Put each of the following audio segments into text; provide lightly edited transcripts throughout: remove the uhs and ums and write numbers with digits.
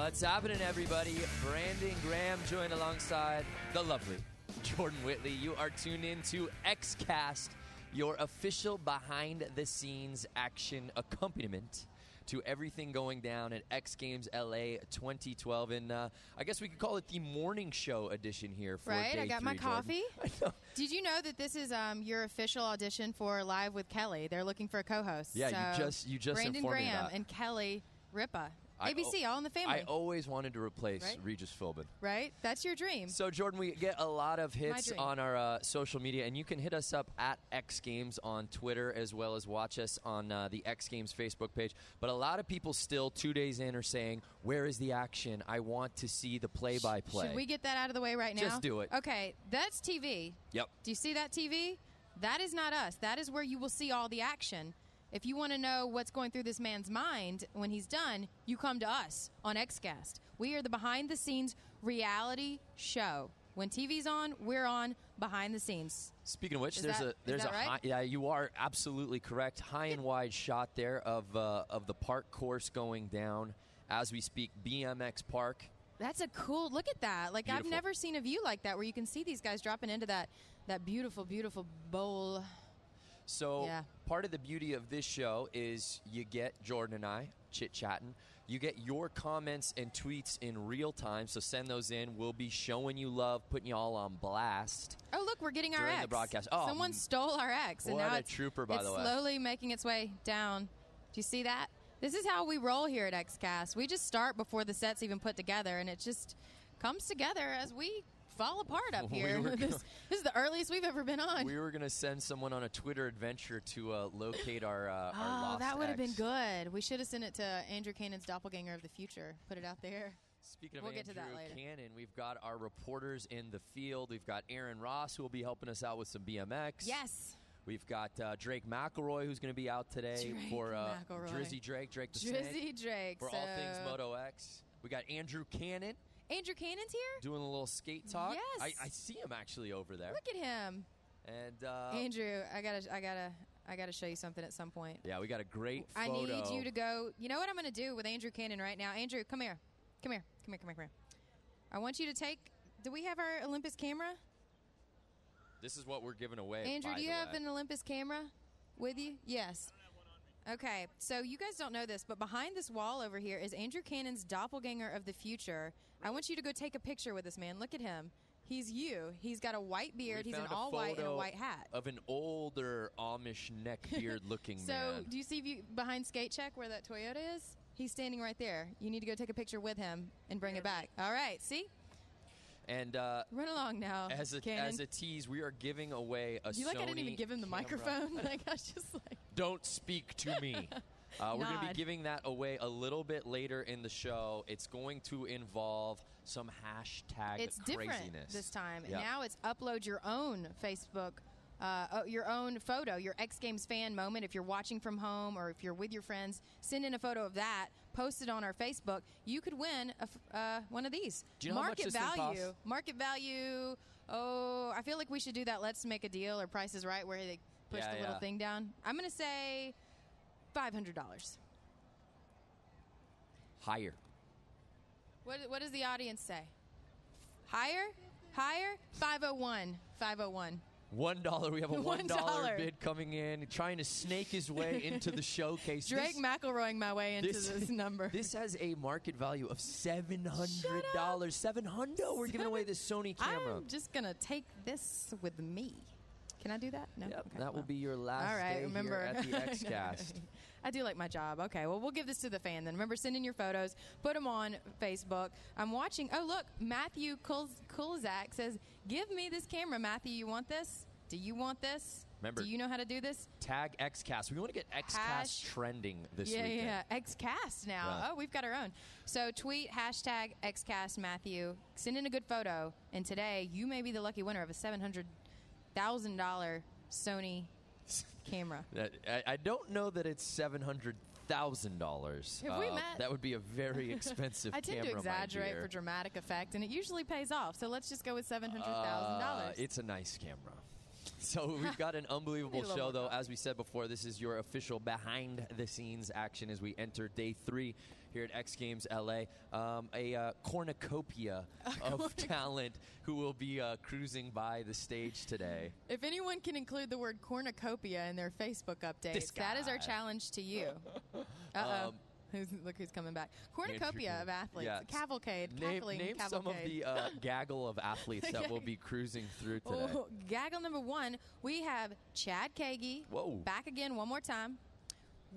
What's happening, everybody? Brandon Graham joined alongside the lovely Jordan Whitley. You are tuned in to XCast, your official behind-the-scenes action accompaniment to everything going down at X Games LA 2012. And I guess we could call it the morning show edition here for Right, day I got 3, my coffee. Did you know that this is your official audition for Live with Kelly? They're looking for a co-host. Yeah, so you just Brandon informed me Graham that. and Kelly Ripa. ABC, all in the family. I always wanted to replace Right? Regis Philbin. Right? That's your dream. So, Jordan, we get a lot of hits dream. on our social media, and you can hit us up at X Games on Twitter as well as watch us on the X Games Facebook page. But a lot of people still 2 days in are saying, where is the action? I want to see the play-by-play. Should we get that out of the way right now? Just do it. Okay, that's TV. Yep. Do you see that TV? That is not us. That is where you will see all the action. If you want to know what's going through this man's mind when he's done, you come to us on XCast. We are the behind-the-scenes reality show. When TV's on, we're on behind the scenes. Speaking of which, Is there's that a right? high, yeah, you are absolutely correct. High and wide shot there of the park course going down as we speak. BMX Park. That's a cool look at that. Like Beautiful. I've never seen a view like that where you can see these guys dropping into that beautiful, beautiful bowl. So Yeah. part of the beauty of this show is you get Jordan and I chit-chatting. You get your comments and tweets in real time, so send those in. We'll be showing you love, putting you all on blast. Oh, look, we're getting our During X. the broadcast. Oh, someone stole our X. And what now a it's, trooper, by it's the way. slowly making its way down. Do you see that? This is how we roll here at XCast. We just start before the set's even put together, and it just comes together as we fall apart up here. This is the earliest we've ever been on. We were going to send someone on a Twitter adventure to locate our lost that would have X. been good. We should have sent it to Andrew Cannon's doppelganger of the future. Put it out there. Speaking of We'll get to that Andrew later. Cannon, we've got our reporters in the field. We've got Aaron Ross, who will be helping us out with some BMX. Yes. We've got Drake McElroy, who's going to be out today Drake for McElroy. Drizzy Drake the Snake. Drizzy Drake. For all things Moto X. We got Andrew Cannon Andrew Cannon's here? doing a little skate talk. Yes. I see him actually over there. Look at him. And Andrew, I gotta show you something at some point. yeah, we got a great photo. I need you to go. You know what I'm going to do with Andrew Cannon right now? Andrew, come here. Come here. I want you to take. Do we have our Olympus camera? This is what we're giving away. Andrew, by do you the have way. an Olympus camera with you? Yes. Okay, so you guys don't know this, but behind this wall over here is Andrew Cannon's doppelganger of the future. I want you to go take a picture with this man. Look at him. He's you. He's got a white beard. We He's an found a all white and a photo white hat. of an older Amish neckbeard looking So, man. do you see behind Skate Check where that Toyota is? He's standing right there. You need to go take a picture with him and bring it back. All right, see? And Run along now, as Cannon. a tease, we are giving away a You like I didn't even Sony give him the camera. microphone? Like I was just like, Don't speak to me. We're going to be Nod. giving that away a little bit later in the show. It's going to involve some hashtag it's craziness. different this time. Yeah. Now it's upload your own Facebook, your own photo, your X Games fan moment. If you're watching from home or if you're with your friends, send in a photo of that, post it on our Facebook. You could win one of these. Do you know how much this thing costs? Market value. Oh, I feel like we should do that. Let's Make a Deal or Price is Right where they push the little thing down. I'm going to say $500. Higher. What does the audience say? Higher? 501. 501. $1. We have a $1 $1 bid coming in, trying to snake his way into the showcase. Drake McElroying my way into this number. This has a market value of $700. $700. We're giving away this Sony camera. I'm just going to take this with me. Can I do that? No. Yep, Okay, that will well. be your last All right, day remember. here at the XCast. I do like my job. Okay, well, we'll give this to the fan then. Remember, send in your photos. Put them on Facebook. I'm watching. Oh, look. Matthew Kulzak says, give me this camera. Matthew, you want this? Do you want this? Remember, do you know how to do this? Tag XCast. We want to get XCast trending this weekend. Yeah, XCast now. Yeah. Oh, we've got our own. So tweet hashtag XCast Matthew. Send in a good photo. And today, you may be the lucky winner of a $700,000 Sony camera. I don't know that it's $700,000. Have we met? That would be a very expensive I tend camera, to exaggerate my dear. for dramatic effect, and it usually pays off. So let's just go with $700,000. It's a nice camera. So we've got an unbelievable Need a little show, more though. coffee. As we said before, this is your official behind-the-scenes action as we enter day 3 here at X Games LA. A cornucopia of talent who will be cruising by the stage today. If anyone can include the word cornucopia in their Facebook updates, that is our challenge to you. Uh-oh. Look who's coming back. Cornucopia of athletes. Yes. Cavalcade. Name some of the gaggle of athletes that will be cruising through today. Oh, gaggle number 1, we have Chad Kagi. Whoa. Back again one more time.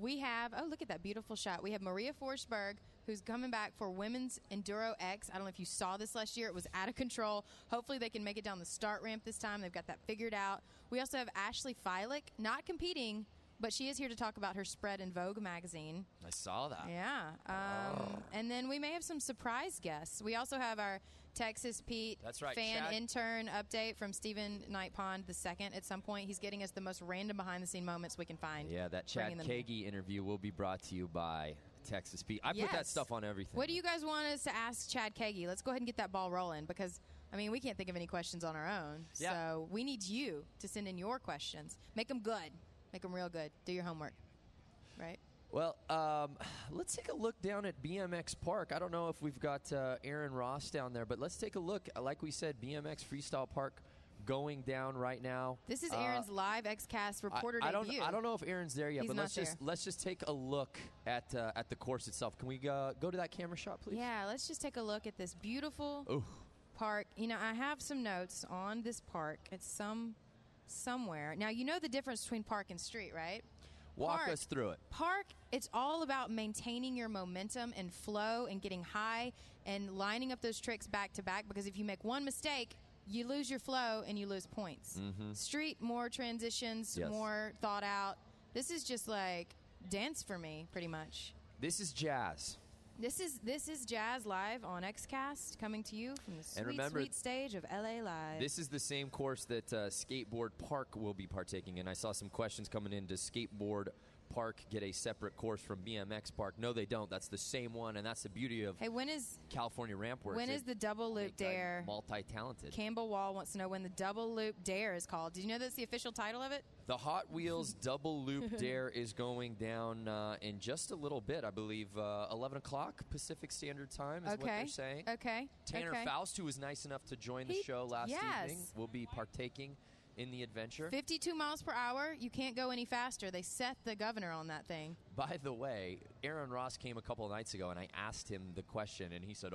We have, look at that beautiful shot. We have Maria Forsberg, who's coming back for Women's Enduro X. I don't know if you saw this last year. It was out of control. Hopefully they can make it down the start ramp this time. They've got that figured out. We also have Ashley Filick, not competing, but she is here to talk about her spread in Vogue magazine. I saw that. Yeah. And then we may have some surprise guests. We also have our Texas Pete fan Chad. intern update from Stephen Knight Pond II at some point. He's getting us the most random behind-the-scene moments we can find. Yeah, that Chad Kagi interview will be brought to you by Texas Pete. I put that stuff on everything. What do you guys want us to ask Chad Kagi? Let's go ahead and get that ball rolling because, I mean, we can't think of any questions on our own. Yeah. So we need you to send in your questions. Make them good. Make them real good. Do your homework. Right? Well, let's take a look down at BMX Park. I don't know if we've got Aaron Ross down there, but let's take a look. Like we said, BMX Freestyle Park going down right now. This is Aaron's live XCast reporter debut. I don't know if Aaron's there yet, He's but let's just take a look at the course itself. Can we go to that camera shot, please? Yeah, let's just take a look at this beautiful park. You know, I have some notes on this park. It's somewhere. Now, you know the difference between park and street, right? Walk us through it. Park, it's all about maintaining your momentum and flow and getting high and lining up those tricks back to back, because if you make one mistake, you lose your flow and you lose points. Mm-hmm. Street, more transitions, more thought out. This is just like dance for me, pretty much. This is jazz. This is Jazz Live on XCast, coming to you from the sweet stage of LA Live. This is the same course that Skateboard Park will be partaking in. I saw some questions coming in. Does Skateboard Park get a separate course from BMX Park? No, they don't. That's the same one, and that's the beauty of California Ramp Works. When is the Double Loop Dare? Multi-talented. Campbell Wall wants to know when the Double Loop Dare is called. Did you know that's the official title of it? The Hot Wheels Double Loop Dare is going down in just a little bit. I believe 11 o'clock Pacific Standard Time is what they're saying. Okay. Tanner Faust, who was nice enough to join the show last evening, will be partaking in the adventure. 52 miles per hour. You can't go any faster. They set the governor on that thing. By the way, Aaron Ross came a couple of nights ago, and I asked him the question, and he said,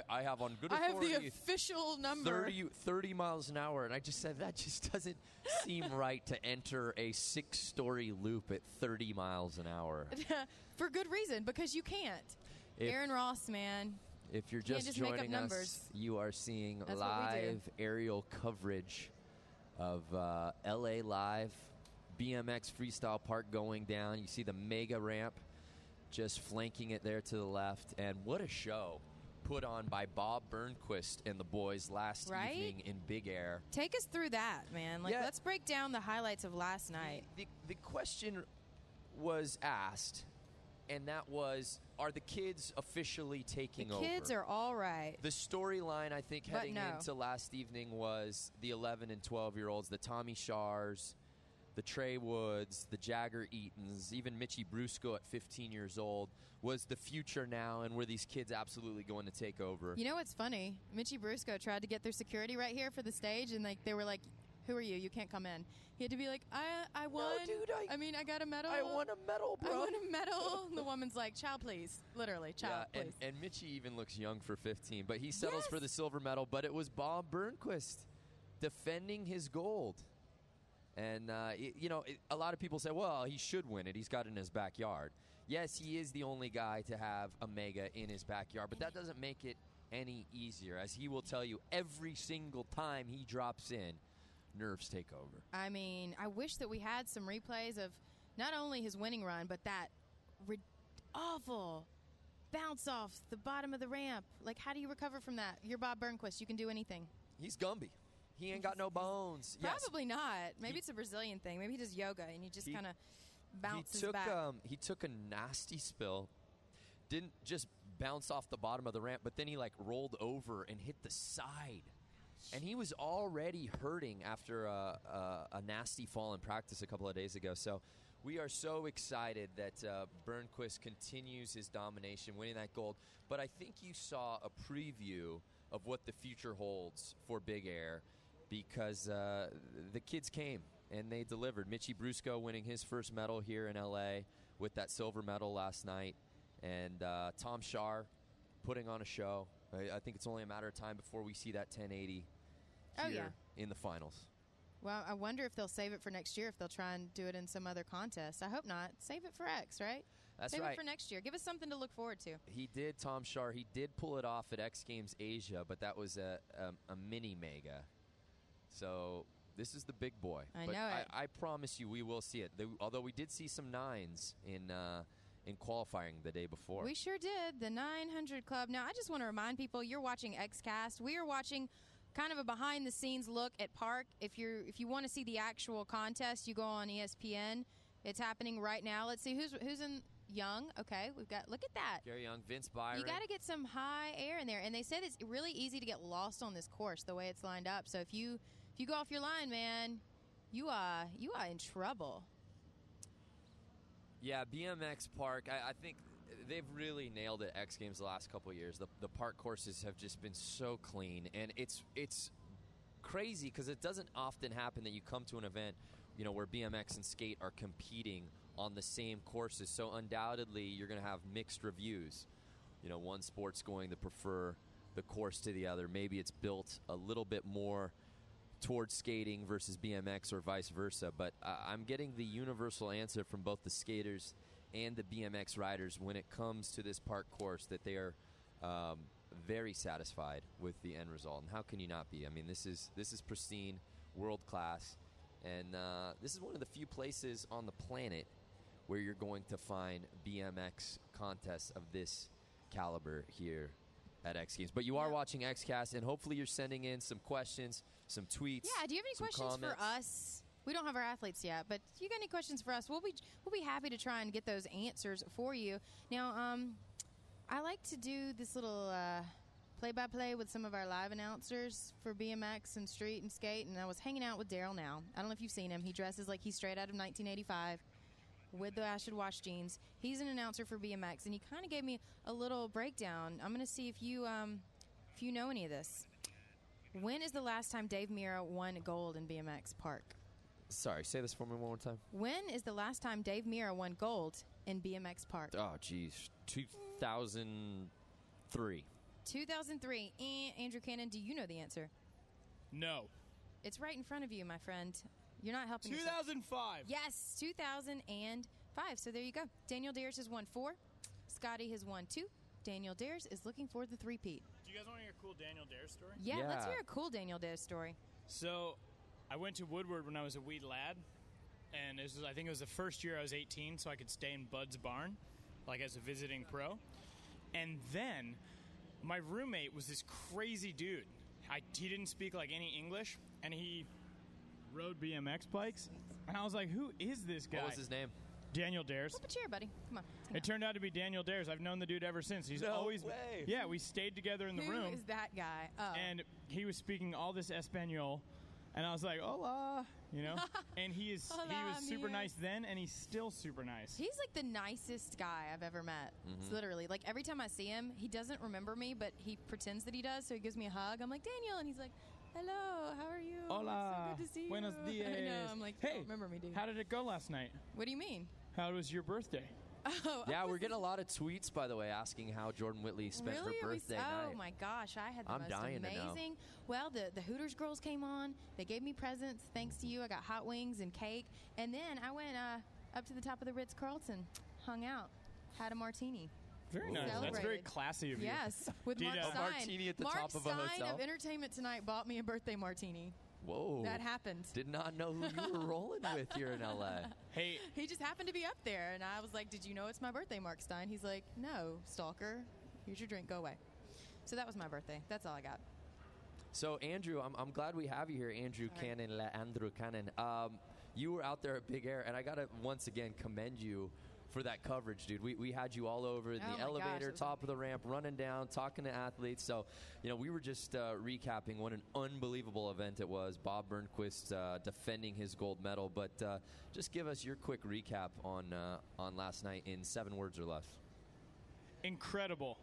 I have on good authority. I have the official number. 30 miles an hour. And I just said, that just doesn't seem right to enter a 6-story loop at 30 miles an hour. For good reason, because you can't. Aaron Ross, man. If you're just joining us, you are seeing live aerial coverage of LA Live, BMX Freestyle Park going down. You see the mega ramp just flanking it there to the left. And what a show put on by Bob Burnquist and the boys last evening in Big Air. Take us through that, man. Let's break down the highlights of last night. The question was asked, and that was, are the kids officially taking over? The kids are all right. The storyline, I think, heading into last evening was the 11 and 12-year-olds, the Tommy Shars, the Trey Woods, the Jagger Eatons, even Mitchie Brusco at 15 years old was the future now, and were these kids absolutely going to take over? You know what's funny? Mitchie Brusco tried to get their security right here for the stage, and they were like, who are you? You can't come in. He had to be like, I won. No, dude, I got a medal. I won a medal, bro. I won a medal. The woman's like, child, please. Literally, child, please. And Mitchie even looks young for 15, but he settles for the silver medal. But it was Bob Burnquist defending his gold. And, a lot of people say, well, he should win it. He's got it in his backyard. Yes, he is the only guy to have a mega in his backyard, but that doesn't make it any easier. As he will tell you, every single time he drops in, nerves take over. I mean, I wish that we had some replays of not only his winning run, but that awful bounce off the bottom of the ramp. Like, how do you recover from that? You're Bob Burnquist. You can do anything. He's Gumby. He ain't got no bones. Probably not. Maybe it's a Brazilian thing. Maybe he does yoga and he just kind of bounces back. He took a nasty spill. Didn't just bounce off the bottom of the ramp, but then he rolled over and hit the side. And he was already hurting after a nasty fall in practice a couple of days ago. So We are so excited that Burnquist continues his domination, winning that gold. But I think you saw a preview of what the future holds for Big Air because the kids came and they delivered. Mitchie Brusco winning his first medal here in L.A. with that silver medal last night. And Tom Schaar putting on a show. I think it's only a matter of time before we see that 1080 here in the finals. Well, I wonder if they'll save it for next year, if they'll try and do it in some other contest. I hope not. Save it for X, right? That's Save right. it for next year. Give us something to look forward to. He did, Tom Schaar. He did pull it off at X Games Asia, but that was a mini mega. So this is the big boy. I know it. I promise you we will see it. Although we did see some nines in qualifying the day before. We sure did. The 900 Club. Now, I just want to remind people, you're watching XCast. We are watching kind of a behind-the-scenes look at Park. If you want to see the actual contest, you go on ESPN. It's happening right now. Let's see who's in Young. Okay, look at that. Gary Young, Vince Byron. You got to get some high air in there. And they said it's really easy to get lost on this course the way it's lined up. So if you go off your line, man, you are in trouble. Yeah, BMX Park, I think they've really nailed it X Games the last couple of years. The park courses have just been so clean, and it's crazy because it doesn't often happen that you come to an event, where BMX and skate are competing on the same courses. So undoubtedly, you're going to have mixed reviews. One sport's going to prefer the course to the other. Maybe it's built a little bit more towards skating versus BMX or vice versa. But I'm getting the universal answer from both the skaters and the BMX riders when it comes to this park course that they are very satisfied with the end result. And how can you not be? I mean, this is pristine, world class, and this is one of the few places on the planet where you're going to find BMX contests of this caliber here at X Games. But you are watching XCast, and hopefully you're sending in some questions, some tweets. Yeah, do you have any questions comments for us? We don't have our athletes yet, but if you got any questions for us, we'll be happy to try and get those answers for you. Now, I like to do this little play-by-play with some of our live announcers for BMX and street and skate, and I was hanging out with Daryl now. I don't know if you've seen him. He dresses like he's straight out of 1985 with the I Should Wash jeans. He's an announcer for BMX, and he kind of gave me a little breakdown. I'm going to see if you know any of this. When is the last time Dave Mirra won gold in BMX Park? Sorry, say this for me one more time. When is the last time Dave Mirra won gold in BMX Park? Oh, geez. 2003. 2003. Andrew Cannon, do you know the answer? No. It's right in front of you, my friend. You're not helping yourself. 2005. Yes, 2005. So there you go. Daniel Dares has won 4. Scotty has won 2. Daniel Dares is looking for the three-peat. Do you guys want to hear a cool Daniel Dare story? Yeah, let's hear a cool Daniel Dares story. So, I went to Woodward when I was a wee lad, and I think it was the first year I was 18, so I could stay in Bud's barn, like as a visiting pro. And then, my roommate was this crazy dude. He didn't speak like any English, and he rode BMX bikes. And I was like, who is this guy? What was his name? Daniel Dares. Flip a chair, buddy. Come on. It turned out to be Daniel Dares. I've known the dude ever since. He's always way. Yeah, we stayed together in the room. Who is that guy? Oh. And he was speaking all this Espanol, and I was like, hola, and he was super nice then, and he's still super nice. He's like the nicest guy I've ever met. It's literally, like, every time I see him, he doesn't remember me, but he pretends that he does, so he gives me a hug. I'm like, Daniel, and he's like, hello, how are you? Hola. It's so good to see you. Buenos dias. I know, I'm like, hey, don't remember me, dude. How did it go last night? What do you mean? How was your birthday? Oh, Yeah, we're getting a lot of tweets, by the way, asking how Jordan Whitley spent really? her birthday night. Oh my gosh, I had the I'm most dying to know. amazing. Well, the Hooters girls came on. They gave me presents. Thanks to you, I got hot wings and cake. And then I went up to the top of the Ritz-Carlton, hung out, had a martini. Very nice. Celebrated. That's very classy of you. Yes, with Mark Dino. Stein. Martini at the Mark top of a Stein hotel. of Entertainment Tonight bought me a birthday martini. Whoa. That happened. Did not know who you were rolling with here in L.A. Hey, He just happened to be up there, and I was like, did you know it's my birthday, Mark Stein? He's like, no, stalker. Here's your drink. Go away. So that was my birthday. That's all I got. So, Andrew, I'm glad we have you here, Andrew Sorry. Cannon, Andrew Cannon. You were out there at Big Air, and I got to once again commend you for that coverage, dude. We had you all over the my elevator, gosh, top of the ramp, running down, talking to athletes. So, we were just recapping what an unbelievable event it was. Bob Burnquist defending his gold medal. But just give us your quick recap on last night in 7 words or less. Incredible.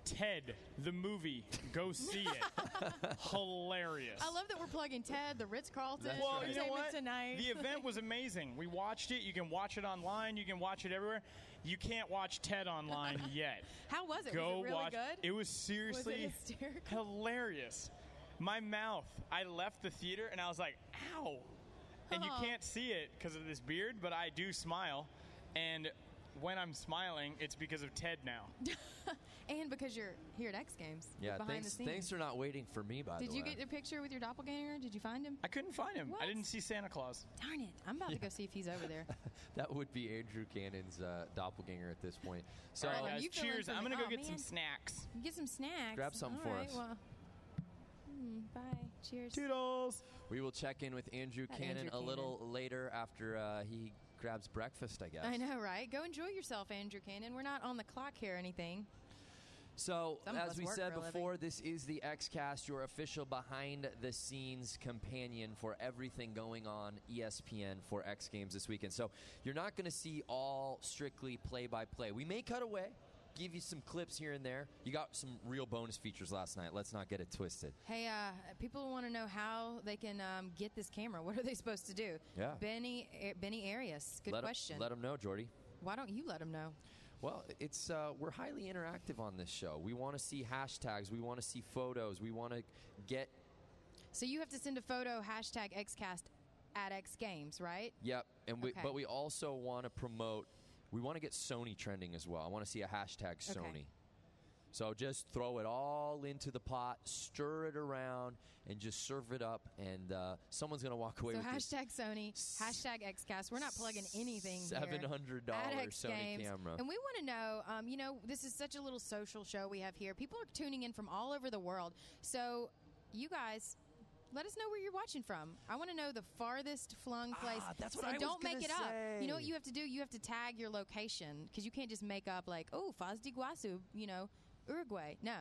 Ted, the movie. Go see it. Hilarious. I love that we're plugging Ted, the Ritz-Carlton, Well, you know Entertainment what? Tonight. The event was amazing. We watched it. You can watch it online. You can watch it everywhere. You can't watch Ted online yet. How was it? Go was it really watch. good? It was seriously Was it hysterical? hilarious. My mouth. I left the theater and I was like, ow. And you can't see it because of this beard, but I do smile. And when I'm smiling, it's because of Ted now. And because you're here at X Games. Yeah, behind the scenes. thanks for not waiting for me, by the way. Did you get a picture with your doppelganger? Did you find him? I couldn't find him. What? I didn't see Santa Claus. Darn it. I'm about to go see if he's over there. That would be Andrew Cannon's doppelganger at this point. So All right, Oh, guys, you feeling cheers. for I'm me? going to go Oh, get some man. snacks. Get some snacks. Grab something All for right, us. Well, bye. Cheers. Toodles. we will check in with Andrew That Cannon Andrew a little later after he grabs breakfast, I guess. I know, right? Go enjoy yourself, Andrew Cannon. We're not on the clock here or anything. So, Some of as us we work said for a before, this is the XCast, your official behind-the-scenes companion for everything going on ESPN for X Games this weekend. So, you're not going to see all strictly play-by-play. We may cut away, give you some clips here and there. You got some real bonus features last night. Let's not get it twisted. Hey, people want to know how they can get this camera. What are they supposed to do? Yeah. Benny Arias. Good question. Let them know, Jordy. Why don't you let them know? Well, it's we're highly interactive on this show. We want to see hashtags. We want to see photos. We want to get... So you have to send a photo, hashtag XCast at X Games, right? Yep. Okay. But we also want to promote... We want to get Sony trending as well. I want to see a hashtag Sony. Okay. So just throw it all into the pot, stir it around, and just serve it up. And someone's going to walk away So with hashtag Sony, hashtag XCast. We're not plugging anything here. $700 At X Sony Games. camera. And we want to know, this is such a little social show we have here. People are tuning in from all over the world. So you guys... Let us know where you're watching from. I want to know the farthest flung place. That's what So I was don't make gonna it up. say. You know what you have to do? You have to tag your location because you can't just make up like, Foz do Iguaçu, Uruguay. No.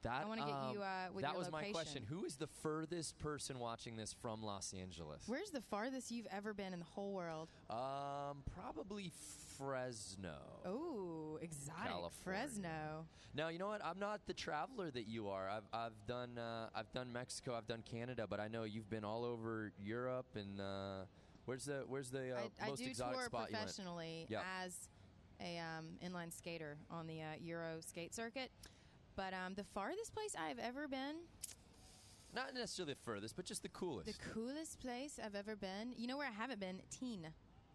That, I wanna get you, with that your was my location. question. Who is the furthest person watching this from Los Angeles? Where's the farthest you've ever been in the whole world? Probably Fresno. Oh, exotic. California. Fresno. Now, you know what? I'm not the traveler that you are. I've done Mexico, I've done Canada, but I know you've been all over Europe. And where's the I most do exotic tour spot you went? professionally Yep. as a inline skater on the Euro skate circuit. But the farthest place I've ever been, Not necessarily the furthest, but just the coolest. the coolest place I've ever been, you know where I haven't been? Teen.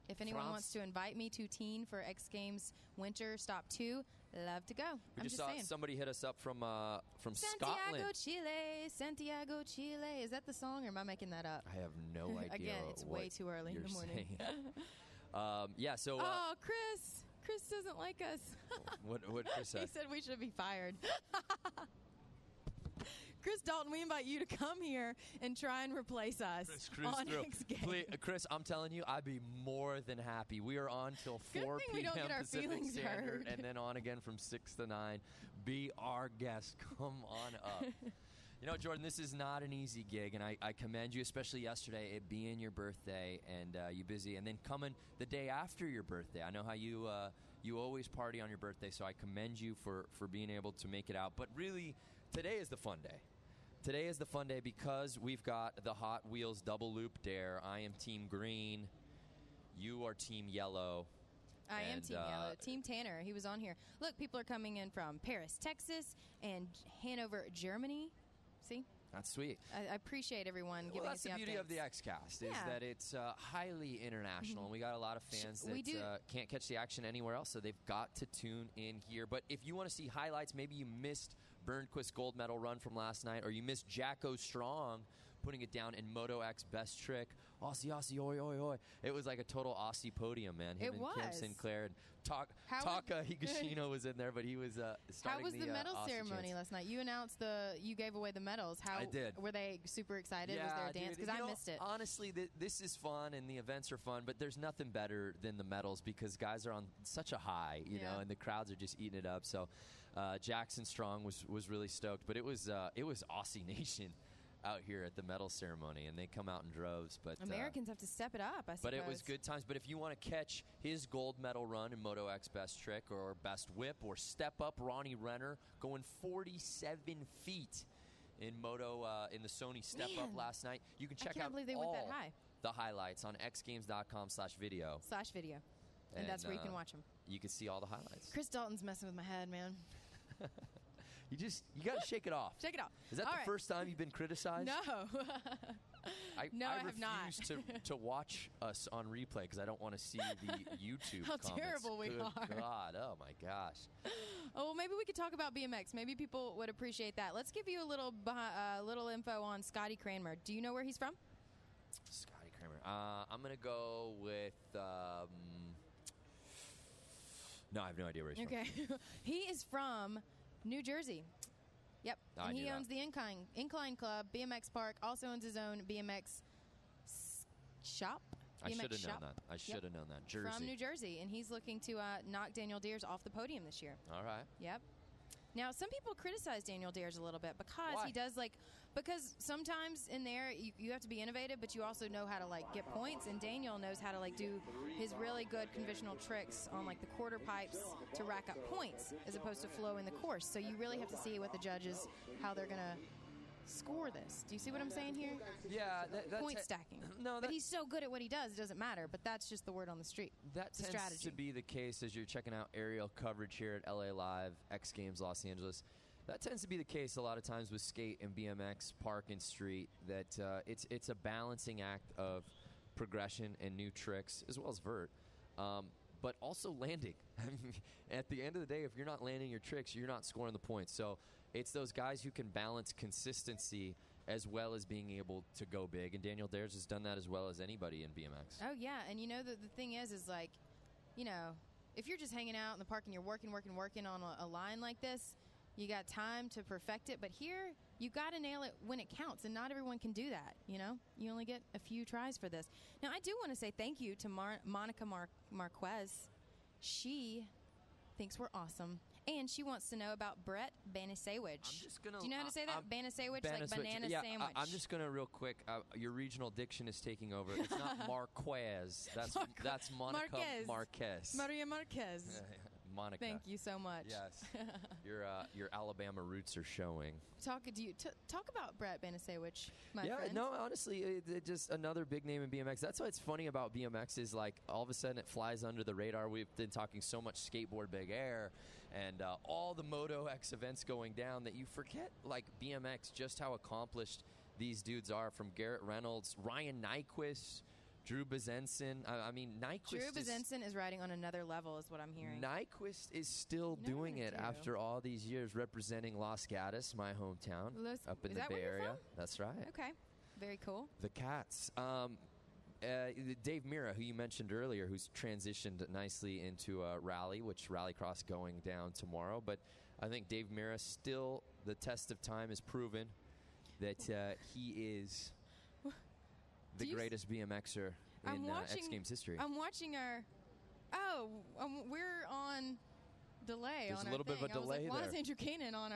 If anyone France. wants to invite me to Teen for X Games Winter Stop 2, love to go. We I'm just just saw saying. somebody hit us up from Santiago, Scotland. Chile. Santiago, Chile. Is that the song, or am I making that up? I have no idea. Again, it's what way too early in you're the morning. saying. Yeah. So Oh, Chris. Chris doesn't like us. what Chris He said? said we should be fired. Chris Dalton, we invite you to come here and try and replace us on X Games. Please, Chris, I'm telling you, I'd be more than happy. We are on till Good 4 thing we p.m. don't get our Pacific feelings Standard, hurt. and then on again from 6 to 9. Be our guest. Come on up. You know, Jordan, this is not an easy gig, and I commend you, especially yesterday, it being your birthday, and you busy, and then coming the day after your birthday. I know how you always party on your birthday, so I commend you for being able to make it out. But really, today is the fun day. Today is the fun day because we've got the Hot Wheels Double Loop Dare. I am Team Green. You are Team Yellow. I am And, Team Yellow. Team Tanner, he was on here. Look, people are coming in from Paris, Texas, and Hanover, Germany. See? That's sweet. I appreciate everyone giving Well, us that's the the beauty of the updates. XCast, is Yeah. that it's highly international, and we got a lot of fans We that do- can't catch the action anywhere else, so they've got to tune in here. But if you want to see highlights, maybe you missed Burnquist's gold medal run from last night, or you missed Jacko Strong putting it down in Moto X best trick. Aussie, Aussie, oi, oi, oi. It was like a total Aussie podium, man. Him It and Kim was. Sinclair and How Taka Higashino was in there, but he was How starting was the medal Aussie ceremony chants. last night? You announced you gave away the medals. How I did. Were they super excited? Was there a dance? dude, Because you I know, missed it. Honestly, this is fun and the events are fun, but there's nothing better than the medals because guys are on such a high, you know, and the crowds are just eating it up. So Jackson Strong was really stoked, but it was Aussie Nation out here at the medal ceremony, and they come out in droves. But Americans have to step it up, I suppose. But it was good times. But if you want to catch his gold medal run in Moto X Best Trick or Best Whip or Step Up Ronnie Renner going 47 feet in Moto in the Sony Step Up last night, you can check I can't out believe they all went that high. the highlights on xgames.com/video. /video. And that's where you can watch them. You can see all the highlights. Chris Dalton's messing with my head, man. You got to shake it off. Shake it off. Is that All the right. first time you've been criticized? No. No, I have refuse not. to watch us on replay because I don't want to see the YouTube How comments. terrible we Good are. God, oh my gosh. Oh, well, maybe we could talk about BMX. Maybe people would appreciate that. Let's give you a little info on Scotty Kramer. Do you know where he's from? Scotty Kramer. I'm going to go with... no, I have no idea where he's from. Okay. He is from New Jersey. Yep. I And he knew that. owns the Incline Club, BMX Park, also owns his own BMX shop. I BMX should have shop. known that. I should have known that. Jersey. From New Jersey. And he's looking to knock Daniel Deers off the podium this year. All right. Yep. Now, some people criticize Daniel Deers a little bit because Why? he does because sometimes in there you have to be innovative, but you also know how to get points. And Daniel knows how to do his really good conventional tricks on the quarter pipes to rack up points as opposed to flow in the course. So you really have to see with the judges how they're going to score this. Do you see what I'm saying here? Yeah, that's Point stacking. No, but he's so good at what he does, it doesn't matter. But that's just the word on the street. That It's a tends strategy. to be the case as you're checking out aerial coverage here at LA Live, X Games Los Angeles. That tends to be the case a lot of times with skate and BMX, park and street, that it's a balancing act of progression and new tricks, as well as vert, but also landing. At the end of the day, if you're not landing your tricks, you're not scoring the points. So it's those guys who can balance consistency as well as being able to go big. And Daniel Deers has done that as well as anybody in BMX. Oh, yeah. And the thing is if you're just hanging out in the park and you're working on a line like this, you got time to perfect it. But here, you got to nail it when it counts. And not everyone can do that, You only get a few tries for this. Now, I do want to say thank you to Monica Marquez. She thinks we're awesome. And she wants to know about Brett Banasewicz. Do you know how to say that? Banasewicz, like banana sandwich. I'm just going to real quick. Your regional diction is taking over. It's not Marquez. That's Monica Marquez. Maria Marquez. Monica. Thank you so much. Yes. Your Alabama roots are showing. Talk about Brett Banasewicz, my friend. No, honestly, it just another big name in BMX. That's what's funny about BMX is all of a sudden it flies under the radar. We've been talking so much skateboard big air and all the Moto X events going down that you forget BMX just how accomplished these dudes are, from Garrett Reynolds, Ryan Nyquist, Drew Bezenson. Nyquist. Drew Bezenson is riding on another level, is what I'm hearing. Nyquist is still doing it after all these years, representing Los Gatos, my hometown, up in the Bay Area. From? That's right. Okay, very cool. The Cats. Dave Mira, who you mentioned earlier, who's transitioned nicely into rally, which Rallycross going down tomorrow. But I think Dave Mira still, the test of time has proven that he is the greatest BMXer in X Games history. I'm watching we're on delay. There's on a little our bit of a thing. delay Why there. is Andrew Kanan on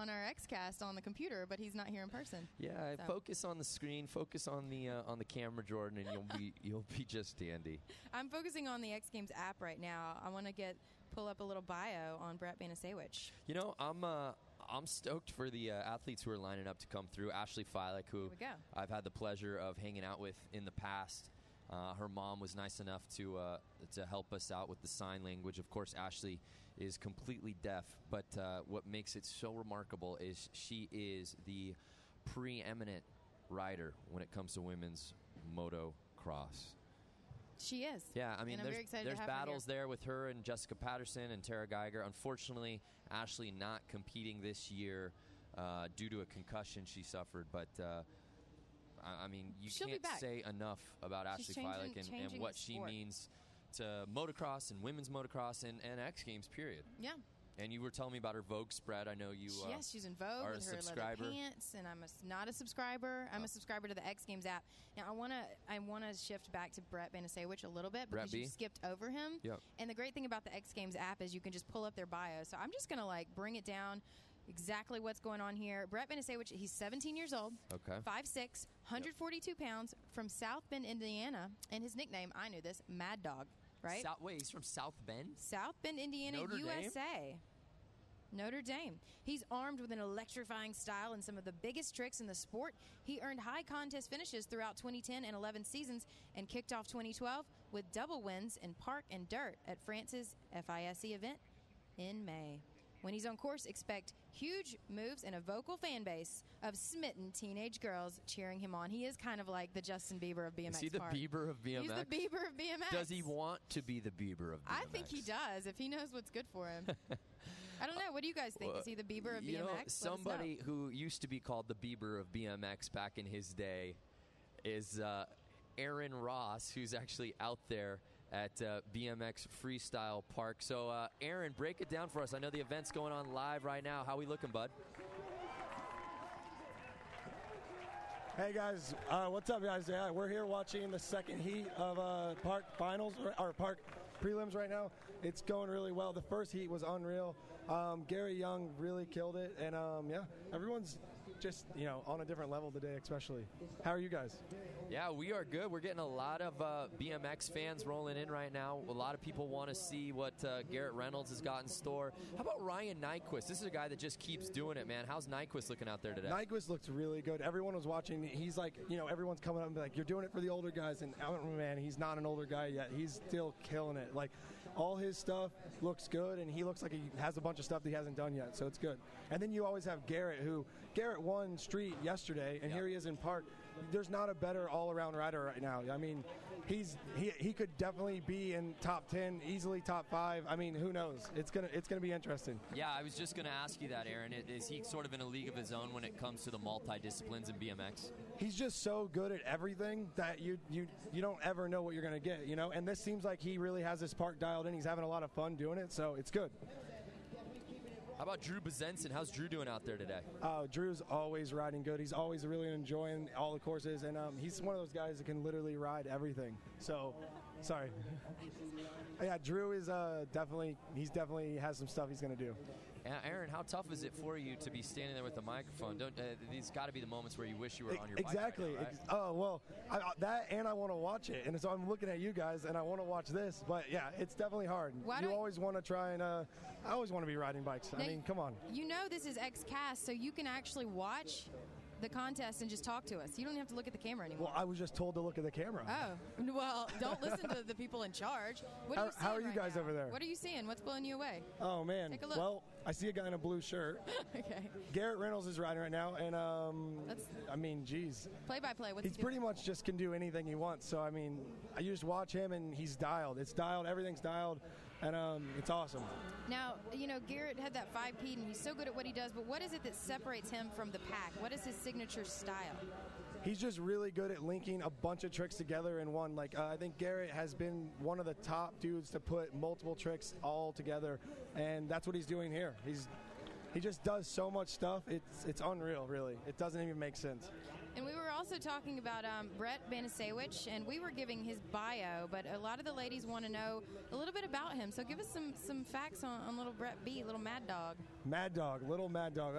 our XCast on the computer, but he's not here in person? Yeah, focus on the screen, focus on the camera, Jordan, and you'll be just dandy. I'm focusing on the X Games app right now. I want to pull up a little bio on Brett Banasewicz. I'm stoked for the athletes who are lining up to come through. Ashley Filek, who I've had the pleasure of hanging out with in the past. Her mom was nice enough to help us out with the sign language. Of course, Ashley is completely deaf, but what makes it so remarkable is she is the preeminent rider when it comes to women's motocross. She is. Yeah, and I'm very excited there's to have battles her here. there with her and Jessica Patterson and Tara Geiger. Unfortunately, Ashley not competing this year due to a concussion she suffered, but I mean, you She'll be can't back. say enough about She's Ashley Feilich and changing what the she sport. means to motocross and women's motocross and X Games, period. Yeah. And you were telling me about her Vogue spread. I know you Yes, she's in Vogue are a with her subscriber. leather pants, and I'm not a subscriber. I'm a subscriber to the X Games app. Now, I wanna shift back to Brett Banasewicz a little bit Brett because you B. skipped over him. Yep. And the great thing about the X Games app is you can just pull up their bio. So I'm just gonna bring it down. Exactly what's going on here. Brett Banasewicz, he's 17 years old, Okay. 5'6", 142 pounds, from South Bend, Indiana, and his nickname, I knew this, Mad Dog, right? Wait, he's from South Bend? South Bend, Indiana, Notre Dame? USA. Notre Dame. He's armed with an electrifying style and some of the biggest tricks in the sport. He earned high contest finishes throughout 2010 and 11 seasons and kicked off 2012 with double wins in park and dirt at France's FISE event in May. When he's on course, expect huge moves and a vocal fan base of smitten teenage girls cheering him on. He is kind of like the Justin Bieber of BMX. Is he the park. Bieber of BMX? He's the Bieber of BMX. Does he want to be the Bieber of BMX? I think he does, if he knows what's good for him. I don't know. What do you guys think? Is he the Bieber of BMX? You know, Let us know. somebody who used to be called the Bieber of BMX back in his day is Aaron Ross, who's actually out there at BMX Freestyle Park. So, Aaron, break it down for us. I know the event's going on live right now. How we looking, bud? Hey guys, what's up, guys? Yeah, we're here watching the second heat of Park Finals or Park Prelims right now. It's going really well. The first heat was unreal. Gary Young really killed it, and yeah, everyone's just on a different level today, especially. How are you guys? Yeah, we are good. We're getting a lot of BMX fans rolling in right now. A lot of people want to see what Garrett Reynolds has got in store. How about Ryan Nyquist? This is a guy that just keeps doing it, man. How's Nyquist looking out there today? Nyquist looks really good. Everyone was watching. He's like, everyone's coming up and be like, you're doing it for the older guys. And man, he's not an older guy yet. He's still killing it. Like, all his stuff looks good, and he looks like he has a bunch of stuff that he hasn't done yet, so it's good. And then you always have Garrett, Garrett won street yesterday, and here he is in park. There's not a better all-around rider right now. I mean, he could definitely be in top 10, easily top 5. I mean, who knows? It's gonna be interesting. Yeah, I was just going to ask you that, Aaron. Is he sort of in a league of his own when it comes to the multi-disciplines in BMX? He's just so good at everything that you don't ever know what you're going to get, And this seems like he really has this park dialed in. He's having a lot of fun doing it, so it's good. How about Drew Bezenson? How's Drew doing out there today? Drew's always riding good. He's always really enjoying all the courses, and he's one of those guys that can literally ride everything. So, sorry. Yeah, Drew is definitely has some stuff he's going to do. Aaron, how tough is it for you to be standing there with the microphone? These got to be the moments where you wish you were on your exactly. bike right now, right? Well, I want to watch it, and so I'm looking at you guys, and I want to watch this. But yeah, it's definitely hard. You always want to try and I always want to be riding bikes. Now, I mean, come on. This is XCast, so you can actually watch the contest and just talk to us. You don't have to look at the camera anymore. Well, I was just told to look at the camera. Oh, well, don't listen to the people in charge. What are you seeing how are you right guys now? over there? What are you seeing? What's blowing you away? Oh, man. Take a look. Well, I see a guy in a blue shirt. Okay. Garrett Reynolds is riding right now, and geez. Play-by-play. What's He's pretty much just can do anything he wants. So, I mean, you just watch him, and he's dialed. It's dialed. Everything's dialed, and it's awesome. Now, Garrett had that 5P, and he's so good at what he does, but what is it that separates him from the pack? What is his signature style? He's just really good at linking a bunch of tricks together in one. Like, I think Garrett has been one of the top dudes to put multiple tricks all together, and that's what he's doing here. He just does so much stuff. It's unreal, really. It doesn't even make sense. And we were also talking about Brett Banasewicz, and we were giving his bio, but a lot of the ladies want to know a little bit about him. So give us some facts on little Brett B, little Mad Dog. Mad Dog, little Mad Dog.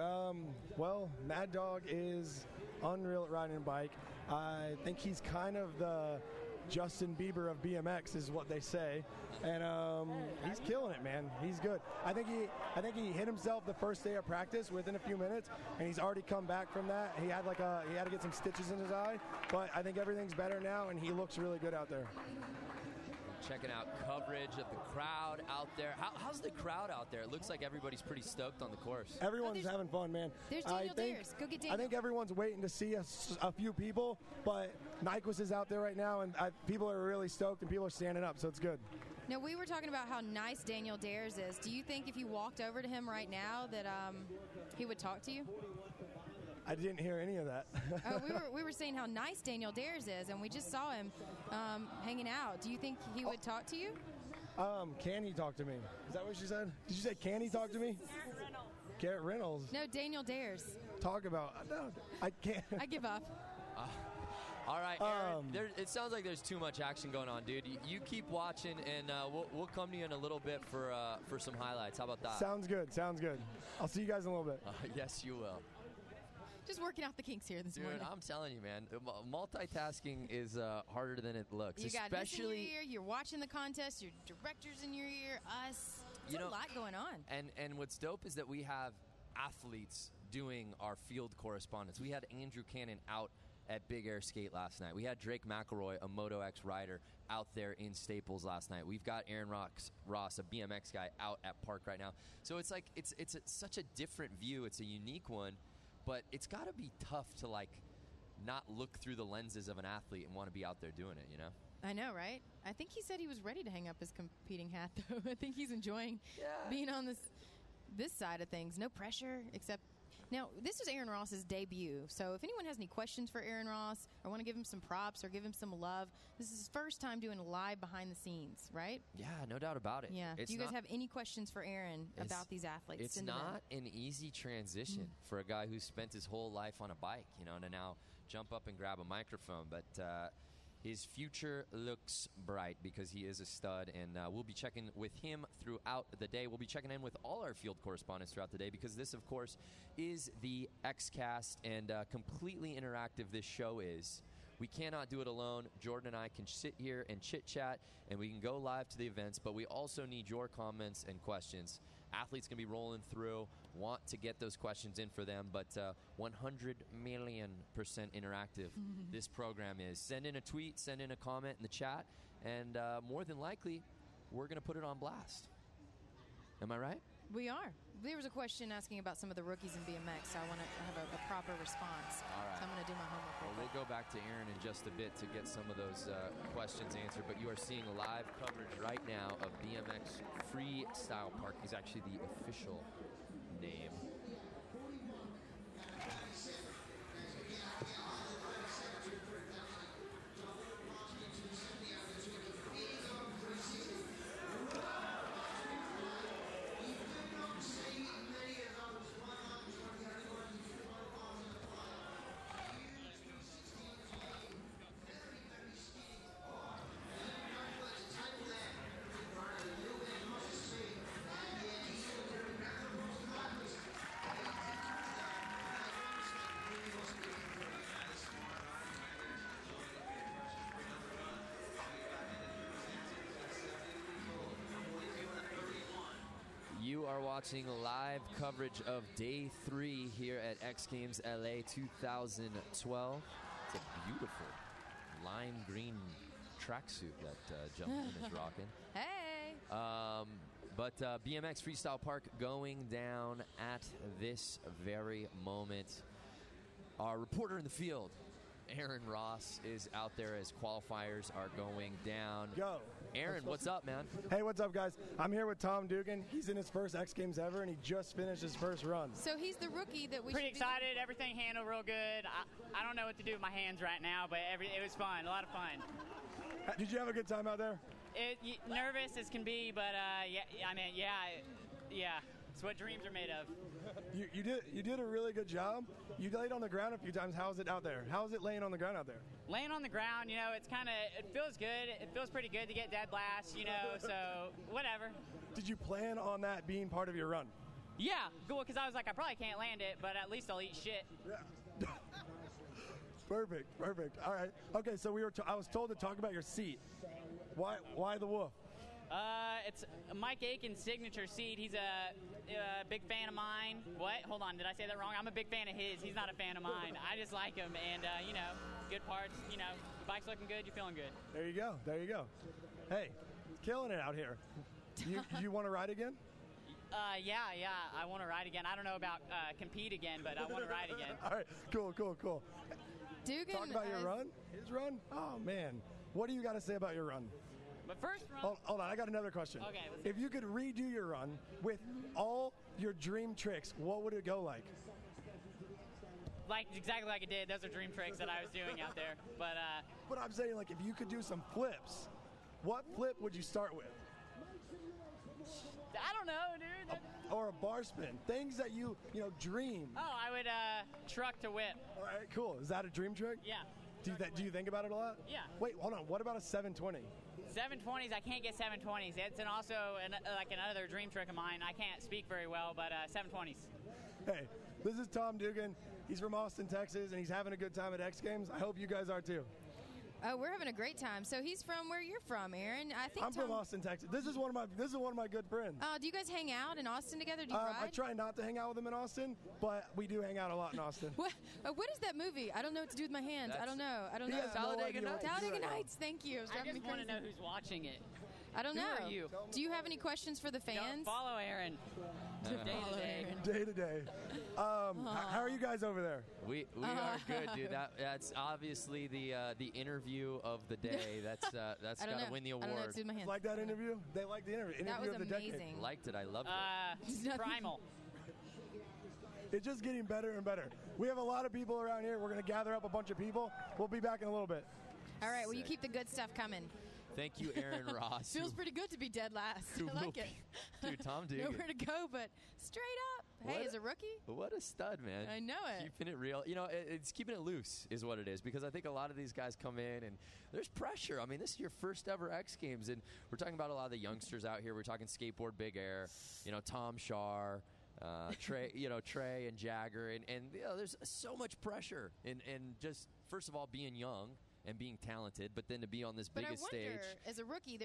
Well, Mad Dog is unreal at riding a bike. I think he's kind of the Justin Bieber of BMX is what they say, and he's killing it, man. He's good. I think he hit himself the first day of practice within a few minutes, and he's already come back from that. He had to get some stitches in his eye, but I think everything's better now, and he looks really good out there. Checking out coverage of the crowd out there. How's the crowd out there? It looks like everybody's pretty stoked on the course. Everyone's having fun, man. There's Daniel Dares. Go get Daniel. I think everyone's waiting to see a few people, but Nyquist is out there right now, and people are really stoked, and people are standing up, so it's good. Now, we were talking about how nice Daniel Dares is. Do you think if you walked over to him right now that he would talk to you? I didn't hear any of that. Oh, we were saying how nice Daniel Dares is, and we just saw him hanging out. Do you think he would talk to you? Can he talk to me? Is that what she said? Did you say can he talk to me? Garrett Reynolds. No, Daniel Dares. Talk about. No, I can't. I give up. All right, Aaron, it sounds like there's too much action going on, dude. You keep watching, and we'll come to you in a little bit for some highlights. How about that? Sounds good. Sounds good. I'll see you guys in a little bit. Yes, you will. Just working out the kinks here this Dude, morning. I'm telling you, man, multitasking is harder than it looks. You got this in your especially ear, you're watching the contest, your director's in your ear, us. There's a lot going on. And what's dope is that we have athletes doing our field correspondence. We had Andrew Cannon out at Big Air Skate last night. We had Drake McElroy, a Moto X rider, out there in Staples last night. We've got Aaron Ross, a BMX guy, out at Park right now. So it's like it's such a different view. It's a unique one, but it's got to be tough to like not look through the lenses of an athlete and want to be out there doing it, you know? I know, right? I think he said he was ready to hang up his competing hat, though. I think he's enjoying being on this side of things. No pressure, except... Now, this was Aaron Ross's debut, so if anyone has any questions for Aaron Ross or want to give him some props or give him some love, this is his first time doing live behind the scenes, right? Yeah, no doubt about it. Yeah. Do you guys have any questions for Aaron about these athletes? It's not an easy transition for a guy who spent his whole life on a bike, you know, to now jump up and grab a microphone, but... his future looks bright because he is a stud, and we'll be checking with him throughout the day. We'll be checking in with all our field correspondents throughout the day because this, of course, is the XCast, and completely interactive this show is. We cannot do it alone. Jordan and I can sit here and chit-chat, and we can go live to the events, but we also need your comments and questions. Athletes can be rolling through, want to get those questions in for them, but 100 million% interactive this program is. Send in a tweet, send in a comment in the chat, and more than likely, we're going to put it on blast. Am I right? We are. There was a question asking about some of the rookies in BMX, so I want to have a proper response. All right. So I'm going to do my homework. Well, we'll go back to Aaron in just a bit to get some of those questions answered, but you are seeing live coverage right now of BMX Freestyle Park. He's actually the official name. You are watching live coverage of Day 3 here at X Games LA 2012. It's a beautiful lime green tracksuit that Gentleman is rocking. Hey! But BMX Freestyle Park going down at this very moment. Our reporter in the field, Aaron Ross, is out there as qualifiers are going down. Go. Aaron, what's up, man? Hey, what's up, guys? I'm here with Tom Dugan. He's in his first X Games ever, and he just finished his first run. So he's the rookie that we Pretty should excited. Everything handled real good. I don't know what to do with my hands right now, but it was fun. A lot of fun. Did you have a good time out there? Nervous as can be, but yeah. It's what dreams are made of. You did a really good job. You laid on the ground a few times. How is it out there? How is it laying on the ground out there? Laying on the ground, it feels good. It feels pretty good to get dead last, so whatever. Did you plan on that being part of your run? Yeah, cool, because I was like, I probably can't land it, but at least I'll eat shit. Yeah. Perfect. All right. Okay, so I was told to talk about your seat. Why the Wolf? It's Mike Aiken's signature seat. He's a big fan of mine. What? Hold on, did I say that wrong? I'm a big fan of his. He's not a fan of mine. I just like him, and good parts. Bike's looking good. You're feeling good. There you go. Hey, killing it out here. You want to ride again? Yeah. I want to ride again. I don't know about compete again, but I want to ride again. All right, cool. Dugan, talk about your run. His run. Oh man, what do you got to say about your run? But first run. Hold on, I got another question. Okay. If you could redo your run with all your dream tricks, what would it go like? like exactly like it did. Those are dream tricks that I was doing out there. But But I'm saying, like, if you could do some flips, what flip would you start with? I don't know, dude. Or a bar spin, things that you dream. Oh, I would truck to whip. All right, cool. Is that a dream trick? Yeah. Do you think about it a lot? Yeah. Wait, hold on. What about a 720? 720s, I can't get 720s. It's also like another dream trick of mine. I can't speak very well, but 720s. Hey, this is Tom Dugan. He's from Austin, Texas, and he's having a good time at X Games. I hope you guys are too. Oh, we're having a great time. So he's from where you're from, Aaron. I think I'm from Austin, Texas. This is one of my good friends. Do you guys hang out in Austin together? Do you ride? I try not to hang out with him in Austin, but we do hang out a lot in Austin. What is that movie? I don't know what to do with my hands. I don't know. He has no Talladega idea what Nights. to do Talladega right now. Nights. Thank you. I just want to know who's watching it. I don't Who know. are you? Do you have any questions for the fans? Don't follow Aaron. Day to day. Day to day. How are you guys over there? We are good, dude. That's obviously the interview of the day. That's I don't got to know. win the I don't know what award. to do with my hands. Like that interview? They like the interview. That was of the decade. amazing. Liked it. I loved it. Primal. It's just getting better and better. We have a lot of people around here. We're going to gather up a bunch of people. We'll be back in a little bit. All right. Well, you Sick. keep the good stuff coming. Thank you, Aaron Ross. Feels pretty good to be dead last. who I will like it. be- Dude, Tom Dugan. Nowhere to go, but straight up. Hey, What as a rookie, What a stud, man. I know it. Keeping it real. It's keeping it loose is what it is, because I think a lot of these guys come in and there's pressure. I mean, this is your first ever X Games, and we're talking about a lot of the youngsters out here. We're talking skateboard big air, Tom Shar, Trey, Trey and Jagger, and there's so much pressure and just, first of all, being young and being talented, but then to be on this But biggest I wonder, stage. as a rookie,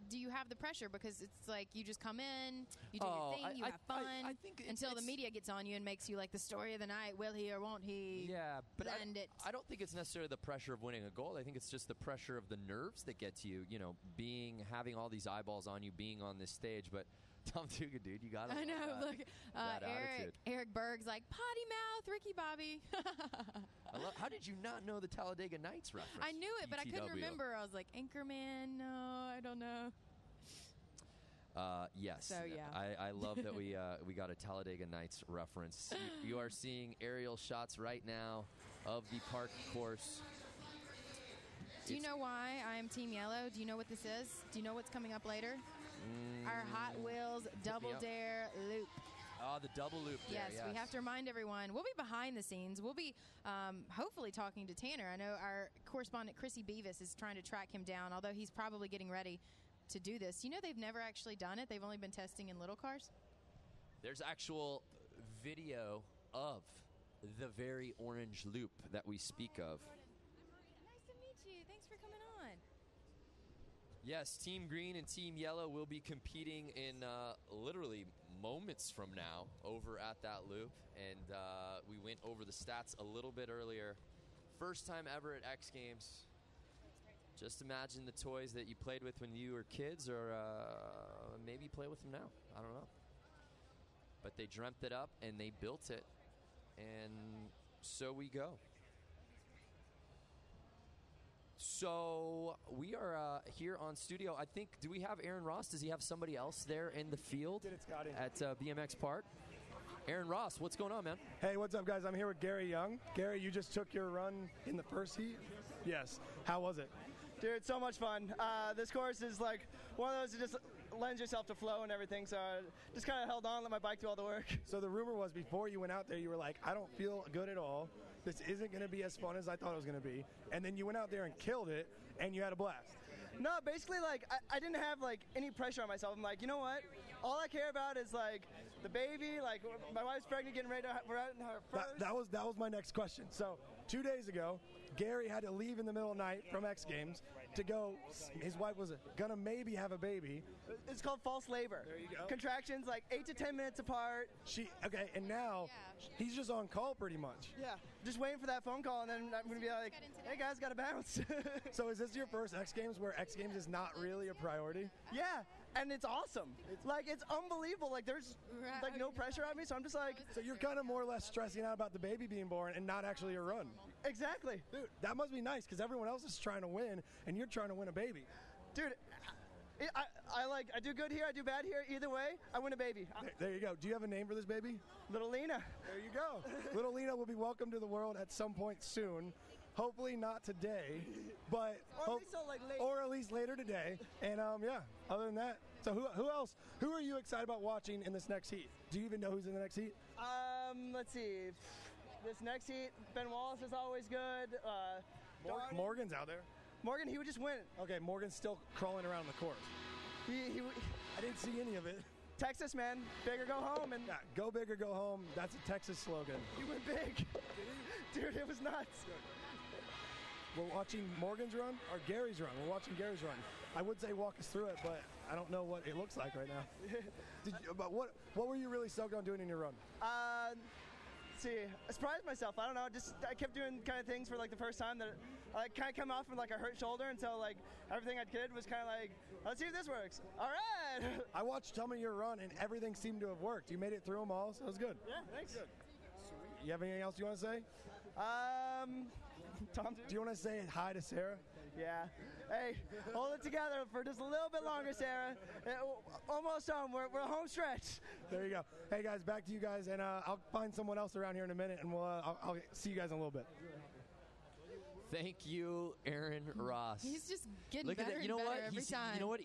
do you have the pressure? Because it's like you just come in, you do Oh, your thing, you have fun, I think until the it's- media gets on you and makes you like the story of the night. Will he or won't he? Yeah, but blend it? I don't think it's necessarily the pressure of winning a gold. I think it's just the pressure of the nerves that get to you. Having all these eyeballs on you, being on this stage. But Tom Dugan, dude, you got to. I know. Look, that attitude. Eric Berg's like potty mouth, Ricky Bobby. How did you not know the Talladega Nights reference? I knew it, but I couldn't ETW. remember. I was like, Anchorman. No, I don't know. Yes. So, yeah. I love that we got a Talladega Nights reference. You are seeing aerial shots right now of the park course. Do you know why I am Team Yellow? Do you know what this is? Do you know what's coming up later? Our Hot Wheels Double up. Dare Loop. Oh, the double loop there. Yes, we have to remind everyone. We'll be behind the scenes. We'll be hopefully talking to Tanner. I know our correspondent Chrissy Beavis is trying to track him down, although he's probably getting ready to do this. You know, they've never actually done it. They've only been testing in little cars. There's actual video of the very orange loop that we speak of. Nice to meet you. Thanks for coming on. Yes, Team Green and Team Yellow will be competing in literally moments from now over at that loop. And we went over the stats a little bit earlier. First time ever at X Games. Just imagine the toys that you played with when you were kids, or maybe play with them now. I don't know. But they dreamt it up and they built it. And so we go. So we are here on studio. I think, do we have Aaron Ross? Does he have somebody else there in the field at BMX Park? Aaron Ross, what's going on, man? Hey, what's up, guys? I'm here with Gary Young. Gary, you just took your run in the first heat? Yes. How was it? Dude, so much fun. This course is like one of those that just lends yourself to flow and everything, so I just kind of held on, let my bike do all the work. So the rumor was before you went out there, you were like, I don't feel good at all. This isn't going to be as fun as I thought it was going to be. And then you went out there and killed it, and you had a blast. No, basically, like, I didn't have, like, any pressure on myself. I'm like, you know what? All I care about is, like, the baby, like, my wife's pregnant, getting ready to, we're out in her first. That was my next question. So 2 days ago, Gary had to leave in the middle of the night from X Games to go. His wife was gonna maybe have a baby. It's called false labor. There you go. Contractions, like, 8 to 10 minutes apart. And now he's just on call pretty much. Yeah, just waiting for that phone call, and then I'm going to be like, hey, guys, got to bounce. So is this your first X Games where X Games is not really a priority? Yeah, and it's awesome. It's unbelievable. Like, there's, like, no pressure on me, so I'm just like... So you're kind of more or less stressing out about the baby being born and not actually a run. Exactly. Dude, that must be nice because everyone else is trying to win and you're trying to win a baby. Dude, I do good here, I do bad here. Either way, I win a baby. There you go. Do you have a name for this baby? Little Lena. There you go. Little Lena will be welcome to the world at some point soon. Hopefully not today, but or at least later today. And other than that, so who else? Who are you excited about watching in this next heat? Do you even know who's in the next heat? Let's see. This next heat, Ben Wallace is always good. Morgan's out there. Morgan, he would just win. Okay, Morgan's still crawling around the course. I didn't see any of it. Texas, man, big or go home, and go big or go home. That's a Texas slogan. He went big, dude. It was nuts. We're watching Morgan's run or Gary's run. We're watching Gary's run. I would say walk us through it, but I don't know what it looks like right now. But what were you really stoked on doing in your run? See, I surprised myself. I don't know. I kept doing kind of things for like the first time that I kind of come off from like a hurt shoulder, and so like everything I did was kind of like, let's see if this works. All right. I watched some of your run, and everything seemed to have worked. You made it through them all, so it was good. Yeah, thanks. Good. You have anything else you want to say? Tom, do you want to say hi to Sarah? Yeah. Hey, hold it together for just a little bit longer, Sarah. Almost home. We're home stretch. There you go. Hey, guys, back to you guys, and I'll find someone else around here in a minute, and I'll see you guys in a little bit. Thank you, Aaron Ross. He's just getting Look better at that. You know and better what? every time. You know what?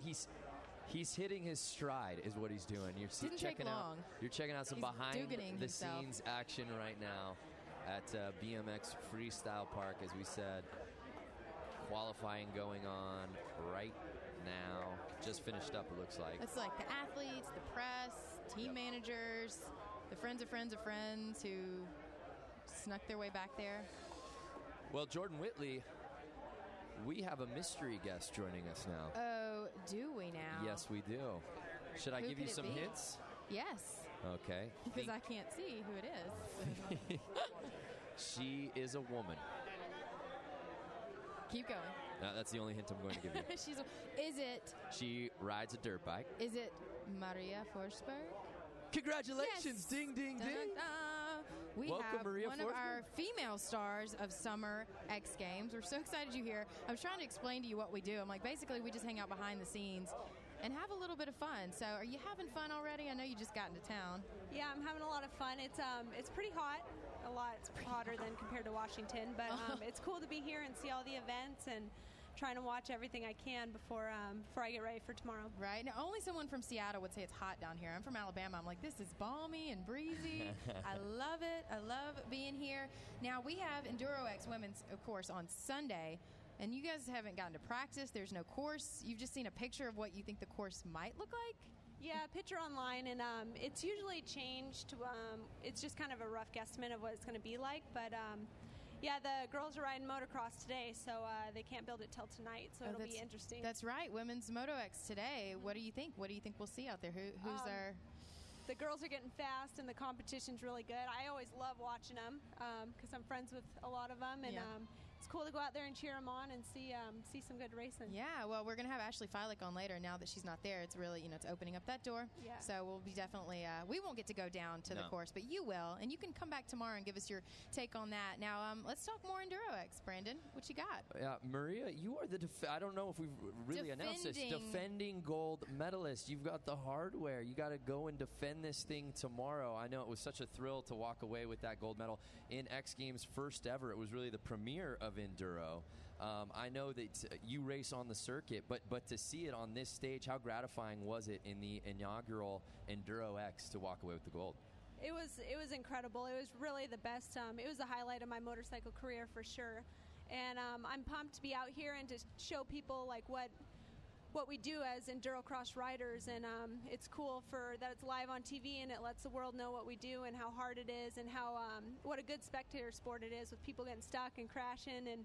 He's hitting his stride, is what he's doing. Didn't take long. You're checking out some He's behind the himself. scenes action right now at BMX Freestyle Park, as we said. Qualifying going on right now. Just finished up, it looks like. It's like the athletes, the press, team managers, the friends of friends of friends who snuck their way back there. Well, Jordan Whitley, we have a mystery guest joining us now. Oh, do we now? Yes, we do. Should I Who give you could it some be? hints? Yes. Okay. Because I can't see who it is. She is a woman. Keep going. No, that's the only hint I'm going to give you. Is it? She rides a dirt bike. Is it Maria Forsberg? Congratulations! Yes. Ding, ding, ding! We Welcome, have Maria one Forsberg. of our female stars of Summer X Games. We're so excited you're here. I was trying to explain to you what we do. I'm like, basically, we just hang out behind the scenes and have a little bit of fun. So, are you having fun already? I know you just got into town. Yeah, I'm having a lot of fun. It's pretty hot. A lot hotter than compared to Washington, but it's cool to be here and see all the events and trying to watch everything I can before I get ready for tomorrow. Right. Now, only someone from Seattle would say it's hot down here. I'm from Alabama. I'm like, this is balmy and breezy. I love it. I love being here. Now, we have EnduroX Women's, of course, on Sunday, and you guys haven't gotten to practice. There's no course. You've just seen a picture of what you think the course might look like? Yeah, picture online, and it's usually changed. It's just kind of a rough guesstimate of what it's going to be like, but yeah, the girls are riding motocross today, so they can't build it till tonight, so it'll be interesting. That's right, Women's MotoX today. What do you think? What do you think we'll see out there? Who's our... The girls are getting fast, and the competition's really good. I always love watching them because I'm friends with a lot of them, and it's cool to go out there and cheer them on and see some good racing. Yeah, well, we're going to have Ashley Filick on later. Now that she's not there, it's really, it's opening up that door. Yeah. So we'll be definitely, we won't get to go down to the course, but you will. And you can come back tomorrow and give us your take on that. Now, let's talk more EnduroX, Brandon. What you got? Yeah, Maria, you are the, I don't know if we've really announced this, defending gold medalist. You've got the hardware. You got to go and defend this thing tomorrow. I know it was such a thrill to walk away with that gold medal in X Games first ever. It was really the premiere of Enduro. I know that you race on the circuit, but to see it on this stage, how gratifying was it in the inaugural EnduroX to walk away with the gold? It was incredible. It was really the best. It was the highlight of my motorcycle career for sure. And I'm pumped to be out here and to show people like what we do as endurocross riders, and it's cool that it's live on TV and it lets the world know what we do and how hard it is and how what a good spectator sport it is with people getting stuck and crashing, and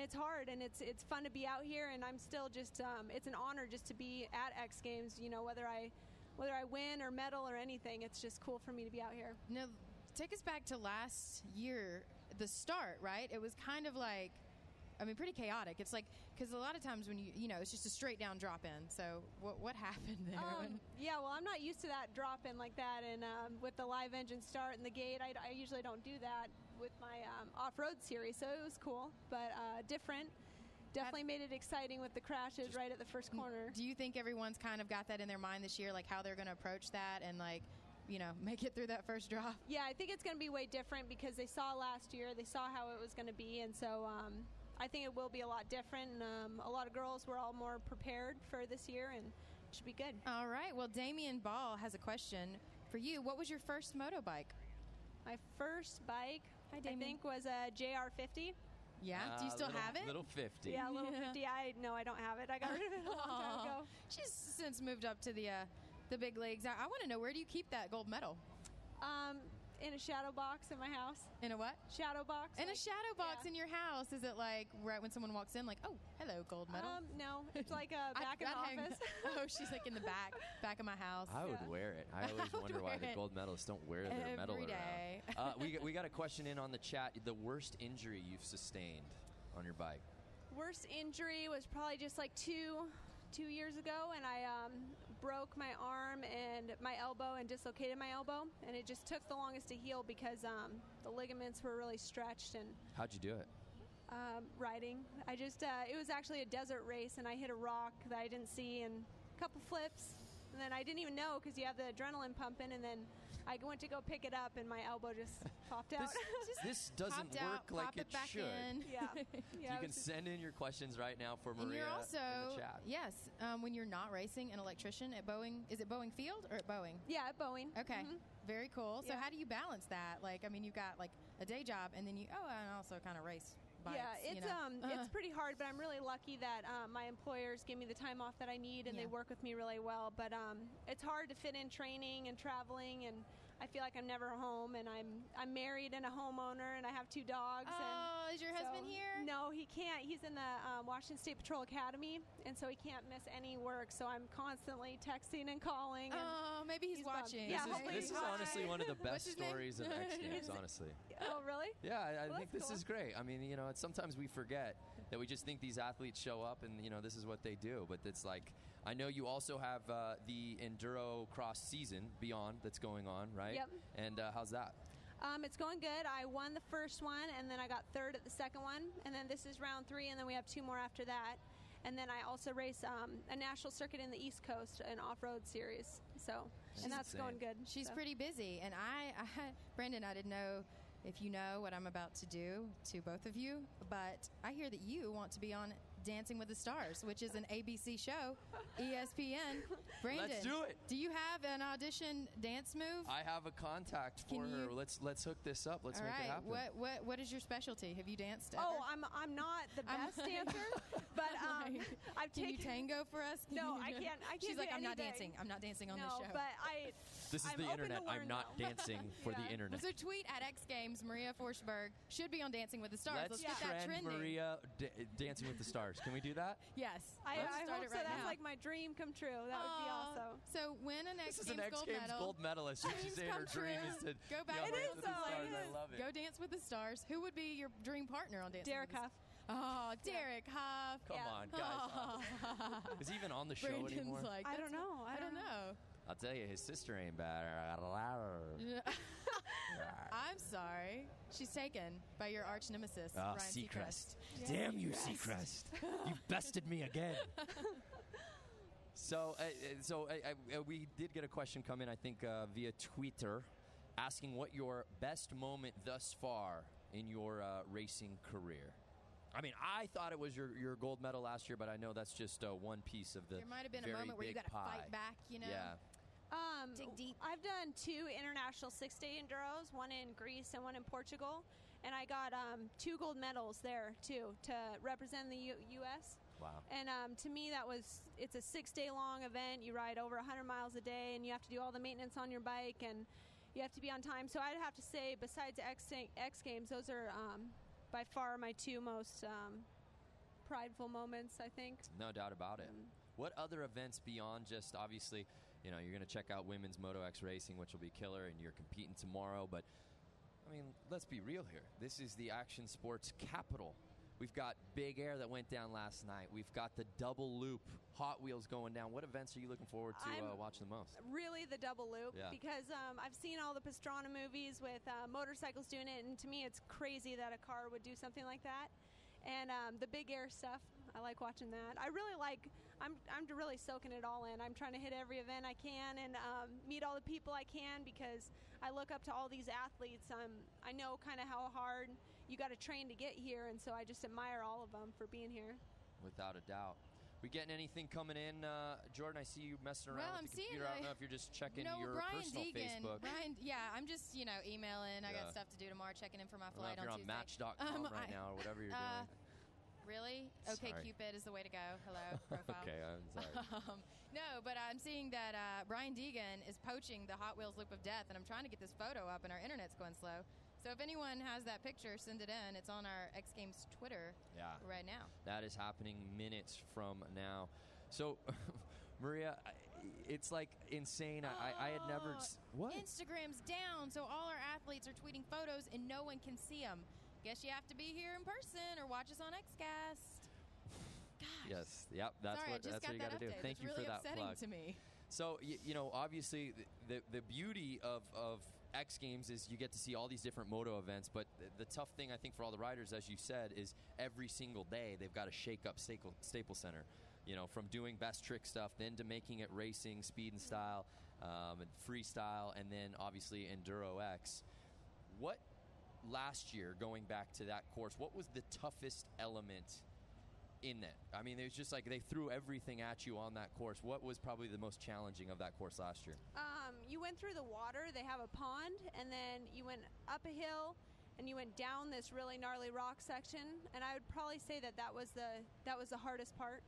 it's hard, and it's fun to be out here, and I'm still just it's an honor just to be at X Games, whether I win or medal or anything. It's just cool for me to be out here. Now, take us back to last year, the start, right? It was kind of like, pretty chaotic. It's like, because a lot of times when it's just a straight down drop in. So what happened there? Yeah, well, I'm not used to that drop in like that, and with the live engine start and the gate, I usually don't do that with my off-road series, so it was cool, but different. definitely made it exciting with the crashes right at the first corner. Do you think everyone's kind of got that in their mind this year, like how they're going to approach that and like, make it through that first drop? Yeah, I think it's going to be way different because they saw last year, they saw how it was going to be, and so I think it will be a lot different. And, a lot of girls were all more prepared for this year, and it should be good. All right. Well, Damien Ball has a question for you. What was your first motobike? My first bike, Hi, I Damien. think, was a JR50. Yeah. Do you still have it? Little 50. Yeah, a little 50. No, I don't have it. I got rid of it a long time ago. She's since moved up to the big leagues. I want to know, where do you keep that gold medal? In a shadow box in my house. In a what? Shadow box. In a shadow box yeah. in your house. Is it like right when someone walks in, like, oh, hello, gold medal? No, it's like back in the office. Oh, she's like in the back of my house. I would wear it. I always wonder why the gold medalists don't wear their medal Every day. around. We got a question in on the chat. The worst injury you've sustained on your bike? Worst injury was probably just like two years ago, and I broke my arm and my elbow and dislocated my elbow, and it just took the longest to heal because the ligaments were really stretched. And how'd you do it? Riding. I just it was actually a desert race, and I hit a rock that I didn't see, and a couple flips, and then I didn't even know because you have the adrenaline pumping, and then I went to go pick it up, and my elbow just popped out. This doesn't Popped out, work like pop it back should. in. Yeah. You can send in your questions right now for And Maria you're also, in the chat. yes, when you're not racing, an electrician at Boeing. Is it Boeing Field or at Boeing? Yeah, at Boeing. Okay, very cool. So Yeah. how do you balance that? Like, I mean, you've got like a day job, and then and also kind of race bikes. Yeah, it's it's pretty hard, but I'm really lucky that my employers give me the time off that I need, and they work with me really well. But it's hard to fit in training and traveling, and I feel like I'm never home. And I'm married and a homeowner, and I have 2 dogs. Oh, is your husband so, here? No, he can't. He's in the Washington State Patrol Academy, and so he can't miss any work. So I'm constantly texting and calling. And Oh, maybe he's bummed. watching. Yeah, This hopefully is he's watching. honestly one of the best What's his name? stories of X Games, honestly. Oh, really? Yeah, I Well, think that's this is cool. great. I mean, sometimes we forget that we just think these athletes show up and, this is what they do. But it's like, I know you also have the Enduro Cross season Beyond that's going on, right? Yep. And how's that? It's going good. I won the first one, and then I got third at the second one, and then this is round 3, and then we have 2 more after that. And then I also race a national circuit in the East Coast, an off-road series. So, and that's insane. going good. She's so. pretty busy, and Brandon, I didn't know if you know what I'm about to do to both of you, but I hear that you want to be on Dancing with the Stars, which is an ABC show, ESPN. Brandon, Let's do it. Do you have an audition dance move? I have a contact for Can her. you- Let's hook this up. Let's All make right. it happen. What is your specialty? Have you danced ever? Oh, I'm not the best dancer, but I've Can you taken. tango for us? No, I can't. I can't. She's do like, I'm not anything. dancing. I'm not dancing on No, this show. but This is I'm the open to internet. I'm learn, not though. dancing for the Yeah. internet. So tweet at X Games, Maria Forsberg should be on Dancing with the Stars. Let's get that trend trending. Maria Dancing with the Stars. Can we do that? Yes. I Let's hope start it so. right That's now. like my dream come true. That would be Aw. awesome. So win an This X is an Games X gold Games medal. gold medalist. She's Dreams saying her come dream true. is to Go back be on to Dancing the with the Stars. Stars. I love it. Go dance with the stars. Who would be your dream partner on Dancing Derek with the Huff. Oh, Derek Huff. Come Yeah. on, guys. Is he even on the show Brandon's anymore? like, I that's don't know. I don't know. I'll tell you, his sister ain't bad. I'm sorry. She's taken by your arch nemesis, Ah, Ryan Seacrest. Seacrest. Damn you, Seacrest. You've bested me again. So we did get a question come in, I think, via Twitter, asking what your best moment thus far in your racing career. I mean, I thought it was your gold medal last year, but I know that's just one piece of the There might have been a very moment where you big got to pie. fight back, Yeah. Dig deep. I've done 2 international 6-day enduros, one in Greece and one in Portugal, and I got 2 gold medals there too to represent the U.S. Wow. And to me, it's a 6-day long event. You ride over 100 miles a day, and you have to do all the maintenance on your bike, and you have to be on time. So I'd have to say, besides X Games, those are by far my 2 most prideful moments, I think. No doubt about it. What other events beyond just, obviously, you're going to check out women's Moto X racing, which will be killer, and you're competing tomorrow. But, I mean, let's be real here. This is the action sports capital. We've got Big Air that went down last night. We've got the double loop Hot Wheels going down. What events are you looking forward to watching the most? Really the double loop, Yeah. because I've seen all the Pastrana movies with motorcycles doing it, and to me it's crazy that a car would do something like that. And the big air stuff, I like watching that. I really like, I'm really soaking it all in. I'm trying to hit every event I can and meet all the people I can because I look up to all these athletes. I know kind of how hard you got to train to get here, and so I just admire all of them for being here. Without a doubt. We getting anything coming in, Jordan? I see you messing around with the computer. I don't know if you're just checking your Brian personal Deegan, Facebook. I'm just emailing. I got stuff to do tomorrow. Checking in for my flight on Tuesday. Match.com right now or whatever you're doing. Really? Sorry. OkCupid is the way to go. Hello, profile. Okay, I'm sorry. No, but I'm seeing that Brian Deegan is poaching the Hot Wheels Loop of Death, and I'm trying to get this photo up, and our internet's going slow. So if anyone has that picture, send it in. It's on our X Games Twitter right now. That is happening minutes from now. So, Maria, it's like insane. I had never... What? Instagram's down, so all our athletes are tweeting photos, and no one can see them. Guess you have to be here in person or watch us on XCast. Gosh. Yes. Yep. That's Sorry, what you got to do. Thank you really for that upsetting plug. To me. So obviously the beauty of X Games is you get to see all these different moto events, but the tough thing I think for all the riders, as you said, is every single day they've got to shake up Staples Center. From doing best trick stuff, then to making it racing, speed and style, and freestyle, and then obviously Enduro X. What last year, going back to that course, what was the toughest element in that? I mean, it was just like they threw everything at you on that course. What was probably the most challenging of that course last year? You went through the water. They have a pond, and then you went up a hill, and you went down this really gnarly rock section. And I would probably say that was the hardest part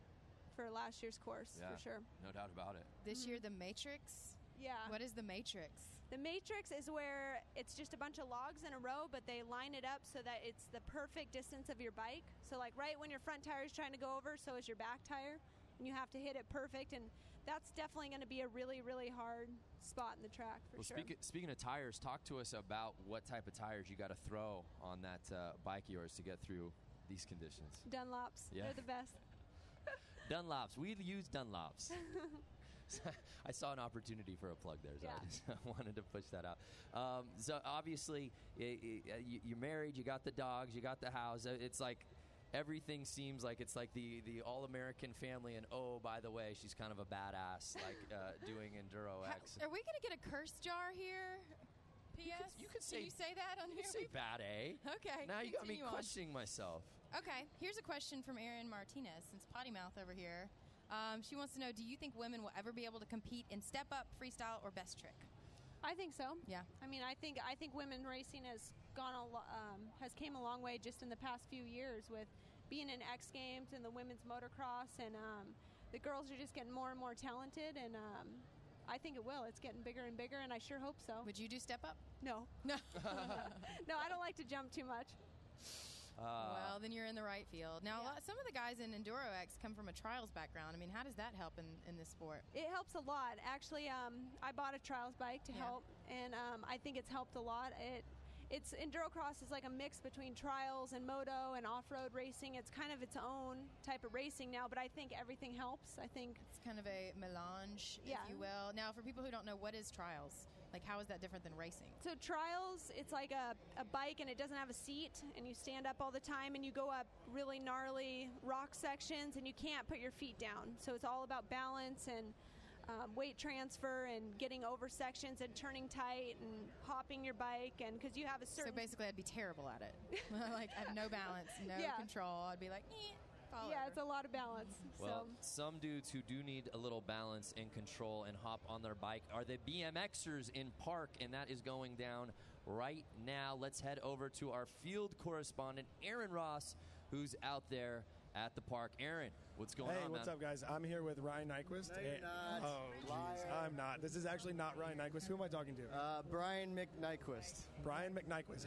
for last year's course, for sure. No doubt about it. This year, the Matrix. Yeah. What is the Matrix? The Matrix is where it's just a bunch of logs in a row, but they line it up so that it's the perfect distance of your bike. So like right when your front tire is trying to go over, so is your back tire, and you have to hit it perfect. And that's definitely going to be a really, really hard spot in the track for sure. Speaking of tires, talk to us about what type of tires you got to throw on that bike of yours to get through these conditions. Dunlops. Yeah. They're the best. Dunlops. We use Dunlops. I saw an opportunity for a plug there, so I just wanted to push that out. So obviously, you're married, you got the dogs, you got the house. It's like everything seems like it's like the all-American family, and oh, by the way, she's kind of a badass, like doing Enduro X. Are we going to get a curse jar here? P.S. You could say, can you say that on here? You say bad A. Okay. Now you got me on. questioning myself. Okay. Here's a question from Erin Martinez, since Potty Mouth over here. She wants to know, do you think women will ever be able to compete in step up, freestyle, or best trick? I think so. Yeah. I mean, I think women racing has came a long way just in the past few years with being in X Games and the women's motocross, and the girls are just getting more and more talented, and I think it will. It's getting bigger and bigger, and I sure hope so. Would you do step up? No. No, I don't like to jump too much. Well, then you're in the right field. Now, some of the guys in Enduro X come from a trials background. I mean, how does that help in this sport? It helps a lot. Actually, I bought a trials bike to help, and I think it's helped a lot. It's Endurocross is like a mix between trials and moto and off-road racing. It's kind of its own type of racing now, but I think everything helps. I think it's kind of a melange, if you will. Now, for people who don't know, what is trials? Like, how is that different than racing? So trials, it's like a bike, and it doesn't have a seat, and you stand up all the time, and you go up really gnarly rock sections, and you can't put your feet down. So it's all about balance and weight transfer and getting over sections and turning tight and hopping your bike, and because you have a certain... So basically, I'd be terrible at it. Like, I have no balance, no control. I'd be like, fall over. It's a lot of balance. Well, some dudes who do need a little balance and control and hop on their bike are the BMXers in Park, and that is going down right now. Let's head over to our field correspondent, Aaron Ross, who's out there at the park. Aaron, what's going on, Hey, what's up, guys? I'm here with Ryan Nyquist. No, you're not. Oh, jeez. I'm not. This is actually not Ryan Nyquist. Who am I talking to? Brian McNyquist. Brian McNyquist.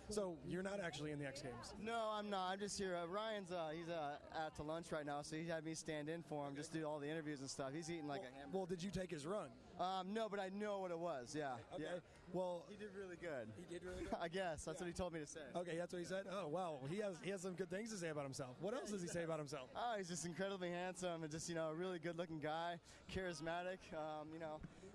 So you're not actually in the X Games? No, I'm not. I'm just here. Ryan's he's out to lunch right now, so he had me stand in for him, just do all the interviews and stuff. He's eating like a hamburger. Well, did you take his run? No, but I know what it was. Yeah. Okay. Yeah. Well, he did really good. He did really good? I guess. That's what he told me to say. Okay, that's what he said? Oh, well, he has some good things to say about himself. What else does he say about himself? Oh, he's just incredibly handsome and just, a really good-looking guy, charismatic,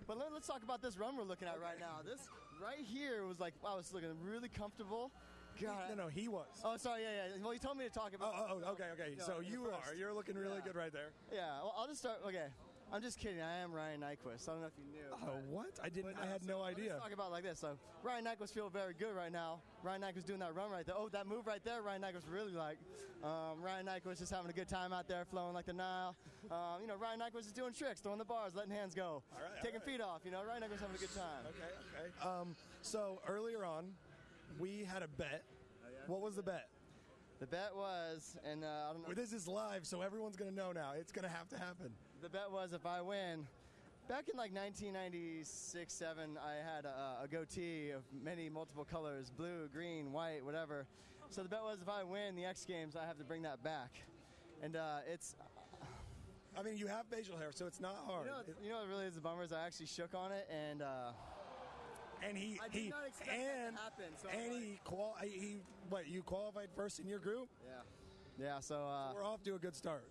But let's talk about this run we're looking at right now. This right here was like, wow, it's looking really comfortable. God. No, he was. Oh, sorry. Yeah. Well, you told me to talk about. Okay. No, So in the you first. are. You're looking really Yeah. good right there. Yeah. Well, I'll just start. Okay. I'm just kidding. I am Ryan Nyquist. I don't know if you knew. Oh, what? I didn't. But, I had no so idea. Let's talk about it like this. So Ryan Nyquist feel very good right now. Ryan Nyquist doing that run right there. Oh, that move right there. Ryan Nyquist really like. Ryan Nyquist just having a good time out there, flowing like the Nile. Ryan Nyquist is doing tricks, throwing the bars, letting hands go, taking feet off. Ryan Nyquist having a good time. Okay. So earlier on, we had a bet. What was the bet? The bet was, and I don't know. Well, this is live, so everyone's gonna know now. It's gonna have to happen. The bet was if I win. Back in like 1996, 7, I had a goatee of multiple colors, blue, green, white, whatever. So the bet was if I win the X Games, I have to bring that back. And it's... I mean, you have facial hair, so it's not hard. You know what really is the bummer is I actually shook on it, and... he I did not expect that to happen. So you qualified first in your group? Yeah, so we're off to a good start.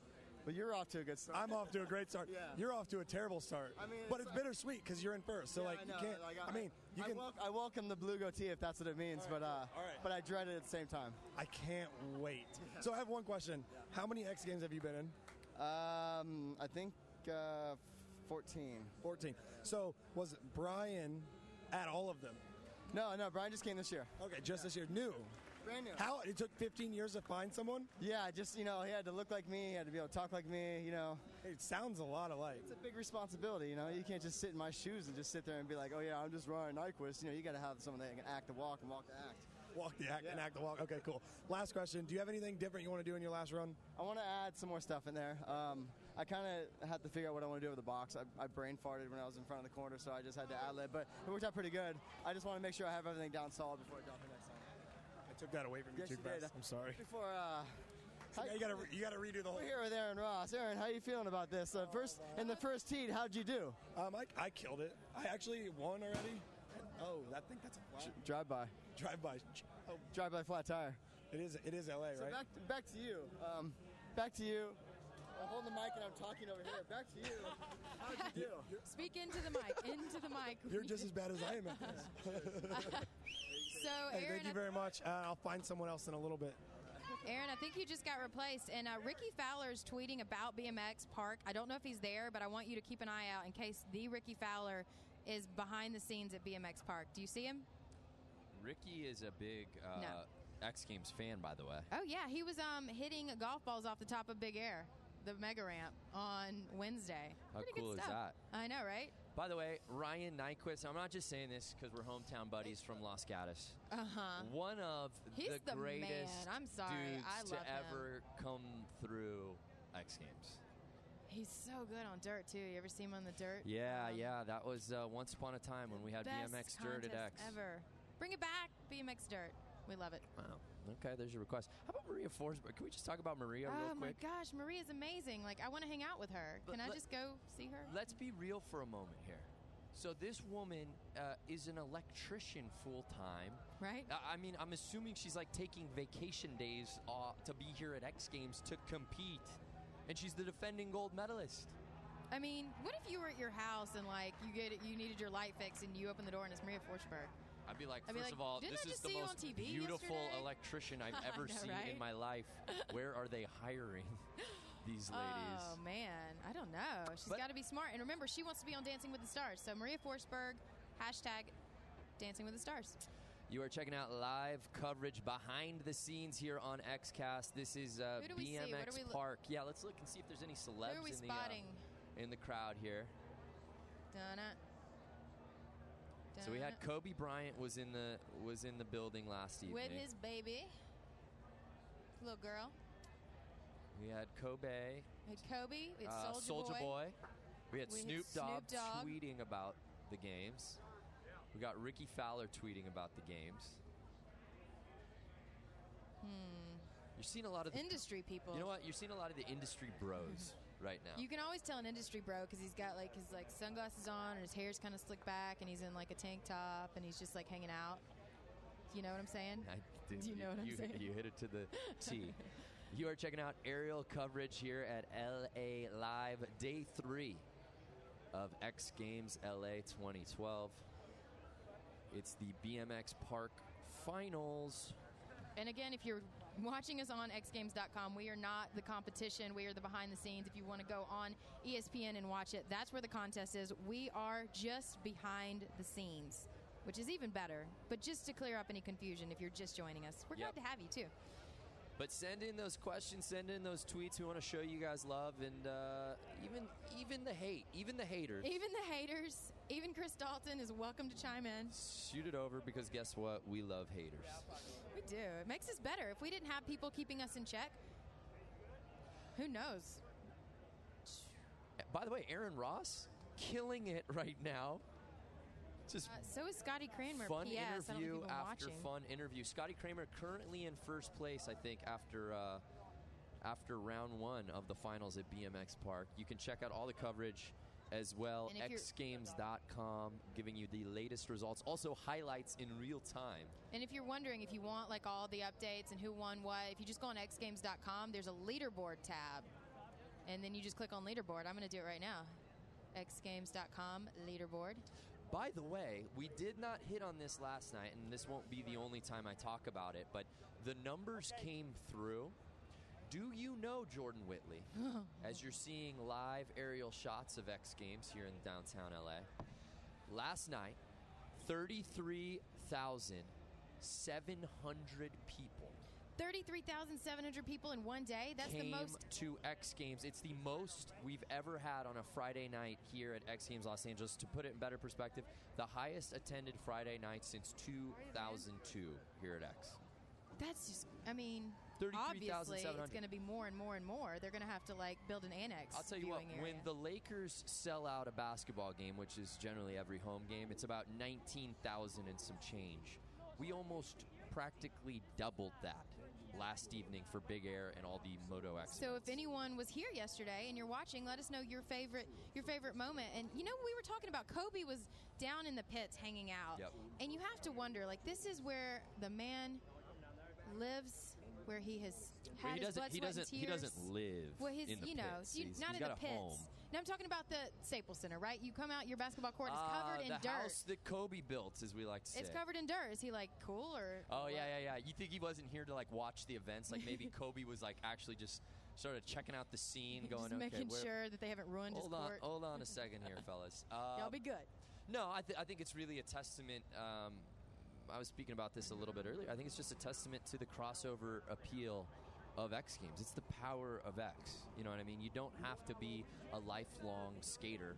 But you're off to a good start. I'm off to a great start. Yeah. You're off to a terrible start. I mean, but it's bittersweet because you're in first. So yeah, like I know. you can't. Like, you can. I welcome the blue goatee if that's what it means. All right. But I dread it at the same time. I can't wait. So I have one question. How many X Games have you been in? I think 14. 14. So was Brian at all of them? No, Brian just came this year. Okay, just this year. New. Brand new. How it took 15 years to find someone? Yeah, just he had to look like me, he had to be able to talk like me, It sounds a lot alike. It's a big responsibility, You can't just sit in my shoes and just sit there and be like, oh yeah, I'm just Ryan Nyquist. You got to have someone that can act the walk and walk the act. Walk the act and act the walk. Okay, cool. Last question. Do you have anything different you want to do in your last run? I want to add some more stuff in there. I kind of had to figure out what I want to do with the box. I brain farted when I was in front of the corner, so I just had to ad-lib, but it worked out pretty good. I just want to make sure I have everything down solid before I drop the next time. I took that away from you Yes, too you did. fast. I'm sorry. Before, you got to redo the whole. We're here with Aaron Ross. Aaron, how you feeling about this? In the first heat, how'd you do? I killed it. I actually won already. Oh, I think that's a flat. Drive-by. Drive-by. Oh, drive-by flat tire. It is LA, so right? Back to you. Back to you. I'm holding the mic and I'm talking over here. Back to you. How'd you do? Speak into the mic. Into the mic. You're just as bad as I am at this. So, hey, Aaron, thank you very much. I'll find someone else in a little bit. Aaron, I think you just got replaced. And Ricky Fowler's tweeting about BMX Park. I don't know if he's there, but I want you to keep an eye out in case the Ricky Fowler is behind the scenes at BMX Park. Do you see him? Ricky is a big X Games fan, by the way. Oh, yeah. He was hitting golf balls off the top of Big Air, the mega ramp, on Wednesday. How Pretty cool good is stuff. that? I know, right? By the way, Ryan Nyquist, I'm not just saying this because we're hometown buddies from Los Gatos. Uh-huh. One of He's the greatest man. I'm sorry. dudes I to love him. ever come through X Games. He's so good on dirt, too. You ever see him on the dirt? Yeah. That was once upon a time when we had Best BMX Dirt at contest X. ever. Bring it back, BMX Dirt. We love it. Wow. Okay, there's your request. How about Maria Forsberg? Can we just talk about Maria real quick? Oh, my gosh. Maria's amazing. Like, I want to hang out with her. Can I just go see her? Let's be real for a moment here. So this woman is an electrician full-time. Right. I mean, I'm assuming she's like taking vacation days to be here at X Games to compete. And she's the defending gold medalist. I mean, what if you were at your house and, like, you needed your light fixed and you opened the door and it's Maria Forsberg? I'd be like, first of all, didn't this I is just the see you most on TV beautiful yesterday? electrician I've I ever know, seen right? in my life. Where are they hiring these ladies? Oh, man. I don't know. She's got to be smart. And remember, she wants to be on Dancing with the Stars. So Maria Forsberg, hashtag Dancing with the Stars. You are checking out live coverage behind the scenes here on XCast. This is Who do we see? What BMX do we Park. Yeah, let's look and see if there's any celebs Who are we spotting? in the crowd here. Dun-na. So we had Kobe Bryant was in the building last evening with his baby, little girl. We had Kobe. We had Kobe. We had Soulja Boy. We had We had Snoop Dogg Snoop Dogg. tweeting about the games. We got Ricky Fowler tweeting about the games. You're seeing a lot of the industry people. You know what? You're seeing a lot of the industry bros right now. You can always tell an industry bro because he's got like his sunglasses on and his hair's kind of slicked back and he's in like a tank top and he's just like hanging out. Do you know what I'm saying? Do you know what I'm saying? You hit it to the T. You are checking out aerial coverage here at LA Live, Day 3 of X Games LA 2012. It's the BMX Park Finals. And again, if you're watching us on xgames.com, we are not the competition. We are the behind the scenes. If you want to go on ESPN and watch it, that's where the contest is. We are just behind the scenes, which is even better. But just to clear up any confusion, if you're just joining us, we're glad to have you too. But send in those questions, send in those tweets. We want to show you guys love, and even the hate, even the haters. Even the haters, even Chris Dalton is welcome to chime in. Shoot it over, because guess what? We love haters. We do. It makes us better. If we didn't have people keeping us in check, who knows? By the way, Aaron Ross, killing it right now. Just so is Scotty Kramer. Fun PS. interview after watching. fun interview. Scotty Kramer currently in first place, I think, after round one of the finals at BMX Park. You can check out all the coverage as well. xgames.com, giving you the latest results. Also highlights in real time. And if you're wondering if you want like all the updates and who won what, if you just go on xgames.com, there's a leaderboard tab. And then you just click on leaderboard. I'm going to do it right now. xgames.com, leaderboard. By the way, we did not hit on this last night, and this won't be the only time I talk about it, but the numbers came through. Do you know, Jordan Whitley, as you're seeing live aerial shots of X Games here in downtown LA, last night, 33,700 people 33,700 people in one day? That's came the most to X Games. It's the most we've ever had on a Friday night here at X Games Los Angeles. To put it in better perspective, the highest attended Friday night since 2002 here at X. That's just, I mean, 33,700. obviously it's going to be more and more and more. They're going to have to like build an annex. I'll tell you what, area. when the Lakers sell out a basketball game, which is generally every home game, it's about 19,000 and some change. We almost practically doubled that last evening for Big Air and all the Moto X. So if anyone was here yesterday and you're watching, let us know your favorite moment. And you know, we were talking about Kobe was down in the pits hanging out. Yep. And you have to wonder, like, this is where the man lives, where he has had his blood, sweat, and tears. He doesn't live well, his, in the you know, pits. not he's in got the a pits. home. Now I'm talking about the Staples Center, right? You come out, your basketball court is covered in the dirt. house that Kobe built, as we like to say. It's covered in dirt. Is he like cool or? Oh yeah. You think he wasn't here to like watch the events? Like maybe Kobe was like actually just sort of checking out the scene, going, just making sure that they haven't ruined his court. Hold on a second here, fellas. Y'all be good. No, I think it's really a testament. I was speaking about this a little bit earlier. I think it's just a testament to the crossover appeal of X Games. It's the power of X. You know what I mean? You don't have to be a lifelong skater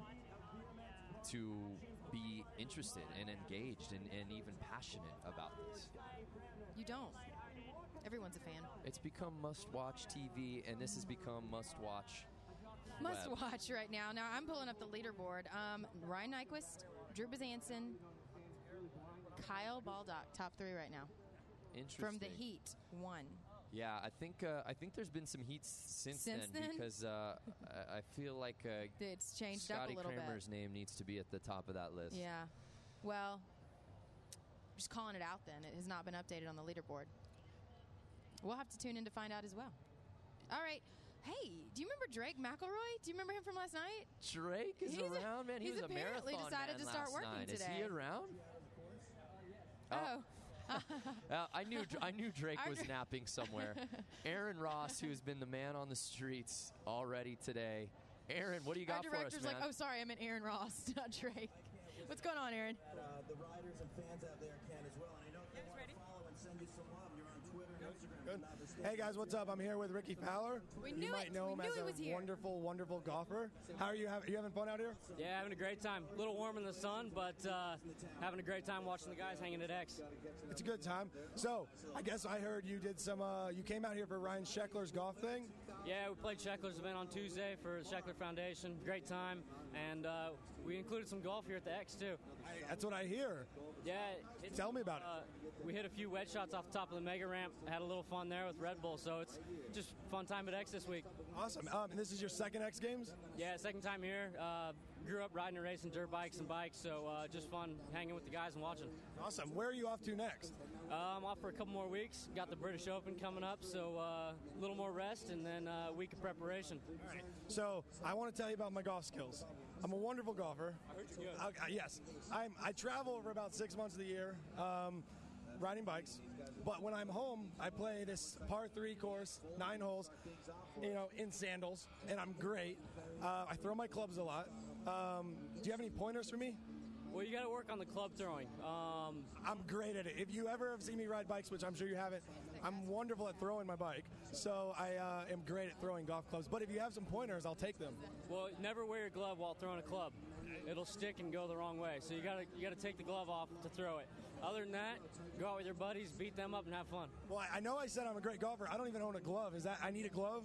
to be interested and engaged and even passionate about this. You don't. Everyone's a fan. It's become must-watch TV, and this has become must-watch Must-watch right now. Now, I'm pulling up the leaderboard. Ryan Nyquist, Drew Bezanson, Kyle Baldock, top three right now. Interesting. From the Heat, one. Yeah, I think there's been some heats since then because I feel like it's changed Scotty up a little Kramer's bit. name needs to be at the top of that list. Yeah. Well, just calling it out then. It has not been updated on the leaderboard. We'll have to tune in to find out as well. All right. Hey, do you remember Drake McElroy? Do you remember him from last night? Drake is around, man. He was a marathon decided man to start last working night. today. Is he around? Oh. I knew Drake was napping somewhere. Aaron Ross, who has been the man on the streets already today. Aaron, what do you got for us, man? Our director's like, oh, sorry, I meant Aaron Ross, not Drake. What's going on, Aaron? The riders and fans out there can as well. And I know if they want to follow and send you some love, you're on Twitter and Instagram. Good. Hey guys, what's up? I'm here with Ricky Fowler. You might know him as a wonderful, wonderful golfer. How are you? Are you having fun out here? Yeah, having a great time. A little warm in the sun, but having a great time watching the guys hanging at X. It's a good time. So, I guess I heard you did some. You came out here for Ryan Sheckler's golf thing. Yeah, we played Sheckler's event on Tuesday for the Sheckler Foundation. Great time, and we included some golf here at the X too. That's what I hear. Yeah, tell me about it. We hit a few wedge shots off the top of the mega ramp. Had a little fun there with Red Bull, so it's just fun time at X this week. Awesome. And this is your second X Games? Yeah, second time here. Grew up riding and racing dirt bikes and bikes, so just fun hanging with the guys and watching. Awesome. Where are you off to next? I'm off for a couple more weeks. Got the British Open coming up, so a little more rest and then a week of preparation. All right. So I want to tell you about my golf skills. I'm a wonderful golfer. I heard you're good. Yes. I travel for about 6 months of the year. riding bikes. But when I'm home, I play this par 3 course, 9 holes, in sandals, and I'm great. I throw my clubs a lot. Do you have any pointers for me? Well, you got to work on the club throwing. I'm great at it. If you ever have seen me ride bikes, which I'm sure you haven't, I'm wonderful at throwing my bike. So I am great at throwing golf clubs. But if you have some pointers, I'll take them. Well, never wear your glove while throwing a club. It'll stick and go the wrong way. So you gotta take the glove off to throw it. Other than that, go out with your buddies, beat them up, and have fun. Well, I know I said I'm a great golfer. I don't even own a glove. Is that I need a glove?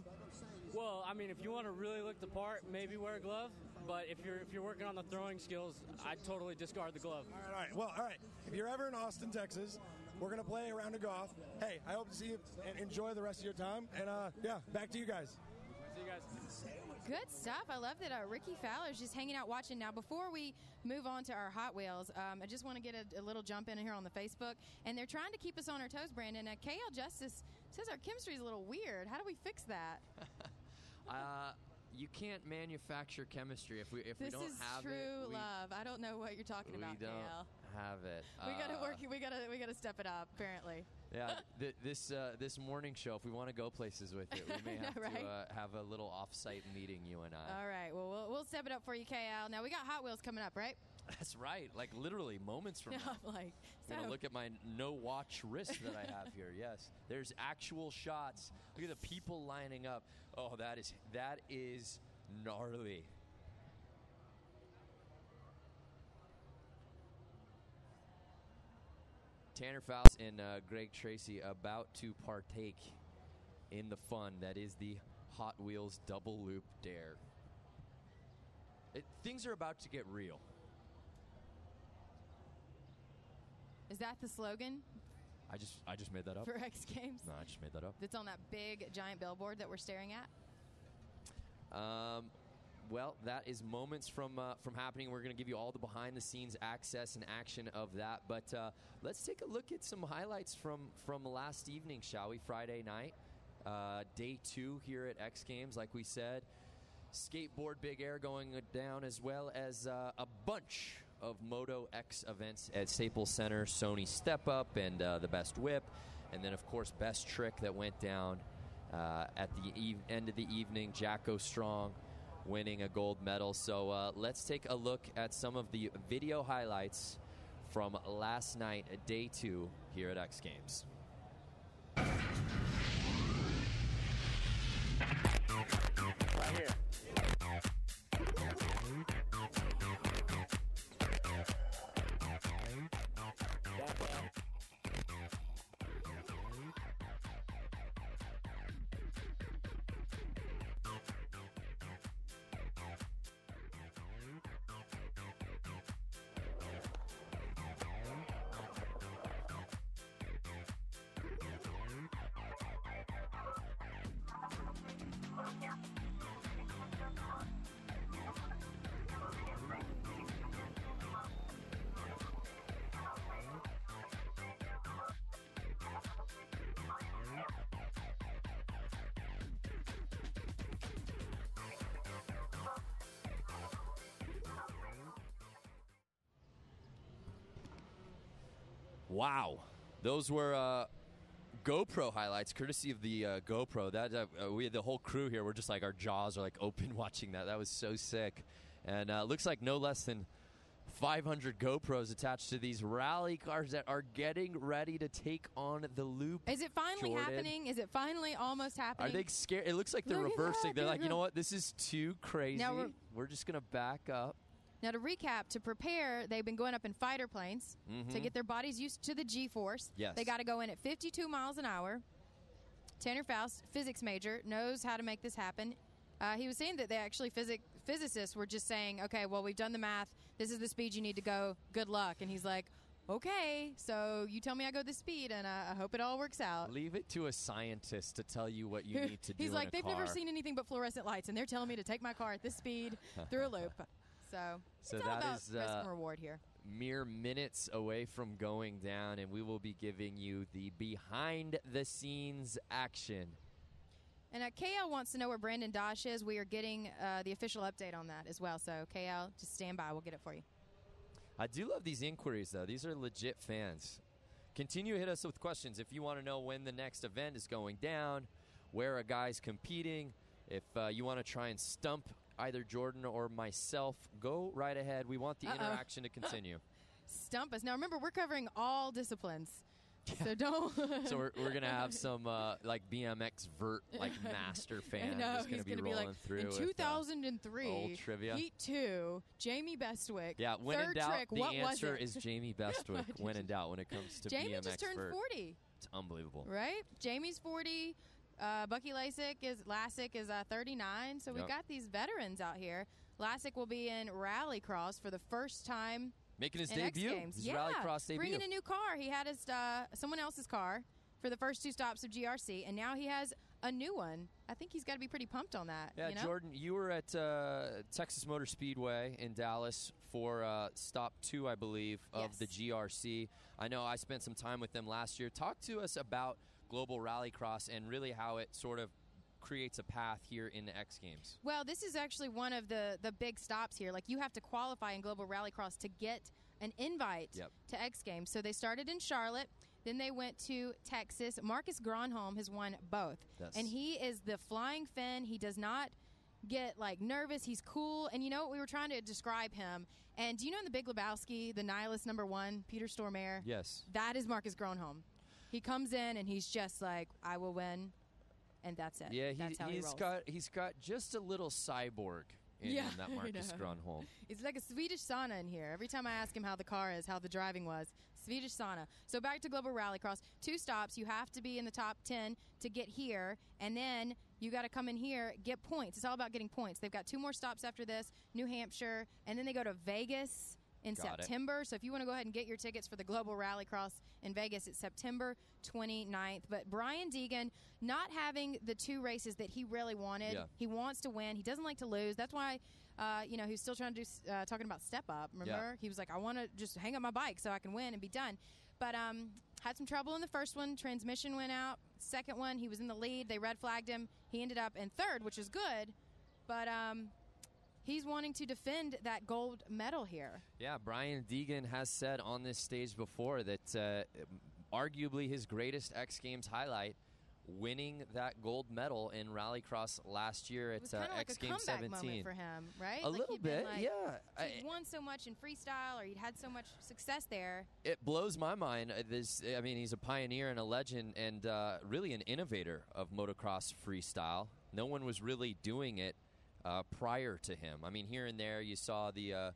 Well, I mean, if you want to really look the part, maybe wear a glove. But if you're working on the throwing skills, I'd totally discard the glove. All right. Well, all right. If you're ever in Austin, Texas, we're going to play a round of golf. Hey, I hope to see you and enjoy the rest of your time. And, back to you guys. See you guys. Good stuff. I love that Ricky Fowler's just hanging out watching. Now, before we move on to our Hot Wheels, I just want to get a little jump in here on the Facebook. And they're trying to keep us on our toes, Brandon. KL Justice says our chemistry is a little weird. How do we fix that? You can't manufacture chemistry if we don't have it. This is true love. I don't know what you're talking about, we don't KL. have it. We gotta work. We gotta step it up. Apparently. Yeah, this morning show, if we want to go places with it, we may have to have a little off-site meeting, you and I. All right. Well, we'll step it up for you, KL. Now we got Hot Wheels coming up, right? That's right. Like literally moments from now. I'm gonna look at my no-watch wrist that I have here. Yes, there's actual shots. Look at the people lining up. Oh, that is gnarly. Tanner Faust and Greg Tracy about to partake in the fun that is the Hot Wheels Double Loop Dare. Things are about to get real. Is that the slogan? I just made that up. For X Games? No, I just made that up. It's on that big, giant billboard that we're staring at? Well, that is moments from happening. We're going to give you all the behind-the-scenes access and action of that. But let's take a look at some highlights from last evening, shall we? Friday night, day 2 here at X Games, like we said. Skateboard Big Air going down, as well as a bunch of Moto X events at Staples Center, Sony Step Up, and the Best Whip. And then, of course, Best Trick that went down at the end of the evening. Jacko Strong winning a gold medal. So let's take a look at some of the video highlights from last night, day 2 here at X Games. Right here. Wow. Those were GoPro highlights, courtesy of the GoPro. That we had the whole crew here. We're just like, our jaws are like open watching that. That was so sick. And looks like no less than 500 GoPros attached to these rally cars that are getting ready to take on the loop. Is it finally happening? Is it finally almost happening? Are they scared? It looks like they're reversing. They're like, you know what? This is too crazy. Now we're just going to back up. Now, to recap, to prepare, they've been going up in fighter planes to get their bodies used to the G-force. Yes. They got to go in at 52 miles an hour. Tanner Faust, physics major, knows how to make this happen. He was saying that they actually, physicists were just saying, okay, well, we've done the math. This is the speed you need to go. Good luck. And he's like, okay, so you tell me I go this speed, and I hope it all works out. Leave it to a scientist to tell you what you need to do. He's like, they've car. never seen anything but fluorescent lights, and they're telling me to take my car at this speed through a loop. So it's all that about is risk and reward here. Mere minutes away from going down, and we will be giving you the behind-the-scenes action. And KL wants to know where Brandon Dosh is. We are getting the official update on that as well. So, KL, just stand by. We'll get it for you. I do love these inquiries, though. These are legit fans. continue to hit us with questions. If you want to know when the next event is going down, where a guy's competing, if you want to try and stump either Jordan or myself, go right ahead. We want the interaction to continue. Stump us. Now, remember, we're covering all disciplines. So don't. So we're going to have some like BMX vert like master fan who's going to be rolling through. In 2003, old trivia. Heat 2, Jamie Bestwick. Yeah, when third in doubt, trick, the what answer was it? is Jamie Bestwick. When in doubt, when it comes to Jamie BMX just turned vert. 40. It's unbelievable. Right? Jamie's 40. Bucky Lasik is 39. So we've got these veterans out here. Lasik will be in Rallycross for the first time. Making his in debut. X Games. His Rallycross debut. Bringing a new car. He had his someone else's car for the first 2 stops of GRC, and now he has a new one. I think he's got to be pretty pumped on that. Yeah, you know? Jordan, you were at Texas Motor Speedway in Dallas for stop 2, I believe, of the GRC. I know I spent some time with them last year. Talk to us about Global Rallycross and really how it sort of creates a path here in the X Games. Well, this is actually one of the big stops here. Like, you have to qualify in Global Rallycross to get an invite to X Games. So they started in Charlotte. Then they went to Texas. Marcus Gronholm has won both. Yes. And he is the flying Finn. He does not get, like, nervous. He's cool. And you know what? We were trying to describe him. And do you know in The Big Lebowski, the nihilist #1, Peter Stormare? Yes. That is Marcus Gronholm. He comes in and he's just like, I will win. And that's it. Yeah, that's how he rolls. he's got just a little cyborg in him, that Marcus Gronholm. It's like a Swedish sauna in here. Every time I ask him how the car is, how the driving was, Swedish sauna. So back to Global Rallycross. 2 stops. You have to be in the top 10 to get here, and then you got to come in here, get points. It's all about getting points. They've got 2 more stops after this, New Hampshire, and then they go to Vegas in September. So if you want to go ahead and get your tickets for the Global Rallycross in Vegas, it's September 29th. But Brian Deegan not having the 2 races that he really wanted. He wants to win. He doesn't like to lose. That's why, he's still trying to do, talking about step up. Remember? He was like, I want to just hang up my bike so I can win and be done. But had some trouble in the first one. Transmission went out. Second one, he was in the lead. They red flagged him. He ended up in third, which is good. But he's wanting to defend that gold medal here. Yeah, Brian Deegan has said on this stage before that arguably his greatest X Games highlight, winning that gold medal in Rallycross last year at X Games 17. Moment for him, right? A little bit, He'd won so much in freestyle, or he'd had so much success there. It blows my mind. He's a pioneer and a legend, and really an innovator of motocross freestyle. No one was really doing it prior to him. I mean, here and there you saw the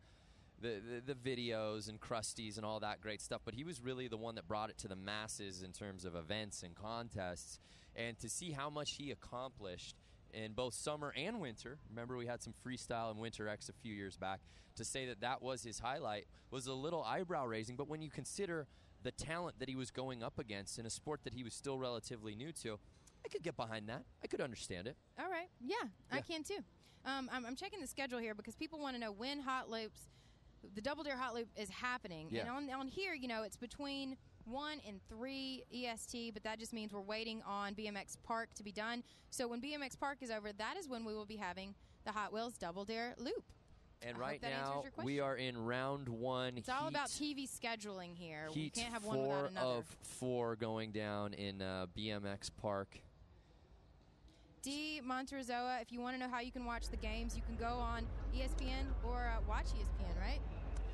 videos and Krusties and all that great stuff, but he was really the one that brought it to the masses in terms of events and contests. And to see how much he accomplished in both summer and winter, remember we had some freestyle and Winter X a few years back, to say that that was his highlight was a little eyebrow raising. But when you consider the talent that he was going up against in a sport that he was still relatively new to, I could get behind that. I could understand it. All right. Yeah. I can too. I'm checking the schedule here because people want to know when Hot Loops, the Double Dare Hot Loop is happening. Yeah. And on here, it's between 1 and 3 EST, but that just means we're waiting on BMX Park to be done. So when BMX Park is over, that is when we will be having the Hot Wheels Double Dare Loop. And right now, we are in round 1. It's all about TV scheduling here. We can't have one without another. Of 4 going down in BMX Park. D. Monterozoa, if you want to know how you can watch the games, you can go on ESPN or watch ESPN, right?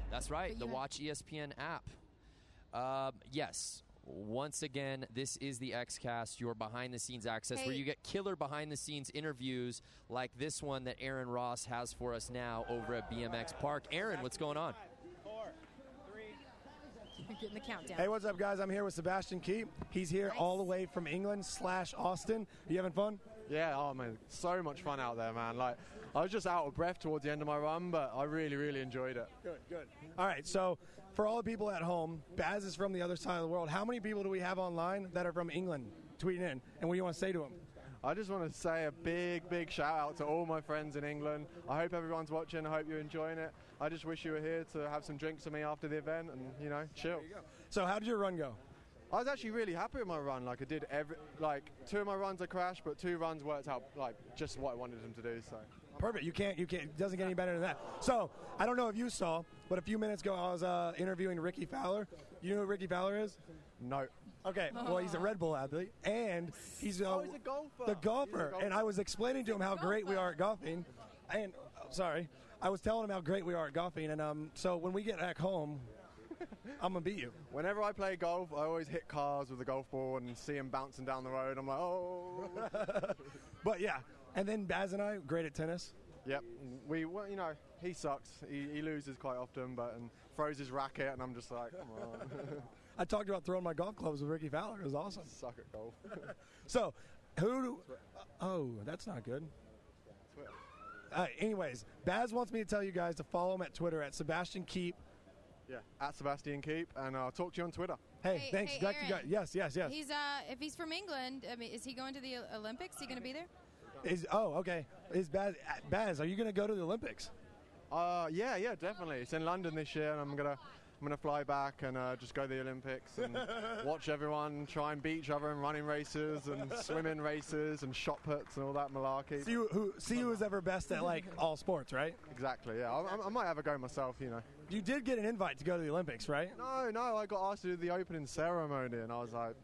That's right, the Watch ESPN app. Yes, once again, this is the XCast, your behind-the-scenes access, where you get killer behind-the-scenes interviews like this one that Aaron Ross has for us now over at BMX Park. Aaron, what's going on? 5, 4, 3. You're getting the countdown. Hey, what's up, guys? I'm here with Sebastian Keep. He's here all the way from England / Austin. Are you having fun? Yeah, oh man, so much fun out there, man. Like, I was just out of breath towards the end of my run, but I really, really enjoyed it. Good. All right, so for all the people at home, Baz is from the other side of the world. How many people do we have online that are from England tweeting in? And what do you want to say to them? I just want to say a big, big shout out to all my friends in England. I hope everyone's watching. I hope you're enjoying it. I just wish you were here to have some drinks with me after the event and, chill. So how did your run go? I was actually really happy with my run. Like, I did 2 of my runs I crashed, but 2 runs worked out just what I wanted them to do. So perfect. You can't. It doesn't get any better than that. So I don't know if you saw, but a few minutes ago I was interviewing Ricky Fowler. You know who Ricky Fowler is? No. Okay, well, he's a Red Bull athlete, and he's, he's a golfer. The golfer. And I was explaining to him how great we are at golfing. And, I was telling him how great we are at golfing. And so when we get back home, I'm going to beat you. Whenever I play golf, I always hit cars with the golf ball and see him bouncing down the road. I'm like, oh. But, yeah. And then Baz and I, great at tennis. Yep. Well, you know, he sucks. He loses quite often, and throws his racket, and I'm just like, come on. I talked about throwing my golf clubs with Ricky Fowler. It was awesome. Suck at golf. So, that's not good. Anyways, Baz wants me to tell you guys to follow him at Twitter at Sebastian Keep. Yeah, at Sebastian Keep, and I'll talk to you on Twitter. Hey, thanks. Hey, Back to you guys. Yes. He's if he's from England, I mean, is he going to the Olympics? Is he going to be there? Okay. Is Baz, are you going to go to the Olympics? Yeah, definitely. It's in London this year, and I'm gonna fly back and just go to the Olympics and watch everyone try and beat each other in running races and swimming races and shot puts and all that malarkey. See who's ever best at like all sports, right? Exactly. Yeah, I might have a go myself. You know. You did get an invite to go to the Olympics, right? No. I got asked to do the opening ceremony, and I was like,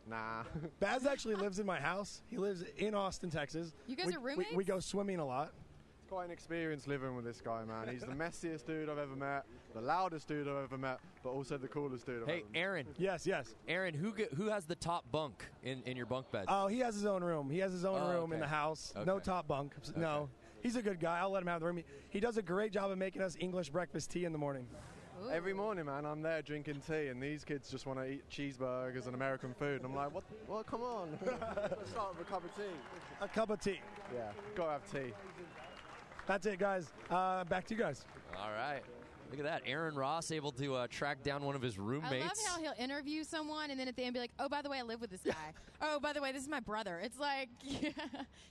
nah. Baz actually lives in my house. He lives in Austin, Texas. You guys are roommates? We go swimming a lot. It's quite an experience living with this guy, man. He's the messiest dude I've ever met, the loudest dude I've ever met, but also the coolest dude I've ever met. Hey, Aaron. Yes. Aaron, who has the top bunk in your bunk bed? Oh, he has his own room. He has his own room in the house. Okay. No top bunk. Okay. No. He's a good guy. I'll let him have the room. He does a great job of making us English breakfast tea in the morning. Ooh. Every morning, man, I'm there drinking tea, and these kids just want to eat cheeseburgers and American food. And I'm like, what? Well, come on. Let's start with a cup of tea. A cup of tea. Yeah, gotta have tea. That's it, guys. Back to you guys. All right. Look at that. Aaron Ross able to track down one of his roommates. I love how he'll interview someone and then at the end be like, oh, by the way, I live with this guy. Oh, by the way, this is my brother. It's like,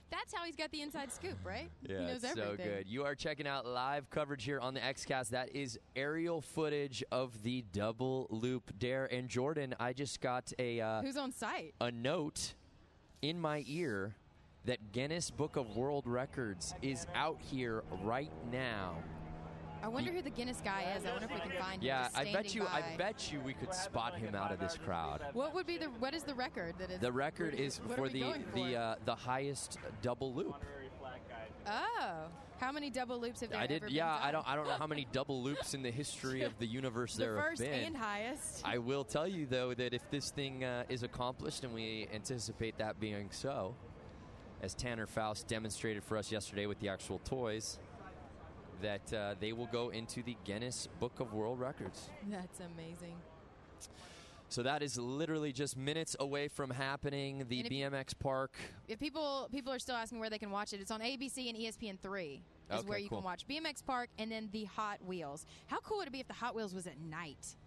that's how he's got the inside scoop, right? Yeah, he knows it's everything. so good. You are checking out live coverage here on the XCast. That is aerial footage of the double loop dare. And Jordan, I just got who's on site? A note in my ear that Guinness Book of World Records is out here right now. I wonder who the Guinness guy is. I wonder if we can find him. Yeah, just I bet standing you we could spot him out of this crowd. What is the record that is? The record is for the highest double loop. Oh, how many double loops have there ever been done? I don't know how many double loops in the history of the universe there have been. The first and highest. I will tell you though that if this thing is accomplished, and we anticipate that being so, as Tanner Faust demonstrated for us yesterday with the actual toys, that they will go into the Guinness Book of World Records. That's amazing. So that is literally just minutes away from happening. The BMX park. If people are still asking where they can watch it, it's on ABC and ESPN3 is where you can watch BMX Park and then the Hot Wheels. How cool would it be if the Hot Wheels was at night?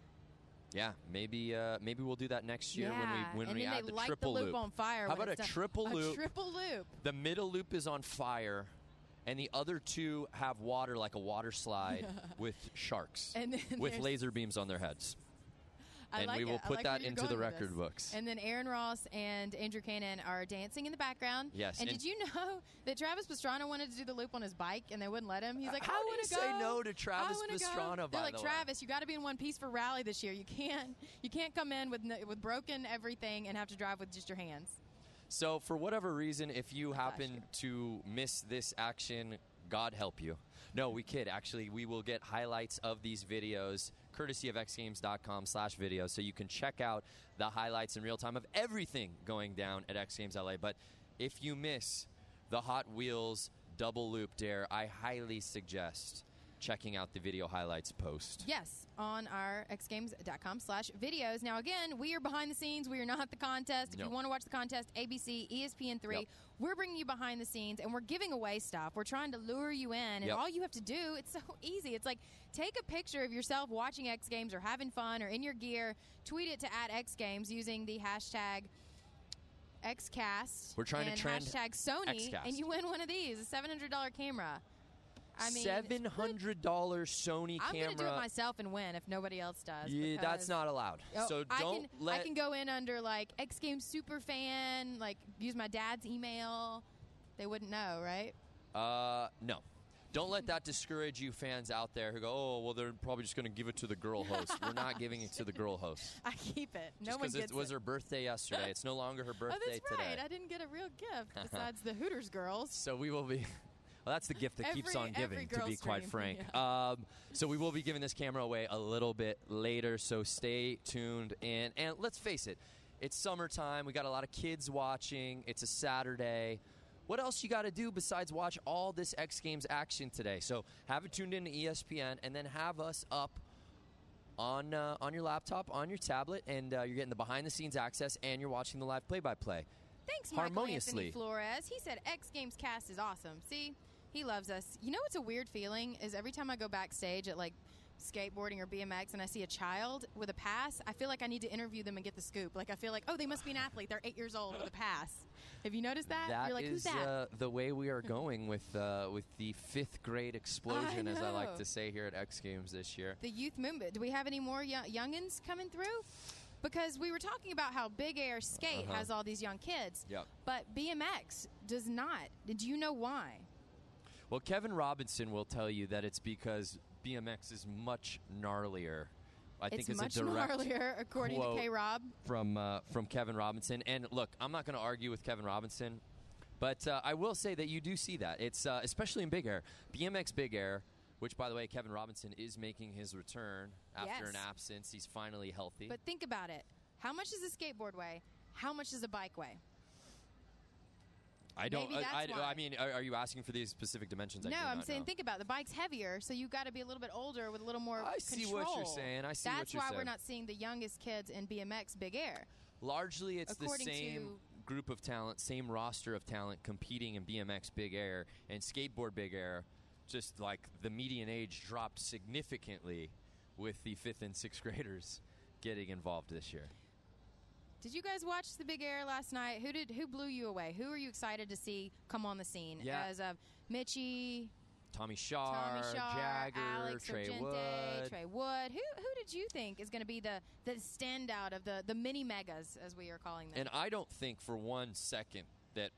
Yeah, maybe we'll do that next year when we add the light triple the loop on fire. How about a triple loop? A triple loop. The middle loop is on fire, and the other two have water like a water slide with sharks with laser beams on their heads. We will put that into the record books. And then Aaron Ross and Andrew Cannon are dancing in the background. Yes. And did you know that Travis Pastrana wanted to do the loop on his bike and they wouldn't let him? He's like, I want to go. Say no to Travis Pastrana. They're like, Travis, you got to be in one piece for rally this year. You can't come in with broken everything and have to drive with just your hands. So for whatever reason, if you happen to miss this action, God help you. No, we kid. Actually, we will get highlights of these videos courtesy of xgames.com/videos, so you can check out the highlights in real time of everything going down at X Games LA. But if you miss the Hot Wheels double loop dare, I highly suggest checking out the video highlights post. Yes, on our xgames.com/videos. Now, again, we are behind the scenes. We are not the contest. If you want to watch the contest, ABC, ESPN3, we're bringing you behind the scenes, and we're giving away stuff. We're trying to lure you in, and all you have to do, it's so easy. It's like, take a picture of yourself watching X Games or having fun or in your gear, tweet it to @XGames using the hashtag XCast. We're trying to trend hashtag Sony, XCast. and you win one of these, a $700 camera. I mean, $700 Sony camera. I'm going to do it myself and win if nobody else does. Yeah, that's not allowed. So I can go in under like X Games super fan, like use my dad's email. They wouldn't know, right? No. Don't let that discourage you fans out there who go, oh, well, they're probably just going to give it to the girl host. We're not giving it to the girl host. I keep it. No Just one because gets it was her birthday yesterday. It's no longer her birthday Oh, that's right. today. I didn't get a real gift besides the Hooters girls. So we will be. Well, that's the gift that keeps on every giving, to be girl quite stream, frank. So we will be giving this camera away a little bit later, so stay tuned in. And let's face it, it's summertime. We got a lot of kids watching. It's a Saturday. What else you got to do besides watch all this X Games action today? So have it tuned in to ESPN, and then have us up on your laptop, on your tablet, and you're getting the behind-the-scenes access, and you're watching the live play-by-play. Thanks, Michael harmoniously. Anthony Flores. He said X Games cast is awesome. See, he loves us. You know what's a weird feeling is every time I go backstage at like skateboarding or BMX and I see a child with a pass, I feel like I need to interview them and get the scoop. Like I feel like, oh, they must be an athlete. They're 8 years old with a pass. Have you noticed that? That You're like, who's is that? the way we are going with the 5th grade explosion, as I like know. to say here at X Games this year. The youth movement. Do we have any more youngins coming through? Because we were talking about how Big Air Skate has all these young kids, Yep. but BMX does not. Did you know why? Well, Kevin Robinson will tell you that it's because BMX is much gnarlier. I think it's is much a direct gnarlier, according quote to K-Rob. from Kevin Robinson. And look, I'm not going to argue with Kevin Robinson, but I will say that you do see that. It's especially in Big Air. BMX Big Air, which, by the way, Kevin Robinson is making his return after an absence. He's finally healthy. But think about it. How much does a skateboard weigh? How much does a bike weigh? I don't. Maybe that's why. I mean, are you asking for these specific dimensions? No, I do I'm not saying know. think about it. The bike's heavier, so you've got to be a little bit older with a little more I control. see what you're saying. I see what That's you're why saying. we're not seeing the youngest kids in BMX Big Air. Largely, it's According the same to- group of talent, same roster of talent competing in BMX Big Air and Skateboard Big Air. Just like the median age dropped significantly with the 5th and 6th graders getting involved this year. Did you guys watch the Big Air last night? Who blew you away? Who are you excited to see come on the scene? Yeah. As of Mitchie, Tommy Shaw, Jagger, Alex Trey Sargente, Wood. Trey Wood. Who did you think is going to be the standout of the mini megas, as we are calling them? And I don't think for 1 second that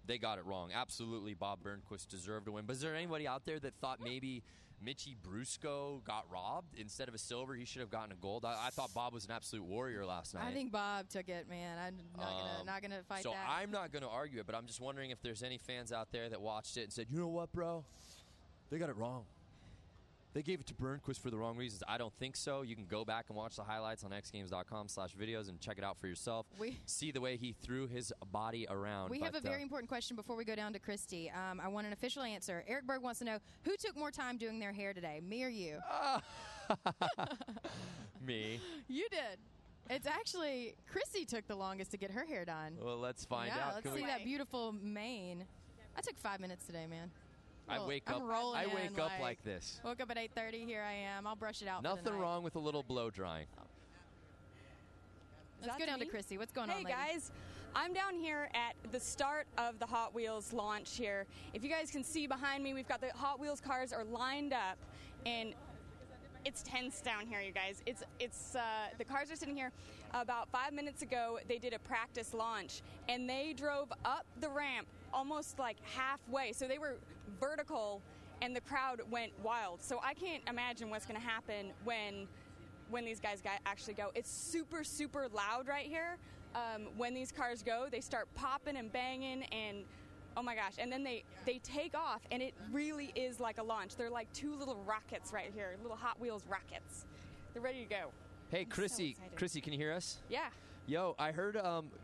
they got it wrong. Absolutely, Bob Burnquist deserved to win. But is there anybody out there that thought maybe Mitchie Brusco got robbed? Instead of a silver, he should have gotten a gold. I thought Bob was an absolute warrior last night. I think Bob took it, man. I'm not gonna fight so that. I'm not going to argue it, but I'm just wondering if there's any fans out there that watched it and said, you know what, bro? They got it wrong. They gave it to Burnquist for the wrong reasons. I don't think so. You can go back and watch the highlights on xgames.com/videos and check it out for yourself. See the way he threw his body around. We have a very important question before we go down to Christy. I want an official answer. Eric Berg wants to know, who took more time doing their hair today, me or you? Me. You did. It's actually, Christy took the longest to get her hair done. Well, let's find out. Let's see that beautiful mane. I took 5 minutes today, man. I wake up like this. Woke up at 8:30. Here I am. I'll brush it out. Nothing for the night. wrong with a little blow drying. Let's go down to Chrissy. What's going on, Hey, lady? guys. I'm down here at the start of the Hot Wheels launch here. If you guys can see behind me, we've got the Hot Wheels cars are lined up, and it's tense down here, you guys. The cars are sitting here. About 5 minutes ago, they did a practice launch, and they drove up the ramp almost like halfway. So they were vertical, and the crowd went wild. So I can't imagine what's going to happen when these guys actually go. It's super, super loud right here. When these cars go, they start popping and banging, and oh my gosh. And then they take off, and it really is like a launch. They're like two little rockets right here, little Hot Wheels rockets. They're ready to go. Hey, Chrissy, Chrissy, can you hear us? Yeah. Yo, I heard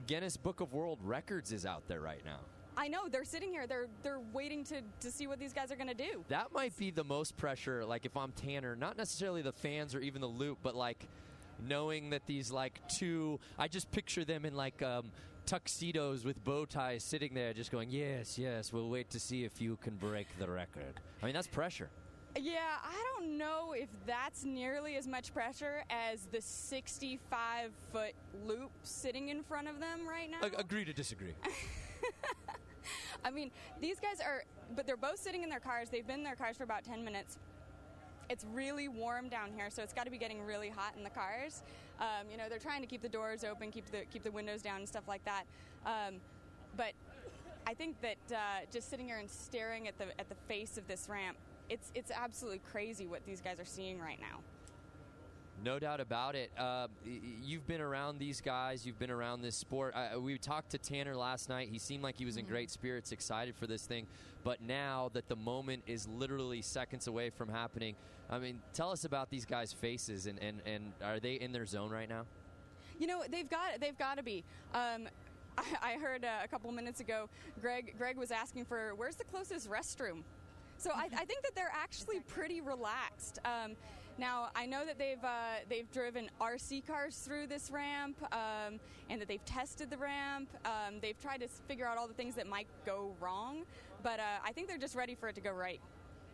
Guinness Book of World Records is out there right now. I know, they're sitting here. They're waiting to see what these guys are going to do. That might be the most pressure, like if I'm Tanner, not necessarily the fans or even the loop, but like knowing that these like two, I just picture them in like tuxedos with bow ties sitting there just going, yes, we'll wait to see if you can break the record. I mean, that's pressure. Yeah, I don't know if that's nearly as much pressure as the 65-foot loop sitting in front of them right now. Agree to disagree. I mean, these guys but they're both sitting in their cars. They've been in their cars for about 10 minutes. It's really warm down here, so it's got to be getting really hot in the cars. They're trying to keep the doors open, keep the windows down and stuff like that. But I think that just sitting here and staring at the face of this ramp, it's absolutely crazy what these guys are seeing right now. No doubt about it. You've been around these guys. You've been around this sport. We talked to Tanner last night. He seemed like he was in great spirits, excited for this thing. But now that the moment is literally seconds away from happening, I mean, tell us about these guys' faces, and are they in their zone right now? You know, they've got to be. I heard a couple minutes ago, Greg was asking for where's the closest restroom. So I think that they're actually pretty relaxed. Now, I know that they've driven RC cars through this ramp, and that they've tested the ramp. They've tried to figure out all the things that might go wrong, but I think they're just ready for it to go right.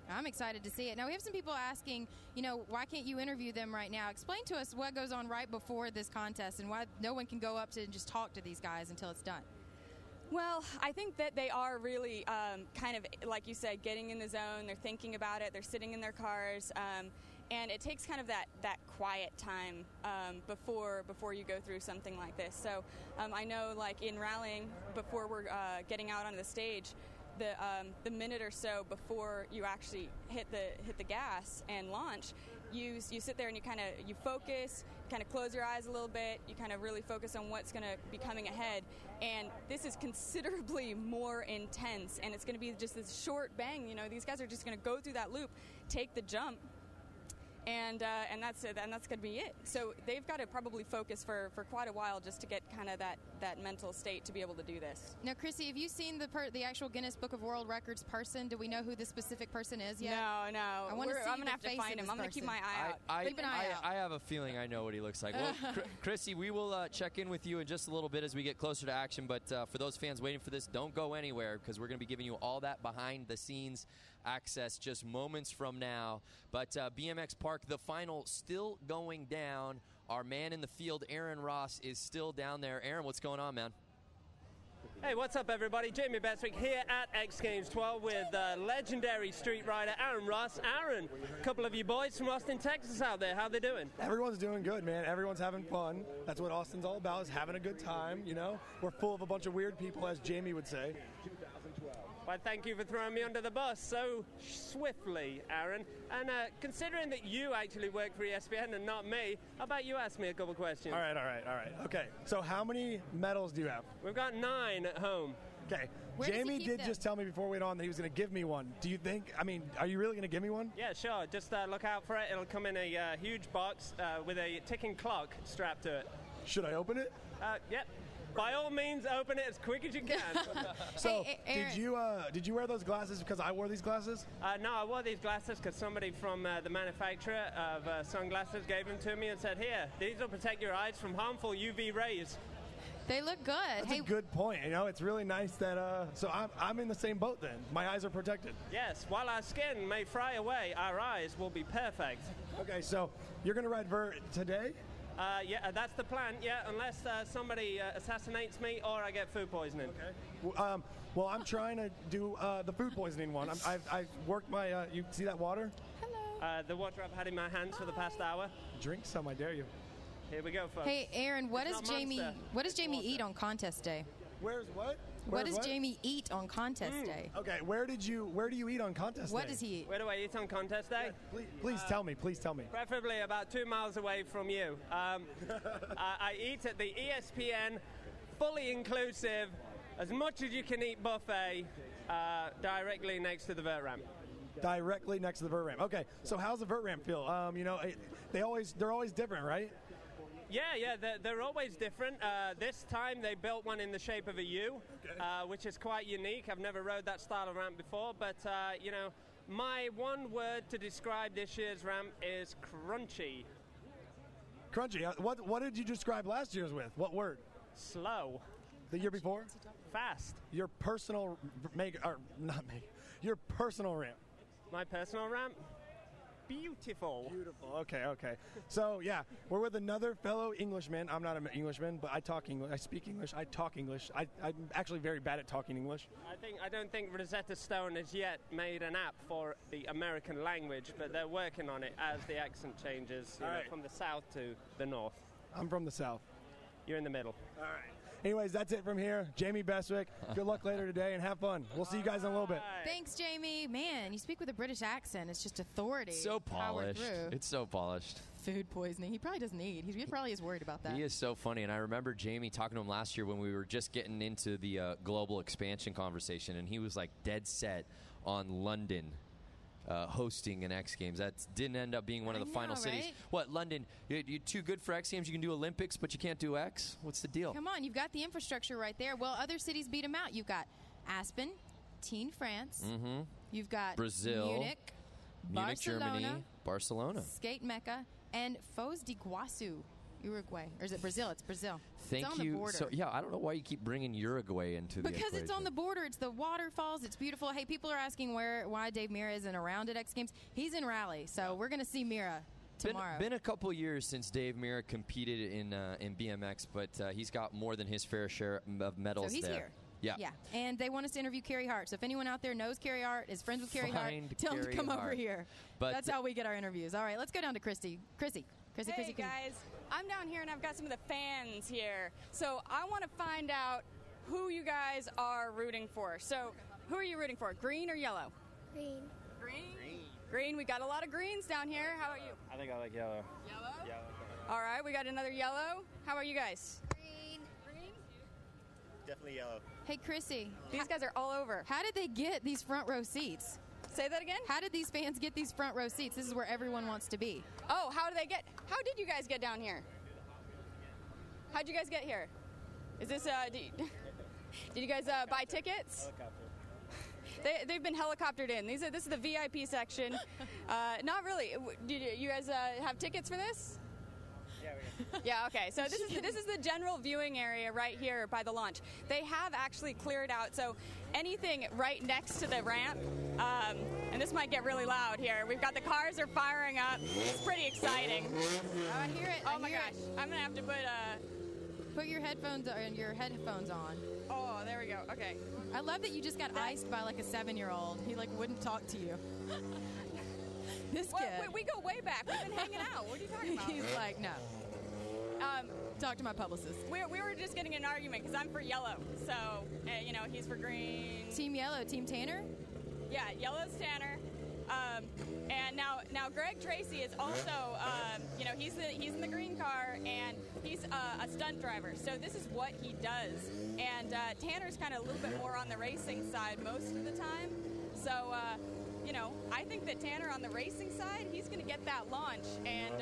I'm excited to see it. Now, we have some people asking, you know, why can't you interview them right now? Explain to us what goes on right before this contest and why no one can go up to and just talk to these guys until it's done. Well, I think that they are really kind of, like you said, getting in the zone. They're thinking about it. They're sitting in their cars. And it takes kind of that quiet time before you go through something like this. So I know, like in rallying, before we're getting out onto the stage, the minute or so before you actually hit the gas and launch, you sit there and you focus, kind of close your eyes a little bit, you kind of really focus on what's going to be coming ahead, and this is considerably more intense, and it's going to be just this short bang. You know, these guys are just going to go through that loop, take the jump, and that's it, and that's going to be it. So they've got to probably focus for quite a while just to get kind of that mental state to be able to do this. Now, Chrissy, have you seen the actual Guinness Book of World Records person? Do we know who this specific person is yet? No. I'm going to have to find him. I'm going to keep my eye out. Keep an eye out. I have a feeling I know what he looks like. Well, Chrissy, we will check in with you in just a little bit as we get closer to action. But for those fans waiting for this, don't go anywhere because we're going to be giving you all that behind-the-scenes access just moments from now. But BMX Park, the final still going down. Our man in the field, Aaron Ross, is still down there. Aaron, what's going on, man? Hey, what's up, everybody? Jamie Beswick here at X Games 12 with legendary street rider Aaron Ross. Aaron, a couple of you boys from Austin, Texas out there. How they doing? Everyone's doing good, man. Everyone's having fun. That's what Austin's all about, is having a good time, you know? We're full of a bunch of weird people, as Jamie would say. Well, thank you for throwing me under the bus so swiftly, Aaron. And considering that you actually work for ESPN and not me, how about you ask me a couple questions? All right. Okay, so how many medals do you have? We've got 9 at home. Okay. Where does he Jamie keep did them? just tell me before we went on that he was going to give me one. Do you think, are you really going to give me one? Yeah, sure. Just look out for it. It'll come in a huge box with a ticking clock strapped to it. Should I open it? Yep. By all means, open it as quick as you can. So, Aaron. did you wear those glasses because I wore these glasses? No, I wore these glasses because somebody from the manufacturer of sunglasses gave them to me and said, here, these will protect your eyes from harmful UV rays. They look good. That's a good point. You know, it's really nice that, so I'm in the same boat then. My eyes are protected. Yes, while our skin may fry away, our eyes will be perfect. Okay, so you're going to ride Vert today? Yeah, that's the plan, yeah, unless somebody assassinates me or I get food poisoning. Okay. Well, I'm trying to do the food poisoning one. I've worked my, you see that water? Hello. The water I've had in my hands for the past hour. Drink some, I dare you. Here we go, folks. Hey, Aaron, what It's does not Jamie Monster. what does It's Jamie water. eat on contest day? Where's what? What does Jamie eat on contest day? Okay, where do you eat on contest What day? does he eat? Where do I eat on contest day? Please tell me. Please tell me. Preferably about 2 miles away from you. I eat at the ESPN fully inclusive, as much as you can eat buffet, directly next to the vert ramp. Directly next to the vert ramp. Okay, so how's the vert ramp feel? You know, they're always different, right? Yeah, they're always different. This time they built one in the shape of a U, which is quite unique. I've never rode that style of ramp before, but you know, my one word to describe this year's ramp is crunchy. Crunchy. What did you describe last year's with? What word? Slow. The year before? Fast. Your personal your personal ramp. My personal ramp? Beautiful. Beautiful. Okay. So, yeah, we're with another fellow Englishman. I'm not an Englishman, but I talk English. I speak English. I talk English. I'm actually very bad at talking English. I don't think Rosetta Stone has yet made an app for the American language, but they're working on it as the accent changes from the south to the north. I'm from the south. You're in the middle. All right. Anyways, that's it from here. Jamie Beswick, good luck later today and have fun. We'll see you guys in a little bit. Thanks, Jamie. Man, you speak with a British accent. It's just authority. So powered polished. through. It's so polished. Food poisoning. He probably doesn't eat. He probably is worried about that. He is so funny, and I remember Jamie talking to him last year when we were just getting into the global expansion conversation, and he was like dead set on London hosting an X Games. That didn't end up being one of the final cities. Right? What, London, you're too good for X Games? You can do Olympics, but you can't do X? What's the deal? Come on, you've got the infrastructure right there. Well, other cities beat them out. You've got Aspen, Teen France. Mm-hmm. You've got Brazil, Munich, Germany, Barcelona, Barcelona. Skate Mecca, and Foz de Iguaçu, Uruguay. Or is it Brazil? It's Brazil. Thank it's on you. the border. So, yeah, I don't know why you keep bringing Uruguay into the Because it's on the border. It's the waterfalls. It's beautiful. Hey, people are asking why Dave Mira isn't around at X Games. He's in Raleigh, so we're going to see Mira tomorrow. Been a couple years since Dave Mira competed in BMX, but he's got more than his fair share of medals So he's there. here. Yeah. Yeah. And they want us to interview Carrie Hart. So if anyone out there knows Carrie Hart, is friends with Carrie Hart, Find tell them to Carrie come over Hart. here. But that's how we get our interviews. All right, let's go down to Chrissy. Chrissy, Hey guys, I'm down here and I've got some of the fans here. So I want to find out who you guys are rooting for. So who are you rooting for, green or yellow? Green. Green? Green. We got a lot of greens down here. How about you? I think I like yellow. Yellow? Yellow. All right, we got another yellow. How about you guys? Green. Green? Definitely yellow. Hey, Chrissy. These guys are all over. How did they get these front row seats? Say that again? How did these fans get these front row seats? This is where everyone wants to be. Oh, how did you guys get down here? How'd you guys get here? Is this, did you guys buy tickets? Helicopter. They've been helicoptered in. This is the VIP section. Not really. Did you guys have tickets for this? Yeah, we Yeah, okay. So this is the general viewing area right here by the launch. They have actually cleared out, so anything right next to the ramp, and this might get really loud here. We've got the cars are firing up. It's pretty exciting. Oh, I hear it. Oh my gosh. I'm going to have to put your headphones on. Oh, there we go. Okay. I love that you just got iced by like a 7-year-old. He like wouldn't talk to you. This Well, kid. we go way back. We've been hanging out. What are you talking about? He's like, no. Talk to my publicist. We were just getting in an argument because I'm for yellow. So, he's for green. Team yellow, Team Tanner? Yeah, yellow's Tanner. And now Greg Tracy is also, he's in the green car and he's a stunt driver. So this is what he does. And Tanner's kind of a little bit more on the racing side most of the time. So, I think that Tanner on the racing side, he's going to get that launch. And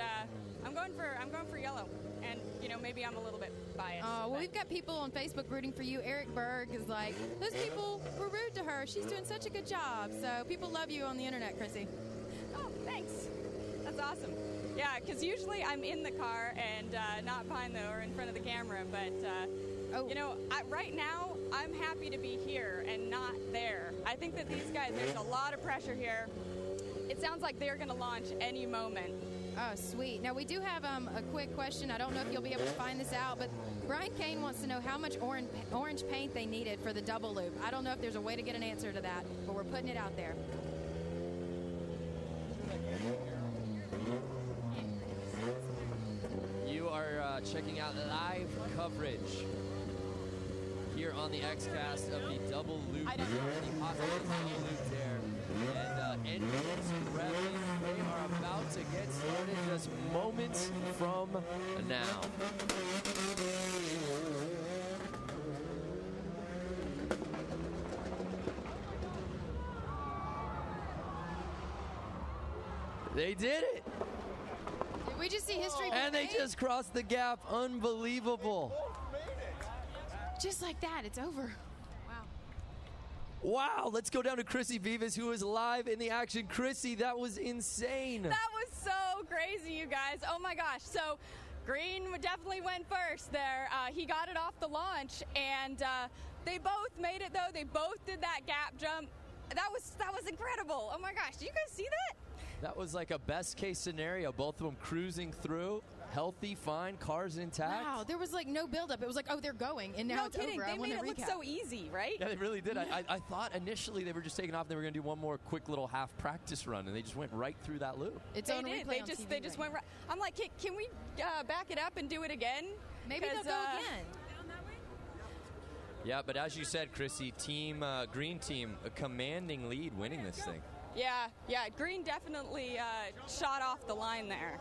I'm going for yellow. And maybe I'm a little bit biased. Oh, well, we've got people on Facebook rooting for you. Eric Berg is like, those people were rude to her. She's doing such a good job. So people love you on the internet, Chrissy. Oh, thanks. That's awesome. Yeah, because usually I'm in the car and not behind or in front of the camera. But, right now, I'm happy to be here and not there. I think that these guys, there's a lot of pressure here. It sounds like they're going to launch any moment. Oh, sweet. Now, we do have a quick question. I don't know if you'll be able to find this out, but Brian Kane wants to know how much orange paint they needed for the double loop. I don't know if there's a way to get an answer to that, but we're putting it out there. You are checking out live coverage here on the XCast of the double loop. The Oscars double loop there. And engines revving. They are about to get started just moments from now. They did it! Did we just see history? And they just crossed the gap. Unbelievable. Just like that, it's over. Wow, let's go down to Chrissy Vivas, who is live in the action. Chrissy, that was insane. That was so crazy, you guys. Oh my gosh. So Green definitely went first there. He got it off the launch, and they both made it, though. They both did that gap jump. That was incredible. Oh my gosh, did you guys see that? That was like a best case scenario. Both of them cruising through, healthy, fine, cars intact. Wow, there was like no buildup. It was like, oh, they're going, and now No it's kidding. over. They made it look so easy, right? Yeah, they really did. I thought initially they were just taking off and they were going to do one more quick little half practice run, and they just went right through that loop. It's they on did. replay They on just TV just right went right. I'm like, can we back it up and do it again? Maybe they'll go again. Yeah, but as you said, Chrissy, green team, a commanding lead winning this thing. Yeah, Green definitely shot off the line there.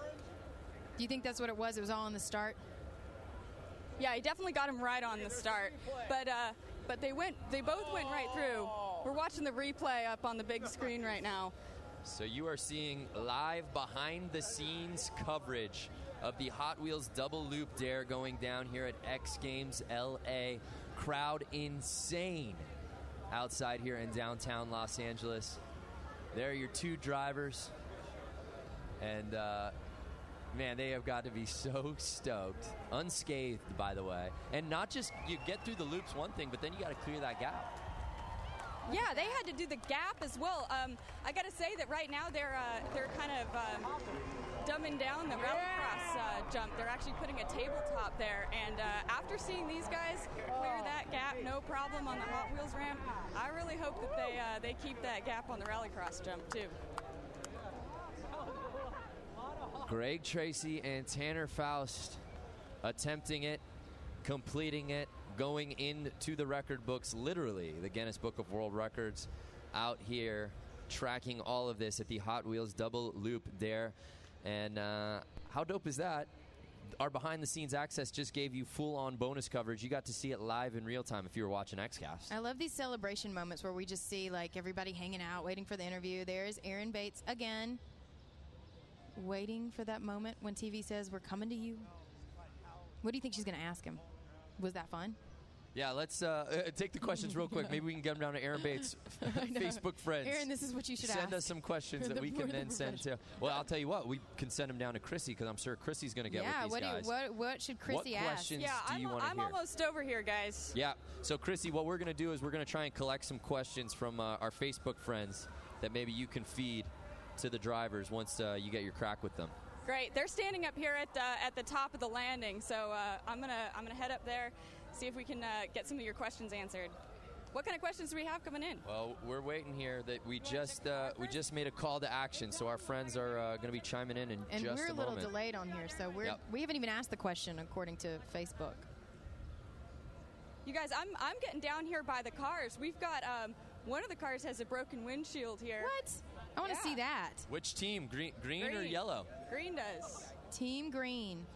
Do you think that's what it was? It was all in the start? Yeah, he definitely got him right on the start. But they both went right through. We're watching the replay up on the big screen right now. So you are seeing live behind-the-scenes coverage of the Hot Wheels Double Loop Dare going down here at X Games LA. Crowd insane outside here in downtown Los Angeles. There are your two drivers. And, man, they have got to be so stoked. Unscathed, by the way. And not just you get through the loops, one thing, but then you got to clear that gap. Yeah, they had to do the gap as well. I got to say that right now they're kind of dumbing down the rallycross jump. They're actually putting a tabletop there. And after seeing these guys clear that gap, no problem on the Hot Wheels ramp, I really hope that they keep that gap on the rallycross jump too. Greg Tracy and Tanner Faust attempting it, completing it, going into the record books, literally the Guinness Book of World Records, out here tracking all of this at the Hot Wheels Double Loop Dare. And how dope is that? Our behind-the-scenes access just gave you full-on bonus coverage. You got to see it live in real time if you were watching XCast. I love these celebration moments where we just see like everybody hanging out, waiting for the interview. There's Aaron Bates again, waiting for that moment when TV says, "We're coming to you." What do you think she's going to ask him? Was that fun? Yeah, let's take the questions real quick. Maybe we can get them down to Aaron Bates' Facebook friends. Aaron, this is what you should send ask. us some questions that we can then send to. Well, I'll tell you what, we can send them down to Chrissy because I'm sure Chrissy's going to get with these guys. What should Chrissy what ask? questions do you want to I'm hear? almost over here, guys. Yeah. So, Chrissy, what we're going to do is we're going to try and collect some questions from our Facebook friends that maybe you can feed to the drivers once you get your crack with them. Great. They're standing up here at the top of the landing, so I'm gonna head up there, see if we can get some of your questions answered. What kind of questions do we have coming in? Well, we're waiting here. That we just made a call to action, so our friends are going to be chiming in just a moment. And we're a little delayed on here, so we haven't even asked the question according to Facebook. You guys, I'm getting down here by the cars. We've got one of the cars has a broken windshield here. What? I want to see that. Which team? Green or yellow? Green does. Team Green.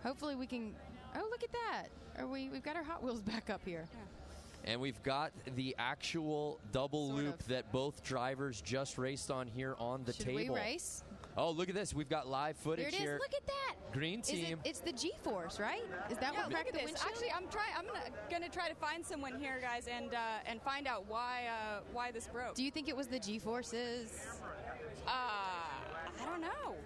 Hopefully we can. Oh, look at that. We've got our Hot Wheels back up here. Yeah. And we've got the actual double loop that both drivers just raced on here on the table. Should we race? Oh, look at this. We've got live footage here. here. Look at that. Green team. It's the G-Force, right? Is that what cracked the windshield? Actually, I'm gonna try to find someone here, guys, and find out why this broke. Do you think it was the G-Forces? I don't know.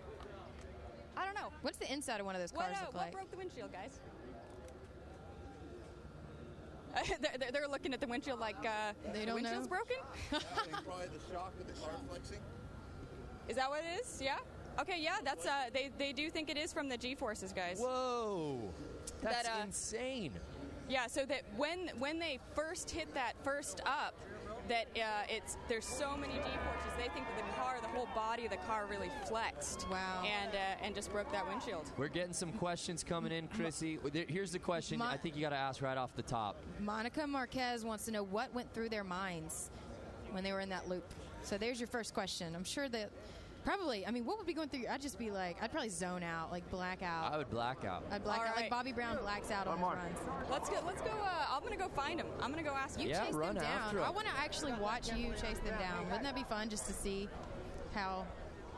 What's the inside of one of those cars look like? What broke the windshield, guys? They're looking at the windshield like they the don't windshield's know. broken. Probably the shock of the car flexing. Is that what it is? Yeah. Okay. Yeah. That's they do think it is from the G-forces, guys. Whoa, that's insane. Yeah. So that when they first hit that first up, that there's so many G-forces. They think that the whole body of the car really flexed. Wow. And just broke that windshield. We're getting some questions coming in, Chrissy. Here's the question. I think you got to ask right off the top. Monica Marquez wants to know what went through their minds when they were in that loop. So there's your first question. I'm sure that probably, what would be going through? I'd just be like, I'd probably zone out, like black out. I would black out. I'd black out, right. like Bobby Brown blacks out on his runs. Let's go. I'm gonna go find him. I'm gonna go ask him. You chase them down. after 'em. I want to actually watch you chase them down. Wouldn't that be fun just to see how?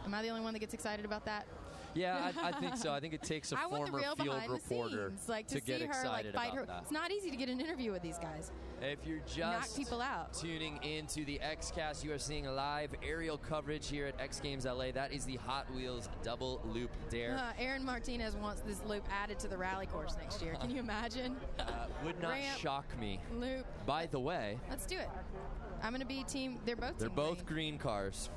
Am I the only one that gets excited about that? Yeah, I think so. I think it takes a I want the former real field behind reporter the scenes, like to get see her excited like fight about her. that. It's not easy to get an interview with these guys. If you're Knock just people out. tuning into the XCast, you are seeing live aerial coverage here at X Games LA. That is the Hot Wheels Double Loop Dare. Aaron Martinez wants this loop added to the rally course next year. Can you imagine? Would not Ramp, shock me. Loop. By the way, Let's do it. I'm going to be team. They're both. they're team both green. green cars.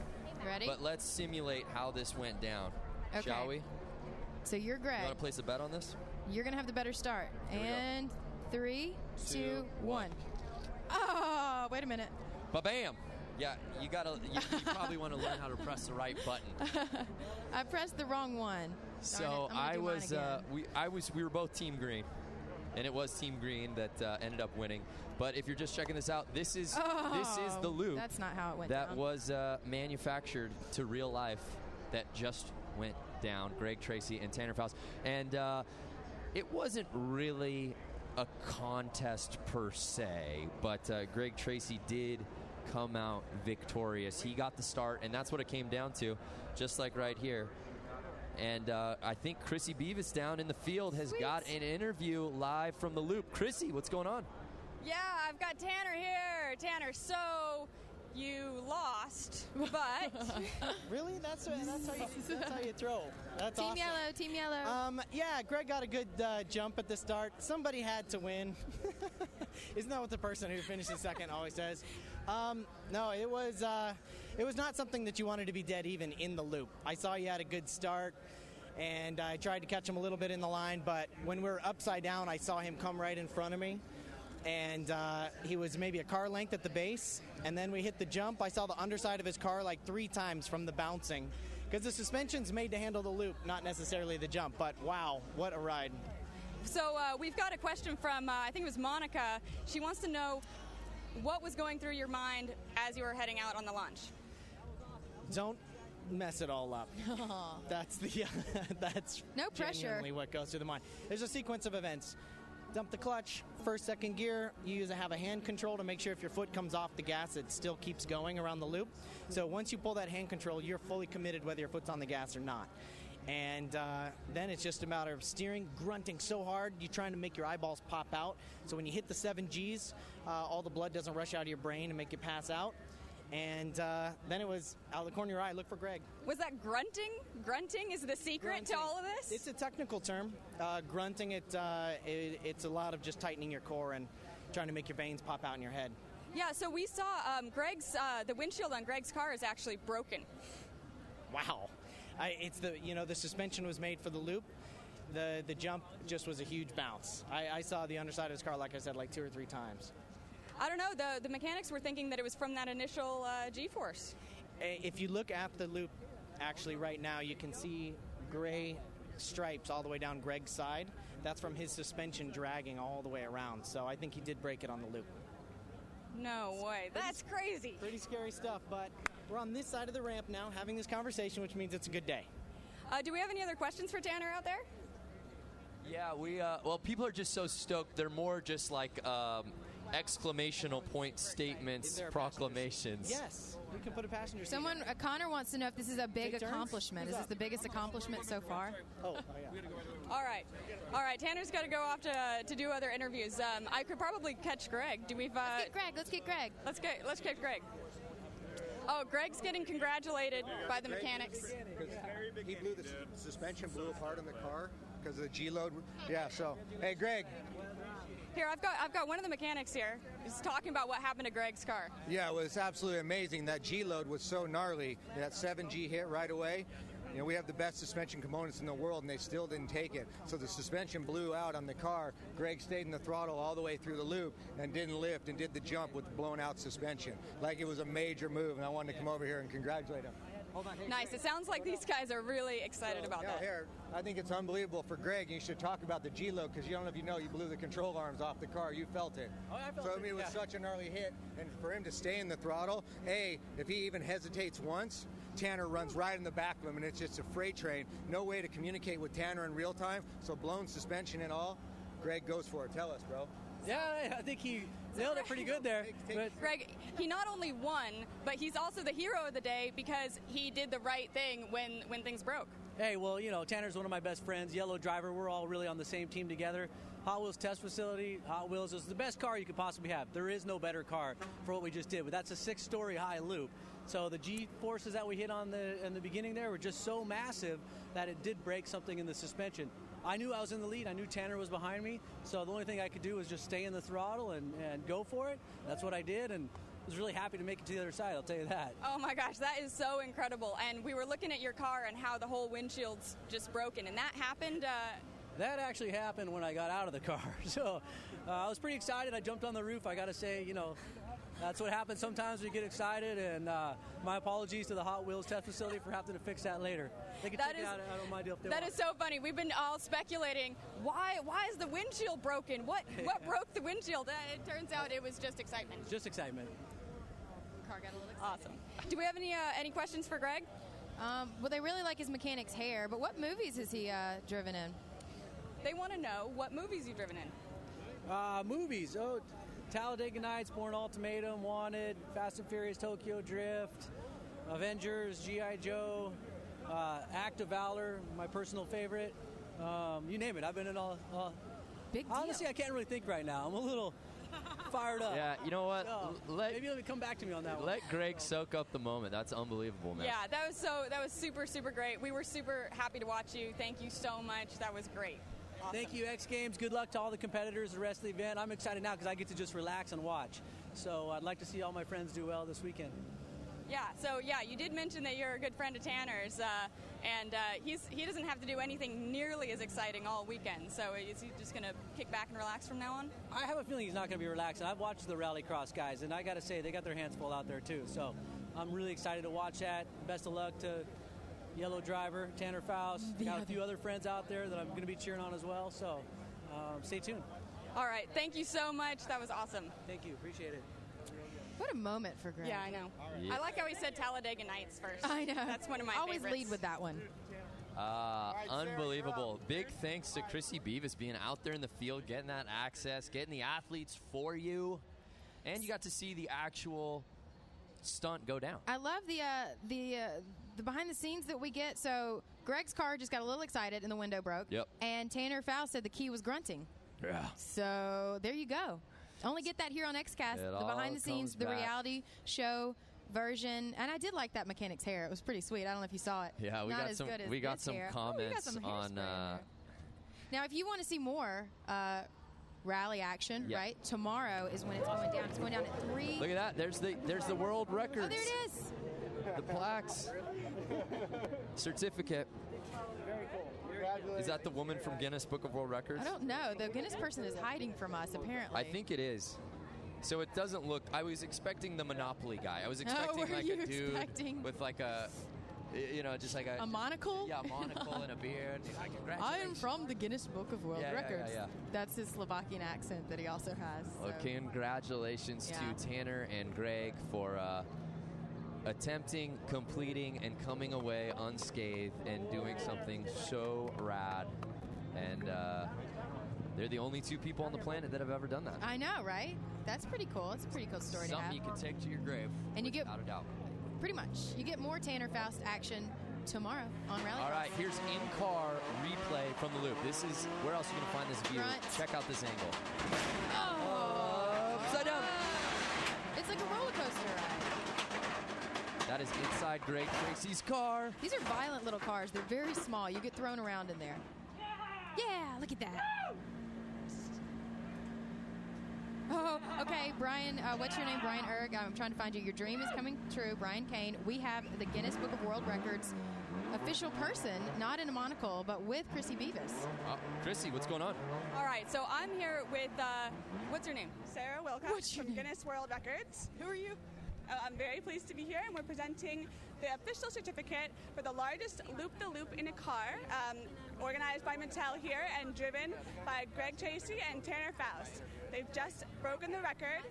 Ready? But let's simulate how this went down, Okay. shall we? So you're Greg. You want to place a bet on this? You're going to have the better start. Here we go. And 3, 2, 2, 1. Oh, wait a minute. Ba-bam! Yeah, you probably want to learn how to press the right button. I pressed the wrong one. So Darn it. I'm gonna do mine again. we were both team green. and it was Team Green that ended up winning. But if you're just checking this out, this is the loop. That's not how it went that down. was manufactured to real life that just went down. Greg Tracy and Tanner Faust. And it wasn't really a contest per se, but Greg Tracy did come out victorious. He got the start, and that's what it came down to, just like right here. And I think Chrissy Beavis down in the field has got an interview live from the loop. Chrissy, what's going on? Yeah, I've got Tanner here. Tanner, so you lost, but really, that's how you throw. That's Team awesome. Yellow, Team Yellow. Yeah, Greg got a good jump at the start. Somebody had to win. Isn't that what the person who finishes second always says? No, it was not something that you wanted to be dead even in the loop. I saw you had a good start, and I tried to catch him a little bit in the line, but when we were upside down, I saw him come right in front of me. And he was maybe a car length at the base, and then we hit the jump. I saw the underside of his car like 3 times from the bouncing, because the suspension's made to handle the loop, not necessarily the jump. But wow, what a ride. So we've got a question from, I think it was Monica. She wants to know what was going through your mind as you were heading out on the launch. Don't mess it all up. That's no pressure. Genuinely what goes through the mind. There's a sequence of events. Dump the clutch, first, second gear. You have a hand control to make sure if your foot comes off the gas, it still keeps going around the loop. So once you pull that hand control, you're fully committed whether your foot's on the gas or not. And then it's just a matter of steering, grunting so hard, you're trying to make your eyeballs pop out. So when you hit the 7 Gs, all the blood doesn't rush out of your brain and make you pass out. And then it was out of the corner of your eye, look for Greg. Was that grunting? Grunting is the secret to all of this? It's a technical term. Grunting, it's a lot of just tightening your core and trying to make your veins pop out in your head. Yeah, so we saw the windshield on Greg's car is actually broken. Wow. The suspension was made for the loop. The jump just was a huge bounce. I saw the underside of his car, like I said, like 2 or 3 times. I don't know. The mechanics were thinking that it was from that initial G-force. If you look at the loop, actually right now, you can see gray stripes all the way down Greg's side. That's from his suspension dragging all the way around. So I think he did break it on the loop. No way. That's crazy. Pretty scary stuff, but we're on this side of the ramp now having this conversation, which means it's a good day. Do we have any other questions for Tanner out there? Yeah, people are just so stoked. They're more just like exclamational point statements, proclamations. Yes, we can put a passenger seat. Connor wants to know if this is a big accomplishment. Is this the biggest accomplishment so far? Oh yeah. All right. Tanner's got to go off to do other interviews. I could probably catch Greg. Let's get Greg. Let's catch Greg. Oh, Greg's getting congratulated by the mechanics. He blew the suspension, blew apart in the car because of the G-load. Yeah. So, hey, Greg. Here, I've got one of the mechanics here. He's talking about what happened to Greg's car. Yeah, it was absolutely amazing. That G-load was so gnarly. That 7G hit right away. You know, we have the best suspension components in the world, and they still didn't take it. So the suspension blew out on the car. Greg stayed in the throttle all the way through the loop and didn't lift and did the jump with the blown out suspension. Like it was a major move, and I wanted to come over here and congratulate him. Hold on. Hey, nice. Greg. It sounds like these guys are really excited about that. Here, I think it's unbelievable for Greg. You should talk about the G-load because you don't know if you know, you blew the control arms off the car. You felt it. Oh, I felt it. it. So, I mean, it was such a gnarly hit. And for him to stay in the throttle, if he even hesitates once, Tanner runs right in the back of him, and it's just a freight train. No way to communicate with Tanner in real time. So blown suspension and all, Greg goes for it. Tell us, bro. Yeah, I think he nailed it pretty good there. Greg, he not only won, but he's also the hero of the day because he did the right thing when things broke. Hey, well, Tanner's one of my best friends, Yellow Driver. We're all really on the same team together. Hot Wheels Test Facility, Hot Wheels is the best car you could possibly have. There is no better car for what we just did, but that's a 6-story high loop. So the G-forces that we hit in the beginning there were just so massive that it did break something in the suspension. I knew I was in the lead. I knew Tanner was behind me. So the only thing I could do was just stay in the throttle and go for it. That's what I did, and was really happy to make it to the other side, I'll tell you that. Oh my gosh, that is so incredible. And we were looking at your car and how the whole windshield's just broken, and that happened? That actually happened when I got out of the car. So I was pretty excited. I jumped on the roof. I got to say, That's what happens sometimes when you get excited, and my apologies to the Hot Wheels test facility for having to fix that later. They can That take it is- out of my deal if they That want. is so funny. We've been all speculating, why is the windshield broken? What broke the windshield? It turns out it was just excitement. Just excitement. Car got a little Awesome. Do we have any questions for Greg? Well, they really like his mechanic's hair, but what movies has he driven in? They want to know what movies you've driven in. Movies. Oh, Talladega Nights, Born Ultimatum, Wanted, Fast and Furious, Tokyo Drift, Avengers, G.I. Joe, Act of Valor, my personal favorite. You name it. I've been in all. Big deal. Honestly, I can't really think right now. I'm a little fired up. Yeah, you know what? So, maybe let me come back to me on that one. Let Greg soak up the moment. That's unbelievable, man. Yeah, that was super, super great. We were super happy to watch you. Thank you so much. That was great. Awesome. Thank you, X Games. Good luck to all the competitors the rest of the event. I'm excited now because I get to just relax and watch. So I'd like to see all my friends do well this weekend. Yeah, so you did mention that you're a good friend of Tanner's, and he doesn't have to do anything nearly as exciting all weekend. So is he just going to kick back and relax from now on? I have a feeling he's not going to be relaxing. I've watched the Rallycross guys, and I got to say, they got their hands full out there too. So I'm really excited to watch that. Best of luck to Yellow Driver, Tanner Faust. Got a few other friends out there that I'm going to be cheering on as well. So stay tuned. All right, thank you so much. That was awesome. Thank you. Appreciate it. What a moment for Greg. Yeah, I know. Yeah. I like how he said Talladega Nights first. I know. That's one of my Always favorites. lead with that one. Unbelievable. Big thanks to Chrissy Beavis being out there in the field, getting that access, getting the athletes for you. And you got to see the actual stunt go down. I love the behind the scenes that we get. So Greg's car just got a little excited and the window broke. Yep. And Tanner Faust said the key was grunting. Yeah. So there you go. Only get that here on XCast. It The all behind the scenes, comes the back. reality show version. And I did like that mechanic's hair. It was pretty sweet. I don't know if you saw it. Yeah, we Not got as some. good as We got this some hair. comments Oh, we got some on. hairspray in there. Now, if you want to see more rally action, Yeah. right? Tomorrow is when it's going down. It's going down at 3. Look at that. There's the world records. Oh, there it is. The plaques. Certificate. Is that the woman from Guinness Book of World Records? I don't know. The Guinness person is hiding from us, apparently. I think it is. So it doesn't look. I was expecting the Monopoly guy. I was expecting were like you a dude expecting? with like a, just like A monocle? Yeah, a monocle and a beard. I am Congratulations. from the Guinness Book of World Yeah, yeah, Records. yeah. That's his Slovakian accent that he also has. Well, so. congratulations Yeah. to Tanner and Greg for attempting, completing, and coming away unscathed and doing something so rad. And they're the only two people on the planet that have ever done that. I know, right? That's pretty cool. It's a pretty cool story to have. Something you can take to your grave. And you get without a doubt. pretty much. You get more Tanner Faust action tomorrow on Rally. All right, here's in-car replay from the loop. This is where else are you going to find this view? Front. Check out this angle. Oh! Upside down. It's like a roller coaster ride. That is inside Greg Tracy's car. These are violent little cars. They're very small. You get thrown around in there. Yeah, look at that. Oh, okay, Brian, what's your name? Brian Erg. I'm trying to find you. Your dream is coming true. Brian Kane. We have the Guinness Book of World Records official person, not in a monocle, but with Chrissy Beavis. Chrissy, what's going on? All right, so I'm here with, what's your name? Sarah Wilcox from Guinness World Records. Who are you? I'm very pleased to be here, and we're presenting the official certificate for the largest loop-the-loop in a car, organized by Mattel here and driven by Greg Tracy and Tanner Faust. They've just broken the record.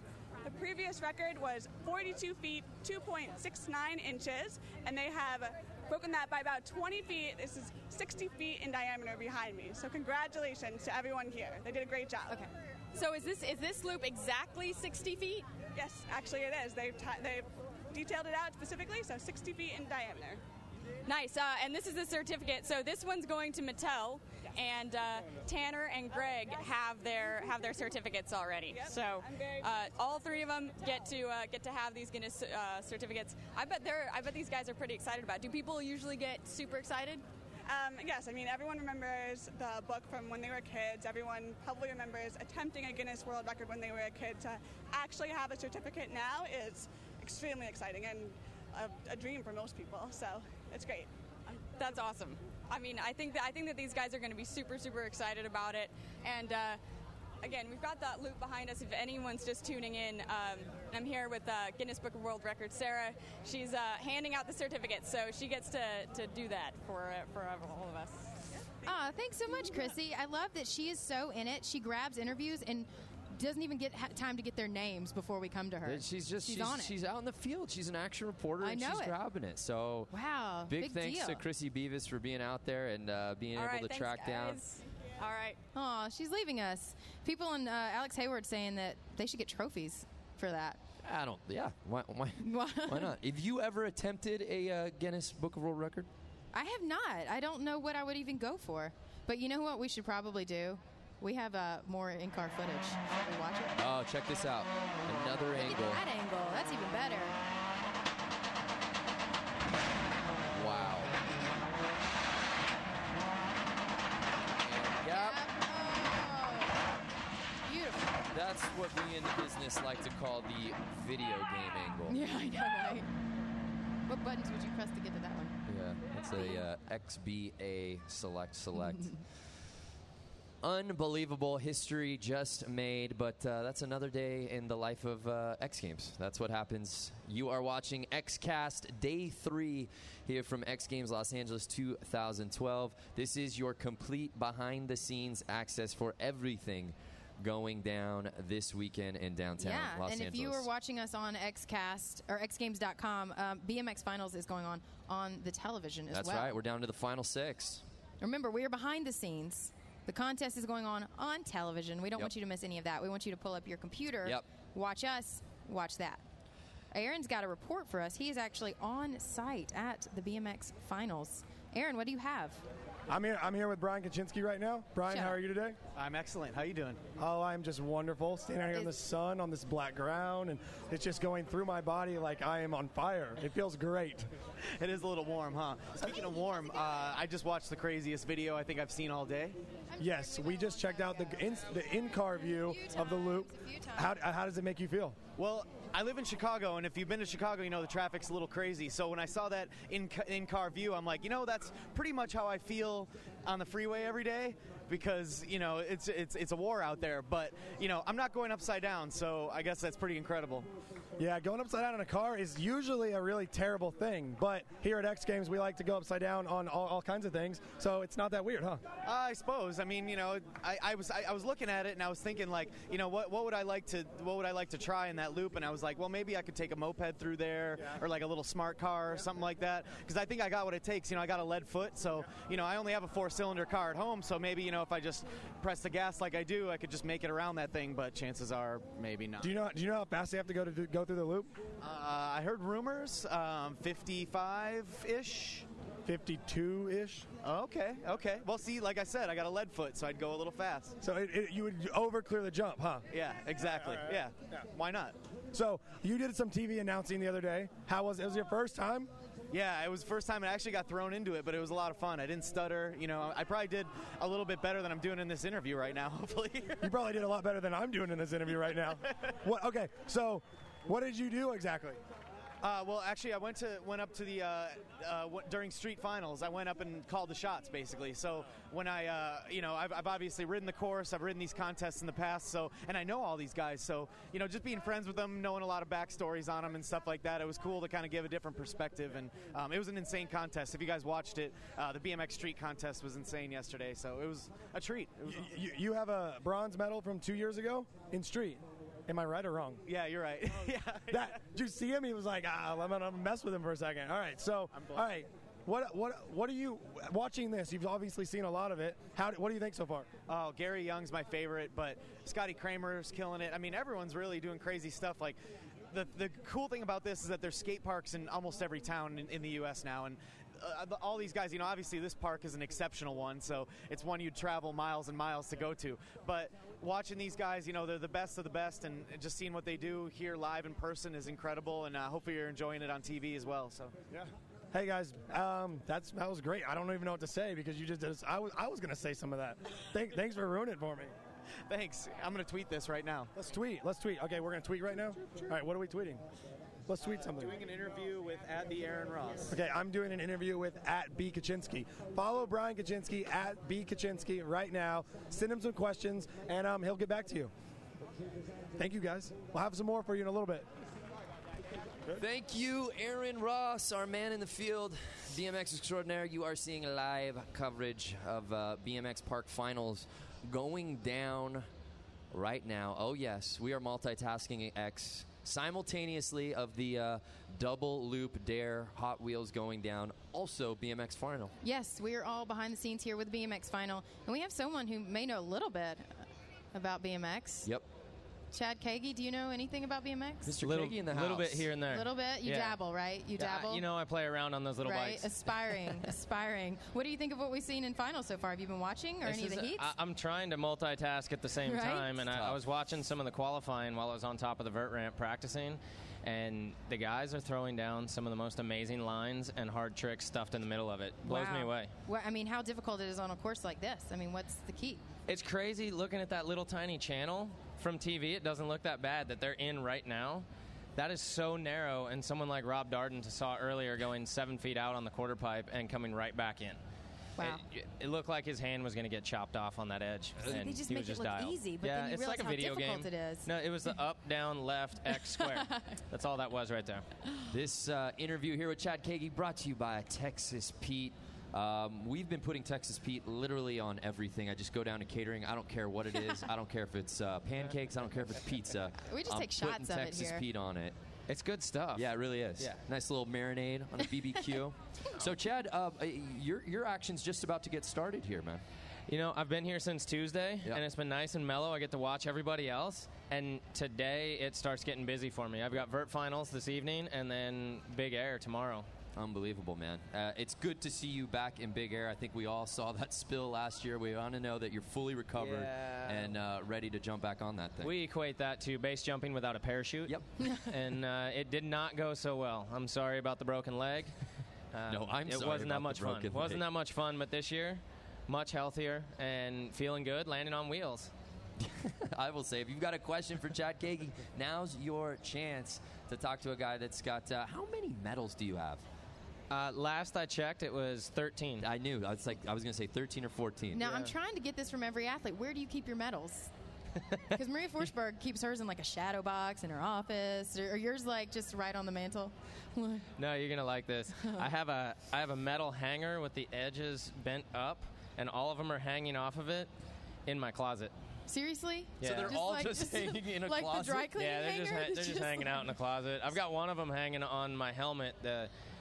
The previous record was 42 feet, 2.69 inches, and they have broken that by about 20 feet. This is 60 feet in diameter behind me. So congratulations to everyone here. They did a great job. Okay. So is this loop exactly 60 feet? Yes, actually it is. They've detailed it out specifically, so 60 feet in diameter. Nice. And this is the certificate. So this one's going to Mattel, and Tanner and Greg have their certificates already. Yep. So all three of them get to have these Guinness certificates. I bet these guys are pretty excited about it. Do people usually get super excited? Yes, I mean, everyone remembers the book from when they were kids. Everyone probably remembers attempting a Guinness World Record when they were a kid. To actually have a certificate now is extremely exciting and a dream for most people. So it's great. That's awesome. I mean, I think that these guys are going to be super, super excited about it. And again, we've got that loop behind us if anyone's just tuning in. I'm here with Guinness Book of World Records, Sarah. She's handing out the certificates, so she gets to do that for all of us. Aw, thanks so much, Chrissy. I love that she is so in it. She grabs interviews and doesn't even get time to get their names before we come to her. She's on it. She's out in the field. She's an action reporter, and she's grabbing it. So wow, big thanks deal. to Chrissy Beavis for being out there and being able to track down. All right. Aw, she's leaving us. People on Alex Hayward saying that they should get trophies for that. I don't. Yeah. Why not? Have you ever attempted a Guinness Book of World Record? I have not. I don't know what I would even go for. But you know what we should probably do? We have more in-car footage. Should we watch it? Oh, check this out. Another angle. Look at that angle. That's even better. Wow. And, yep. Oh, beautiful. That's what we in the business like to call the video game angle. Yeah, I know, right? What buttons would you press to get to that one? Yeah, that's a XBA select. Unbelievable history just made, but that's another day in the life of X Games. That's what happens. You are watching XCast Day 3 here from X Games Los Angeles 2012. This is your complete behind-the-scenes access for everything going down this weekend in downtown Los Angeles. And if you are watching us on XCast or XGames.com, BMX Finals is going on the television as well. That's right. We're down to the final 6. Remember, we are behind the scenes. The contest is going on television. We don't want you to miss any of that. We want you to pull up your computer, watch us, watch that. Aaron's got a report for us. He is actually on site at the BMX Finals. Aaron, what do you have? I'm here with Brian Kaczynski right now. Brian, how are you today? I'm excellent. How are you doing? Oh, I'm just wonderful. Standing out here in the sun on this black ground, and it's just going through my body like I am on fire. It feels great. It is a little warm, huh? Speaking of warm, I just watched the craziest video I think I've seen all day. Yes, we just checked out the in-car view of the loop. How does it make you feel? Well, I live in Chicago, and if you've been to Chicago, you know the traffic's a little crazy. So when I saw that in-car view, I'm like, that's pretty much how I feel on the freeway every day, because it's a war out there. But I'm not going upside down, so I guess that's pretty incredible. Yeah, going upside down in a car is usually a really terrible thing, but here at X Games we like to go upside down on all kinds of things, so it's not that weird, huh? I suppose. I mean, I was looking at it and I was thinking, like, what would I like to try in that loop? And I was like, well, maybe I could take a moped through there, or like a little smart car or something like that, because I think I got what it takes. I got a lead foot, so I only have a 4-cylinder car at home, so maybe if I just press the gas like I do, I could just make it around that thing. But chances are, maybe not. Do you know how fast they have to go through the loop? I heard rumors, 55-ish. 52-ish. Okay. Well, see, like I said, I got a lead foot, so I'd go a little fast. So you would over clear the jump, huh? Yeah, exactly. Right. Yeah. Why not? So you did some TV announcing the other day. How was it? Was it your first time? Yeah, it was the first time. I actually got thrown into it, but it was a lot of fun. I didn't stutter. I probably did a little bit better than I'm doing in this interview right now, hopefully. You probably did a lot better than I'm doing in this interview right now. Okay, so what did you do exactly? Well, actually, I went up to the during street finals. I went up and called the shots, basically. So when I've obviously ridden the course. I've ridden these contests in the past. So, and I know all these guys. So, just being friends with them, knowing a lot of backstories on them and stuff like that, it was cool to kind of give a different perspective. And it was an insane contest. If you guys watched it, the BMX street contest was insane yesterday. So it was a treat. You have a bronze medal from 2 years ago in street. Am I right or wrong? Yeah, you're right. Yeah. Did you see him? He was like, I'm gonna mess with him for a second. All right, so what are you watching this? You've obviously seen a lot of it. What do you think so far? Oh, Gary Young's my favorite, but Scotty Kramer's killing it. I mean, everyone's really doing crazy stuff. Like the cool thing about this is that there's skate parks in almost every town in the U.S. now, and all these guys, obviously this park is an exceptional one, so it's one you'd travel miles and miles to go to. But watching these guys, they're the best of the best, and just seeing what they do here live in person is incredible, and hopefully you're enjoying it on TV as well. So yeah. Hey guys, that was great. I don't even know what to say because you just did. I was going to say some of that. Thanks for ruining it for me. Thanks. I'm going to tweet this right now. Let's tweet. Okay, we're going to tweet right now? All right, what are we tweeting? Let's tweet something. Doing an interview with the Aaron Ross. Okay, I'm doing an interview with @B Kaczynski. Follow Brian Kaczynski @B Kaczynski right now. Send him some questions, and he'll get back to you. Thank you, guys. We'll have some more for you in a little bit. Thank you, Aaron Ross, our man in the field, BMX extraordinaire. You are seeing live coverage of BMX Park Finals going down right now. Oh, yes, we are multitasking X simultaneously of the double loop dare Hot Wheels going down. Also, BMX Final. Yes, we are all behind the scenes here with BMX Final, and we have someone who may know a little bit about BMX. Yep. Chad Kagi, do you know anything about BMX? Mr. Kagi in the house. A little bit here and there. A little bit? You dabble, right? You dabble? You know, I play around on those little right? bikes. Aspiring. What do you think of what we've seen in finals so far? Have you been watching or any of the heats? I'm trying to multitask at the same Right? time, and I was watching some of the qualifying while I was on top of the vert ramp practicing, and the guys are throwing down some of the most amazing lines and hard tricks stuffed in the middle of it. Blows me away. Well, I mean, how difficult it is on a course like this. I mean, what's the key? It's crazy looking at that little tiny channel from TV. It doesn't look that bad that they're in right now. That is so narrow, and someone like Rob Darden saw earlier going 7 feet out on the quarter pipe and coming right back in. Wow. It looked like his hand was going to get chopped off on that edge. See, and they just he make was it look dialed. easy, but yeah, then you it's realize like a how video difficult game. it is. No, it was the up, down, left, X square. That's all that was right there. This interview here with Chad Kagi brought to you by Texas Pete. We've been putting Texas Pete literally on everything. I just go down to catering. I don't care what it is. I don't care if it's pancakes. I don't care if it's pizza. We just I'm take shots putting of it Texas here. Pete on it. It's good stuff. Yeah, it really is. Yeah. Nice little marinade on a BBQ. So, Chad, your action's just about to get started here, man. You know, I've been here since Tuesday, and it's been nice and mellow. I get to watch everybody else, and today it starts getting busy for me. I've got vert finals this evening, and then Big Air tomorrow. Unbelievable, man. It's good to see you back in Big Air. I think we all saw that spill last year. We want to know that you're fully recovered and ready to jump back on that thing. We equate that to base jumping without a parachute. Yep. And it did not go so well. I'm sorry about the broken leg. No, I'm it sorry wasn't that about much the fun. broken Wasn't leg. that much fun, but this year, much healthier and feeling good, landing on wheels. I will say, if you've got a question for Chad Kagi, now's your chance to talk to a guy that's got, how many medals do you have? Last I checked, it was 13. I knew. I was going to say 13 or 14. Now, I'm trying to get this from every athlete. Where do you keep your medals? Because Maria Forsberg keeps hers in like a shadow box in her office, or yours like just right on the mantle. No, you're gonna like this. I have a metal hanger with the edges bent up, and all of them are hanging off of it in my closet. Seriously? Yeah. So they're all just hanging in a like closet? the dry cleaning Yeah, hanger? they're just hanging out in the closet. I've got one of them hanging on my helmet.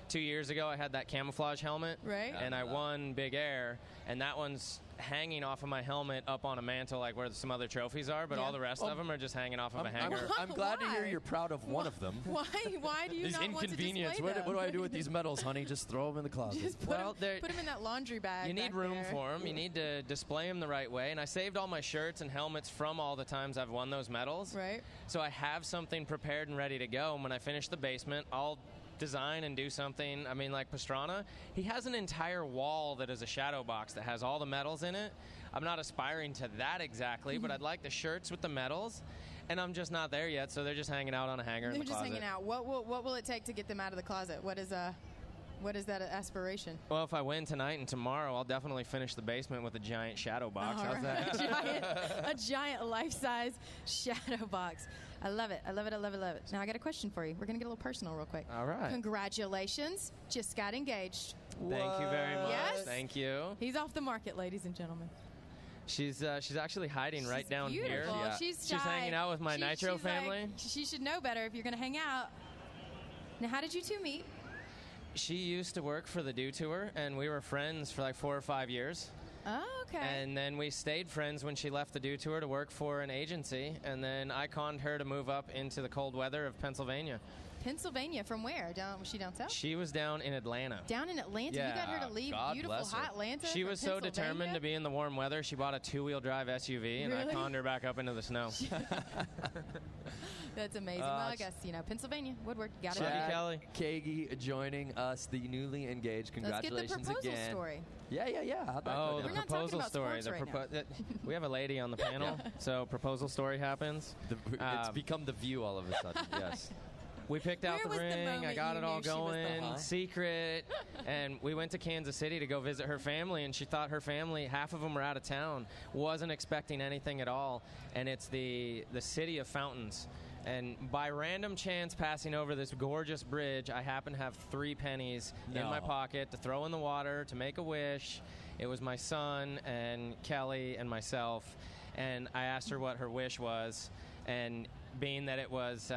2 years ago, I had that camouflage helmet, right? And I won Big Air, and that one's hanging off of my helmet up on a mantle like where some other trophies are, but all the rest of them are just hanging off of a hanger. I'm glad to hear you're proud of one of them. Why do you These not want to inconvenience. display What them? do I do with these medals, honey? Just throw them in the closet. Just put them in that laundry bag. You need back room there. for them. You need to display them the right way. And I saved all my shirts and helmets from all the times I've won those medals. Right. So I have something prepared and ready to go. And when I finish the basement, I'll design and do something. I mean, like Pastrana, he has an entire wall that is a shadow box that has all the medals in it. I'm not aspiring to that exactly, but I'd like the shirts with the medals. And I'm just not there yet, so they're just hanging out on a hanger in They're the just closet. hanging out. What will it take to get them out of the closet? What is that aspiration? Well, if I win tonight and tomorrow, I'll definitely finish the basement with a giant shadow box. All How's right. that? a giant life-size shadow box. I love it. I love it. I love it. I love it. Now I got a question for you. We're gonna get a little personal real quick. All right. Congratulations. Just got engaged. Thank you very much. Yes. Thank you. He's off the market, ladies and gentlemen. She's actually hiding right down Beautiful. here. Yeah. She's She's shy. hanging out with my Nitro she's family. Like, she should know better if you're gonna hang out. Now, how did you two meet? She used to work for the Do Tour, and we were friends for like 4 or 5 years. Oh, okay. And then we stayed friends when she left the Do Tour to work for an agency, and then I conned her to move up into the cold weather of Pennsylvania. Pennsylvania. From where? Was she down south? She was down in Atlanta. Down in Atlanta? Yeah. You got her to leave God beautiful, bless her. hot Atlanta? She for was so determined Pennsylvania? to be in the warm weather, she bought a 2-wheel drive SUV, and I Really? conned her back up into the snow. That's amazing. Well, I guess, Pennsylvania, Woodward, you got it. Chad Kagi joining us, the newly engaged. Congratulations Let's get the proposal again. story. Yeah. How'd that go Oh, down? the We're not proposal talking story. about sports right now. We have a lady on the panel, so proposal story happens. It's become the View all of a sudden. Yes. We picked out the Where was the ring. I moment got you it all knew she was the going, hot? secret. And we went to Kansas City to go visit her family, and she thought her family, half of them were out of town, wasn't expecting anything at all. And it's the city of fountains. And by random chance, passing over this gorgeous bridge, I happen to have 3 pennies in my pocket to throw in the water to make a wish. It was my son and Kelly and myself. And I asked her what her wish was. And being that it was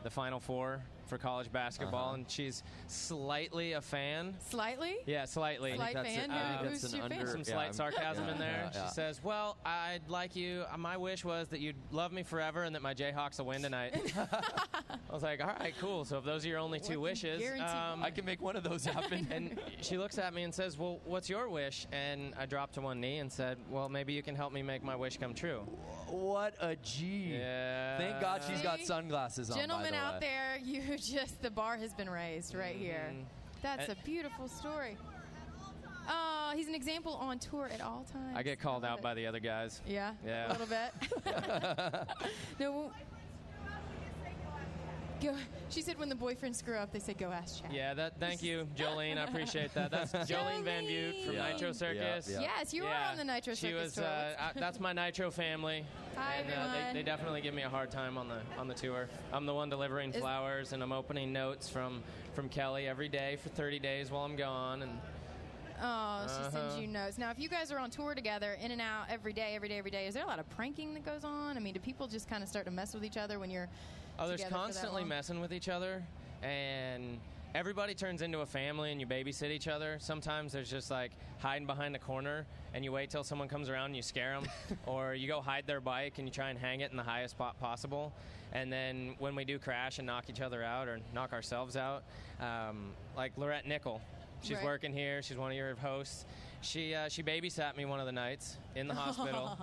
the Final Four for college basketball, and she's slightly a fan. Slightly? Yeah, slightly. Slight fan? Who's your fan? Some slight sarcasm in there. Yeah. She says, well, I'd like you, my wish was that you'd love me forever and that my Jayhawks will win tonight. I was like, all right, cool. So if those are your only 2 wishes, I can make one of those happen. And she looks at me and says, well, what's your wish? And I dropped to one knee and said, well, maybe you can help me make my wish come true. What a G. Yeah. Thank God she's got sunglasses on, Gentlemen by the out way. there, the bar has been raised right here. That's a beautiful story. He's an example on tour at all times. I get called out by the other guys. Yeah? Yeah. A little bit? No. Go. She said when the boyfriends screw up, they say, go ask Chad. Yeah, thank you, Jolene. I appreciate that. That's Jolene Van Butte from Nitro Circus. Yes, you were on the Nitro She Circus was. tour. That's my Nitro family. Hi, and, everyone. they definitely give me a hard time on the tour. I'm the one delivering flowers, and I'm opening notes from Kelly every day for 30 days while I'm gone. And Oh, she sends you notes. Now, if you guys are on tour together, in and out every day, is there a lot of pranking that goes on? I mean, do people just kind of start to mess with each other when you're there's together for that constantly long? messing with each other, and everybody turns into a family and you babysit each other. Sometimes there's just like hiding behind a corner and you wait till someone comes around and you scare them, or you go hide their bike and you try and hang it in the highest spot possible. And then when we do crash and knock each other out or knock ourselves out, like Lorette Nickel, she's Right. working here. She's one of your hosts. She babysat me one of the nights in the hospital,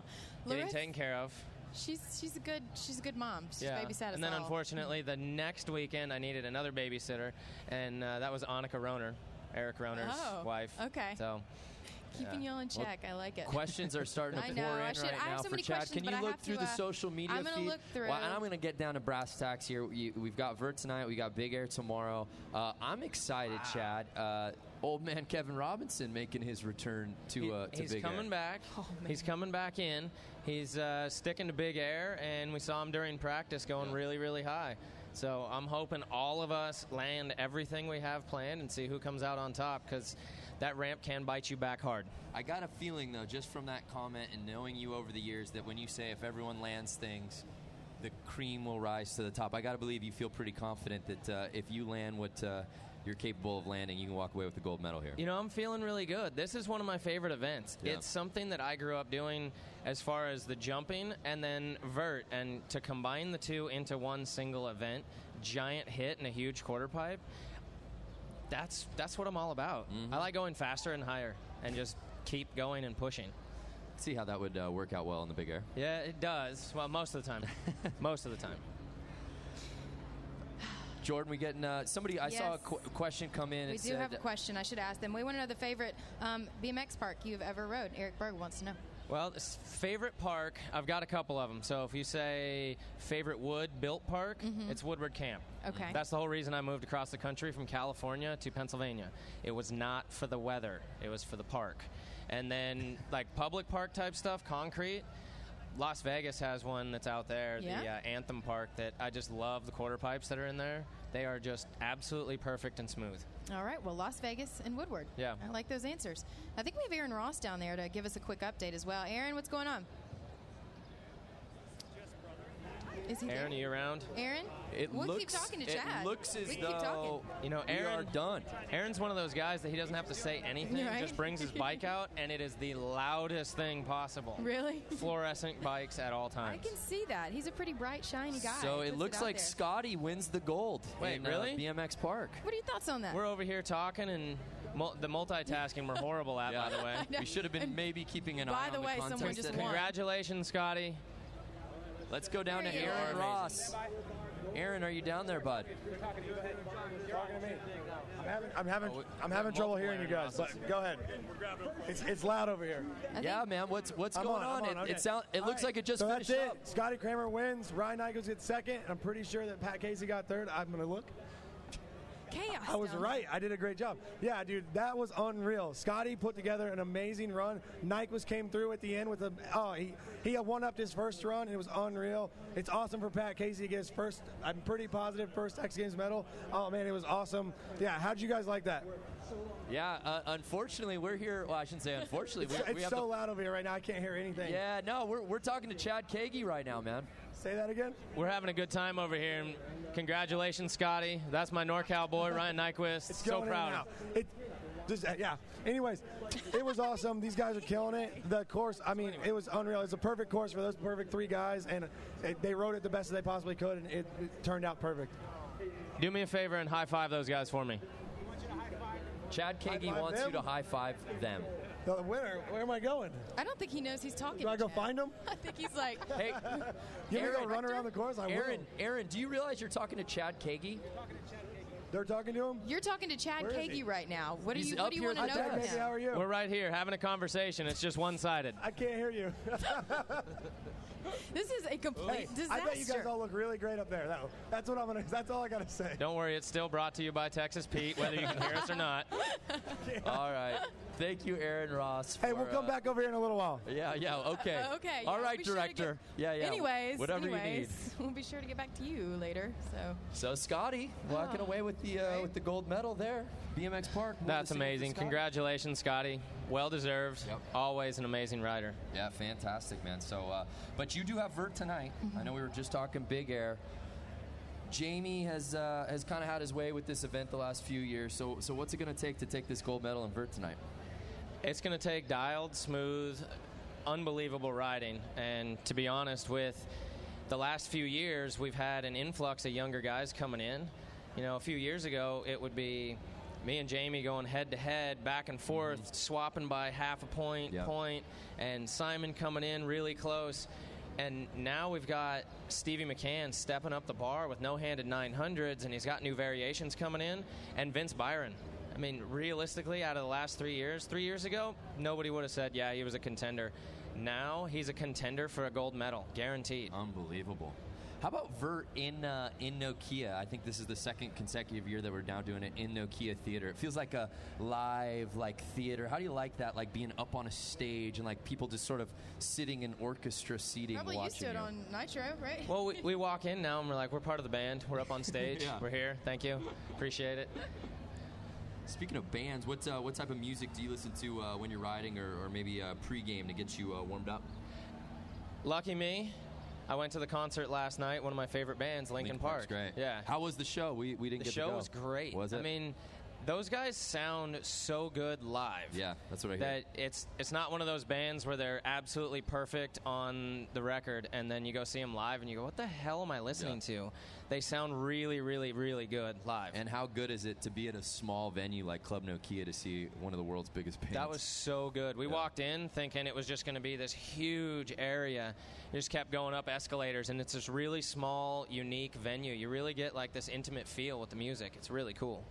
getting Lorette's- taken care of. She's a good mom. She's babysat us And then all. unfortunately, the next weekend, I needed another babysitter, and that was Annika Roner, Eric Roner's wife. Okay. So Keeping y'all in check. I like it. Questions are starting to I pour know. in I should- right I have now so for many Chad. questions, Can but you I look have through to, the social media I'm gonna feed? look through. Well, and I'm going to get down to brass tacks here. We've got Vert tonight. We got Big Air tomorrow. I'm excited, Chad. Old man Kevin Robinson making his return to he's Big coming Air. back. He's coming back in. He's sticking to Big Air, and we saw him during practice going really, really high. So I'm hoping all of us land everything we have planned and see who comes out on top, because that ramp can bite you back hard. I got a feeling, though, just from that comment and knowing you over the years, that when you say if everyone lands things, the cream will rise to the top. I got to believe you feel pretty confident that if you land what you're capable of landing, you can walk away with the gold medal here. You know, I'm feeling really good. This is one of my favorite events. Yeah. It's something that I grew up doing as far as the jumping and then vert, and to combine the two into one single event, giant hit and a huge quarter pipe, that's what I'm all about. Mm-hmm. I like going faster and higher and just keep going and pushing. See how that would work out well in the Big Air. Yeah, it does. Well, most of the time. Most of the time. Jordan, we getting somebody? I saw a Yes. question come in. We It do said, have a question. I should ask them. We want to know the favorite BMX park you've ever rode. Eric Berg wants to know. Well, favorite park, I've got a couple of them. So if you say favorite wood-built park, it's Woodward Camp. Okay. That's the whole reason I moved across the country from California to Pennsylvania. It was not for the weather. It was for the park. And then, like, public park type stuff, concrete, Las Vegas has one that's out there, Yeah? the Anthem Park, that I just love the quarter pipes that are in there. They are just absolutely perfect and smooth. All right. Well, Las Vegas and Woodward. Yeah. I like those answers. I think we have Aaron Ross down there to give us a quick update as well. Aaron, what's going on? Is he Aaron, there? are you around? Aaron? It We'll looks, keep talking to Chad. It looks as We can keep though You know, we Aaron, are done. Aaron's one of those guys that he doesn't have to say anything. Right. Just brings his bike out, and it is the loudest thing possible. Really? Fluorescent bikes at all I times. can see that. He's a pretty bright, shiny guy. So Puts it looks out like there. Scotty wins the gold. Wait, in, really? BMX Park. What are your thoughts on that? We're over here talking, and the multitasking we're horrible at, by the way. know. We should have been maybe keeping an By eye the on way, the someone contest just at won. hand. Congratulations, Scotty. Let's go down There to you Aaron are. Ross. Aaron, are you down there, bud? Talking to me. I'm having trouble hearing you guys. But go ahead. It's loud over here. Yeah, man. What's I'm going on, I'm on? on, It okay. looks like it just so finished that's it. up. Scotty Kramer wins. Ryan Nichols gets second. And I'm pretty sure that Pat Casey got third. I'm gonna look. Chaos. I was down right. I did a great job. Yeah, dude, that was unreal. Scotty put together an amazing run. Nyquist came through at the end with he had one-upped his first run, and it was unreal. It's awesome for Pat Casey to get his first, I'm pretty positive, first X Games medal. Oh, man, it was awesome. Yeah, how'd you guys like that? Yeah, unfortunately, we're here. Well, I shouldn't say unfortunately. We It's have so loud over here right now, I can't hear anything. Yeah, no, we're talking to Chad Kagi right now, man. Say that again? We're having a good time over here. And congratulations, Scotty. That's my NorCal boy, Ryan Nyquist. It's So going in proud and of out. him. Yeah. Anyways, it was awesome. These guys are killing it. The course, I mean, it was unreal. It's a perfect course for those perfect three guys, and they rode it the best that they possibly could, and it turned out perfect. Do me a favor and high five those guys for me. Chad Kagi High-five wants you them? to high five them. The winner, where am I going? I don't think he knows he's talking. Do I to go Chad. find him? I think he's like, Hey, You want me to go Aaron, run around the course? I will. Aaron, do you realize you're talking to Chad Kagi? They're talking to him? you're talking to Chad Where is Kagi he? right now. What do He's you up want here to at know the from desk. him? How are you? We're right here having a conversation. It's just one-sided. I can't hear you. This is a complete disaster. I bet you guys all look really great up there. That's what I'm gonna. That's all I gotta say. Don't worry, it's still brought to you by Texas Pete, whether you can hear us or not. All right. Thank you, Aaron Ross. Hey, we'll come back over here in a little while. Yeah, okay. Okay. All yeah, right, we'll be sure to director. get- Yeah. Anyways, Whatever you need. we'll be sure to get back to you later. So Scotty walking away with the gold medal there. BMX Park. More That's to see for amazing. Scotty. Congratulations, Scotty. Well deserved. Yep. Always an amazing rider. Yeah, fantastic, man. So, but you do have vert tonight. I know we were just talking big air. Jamie has kind of had his way with this event the last few years. So what's it going to take this gold medal in vert tonight? It's going to take dialed, smooth, unbelievable riding. And to be honest, with the last few years, we've had an influx of younger guys coming in. You know, a few years ago, it would be me and Jamie going head-to-head, back and forth, swapping by half a point, and Simon coming in really close. And now we've got Stevie McCann stepping up the bar with no-handed 900s, and he's got new variations coming in, and Vince Byron. I mean, realistically, out of the last 3 years ago, nobody would have said, yeah, he was a contender. Now he's a contender for a gold medal, guaranteed. Unbelievable. How about vert in Nokia? I think this is the second consecutive year that we're now doing it in Nokia Theater. It feels like a live theater. How do you like that? Like being up on a stage and like people just sort of sitting in orchestra seating, Probably watching used to it you. on Nitro, right? Well, we walk in now and we're like, we're part of the band. We're up on stage. Yeah. We're here. Thank you. Appreciate it. Speaking of bands, what type of music do you listen to when you're riding, or maybe pre-game to get you warmed up? Lucky me. I went to the concert last night. One of my favorite bands, Linkin Park's Park. great. Yeah. How was the show? We didn't The get show to go. was great. Was it? I mean, those guys sound so good live. Yeah, that's what I hear. That it's not one of those bands where they're absolutely perfect on the record, and then you go see them live, and you go, "What the hell am I listening to?" They sound really, really, really good live. And how good is it to be in a small venue like Club Nokia to see one of the world's biggest bands? That was so good. We walked in thinking it was just going to be this huge area. You just kept going up escalators, and it's this really small, unique venue. You really get like this intimate feel with the music. It's really cool.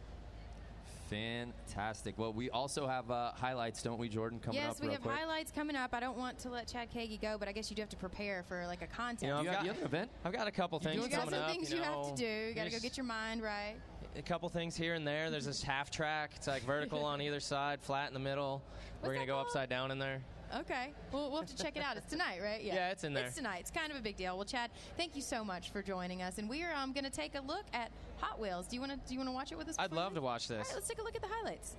Fantastic. Well, we also have highlights, don't we, Jordan, coming up Yes, we real have quick? highlights coming up. I don't want to let Chad Kagi go, but I guess you do have to prepare for like a contest. You know, you have an event? I've got a couple things You got coming some up. things you you have know, to do. You got to go just get your mind right. a couple things here and there. There's this half track. It's like vertical on either side, flat in the middle. We're going to go upside down in there. Okay. We'll have to check it out. It's tonight, right? Yeah, it's in there. It's tonight. It's kind of a big deal. Well, Chad, thank you so much for joining us. And we're going to take a look at Hot Wheels. Do you want to watch it with us? I'd before love we to watch All this. right, let's take a look at the highlights.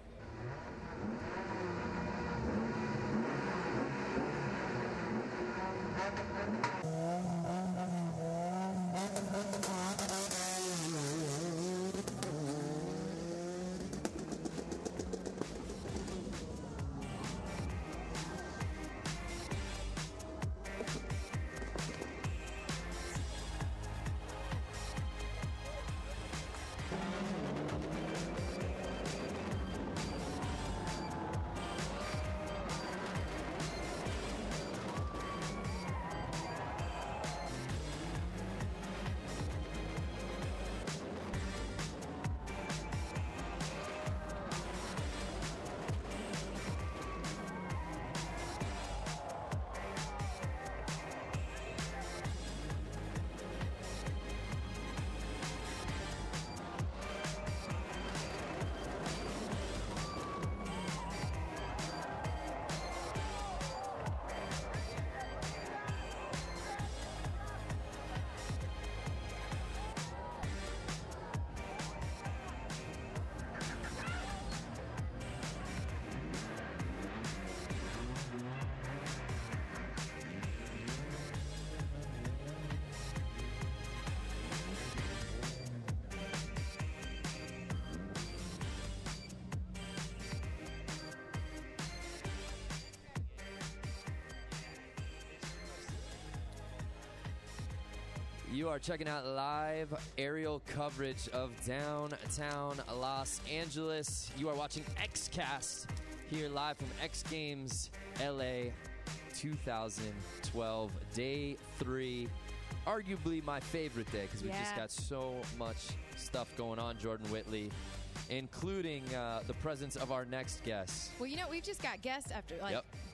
You are checking out live aerial coverage of downtown Los Angeles. You are watching XCast here live from X Games LA 2012, day 3. Arguably my favorite day because we just got so much stuff going on, Jordan Whitley, including the presence of our next guest. Well, you know, we've just got guests after,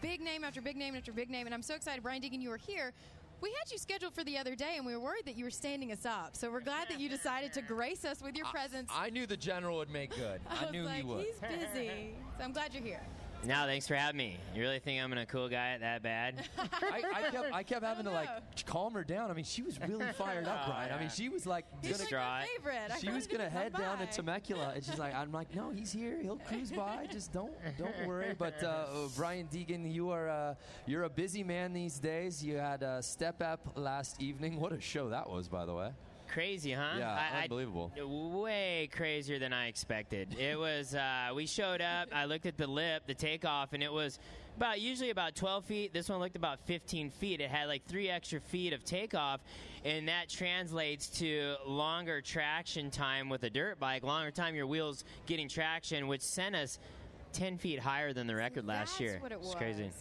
big name after big name after big name, and I'm so excited, Brian Deegan, you were here. We had you scheduled for the other day, and we were worried that you were standing us up. So we're glad that you decided to grace us with your presence. I knew the general would make good. I knew he would. He's busy. So I'm glad you're here. No, thanks for having me. You really think I'm a cool guy that bad? I kept having to calm her down. I mean, she was really fired up, Brian. I mean, she was like distraught. She was gonna head down to Temecula, and she's like, I'm like, no, he's here. He'll cruise by. Just don't worry. But Brian Deegan, you're a busy man these days. You had Step Up last evening. What a show that was, by the way. Crazy, huh? Yeah, unbelievable. Way crazier than I expected. It was, we showed up, I looked at the lip, the takeoff, and it was usually about 12 feet. This one looked about 15 feet. It had like 3 extra feet of takeoff, and that translates to longer traction time with a dirt bike, longer time your wheels getting traction, which sent us 10 feet higher than the record last year. What it was. It's crazy.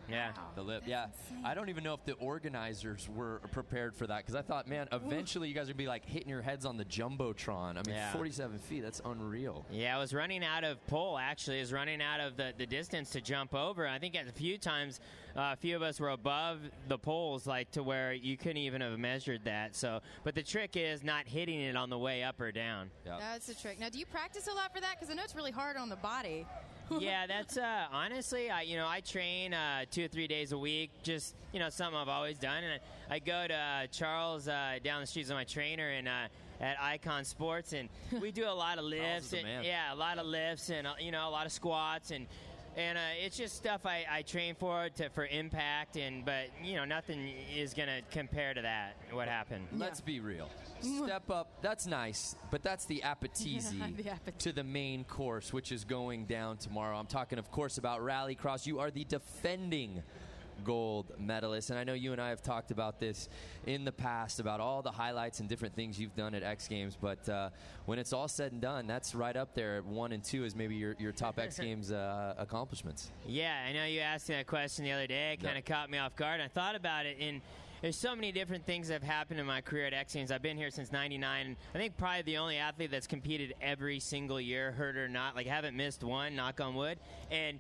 Yeah. The lip. Yeah. I don't even know if the organizers were prepared for that because I thought, man, eventually you guys would be like hitting your heads on the Jumbotron. I mean, 47 feet, that's unreal. Yeah, I was running out of pole, actually. I was running out of the distance to jump over. I think at a few times, a few of us were above the poles, like to where you couldn't even have measured that. So, but the trick is not hitting it on the way up or down. Yeah. That's the trick. Now, do you practice a lot for that? Because I know it's really hard on the body. Yeah, that's honestly, I train 2 or 3 days a week. Just something I've always done, and I go to Charles down the street with my trainer and at Icon Sports, and we do a lot of lifts. A lot of lifts and a lot of squats and it's just stuff I train for impact, but nothing is gonna compare to that. What happened? Let's be real. Step Up, that's nice, but that's the appetizer to the main course, which is going down tomorrow. I'm talking, of course, about Rallycross. You are the defending gold medalist, and I know you and I have talked about this in the past, about all the highlights and different things you've done at X Games, but when it's all said and done, that's right up there at 1 and 2 as maybe your top X Games accomplishments. Yeah, I know you asked me that question the other day. It kind of caught me off guard. I thought about it, and there's so many different things that have happened in my career at X Games. I've been here since '99. I think probably the only athlete that's competed every single year, hurt or not. Like, haven't missed one, knock on wood. And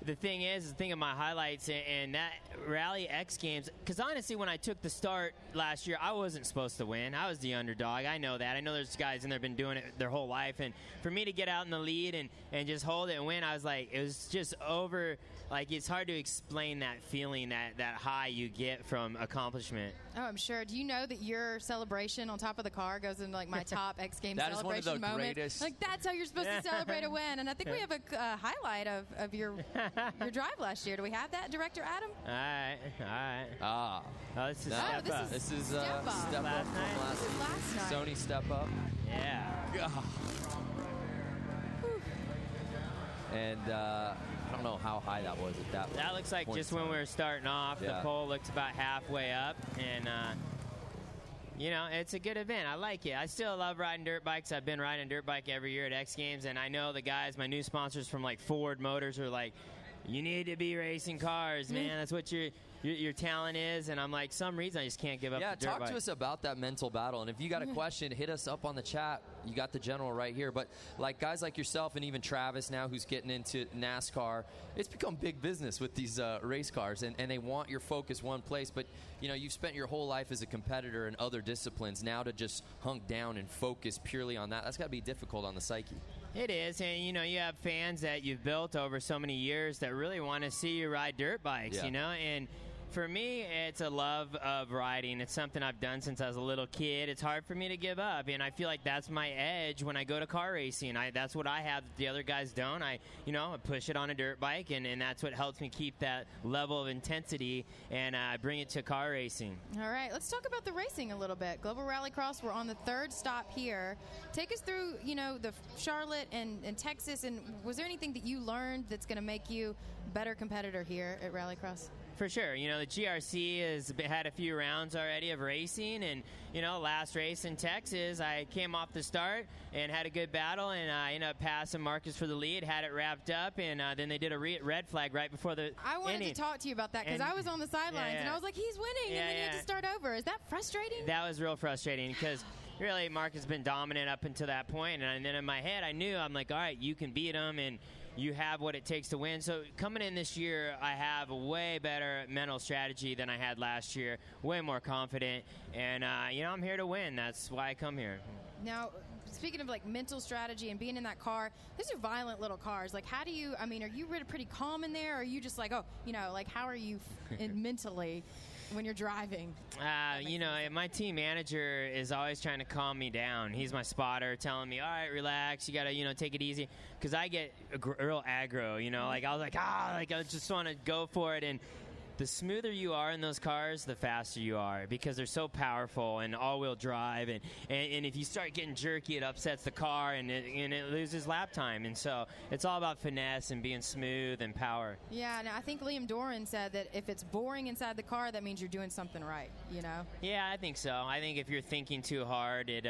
the thing is, the thing of my highlights and that Rally X Games, because honestly, when I took the start last year, I wasn't supposed to win. I was the underdog. I know that. I know there's guys in there been doing it their whole life. And for me to get out in the lead and just hold it and win, I was like, it was just over. Like, it's hard to explain that feeling, that high you get from accomplishment. Oh, I'm sure. Do you know that your celebration on top of the car goes into, like, my top X Games celebration moment? That is one of the moments? greatest. Like, that's how you're supposed to celebrate a win. And I think we have a highlight of your drive last year. Do we have that, Director Adam? All right. Ah. Oh, this is Step Up. This is Step Up from last night. Sony Step Up. Yeah. And I don't know how high that was at that point. That looks like just when we were starting off. Yeah. The pole looked about halfway up. And, it's a good event. I like it. I still love riding dirt bikes. I've been riding a dirt bike every year at X Games. And I know the guys, my new sponsors from, like, Ford Motors are like, you need to be racing cars, man. That's what your talent is. And I'm like, some reason I just can't give up the dirt talk bike. to us about that mental battle. And if you got a question, hit us up on the chat. You got the general right here. But like guys like yourself and even Travis now who's getting into NASCAR, it's become big business with these race cars. And they want your focus one place. But, you've spent your whole life as a competitor in other disciplines. Now to just hunk down and focus purely on that, that's got to be difficult on the psyche. It is, and you have fans that you've built over so many years that really want to see you ride dirt bikes, and for me, it's a love of riding. It's something I've done since I was a little kid. It's hard for me to give up, and I feel like that's my edge when I go to car racing. That's what I have that the other guys don't. I push it on a dirt bike, and that's what helps me keep that level of intensity, and I bring it to car racing. All right, let's talk about the racing a little bit. Global Rallycross, we're on the 3rd stop here. Take us through, the Charlotte and Texas, and was there anything that you learned that's going to make you a better competitor here at Rallycross? For sure. You know, the GRC has had a few rounds already of racing, and, you know, last race in Texas, I came off the start and had a good battle, and I ended up passing Marcus for the lead, had it wrapped up, and then they did a red flag right before the I wanted inning. to talk to you about that because I was on the sidelines, and I was like, he's winning, and then he had to start over. Is that frustrating? That was real frustrating because really Marcus has been dominant up until that point, and then in my head I knew, I'm like, all right, you can beat him, and you have what it takes to win. So coming in this year, I have a way better mental strategy than I had last year, way more confident, and, you know, I'm here to win. That's why I come here. Now, speaking of, like, mental strategy and being in that car, those are violent little cars. Like, how do you, I mean, are you really pretty calm in there, or are you just like, oh, you know, like, how are you mentally when you're driving? You know, my team manager is always trying to calm me down. He's my spotter, telling me, all right, relax, you got to, you know, take it easy. Because I get real aggro, you know, like I was like, I just want to go for it. And the smoother you are in those cars, the faster you are because they're so powerful and all-wheel drive. And if you start getting jerky, it upsets the car and it loses lap time. And so it's all about finesse and being smooth and power. Yeah, and I think Liam Doran said that if it's boring inside the car, that means you're doing something right, you know? Yeah, I think so. I think if you're thinking too hard, it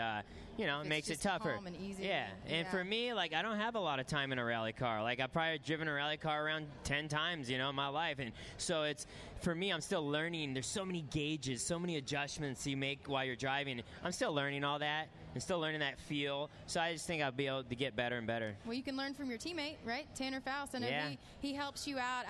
you know, it makes it tougher. Calm and easy. Yeah, and for me, like, I don't have a lot of time in a rally car. Like, I've probably driven a rally car around 10 times, you know, in my life. And so it's, for me, I'm still learning. There's so many gauges, so many adjustments you make while you're driving. I'm still learning all that. I'm still learning that feel. So I just think I'll be able to get better and better. Well, you can learn from your teammate, right? Tanner Faust. I know he helps you out.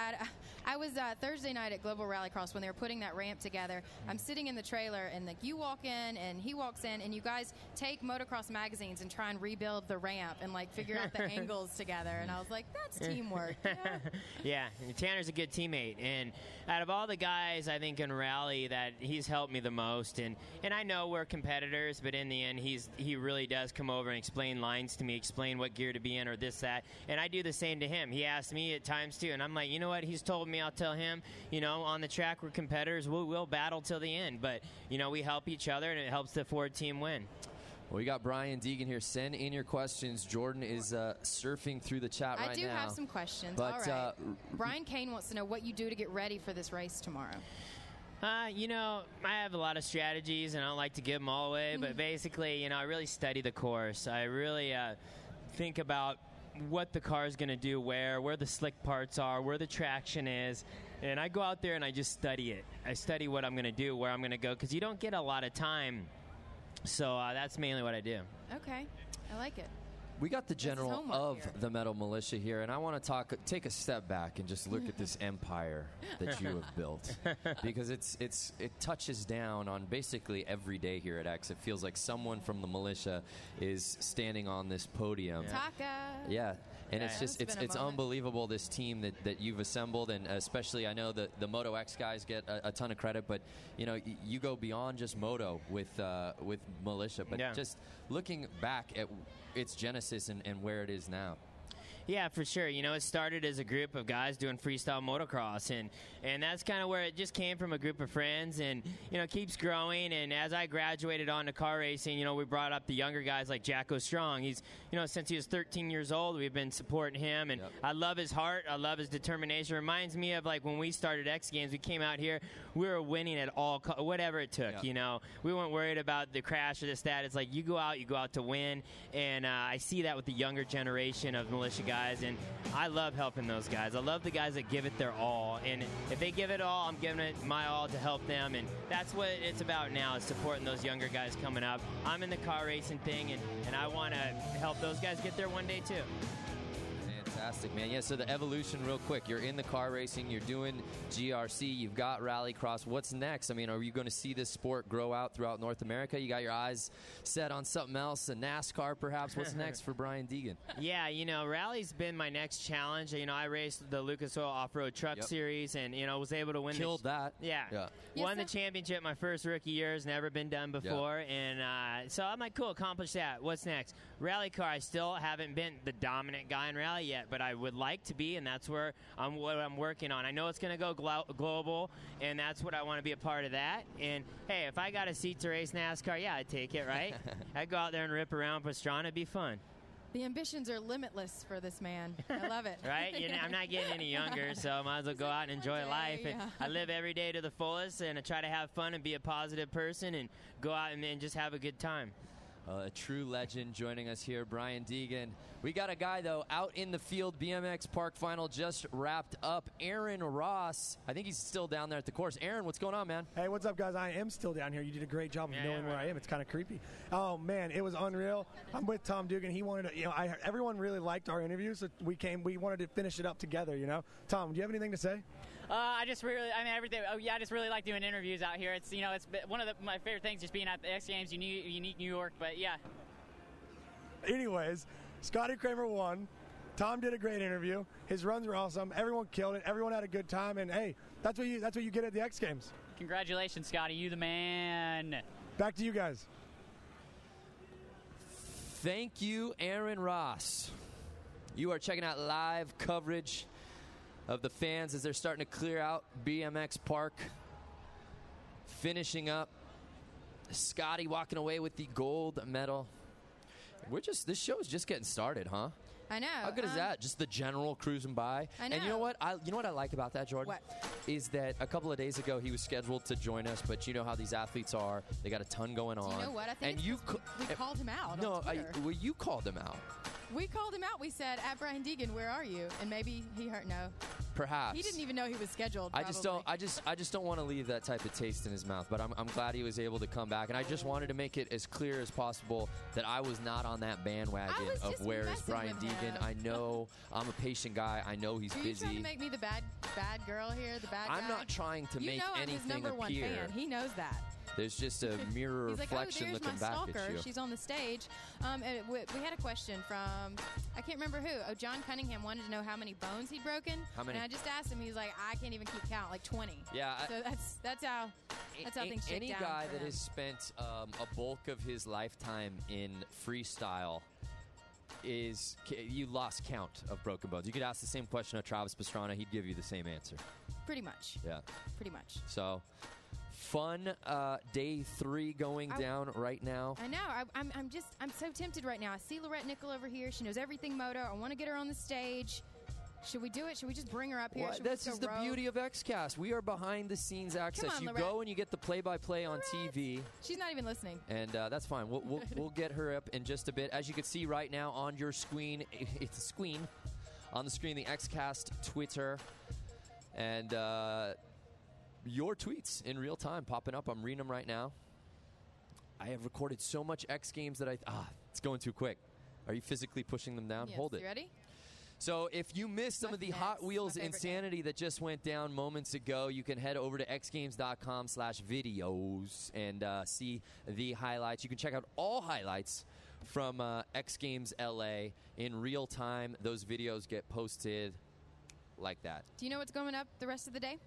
I was Thursday night at Global Rallycross when they were putting that ramp together. I'm sitting in the trailer, and like you walk in and he walks in, and you guys take motocross magazines and try and rebuild the ramp and like figure out the angles together. And I was like, that's teamwork. You know? Yeah, and Tanner's a good teammate. And out of all the guys, I think in rally that he's helped me the most. And I know we're competitors, but in the end, he really does come over and explain lines to me, explain what gear to be in or this, that. And I do the same to him. He asks me at times too. And I'm like, you know what? He's told me, I'll tell him, you know, on the track we're competitors. We'll battle till the end. But, you know, we help each other, and it helps the Ford team win. Well, we got Brian Deegan here. Send in your questions. Jordan is surfing through the chat right now. I do have some questions. But, all right. Brian Kane wants to know what you do to get ready for this race tomorrow. You know, I have a lot of strategies, and I don't like to give them all away, but basically, you know, I really study the course. I really think about what the car is going to do where the slick parts are, where the traction is, and I go out there and I just study it. I study what I'm going to do, where I'm going to go, because you don't get a lot of time, so that's mainly what I do. Okay, I like it. We got the general of here. the Metal Militia here, and I want to take a step back and just look at this empire that you have built, because it touches down on basically every day here at X. It feels like someone from the militia is standing on this podium. Taka. Yeah. And it's just it's unbelievable, this team that you've assembled, and especially I know that the Moto X guys get a ton of credit, but you know you go beyond just Moto with Militia, but just looking back at its genesis and where it is now. Yeah, for sure. You know, it started as a group of guys doing freestyle motocross, and that's kind of where it just came from, a group of friends, and, you know, it keeps growing. And as I graduated onto car racing, you know, we brought up the younger guys like Jacko Strong. He's, you know, since he was 13 years old, we've been supporting him, and I love his heart. I love his determination. It reminds me of, like, when we started X Games, we came out here, we were winning at all, whatever it took, you know. We weren't worried about the crash or this, that. It's like you go out to win, and I see that with the younger generation of militia guys, and I love helping those guys. I love the guys that give it their all, and if they give it all, I'm giving it my all to help them, and that's what it's about now, is supporting those younger guys coming up. I'm in the car racing thing, and I want to help those guys get there one day too. Fantastic, man. Yeah, so the evolution real quick. You're in the car racing. You're doing GRC. You've got Rallycross. What's next? I mean, are you going to see this sport grow out throughout North America? You got your eyes set on something else, a NASCAR perhaps. What's next for Brian Deegan? Yeah, you know, rally's been my next challenge. You know, I raced the Lucas Oil Off-Road Truck Series and, you know, was able to win. Killed that. Yeah. Won the championship my first rookie year. Has never been done before. And so I'm like, cool, accomplished that. What's next? Rally car, I still haven't been the dominant guy in rally yet, but I would like to be, and that's where what I'm working on. I know it's going to go global, and that's what I want to be a part of that. And, hey, if I got a seat to race NASCAR, yeah, I'd take it, right? I'd go out there and rip around Pastrana. It'd be fun. The ambitions are limitless for this man. I love it. Right? I'm not getting any younger, so I might as well go out and enjoy life. And yeah. I live every day to the fullest, and I try to have fun and be a positive person and go out and just have a good time. A true legend joining us here, Brian Deegan. We got a guy, though, out in the field. BMX Park Final just wrapped up. Aaron Ross, I think he's still down there at the course. Aaron, what's going on, man? Hey, what's up, guys? I am still down here. You did a great job of knowing where I am. It's kind of creepy. Oh, man, it was unreal. I'm with Tom Dugan. He wanted to, everyone really liked our interview, so we wanted to finish it up together, Tom, do you have anything to say? I just really like doing interviews out here. It's it's one of my favorite things, just being at the X Games, unique New York. But yeah. Anyways, Scotty Kramer won. Tom did a great interview. His runs were awesome. Everyone killed it. Everyone had a good time. And hey, that's what you get at the X Games. Congratulations, Scotty. You the man. Back to you guys. Thank you, Aaron Ross. You are checking out live coverage of the fans as they're starting to clear out BMX Park. Finishing up. Scotty walking away with the gold medal. This show is just getting started, huh? I know. How good is that? Just the general cruising by. I know. And you know what? I like about that, Jordan? What? Is that a couple of days ago he was scheduled to join us, but you know how these athletes are. They got a ton going on. Do you know what? I think we called him out on Twitter. Well, you called him out. We called him out. We said, at Brian Deegan, where are you? And maybe he heard no. Perhaps. He didn't even know he was scheduled. I just don't want to leave that type of taste in his mouth. But I'm glad he was able to come back, and I just wanted to make it as clear as possible that I was not on that bandwagon of where is Brian Deegan. I know I'm a patient guy. I know he's busy. Are you trying to make me the bad girl here, the bad guy? I'm not trying to make anything appear. I'm his number one fan. He knows that. There's just a mirror He's reflection like, looking back stalker. at you. She's on the stage. We had a question from, I can't remember who. Oh, John Cunningham wanted to know how many bones he'd broken. How many? And I just asked him. He's like, I can't even keep count, like 20. Yeah. So that's how things shake Any down guy for that him. has spent a bulk of his lifetime in freestyle you lost count of broken bones. You could ask the same question of Travis Pastrana. He'd give you the same answer. Pretty much. Yeah. Pretty much. So, fun day 3 going down right now. I know. I'm so tempted right now. I see Lorette Nickel over here. She knows everything moto. I want to get her on the stage. Should we do it? Should we just bring her up here? This is the beauty of XCast. We are behind the scenes access. on, You Lorette. go and you get the play-by-play on TV. She's not even listening. And that's fine. We'll get her up in just a bit. As you can see right now on your screen, it's a screen. On the screen, the XCast Twitter. And your tweets in real time popping up. I'm reading them right now. I have recorded so much X Games that it's going too quick. Are you physically pushing them down? Yes, Hold it. You ready? So if you missed some of the Hot Wheels insanity that just went down moments ago, you can head over to xgames.com/videos and see the highlights. You can check out all highlights from X Games LA in real time. Those videos get posted like that. Do you know what's coming up the rest of the day?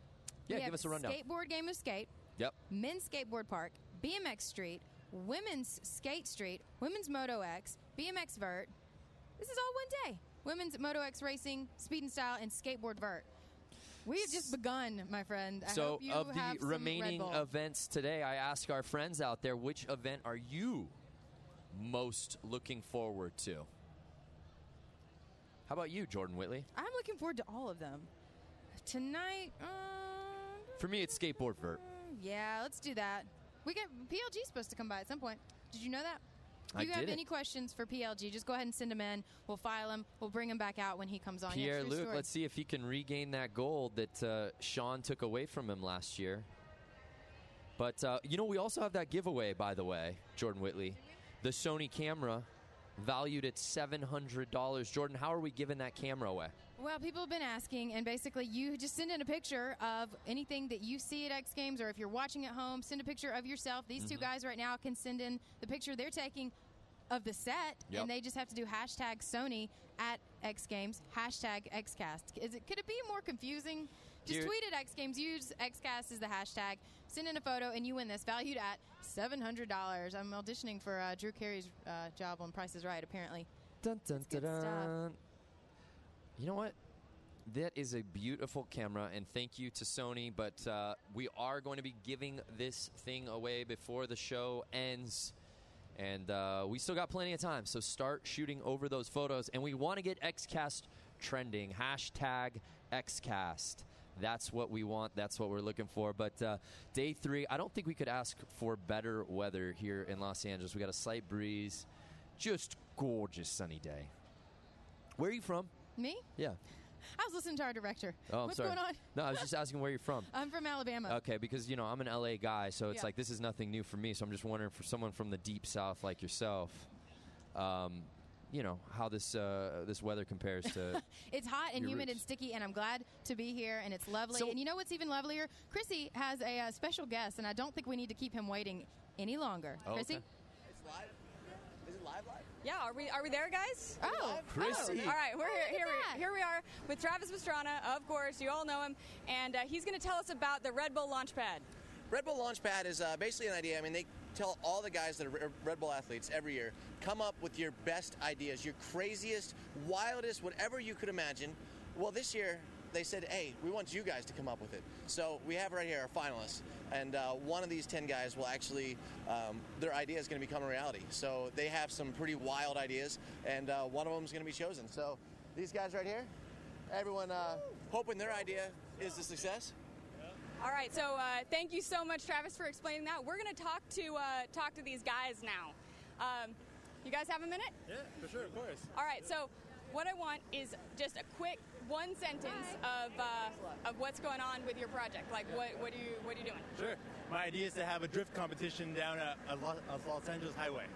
Yeah, we give have us a rundown. Skateboard Game of Skate. Yep. Men's Skateboard Park. BMX Street. Women's Skate Street. Women's Moto X. BMX Vert. This is all one day. Women's Moto X Racing, Speed and Style, and Skateboard Vert. We have just begun, my friend. I hope you of have the some remaining Red Bull. events today, I ask our friends out there, which event are you most looking forward to? How about you, Jordan Whitley? I'm looking forward to all of them. Tonight, For me, it's Skateboard Vert. yeah, let's do that. We got PLG supposed to come by at some point. Did you know that? If you have didn't. any questions for PLG, just go ahead and send them in. We'll file them. We'll bring them back out when he comes on. Yeah, Pierre it's a true Luc, story. let's see if he can regain that gold that Sean took away from him last year. But, we also have that giveaway, by the way, Jordan Whitley. The Sony camera, valued at $700. Jordan, how are we giving that camera away? Well, people have been asking, and basically you just send in a picture of anything that you see at X Games, or if you're watching at home, send a picture of yourself. These two guys right now can send in the picture they're taking of the set, and they just have to do hashtag Sony at X Games, hashtag XCast. Could it be more confusing? Just tweet at X Games, use XCast as the hashtag, send in a photo, and you win this, valued at $700. I'm auditioning for Drew Carey's job on Price is Right, apparently. Dun, dun, That's good dun, stuff. dun. You know what? That is a beautiful camera, and thank you to Sony. But we are going to be giving this thing away before the show ends. And we still got plenty of time, so start shooting over those photos. And we want to get XCast trending. Hashtag XCast. That's what we want. That's what we're looking for. But day 3, I don't think we could ask for better weather here in Los Angeles. We got a slight breeze. Just gorgeous sunny day. Where are you from? Me? Yeah. I was listening to our director. Oh, I'm What's sorry. going on? No, I was just asking where you're from. I'm from Alabama. Okay, because, I'm an LA guy, so it's Yeah. like this is nothing new for me. So I'm just wondering for someone from the deep south like yourself, how this weather compares to It's hot and your humid roots. and sticky, and I'm glad to be here, and it's lovely. So- and you know what's even lovelier? Chrissy has a special guest, and I don't think we need to keep him waiting any longer. Oh, Chrissy? okay. It's live? Is it live? Yeah, are we there, guys? Oh, Chrissy. All right, we're Look here. at that. Here we are with Travis Pastrana, of course. You all know him, and he's going to tell us about the Red Bull Launchpad. Red Bull Launchpad is basically an idea. I mean, they tell all the guys that are Red Bull athletes every year, come up with your best ideas, your craziest, wildest, whatever you could imagine. Well, this year, they said, hey, we want you guys to come up with it. So we have right here our finalists. And one of these 10 guys will actually, their idea is going to become a reality. So they have some pretty wild ideas, and one of them is going to be chosen. So these guys right here, everyone hoping their idea is a success. All right, so thank you so much, Travis, for explaining that. We're going to talk to these guys now. You guys have a minute? Yeah, for sure, of course. All right, so what I want is just a quick one sentence of what's going on with your project. Like, what are you doing? Sure. My idea is to have a drift competition down a Los Angeles highway.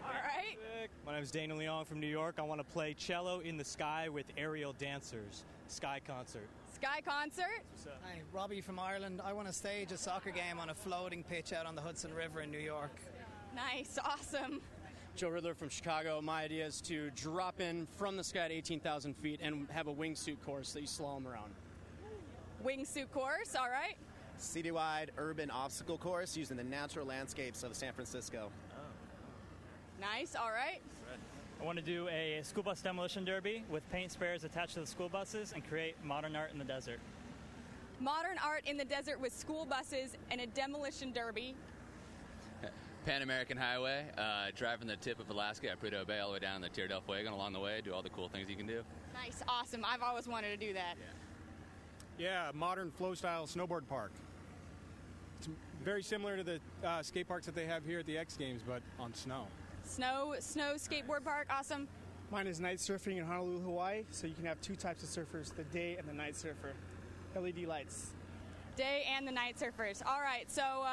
All right. My name is Daniel Leong from New York. I want to play cello in the sky with aerial dancers. Sky concert. Sky concert. Hi, Robbie from Ireland. I want to stage a soccer game on a floating pitch out on the Hudson River in New York. Nice, awesome. Joe Riddler from Chicago. My idea is to drop in from the sky at 18,000 feet and have a wingsuit course that you slalom around. Wingsuit course, all right. Citywide urban obstacle course using the natural landscapes of San Francisco. Nice, all right. I want to do a school bus demolition derby with paint sprayers attached to the school buses and create modern art in the desert. Modern art in the desert with school buses and a demolition derby. Pan American Highway, driving the tip of Alaska at Prudhoe Bay all the way down the Tierra del Fuego, and along the way do all the cool things you can do. Nice, awesome. I've always wanted to do that. Yeah, modern flow-style snowboard park. It's very similar to the skate parks that they have here at the X Games, but on snow. Snow skateboard park, awesome. Mine is night surfing in Honolulu, Hawaii, so you can have two types of surfers, the day and the night surfer. LED lights. Day and the night surfers. All right, so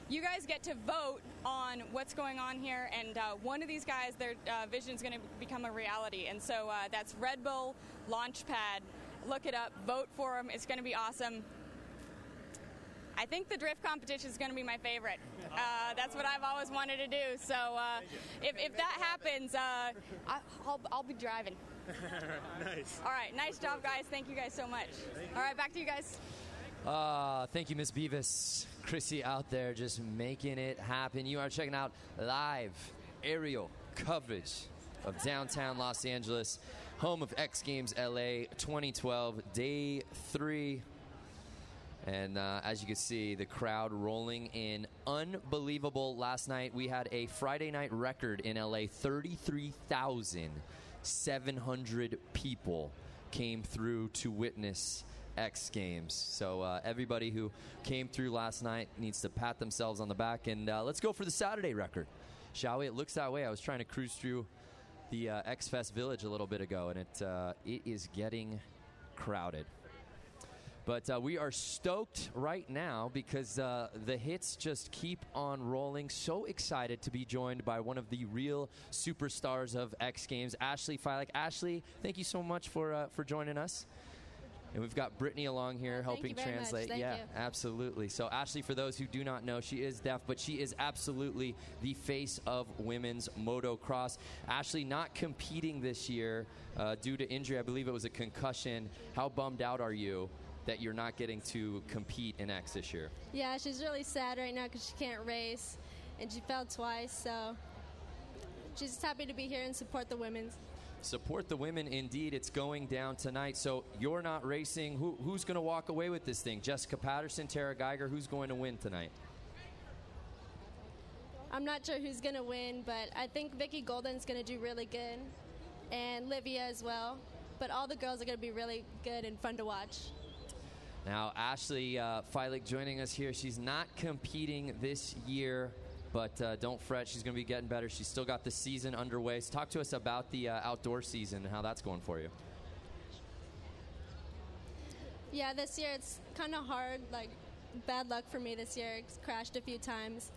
you guys get to vote on what's going on here, and one of these guys, their vision is going to become a reality, and so that's Red Bull Launchpad. Look it up, vote for them. It's going to be awesome. I think the drift competition is going to be my favorite. That's what I've always wanted to do. So if that happens, I'll be driving. Nice. All right, nice job, guys. Thank you guys so much. All right, back to you guys. Thank you, Miss Beavis. Chrissy out there just making it happen. You are checking out live aerial coverage of downtown Los Angeles, home of X Games LA 2012, day 3. And as you can see, the crowd rolling in. Unbelievable. Last night, we had a Friday night record in LA. 33,700 people came through to witness X Games. So everybody who came through last night needs to pat themselves on the back. And let's go for the Saturday record, shall we? It looks that way. I was trying to cruise through the X Fest Village a little bit ago, and it is getting crowded. But we are stoked right now because the hits just keep on rolling. So excited to be joined by one of the real superstars of X Games, Ashley Filek. Ashley, thank you so much for joining us. And we've got Brittany along here helping you very much. translate. Thank yeah, you. absolutely. So Ashley, for those who do not know, she is deaf, but she is absolutely the face of women's motocross. Ashley not competing this year due to injury. I believe it was a concussion. How bummed out are you that you're not getting to compete in X this year? Yeah, she's really sad right now because she can't race, and she fell twice, so she's just happy to be here and support the women's. Support the women, indeed. It's going down tonight. So you're not racing. Who's going to walk away with this thing? Jessica Patterson, Tara Geiger. Who's going to win tonight? I'm not sure who's going to win, but I think Vicky Golden's going to do really good, and Livia as well. But all the girls are going to be really good and fun to watch. Now, Ashley Feilich joining us here. She's not competing this year, but don't fret. She's going to be getting better. She's still got the season underway. So talk to us about the outdoor season and how that's going for you. Yeah, this year it's kind of hard. Like, bad luck for me this year. It's crashed a few times.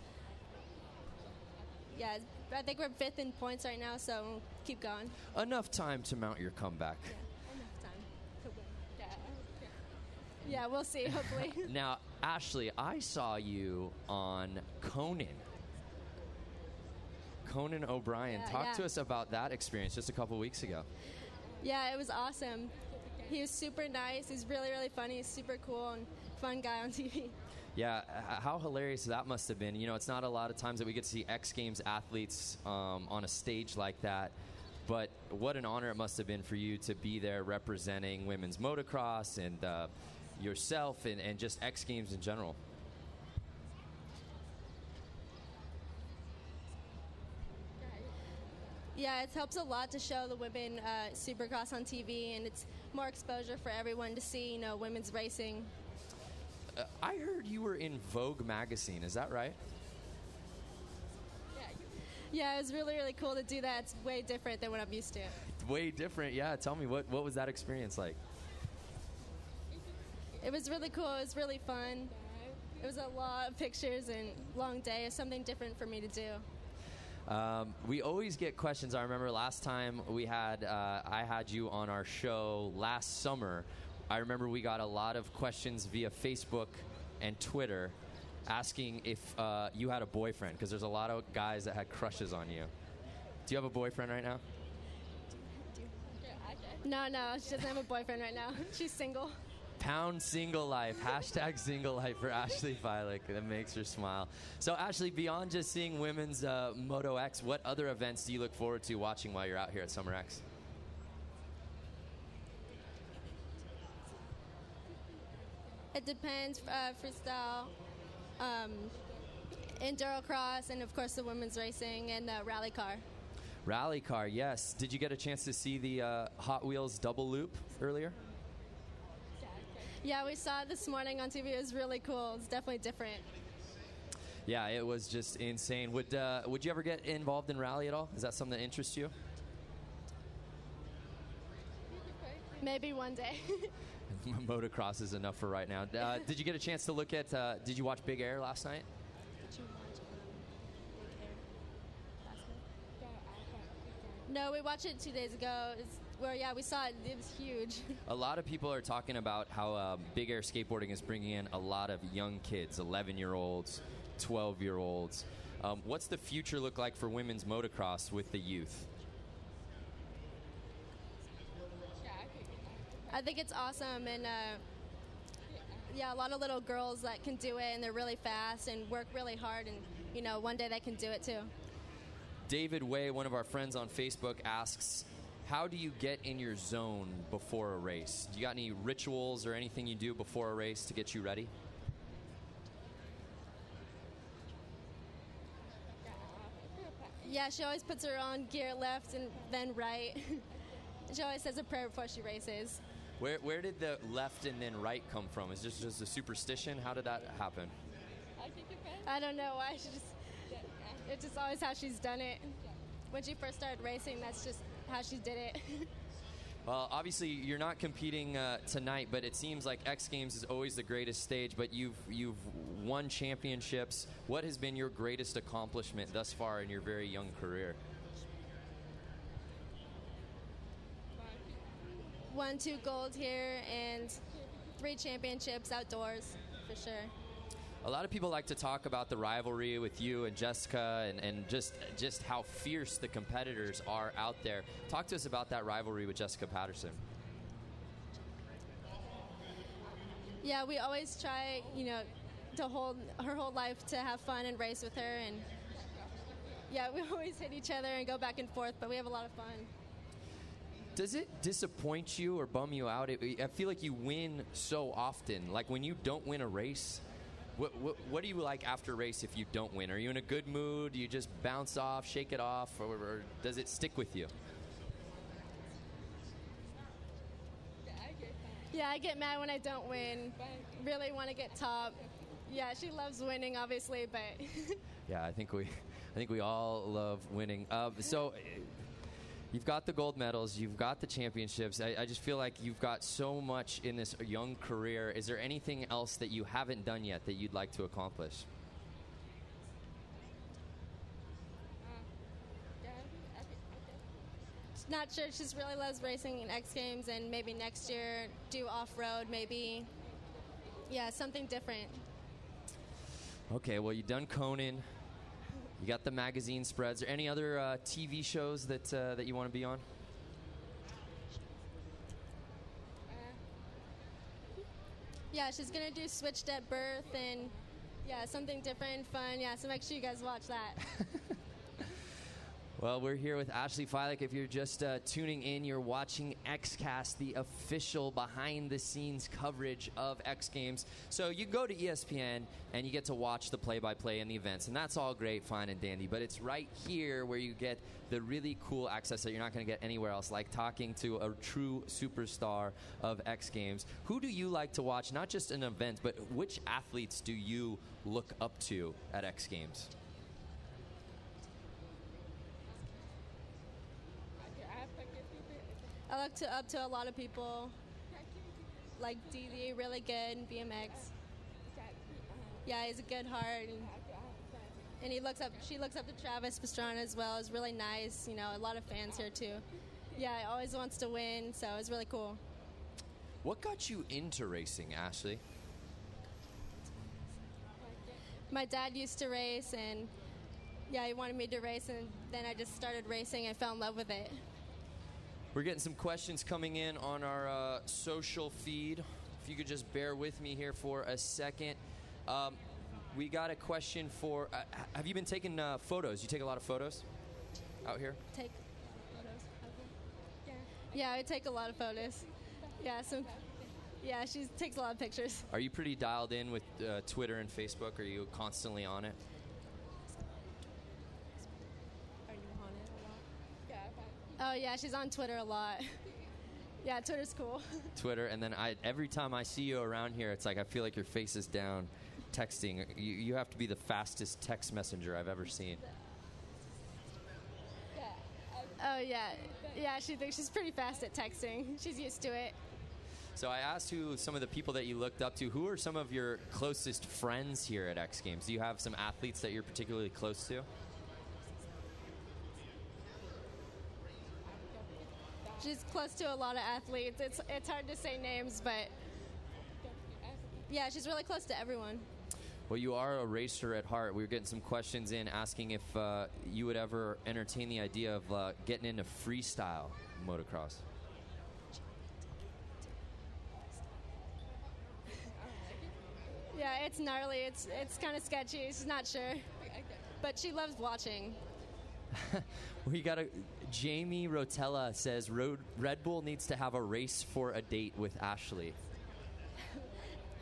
Yeah, I think we're 5th in points right now, so we'll keep going. Enough time to mount your comeback. Yeah, enough time to win. Yeah, we'll see, hopefully. Now, Ashley, I saw you on Conan O'Brien. Talk to us about that experience just a couple weeks ago. Yeah, it was awesome. He was super nice. He's really, really funny. He's super cool and fun guy on TV. Yeah, how hilarious that must have been. You know, it's not a lot of times that we get to see X Games athletes on a stage like that, but what an honor it must have been for you to be there representing women's motocross and yourself and just X Games in general. Yeah, it helps a lot to show the women supercross on TV, and it's more exposure for everyone to see, you know, women's racing. I heard you were in Vogue magazine. Is that right? Yeah, it was really, really cool to do that. It's way different than what I'm used to. Way different, yeah. Tell me, what was that experience like? It was really cool. It was really fun. It was a lot of pictures and long day. It was something different for me to do. We always get questions. I remember last time I had you on our show last summer. I remember we got a lot of questions via Facebook and Twitter asking if you had a boyfriend, because there's a lot of guys that had crushes on you. Do you have a boyfriend right now? No, she doesn't have a boyfriend right now. She's single. Pound single life. Hashtag single life for Ashley Feilich. That makes her smile. So, Ashley, beyond just seeing women's Moto X, what other events do you look forward to watching while you're out here at Summer X? It depends. Freestyle, enduro cross, and of course the women's racing and rally car. Rally car, yes. Did you get a chance to see the Hot Wheels double loop earlier? Yeah, we saw it this morning on TV. It was really cool. It's definitely different. Yeah, it was just insane. Would you ever get involved in rally at all? Is that something that interests you? Maybe one day. Motocross is enough for right now. Did you get a chance to look at, did you watch Big Air last night? No, we watched it 2 days ago. We saw it. It was huge. A lot of people are talking about how Big Air skateboarding is bringing in a lot of young kids, 11-year-olds, 12-year-olds. What's the future look like for women's motocross with the youth? I think it's awesome, and a lot of little girls that can do it, and they're really fast and work really hard, and one day they can do it too. David Way, one of our friends on Facebook, asks, how do you get in your zone before a race? Do you got any rituals or anything you do before a race to get you ready? Yeah, she always puts her own gear left and then right. She always says a prayer before she races. Where did the left and then right come from? Is this just a superstition? How did that happen? I don't know why. It's just always how she's done it. When she first started racing, that's just how she did it. Well, obviously you're not competing tonight, but it seems like X Games is always the greatest stage. But you've won championships. What has been your greatest accomplishment thus far in your very young career? Won 2 gold here and 3 championships outdoors, for sure. A lot of people like to talk about the rivalry with you and Jessica and just how fierce the competitors are out there. Talk to us about that rivalry with Jessica Patterson. Yeah, we always try, to hold her whole life to have fun and race with her. And, yeah, we always hit each other and go back and forth, but we have a lot of fun. Does it disappoint you or bum you out? I feel like you win so often. Like when you don't win a race, What do you like after a race if you don't win? Are you in a good mood? Do you just bounce off, shake it off, or does it stick with you? Yeah, I get mad when I don't win. Really want to get top. Yeah, she loves winning, obviously, but Yeah, I think we all love winning. So you've got the gold medals, you've got the championships. I just feel like you've got so much in this young career. Is there anything else that you haven't done yet that you'd like to accomplish? not sure. She just really loves racing in X Games, and maybe next year do off-road, maybe. Yeah, something different. Okay, well, you've done Conan. You got the magazine spreads. Are there any other TV shows that you want to be on? Yeah, she's going to do Switched at Birth, and yeah, something different, fun. Yeah, so make sure you guys watch that. Well, we're here with Ashley Feilich. If you're just tuning in, you're watching XCast, the official behind-the-scenes coverage of X Games. So you go to ESPN, and you get to watch the play-by-play and the events, and that's all great, fine, and dandy. But it's right here where you get the really cool access that you're not going to get anywhere else, like talking to a true superstar of X Games. Who do you like to watch, not just an event, but which athletes do you look up to at X Games? I look up to a lot of people, like Didi, really good in BMX. Yeah, he's a good heart, and she looks up to Travis Pastrana as well. It's really nice, you know, a lot of fans here too. Yeah, he always wants to win, so it's really cool. What got you into racing, Ashley? My dad used to race, and yeah, he wanted me to race, and then I just started racing and fell in love with it. We're getting some questions coming in on our social feed. If you could just bear with me here for a second. We got a question for, have you been taking photos? You take a lot of photos out here? Take photos? Yeah, I take a lot of photos. Yeah, she takes a lot of pictures. Are you pretty dialed in with Twitter and Facebook? Are you constantly on it? Oh, yeah, she's on Twitter a lot. Yeah, Twitter's cool. Twitter, and then every time I see you around here, it's like I feel like your face is down texting. You have to be the fastest text messenger I've ever seen. Oh, yeah. Yeah, she thinks she's pretty fast at texting. She's used to it. So I asked who some of the people that you looked up to. Who are some of your closest friends here at X Games? Do you have some athletes that you're particularly close to? She's close to a lot of athletes. It's hard to say names, but yeah, she's really close to everyone. Well, you are a racer at heart. We were getting some questions in asking if you would ever entertain the idea of getting into freestyle motocross. Yeah, it's gnarly. It's kind of sketchy. She's not sure, but she loves watching. We got Jamie Rotella says Red Bull needs to have a race for a date with Ashley.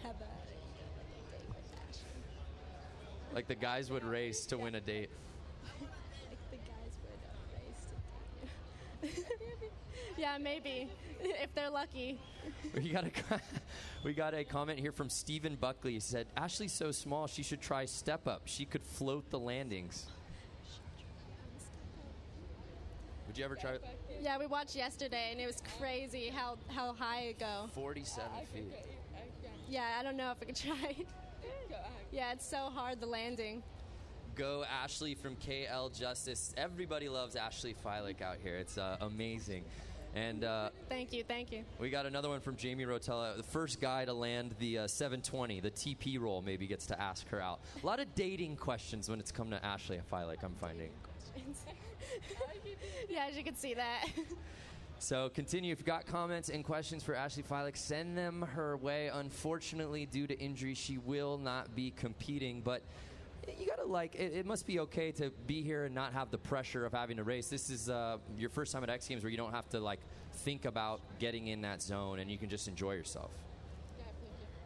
Have a date with Ashley. Like the guys would race to win a date. Like the guys would race to date. Yeah, maybe if they're lucky. We got a comment here from Stephen Buckley. He said, Ashley's so small, she should try Step Up. She could float the landings. Would you ever try it? Yeah, we watched yesterday, and it was crazy how high it go. 47 feet. Yeah, I don't know if I could try it. Yeah, it's so hard, the landing. Go Ashley from KL Justice. Everybody loves Ashley Feilich out here. It's amazing. And Thank you. We got another one from Jamie Rotella. The first guy to land the 720, the TP roll, maybe gets to ask her out. A lot of dating questions when it's come to Ashley Feilich, I'm finding. Yeah, as you can see that. So continue. If you've got comments and questions for Ashley Feilich, send them her way. Unfortunately, due to injury, she will not be competing. But you got to it must be okay to be here and not have the pressure of having to race. This is your first time at X Games where you don't have to think about getting in that zone and you can just enjoy yourself.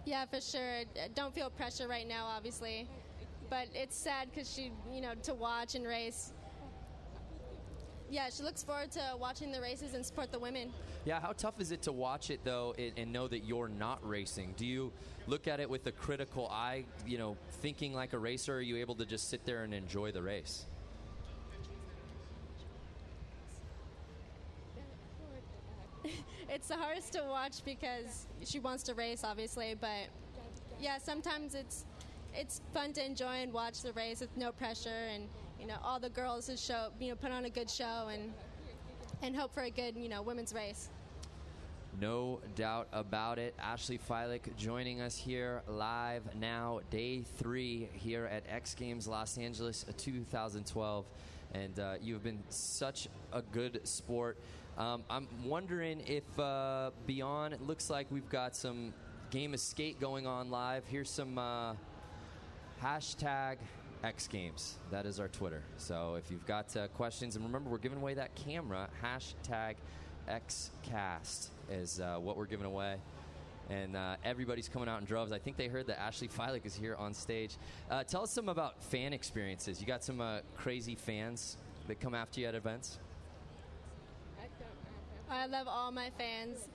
Yeah, for sure. Don't feel pressure right now, obviously. But it's sad because she, to watch and race. Yeah, she looks forward to watching the races and support the women. Yeah, how tough is it to watch it, though, and know that you're not racing? Do you look at it with a critical eye, thinking like a racer, or are you able to just sit there and enjoy the race? It's the hardest to watch because she wants to race, obviously, but yeah, sometimes it's fun to enjoy and watch the race with no pressure, and all the girls just put on a good show and hope for a good women's race. No doubt about it. Ashley Feilich joining us here live now, day 3 here at X Games Los Angeles 2012, and you've been such a good sport. I'm wondering if beyond, it looks like we've got some Game of Skate going on live. Here's some hashtag X Games. That is our Twitter. So if you've got questions, and remember, we're giving away that camera. Hashtag XCast is what we're giving away. And everybody's coming out in droves. I think they heard that Ashley Feilich is here on stage. Tell us some about fan experiences. You got some crazy fans that come after you at events? I love all my fans.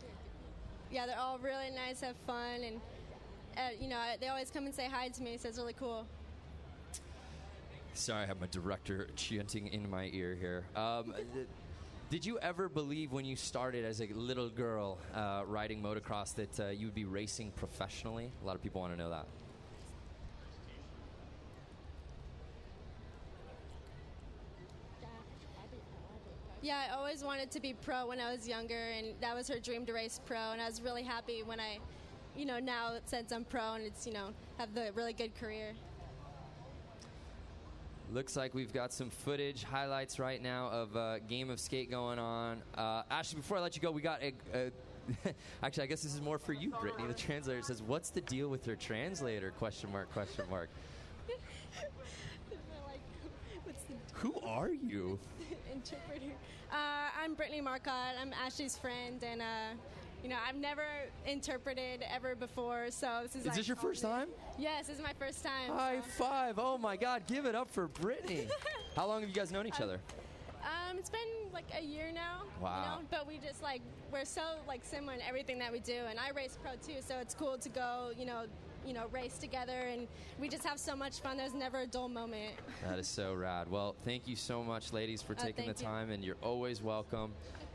Yeah, they're all really nice, have fun, and they always come and say hi to me, so it's really cool. Sorry, I have my director chanting in my ear here. Did you ever believe when you started as a little girl riding motocross that you would be racing professionally? A lot of people want to know that. Yeah, I always wanted to be pro when I was younger, and that was her dream, to race pro, and I was really happy when I, now since I'm pro and it's, have the really good career. Looks like we've got some footage, highlights right now of Game of Skate going on. Ashley, before I let you go, we got actually, I guess this is more for you, Brittany. The translator says, "What's the deal with her translator?" Question mark, question mark. Who are you? Interpreter. I'm Brittany Marcotte. I'm Ashley's friend, and I've never interpreted ever before, so this is. Is this your first time? Yes, this is my first time. High five! Oh my God, give it up for Brittany. How long have you guys known each other? It's been like a year now. Wow. But we just we're so similar in everything that we do, and I race pro too, so it's cool to go race together, and we just have so much fun. There's never a dull moment. That is so rad. Well, thank you so much, ladies, for taking the time, and you're always welcome.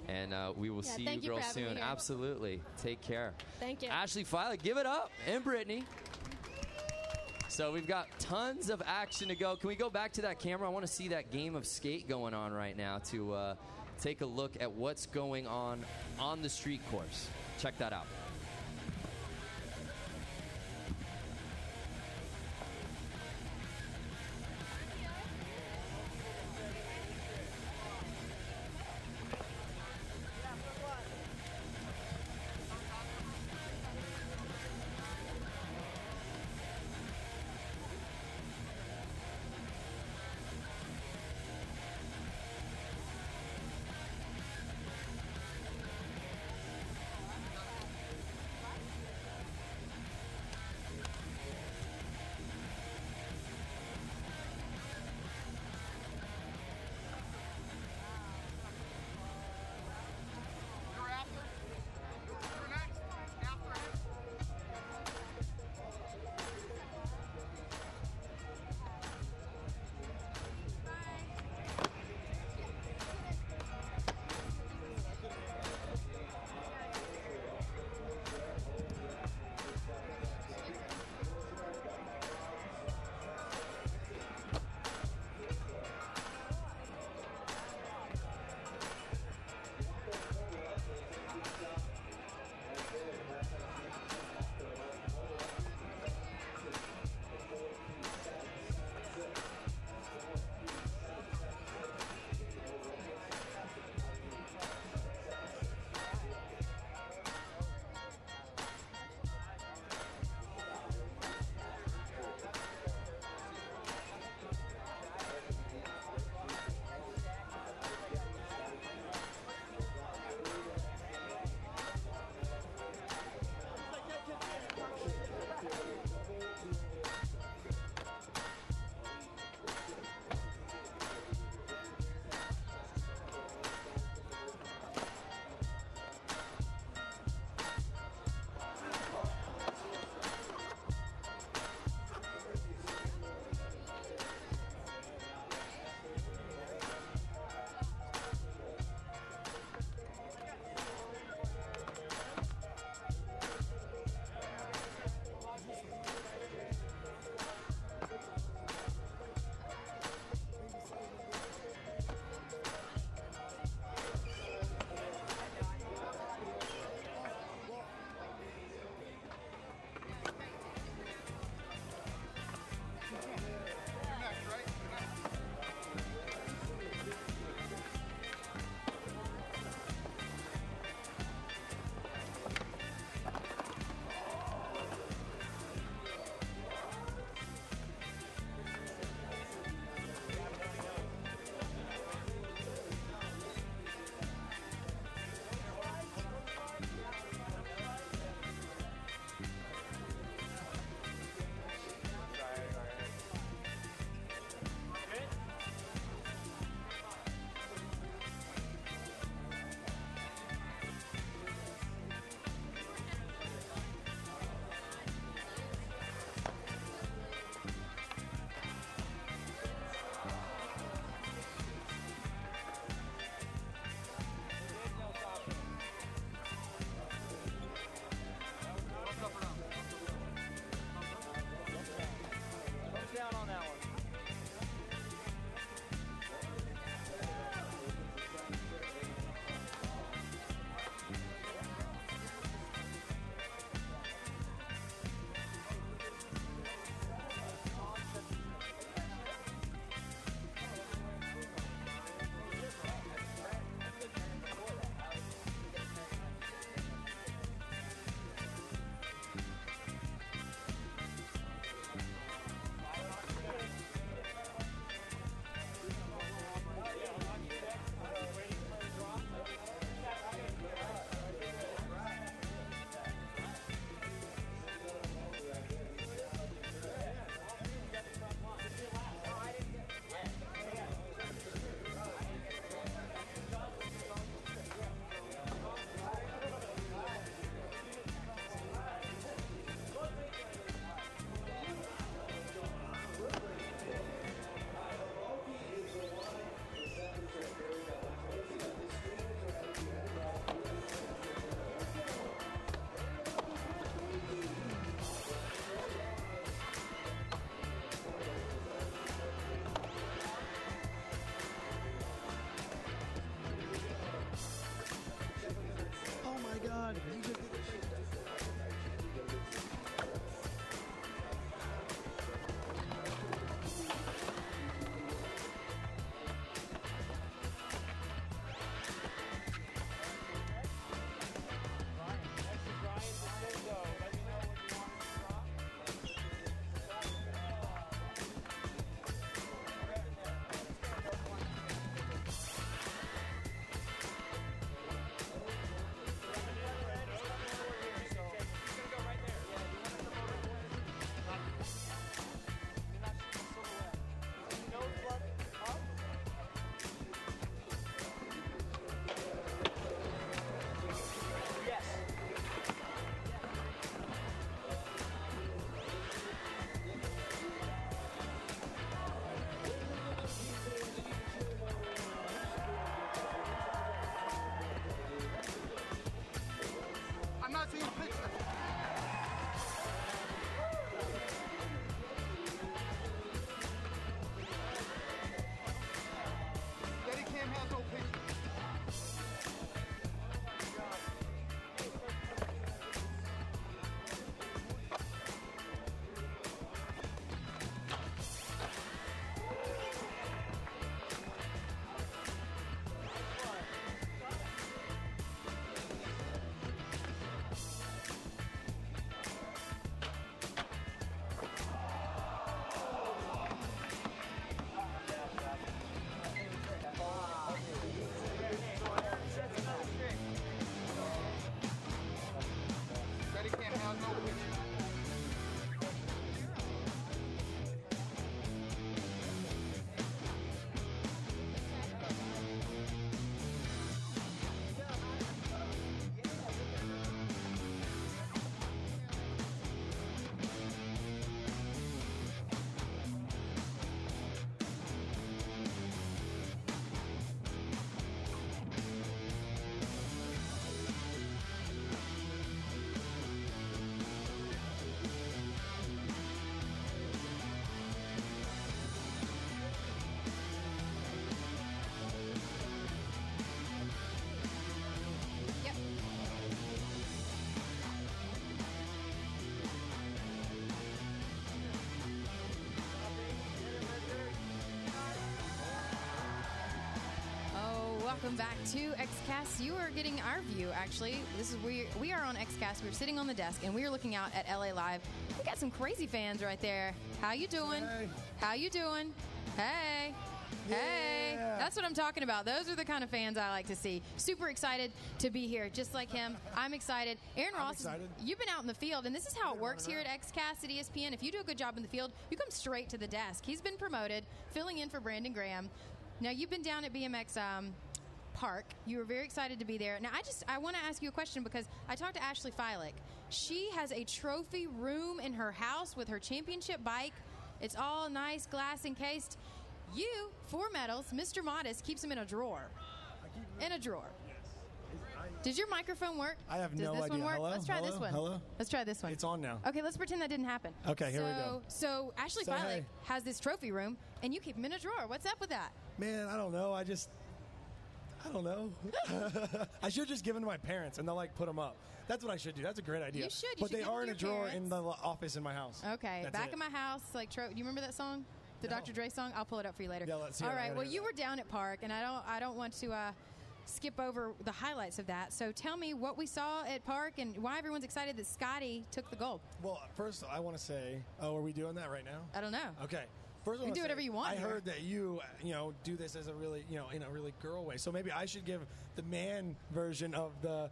And we will see you girls soon. Absolutely. Take care. Thank you. Ashley Feilich, give it up. And Brittany. So we've got tons of action to go. Can we go back to that camera? I want to see that Game of Skate going on right now to take a look at what's going on the street course. Check that out. Welcome back to XCast. You are getting our view, actually. This is we are on XCast. We're sitting on the desk, and we are looking out at LA Live. We got some crazy fans right there. How you doing? Hey. How you doing? Hey. Hey. That's what I'm talking about. Those are the kind of fans I like to see. Super excited to be here, just like him. I'm excited. Aaron Ross, you've been out in the field, and this is how it works here at XCast at ESPN. If you do a good job in the field, you come straight to the desk. He's been promoted, filling in for Brandon Graham. Now, you've been down at BMX Park. You were very excited to be there. Now, I want to ask you a question because I talked to Ashley Filick. She has a trophy room in her house with her championship bike. It's all nice, glass encased. You, 4 medals, Mr. Modest, keeps them in a drawer. In a drawer. Does your microphone work? I have Does no this idea. one work? Hello? Let's try Hello? this one. Hello? Let's try this one. It's on now. Okay, let's pretend that didn't happen. Okay, here we go. So Ashley Say Filick hey. has this trophy room, and you keep them in a drawer. What's up with that? Man, I don't know. I don't know. I should just give them to my parents, and they'll put them up. That's what I should do. That's a great idea. You should. You but should they give them are to in a your drawer parents. in the office in my house. Okay, That's back it. in my house, do you remember that song? The Dr. Dre song? I'll pull it up for you later. Yeah, let's hear All it. I right. gotta Well, hear you were down at Park, and I don't want to skip over the highlights of that. So tell me what we saw at Park and why everyone's excited that Scotty took the gold. Well, first, I want to say, are we doing that right now? I don't know. Okay. First, You can do whatever you want I here. heard that you do this as a really, in a really girl way. So maybe I should give the man version of the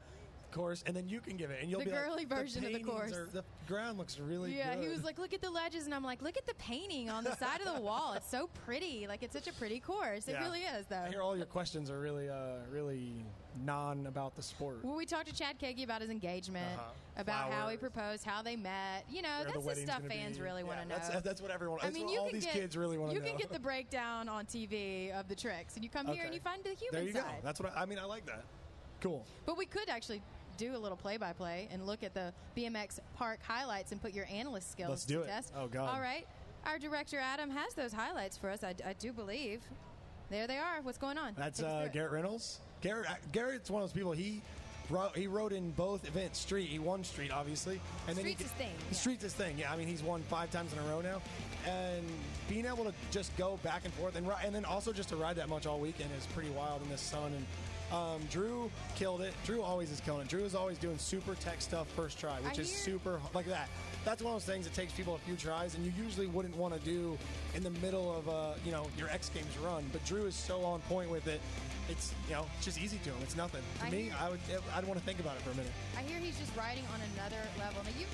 course, and then you can give it, and you'll The be girly like, version of the paintings course. The ground looks really Yeah, good. he was like, look at the ledges, and I'm like, look at the painting on the side of the wall. It's so pretty. It's such a pretty course. It Yeah. really is, though. I hear all your questions are really, really non about the sport. Well, we talked to Chad Kagi about his engagement, about how he proposed, how they met. Where That's the the wedding's stuff gonna fans be. really want to know. That's what everyone. That's what you all can these get, kids really want to know. You can get the breakdown on TV of the tricks, and you come here and you find the human There you side. go. That's what I mean. I like that. Cool. But we could actually do a little play-by-play and look at the BMX Park highlights and put your analyst skills Let's do to it. test. Oh, God. All right. Our director, Adam, has those highlights for us, I do believe. There they are. What's going on? That's Take us through it. Garrett Reynolds. Garrett's one of those people. He rode in both events. Street. He won street, obviously. And then Street's his thing, yeah. Street's his thing. Yeah, I mean, he's won 5 times in a row now. And being able to just go back and forth and then also just to ride that much all weekend is pretty wild in this sun. And Drew killed it. Drew always is killing it. Drew is always doing super tech stuff first try, which is super like that. That's one of those things that takes people a few tries, and you usually wouldn't want to do in the middle of your X Games run. But Drew is so on point with it. It's it's just easy to him. It's nothing to me. I'd want to think about it for a minute. I hear he's just riding on another level. Now you.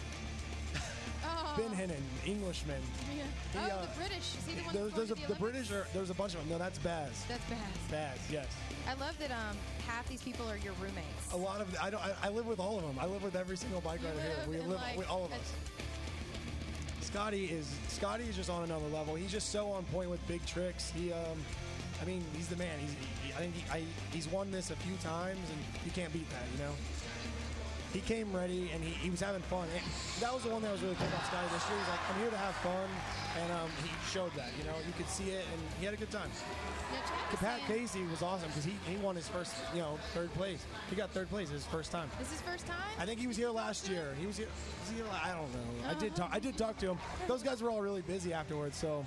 Ben Hennon, Englishman. Yeah. The British. Is he the one that's going to the the British are. There's a bunch of them. No, that's Baz. That's Baz. Baz, yes. I love that half these people are your roommates. A lot of I live with all of them. I live with every single bike rider here. We live with all of us. Scotty is just on another level. He's just so on point with big tricks. He's the man. He's won this a few times, and you can't beat that. He came ready, and he was having fun. And that was the one that was really cool about Scotty this year. He's like, I'm here to have fun, and he showed that. You could see it, and he had a good time. Pat Casey was awesome because he won his first, third place. He got third place his first time. This is his first time? I think he was here last year. He was here. I don't know. I did talk to him. Those guys were all really busy afterwards, so.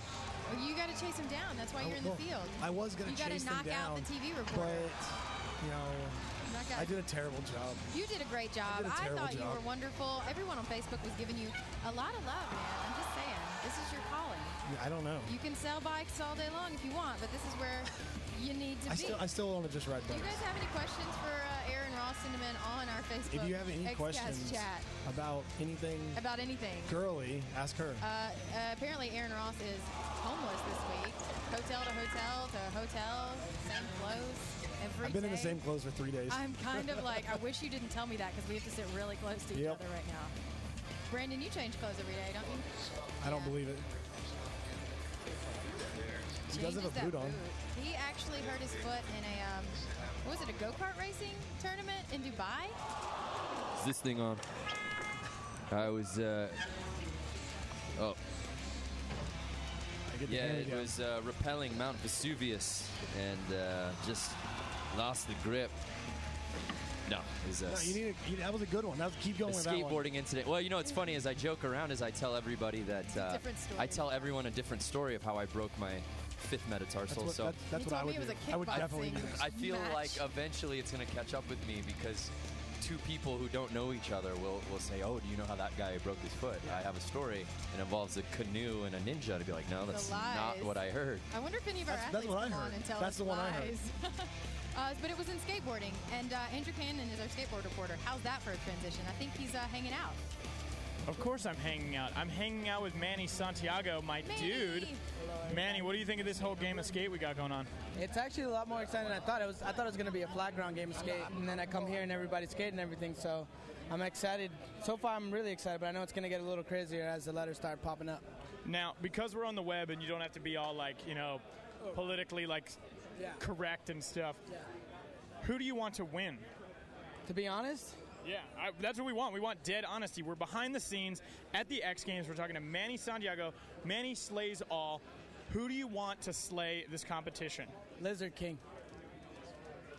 Well, you got to chase him down. That's why you're in the field. I was going to chase him down. You got to knock out the TV reporter. But, I did a terrible job. You did a great job. I thought you were wonderful. Everyone on Facebook was giving you a lot of love, man. I'm just saying. This is your calling. I don't know. You can sell bikes all day long if you want, but this is where you need to be. I still want to just ride Do bikes. you guys have any questions for Aaron Ross Cinnamon on our Facebook? If you have any XCast questions chat about anything girly, ask her. Apparently, Aaron Ross is homeless this week. Hotel to hotel to hotel, same clothes. I've been in the same clothes for 3 days. I'm kind of like, I wish you didn't tell me that because we have to sit really close to each other right now. Brandon, you change clothes every day, don't you? I don't believe it. He does have a boot on. He actually hurt his foot in a, what was it, a go-kart racing tournament in Dubai? Is this thing on? I was, yeah, it was rappelling Mount Vesuvius and just lost the grip. No, it was that was a good one. Keep going with that one. Skateboarding incident. Well, it's funny as I joke around as I tell everybody that different story. I tell everyone a different story of how I broke my fifth metatarsal. That's what I would do. I would definitely do. I feel like eventually it's going to catch up with me because two people who don't know each other will say, "Oh, do you know how that guy broke his foot?" I have a story. It involves a canoe and a ninja. To be like, no, that's not what I heard. I wonder if any of our athletes come on and tell us the one I heard. But it was in skateboarding, and Andrew Cannon is our skateboard reporter. How's that for a transition? I think he's hanging out. Of course I'm hanging out. I'm hanging out with Manny Santiago, my dude. Manny, what do you think of this whole game of skate we got going on? It's actually a lot more exciting than I thought. I thought it was going to be a flat ground game of skate, and then I come here and everybody's skating and everything, so I'm excited. So far, I'm really excited, but I know it's going to get a little crazier as the letters start popping up. Now, because we're on the web and you don't have to be all politically correct and stuff, who do you want to win? To be honest? Yeah, that's what we want. We want dead honesty. We're behind the scenes at the X Games. We're talking to Manny Santiago. Manny slays all. Who do you want to slay this competition? Lizard King.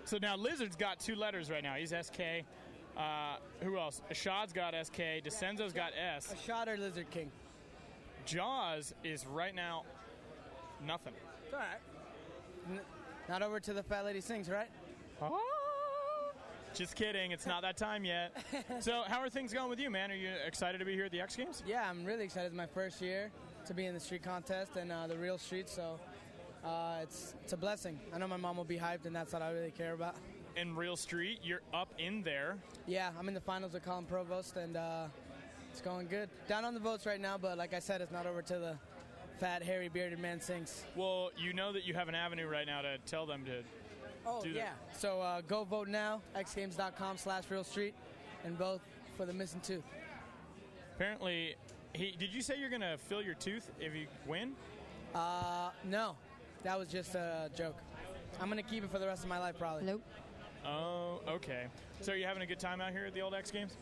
So now Lizard's got 2 letters right now. He's SK. Who else? Ashad's got SK. DeCenzo's got S. Ashad or Lizard King? Jaws is right now nothing. It's all right. Not over to the Fat Lady Sings, right? Oh. Just kidding. It's not that time yet. So how are things going with you, man? Are you excited to be here at the X Games? Yeah, I'm really excited. It's my first year to be in the street contest and the real street, so it's a blessing. I know my mom will be hyped, and that's what I really care about. In real street, you're up in there. Yeah, I'm in the finals with Colin Provost, and it's going good. Down on the votes right now, but like I said, it's not over to the fat, hairy, bearded man sings. Well, you know that you have an avenue right now to tell them to do that. So go vote now, xgames.com/realstreet, and vote for the missing tooth. Apparently, did you say you're going to fill your tooth if you win? No. That was just a joke. I'm going to keep it for the rest of my life, probably. Nope. Oh, okay. So are you having a good time out here at the old X Games?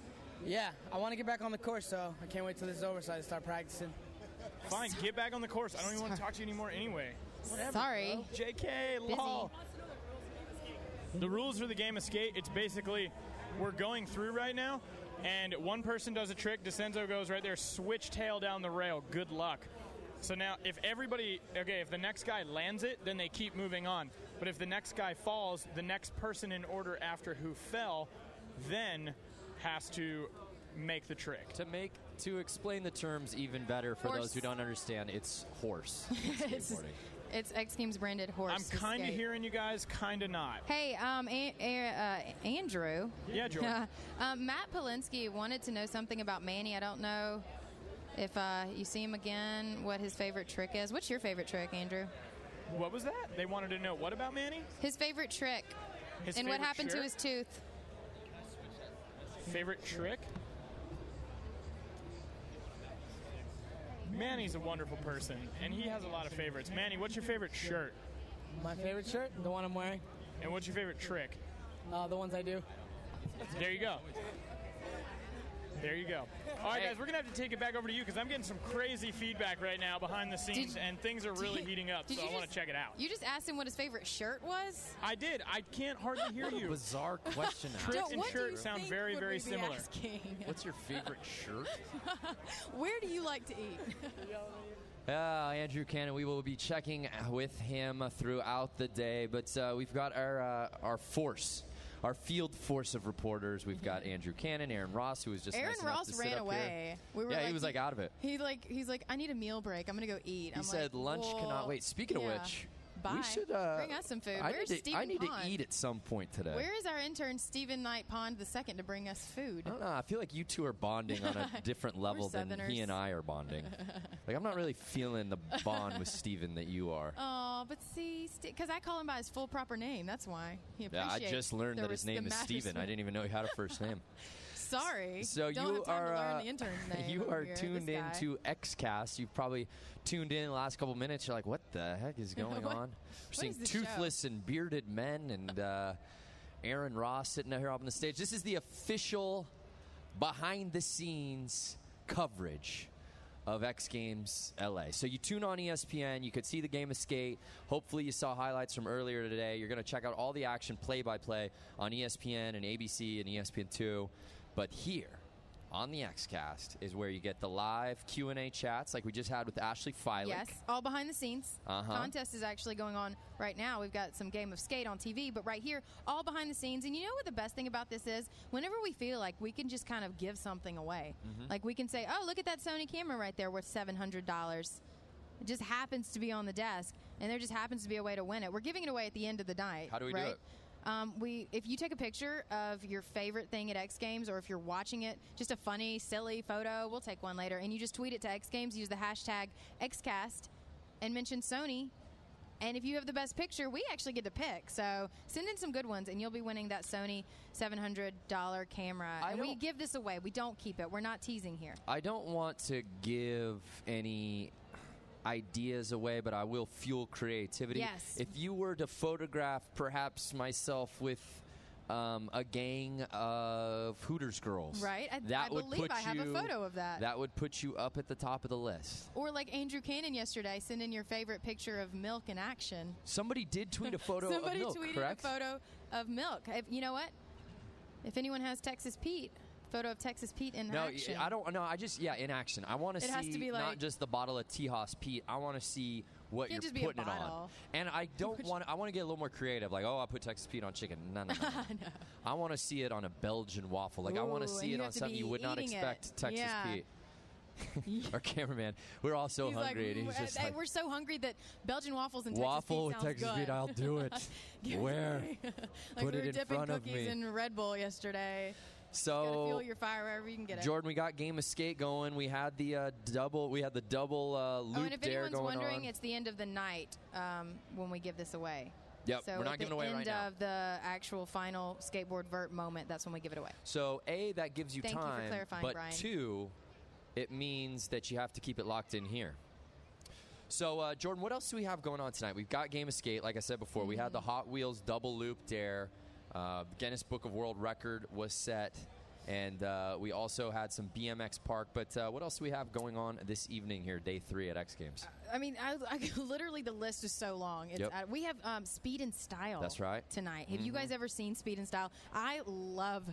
Yeah. I want to get back on the course, so I can't wait till this is over so I can start practicing. Fine, get back on the course. I don't even want to talk to you anymore anyway. Whatever, Sorry. bro. JK, lol. The rules for the game of skate, it's basically we're going through right now, and one person does a trick. DeCenzo goes right there, switch tail down the rail. Good luck. So now if the next guy lands it, then they keep moving on. But if the next guy falls, the next person in order after who fell then has to make the trick. To explain the terms even better for those who don't understand, it's horse in skateboarding. It's X Games branded horse. I'm kind of hearing you guys, kind of not. Hey, Andrew. Yeah, Jordan. Matt Polinsky wanted to know something about Manny. I don't know if you see him again, what his favorite trick is. What's your favorite trick, Andrew? What was that? They wanted to know what about Manny? His favorite trick. And what happened to his tooth. Favorite trick? Manny's a wonderful person, and he has a lot of favorites. Manny, what's your favorite shirt? My favorite shirt? The one I'm wearing. And what's your favorite trick? The ones I do. There you go. There you go. All right, guys, we're going to have to take it back over to you because I'm getting some crazy feedback right now behind the scenes, and things are really heating up, so I want to check it out. You just asked him what his favorite shirt was? I did. I can't hardly hear you. Bizarre question. Trick and shirt sound very, very similar. What's your favorite shirt? Where do you like to eat? Andrew Cannon, we will be checking with him throughout the day, but we've got our force. Our field force of reporters. We've got Andrew Cannon, Aaron Ross, who was just Aaron nice enough Ross to sit ran up away. Here. He was out of it. He's like, I need a meal break. I'm gonna go eat. He said lunch cannot wait. Speaking of which, bye. We should bring us some food. I need to eat at some point today. Where is our intern Stephen Knight Pond II to bring us food? I don't know. I feel like you two are bonding on a different level than he and I are bonding. I'm not really feeling the bond with Stephen that you are. Oh, but see, because I call him by his full proper name. That's why he appreciates. I just learned that his name is Stephen. I didn't even know he had a first name. Sorry. So don't you have time are to learn the intern's name. You are here, tuned into XCast. You've probably tuned in the last couple minutes. You're like, what the heck is going on? We're seeing toothless and bearded men and Aaron Ross sitting out here up on the stage. This is the official behind-the-scenes coverage of X Games LA. So you tune on ESPN, you could see the game of skate. Hopefully you saw highlights from earlier today. You're going to check out all the action play-by-play on ESPN and ABC and ESPN2. But here on the XCast is where you get the live Q&A chats like we just had with Ashley Feilich. Yes, all behind the scenes. Uh-huh. Contest is actually going on right now. We've got some Game of Skate on TV, but right here, all behind the scenes. And you know what the best thing about this is? Whenever we feel like we can just kind of give something away. Mhm. Like we can say, oh, look at that Sony camera right there worth $700. It just happens to be on the desk, and there just happens to be a way to win it. We're giving it away at the end of the night. How do we do right? it? If you take a picture of your favorite thing at X Games, or if you're watching it, just a funny, silly photo, we'll take one later, and you just tweet it to X Games, use the hashtag XCast, and mention Sony. And if you have the best picture, we actually get to pick. So send in some good ones, and you'll be winning that Sony $700 camera. And we give this away. We don't keep it. We're not teasing here. I don't want to give any ideas away, but I will fuel creativity. Yes. If you were to photograph perhaps myself with a gang of Hooters girls, Right. I that would believe put I have a you- photo of that. That would put you up at the top of the list. Or like Andrew Cannon yesterday, send in your favorite picture of milk in action. Somebody did tweet a photo of milk, tweeted correct? a photo of milk. You know what? If anyone has Texas Pete, photo of Texas Pete in action. I don't know. I just in action. I want to It has see to be not like- just the bottle of Tejas Pete. I want to see what Can't you're just be a putting it on. bottle. And I don't want. I want to get a little more creative. Like, oh, I put Texas Pete on chicken. No. I want to see it on a Belgian waffle. Like, I want to Ooh, see and it you on have to something be you would not eating expect it. Texas Yeah. Pete. Our cameraman. We're all so He's hungry, like, and he's just like, we're so hungry that Belgian waffles and waffle with Texas Pete Texas sounds Pete. good. I'll do it. Give it Where? to me. Like Put we it were in dipping front of cookies me. in Red Bull yesterday. So Gotta fuel your fire wherever you can get it. Jordan, we got Game of Skate going. We had the double. We had the double loop and if dare anyone's going wondering, on. it's the end of the night when we give this away. Yep, so we're not at giving the away right end now. of the actual final skateboard vert moment, that's when we give it away. So A, that gives you Thank you for time, clarifying, but Brian. 2, it means that you have to keep it locked in here. So Jordan, what else do we have going on tonight? We've got Game of Skate, like I said before. We had the Hot Wheels double loop dare. Guinness Book of World Record was set. And we also had some BMX Park. But what else do we have going on this evening here, day 3 at X Games? I mean, I literally the list is so long. It's, Yep. we have Speed and Style. That's right. Tonight. Have you Mhm. guys ever seen Speed and Style? I love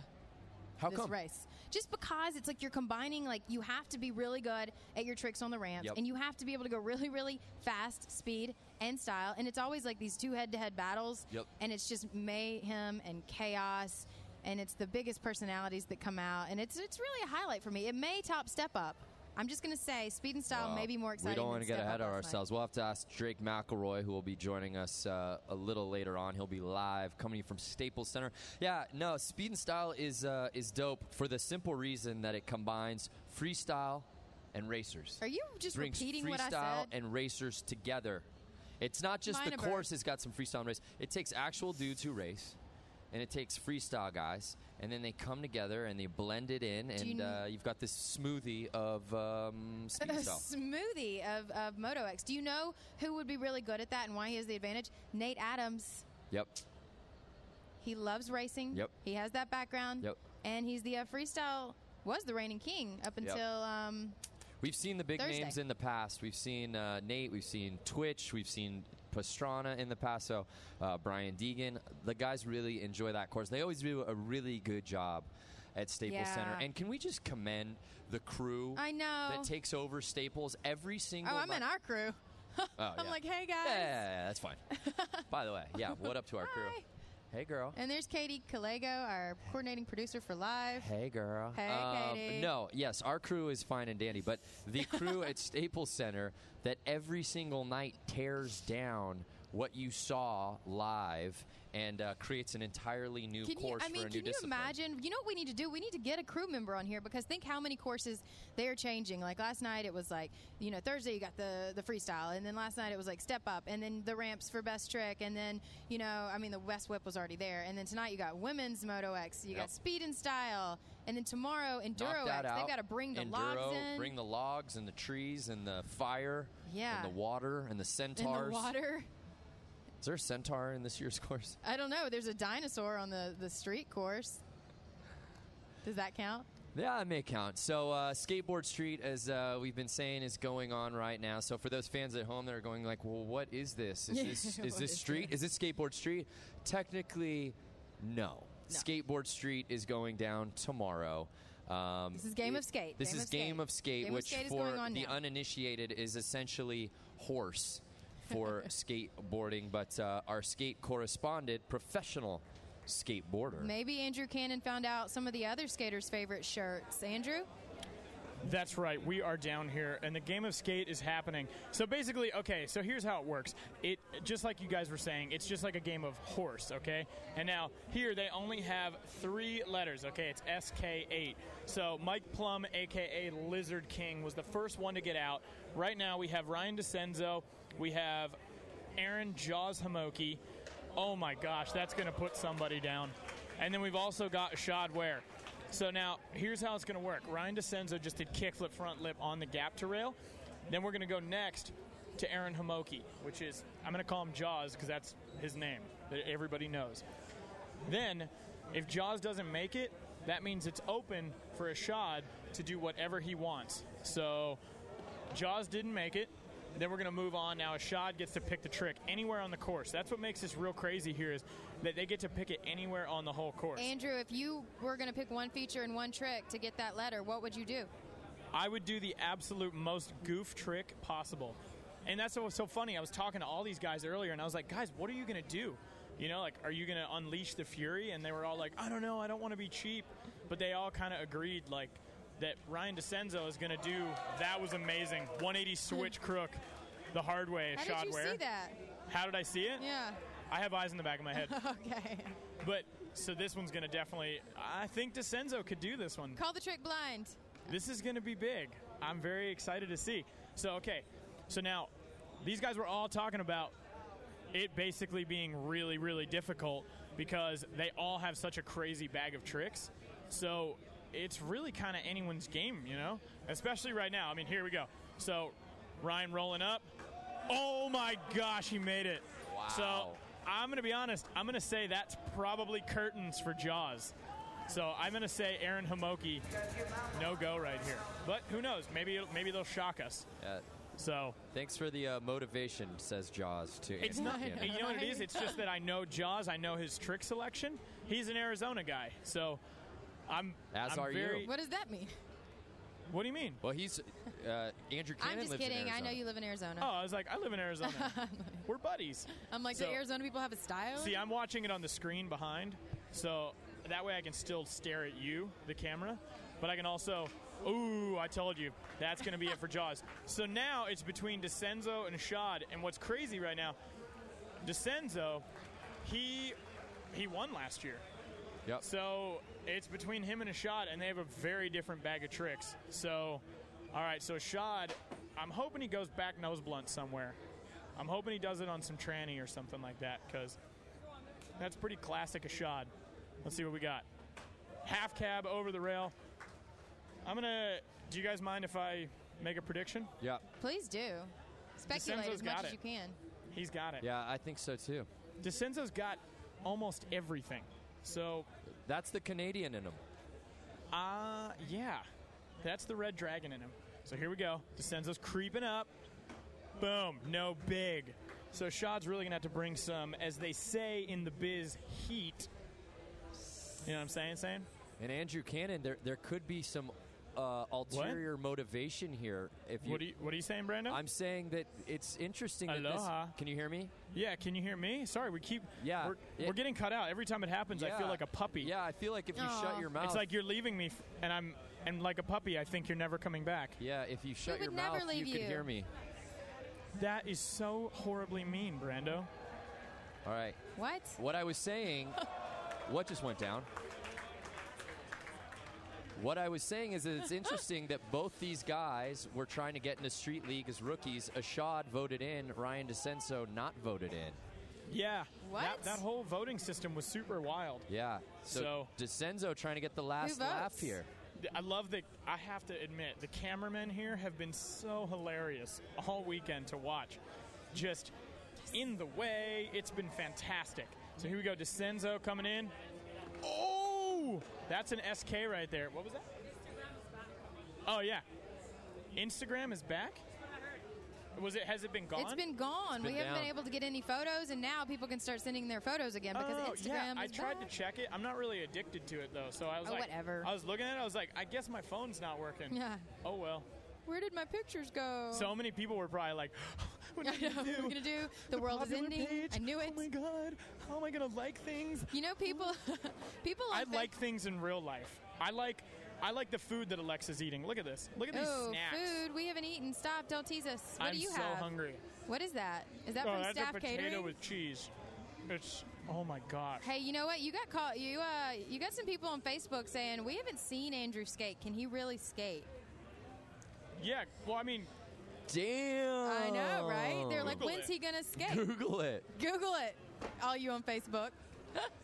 How this come? race. Just because it's like you're combining, like you have to be really good at your tricks on the ramps, Yep. and you have to be able to go really, really fast, speed and style. And it's always like these 2 head-to-head battles, Yep. and it's just mayhem and chaos. And it's the biggest personalities that come out, and it's really a highlight for me. It may top Step Up. I'm just going to say Speed and Style may be more exciting. We don't want than to get Step ahead Up of last night. ourselves. We'll have to ask Drake McElroy, who will be joining us a little later on. He'll be live, coming from Staples Center. Yeah, no, Speed and Style is dope for the simple reason that it combines freestyle and racers. Are you just Brings repeating what I freestyle said? and racers together. It's not just the Minor course has got some freestyle and race. It takes actual dudes who race, and it takes freestyle guys, and then they come together and they blend it in, and you've got this smoothie of speed A style. smoothie of Moto X. Do you know who would be really good at that and why he has the advantage? Nate Adams. Yep. He loves racing. Yep. He has that background. Yep. And he's the was the reigning king up Yep. until We've seen the big Thursday. names in the past. We've seen Nate. We've seen Twitch. We've seen Pastrana in the past. So Brian Deegan. The guys really enjoy that course. They always do a really good job at Staples Yeah. Center. And can we just commend the crew I know. that takes over Staples every single I'm in our crew. Oh, I'm yeah. like, hey guys. Yeah, that's fine. By the way, yeah, what up to our crew? Hey, girl. And there's Katie Kalego, our coordinating producer for live. Hey, girl. Hey, Katie. No, yes, our crew is fine and dandy, but the crew at Staples Center that every single night tears down what you saw live and creates an entirely new course for a new can you discipline. imagine? You know what we need to do? We need to get a crew member on here because think how many courses they're changing. Like last night it was like, Thursday you got the freestyle, and then last night it was like Step Up, and then the ramps for best trick, and then, the West Whip was already there. And then tonight you got women's Moto X, you got Speed and Style, and then tomorrow Knock Enduro that X. out. They've got to bring the Enduro, logs in. bring the logs and the trees and the fire Yeah. and the water and the in centaurs. the water. Is there a centaur in this year's course? I don't know. There's a dinosaur on the street course. Does that count? Yeah, it may count. So Skateboard Street, as we've been saying, is going on right now. So for those fans at home that are going like, well, what is this? Is What this is street? this? Is this Skateboard Street? Technically, no. Skateboard Street is going down tomorrow. This is Game of Skate. This is Game of Skate, Game of which Skate is for going on the now. uninitiated is essentially horse for skateboarding, but our skate correspondent, professional skateboarder. Maybe Andrew Cannon found out some of the other skaters' favorite shirts. Andrew? That's right. We are down here, and the Game of Skate is happening. So basically, okay, so here's how it works. It, just like you guys were saying, it's just like a game of horse, okay? And now, here, they only have 3 letters, okay? It's SK8. So Mike Plum, a.k.a. Lizard King, was the first one to get out. Right now, we have Ryan DeCenzo. We have Aaron Jaws Hamoki. Oh, my gosh, that's going to put somebody down. And then we've also got Ashad Ware. So now, here's how it's going to work. Ryan DeCenzo just did kickflip front lip on the gap to rail. Then we're going to go next to Aaron Hamoki, which is, I'm going to call him Jaws because that's his name that everybody knows. Then, if Jaws doesn't make it, that means it's open for Ashad to do whatever he wants. So, Jaws didn't make it. Then we're going to move on. Now, Ashad gets to pick the trick anywhere on the course. That's what makes this real crazy here is that they get to pick it anywhere on the whole course. Andrew, if you were going to pick one feature and one trick to get that letter, what would you do? I would do the absolute most goof trick possible. And that's what was so funny. I was talking to all these guys earlier, and I was like, guys, what are you going to do? You know, like, are you going to unleash the fury? And they were all like, I don't know. I don't want to be cheap. But they all kind of agreed, like, that Ryan DeCenzo is going to do. That was amazing. 180 switch crook the hard way. How did you see that? How did I see it? Yeah. I have eyes in the back of my head. Okay. But, so this one's going to definitely, I think DeCenzo could do this one. Call the trick blind. This is going to be big. I'm very excited to see. So, okay. So now, these guys were all talking about it basically being really, really difficult because they all have such a crazy bag of tricks. So, it's really kind of anyone's game, you know? Especially right now. I mean, here we go. So, Ryan rolling up. Oh, my gosh, he made it. Wow. So, I'm going to be honest. I'm going to say that's probably curtains for Jaws. So, I'm going to say Aaron Hamoki, no-go right here. But who knows? Maybe they'll shock us. So thanks for the motivation, says Jaws. To it's Andrew not. Cannon. You know what it is? It's just that I know Jaws. I know his trick selection. He's an Arizona guy, so I'm. As I'm are very, you. What does that mean? What do you mean? Well, he's Andrew Cannon. I'm just lives in kidding. I Arizona. know you live in Arizona. Oh, I was like, I live in Arizona. We're buddies. I'm like, So- the Arizona people have a style? See, I'm watching it on the screen behind, so that way I can still stare at you, the camera, but I can also. Ooh, I told you. That's going to be it for Jaws. So now it's between DeCenzo and Ashad, and what's crazy right now, DeCenzo, he won last year. Yep. So it's between him and Ashad, and they have a very different bag of tricks. So, all right, so Ashad, I'm hoping he goes back nose blunt somewhere. I'm hoping he does it on some tranny or something like that, because that's pretty classic Ashad. Let's see what we got. Half cab over the rail. Do you guys mind if I make a prediction? Yeah. Please do. Speculate DeCenzo's as much got as it. you can. He's got it. Yeah, I think so too. DeCenzo's got almost everything. So that's the Canadian in him. Yeah. That's the red dragon in him. So here we go. DeCenzo's creeping up. Boom. No big. So Shad's really going to have to bring some, as they say in the biz, heat. You know what I'm saying? And Andrew Cannon, there could be some ulterior motivation here. If you, What are you saying, Brando? I'm saying that it's interesting. That Aloha. Can you hear me? Yeah, can you hear me? Sorry, we keep. Yeah, we're getting cut out every time it happens. I feel Yeah. like a puppy. Yeah, I feel like if you shut your mouth, it's like you're leaving me, and like a puppy, I think you're never coming back. Yeah, if you shut We your would never mouth, leave you could you. hear me. That is so horribly mean, Brando. All right. What? What I was saying, what just went down? What I was saying is that it's interesting that both these guys were trying to get into Street League as rookies. Ashad voted in, Ryan DeCenzo not voted in. Yeah. What? That whole voting system was super wild. Yeah. So DeCenzo trying to get the last laugh votes? here. I love that. I have to admit, the cameramen here have been so hilarious all weekend to watch. Just in the way. It's been fantastic. So here we go. DeCenzo coming in. Oh! That's an SK right there. What was that? Oh, yeah. Instagram is back? Has it been gone? It's been gone. We haven't been able to get any photos, and now people can start sending their photos again because Instagram yeah, I is tried back. to check it. I'm not really addicted to it, though. So I was like, whatever. I was looking at it. I was like, I guess my phone's not working. Yeah. Oh, well. Where did my pictures go? So many people were probably like, what are we going to do? The world is ending. Page? I knew it. Oh, my God. How am I going to like things? You know, people I like things in real life. I like the food that Alexa's eating. Look at this. Look at these snacks. Food. We haven't eaten. Stop. Don't tease us. What do you have? I'm so hungry. What is that? Is that from that's Staff a potato Catering? with cheese. It's, oh, my gosh. Hey, you know what? You got caught. You got some people on Facebook saying we haven't seen Andrew skate. Can he really skate? Yeah. Well, I mean. Damn. I know, right? They're like, Google when's it. he gonna skate? Google it. Google it. All you on Facebook.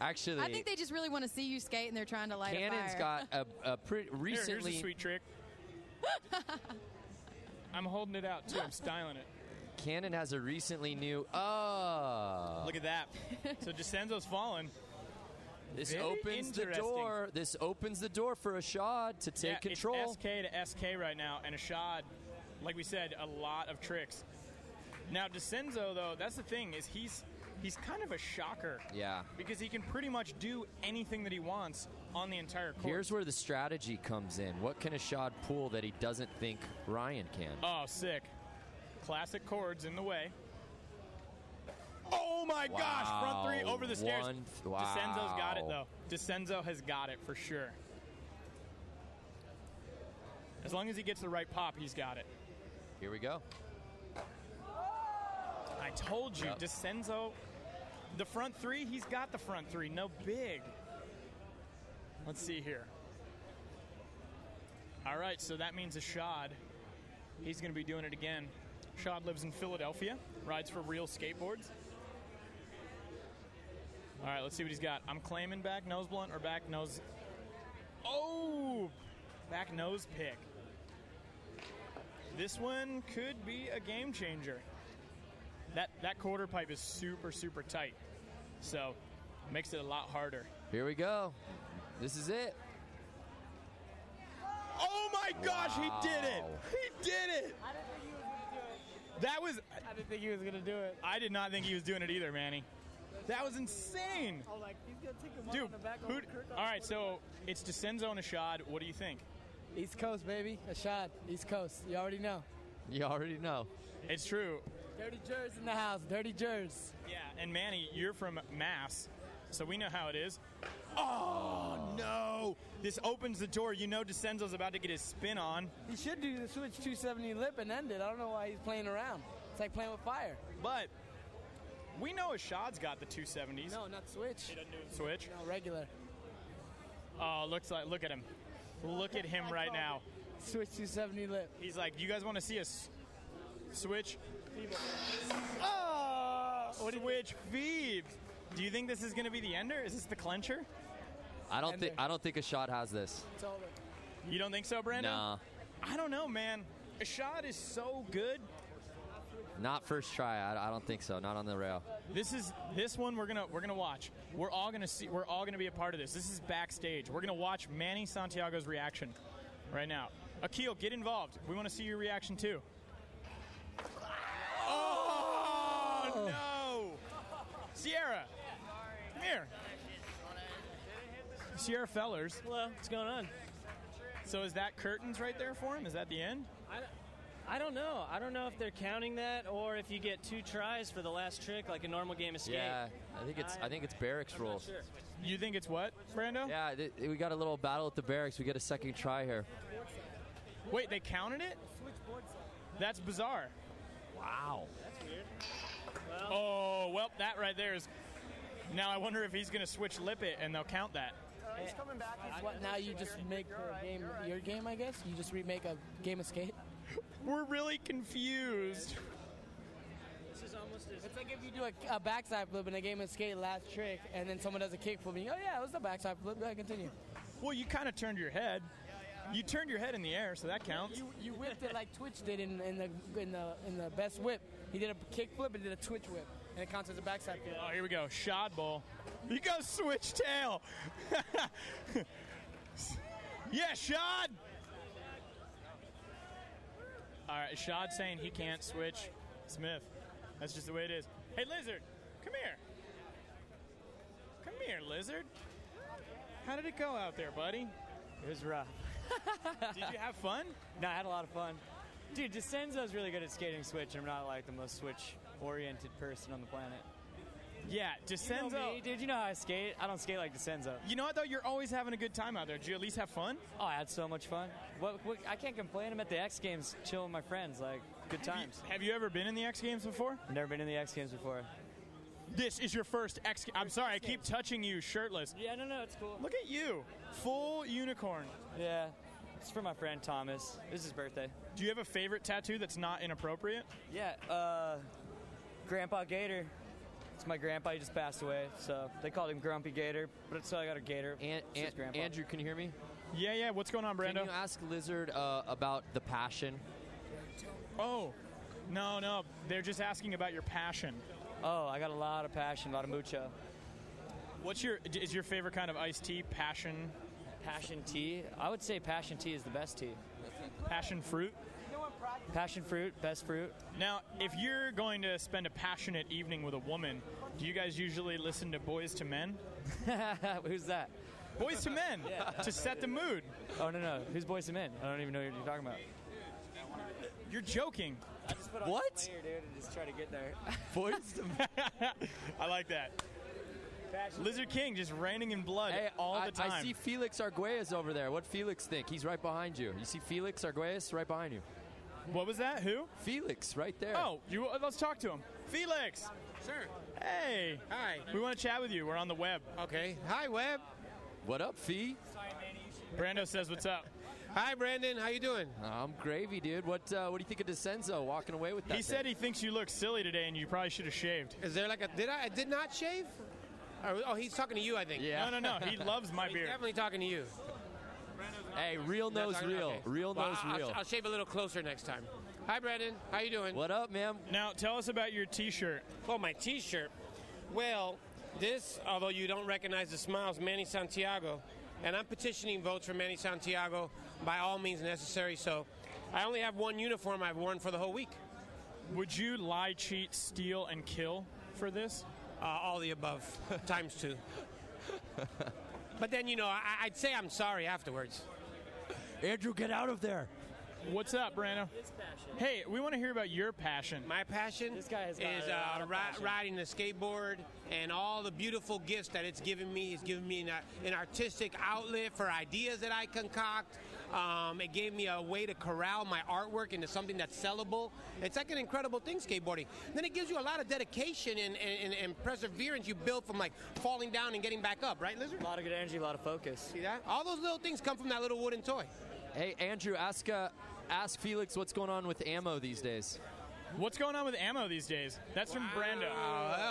Actually, I think they just really want to see you skate, and they're trying to light Cannon's a fire. got a pretty recently. Here's a sweet trick. I'm holding it out, too. I'm styling it. Cannon has a recently new. Oh. Look at that. So DeCenzo's falling. This Very opens the interesting. door. This opens the door for Ashad to take control. It's SK to SK right now, and Ashad, like we said, a lot of tricks. Now DeCenzo, though, that's the thing, is he's kind of a shocker. Yeah. Because he can pretty much do anything that he wants on the entire course. Here's where the strategy comes in. What can Ashad pull that he doesn't think Ryan can? Oh, sick. Classic chords in the way. Oh my gosh! Front three over the stairs. DeCenzo's got it though. DeCenzo has got it for sure. As long as he gets the right pop, he's got it. Here we go. I told you, DeCenzo. The front three, he's got the front three. No big. Let's see here. All right, so that means Ashad. He's going to be doing it again. Ashad lives in Philadelphia, rides for Real Skateboards. All right, let's see what he's got. I'm claiming back nose blunt or back nose. Oh, back nose pick. This one could be a game changer. That quarter pipe is super, super tight. So, makes it a lot harder. Here we go. This is it. Oh my gosh, he did it! He did it! I didn't think he was going to do it. I did not think he was doing it either, Manny. That was insane. Oh, like, he's going to take him Dude, on the back. all right, so it's DeCenzo and Ashad. What do you think? East Coast, baby. Ashad, East Coast. You already know. You already know. It's true. Dirty Jers in the house. Dirty Jers. Yeah, and Manny, you're from Mass, so we know how it is. Oh, no. This opens the door. You know DeCenzo's about to get his spin on. He should do the switch 270 lip and end it. I don't know why he's playing around. It's like playing with fire. But we know Ashad's got the 270s. No, not switch. He doesn't do the switch? No, regular. Oh, look at him. Look at him right now. Switch 270 lip. He's like, you guys want to see a switch? Oh! Switch Phoebe. Do you think this is going to be the ender? Is this the clincher? I don't think Ashad has this. It's over. You don't think so, Brandon? Nah. I don't know, man. Ashad is so good. Not first try. I don't think so. Not on the rail. This one we're gonna watch. We're all gonna be a part of this. This is backstage. We're gonna watch Manny Santiago's reaction right now. Akil, get involved. We want to see your reaction too. Oh no! Sierra, come here. Sierra Fellers. Hello, what's going on? So is that curtains right there for him? Is that the end? I don't know. I don't know if they're counting that or if you get 2 tries for the last trick like a normal game of skate. Yeah, I think it's barracks I'm not rules. sure. You think it's what, Brando? Yeah, we got a little battle at the barracks. We get a second try here. Wait, they counted it? That's bizarre. Wow. That's weird. That right there is. Now I wonder if he's going to switch lip it and they'll count that. He's coming back. What, now you just make the game your game, I guess? You just remake a game of skate? We're really confused. This is almost as... It's like if you do a backside flip in a game of skate last trick, and then someone does a kick flip, and you go, yeah, it was the backside flip. Go ahead, continue. Well, you kind of turned your head. You turned your head in the air, so that counts. You whipped it like Twitch did in the best whip. He did a kick flip and did a Twitch whip, and it counts as a backside flip. Oh, here we go. Shot ball. You go switch tail. Yeah, Shad. All right, Shad saying he can't switch. Smith. That's just the way it is. Hey, Lizard, come here. Come here, Lizard. How did it go out there, buddy? It was rough. Did you have fun? No, I had a lot of fun. Dude, Descenzo's really good at skating switch, and I'm not like the most switch-oriented person on the planet. Yeah, Descenzo. You know me, dude. You know how I skate. I don't skate like Descenzo. You know what, though? You're always having a good time out there. Did you at least have fun? Oh, I had so much fun. I can't complain. I'm at the X Games chilling with my friends. Like, good times. Have you ever been in the X Games before? I've never been in the X Games before. This is your first X Games. I'm sorry, I keep touching you shirtless. Yeah, no, it's cool. Look at you. Full unicorn. Yeah. It's for my friend Thomas. This is his birthday. Do you have a favorite tattoo that's not inappropriate? Yeah, Grandpa Gator. It's my grandpa. He just passed away, so they called him Grumpy Gator, but so I got a Gator. Andrew, can you hear me? Yeah. What's going on, Brando? Can you ask Lizard about the passion? Oh, no. They're just asking about your passion. Oh, I got a lot of passion, a lot of mucho. Is your favorite kind of iced tea passion? Passion tea? I would say passion tea is the best tea. Passion fruit? Passion fruit, best fruit. Now, if you're going to spend a passionate evening with a woman, do you guys usually listen to Boys to Men? Who's that? Boys to Men, yeah. To set the mood. Oh, no. Who's Boys to Men? I don't even know what you're talking about. You're joking. I just put on what? Player, dude, and just try to get there. Boys to Men. I like that. Lizard King just raining in blood all the time. I see Felix Arguelles over there. What Felix think? He's right behind you. You see Felix Arguelles right behind you. What was that? Who? Felix, right there. Oh, let's talk to him. Felix. Sir. Hey. Hi. We want to chat with you. We're on the web. Okay. Hi, web. What up, Fee? Brando says what's up. Hi, Brandon. How you doing? I'm gravy, dude. What do you think of Descenzo walking away with that? He said he thinks you look silly today, and you probably should have shaved. Is there like I did not shave? Oh, he's talking to you, I think. Yeah. No. He loves my beard. He's definitely talking to you. Hey, real nose real. Okay. Real nose real. I'll shave a little closer next time. Hi, Brandon. How you doing? What up, man? Now, tell us about your T-shirt. Oh, my T-shirt. Well, this, although you don't recognize the smiles, Manny Santiago. And I'm petitioning votes for Manny Santiago by all means necessary. So I only have one uniform I've worn for the whole week. Would you lie, cheat, steal, and kill for this? All the above, times 2. But then, I'd say I'm sorry afterwards. Andrew, get out of there. What's up, Brando? Hey, we want to hear about your passion. My passion This guy has got is a lot of passion. riding the skateboard and all the beautiful gifts that it's given me. It's given me an artistic outlet for ideas that I concoct. It gave me a way to corral my artwork into something that's sellable. It's like an incredible thing, skateboarding. Then it gives you a lot of dedication and perseverance you build from like falling down and getting back up, right, Lizard? A lot of good energy, a lot of focus. See that? All those little things come from that little wooden toy. Hey, Andrew, ask Felix what's going on with ammo these days. What's going on with ammo these days? That's from Brando.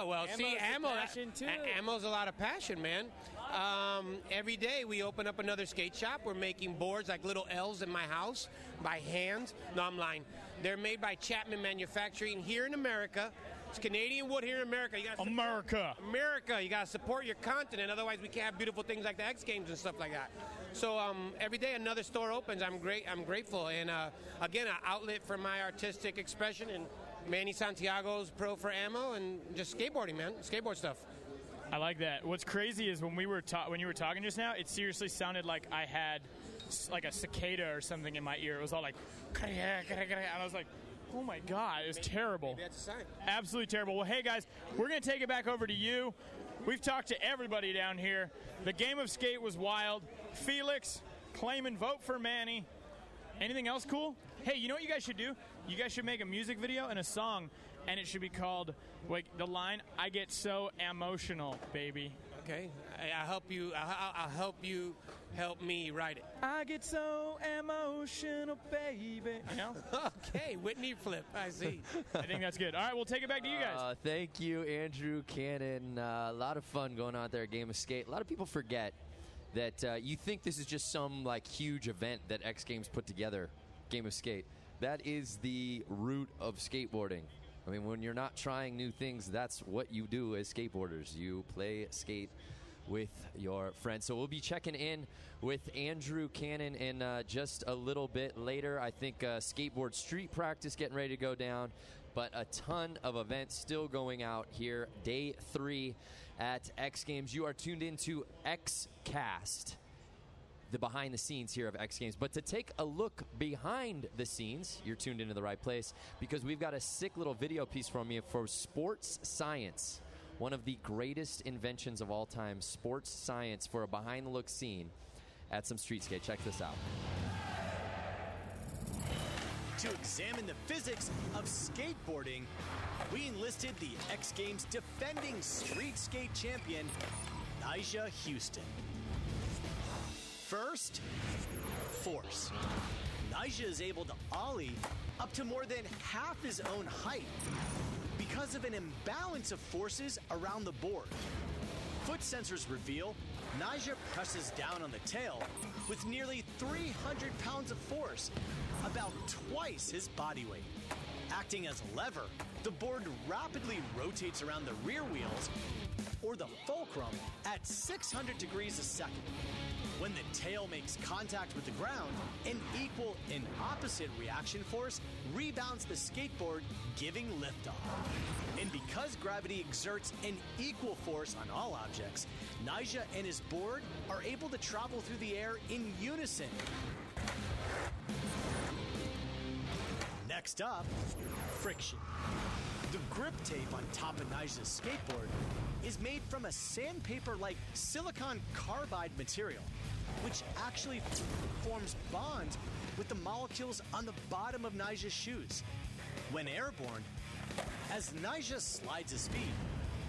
Well, see, ammo's a lot of passion, man. Every day we open up another skate shop. We're making boards like little L's in my house by hand. No, I'm lying. They're made by Chapman Manufacturing here in America. It's Canadian wood here in America. America. You got to support your continent. Otherwise, we can't have beautiful things like the X Games and stuff like that. So every day another store opens. I'm grateful. And again, an outlet for my artistic expression. And Manny Santiago's pro for ammo and just skateboarding, man. Skateboard stuff. I like that. What's crazy is when you were talking just now, it seriously sounded like I had like a cicada or something in my ear. It was all like, and I was like, oh my God, it was terrible. Maybe that's a sign. Absolutely terrible. Well, hey guys, we're going to take it back over to you. We've talked to everybody down here. The game of skate was wild. Felix, claim and vote for Manny. Anything else cool? Hey, you know what you guys should do? You guys should make a music video and a song, and it should be called, like, the line, I get so emotional, baby. Okay, I'll help you. I'll help you help me write it. I get so emotional, baby. You know? Okay, Whitney flip. I see. I think that's good. All right, we'll take it back to you guys. Thank you, Andrew Cannon. A lot of fun going on there at Game of Skate. A lot of people forget that you think this is just some like huge event that X Games put together, Game of Skate. That is the root of skateboarding. I mean, when you're not trying new things, that's what you do as skateboarders. You play skate with your friends. So we'll be checking in with Andrew Cannon in just a little bit later. I think skateboard street practice getting ready to go down. but a ton of events still going out here. Day 3 at X Games. You are tuned into XCast, the behind the scenes here of X Games. But to take a look behind the scenes, you're tuned into the right place, because we've got a sick little video piece from you for Sports Science. One of the greatest inventions of all time, sports science, for a behind the look scene at some street skate. Check this out. To examine the physics of skateboarding, we enlisted the X Games defending street skate champion, Nyjah Huston. First, force. Nyjah is able to ollie up to more than half his own height because of an imbalance of forces around the board. Foot sensors reveal Nyjah presses down on the tail with nearly 300 pounds of force, about twice his body weight. Acting as a lever, the board rapidly rotates around the rear wheels, or the fulcrum, at 600 degrees a second. When the tail makes contact with the ground, an equal and opposite reaction force rebounds the skateboard, giving liftoff. And because gravity exerts an equal force on all objects, Nyjah and his board are able to travel through the air in unison. Next up, friction. The grip tape on top of Nyjah's skateboard is made from a sandpaper-like silicon carbide material, which actually forms bonds with the molecules on the bottom of Nyjah's shoes. When airborne, as Nyjah slides his feet,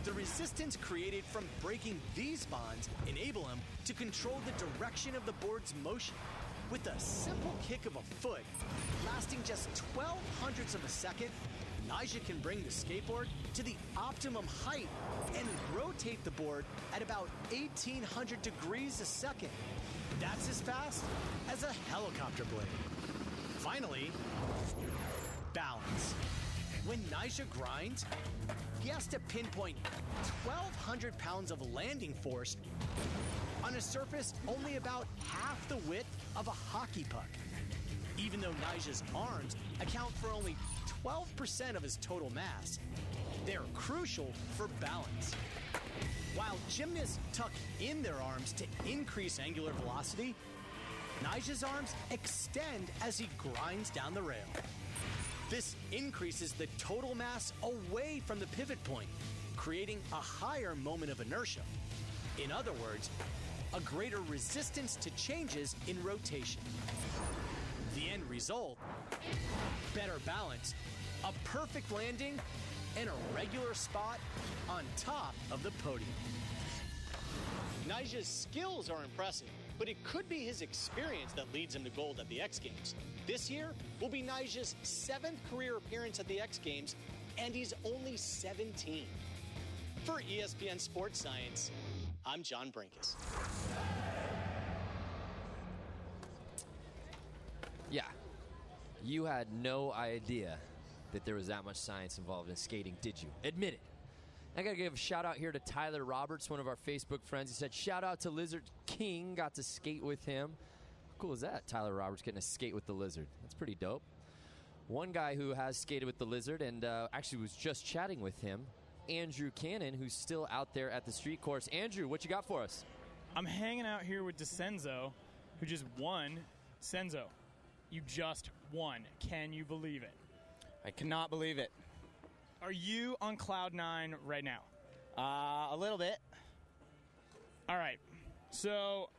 the resistance created from breaking these bonds enable him to control the direction of the board's motion. With a simple kick of a foot, lasting just 0.12 of a second, Nyjah can bring the skateboard to the optimum height and rotate the board at about 1,800 degrees a second. That's as fast as a helicopter blade. Finally, balance. When Nyjah grinds, he has to pinpoint 1,200 pounds of landing force on a surface only about half the width of a hockey puck. Even though Nyjah's arms account for only 12% of his total mass, they're crucial for balance. While gymnasts tuck in their arms to increase angular velocity, Nyjah's arms extend as he grinds down the rail. This increases the total mass away from the pivot point, creating a higher moment of inertia. In other words, a greater resistance to changes in rotation. The end result, better balance, a perfect landing, and a regular spot on top of the podium. Nyjah's skills are impressive, but it could be his experience that leads him to gold at the X Games. This year will be Nyjah's 7th career appearance at the X Games, and he's only 17. For ESPN Sports Science, I'm John Brinkus. Yeah, you had no idea that there was that much science involved in skating, did you? Admit it. I got to give a shout out here to Tyler Roberts, one of our Facebook friends. He said, shout out to Lizard King, got to skate with him. How cool is that, Tyler Roberts getting to skate with the Lizard? That's pretty dope. One guy who has skated with the Lizard and actually was just chatting with him, Andrew Cannon, who's still out there at the street course. Andrew, what you got for us? I'm hanging out here with DeCenzo, who just won. Senzo, you just won. Can you believe it? I cannot believe it. Are you on Cloud 9 right now? A little bit. All right. So,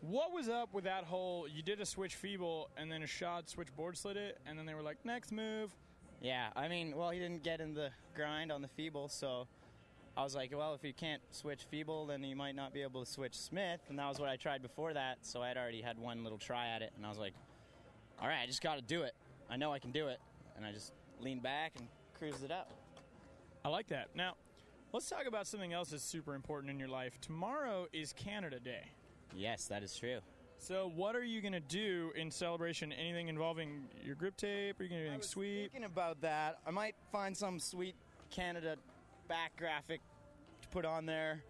what was up with that whole, you did a switch feeble, and then a shot switch board slid it, and then they were like, next move. Yeah, I mean, well, he didn't get in the grind on the feeble, so I was like, well, if you can't switch feeble, then you might not be able to switch Smith, and that was what I tried before that, so I'd already had one little try at it, and I was like, all right, I just got to do it. I know I can do it, and I just leaned back and cruised it out. I like that. Now, let's talk about something else that's super important in your life. Tomorrow is Canada Day. Yes, that is true. So what are you going to do in celebration? Anything involving your grip tape? Are you going to do anything sweet? Thinking about that. I might find some sweet Canada back graphic to put on there.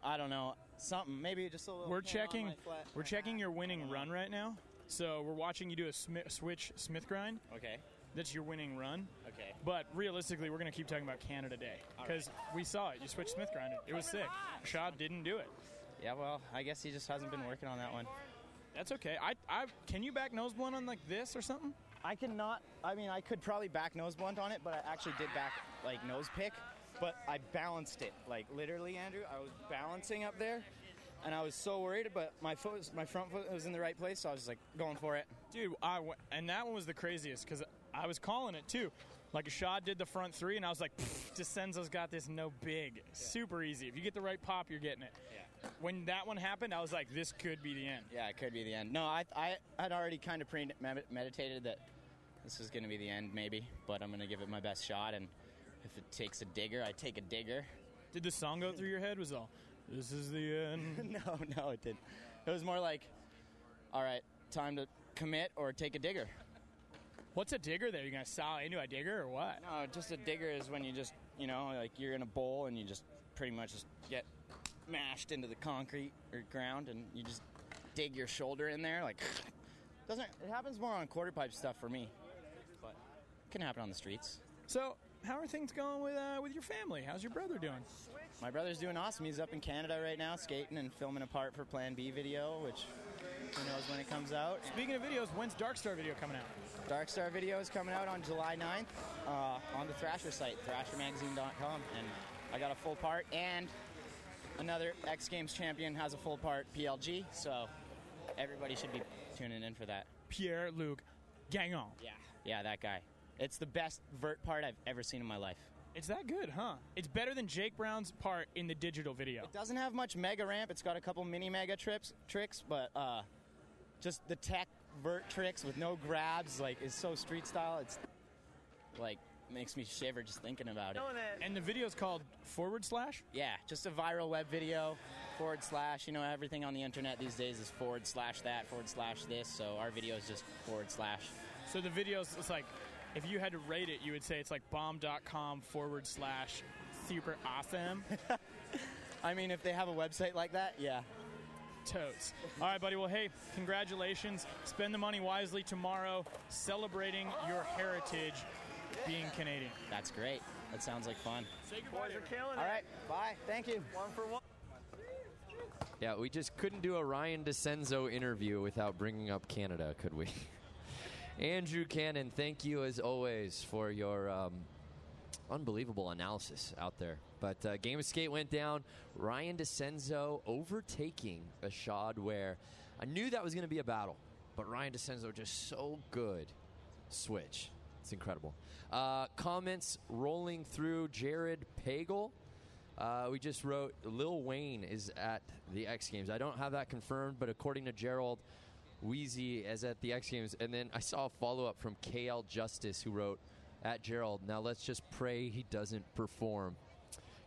I don't know. Something. Maybe just a little... We're checking your winning run right now. So we're watching you do a switch Smith grind. Okay. That's your winning run. Okay. But realistically, we're going to keep talking about Canada Day because we saw it. You switched Smith grinded. It was sick. Rashad didn't do it. Yeah, well, I guess he just hasn't been working on that one. That's okay. Can you back nose blunt on like this or something? I cannot. I mean, I could probably back nose blunt on it, but I actually did back like nose pick. But I balanced it, like literally, Andrew. I was balancing up there, and I was so worried. But my front foot was in the right place, so I was just like going for it. Dude, and that one was the craziest because I was calling it too. Like Ashad did the front three, and I was like, DeCenzo's got this no big. Super easy. If you get the right pop, you're getting it. Yeah. When that one happened, I was like, this could be the end. Yeah, it could be the end. No, I had already kind of meditated that this is going to be the end, maybe. But I'm going to give it my best shot, and if it takes a digger, I take a digger. Did the song go through your head? Was all, this is the end? No, it didn't. It was more like, all right, time to commit or take a digger. What's a digger there? You going to saw into a digger or what? No, just a digger is when you just, like you're in a bowl and you just pretty much just get mashed into the concrete or ground and you just dig your shoulder in there. Like, it happens more on quarter pipe stuff for me, but it can happen on the streets. So, how are things going with your family? How's your brother doing? My brother's doing awesome. He's up in Canada right now skating and filming a part for Plan B video, which who knows when it comes out. Speaking of videos, when's Darkstar video coming out? Darkstar video is coming out on July 9th on the Thrasher site, thrashermagazine.com. And I got a full part, and another X Games champion has a full part, PLG, so everybody should be tuning in for that. Pierre-Luc Gagnon. Yeah, that guy. It's the best vert part I've ever seen in my life. It's that good, huh? It's better than Jake Brown's part in the digital video. It doesn't have much mega ramp. It's got a couple mini mega tricks, but just the tech vert tricks with no grabs, like, is so street style. It's like makes me shiver just thinking about it. And the video's called /? Yeah, just a viral web video, /. Everything on the internet these days is /that, /this. So our video is just /. So the video's, it's like, if you had to rate it, you would say it's like bomb.com / super awesome. I mean, if they have a website like that, yeah. Totes. All right, buddy. Well, hey, congratulations. Spend the money wisely tomorrow, celebrating your heritage being Canadian. That's great. That sounds like fun. Say goodbye. Boys are killing it. All right. Bye. Thank you. 1 for 1. Yeah, we just couldn't do a Ryan DeCenzo interview without bringing up Canada, could we? Andrew Cannon, thank you as always for your unbelievable analysis out there. But Game of Skate went down. Ryan DeCenzo overtaking Ashad Ware. I knew that was going to be a battle, but Ryan DeCenzo just so good. Switch. It's incredible. Comments rolling through. Jared Pagel. We just wrote, Lil Wayne is at the X Games. I don't have that confirmed, but according to Gerald, Wheezy is at the X Games. And then I saw a follow-up from KL Justice who wrote, at Gerald, now let's just pray he doesn't perform.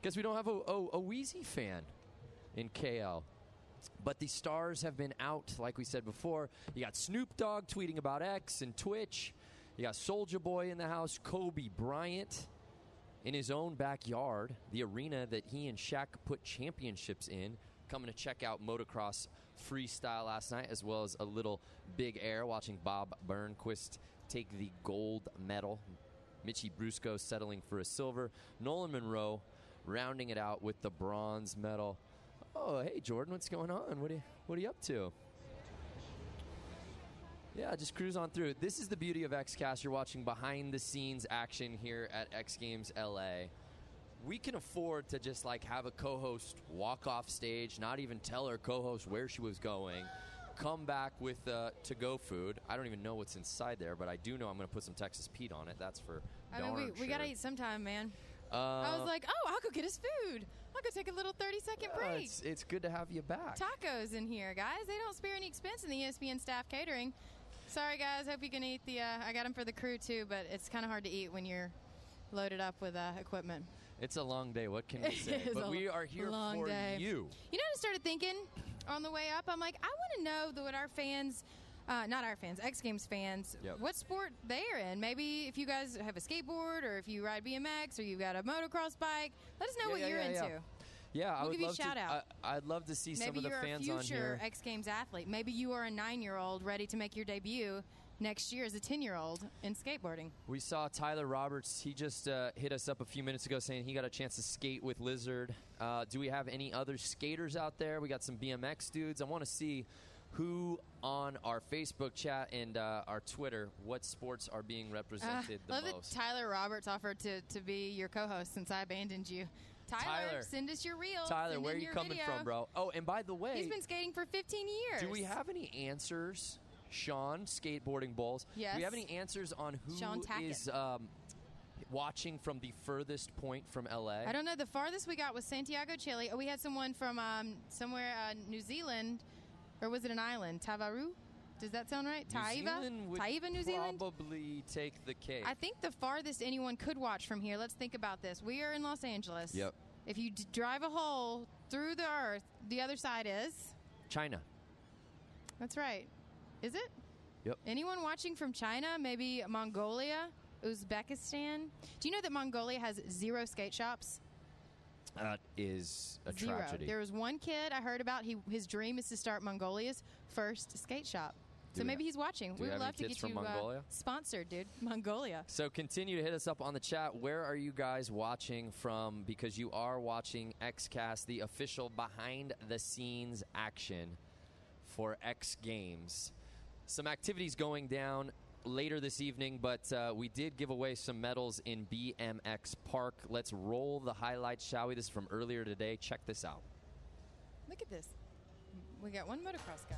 Guess we don't have a Wheezy fan in KL. But the stars have been out, like we said before. You got Snoop Dogg tweeting about X and Twitch. You got Soulja Boy in the house. Kobe Bryant in his own backyard, the arena that he and Shaq put championships in, coming to check out motocross freestyle last night, as well as a little big air, watching Bob Burnquist take the gold medal. Mitchie Brusco settling for a silver. Nolan Monroe rounding it out with the bronze medal. Oh, hey, Jordan, what's going on? What are you up to? Yeah, just cruise on through. This is the beauty of XCast. You're watching behind-the-scenes action here at X Games LA. We can afford to just, have a co-host walk off stage, not even tell her co-host where she was going, come back with to-go food. I don't even know what's inside there, but I do know I'm going to put some Texas Pete on it. That's for darn sure. We got to eat sometime, man. I was like, I'll go get his food. I'll go take a little 30-second break. It's good to have you back. Tacos in here, guys. They don't spare any expense in the ESPN staff catering. Sorry, guys. Hope you can eat the I got them for the crew, too, but it's kind of hard to eat when you're loaded up with equipment. It's a long day. What can we say? But we are here for day. you. You know, I started thinking on the way up, I'm like, I want to know what our fans, not our fans, X Games fans, what sport they're in. Maybe if you guys have a skateboard or if you ride BMX or you've got a motocross bike, let us know what you're into. Yeah, I we'll would give you love a shout out. I'd love to see some of the fans on here. Maybe you're a future X Games athlete. Maybe you are a 9-year-old ready to make your debut next year as a 10-year-old in skateboarding. We saw Tyler Roberts. He just hit us up a few minutes ago saying he got a chance to skate with Lizard. Do we have any other skaters out there? We got some BMX dudes. I want to see who on our Facebook chat and our Twitter, what sports are being represented the love most. that Tyler Roberts offered to be your co-host since I abandoned you. Tyler, send us your reel. Tyler, send where are in you your coming video. from, bro? Oh, and by the way, He's been skating for 15 years. do we have any answers, Sean, Skateboarding Bulls? Yes. Do we have any answers on Sean who Tackett. is watching from the furthest point from LA? I don't know. The farthest we got was Santiago, Chile. Oh, we had someone from somewhere New Zealand, or was it an island? Tavaru? Does that sound right? Taiva, New Zealand? Probably take the cake. I think the farthest anyone could watch from here, let's think about this. We are in Los Angeles. Yep. If you drive a hole through the earth, the other side is? China. That's right. Is it? Yep. Anyone watching from China? Maybe Mongolia? Uzbekistan? Do you know that Mongolia has 0 skate shops? That is a 0. tragedy. There was one kid I heard about. His dream is to start Mongolia's first skate shop. So Do we maybe ha- he's watching. do We we would have love any to kids get you from Mongolia? sponsored, dude. Mongolia. So continue to hit us up on the chat. Where are you guys watching from? Because you are watching XCast, the official behind-the-scenes action for X Games. Some activities going down later this evening, but we did give away some medals in BMX Park. Let's roll the highlights, shall we? This is from earlier today. Check this out. Look at this. We got one motocross guy.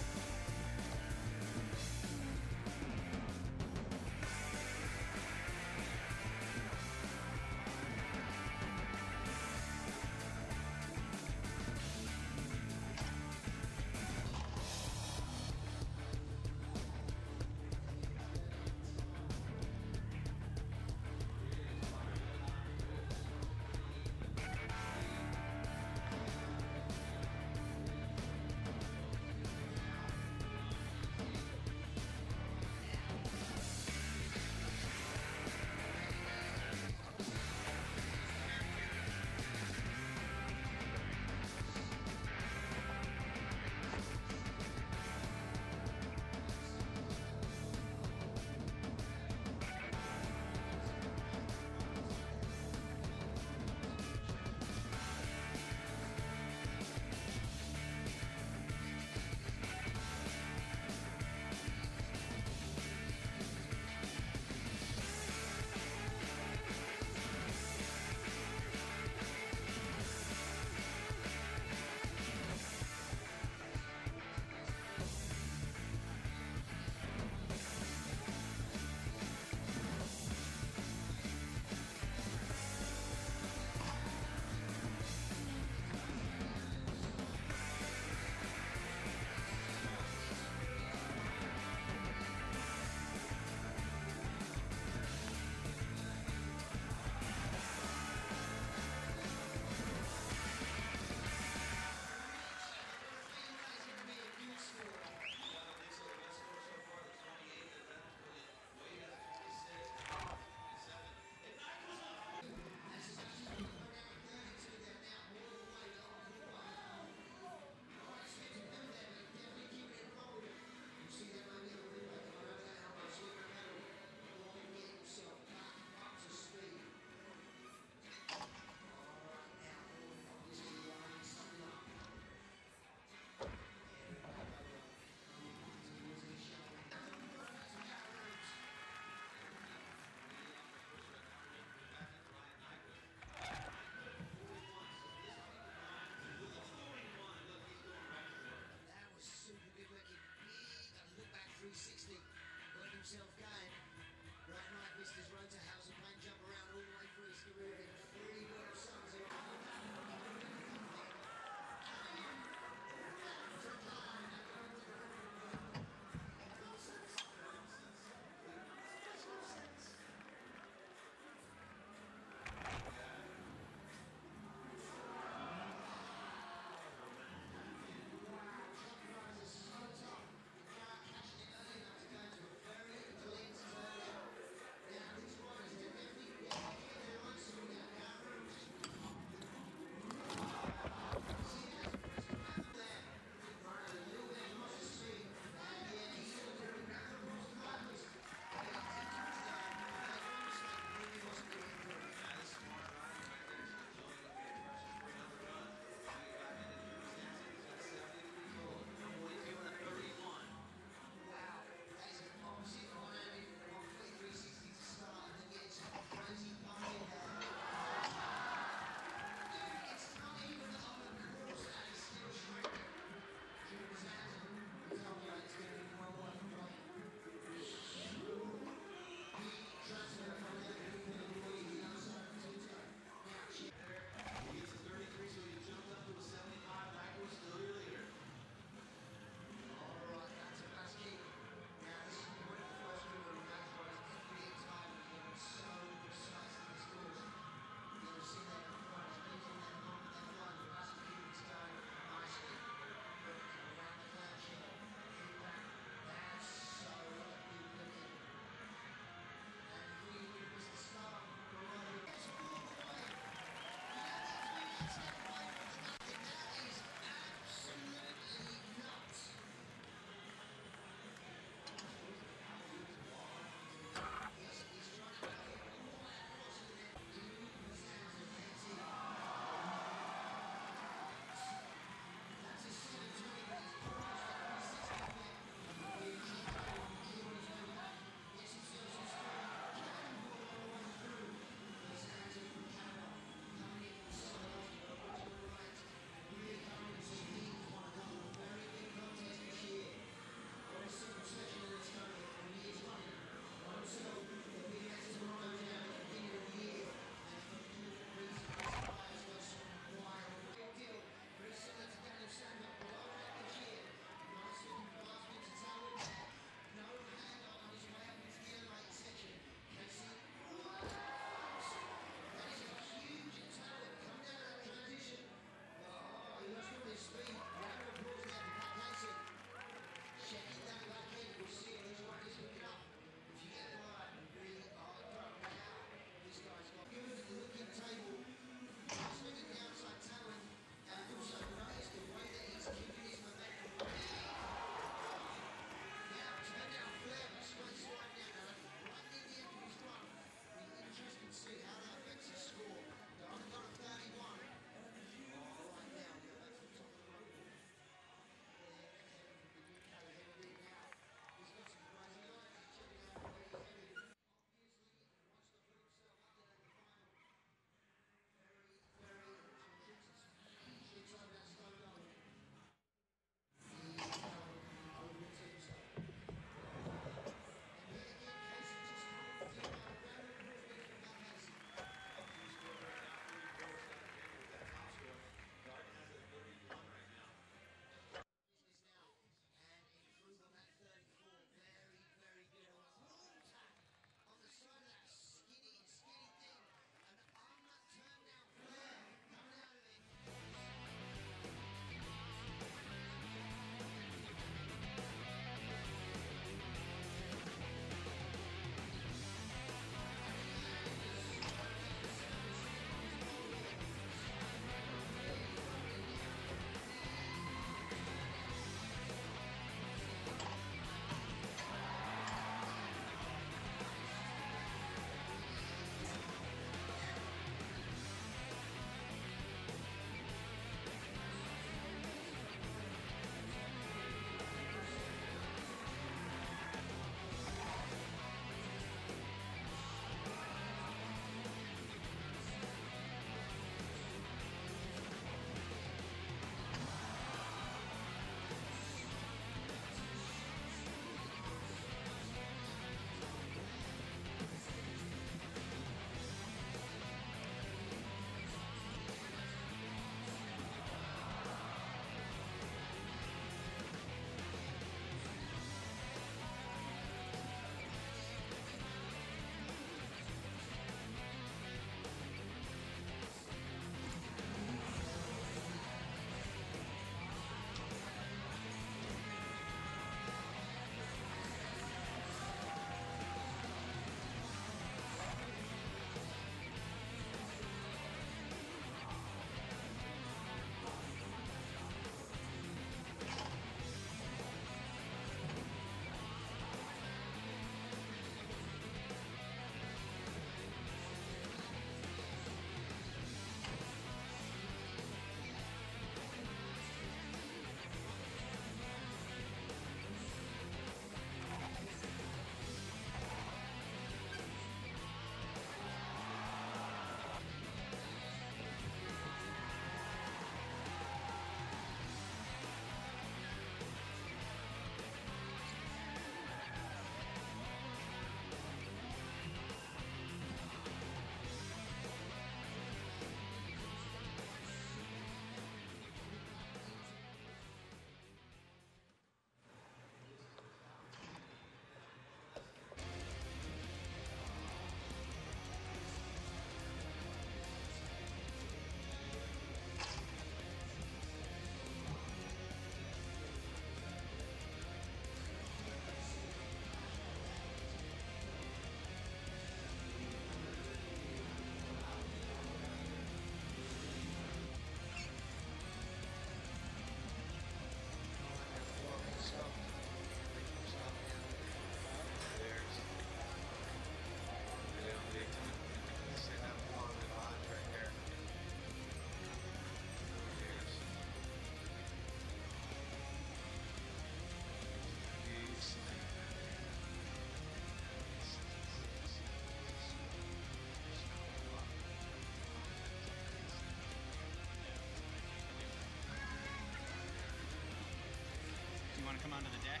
want to come onto the deck?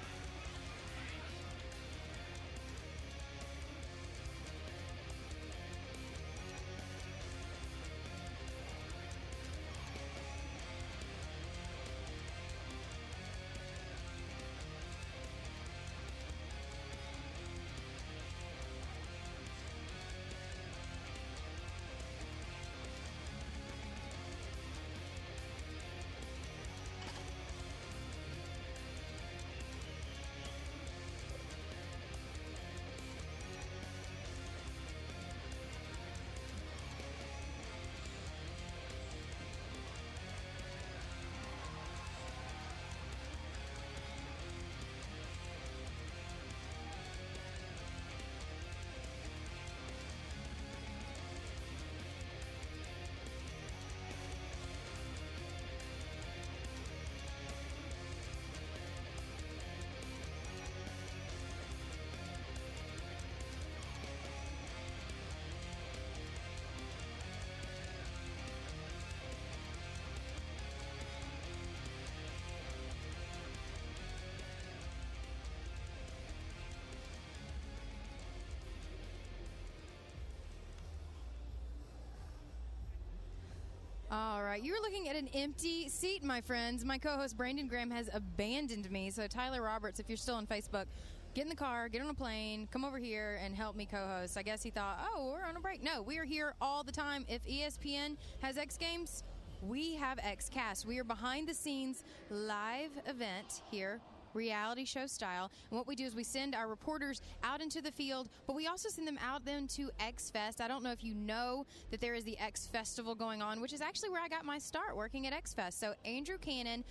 All right, you're looking at an empty seat, my friends. My co-host Brandon Graham has abandoned me. So Tyler Roberts, if you're still on Facebook, get in the car, get on a plane, come over here and help me co-host. I guess he thought, oh, we're on a break. No, we are here all the time. If ESPN has X Games, we have XCast. We are behind the scenes live event here, reality show style. And what we do is we send our reporters out into the field, but we also send them out then to X Fest. I don't know if you know that there is the X Festival going on, which is actually where I got my start, working at X Fest. So Andrew Cannon,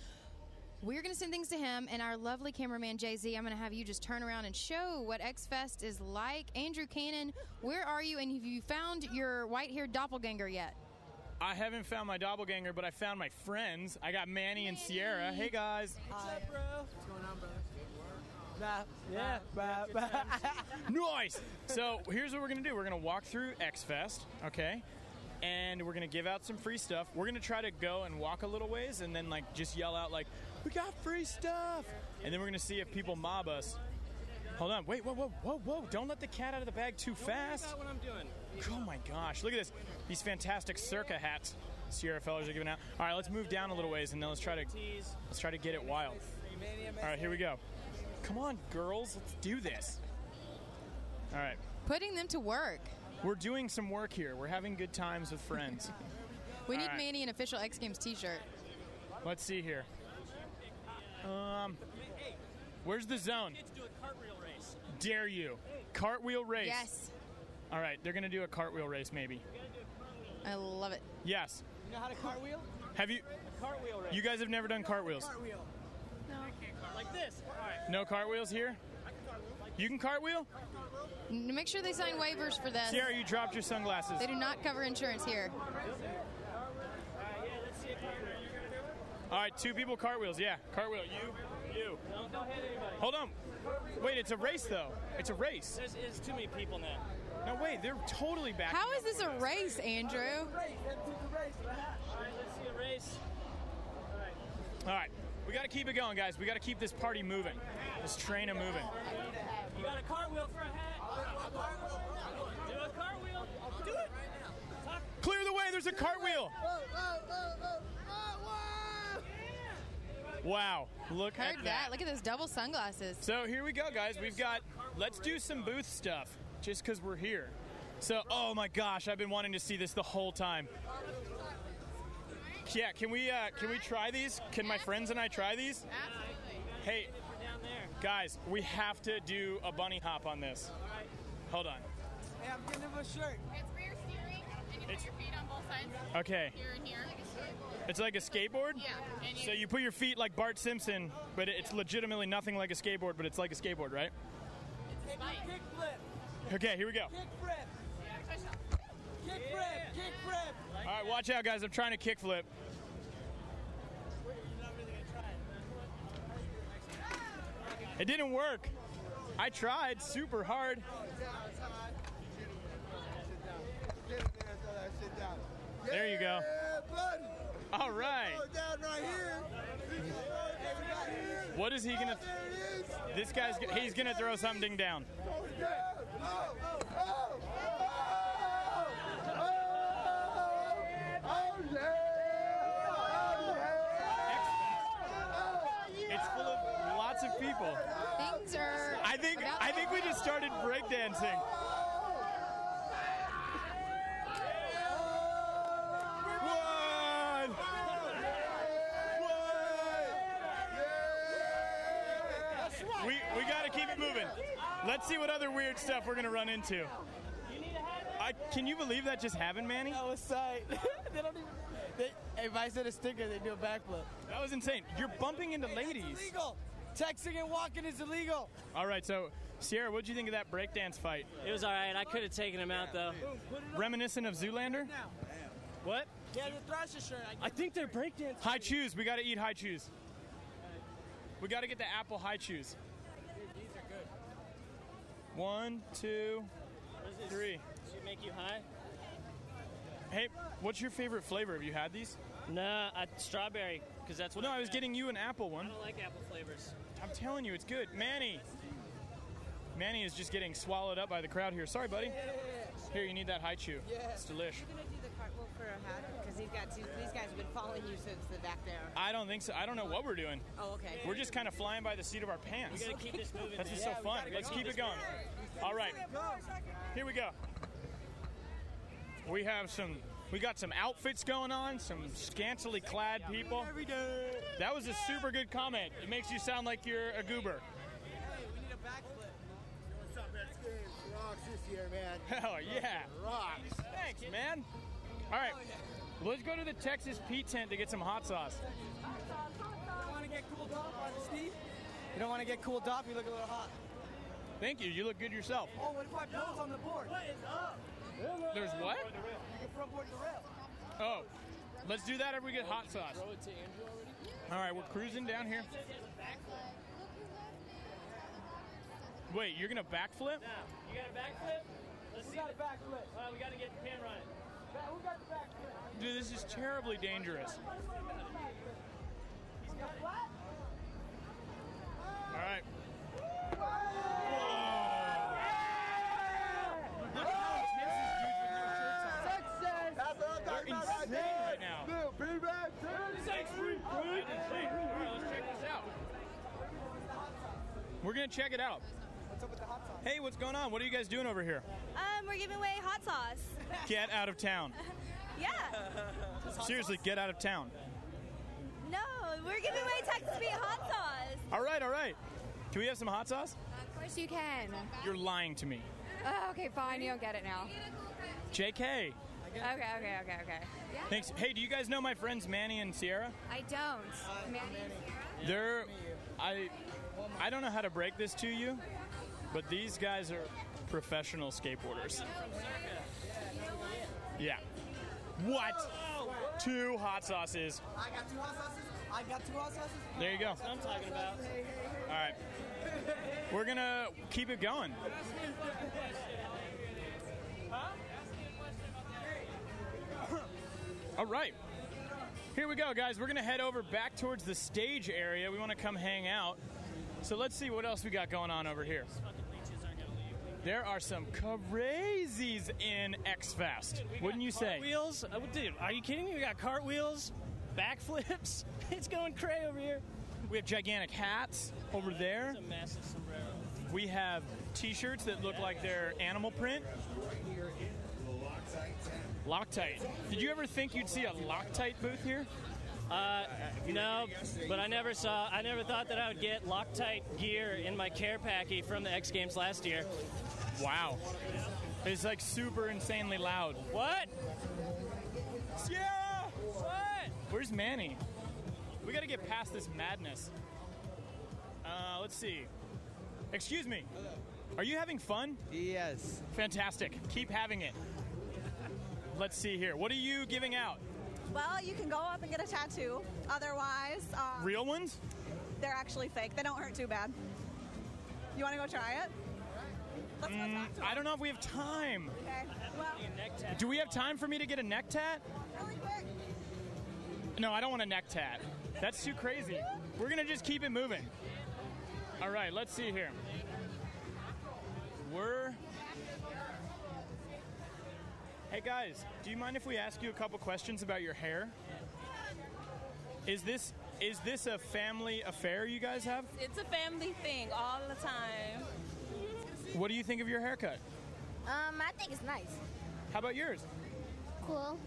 we're going to send things to him, and our lovely cameraman Jay-Z, I'm going to have you just turn around and show what X Fest is like. Andrew Cannon, where are you, and have you found your white-haired doppelganger yet? I haven't found my doppelganger, but I found my friends. I got Manny and Sierra. Hey, guys. What's up, bro? What's going on, brother? Nice. So here's what we're going to do. We're going to walk through X Fest, okay? And we're going to give out some free stuff. We're going to try to go and walk a little ways and then, like, just yell out, like, we got free stuff. And then we're going to see if people mob us. Hold on. Wait, whoa. Don't let the cat out of the bag too fast. What I'm doing. Oh, my gosh. Look at this. These fantastic Circa hats Sierra fellas are giving out. All right, let's move down a little ways, and then let's try to get it wild. All right, here we go. Come on, girls. Let's do this. All right. Putting them to work. We're doing some work here. We're having good times with friends. We need Manny an official X Games t-shirt. Let's see here. Where's the zone? Kids do a cartwheel race. Dare you. Cartwheel race. Yes. All right, they're going to do a cartwheel race maybe. I love it. Yes. You know how to cartwheel? Have you? A cartwheel race. You guys have never done cartwheels? Cartwheel. No. Like this. All right. No cartwheels here? You can cartwheel? Make sure they sign waivers for this. Sierra, you dropped your sunglasses. They do not cover insurance here. All right, 2 people cartwheels. Yeah, cartwheel. You. Don't hit anybody. Hold on. Wait, it's a race, though. It's a race. There's too many people now. No, wait, they're totally back. How is this a race, Andrew? All right, let's see a race. All right, we got to keep it going, guys. We got to keep this party moving. This train moving. You got a cartwheel for a hat. Do a cartwheel. Do it. Clear the way. There's a cartwheel. Wow, look Heard at that. Look at those double sunglasses. So here we go, guys. Let's do some booth stuff, just because we're here. So, oh my gosh, I've been wanting to see this the whole time. Yeah, can we try these? Can my friends and I try these? Absolutely. Hey, guys, we have to do a bunny hop on this. Hold on. Hey, I'm getting him a shirt. It's rear steering, and you put your feet on both sides. Okay. Here and here. It's like a skateboard? Yeah. And So you put your feet like Bart Simpson, but it's legitimately nothing like a skateboard, but it's like a skateboard, right? It's a bike. Kick flip. Okay, here we go. Kick flip. Kick flip. Kick flip. All right, watch out, guys. I'm trying to kick flip. You're not really going to try it. It didn't work. I tried super hard. There you go. All right. Down right here. Everybody here. What is he gonna? This guy's he's gonna throw something down. It's full of lots of people. Things are. I think we just started breakdancing. We got to keep it moving. Let's see what other weird stuff we're going to run into. Can you believe that just happened, Manny? That was sight. They don't even. If I said a sticker, they do a backflip. That was insane. You're bumping into ladies. It's illegal. Texting and walking is illegal. All right, so Sierra, what did you think of that breakdance fight? It was all right. I could have taken him out though. Reminiscent of Zoolander? What? Yeah, the Thrasher shirt. I think they're breakdancing. High chews. We got to eat high chews. We got to get the apple high chews. These are good. 1, 2, 3. Should make you high? Hey, what's your favorite flavor? Have you had these? Nah, strawberry, because that's what. Well, no, I was getting you an apple one. I don't like apple flavors. I'm telling you, it's good. Manny is just getting swallowed up by the crowd here. Sorry, buddy. Here, you need that high chew. It's delish. You're going to do the cartwheel for a hat? Because these guys have been following you since the back there. I don't think so. I don't know what we're doing. Oh, okay. We're just kind of flying by the seat of our pants. We got to keep this moving. That's just so fun. Let's keep it going. All right. Here we go. We got some outfits going on, some scantily clad people. That was a super good comment. It makes you sound like you're a goober. Hey, we need a backflip. What's up, X Games? Rocks this year, man. Hell yeah. Rocks. Thanks, man. All right. Let's go to the Texas Pete tent to get some hot sauce. You don't want to get cooled off, Steve? You don't want to get cooled off? You look a little hot. Thank you. You look good yourself. Oh, what if I pose on the board? What is up? There's what? You can front board the rail. Oh, let's do that after we get hot sauce. All right, we're cruising down here. Wait, you're going to backflip? Now, you got a backflip? Let's see. Got a backflip. Well, we got to get the pin running. Who got the backflip? Dude, this is terribly dangerous. All right. Look at how intense these dudes with no shirts on. They're insane right now. Thanks, free. All right, let's check this out. We're going to check it out. What's up with the hot sauce? Hey, what's going on? What are you guys doing over here? We're giving away hot sauce. Get out of town. Yeah. Seriously, get out of town. No, we're giving away Texas Pete hot sauce. All right. Can we have some hot sauce? Of course you can. You're lying to me. Oh, okay, fine. You don't get it now. JK. Okay. Yeah. Thanks. Hey, do you guys know my friends Manny and Sierra? I don't. Manny and Sierra? They're... I don't know how to break this to you, but these guys are professional skateboarders. Yeah. What? 2 hot sauces. I got 2 hot sauces. I got 2 hot sauces. There you go. That's what I'm talking about. All right. We're going to keep it going. All right. Here we go, guys. We're going to head over back towards the stage area. We want to come hang out. So let's see what else we got going on over here. There are some crazies in X-Fest. Wouldn't you say? Cartwheels? Dude, are you kidding me? We got cartwheels, backflips. It's going cray over here. We have gigantic hats over there. It's a massive sombrero. We have T-shirts that look like they're animal print. Loctite. Did you ever think you'd see a Loctite booth here? No, but I never thought that I would get Loctite gear in my care packy from the X Games last year. Wow. It's like super insanely loud. What? Yeah! What? Where's Manny? We got to get past this madness. Let's see. Excuse me. Are you having fun? Yes. Fantastic. Keep having it. Let's see here. What are you giving out? Well, you can go up and get a tattoo. Otherwise, real ones? They're actually fake. They don't hurt too bad. You want to go try it? Let's go talk to them. I don't know if we have time. Okay. Well, do we have time for me to get a neck tat? Really quick. No, I don't want a neck tat. That's too crazy. We're going to just keep it moving. All right, let's see here. Hey guys, do you mind if we ask you a couple questions about your hair? Is this a family affair you guys have? It's a family thing all the time. What do you think of your haircut? I think it's nice. How about yours? Cool.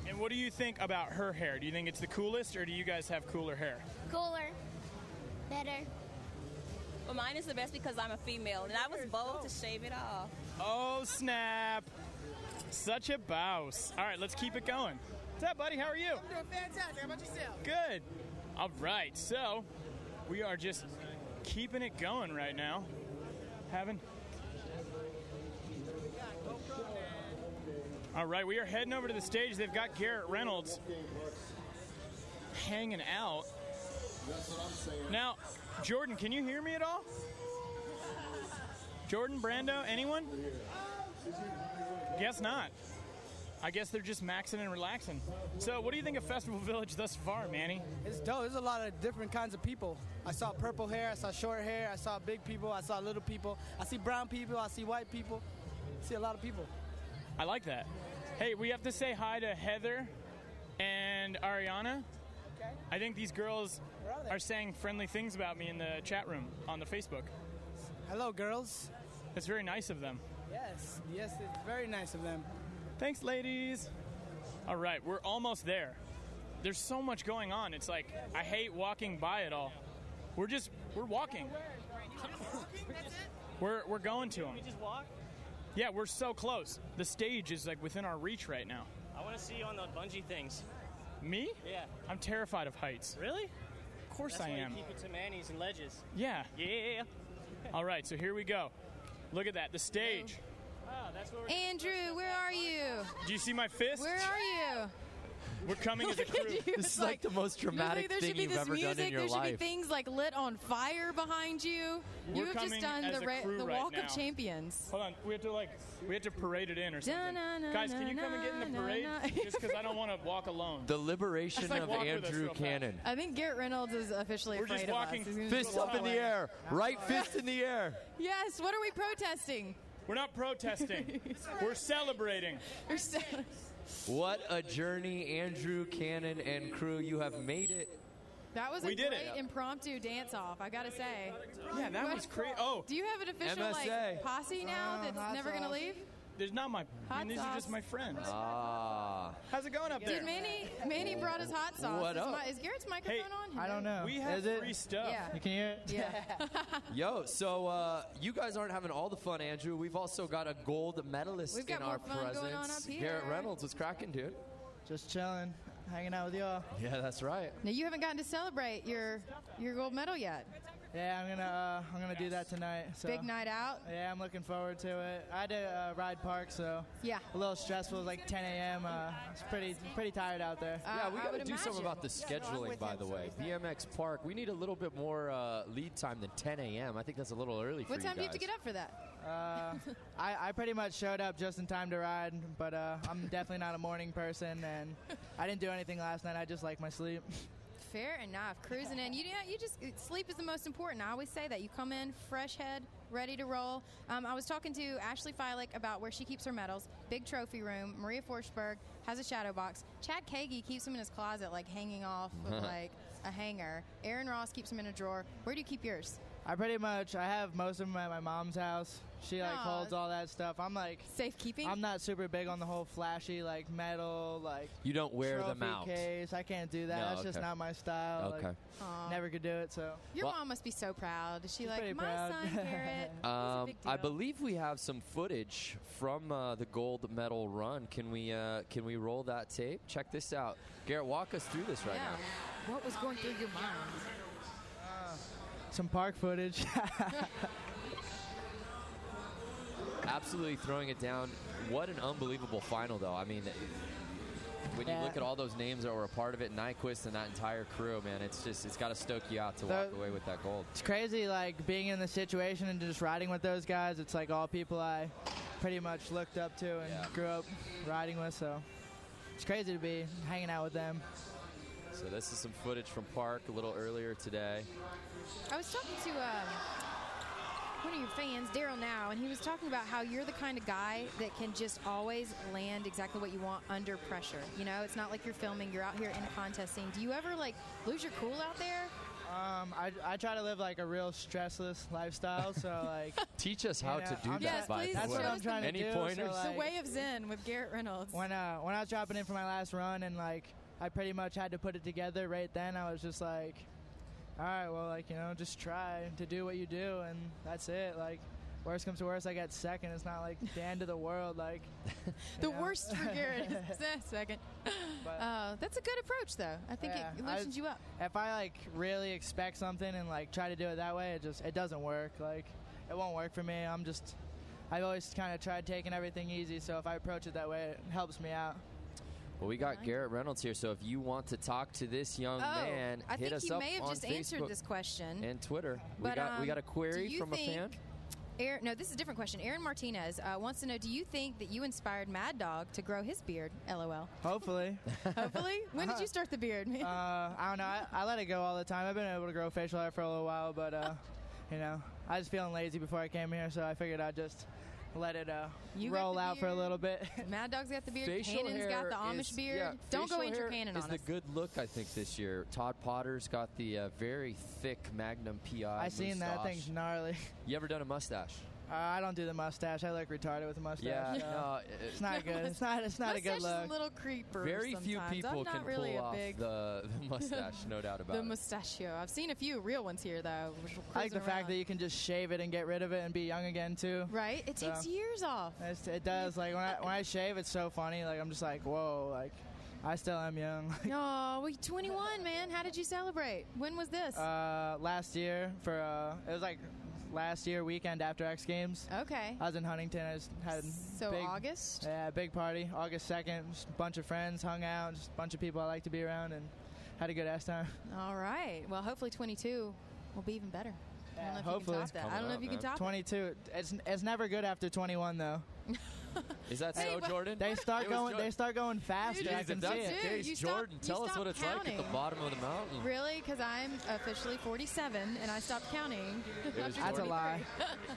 And what do you think about her hair? Do you think it's the coolest, or do you guys have cooler hair? Cooler. Better. Well, mine is the best because I'm a female, and I was bold to shave it off. Oh, snap. Such a bouse. All right, let's keep it going. What's up, buddy? How are you? I'm doing fantastic. How about yourself? Good. All right, so we are just keeping it going right now. All right, we are heading over to the stage. They've got Garrett Reynolds hanging out. Now, Jordan, can you hear me at all? Jordan, Brando, anyone? Guess not. I guess they're just maxing and relaxing. So what do you think of Festival Village thus far, Manny? It's dope. There's a lot of different kinds of people. I saw purple hair, I saw short hair, I saw big people, I saw little people. I see brown people, I see white people. I see a lot of people. I like that. Hey, we have to say hi to Heather and Ariana. Okay. I think these girls are saying friendly things about me in the chat room on the Facebook. Hello, girls. That's very nice of them. Yes, it's very nice of them. Thanks, ladies. All right, we're almost there. There's so much going on. It's like, I hate walking by it all. We're walking. We're going to them. Can we just walk? Yeah, we're so close. The stage is like within our reach right now. I want to see you on the bungee things. Me? Yeah. I'm terrified of heights. Really? Of course That's I why am. You keep it to Manny's and ledges. Yeah. Yeah. All right, so here we go. Look at that, the stage. That's where Andrew, where are you? Do you see my fist? Where are you? We're coming as a crew. This is like the most dramatic thing you've ever done in your there should life. be things like lit on fire behind you. We're You have just coming done as a crew the right Walk now. of Champions. Hold on, we have to parade it in or something. Guys, can you come and get in the parade? Just because I don't want to walk alone. The liberation like of walk with us Andrew real fast. Cannon. I think Garrett Reynolds is officially We're afraid just of walking us. He's gonna Fist just up in the walk away. air. Right fist in the air. Yes, what are we protesting? We're not protesting. We're celebrating. What a journey, Andrew Cannon and crew. You have made it. That was We a did great it. impromptu dance-off, I gotta say. Yeah, that was crazy. Oh, Do you have an official MSA. posse now that's never gonna leave? there's not my. These are just my friends. How's it going up there? Dude, Manny brought his hot sauce. What up? Is Garrett's microphone on? I don't know. We have free stuff. Yeah. You can hear it? Yeah. Yo, so you guys aren't having all the fun, Andrew. We've also got a gold medalist We've got in more our fun presence. going on up here. Garrett Reynolds was cracking, dude. Just chilling, hanging out with y'all. Yeah, that's right. Now you haven't gotten to celebrate your gold medal yet. Yeah, I'm gonna do that tonight. So. Big night out. Yeah, I'm looking forward to it. I had to ride park, so yeah, a little stressful. It was like 10 a.m. It's pretty tired out there. Yeah, we I got to would do something imagine. about the scheduling, by the way. BMX Park, we need a little bit more lead time than 10 a.m. I think that's a little early for you What time guys. do you have to get up for that? I pretty much showed up just in time to ride, but I'm definitely not a morning person, and I didn't do anything last night. I just like my sleep. Fair enough. Cruising in. You just sleep is the most important. I always say that. You come in fresh head, ready to roll. I was talking to Ashley Feilich about where she keeps her medals. Big trophy room. Maria Forsberg has a shadow box. Chad Kagi keeps them in his closet, like hanging off with like a hanger. Aaron Ross keeps them in a drawer. Where do you keep yours? I have most of them at my mom's house. She holds all that stuff. I'm like safekeeping. I'm not super big on the whole flashy like metal like. You don't wear trophy them out. Case. I can't do that. No, That's just okay. not my style. Okay. Like, never could do it. So Your mom must be so proud. Is she She's like, pretty my proud." son Garrett? He's a big deal. I believe we have some footage from the gold medal run. Can we roll that tape? Check this out. Garrett, walk us through this right now. What was going through your mind? some park footage. Absolutely throwing it down. What an unbelievable final, though. I mean, when you look at all those names that were a part of it, Nyquist and that entire crew, man, it's got to stoke you out to walk away with that gold. It's crazy, like being in the situation and just riding with those guys. It's like all people I pretty much looked up to and grew up riding with. So it's crazy to be hanging out with them. So this is some footage from Park a little earlier today. I was talking to one of your fans, Daryl Now, and he was talking about how you're the kind of guy that can just always land exactly what you want under pressure. You know, it's not like you're filming, you're out here in a contest scene. Do you ever, like, lose your cool out there? I try to live like a real stressless lifestyle, so like teach us how to do that. Yes, by please. the way. That's what I'm trying to Any do. pointers? So, like, The Way of Zen with Garrett Reynolds. when I was dropping in for my last run and like I pretty much had to put it together right then, I was just like, all right, well, like, you know, just try to do what you do, and that's it. Like, worst comes to worst, I got second. It's not like the end of the world. Like, The worst for Garrett is second. That's a good approach, though. I think it loosens you up. If I like really expect something and like try to do it that way, it doesn't work. Like, it won't work for me. I've always kind of tried taking everything easy, so if I approach it that way, it helps me out. Well, we got Garrett Reynolds here, so if you want to talk to this young man, I hit think us you up may have on just Facebook answered this question. and Twitter. But, we got a query from a fan. No, this is a different question. Aaron Martinez wants to know, do you think that you inspired Mad Dog to grow his beard? LOL. Hopefully. Hopefully? When did you start the beard? I don't know. I let it go all the time. I've been able to grow facial hair for a little while, but, you know, I was feeling lazy before I came here, so I figured I'd just let it roll out for a little bit. Mad Dog's got the beard. Facial Cannon's hair got the Amish is- beard. yeah, Don't go facial Andrew hair Cannon is on the us. good look, I think, this year. Todd Potter's got the very thick Magnum PI I seen that moustache. thing's gnarly. You ever done a mustache? I don't do the mustache. I look retarded with a mustache. Yeah, so no, it's not good. It's not a Mustache good is look. a little creeper. Very few sometimes. people I'm not can really pull a off big the mustache, no doubt about the it. mustachio. I've seen a few real ones here, though. I like the fact that you can just shave it and get rid of it and be young again too. Right? It takes years off. It does. Like when I shave, it's so funny. Like I'm just like, whoa. Like I still am young. No, we 21, man. How did you celebrate? When was this? Last year it was like last year weekend after X Games. Okay. I was in Huntington. I just had August? Yeah, big party. August 2nd. Just a bunch of friends hung out. Just a bunch of people I like to be around and had a good ass time. All right. Well, hopefully 22 will be even better. I don't know if hopefully. you can top that. I don't know if you can top 22. It's never good after 21 though. Is that so, Jordan? They start going faster. I can see it. Case, Jordan, tell us what it's like at the bottom of the mountain. Really? Because I'm officially 47 and I stopped counting. That's a lie.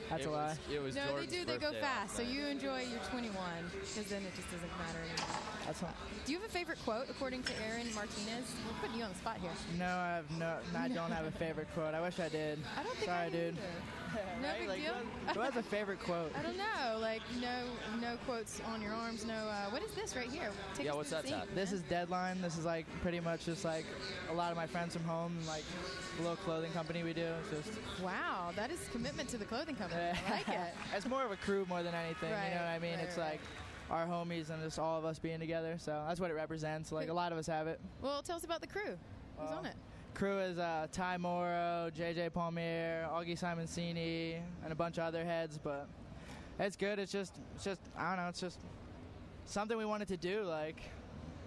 That's a lie. It was no, Jordan's they do. They go birthday fast. last So night. you enjoy your 21 because then it just doesn't matter anymore. That's fine. Do you have a favorite quote according to Aaron Martinez? We're putting you on the spot here. No, I don't have a favorite quote. I wish I did. I don't think Sorry, I do dude. No Right? big Like, deal. Who has a favorite quote? I don't know. Like no quotes on your arms. No. What is this right here? Take us through the scene. This is Deadline. This is like pretty much just like a lot of my friends from home, and like a little clothing company we do. It's just Wow, that is commitment to the clothing company. I like it. It's more of a crew more than anything. Right, You know what I mean? right, It's right. like our homies and just all of us being together. So that's what it represents. Like a lot of us have it. Well, tell us about the crew. Who's on it? Crew is Ty Morrow, JJ Palmier, Augie Simoncini, and a bunch of other heads. But it's good. It's just I don't know. It's just something we wanted to do. Like,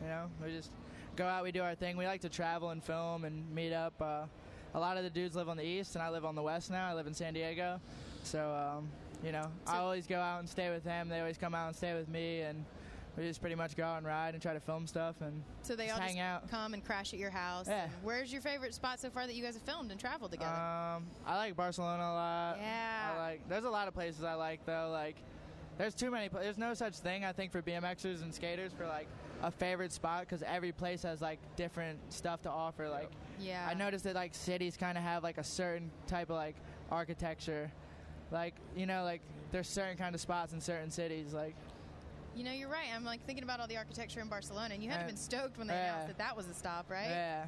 you know, we just go out, we do our thing. We like to travel and film and meet up. A lot of the dudes live on the east, and I live on the west now. I live in San Diego, so you know, I always go out and stay with them. They always come out and stay with me, and we just pretty much go out and ride and try to film stuff and So they just all hang just out. come and crash at your house. Yeah. And where's your favorite spot so far that you guys have filmed and traveled together? I like Barcelona a lot. Yeah. There's a lot of places I like though. Like, there's too many. There's no such thing I think for BMXers and skaters for like a favorite spot because every place has like different stuff to offer. Like, Yeah. I noticed that like cities kind of have like a certain type of like architecture. Like, you know, like there's certain kind of spots in certain cities. Like, You know, you're right. I'm like thinking about all the architecture in Barcelona, and you had to have Yeah. been stoked when they Yeah. announced that that was a stop, right? yeah,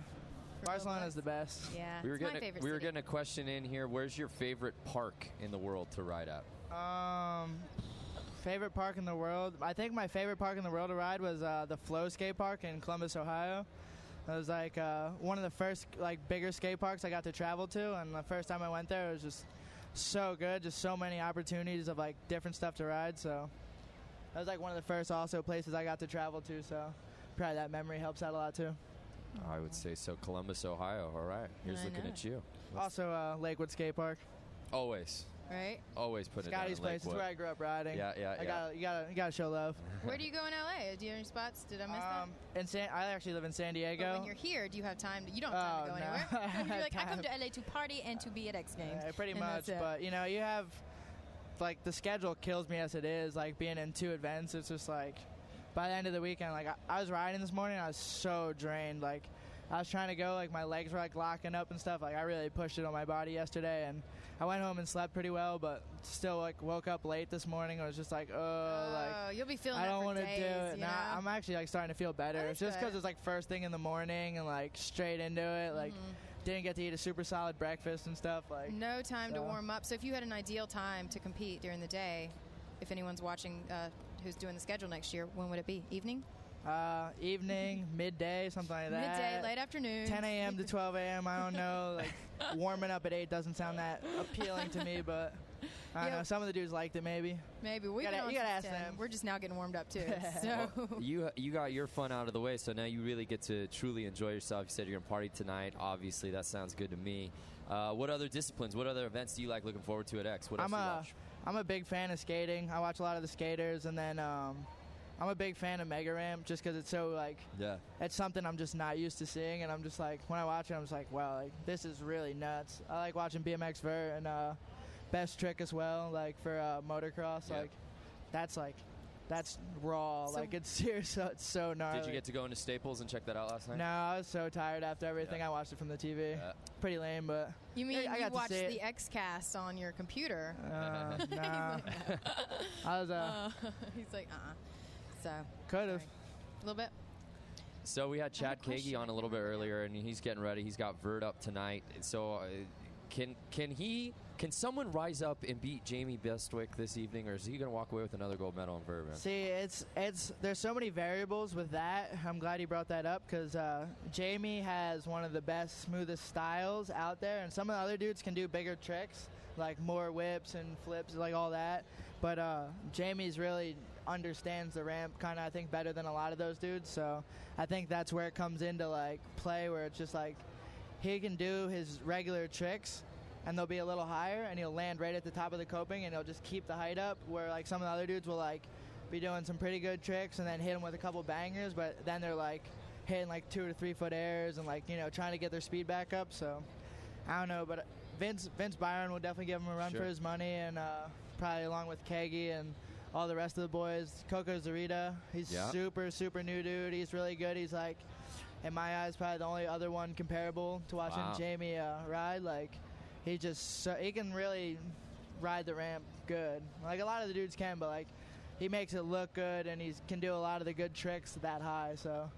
Barcelona's the best. Yeah. We were it's my getting favorite we were city. getting a question in here. Where's your favorite park in the world to ride at? Favorite park in the world? I think my favorite park in the world to ride was the Flow Skate Park in Columbus, Ohio. It was like one of the first like bigger skate parks I got to travel to, and the first time I went there, it was just so good. Just so many opportunities of like different stuff to ride. So that was like one of the first also places I got to travel to. So probably that memory helps out a lot too. I would say so. Columbus, Ohio. All right. Here's I looking know. at you. Also Lakewood Skate Park. Always. right? Always put Scotty's it down in place is Lakewood. where I grew up riding. Yeah. You gotta show love. Where do you go in LA? Do you have any spots? Did I miss that? I actually live in San Diego. But when you're here, do you have time? You don't have time to go anywhere. You're like, I come to LA to party and to be at X Games. Pretty and much, that's it. but you have like the schedule kills me as it is. Like being in 2 events, it's just like by the end of the weekend, like I was riding this morning, I was so drained. Like I was trying to go, like my legs were like locking up and stuff. Like I really pushed it on my body yesterday, and I went home and slept pretty well, but still like woke up late this morning. I was just like, like you'll be feeling. I that don't for want to days, do it. you know? Nah, I'm actually like starting to feel better. Oh, It's that's just because good. it's like first thing in the morning and like straight into it. Like didn't get to eat a super solid breakfast and stuff. Like No time to so. warm up. So if you had an ideal time to compete during the day, if anyone's watching who's doing the schedule next year, when would it be? Evening? Evening, midday, something like that. Midday, late afternoon. 10 a.m. to 12 a.m. I don't know. Like warming up at 8 doesn't sound that appealing to me, but I don't know. Some of the dudes liked it, maybe. Maybe we You gotta ask them. We're just now getting warmed up too. So You got your fun out of the way, so now you really get to truly enjoy yourself. You said you're going to party tonight. Obviously, that sounds good to me. What other disciplines, what other events do you like looking forward to at X? What else do you watch? I'm a big fan of skating. I watch a lot of the skaters, and then I'm a big fan of Mega Ramp just because it's so like it's something I'm just not used to seeing, and I'm just like when I watch it, I'm just like, wow, like this is really nuts. I like watching BMX Vert and Best Trick as well, like for motocross. Like that's raw. So- like it's serious. It's so gnarly. Did you get to go into Staples and check that out last night? No, I was so tired after everything. I watched it from the TV. Pretty lame, but you mean I you got to watched see it. the XCast on your computer? Nah. I was He's like, So could have a little bit. So we had Chad Kagi on a little bit earlier, and he's getting ready. He's got Vert up tonight. So can someone rise up and beat Jamie Bestwick this evening, or is he going to walk away with another gold medal in Vert? Man? See, it's there's so many variables with that. I'm glad you brought that up because Jamie has one of the best, smoothest styles out there, and some of the other dudes can do bigger tricks, like more whips and flips, like all that. But Jamie's really understands the ramp kind of, I think, better than a lot of those dudes. So I think that's where it comes into like play, where it's just like he can do his regular tricks and they'll be a little higher and he'll land right at the top of the coping and he'll just keep the height up, where like some of the other dudes will like be doing some pretty good tricks and then hit them with a couple bangers, but then they're like hitting like 2 to 3 foot airs and like, you know, trying to get their speed back up. So I don't know, but Vince Byron will definitely give him a run for his money, and probably along with Kagi and all the rest of the boys. Coco Zarita, he's super new dude. He's really good. He's like, in my eyes, probably the only other one comparable to watching Jamie ride. Like, he can really ride the ramp good. Like a lot of the dudes can, but like he makes it look good, and he can do a lot of the good tricks that high. So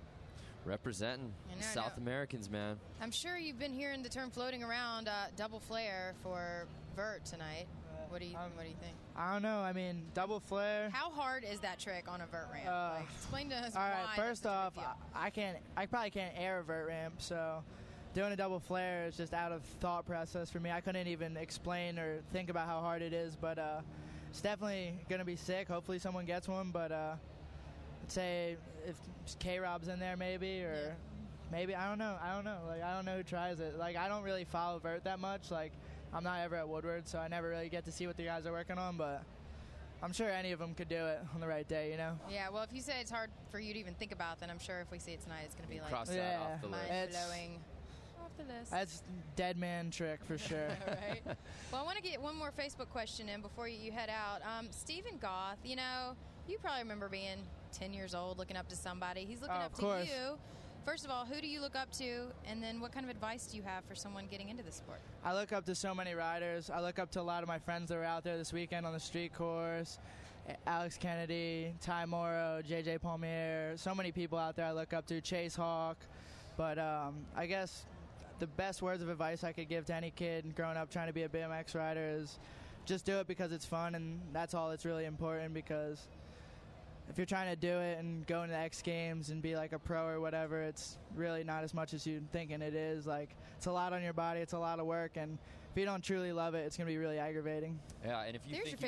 representing South Americans, man. I'm sure you've been hearing the term floating around, double flare for Vert tonight. What do you think? I don't know. I mean, double flare. How hard is that trick on a vert ramp? Like, explain to us all why. right, first off, I probably can't air a vert ramp, so doing a double flare is just out of thought process for me. I couldn't even explain or think about how hard it is, but it's definitely gonna be sick. Hopefully someone gets one, but I'd say if K-Rob's in there maybe, or maybe I don't know. Like I don't know who tries it. Like I don't really follow vert that much. Like I'm not ever at Woodward, so I never really get to see what the guys are working on, but I'm sure any of them could do it on the right day, you know? Yeah, well, if you say it's hard for you to even think about, then I'm sure if we see it tonight, it's going to be like cross that off the list. Mind-blowing. Off the list. That's dead man trick for sure. Right. Well, I want to get one more Facebook question in before you head out. Stephen Goth, you know, you probably remember being 10 years old looking up to somebody. He's looking up to you. First of all, who do you look up to? And then what kind of advice do you have for someone getting into the sport? I look up to so many riders. I look up to a lot of my friends that were out there this weekend on the street course. Alex Kennedy, Ty Morrow, JJ Palmier. So many people out there I look up to. Chase Hawk. But I guess the best words of advice I could give to any kid growing up trying to be a BMX rider is just do it because it's fun, and that's all that's really important, because if you're trying to do it and go into the X Games and be like a pro or whatever, it's really not as much as you're thinking it is. Like, it's a lot on your body, it's a lot of work, and if you don't truly love it, it's going to be really aggravating. Yeah, and if you think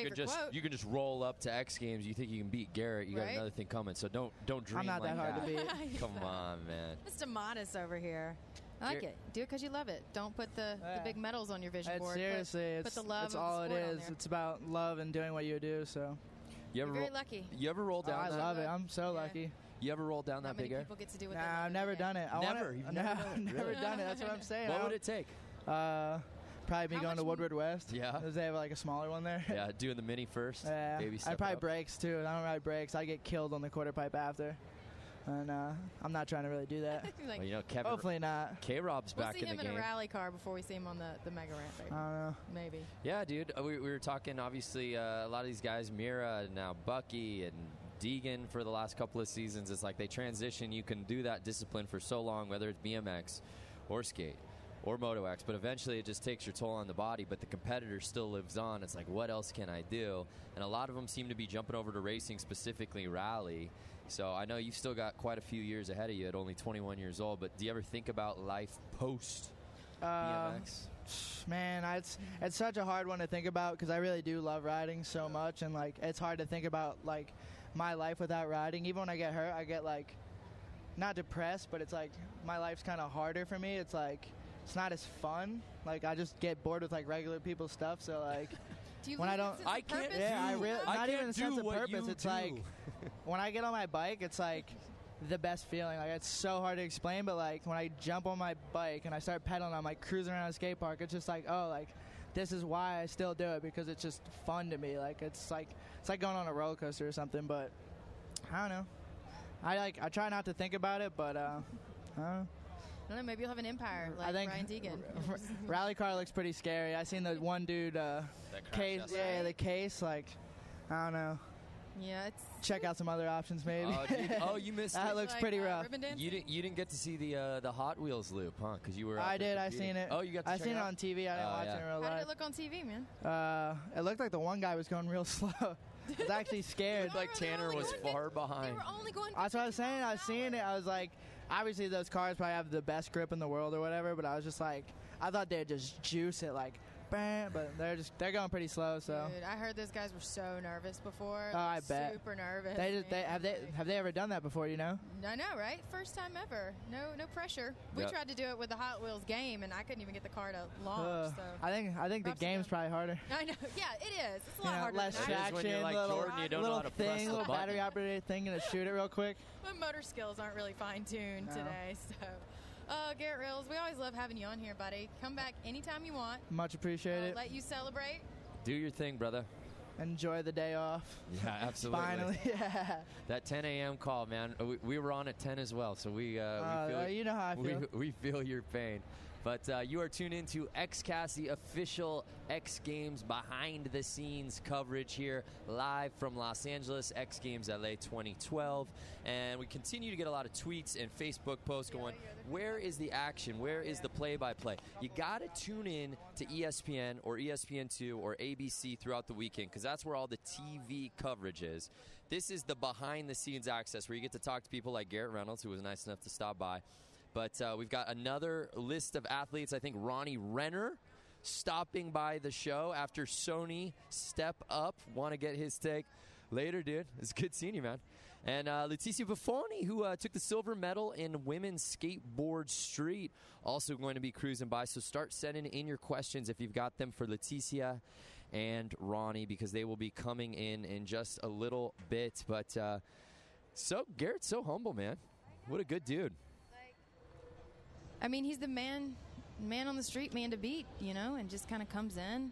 you can just roll up to X Games, you think you can beat Garrett, you got another thing coming. So don't dream I'm not like that hard to beat. Come on, man. Mr. Modest over here. I like it. Do it because you love it. Don't put the big medals on your vision board. Seriously, put the love it's of all the it sport on is. there. It's about love and doing what you do. So You're very lucky. You ever roll down? I that? love it. I'm so lucky. You ever roll down that big air? People get to do what Nah, I've never done it. You've never done it. Never Really? done it. That's what I'm saying. What would it take? Probably me going to Woodward West. Yeah. Because they have like a smaller one there. Yeah, doing the mini first. Yeah. Maybe I'd probably brakes too. I don't ride brakes. I get killed on the quarter pipe after. And I'm not trying to really do that. Like, well, you know, Kevin. Hopefully not. K-Rob's we'll back see in the him game. in a rally car before we see him on the mega ramp. Maybe. I don't know. Maybe. Yeah, dude. We were talking, obviously, a lot of these guys, Mira, and now Bucky, and Deegan for the last couple of seasons. It's like they transition. You can do that discipline for so long, whether it's BMX or skate or Moto X, but eventually it just takes your toll on the body, but the competitor still lives on. It's like, what else can I do? And a lot of them seem to be jumping over to racing, specifically rally. So I know you've still got quite a few years ahead of you at only 21 years old, but do you ever think about life post BMX? Man, it's such a hard one to think about because I really do love riding so much, and like it's hard to think about like my life without riding. Even when I get hurt, I get like not depressed, but it's like my life's kind of harder for me. It's like it's not as fun. Like I just get bored with like regular people's stuff. So like when I don't, I can't. Not even a sense of what purpose. you It's do. like when I get on my bike, it's like the best feeling. Like it's so hard to explain, but like when I jump on my bike and I start pedaling, I'm like cruising around a skate park. It's just like, oh, like this is why I still do it, because it's just fun to me. Like it's like going on a roller coaster or something. But I don't know. I try not to think about it, but I don't know. I don't know, maybe you'll have an empire like I think Ryan Deegan. rally car looks pretty scary. I seen the one dude case. Yeah, the case. Like I don't know. Yeah, it's check out some other options maybe. You missed that. it. Looks pretty rough. You didn't get to see the Hot Wheels loop, huh? Because you were. I did. I seen it. Oh, you got to I check seen it it out? on TV. I didn't watch it in real How did life. it look on TV, man? It looked like the one guy was going real slow. I was actually scared. Like Tanner was far behind. That's what I was saying. I was seeing it. I was like, obviously those cars probably have the best grip in the world or whatever, but I was just like, I thought they'd just juice it like, bam, but they're going pretty slow. So. Dude, I heard those guys were so nervous before. Oh, I bet. Super nervous. Have they ever done that before? You know? I know, right? First time ever. No pressure. We Yep. tried to do it with the Hot Wheels game, and I couldn't even get the car to launch. So I think the game's probably harder. I know. Yeah, it is. It's a lot You know, harder. less than that. traction, like little, Jordan, you don't know little how to press thing, the little button. battery operated thing, and shoot it real quick. My motor skills aren't really fine-tuned No. today, so. Garrett Rills, we always love having you on here, buddy. Come back anytime you want. Much appreciated. Let you celebrate. Do your thing, brother. Enjoy the day off. Yeah, absolutely. Finally, yeah. That 10 a.m. call, man. We were on at 10 as well, so we feel you know how I feel. We feel your pain. But you are tuned into XCast, the official X Games behind-the-scenes coverage here, live from Los Angeles, X Games LA 2012. And we continue to get a lot of tweets and Facebook posts going, where is the action? Where is the play-by-play? You got to tune in to ESPN or ESPN2 or ABC throughout the weekend, because that's where all the TV coverage is. This is the behind-the-scenes access where you get to talk to people like Garrett Reynolds, who was nice enough to stop by. But we've got another list of athletes. I think Ronnie Renner stopping by the show after Sony Step Up. Want to get his take later, dude. It's good seeing you, man. And Leticia Buffoni, who took the silver medal in women's skateboard street, also going to be cruising by. So start sending in your questions if you've got them for Leticia and Ronnie, because they will be coming in just a little bit. But Garrett's so humble, man. What a good dude. I mean, he's the man on the street, man to beat, you know, and just kind of comes in,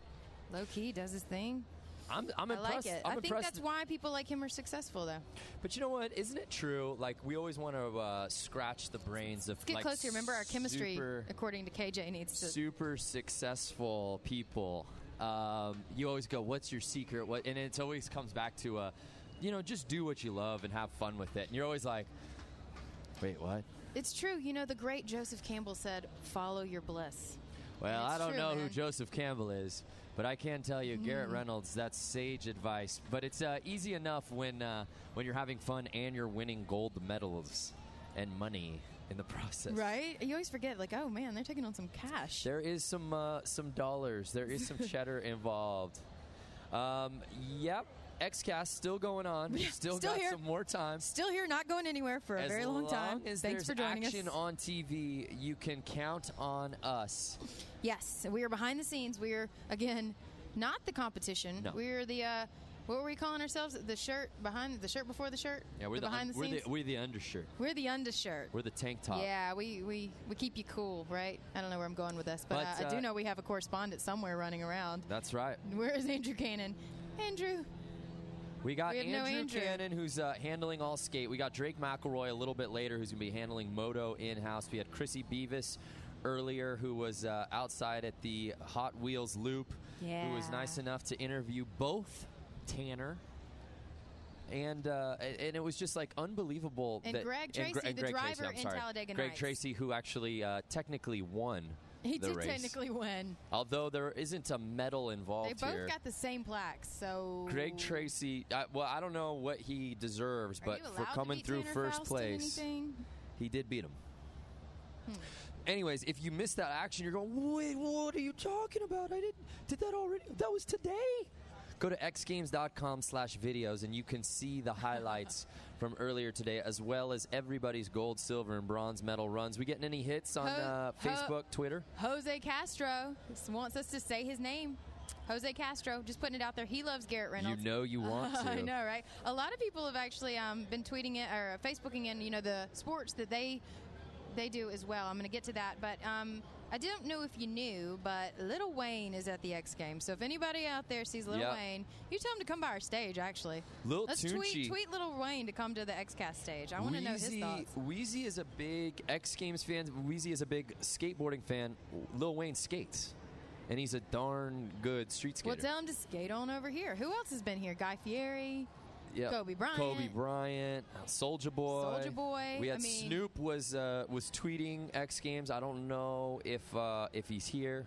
low key, does his thing. I'm I impressed. like it. I think that's why people like him are successful, though. But you know what? Isn't it true? Like, we always want to scratch the brains of Let's get like closer. Remember, our chemistry, super, according to KJ, needs to. super successful people. You always go, "What's your secret?" And it always comes back to, just do what you love and have fun with it. And you're always like, "Wait, what?" It's true. You know, the great Joseph Campbell said, "Follow your bliss." Well, And it's I don't true, know who man. Joseph Campbell is, but I can tell you, Garrett Reynolds, that's sage advice. But it's easy enough when you're having fun and you're winning gold medals and money in the process. Right? You always forget, like, oh, man, they're taking on some cash. There is some dollars. There is some cheddar involved. Yep. XCast still going on. We've still got here. some more time. Still here, not going anywhere for a very long time. As Thanks for joining action us. on TV, you can count on us. Yes, we are behind the scenes. We are, again, not the competition. No. We are the, what were we calling ourselves? The shirt before the shirt? Yeah, we're behind the scenes. We're the undershirt. We're the undershirt. We're the tank top. Yeah, we keep you cool, right? I don't know where I'm going with this, but I do know we have a correspondent somewhere running around. That's right. Where is Andrew Cannon? Andrew. We got have no Andrew Andrew. Cannon, who's handling all skate. We got Drake McElroy a little bit later, who's going to be handling moto in-house. We had Chrissy Beavis earlier, who was outside at the Hot Wheels Loop, who was nice enough to interview both Tanner and it was just like unbelievable. And Greg Tracy, the Greg driver Tracy, I'm in sorry. Talladega Greg Nights. Tracy, who actually technically won He the did race. technically win. Although there isn't a medal involved They both here. got the same plaques, so... Greg Tracy, I don't know what he deserves, Are but you for allowed to coming beat through Tanner first Faust in place, anything? he did beat him. Anyways, if you missed that action, you're going, wait, what are you talking about? I did that already. That was today. Go to xgames.com/videos and you can see the highlights from earlier today, as well as everybody's gold, silver, and bronze medal runs. We getting any hits on Facebook, Twitter? Jose Castro wants us to say his name. Jose Castro, just putting it out there. He loves Garrett Reynolds. You know you want to. I know, right? A lot of people have actually been tweeting it or Facebooking in, the sports that they do as well. I'm going to get to that, but I don't know if you knew, but Lil Wayne is at the X Games. So if anybody out there sees Lil Wayne, you tell him to come by our stage. Actually, let's tweet Lil Wayne to come to the XCast stage. I want to know his thoughts. Wheezy is a big X Games fan. Wheezy is a big skateboarding fan. Lil Wayne skates, and he's a darn good street skater. Well, tell him to skate on over here. Who else has been here? Guy Fieri. Yep. Kobe Bryant, Soulja Boy. We had Snoop was tweeting X Games. I don't know if he's here,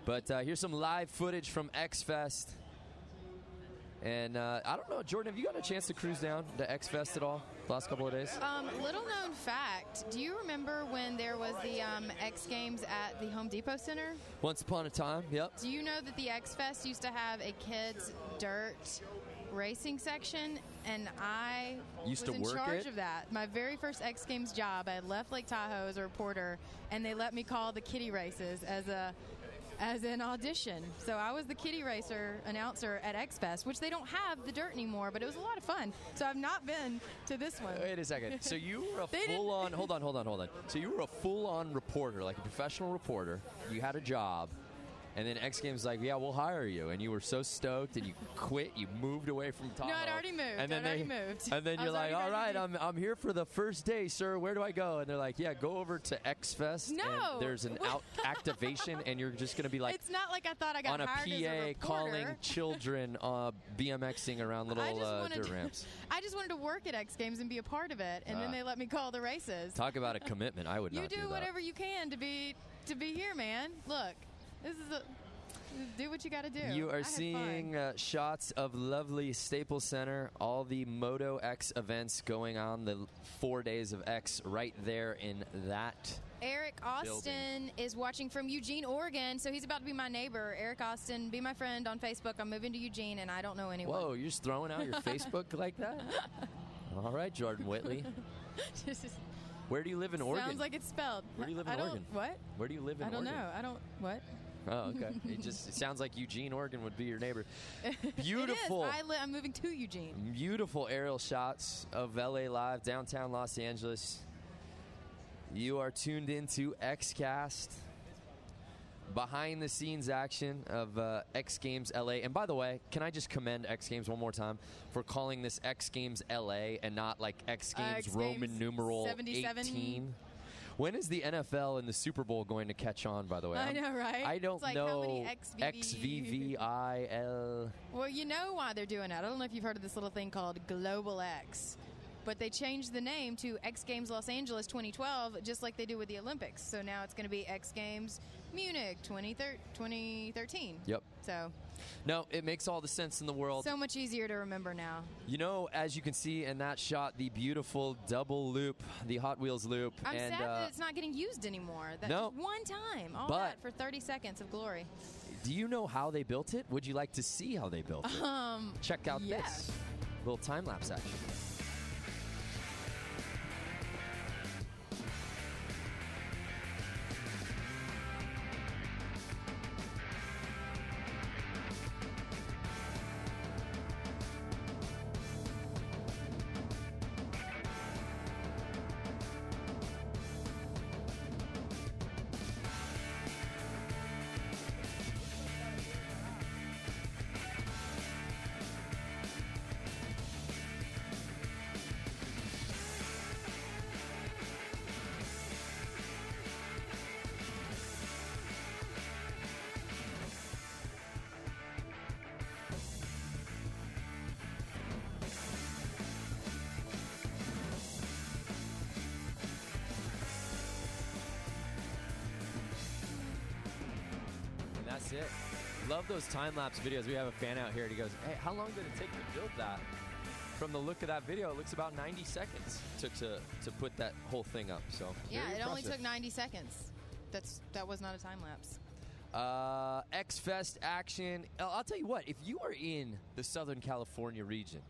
but here's some live footage from X Fest. And I don't know, Jordan, have you got a chance to cruise down to X Fest at all the last couple of days? Little known fact: do you remember when there was the X Games at the Home Depot Center? Once upon a time, yep. Do you know that the X Fest used to have a kids' dirt racing section, and I was in charge of that. My very first X Games job, I left Lake Tahoe as a reporter, and they let me call the kiddie races as an audition. So I was the kiddie racer announcer at X Fest, which they don't have the dirt anymore, but it was a lot of fun. So I've not been to this one. Wait a second. So you were a full-on... Hold on. So you were a full-on reporter, like a professional reporter. You had a job. And then X Games was like, yeah, we'll hire you. And you were so stoked, and you quit. You moved away from Tahoe. No, I'd already moved. And then And then you're like, all right, I'm here for the first day, sir. Where do I go? And they're like, yeah, go over to X Fest. No. And there's an activation, and you're just going to be like... It's not like I thought I got on hired as a PA reporter. calling children BMXing around little dirt ramps. I just wanted to work at X Games and be a part of it, and then they let me call the races. Talk about a commitment. I would not do that. You do whatever you can to be here, man. Look, this is do what you got to do. You are seeing shots of lovely Staples Center, all the Moto X events going on, the 4 days of X right there in that Eric Austin is watching from Eugene, Oregon, so he's about to be my neighbor. Eric Austin, be my friend on Facebook. I'm moving to Eugene, and I don't know anyone. Whoa, you're just throwing out your Facebook like that? All right, Jordan Whitley. Where do you live in Oregon? Sounds like it's spelled. Where do you live in Oregon? What? Where do you live in Oregon? I don't know. I don't... What? Oh, okay. It sounds like Eugene, Oregon would be your neighbor. Beautiful. It is. I'm moving to Eugene. Beautiful aerial shots of LA Live, downtown Los Angeles. You are tuned into XCast. Behind the scenes action of X Games LA. And by the way, can I just commend X Games one more time for calling this X Games LA and not like X Games Roman numeral 77. 18? When is the NFL and the Super Bowl going to catch on, by the way? I know, right? I don't it's like know. How many XVVIL. Well, you know why they're doing that. I don't know if you've heard of this little thing called Global X. But they changed the name to X Games Los Angeles 2012, just like they do with the Olympics. So now it's going to be X Games Munich 2013. Yep. So... No, it makes all the sense in the world. So much easier to remember now. You know, as you can see in that shot, the beautiful double loop, the Hot Wheels loop. I'm sad that it's not getting used anymore. That's no. just one time. All but that for 30 seconds of glory. Do you know how they built it? Would you like to see how they built it? Check out yeah. this little time-lapse action. And that's it. Love those time-lapse videos. We have a fan out here, and he goes, hey, how long did it take to build that? From the look of that video, it looks about 90 seconds took to put that whole thing up. So Yeah, very it only impressive. took 90 seconds. That was not a time lapse. X-Fest action. I'll tell you what, if you are in the Southern California region,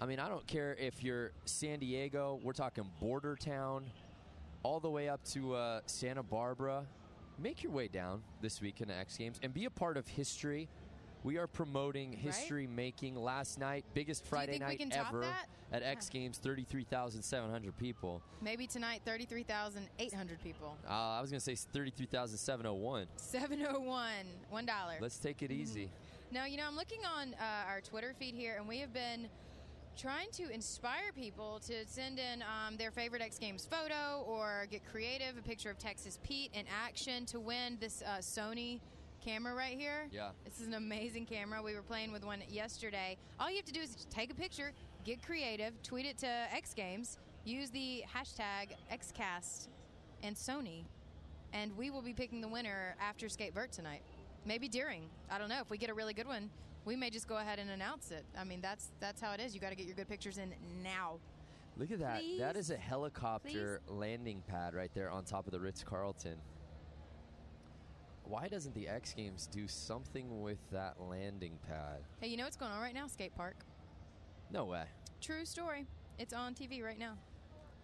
I mean, I don't care if you're San Diego, we're talking border town, all the way up to Santa Barbara, make your way down this week in the X Games and be a part of history. We are promoting history making. Last night, biggest Friday think we night can top ever that? at X Games, 33,700 people. Maybe tonight, 33,800 people. I was going to say 33,701. 701, $1. Let's take it easy. Now, I'm looking on our Twitter feed here, and we have been trying to inspire people to send in their favorite X Games photo or get creative, a picture of Texas Pete in action to win this Sony camera right here. Yeah. This is an amazing camera. We were playing with one yesterday. All you have to do is just take a picture, get creative, tweet it to X Games, use the hashtag XCast and Sony, and we will be picking the winner after Skate Vert tonight. Maybe during. I don't know. If we get a really good one, we may just go ahead and announce it. I mean, that's how it is. You got to get your good pictures in now. Look at that. Please? That is a helicopter landing pad right there on top of the Ritz-Carlton. Why doesn't the X Games do something with that landing pad? Hey, you know what's going on right now? Skate park. No way. True story. It's on TV right now.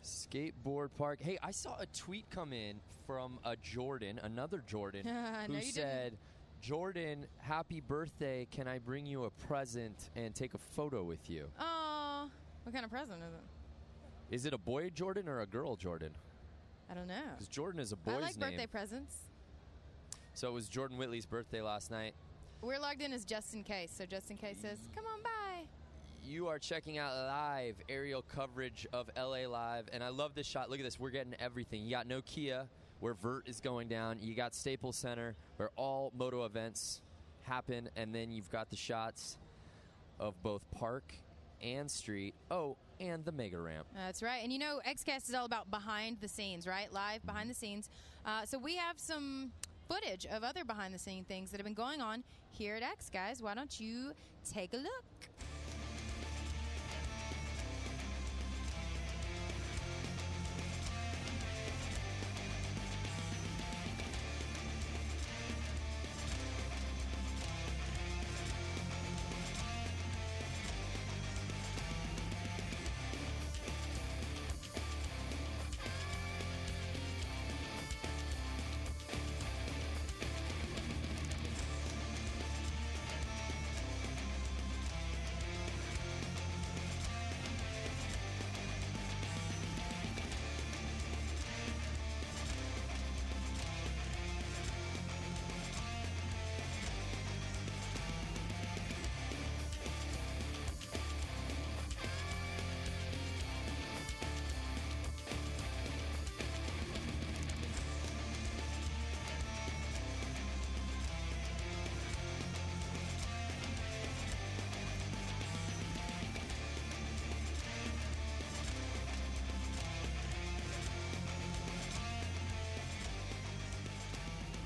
Skateboard park. Hey, I saw a tweet come in from another Jordan, No, who you said, Jordan, happy birthday. Can I bring you a present and take a photo with you? Oh, what kind of present is it? Is it a boy Jordan or a girl Jordan? I don't know. Because Jordan is a boy's I like name. birthday presents. So it was Jordan Whitley's birthday last night. We're logged in as Just In Case, so Just In Case says, come on by. You are checking out live aerial coverage of LA Live, and I love this shot. Look at this. We're getting everything. You got Nokia, where Vert is going down. You got Staples Center, where all moto events happen, and then you've got the shots of both park and street. Oh, and the mega ramp. That's right. And XCast is all about behind the scenes, right? Live behind the scenes. So we have some footage of other behind the scene things that have been going on here at X, guys. Why don't you take a look?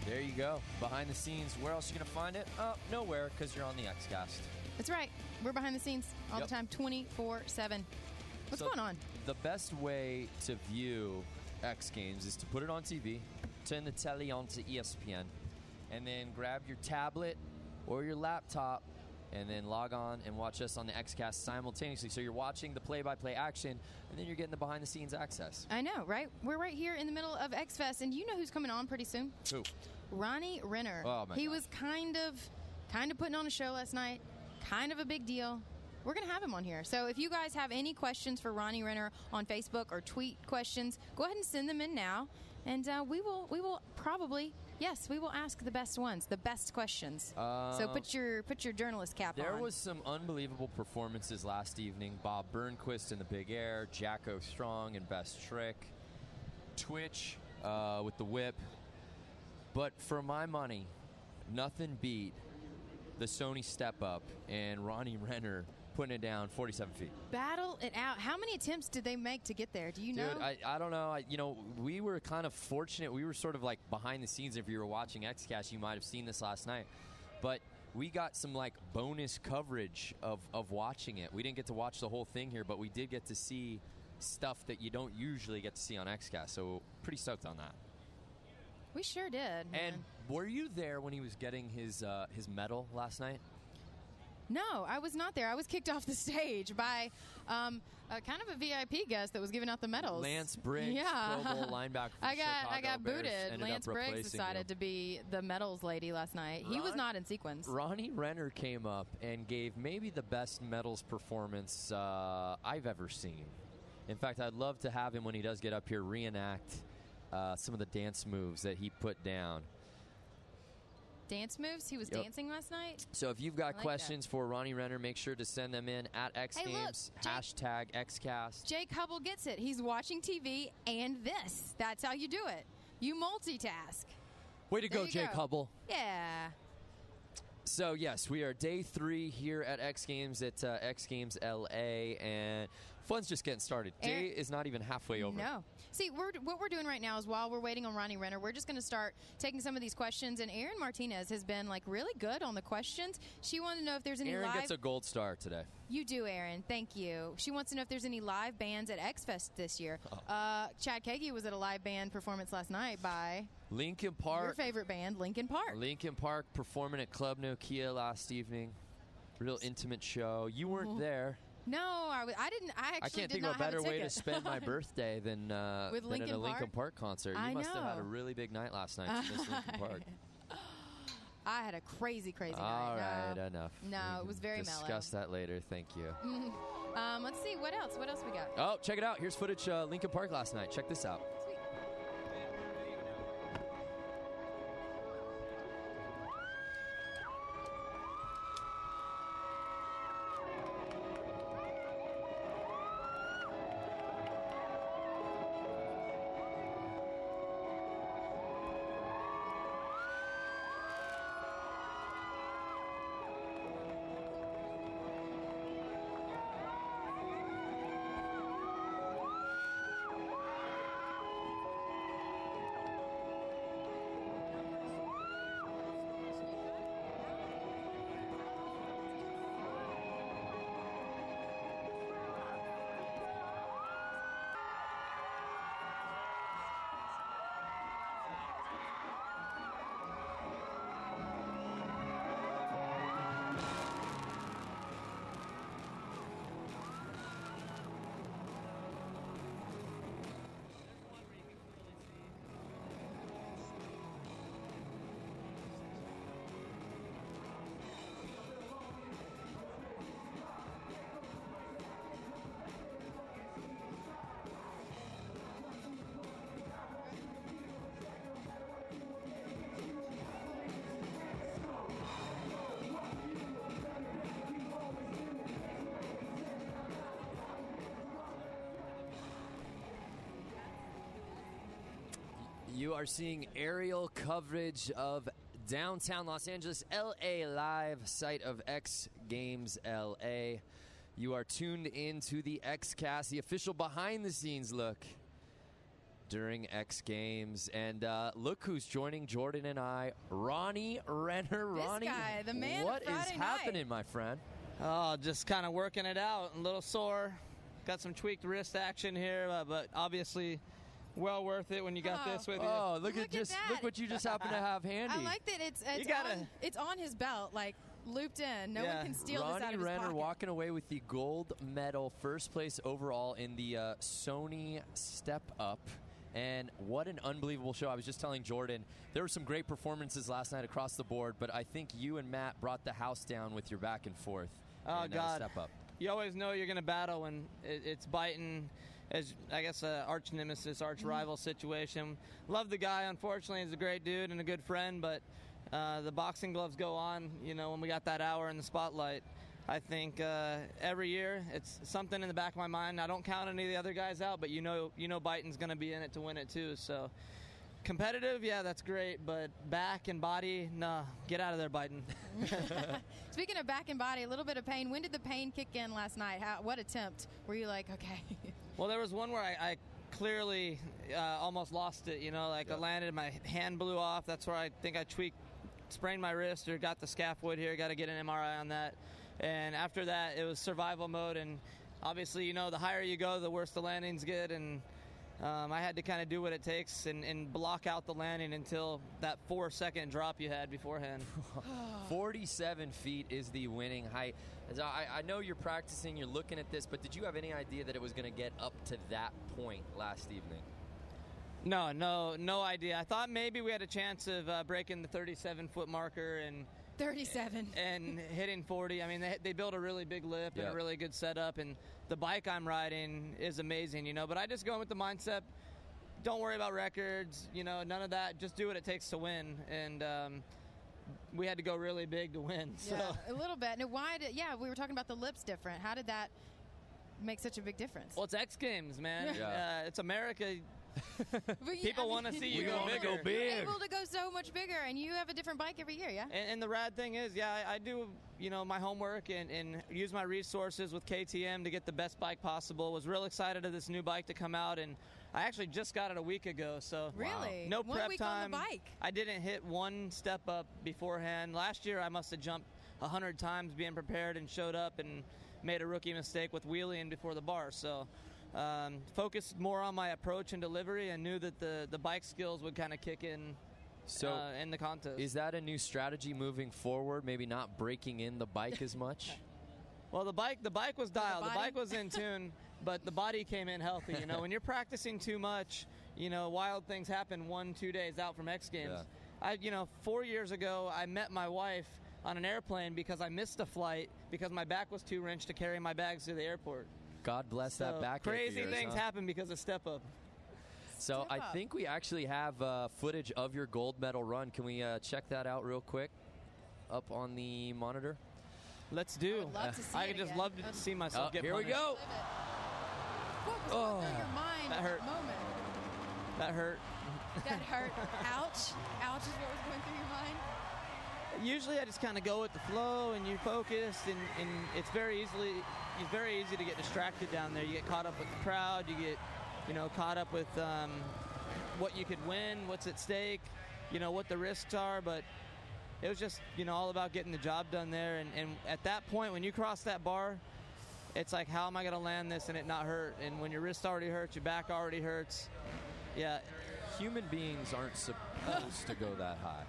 There you go. Behind the scenes. Where else are you going to find it? Nowhere, because you're on the XCast. That's right. We're behind the scenes all Yep. the time, 24/7. What's So going on? The best way to view X Games is to put it on TV, turn the telly on to ESPN, and then grab your tablet or your laptop and then log on and watch us on the XCast simultaneously. So you're watching the play-by-play action, and then you're getting the behind-the-scenes access. I know, right? We're right here in the middle of X-Fest, and you know who's coming on pretty soon? Who? Ronnie Renner. Oh, my He gosh. was kind of putting on a show last night, kind of a big deal. We're going to have him on here. So if you guys have any questions for Ronnie Renner on Facebook or tweet questions, go ahead and send them in now, and we will probably... Yes, we will ask the best ones, the best questions. So put your journalist cap on. There was some unbelievable performances last evening. Bob Burnquist in the Big Air, Jacko Strong in Best Trick, Twitch with the whip. But for my money, nothing beat the Sony Step Up and Ronnie Renner putting it down 47 feet. Battle it out. How many attempts did they make to get there? Do you know? Dude, I don't know. We were kind of fortunate. We were sort of like behind the scenes. If you were watching XCast, you might have seen this last night. But we got some like bonus coverage of watching it. We didn't get to watch the whole thing here, but we did get to see stuff that you don't usually get to see on XCast. So pretty stoked on that. We sure did. And were you there when he was getting his medal last night? No, I was not there. I was kicked off the stage by kind of a VIP guest that was giving out the medals. Lance Briggs, yeah. Pro Bowl linebacker for I Chicago got Bears, booted. ended Lance up Briggs replacing decided you. to be the medals lady last night. He was not in sequence. Ronnie Renner came up and gave maybe the best medals performance I've ever seen. In fact, I'd love to have him when he does get up here reenact some of the dance moves that he put down. Dance moves? He was dancing last night? So if you've got I like questions for Ronnie Renner, make sure to send them in at X Hey, look, Games, hashtag XCast. Jake Hubble gets it. He's watching TV and this. That's how you do it. You multitask. Way to There go, you Jake go. Hubble. Yeah. So, yes, we are day 3 here at X Games at X Games LA, and fun's just getting started. Day is not even halfway over. No. See, what we're doing right now is while we're waiting on Ronnie Renner, we're just going to start taking some of these questions. And Erin Martinez has been like really good on the questions. She wanted to know if there's any Erin live. gets a gold star today. You do, Erin. Thank you. She wants to know if there's any live bands at X-Fest this year. Chad Kagi was at a live band performance last night by Linkin Park. your favorite band, Linkin Park. Linkin Park performing at Club Nokia last evening. Real intimate show. You weren't there. No, I didn't. I actually can't did think not of a better have a way to ticket. spend my birthday than at a Linkin Linkin Park concert. You I must have had a know. really big night last night to miss Linkin Park. I had a crazy night. All right, No. enough. No, We it was can very discuss that later. Thank you. mellow. Let's see what else. What else we got? Oh, check it out. Here's footage Linkin Park last night. Check this out. You are seeing aerial coverage of downtown Los Angeles, LA Live, site of X Games LA. You are tuned into the XCast, the official behind-the-scenes look during X Games. And look who's joining Jordan and I, Ronnie Renner. Ronnie, guy, the man what of Friday is night. happening, my friend? Oh, just kind of working it out. A little sore. Got some tweaked wrist action here, but obviously well worth it when you got this with you. Oh, look Look at that. look what you just happen to have handy. I like that it's on his belt, like looped in. No one can steal this out Ronnie of his Renner pocket. walking away with the gold medal, first place overall in the Sony Step Up. And what an unbelievable show. I was just telling Jordan, there were some great performances last night across the board, but I think you and Matt brought the house down with your back and forth. Oh, God. Step Up. You always know you're going to battle when it's biting, as I guess arch nemesis, arch rival situation. Love the guy. Unfortunately, he's a great dude and a good friend, but the boxing gloves go on, when we got that hour in the spotlight. I think every year it's something in the back of my mind. I don't count any of the other guys out, but you know Biton's going to be in it to win it too. So competitive, yeah, that's great, but back and body, nah, get out of there, Biton. Speaking of back and body, a little bit of pain. When did the pain kick in last night? What attempt? Were you like, okay? Well, there was one where I clearly almost lost it. I landed, my hand blew off. That's where I think I sprained my wrist or got the scaphoid here. Got to get an MRI on that. And after that, it was survival mode. And obviously, the higher you go, the worse the landings get. And I had to kind of do what it takes and block out the landing until that 4-second drop you had beforehand. 47 feet is the winning height. I know you're practicing, you're looking at this, but did you have any idea that it was going to get up to that point last evening? No idea. I thought maybe we had a chance of breaking the 37-foot marker and 37 and hitting 40. I mean, they built a really big lift and a really good setup, and the bike I'm riding is amazing, But I just go with the mindset, don't worry about records, none of that. Just do what it takes to win, and we had to go really big to win. So. Yeah, a little bit. Now, we were talking about the lips different. How did that make such a big difference? Well, it's X Games, man. Yeah. It's America. People want to see you go bigger. You're able to go so much bigger, and you have a different bike every year, yeah? And the rad thing is, I do, my homework and use my resources with KTM to get the best bike possible. Was real excited of this new bike to come out, and I actually just got it a week ago. So really, no 1 prep week time. On the bike. I didn't hit one step up beforehand. Last year, I must have jumped 100 times being prepared and showed up and made a rookie mistake with wheeling before the bar. So. Focused more on my approach and delivery, and knew that the bike skills would kind of kick in in the contest. Is that a new strategy moving forward? Maybe not breaking in the bike as much? Well, the bike was dialed. The bike was in tune, but the body came in healthy. When you're practicing too much, wild things happen 1-2 days out from X Games. Yeah. 4 years ago, I met my wife on an airplane because I missed a flight because my back was too wrenched to carry my bags to the airport. God bless that back. Crazy things happen because of Step Up. So I think we actually have footage of your gold medal run. Can we check that out real quick up on the monitor? Let's do. I could just love to see myself get here punished. We go. What was going through your mind that at hurt. that moment? That hurt. That hurt. Ouch. Ouch is what was going through your mind? Usually I just kind of go with the flow and you're focused, and it's very easy to get distracted down there. You get caught up with the crowd, you get caught up with what you could win, what's at stake, what the risks are, but it was just all about getting the job done there, and at that point when you cross that bar, it's like, how am I going to land this and it not hurt? And when your wrist already hurts, your back already hurts, human beings aren't supposed to go that high.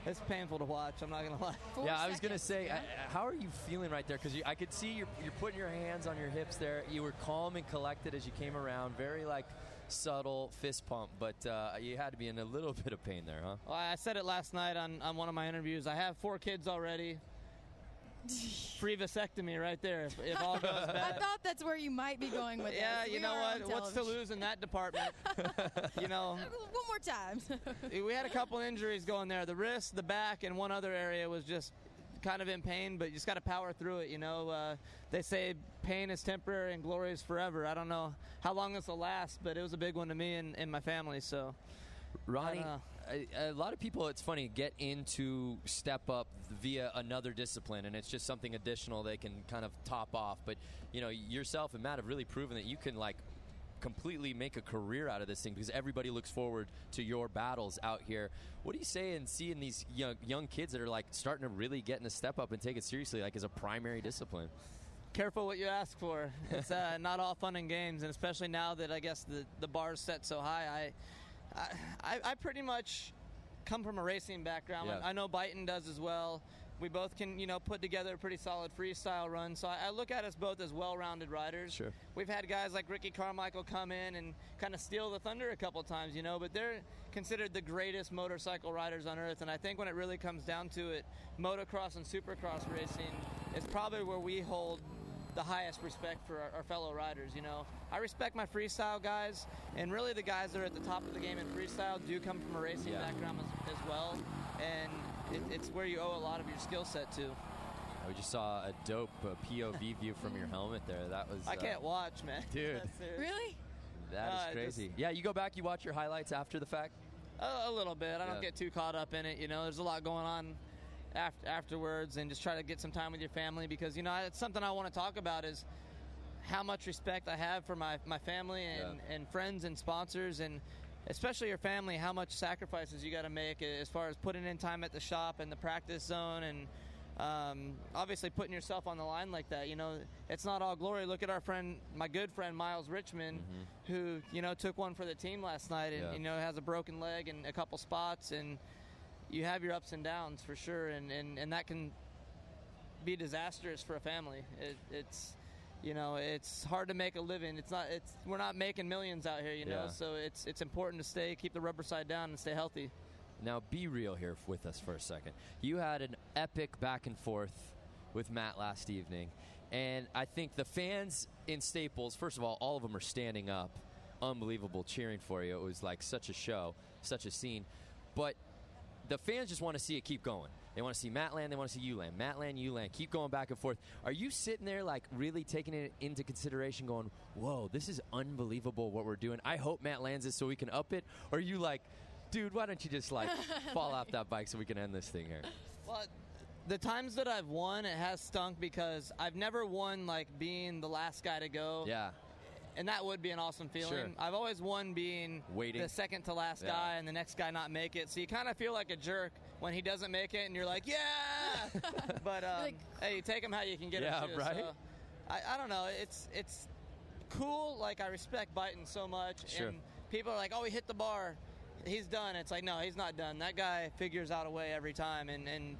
It's painful to watch, I'm not going to lie. I was going to say, how are you feeling right there? Because I could see you're putting your hands on your hips there. You were calm and collected as you came around. Very, subtle fist pump. But you had to be in a little bit of pain there, huh? Well, I said it last night on one of my interviews. I have 4 kids already. Free vasectomy right there if all goes bad. I thought that's where you might be going with this. Yeah, you know what? What's to lose in that department? One more time. We had a couple injuries going there. The wrist, the back, and one other area was just kind of in pain, but you just got to power through it, They say pain is temporary and glory is forever. I don't know how long this will last, but it was a big one to me and my family, so... Ronnie, a lot of people, it's funny, get into Step Up via another discipline, and it's just something additional they can kind of top off. But, yourself and Matt have really proven that you can, completely make a career out of this thing because everybody looks forward to your battles out here. What do you say in seeing these young kids that are, starting to really get in the Step Up and take it seriously, as a primary discipline? careful what you ask for. It's not all fun and games, and especially now that I guess the bar's set so high. I pretty much come from a racing background. Yeah. I know Byton does as well. We both can, put together a pretty solid freestyle run. So I look at us both as well-rounded riders. Sure. We've had guys like Ricky Carmichael come in and kind of steal the thunder a couple times, but they're considered the greatest motorcycle riders on earth. And I think when it really comes down to it, motocross and supercross racing is probably where we hold the highest respect for our fellow riders. I respect my freestyle guys, and really the guys that are at the top of the game in freestyle do come from a racing background as well, and it's where you owe a lot of your skill set to. We just saw a dope POV view from your helmet there. That was I can't watch, man. Dude. Really? That is crazy. Yeah, you go back, you watch your highlights after the fact? A little bit. I don't get too caught up in it. There's a lot going on afterwards, and just try to get some time with your family, because it's something I want to talk about is how much respect I have for my family and friends and sponsors, and especially your family, how much sacrifices you got to make as far as putting in time at the shop and the practice zone, and obviously putting yourself on the line like that. It's not all glory. Look at my good friend Miles Richmond, who took one for the team last night, and has a broken leg and a couple spots, and you have your ups and downs for sure, and that can be disastrous for a family. It's hard to make a living. We're not making millions out here, so it's important to keep the rubber side down and stay healthy. Now, be real here with us for a second. You had an epic back and forth with Matt last evening, and I think the fans in Staples, first of all of them are standing up, unbelievable, cheering for you. It was like such a show, such a scene. But the fans just want to see it keep going. They want to see Matt land, they want to see you land. Matt land, you land. Keep going back and forth. Are you sitting there, like, really taking it into consideration, going, whoa, this is unbelievable what we're doing. I hope Matt lands this so we can up it? Or are you like, dude, why don't you just, like, fall off that bike so we can end this thing here? Well, the times that I've won, it has stunk because I've never won, like, being the last guy to go. Yeah. And that would be an awesome feeling. Sure. I've always won being waiting, the second to last guy and the next guy not make it. So you kind of feel like a jerk when he doesn't make it, and you're like, yeah! But, hey, you take him how you can get him. Yeah, right? So, I don't know. It's cool. Like, I respect Byton so much. Sure. And people are like, oh, he hit the bar. He's done. It's like, no, he's not done. That guy figures out a way every time. And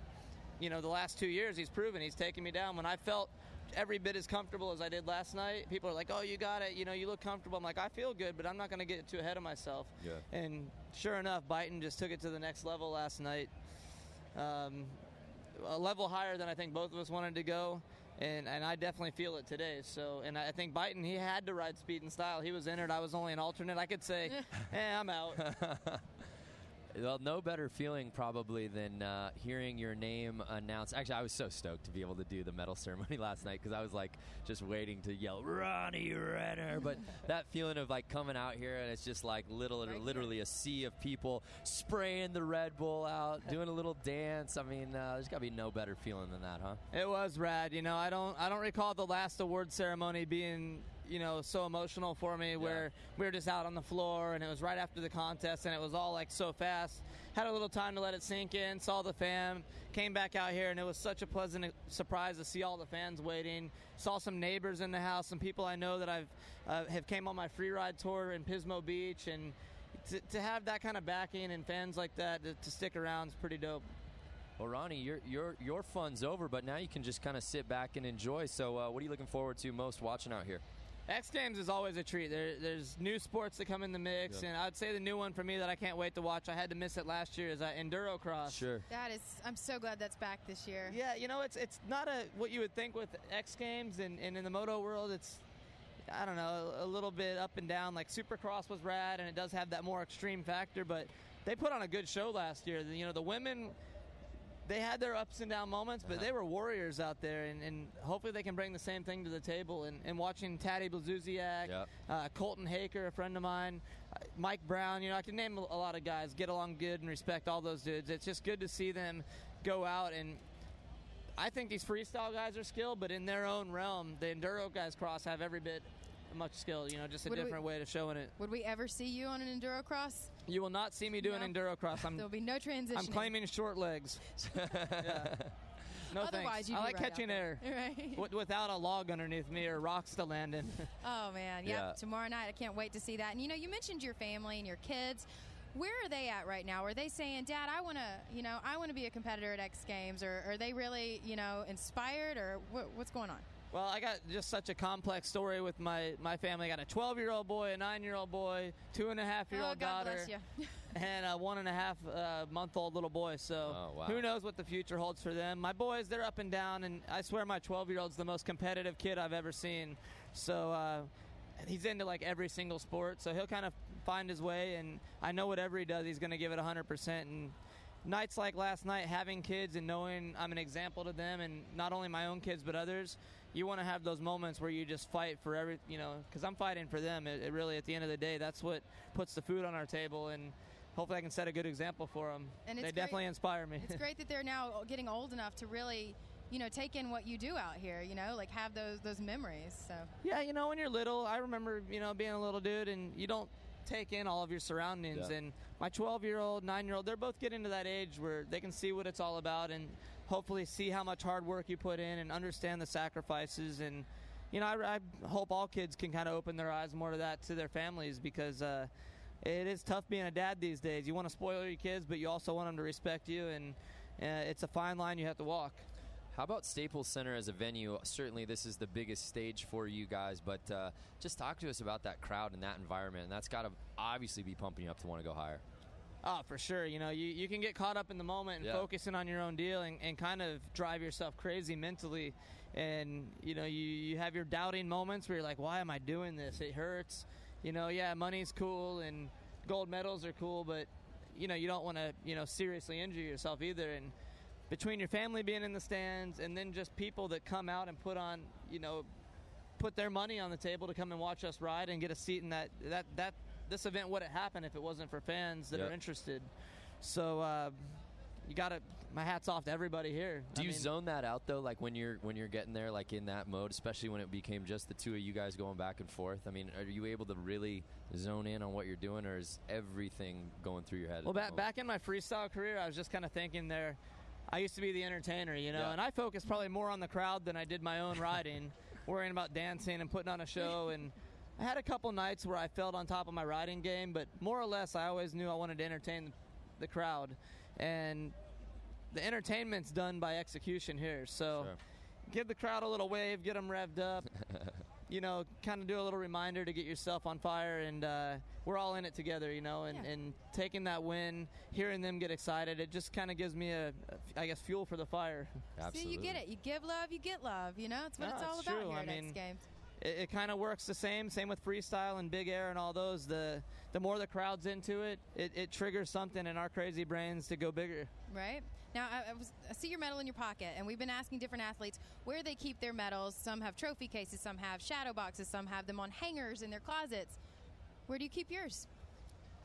the last 2 years, he's proven he's taken me down. When I felt every bit as comfortable as I did last night, people are like, oh, you got it. You look comfortable. I'm like, I feel good, but I'm not going to get too ahead of myself. Yeah. And sure enough, Byton just took it to the next level last night. A level higher than I think both of us wanted to go. And I definitely feel it today. So, and I think Byton, he had to ride speed and style. He was entered. I was only an alternate. I could say, I'm out. Well, no better feeling probably than hearing your name announced. Actually, I was so stoked to be able to do the medal ceremony last night because I was like just waiting to yell Ronnie Renner. But that feeling of like coming out here and it's just like literally a sea of people spraying the Red Bull out, doing a little dance. I mean, there's got to be no better feeling than that, huh? It was rad. I don't recall the last award ceremony being so emotional for me, where we were just out on the floor and it was right after the contest and it was all like so fast. Had a little time to let it sink in, saw the fam, came back out here, and it was such a pleasant surprise to see all the fans waiting. Saw some neighbors in the house, some people I know that have came on my free ride tour in Pismo Beach, and to have that kind of backing and fans like that to stick around is pretty dope. Well, Ronnie, your fun's over, but now you can just kind of sit back and enjoy. So what are you looking forward to most watching out here? X Games is always a treat. There's new sports that come in the mix, and I'd say the new one for me that I can't wait to watch, I had to miss it last year, is Endurocross. Sure. I'm so glad that's back this year. Yeah, it's not what you would think with X Games, and in the moto world, it's, I don't know, a little bit up and down. Like Supercross was rad, and it does have that more extreme factor, but they put on a good show last year. The women, they had their ups and down moments, but they were warriors out there, and hopefully they can bring the same thing to the table. And watching Taddy Blazuziak, Colton Haker, a friend of mine, Mike Brown, I can name a lot of guys, get along good and respect all those dudes. It's just good to see them go out, and I think these freestyle guys are skilled, but in their own realm, the enduro guys cross have every bit much skill, just a different way of showing it. Would we ever see you on an Endurocross? You will not see me do an Endurocross. There'll be no transition. I'm claiming short legs. No Otherwise, thanks. you'd I be like right catching out air there. Right. without a log underneath me or rocks to land in. Oh man, Yeah. Tomorrow night, I can't wait to see that. And you mentioned your family and your kids. Where are they at right now? Are they saying, "Dad, I want to be a competitor at X Games," or are they really, inspired, or what's going on? Well, I got just such a complex story with my family. I got a 12-year-old boy, a 9-year-old boy, 2.5-year-old Oh, God daughter, bless you. and a 1.5-month-old little boy. So wow. who knows what the future holds for them. My boys, they're up and down, and I swear my 12-year-old's the most competitive kid I've ever seen. So he's into like every single sport, so he'll kind of find his way, and I know whatever he does, he's going to give it 100%. And nights like last night, having kids and knowing I'm an example to them, and not only my own kids but others, you want to have those moments where you just fight for because I'm fighting for them. It really, at the end of the day, that's what puts the food on our table, and hopefully I can set a good example for them. And it's They great- definitely inspire me. It's great that they're now getting old enough to really, take in what you do out here. Like have those memories. So Yeah, when you're little, I remember, being a little dude, and you don't take in all of your surroundings. Yeah. And my 12-year-old, 9-year-old, they're both getting to that age where they can see what it's all about and hopefully see how much hard work you put in and understand the sacrifices. And, I hope all kids can kind of open their eyes more to that, to their families, because it is tough being a dad these days. You want to spoil your kids, but you also want them to respect you, and it's a fine line you have to walk. How about Staples Center as a venue? Certainly this is the biggest stage for you guys, but just talk to us about that crowd and that environment, and that's got to obviously be pumping you up to want to go higher. Oh, for sure. You can get caught up in the moment and Yeah. focusing on your own deal and kind of drive yourself crazy mentally. And, you have your doubting moments where you're like, why am I doing this? It hurts. Yeah, money's cool and gold medals are cool, but, you don't want to, seriously injure yourself either. And between your family being in the stands and then just people that come out and put their money on the table to come and watch us ride and get a seat in that this event wouldn't happen if it wasn't for fans that Yep. are interested. So my hat's off to everybody here. Do you zone that out though, like when you're getting there, like in that mode, especially when it became just the two of you guys going back and forth? I mean, are you able to really zone in on what you're doing, or is everything going through your head? Well, back in my freestyle career, I was just kind of thinking there, I used to be the entertainer, Yeah. and I focused probably more on the crowd than I did my own riding, worrying about dancing and putting on a show. And I had a couple nights where I felt on top of my riding game, but more or less I always knew I wanted to entertain the crowd. And the entertainment's done by execution here. So give the crowd a little wave, get them revved up, kind of do a little reminder to get yourself on fire. And we're all in it together, and taking that win, hearing them get excited, it just kind of gives me I guess, fuel for the fire. See, you get it. You give love, you get love. It's what it's all it's about true. here I at mean, X Games. It kind of works the same with freestyle and big air and all those. The more the crowd's into it, it triggers something in our crazy brains to go bigger. Right. Now, I see your medal in your pocket, and we've been asking different athletes where they keep their medals. Some have trophy cases, some have shadow boxes, some have them on hangers in their closets. Where do you keep yours?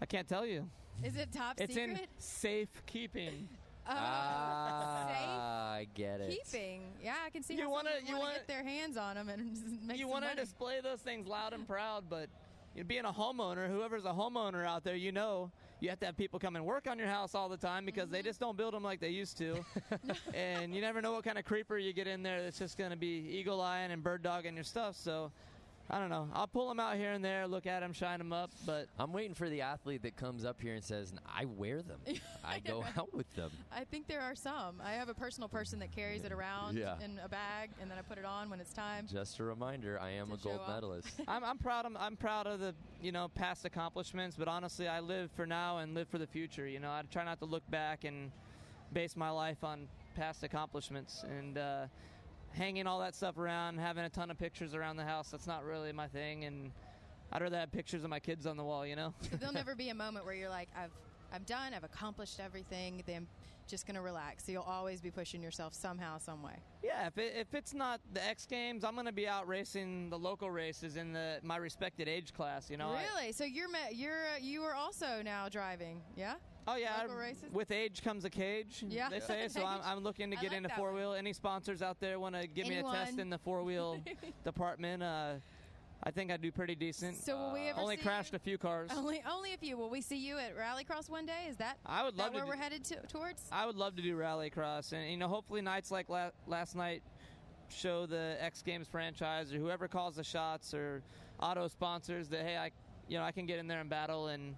I can't tell you. Is it top It's secret? in safe keeping. I get it. Keeping. Yeah, I can see You how wanna- someone would wanna get their hands on them and make You some want to money. display those things loud and proud, but being a homeowner, whoever's a homeowner out there, you have to have people come and work on your house all the time because they just don't build them like they used to. And you never know what kind of creeper you get in there that's just going to be eagle-eyeing and bird-dogging your stuff. So, I don't know. I'll pull them out here and there, look at them, shine them up. But I'm waiting for the athlete that comes up here and says, I wear them. I go out with them. I think there are some. I have a personal person that carries it around Yeah. in a bag, and then I put it on when it's time. Just a reminder, I am a show gold off. medalist. I'm proud of the past accomplishments, but honestly, I live for now and live for the future. I try not to look back and base my life on past accomplishments. And hanging all that stuff around, having a ton of pictures around the house, that's not really my thing. And I'd rather have pictures of my kids on the wall, So there'll never be a moment where you're like, I'm done, I've accomplished everything, then I'm just going to relax. So you'll always be pushing yourself somehow, some way. Yeah, if it's not the X Games, I'm going to be out racing the local races in my respected age class. Really? So you are also now driving, yeah? Oh yeah, Local races? with age comes a cage. Yeah. They say so. I'm looking to I get like into that four wheel. Any sponsors out there want to give me a test Anyone? in the 4-wheel department? I think I'd do pretty decent. So will we ever only see crashed a few cars. Only a few. Will we see you at Rallycross one day? Is that I would love where to we're headed towards? I would love to do Rallycross, and hopefully nights like last night show the X Games franchise or whoever calls the shots or auto sponsors that hey, I can get in there and battle and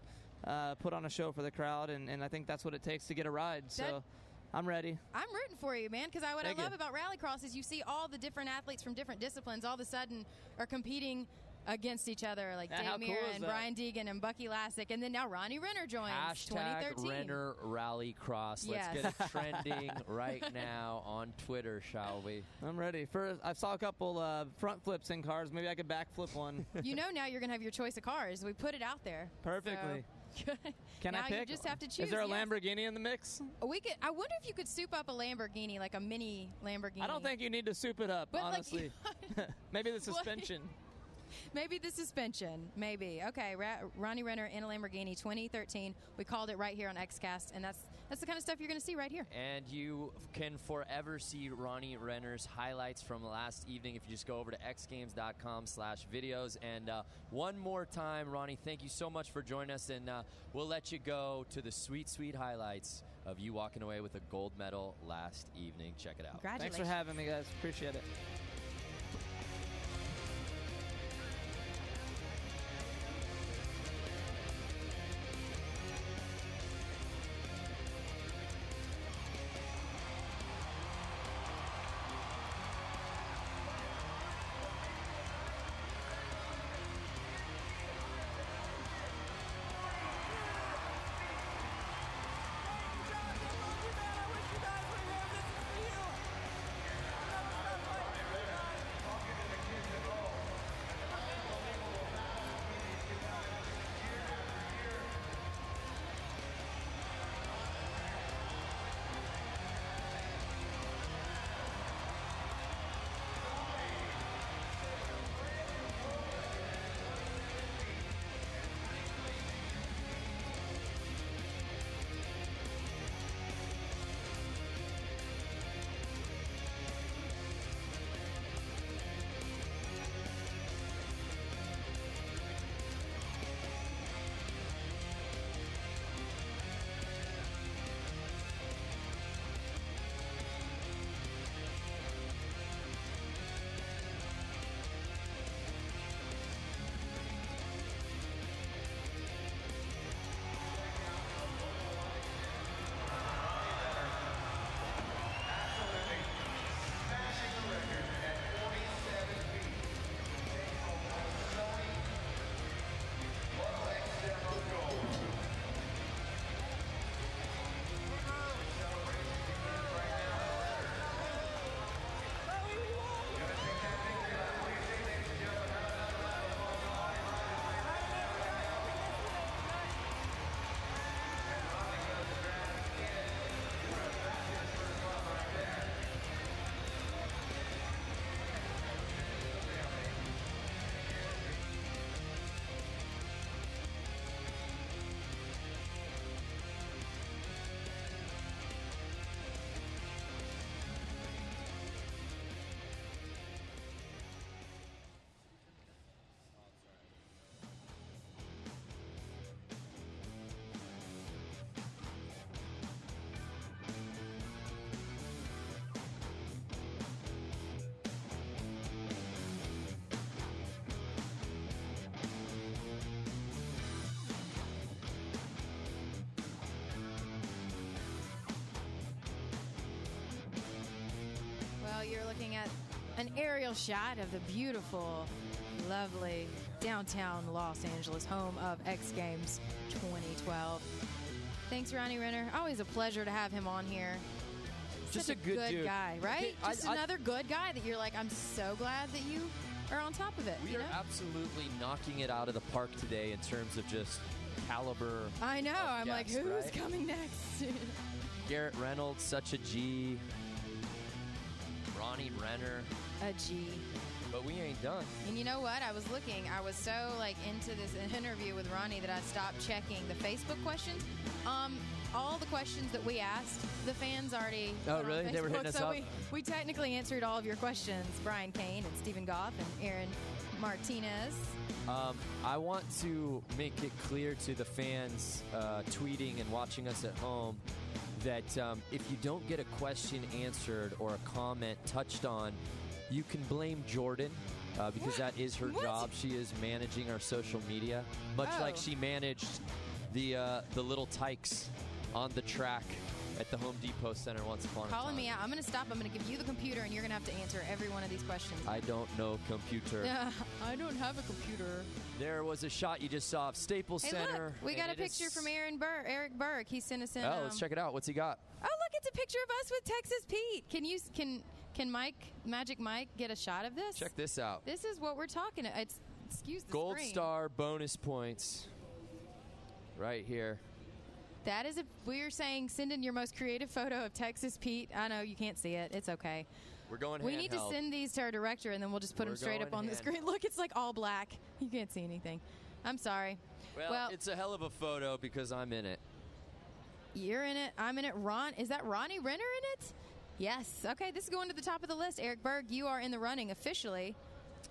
put on a show for the crowd, and I think that's what it takes to get a ride. So I'm ready. I'm rooting for you, man, because what I Thank love you. about Rallycross is you see all the different athletes from different disciplines all of a sudden are competing against each other, like Yeah, how Dave cool Mirra is and that? Brian Deegan and Bucky Lassick, and then now Ronnie Renner joins. Hashtag 2013. Renner Rallycross. Let's Yes. get it trending right now on Twitter, shall we? I'm ready. I saw a couple front flips in cars. Maybe I could backflip one. You know now you're going to have your choice of cars. We put it out there. Perfectly. So- Can now I pick? you just have to choose. Is there a yes. Lamborghini in the mix? I wonder if you could soup up a Lamborghini, like a mini Lamborghini. I don't think you need to soup it up, But, like, honestly. Maybe the suspension. Maybe the suspension. Maybe. Okay, Ronnie Renner in a Lamborghini 2013. We called it right here on XCast, and that's the kind of stuff you're going to see right here. And you can forever see Ronnie Renner's highlights from last evening if you just go over to xgames.com/videos. And one more time, Ronnie, thank you so much for joining us, and we'll let you go to the sweet, sweet highlights of you walking away with a gold medal last evening. Check it out. Thanks for having me, guys. Appreciate it. Well, you're looking at an aerial shot of the beautiful, lovely downtown Los Angeles, home of X Games 2012. Thanks, Ronnie Renner. Always a pleasure to have him on here. Just Such a good dude. guy, right? Okay, Just another good guy that you're like, I'm so glad that you are on top of it. We you are know? absolutely knocking it out of the park today in terms of just caliber. I know. of I'm like, guests, who's right? coming next? Garrett Reynolds, such a G. Ronnie Renner. A G. But we ain't done. And you know what? I was looking. I was so into this interview with Ronnie that I stopped checking the Facebook questions. All the questions that we asked, the fans already. Oh, put on really? They were Facebook, hitting us so up? we technically answered all of your questions. Brian Kane and Stephen Goff and Aaron Martinez. I want to make it clear to the fans tweeting and watching us at home that if you don't get a question answered or a comment touched on, you can blame Jordan because that is her job. She is managing our social media, much like she managed the little tykes on the track at the Home Depot Center once upon a time. Calling me out. I'm going to stop. I'm going to give you the computer, and you're going to have to answer every one of these questions. I don't know computer. I don't have a computer. There was a shot you just saw of Staples Hey, Center. look, we got a picture from Eric Berg. He sent us in. Oh, let's check it out. What's he got? Oh, look, it's a picture of us with Texas Pete. Can Magic Mike get a shot of this? Check this out. This is what we're talking about. Excuse the Gold screen. Star bonus points right here. That is we're saying send in your most creative photo of Texas Pete. I know you can't see it. It's okay. We're going We need to send these to our director, and then we'll just put them straight up on the screen. Look, it's like all black. You can't see anything. I'm sorry. Well, it's a hell of a photo because I'm in it. You're in it. I'm in it. Is that Ronnie Renner in it? Yes. Okay, this is going to the top of the list. Eric Berg, you are in the running officially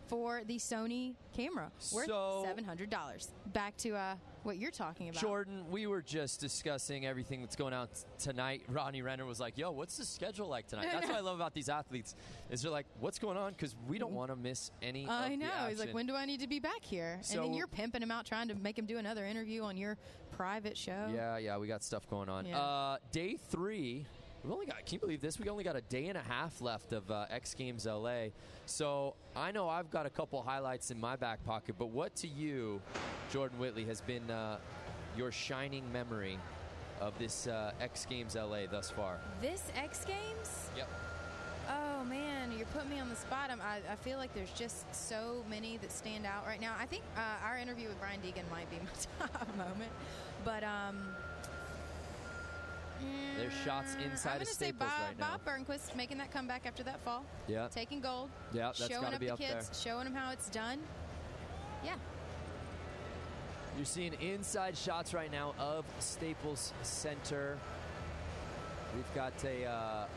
for the Sony camera worth $700. Back to what you're talking about. Jordan, we were just discussing everything that's going on tonight. Ronnie Renner was like, yo, what's the schedule like tonight? That's what I love about these athletes is they're like, what's going on? Because we don't want to miss any of the I know. action. He's like, when do I need to be back here? So, and then you're pimping him out, trying to make him do another interview on your private show. Yeah, we got stuff going on. Yeah. Day 3. Can you believe this? We only got a day and a half left of X Games LA. So I know I've got a couple highlights in my back pocket, but what to you, Jordan Whitley, has been your shining memory of this X Games LA thus far? This X Games? Yep. Oh, man, you're putting me on the spot. I feel like there's just so many that stand out right now. I think our interview with Brian Deegan might be my top moment. But there's shots inside of Staples right now. Bob Burnquist making that comeback after that fall. Yeah. Taking gold. Yeah, that's showing got to up be the up kids, there. showing them how it's done. Yeah. You're seeing inside shots right now of Staples Center. We've got a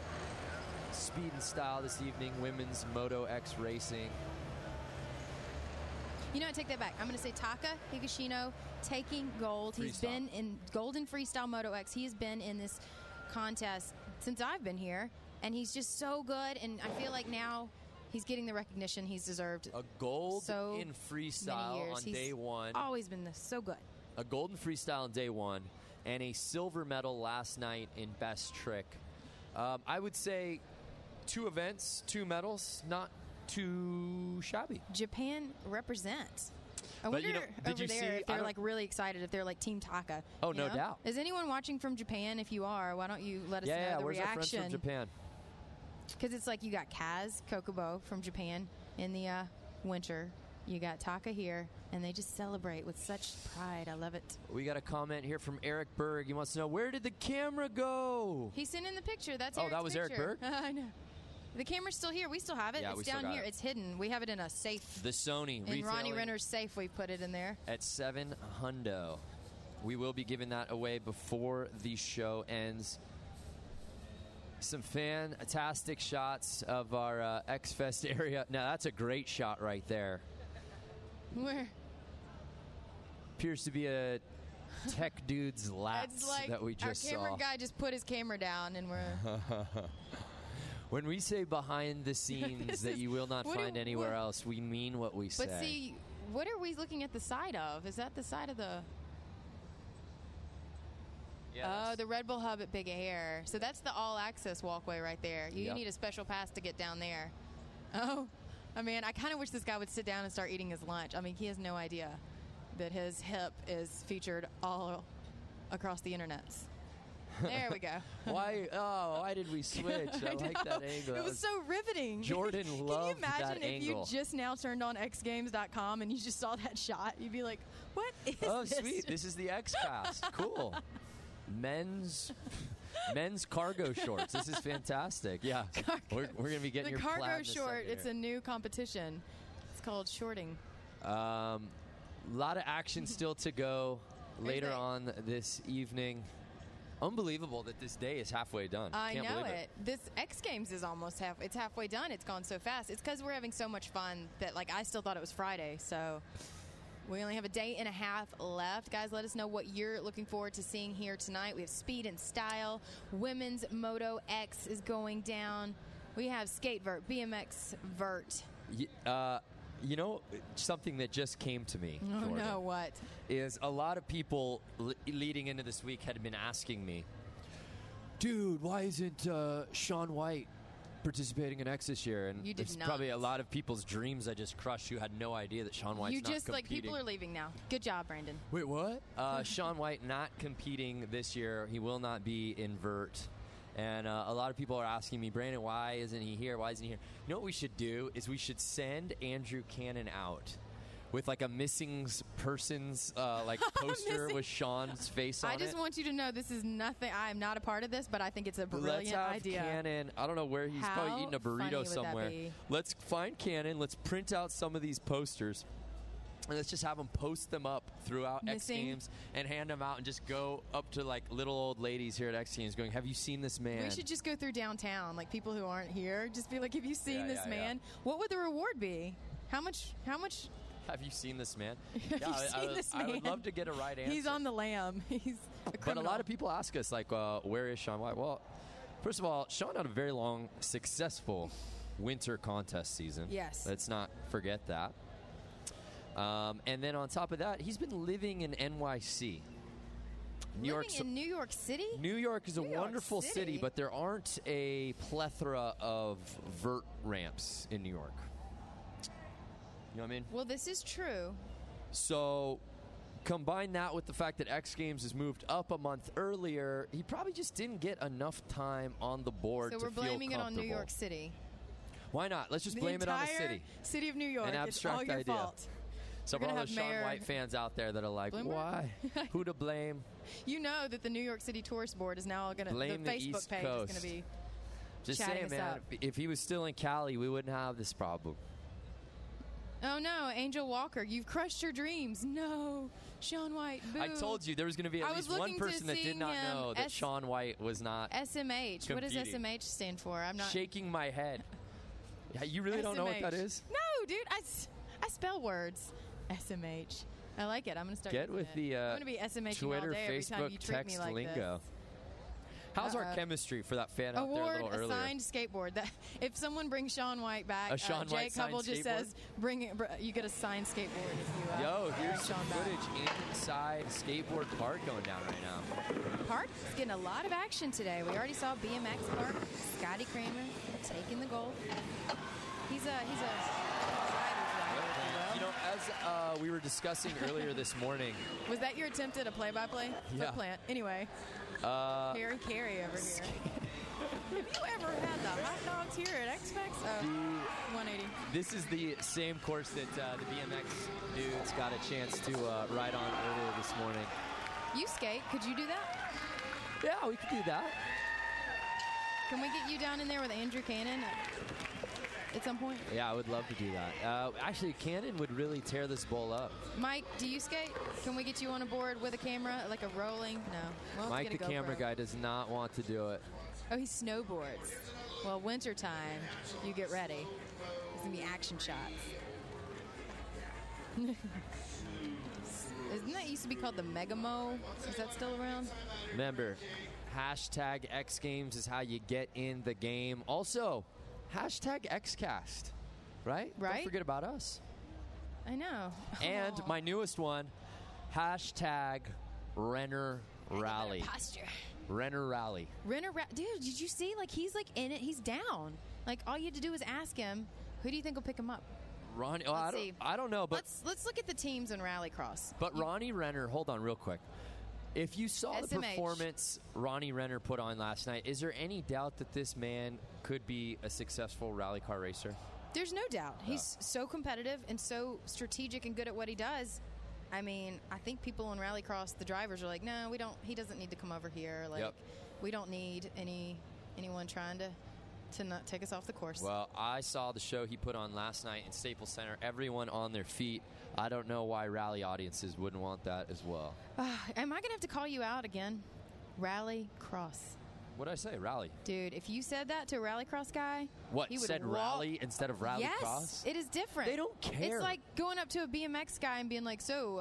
speed and style this evening, women's Moto X racing. You know what? Take that back. I'm going to say Taka Higashino taking gold. He's Freestyle. been in Golden Freestyle Moto X. He has been in this contest since I've been here, and he's just so good. And I feel like now he's getting the recognition he's deserved. A gold so in freestyle many years. on He's day 1. Always been so good. A gold in freestyle on day 1, and a silver medal last night in best trick. I would say 2 events, 2 medals, not too shabby. Japan represents. I But, wonder you know, did over you there see- if I they're don't- like really excited, if they're like Team Taka. Oh, you no know? doubt. Is anyone watching from Japan? If you are, why don't you let us know the where's our friends reaction? from Japan? Because it's like you got Kaz Kokubo from Japan in the winter. You got Taka here, and they just celebrate with such pride. I love it. We got a comment here from Eric Berg. He wants to know, where did the camera go? He sent in the picture. That's Oh, Eric's that was Eric picture. Berg? I know. The camera's still here. We still have it. Yeah, we it's still down got here. it. It's hidden. We have it in a safe. The Sony In Ronnie retailing Renner's safe, we put it in there. at $700. We will be giving that away before the show ends. Some fantastic shots of our X-Fest area. Now, that's a great shot right there. Where? Appears to be a tech dude's lats It's like that we just our camera saw. guy just put his camera down, and we're. When we say behind the scenes This that is- you will not what do- find anywhere what- else, we mean what we say. But see, what are we looking at the side of? Is that the side of the? Oh, the Red Bull Hub at Big Air. So that's the all-access walkway right there. You Yep. need a special pass to get down there. Oh, I mean, I kind of wish this guy would sit down and start eating his lunch. I mean, he has no idea that his hip is featured all across the internets. There we go. Why did we switch? I like that angle. It was so riveting. Jordan loved Can you imagine that if angle. you just now turned on xgames.com and you just saw that shot? You'd be like, what is Oh, this? sweet. This is the X-Cast. Cool. Men's cargo shorts. This is fantastic. Yeah. We're going to be getting The your cargo plaid in a short, second it's here. a new competition. It's called shorting. A lot of action still to go later that? on this evening. Unbelievable that this day is halfway done. I Can't know believe it. This X Games is almost it's halfway done. It's gone so fast. It's because we're having so much fun that like I still thought it was Friday. So we only have a day and a half left. Guys, let us know what you're looking forward to seeing here tonight. We have Speed and Style. Women's Moto X is going down. We have Skate Vert, BMX Vert. You know, something that just came to me, Oh, Jordan, no, what? is a lot of people leading into this week had been asking me, dude, why isn't Shaun White participating in X this year? And You did it's not. probably a lot of people's dreams I just crushed who had no idea that Shaun White's You not just like competing. people are leaving now. Good job, Brandon. Wait, what? Shaun White not competing this year. He will not be in Vert. And a lot of people are asking me, Brandon, why isn't he here? Why isn't he here? You know what we should do is we should send Andrew Cannon out with like a missing persons like poster with Shaun's face on it. I just want you to know this is nothing. I am not a part of this, but I think it's a brilliant Let's have idea. Cannon. I don't know where he's How probably eating a funny burrito would that somewhere. be? Let's find Cannon. Let's print out some of these posters. And let's just have them post them up throughout X Missing. Games and hand them out and just go up to like little old ladies here at X Games going, have you seen this man? We should just go through downtown, like people who aren't here. Just be like, have you seen Yeah, this yeah, yeah. man? What would the reward be? How much? Have you seen this man? Have Yeah, you I seen would- this I would man? love to get a right answer. He's on the lam. He's a But a criminal. lot of people ask us, like, where is Shaun White? Well, first of all, Shaun had a very long, successful winter contest season. Yes. Let's not forget that. And then on top of that, he's been living in NYC. Living in New York City? New York is a New York wonderful City? city, but there aren't a plethora of vert ramps in New York. You know what I mean? Well, this is true. So combine that with the fact that X Games has moved up a month earlier, he probably just didn't get enough time on the board So to we're feel blaming it on New comfortable. York City. Why not? Let's just The blame it on the entire city. City of New York. An It's all abstract your idea. fault. So We're for all gonna the have Shaun Mayor White fans out there that are like, Bloomberg? why? Who to blame? You know that the New York City Tourist Board is now going to, the Blame the Facebook East page Coast. is going to be Just chatting saying, us man, up. if he was still in Cali, we wouldn't have this problem. Oh no, Angel Walker, you've crushed your dreams. No, Shaun White, boo. I told you there was going to be I at was least one looking to person that did seeing not him know that Shaun White was not SMH. What does competing. SMH stand for? I'm not Shaking my head. Yeah, you really don't know what that SMH. is? No, dude, I spell words. SMH. I like it. I'm going to start Get using with it. the I'm going to be SMH Twitter, all day every time Facebook, you treat me text like lingo. this. How's our chemistry for that fan out there a Award little earlier? assigned skateboard. That if someone brings Shaun White back, A Shaun Jake White signed Hubble just skateboard? says, "Bring it." You get a signed skateboard if you. Yo, here's bring some Shaun back. footage inside Skateboard Park going down right now. Park is getting a lot of action today. We already saw BMX Park. Scotty Kramer taking the gold. He's a You know, as we were discussing earlier this morning, Was that your attempt at a play-by-play? Yeah. Foot plant. Anyway, Harry Carey over here. Have you ever had the hot dogs here at X-Fax? 180. this is the same course that the BMX dudes got a chance to ride on earlier this morning. You skate. Could you do that? Yeah, we could do that. Can we get you down in there with Andrew Cannon at some point? Yeah, I would love to do that. Actually, Cannon would really tear this bowl up. Mike, do you skate? Can we get you on a board with a camera, like a rolling? No. We'll have to Mike, get the a camera GoPro. guy, does not want to do it. Oh, he snowboards. Well, wintertime, you get ready. There's going to be action shots. Isn't that used to be called the Megamo? Is that still around? Remember, hashtag X Games is how you get in the game. Also, hashtag XCast, right? Right. Don't forget about us. I know. And my newest one, hashtag Renner Rally. Posture. Renner Rally. Dude, did you see? Like, he's like in it. He's down. Like, all you had to do was ask him, who do you think will pick him up? Ronnie, Let's see. I don't know, but Let's look at the teams in Rallycross. Ronnie Renner, hold on real quick. If you saw the SMH. performance Ronnie Renner put on last night, is there any doubt that this man could be a successful rally car racer? There's no doubt. He's so competitive and so strategic and good at what he does. I mean, I think people in Rallycross, the drivers are like, no, we don't. He doesn't need to come over here. Like, Yep. we don't need anyone trying to not take us off the course. Well, I saw the show he put on last night in Staples Center. Everyone on their feet. I don't know why rally audiences wouldn't want that as well. Am I gonna have to call you out again? Rally Cross. What'd I say? Rally. Dude, if you said that to a rallycross guy, What, he would said rally instead of rally yes, cross? It is different. They don't care. It's like going up to a BMX guy and being like, so,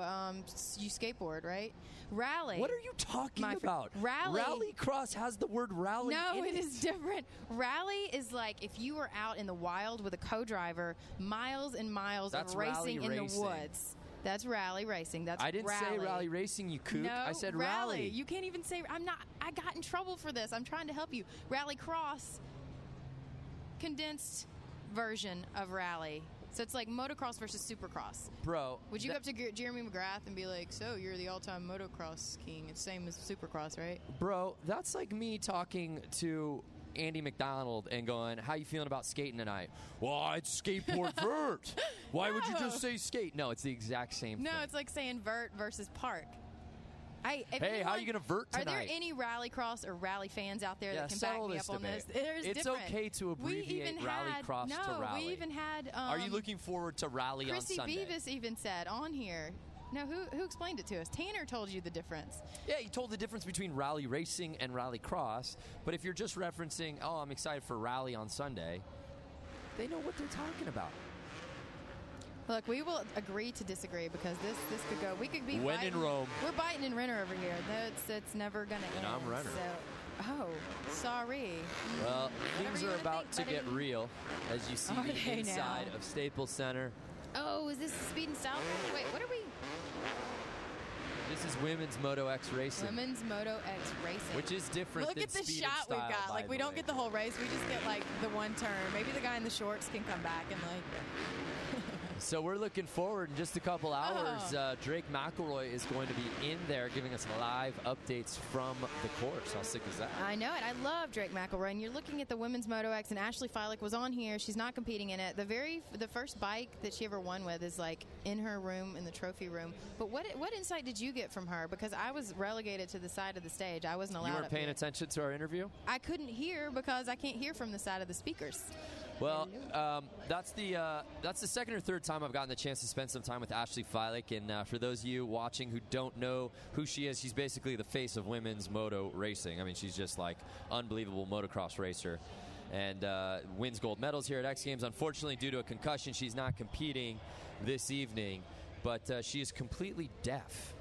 you skateboard, right? Rally. What are you talking about? Rally. Rally cross has the word rally No, in it is different. Rally is like if you were out in the wild with a co-driver, miles and miles That's of racing rally in racing. the woods. That's rally racing. That's I didn't say rally racing, you kook. No, I said rally. You can't even say. I'm not. I got in trouble for this. I'm trying to help you. Rally cross, condensed version of rally. So it's like motocross versus supercross. Bro. Would you go up to Jeremy McGrath and be like, so you're the all-time motocross king? It's the same as supercross, right? Bro, that's like me talking to Andy McDonald and going, how you feeling about skating tonight? Well, I'd skateboard vert. Why would you just say skate? No, it's the exact same No, thing. it's like saying vert versus park. Hey, how are you going to vert Are tonight? there any rallycross or rally fans out there that can back settle me this up on debate. this? There's It's different. okay to abbreviate rallycross to rally. We even had. Are you looking forward to rally Chrissy on Sunday? Beavis even said on here. No, who explained it to us? Tanner told you the difference. Yeah, he told the difference between rally racing and rally cross. But if you're just referencing, oh, I'm excited for rally on Sunday, they know what they're talking about. Look, we will agree to disagree because this could go. We could be When biting, in Rome. We're biting and Renner over here. It's never gonna And end. I'm Renner. So, sorry. Well, Whatever things you are wanna about think, to get buddy. real as you see Are the they inside now? of Staples Center. Oh, is this the Speed and Style? Wait, what are we? This is women's Moto X racing, Women's Moto X racing. which is different Look than at the speed shot and style, we've got. by Like, we the don't way. get the whole race. We just get, like, the one turn. Maybe the guy in the shorts can come back and, like... So we're looking forward in just a couple hours. Oh. Drake McElroy is going to be in there giving us live updates from the course. How sick is that? I know it. I love Drake McElroy. And you're looking at the women's Moto X, and Ashley Filick was on here. She's not competing in it. The first bike that she ever won with is like in her room, in the trophy room. But what insight did you get from her? Because I was relegated to the side of the stage. I wasn't allowed. You weren't up paying here. attention to our interview? I couldn't hear because I can't hear from the side of the speakers. Well, that's the second or third time I've gotten the chance to spend some time with Ashley Filick. And for those of you watching who don't know who she is, she's basically the face of women's moto racing. I mean, she's just like unbelievable motocross racer. And wins gold medals here at X Games. Unfortunately, due to a concussion, she's not competing this evening. But she is completely deaf.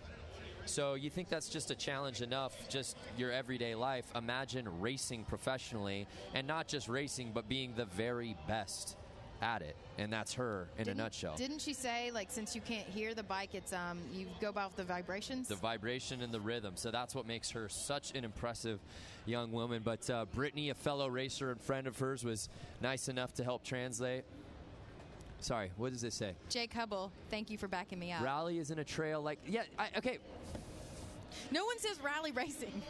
So you think that's just a challenge enough, just your everyday life. Imagine racing professionally, and not just racing, but being the very best at it. And that's her in a nutshell. Didn't she say, like, since you can't hear the bike, it's you go by with the vibrations? The vibration and the rhythm. So that's what makes her such an impressive young woman. But Brittany, a fellow racer and friend of hers, was nice enough to help translate. Sorry, what does it say? Jake Hubble, thank you for backing me up. Rally isn't a trail like... Yeah, okay. No one says rally racing.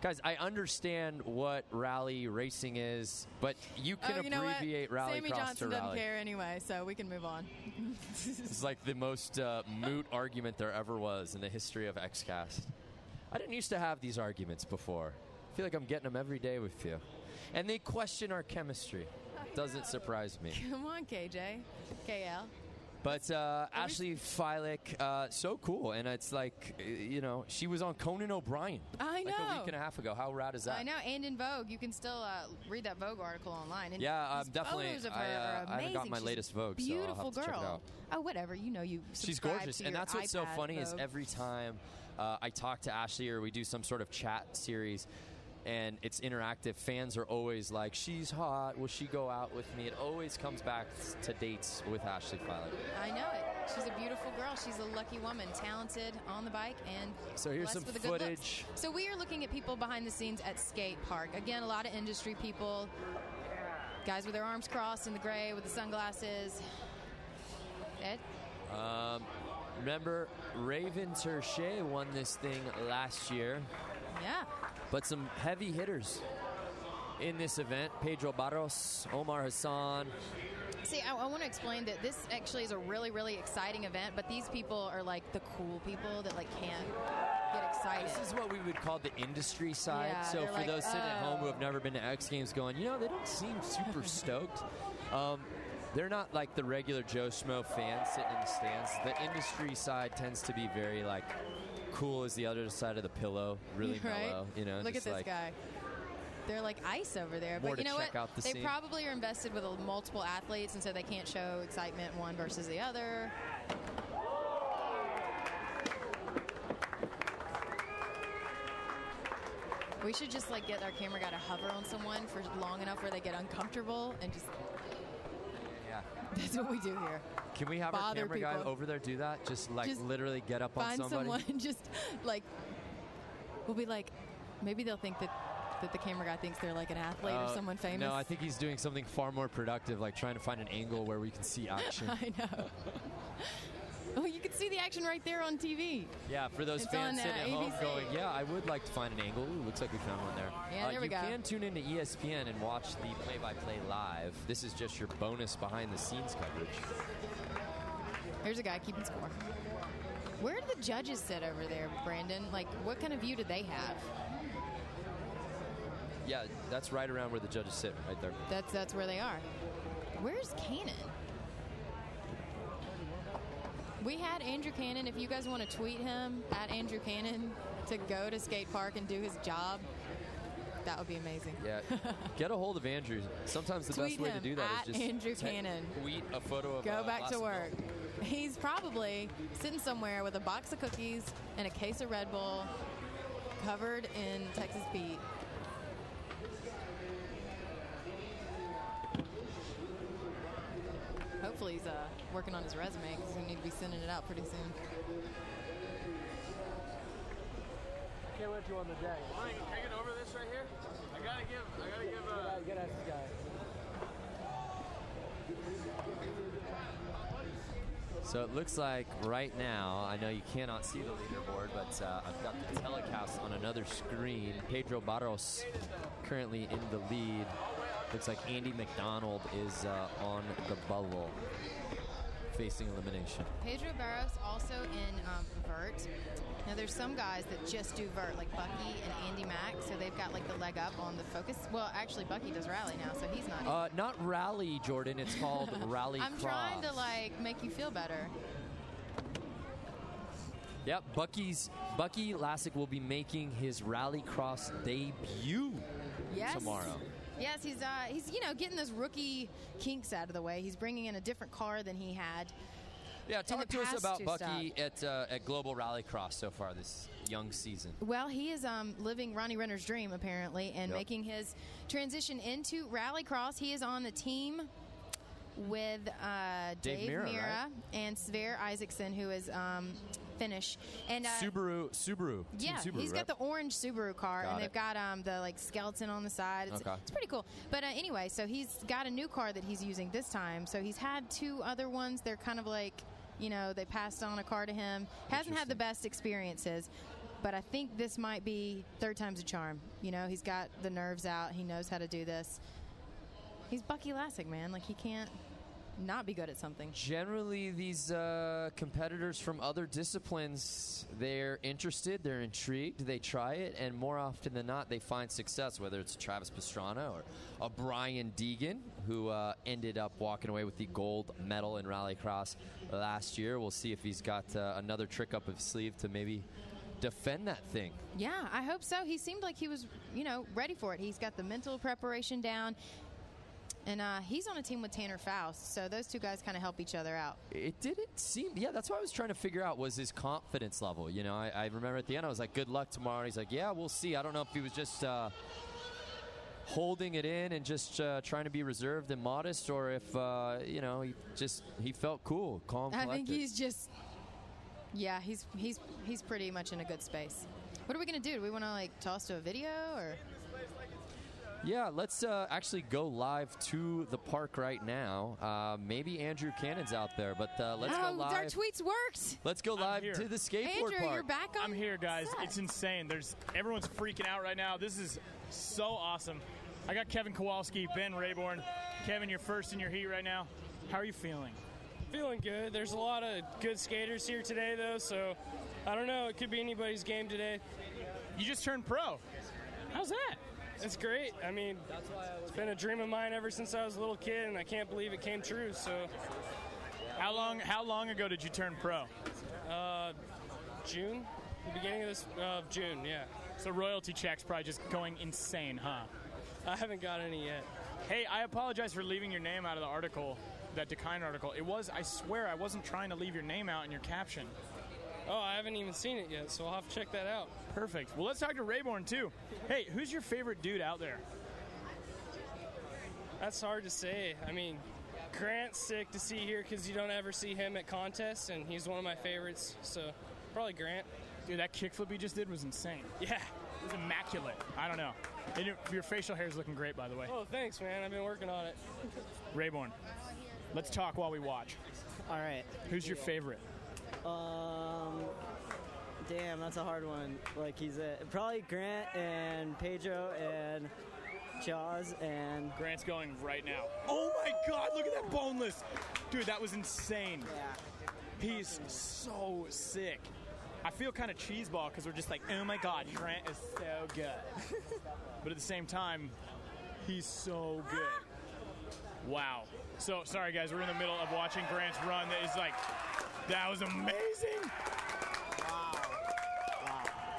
Guys, I understand what rally racing is, but you can abbreviate rally Sammy cross Johnson to doesn't rally. care anyway, so we can move on. It's like the most moot argument there ever was in the history of XCast. I didn't used to have these arguments before. I feel like I'm getting them every day with you. And they question our chemistry. Doesn't surprise me. Come on, KJ. KL. But Ashley Filick, so cool. And it's like, she was on Conan O'Brien. I know. Like a week and a half ago. How rad is that? I know, and in Vogue. You can still read that Vogue article online. And Yeah, these definitely. photos of her are I haven't amazing. got my She's latest Vogue, so beautiful I'll have to girl. check it out. Oh, whatever. You She's subscribe gorgeous. to And your that's what's so iPad funny is Vogue. every time I talk to Ashley or we do some sort of chat series and it's interactive, fans are always like, she's hot, will she go out with me? It always comes back to dates with Ashley Filick. I know it. She's a beautiful girl. She's a lucky woman, talented on the bike, and So here's blessed some with the good looks. footage. So we are looking at people behind the scenes at Skate Park. Again, a lot of industry people, guys with their arms crossed in the gray with the sunglasses. Ed? Remember, Raven Terche won this thing last year. Yeah. But some heavy hitters in this event. Pedro Barros, Omar Hassan. See, I want to explain that this actually is a really, really exciting event, but these people are like the cool people that like can't get excited. This is what we would call the industry side. Yeah, So they're for like, those sitting at home who "Oh." have never been to X Games going, they don't seem super stoked. They're not like the regular Joe Schmo fans sitting in the stands. The industry side tends to be very like cool as the other side of the pillow. Really Right? mellow. You know, Look just at this like, guy. They're like ice over there. More But you to know check what? out the They scene. probably are invested with multiple athletes, and so they can't show excitement one versus the other. We should just like get our camera guy to hover on someone for long enough where they get uncomfortable and just. Yeah. That's what we do here. Can we have our Bother camera guy people. over there do that? Just like Just literally get up on Find somebody. someone and just like. We'll be like, maybe they'll think that the camera guy thinks they're like an athlete or someone famous. No, I think he's doing something far more productive, like trying to find an angle where we can see action. I know. Oh, you can see the action right there on TV. Yeah, for those It's fans on, sitting at home ABC. going, yeah, I would like to find an angle. Ooh, looks like we found one there. Yeah, there we go. You can tune into ESPN and watch the play-by-play live. This is just your bonus behind-the-scenes coverage. Here's a guy keeping score. Where do the judges sit over there, Brandon? Like, what kind of view do they have? Yeah, that's right around where the judges sit, right there. That's where they are. Where's Cannon? We had Andrew Cannon. If you guys want to tweet him at Andrew Cannon to go to skate park and do his job, that would be amazing. Yeah, get a hold of Andrew. Sometimes the Tweet best way to him do that at is just Andrew Cannon. tweet a photo of Go back glass to of work. milk. He's probably sitting somewhere with a box of cookies and a case of Red Bull covered in Texas Pete. Hopefully he's working on his resume because he's going to need to be sending it out pretty soon. I can't let you on the deck. Mike, can I get over this right here? I gotta give You gotta ask this guy. So it looks like right now, I know you cannot see the leaderboard, but I've got the telecast on another screen. Pedro Barros currently in the lead. Looks like Andy McDonald is on the bubble, facing elimination. Pedro Barros also in vert. Now there's some guys that just do vert, like Bucky and Andy Mack, so they've got like the leg up on the focus. Well, actually Bucky does rally now, so he's not. Not rally, Jordan. It's called rally I'm cross. trying to like make you feel better. Yep, Bucky Lasek will be making his rallycross debut Yes. tomorrow. Yes, he's getting those rookie kinks out of the way. He's bringing in a different car than he had. Yeah, in talk the to us past about two Bucky at Global Rallycross so far this young season. Well, he is living Ronnie Renner's dream, apparently, and Yep. making his transition into Rallycross. He is on the team with Dave Mira, Mira right? and Sverre Isaacson, who is Finnish. And Subaru. yeah, Team Subaru, he's right? got the orange Subaru car, Got and it. they've got the like skeleton on the side. It's, Okay. it's pretty cool. But anyway, so he's got a new car that he's using this time. So he's had two other ones. They're kind of like, they passed on a car to him. Hasn't had the best experiences. But I think this might be third time's a charm. He's got the nerves out. He knows how to do this. He's Bucky Lasek, man. Like, he can't not be good at something. Generally, these competitors from other disciplines, they're interested, they're intrigued, they try it, and more often than not, they find success, whether it's Travis Pastrana or a Brian Deegan, who ended up walking away with the gold medal in Rallycross last year. We'll see if he's got another trick up his sleeve to maybe defend that thing. Yeah, I hope so. He seemed like he was, ready for it. He's got the mental preparation down. And he's on a team with Tanner Faust, so those two guys kind of help each other out. It didn't seem, that's what I was trying to figure out was his confidence level. I remember at the end I was like, good luck tomorrow. And he's like, yeah, we'll see. I don't know if he was just holding it in and just trying to be reserved and modest, or if, he felt cool, calm, collected. I think he's just, he's pretty much in a good space. What are we going to do? Do we want to, toss to a video, or... Yeah, let's actually go live to the park right now. Maybe Andrew Cannon's out there, but let's go live. Our tweets worked. Let's go live to the skateboard Andrew, park. you're back on I'm here, guys. set. It's insane. Everyone's freaking out right now. This is so awesome. I got Kevin Kowalski, Ben Rayborn. Kevin, you're first in your heat right now. How are you feeling? Feeling good. There's a lot of good skaters here today, though, so I don't know. It could be anybody's game today. You just turned pro. How's that? It's great. I mean, it's been a dream of mine ever since I was a little kid, and I can't believe it came true. So, How long ago did you turn pro? June. The beginning of June, yeah. So royalty checks probably just going insane, huh? I haven't got any yet. Hey, I apologize for leaving your name out of the article, that Decline article. It was, I swear, I wasn't trying to leave your name out in your caption. Oh, I haven't even seen it yet, so I'll have to check that out. Perfect. Well, let's talk to Rayborn, too. Hey, who's your favorite dude out there? That's hard to say. I mean, Grant's sick to see here because you don't ever see him at contests, and he's one of my favorites, so probably Grant. Dude, that kickflip he just did was insane. Yeah. It was immaculate. I don't know. And your facial hair is looking great, by the way. Oh, thanks, man. I've been working on it. Rayborn, let's talk while we watch. All right. Who's your favorite? Damn, that's a hard one. Like, he's probably Grant and Pedro and Jaws and... Grant's going right now. Oh, my God, look at that boneless. Dude, that was insane. Yeah. He's so sick. I feel kind of cheeseball because we're just like, oh, my God, Grant is so good. But at the same time, he's so good. Wow. So, sorry, guys, we're in the middle of watching Grant's run. That is like, that was amazing. Wow.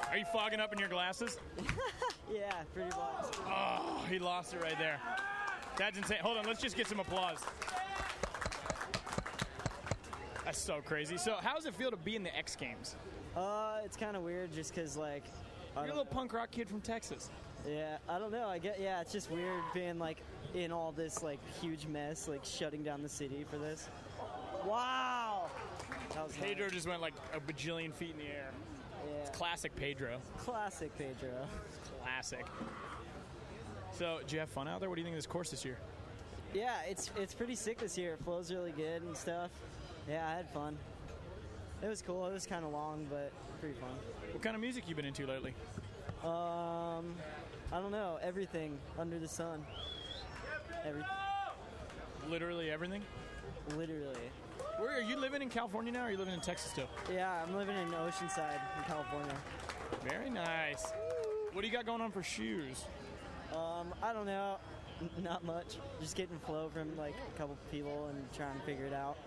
Are you fogging up in your glasses? Yeah, pretty much. Oh, he lost it right there. That's insane. Hold on, let's just get some applause. That's so crazy. So how does it feel to be in the X Games? It's kind of weird just because, like... You're a little punk rock kid from Texas. Yeah, I don't know. It's just weird being, like, in all this, like, huge mess, like, shutting down the city for this. Wow! That was Pedro just went, like, a bajillion feet in the air. Yeah. It's classic Pedro. Classic Pedro. Classic. So, did you have fun out there? What do you think of this course this year? Yeah, it's pretty sick this year. It flows really good and stuff. Yeah, I had fun. It was cool. It was kind of long, but pretty fun. What kind of music you been into lately? I don't know. Everything under the sun. Everything. Literally everything? Literally. Where are you living in California now, or are you living in Texas still? Yeah, I'm living in Oceanside in California. Very nice. What do you got going on for shoes? I don't know. Not much. Just getting flow from like a couple people and trying to figure it out.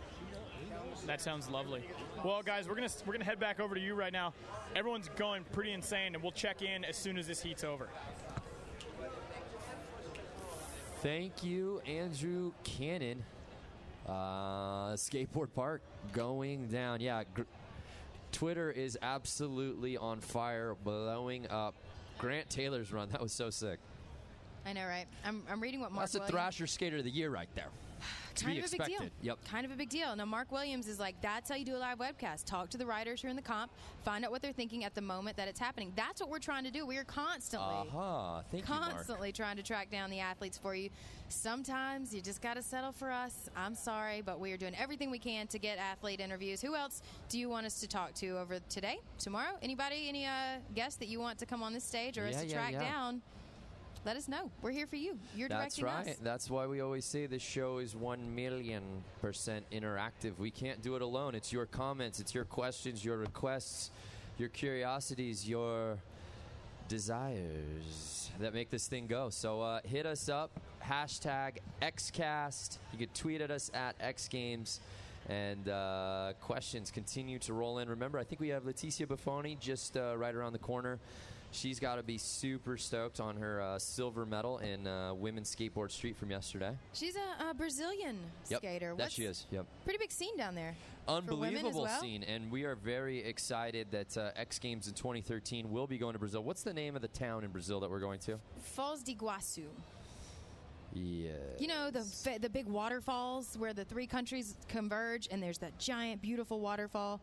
That sounds lovely. Well, guys, we're gonna head back over to you right now. Everyone's going pretty insane, and we'll check in as soon as this heat's over. Thank you, Andrew Cannon. Skateboard park going down. Yeah, Twitter is absolutely on fire, blowing up. Grant Taylor's run, that was so sick. I know, right? I'm reading what Mark That's the Williams... Thrasher Skater of the Year right there. Kind of a big deal. Yep. Kind of a big deal. Now, Mark Williams is like, that's how you do a live webcast. Talk to the riders who are in the comp, find out what they're thinking at the moment that it's happening. That's what we're trying to do. We are constantly trying to track down the athletes for you. Sometimes you just got to settle for us. I'm sorry, but we are doing everything we can to get athlete interviews. Who else do you want us to talk to over today, tomorrow? Anybody, any guests that you want to come on this stage or us to track down? Let us know. We're here for you. You're directing us. That's right. That's why we always say this show is 1,000,000% interactive. We can't do it alone. It's your comments, it's your questions, your requests, your curiosities, your desires that make this thing go. So hit us up, hashtag XCast. You can tweet at us at XGames. And questions continue to roll in. Remember, I think we have Leticia Buffoni just right around the corner. She's got to be super stoked on her silver medal in women's skateboard street from yesterday. She's a Brazilian skater. That she is. Yep. Pretty big scene down there. Unbelievable scene, and we are very excited that X Games in 2013 will be going to Brazil. What's the name of the town in Brazil that we're going to? Foz do Iguaçu. Yeah. You know, the big waterfalls where the three countries converge, and there's that giant, beautiful waterfall.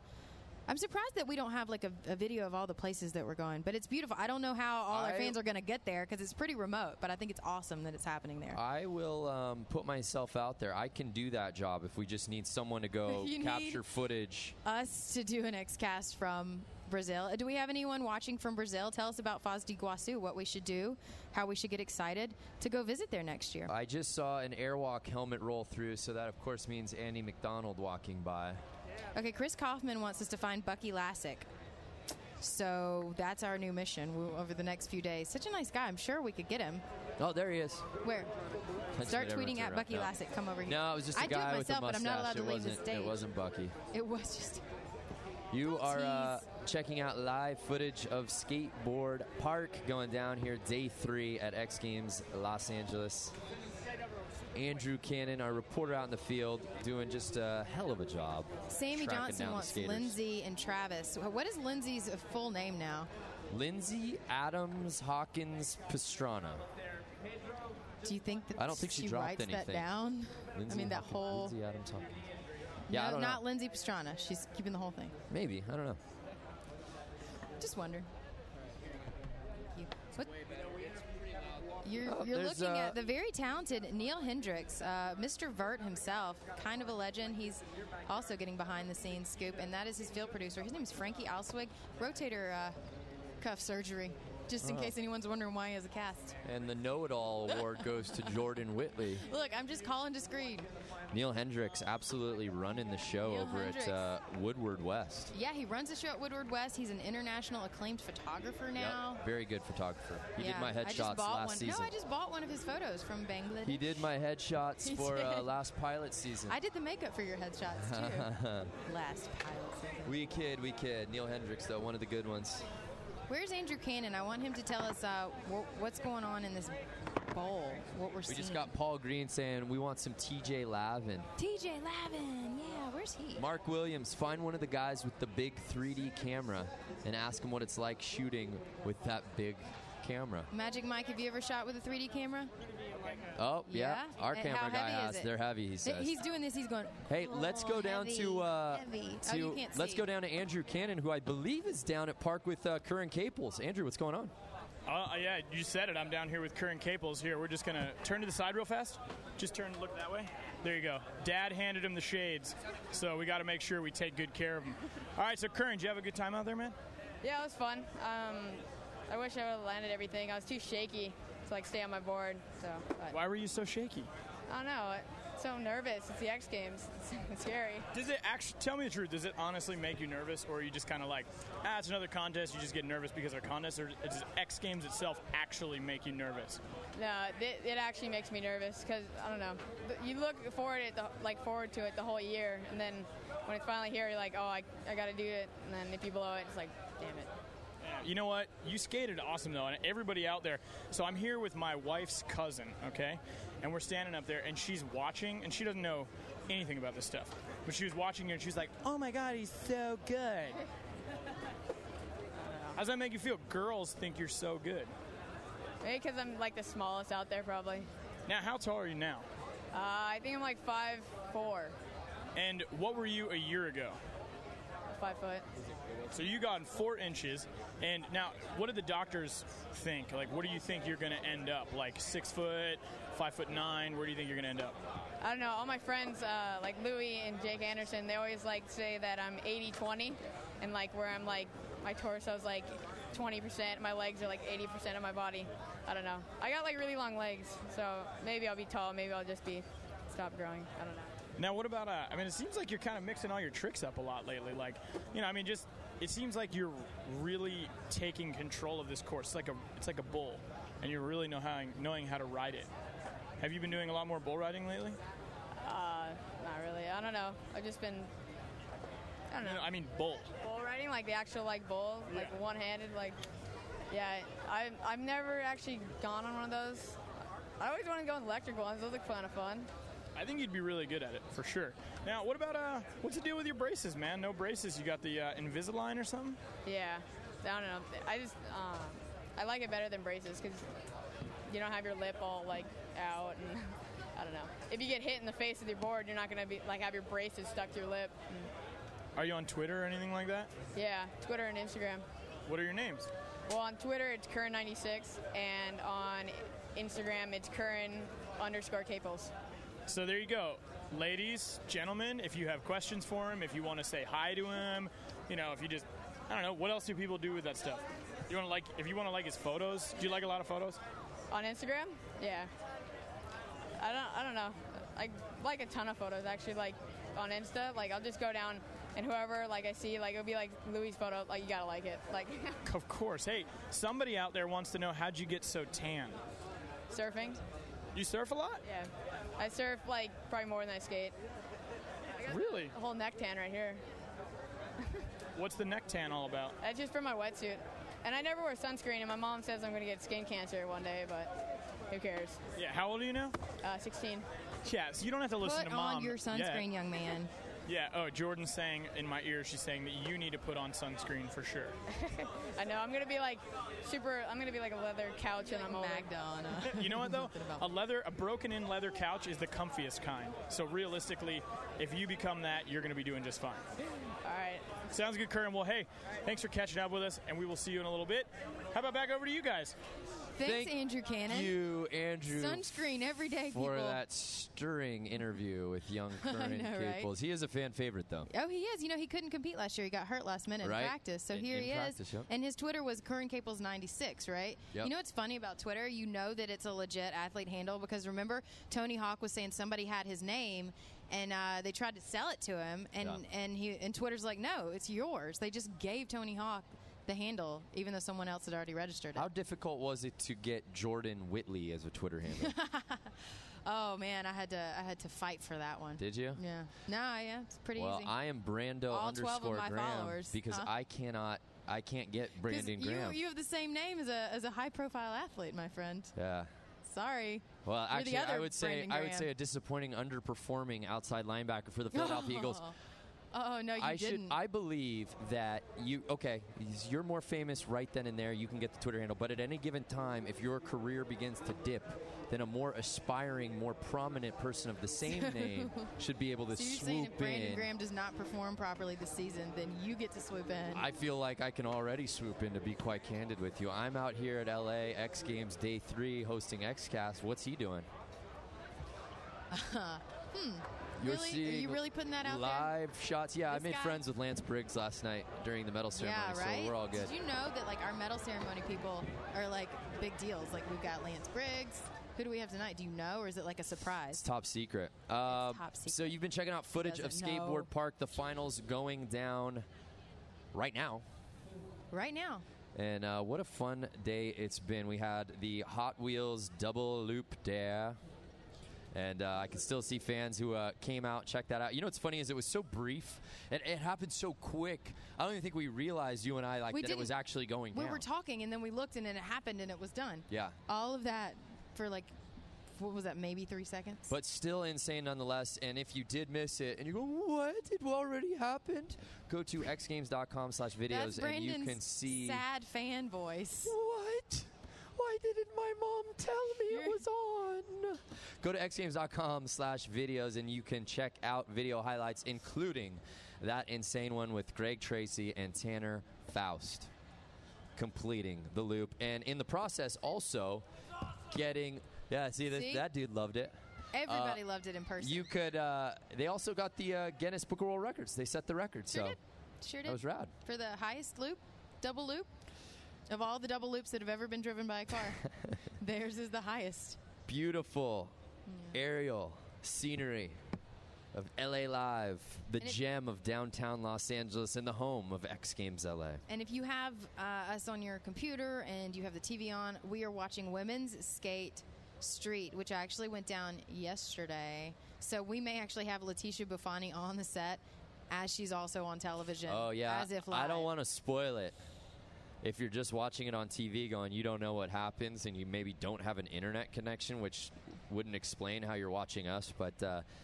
I'm surprised that we don't have like a video of all the places that we're going, but it's beautiful. I don't know how all our fans are going to get there because it's pretty remote, but I think it's awesome that it's happening there. I will put myself out there. I can do that job if we just need someone to go capture footage. Us to do an XCast from Brazil. Do we have anyone watching from Brazil? Tell us about Foz do Iguaçu, what we should do, how we should get excited to go visit there next year. I just saw an Airwalk helmet roll through, so that, of course, means Andy McDonald walking by. Okay, Chris Kaufman wants us to find Bucky Lassick. So that's our new mission over the next few days. Such a nice guy. I'm sure we could get him. Oh, there he is. Where? Start tweeting at Bucky Lassick. Come over here. No, it was just a guy with a mustache. But I'm not allowed to leave the stage. It wasn't Bucky. It was just... You are checking out live footage of Skateboard Park going down here, day 3 at X Games Los Angeles. Andrew Cannon, our reporter out in the field, doing just a hell of a job. Sammy tracking Johnson down the wants skaters. Lindsay and Travis. What is Lindsay's full name now? Lindsay Adams Hawkins Pastrana. Do you think that I don't think she dropped writes anything. that down? Lindsay I mean, that Hawkins- whole... Lindsay Adams Hawkins. Yeah, I no, don't not know. Lindsay Pastrana. She's keeping the whole thing. Maybe. I don't know. Just wonder. What? You're there's, looking at the very talented Neil Hendricks, Mr. Vert himself, kind of a legend. He's also getting behind the scenes scoop, and that is his field producer. His name is Frankie Alswig. Rotator cuff surgery, just in Oh. case anyone's wondering why he has a cast. And the know-it-all award goes to Jordan Whitley. Look, I'm just calling to screen. Neil Hendricks absolutely running the show Neil over Hendricks. at Woodward West. Yeah, he runs the show at Woodward West. He's an international acclaimed photographer now. Yep, very good photographer. He did Yeah, my I just headshots bought last one. season. No, I just bought one of his photos from Bangladesh. He did my headshots He for did. last pilot season. I did the makeup for your headshots too. Last pilot season. We kid. Neil Hendricks, though, one of the good ones. Where's Andrew Cannon? I want him to tell us what's going on in this bowl, what we're We seeing. just got Paul Green saying we want some TJ Lavin. TJ Lavin, yeah, where's he? Mark Williams, find one of the guys with the big 3D camera and ask him what it's like shooting with that big camera. Magic Mike, have you ever shot with a 3D camera? Oh, yeah. Our And camera how guy heavy has. is it? They're heavy, he says. He's doing this, he's going, Hey, let's go down heavy, to heavy. Oh, you can't let's see. go down to Andrew Cannon, who I believe is down at Park with Curran Caples. Andrew, what's going on? Yeah, you said it. I'm down here with Curran Caples. Here, we're just going to turn to the side real fast. Just turn and look that way. There you go. Dad handed him the shades, so we got to make sure we take good care of him. All right, so Curran, did you have a good time out there, man? Yeah, it was fun. I wish I would have landed everything. I was too shaky to stay on my board. So. Why were you so shaky? I don't know. So nervous. It's the X Games. It's scary. Does it actually, tell me the truth, does it honestly make you nervous, or are you just kind of like, it's another contest, you just get nervous because of a contest, or does X Games itself actually make you nervous? No, it actually makes me nervous because, I don't know, you look forward to it the whole year, and then when it's finally here, you're like, oh, I got to do it, and then if you blow it, it's like, damn it. You know what? You skated awesome, though, and everybody out there. So I'm here with my wife's cousin, okay? And we're standing up there, and she's watching, and she doesn't know anything about this stuff. But she was watching you, and she's like, oh, my God, he's so good. How does that make you feel? Girls think you're so good. Maybe because I'm the smallest out there, probably. Now, how tall are you now? I think I'm 5'4". And what were you a year ago? 5 foot. So you got 4 inches, and now what do the doctors think? What do you think you're going to end up? 6 foot, 5'9"? Where do you think you're going to end up? I don't know. All my friends, like Louie and Jake Anderson, they always say that I'm 80-20, and where I'm my torso's 20%, my legs are 80% of my body. I don't know. I got like really long legs, so maybe I'll be tall, maybe I'll just be stop growing. I don't know. Now, what about, I mean, it seems like you're kind of mixing all your tricks up a lot lately. Like, you know, I mean, just, it seems like you're really taking control of this course. It's like a bull, and you're really knowing how to ride it. Have you been doing a lot more bull riding lately? Not really. I don't know. I've just been, I don't know. I mean, bull. Bull riding, like the actual like bull, like Yeah. one-handed, like, yeah. I've never actually gone on one of those. I always want to go on electric ones. Those look kind of fun. I think you'd be really good at it, for sure. Now, what about, what's the deal with your braces, man? No braces. You got the Invisalign or something? Yeah. I don't know. I just, I like it better than braces because you don't have your lip all like out, and I don't know. If you get hit in the face with your board, you're not gonna be like have your braces stuck to your lip. Are you on Twitter or anything like that? Yeah, Twitter and Instagram. What are your names? Well, on Twitter it's Curran96, and on Instagram it's Curran_Caples. So there you go. Ladies, gentlemen, if you have questions for him, if you want to say hi to him, you know, if you just, I don't know, what else do people do with that stuff? You want to like, if you want to like his photos, do you like a lot of photos? On Instagram? Yeah. I don't know. I like a ton of photos actually. Like on Insta, like I'll just go down and whoever like I see, like it'll be like Louis' photo, like you gotta like it. Like Of course. Hey, somebody out there wants to know, how'd you get so tan? surfing. You surf a lot? Yeah. I surf like probably more than I skate. I got Really? a whole neck tan right here. What's the neck tan all about? That's just for my wetsuit. And I never wear sunscreen, and my mom says I'm going to get skin cancer one day, but who cares? Yeah, how old are you now? 16. Yeah, so you don't have to listen Put to Mom. on your sunscreen, young man. Yeah, Jordan's saying in my ear, she's saying that you need to put on sunscreen for sure. I know, I'm going to be like a leather couch and I'm older. Magdalena. You know what, though? A broken-in leather couch is the comfiest kind. So realistically, if you become that, you're going to be doing just fine. All right. Sounds good, Curran. Well, hey, thanks for catching up with us, and we will see you in a little bit. How about back over to you guys? Thanks, Andrew Cannon. Thank you, Andrew. Sunscreen every day, people. For that stirring interview with young Curran right? Caples. He is a fan favorite, though. Oh, he is. You know, he couldn't compete last year. He got hurt last minute Right. in practice. So here he practice, is. yep. And his Twitter was Curran Caples 96, right? Yep. You know what's funny about Twitter? You know that it's a legit athlete handle because remember, Tony Hawk was saying somebody had his name and they tried to sell it to him. And Twitter's like, no, it's yours. They just gave Tony Hawk the handle, even though someone else had already registered it. How difficult was it to get Jordan Whitley as a Twitter handle? Oh man, I had to fight for that one. Did you? Yeah. No, yeah, it's pretty well, easy. I am Brando All 12 of my Graham followers. because Huh? I can't get Brandon Graham. You have the same name as a high profile athlete, my friend. Yeah. Sorry. Well, You're actually, the other I would say Brandon Graham. a disappointing, underperforming outside linebacker for the Philadelphia Eagles. Oh no, you didn't. I believe that you're more famous right then and there. You can get the Twitter handle, but at any given time, if your career begins to dip, then a more aspiring, more prominent person of the same name should be able to So you're swoop saying if Brandon in. Graham does not perform properly this season, then you get to swoop in. I feel like I can already swoop in, to be quite candid with you. I'm out here at LA X Games Day 3 hosting XCast. What's he doing? Really? Are you really putting that out there? Live shots. Yeah, This I made guy? friends with Lance Briggs last night during the medal ceremony, Yeah, right? so we're all good. Did you know that like our medal ceremony people are like big deals? Like we've got Lance Briggs. Who do we have tonight? Do you know, or is it like a surprise? It's top secret. top secret. So you've been checking out footage of doesn't Skateboard know. Park, the finals going down right now. Right now. And what a fun day it's been. We had the Hot Wheels double loop dare. And I can still see fans who came out, checked that out. You know what's funny is it was so brief. It happened so quick. I don't even think we realized, you and I, that it was actually going down. We were talking, and then we looked, and then it happened, and it was done. Yeah. All of that for like, what was that, maybe 3 seconds? But still insane nonetheless. And if you did miss it and you go, what? It already happened? Go to xgames.com/videos That's and you Brandon's can see. sad fan voice. What? Why didn't my mom tell me it was on? Go to xgames.com/videos and you can check out video highlights, including that insane one with Greg Tracy and Tanner Faust completing the loop. And in the process, also getting. Yeah, see? That dude loved it. Everybody loved it in person. You could. They also got the Guinness Book of World Records. They set the record. Sure so did. Sure did. That was rad. For the highest loop, double loop, of all the double loops that have ever been driven by a car, theirs is the highest. Beautiful aerial scenery of LA Live, the gem of downtown Los Angeles and the home of X Games LA. And if you have us on your computer and you have the TV on, we are watching Women's Skate Street, which actually went down yesterday. So we may actually have Letitia Buffani on the set as she's also on television. Oh, yeah. As if live. I don't want to spoil it. If you're just watching it on TV going, you don't know what happens, and you maybe don't have an internet connection, which wouldn't explain how you're watching us, but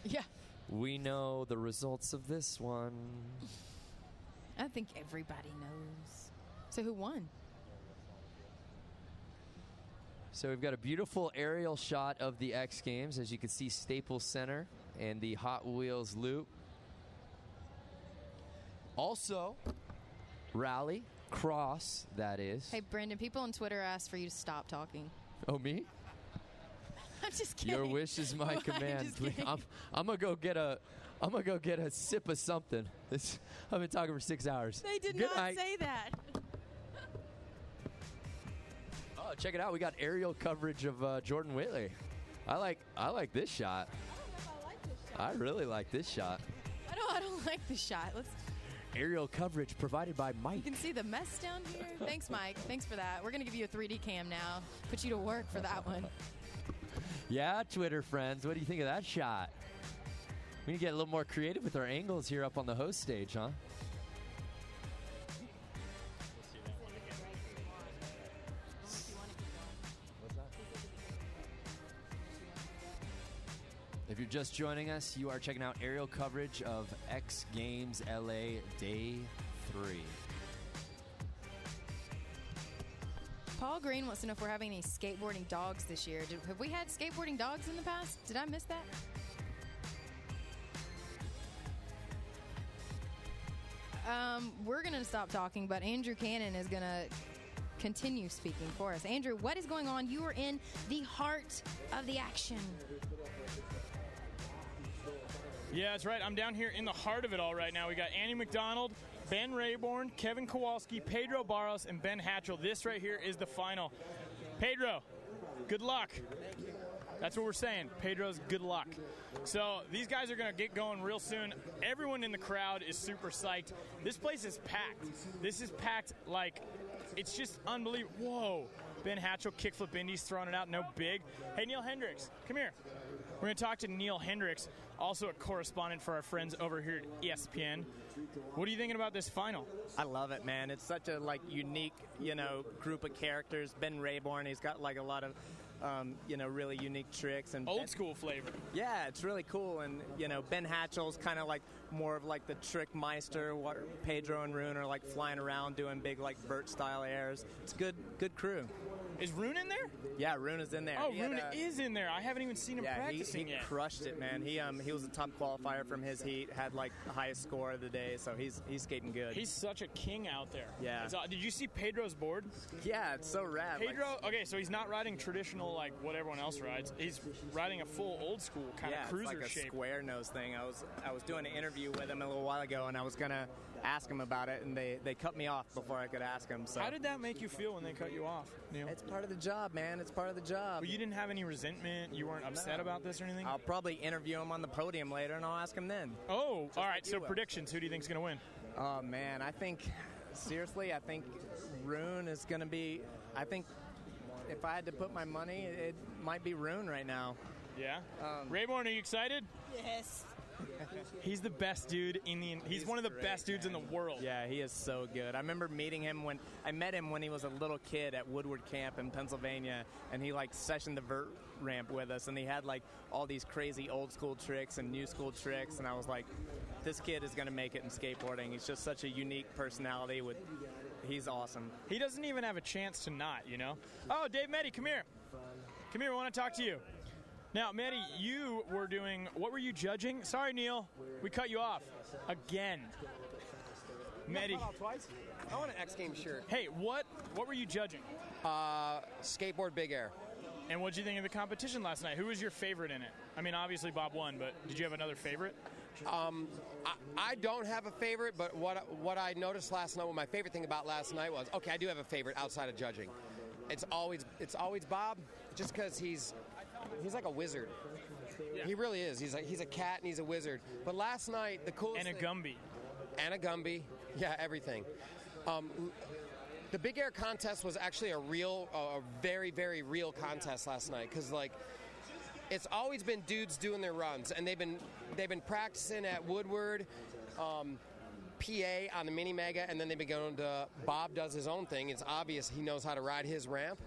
yeah, we know the results of this one. I think everybody knows. So who won? So we've got a beautiful aerial shot of the X Games, as you can see Staples Center and the Hot Wheels loop. Also, rally, cross, that is. Hey, Brandon, people on Twitter asked for you to stop talking. Oh, me? I'm just kidding. Your wish is my command. I'm gonna go get a sip of something. I've been talking for 6 hours. They did Good not night. say that. Oh, check it out. We got aerial coverage of Jordan Whitley. I like this shot. I really like this shot. I don't like the shot. Let's. Aerial coverage provided by Mike. You can see the mess down here. Thanks, Mike. Thanks for that. We're gonna give you a 3D cam now. Put you to work for that one. Yeah, Twitter friends. What do you think of that shot? We need to get a little more creative with our angles here up on the host stage, huh? If you're just joining us, you are checking out aerial coverage of X Games LA Day 3. Paul Green wants to know if we're having any skateboarding dogs this year. Have we had skateboarding dogs in the past? Did I miss that? We're going to stop talking, but Andrew Cannon is going to continue speaking for us. Andrew, what is going on? You are in the heart of the action. Yeah, that's right. I'm down here in the heart of it all right now. We got Andy McDonald, Ben Rayborn, Kevin Kowalski, Pedro Barros, and Ben Hatchell. This right here is the final. Pedro, good luck. That's what we're saying. Pedro's good luck. So these guys are going to get going real soon. Everyone in the crowd is super psyched. This place is packed. This is packed like it's just unbelievable. Whoa. Ben Hatchell, kickflip indies, throwing it out, no big. Hey, Neil Hendricks, come here. We're going to talk to Neil Hendricks, also a correspondent for our friends over here at ESPN. What are you thinking about this final? I love it, man. It's such a unique, group of characters. Ben Rayborn, he's got a lot of, really unique tricks and old school flavor. Yeah, it's really cool. And Ben Hatchell's kind of more of the trick meister. What Pedro and Rune are flying around doing big Vert style airs. It's good crew. Is Rune in there? Yeah, Rune is in there. Oh, Rune is in there. I haven't even seen him practicing he yet. Crushed it, man. He was a top qualifier from his heat. Had the highest score of the day, so he's skating good. He's such a king out there. Yeah. Did you see Pedro's board? Yeah, it's so rad. Pedro. Okay, so he's not riding traditional what everyone else rides. He's riding a full old school kind of cruiser it's shape. A square nose thing. I was doing an interview with him a little while ago, and I was gonna ask him about it, and they cut me off before I could ask him. So how did that make you feel when they cut you off, Neil? It's part of the job, man. It's part of the job. But you didn't have any resentment? You weren't upset about this or anything? I'll probably interview him on the podium later, and I'll ask him then. Oh, all right. So predictions. Who do you think's going to win? Oh, man. I think Rune is going to be... I think if I had to put my money, it might be Rune right now. Yeah? Rayborn, are you excited? Yes. He's the best dude he's one of the best dudes in the world. Yeah, he is so good. I remember meeting him when he was a little kid at Woodward Camp in Pennsylvania, and he sessioned the vert ramp with us, and he had all these crazy old school tricks and new school tricks, and I was like, this kid is going to make it in skateboarding. He's just such a unique personality. He's awesome. He doesn't even have a chance to not, Oh, Dave Meddy, come here. Come here, we want to talk to you. Now, Maddie, you were what were you judging? Sorry, Neil, we cut you off again. Maddie, twice. I want an X Games shirt. Hey, what were you judging? Skateboard big air. And what did you think of the competition last night? Who was your favorite in it? I mean, obviously Bob won, but did you have another favorite? I don't have a favorite, but what I noticed last night, what my favorite thing about last night was, I do have a favorite outside of judging. It's always Bob, just because he's like a wizard. Yeah. He really is. He's a cat and he's a wizard. But last night, the coolest thing... And a Gumby. Yeah, everything. The Big Air contest was actually a very, very real contest last night. Because, it's always been dudes doing their runs. And they've been practicing at Woodward, PA on the Mini Mega. And then they've been going to... Bob does his own thing. It's obvious he knows how to ride his ramp.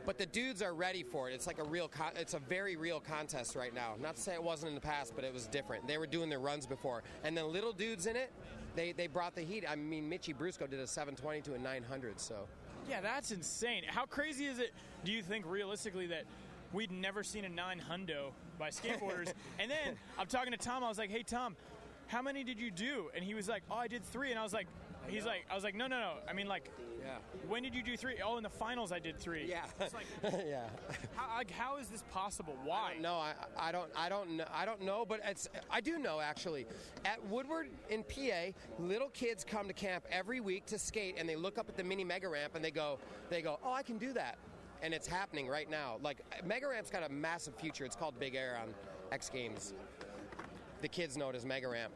But the dudes are ready for it. It's it's a very real contest right now. Not to say it wasn't in the past, but it was different. They were doing their runs before. And the little dudes in it, they brought the heat. I mean, Mitchie Brusco did a 720 to a 900, so. Yeah, that's insane. How crazy is it, do you think, realistically, that we'd never seen a 900 by skateboarders? And then I'm talking to Tom. I was like, hey, Tom, how many did you do? And he was like, I did 3. And I was like, I was like, no. I mean, yeah. When did you do 3? Oh, in the finals I did 3. Yeah. It's yeah. How is this possible? Why? I don't know, but I do know actually. At Woodward in PA, little kids come to camp every week to skate, and they look up at the Mini Mega Ramp and they go, oh, I can do that. And it's happening right now. Mega Ramp's got a massive future. It's called Big Air on X Games. The kids know it as Mega Ramp.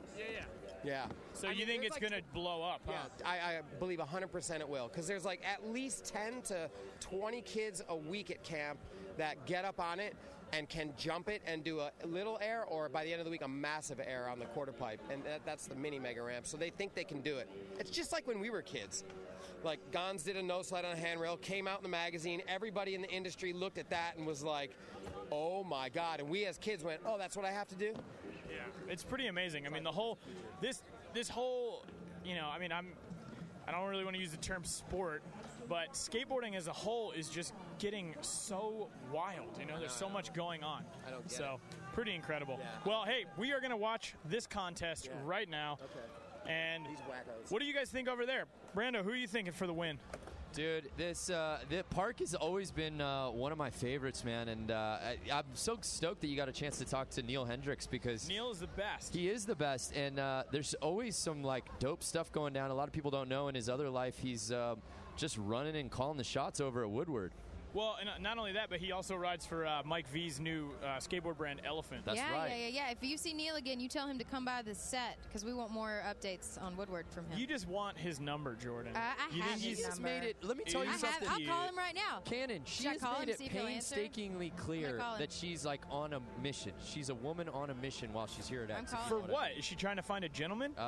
Yeah. So you think it's going to blow up, huh? Yeah, I believe 100% it will. Because there's at least 10 to 20 kids a week at camp that get up on it and can jump it and do a little air, or by the end of the week, a massive air on the quarter pipe. And that's the Mini Mega Ramp. So they think they can do it. It's just like when we were kids. Gons did a no slide on a handrail, came out in the magazine. Everybody in the industry looked at that and was like, oh my God. And we as kids went, oh, that's what I have to do? Yeah, it's pretty amazing. I mean, the whole, this whole, I mean, I don't really want to use the term sport, but skateboarding as a whole is just getting so wild. There's so much going on. I don't get so, pretty incredible. Yeah. Well, hey, we are going to watch this contest right now. Okay. And these wackos. What do you guys think over there? Brando, who are you thinking for the win? Dude, the park has always been one of my favorites, man, and I'm so stoked that you got a chance to talk to Neil Hendricks because Neil is the best. He is the best, and there's always some dope stuff going down. A lot of people don't know in his other life he's just running and calling the shots over at Woodward. Well, and not only that, but he also rides for Mike V's new skateboard brand, Elephant. That's right. Yeah. If you see Neil again, you tell him to come by the set because we want more updates on Woodward from him. You just want his number, Jordan. I you have think his he's number. made it. Let me tell you something. I'll call him right now. Cannon, she Should I has call made him, it see if he'll answer? painstakingly clear call him. that she's on a mission. She's a woman on a mission while she's here at X. For what? Is she trying to find a gentleman? No,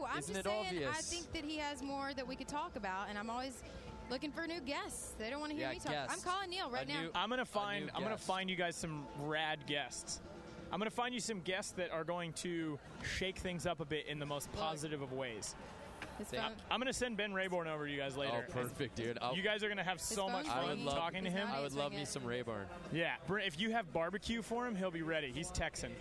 I'm isn't just it saying obvious? I think that he has more that we could talk about, and I'm always looking for new guests. They don't want to hear me talk. guests. I'm calling Neil right now. I'm gonna find you guys some rad guests. I'm gonna find you some guests that are going to shake things up a bit in the most positive of ways. I'm gonna send Ben Rayborn over to you guys later. Oh, perfect, dude. You guys are gonna have so much fun talking to him. I would love me some Rayburn. Yeah, if you have barbecue for him, he'll be ready. He's Texan.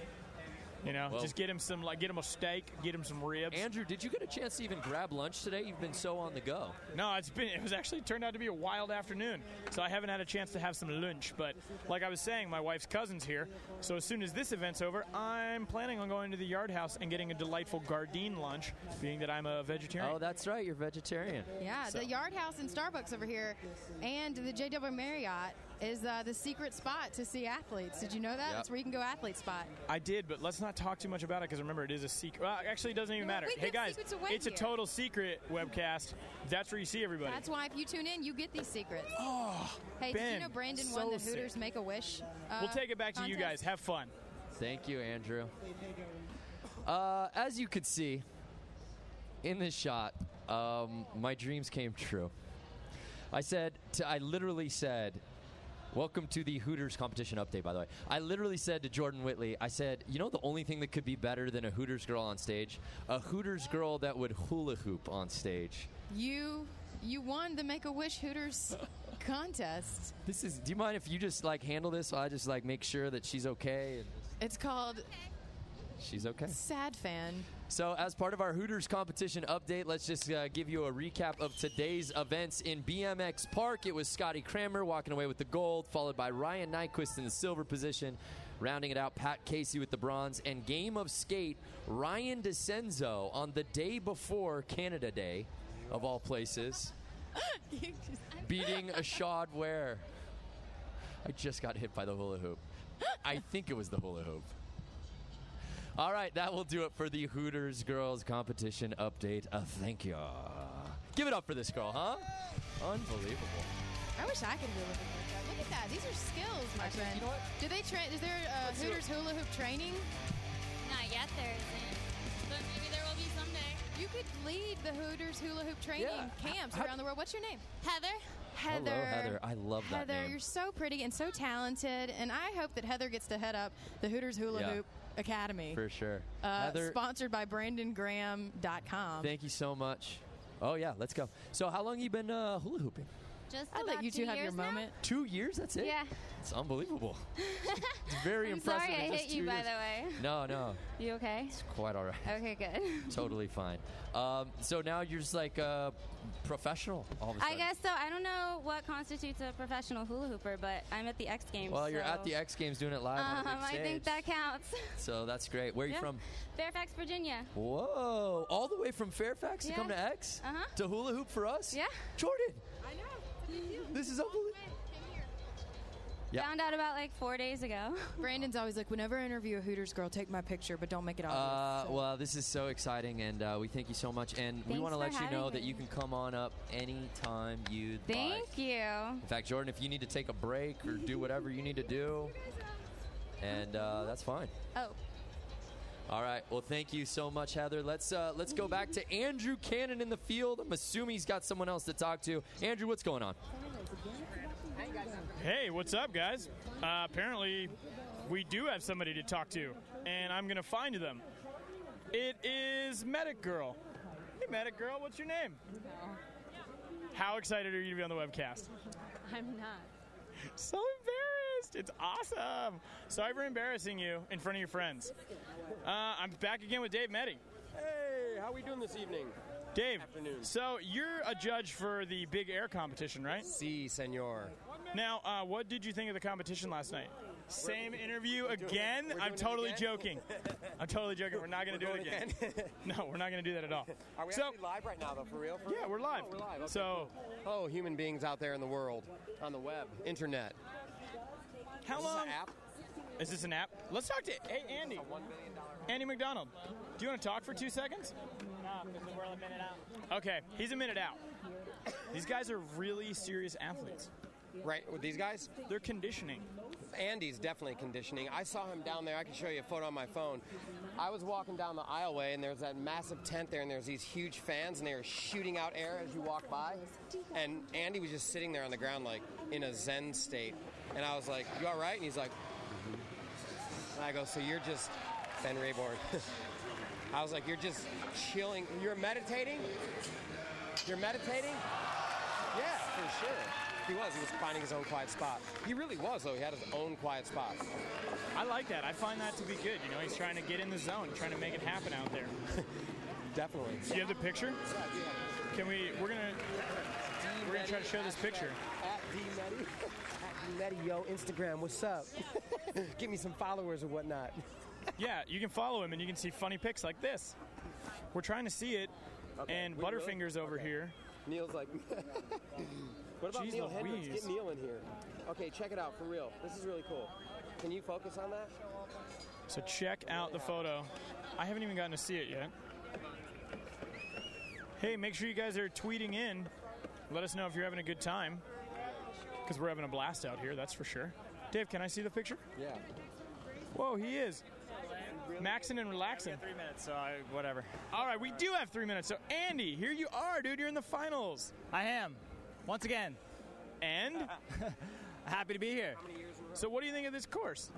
Just get him some, get him a steak, get him some ribs. Andrew, did you get a chance to even grab lunch today? You've been so on the go. No, it was actually turned out to be a wild afternoon, so I haven't had a chance to have some lunch. But like I was saying, my wife's cousin's here, so as soon as this event's over, I'm planning on going to the Yard House and getting a delightful Gardein lunch, being that I'm a vegetarian. Oh, that's right, you're vegetarian. Yeah, the Yard House and Starbucks over here, and the JW Marriott is the secret spot to see athletes. Did you know that? Yep. That's where you can go athlete spot. I did, but let's not talk too much about it because remember, it is a secret. Well, actually, it doesn't even matter. we Hey, give guys, secrets away it's a here. total secret webcast. That's where you see everybody. That's why if you tune in, you get these secrets. Oh, hey, did you Ben, know Brandon so won the sick. Hooters Make-A-Wish We'll take it back to you contest? guys. Have fun. Thank you, Andrew. As you could see in this shot, my dreams came true. I literally said, welcome to the Hooters competition update, by the way. I literally said to Jordan Whitley, I said, the only thing that could be better than a Hooters girl on stage? A Hooters girl that would hula hoop on stage. You won the Make-A-Wish Hooters contest. Do you mind if you just handle this while I just make sure that she's okay? And It's called she's okay. Sad Fan. So as part of our Hooters competition update, let's just give you a recap of today's events in BMX Park. It was Scotty Kramer walking away with the gold, followed by Ryan Nyquist in the silver position. Rounding it out, Pat Casey with the bronze. And Game of Skate, Ryan DeCenzo on the day before Canada Day, of all places, beating Ashad Ware. I just got hit by the hula hoop. I think it was the hula hoop. All right, that will do it for the Hooters Girls Competition update. Thank you. Give it up for this girl, huh? Unbelievable. I wish I could hula hoop like that. Look at that. These are skills, my friend. You know what? Do they train? Is there Hooters hula hoop training? Not yet, there isn't. But maybe there will be someday. You could lead the Hooters hula hoop training camps around the world. What's your name? Heather. Heather. Hello, Heather. I love that Heather, name. you're so pretty and so talented, and I hope that Heather gets to head up the Hooters Hula Hoop Academy. For sure. Heather, sponsored by BrandonGraham.com. thank you so much. Oh, yeah, let's go. So how long you been hula hooping? Just I'll about let you 2 two have your years now. moment. 2 years, that's it? Yeah. It's unbelievable. It's very I'm impressive. sorry I in just hit you, 2 by years. the way. No. You okay? It's quite all right. Okay, good. Totally fine. So now you're just a professional all of a I sudden. guess so. I don't know what constitutes a professional hula hooper, but I'm at the X Games. Well, you're so- at the X Games doing it live on a big I stage. think that counts. So that's great. Where are you Yeah. from? Fairfax, Virginia. Whoa. All the way from Fairfax to Yeah. come to X? Uh-huh. To hula hoop for us? Yeah. Jordan. I know. This is unbelievable. Yeah. Found out about 4 days ago. Brandon's always like, whenever I interview a Hooters girl, take my picture, but don't make it obvious. So. Well, this is so exciting, and we thank you so much. And we Thanks want to for let you know having that me. you can come on up anytime you'd like. Thank you. In fact, Jordan, if you need to take a break or do whatever you need to do, and that's fine. Oh. All right. Well, thank you so much, Heather. Let's go back to Andrew Cannon in the field. I'm assuming he's got someone else to talk to. Andrew, what's going on? Hey, what's up, guys? Apparently, we do have somebody to talk to, and I'm going to find them. It is Medic Girl. Hey, Medic Girl, what's your name? How excited are you to be on the webcast? I'm not. So embarrassed. It's awesome. Sorry for embarrassing you in front of your friends. I'm back again with Dave Meddy. Hey, how are we doing this evening? Dave, so you're a judge for the Big Air competition, right? Si, senor. Now, what did you think of the competition last night? Same interview again? I'm totally joking. I'm totally joking. We're not going to do it again. No, we're not going to do that at all. Are we actually live right now, though, for real? Yeah, we're live. Oh, we're live. Okay, so, cool. Human beings out there in the world, on the web, internet. How long? Is this an app? Let's talk to Andy. Andy McDonald. Do you want to talk for 2 seconds? No, because we're a minute out. Okay, he's a minute out. These guys are really serious athletes. Right, with these guys? They're conditioning. Andy's definitely conditioning. I saw him down there. I can show you a photo on my phone. I was walking down the aisleway, and there's that massive tent there, and there's these huge fans, and they were shooting out air as you walk by. And Andy was just sitting there on the ground, like, in a zen state. And I was like, you all right? And he's like, and I go, so you're just Ben Rayborn. I was like, you're just chilling. You're meditating? You're meditating? Yeah, for sure. He was finding his own quiet spot. He really was, though. He had his own quiet spot. I like that. I find that to be good. You know, he's trying to get in the zone, trying to make it happen out there. Definitely. Do you have the picture? Can we? We're gonna try to show this picture. At D-Meddy, yo, Instagram, what's up? Give me some followers or whatnot. Yeah, you can follow him and you can see funny pics like this. We're trying to see it, and Butterfinger's over here. Neil's like, what about Jeez Neil Hendricks? Louise. Get Neil in here. Okay, check it out, for real. This is really cool. Can you focus on that? So check out the photo. I haven't even gotten to see it yet. Hey, make sure you guys are tweeting in. Let us know if you're having a good time, because we're having a blast out here, that's for sure. Dave, can I see the picture? Yeah. Whoa, he is. Maxing and relaxing. 3 minutes, so whatever. All right, we do have 3 minutes. So, Andy, here you are, dude. You're in the finals. I am. Once again. And? Happy to be here. So what do you think of this course?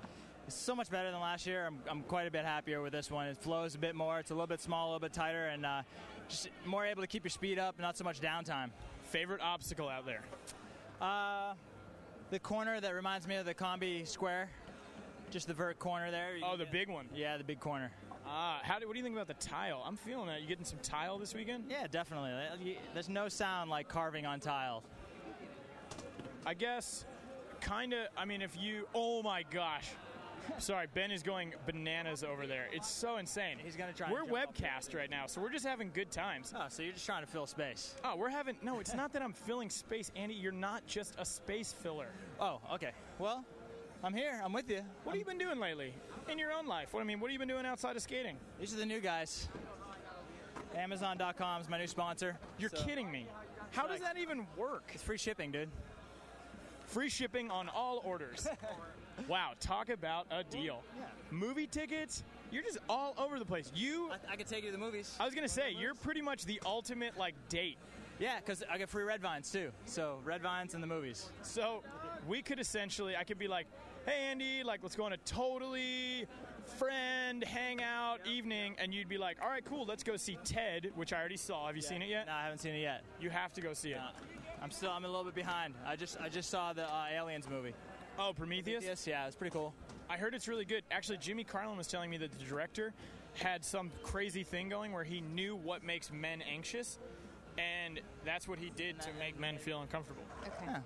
It's so much better than last year. I'm quite a bit happier with this one. It flows a bit more. It's a little bit small, a little bit tighter, and just more able to keep your speed up, not so much downtime. Favorite obstacle out there? The corner that reminds me of the Combi Square. Just the vert corner there. Oh, the big one. Yeah, the big corner. What do you think about the tile? I'm feeling that. You getting some tile this weekend? Yeah, definitely. There's no sound like carving on tile. I guess, kind of. I mean, if you. Oh my gosh. Sorry, Ben is going bananas over there. It's so insane. He's gonna try. We're webcast right now, so we're just having good times. Oh, so you're just trying to fill space? Oh, we're having. No, it's not that I'm filling space, Andy. You're not just a space filler. Oh, okay. Well, I'm here. I'm with you. What have you been doing lately in your own life? What have you been doing outside of skating? These are the new guys. Amazon.com is my new sponsor. You're kidding me. How does that even work? It's free shipping, dude. Free shipping on all orders. Wow, talk about a deal. Yeah. Movie tickets, you're just all over the place. I could take you to the movies. I was going to say, you're pretty much the ultimate, date. Yeah, because I get free red vines, too. So, red vines and the movies. So, we could essentially, I could be like, hey, Andy, let's go on a totally friend hangout evening, and you'd be like, all right, cool, let's go see Ted, which I already saw. Have you seen it yet? No, I haven't seen it yet. You have to go see it. I'm a little bit behind. I just saw the Aliens movie. Oh, Prometheus? Yeah, it's pretty cool. I heard it's really good. Actually, Jimmy Carlin was telling me that the director had some crazy thing going where he knew what makes men anxious, and that's what he did to make men feel uncomfortable. Okay. Yeah.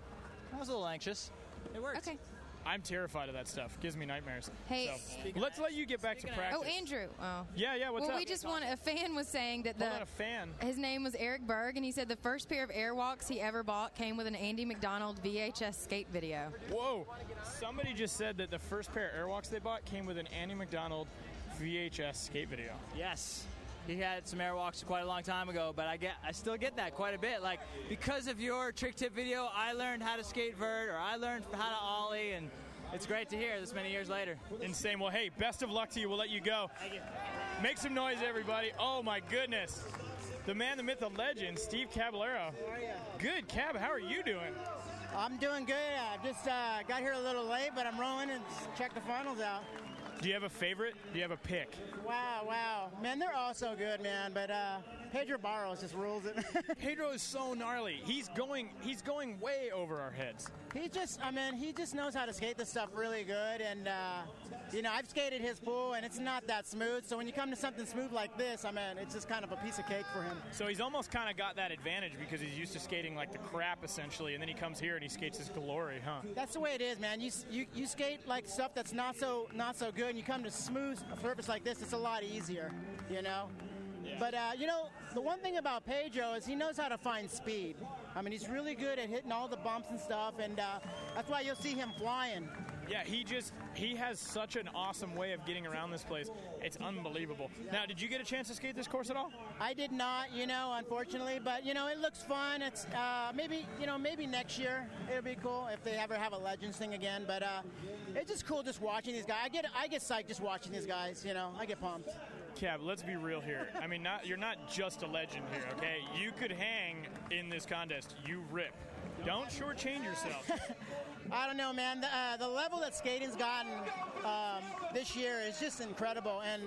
I was a little anxious. It worked. Okay. I'm terrified of that stuff. Gives me nightmares. Hey, so, let's let you get back to practice. Oh, Andrew. Oh. Yeah, what's well, up? we just want a fan was saying that Hold on, a fan. His name was Eric Berg, and he said the first pair of Airwalks he ever bought came with an Andy McDonald VHS skate video. Whoa. Somebody just said that the first pair of Airwalks they bought came with an Andy McDonald VHS skate video. Yes. He had some Airwalks quite a long time ago, but I still get that quite a bit. Because of your trick tip video, I learned how to skate vert, or I learned how to ollie, and it's great to hear this many years later. Insane. Well, hey, best of luck to you. We'll let you go. Thank you. Make some noise, everybody. Oh, my goodness. The man, the myth, the legend, Steve Caballero. How are you? Good, Cab. How are you doing? I'm doing good. I just got here a little late, but I'm rolling and check the finals out. Do you have a favorite? Do you have a pick? Wow. Man, they're all so good, man. But Pedro Barros just rules it. Pedro is so gnarly. He's going way over our heads. He just knows how to skate this stuff really good. And, I've skated his pool, and it's not that smooth. So when you come to something smooth like this, it's just kind of a piece of cake for him. So he's almost kind of got that advantage because he's used to skating like the crap, essentially. And then he comes here and he skates his glory, huh? That's the way it is, man. You skate like stuff that's not so good, and you come to smooth surface like this, it's a lot easier, Yeah. But, the one thing about Pedro is he knows how to find speed. He's really good at hitting all the bumps and stuff, and that's why you'll see him flying. Yeah, he has such an awesome way of getting around this place. It's unbelievable. Now, did you get a chance to skate this course at all? I did not, unfortunately, but, it looks fun. It's maybe next year it'll be cool if they ever have a Legends thing again, but it's just cool just watching these guys. I get psyched just watching these guys, I get pumped. Cab, let's be real here. You're not just a legend here, okay? You could hang in this contest. You rip. Don't shortchange yourself. I don't know, man. The level that skating's gotten this year is just incredible, and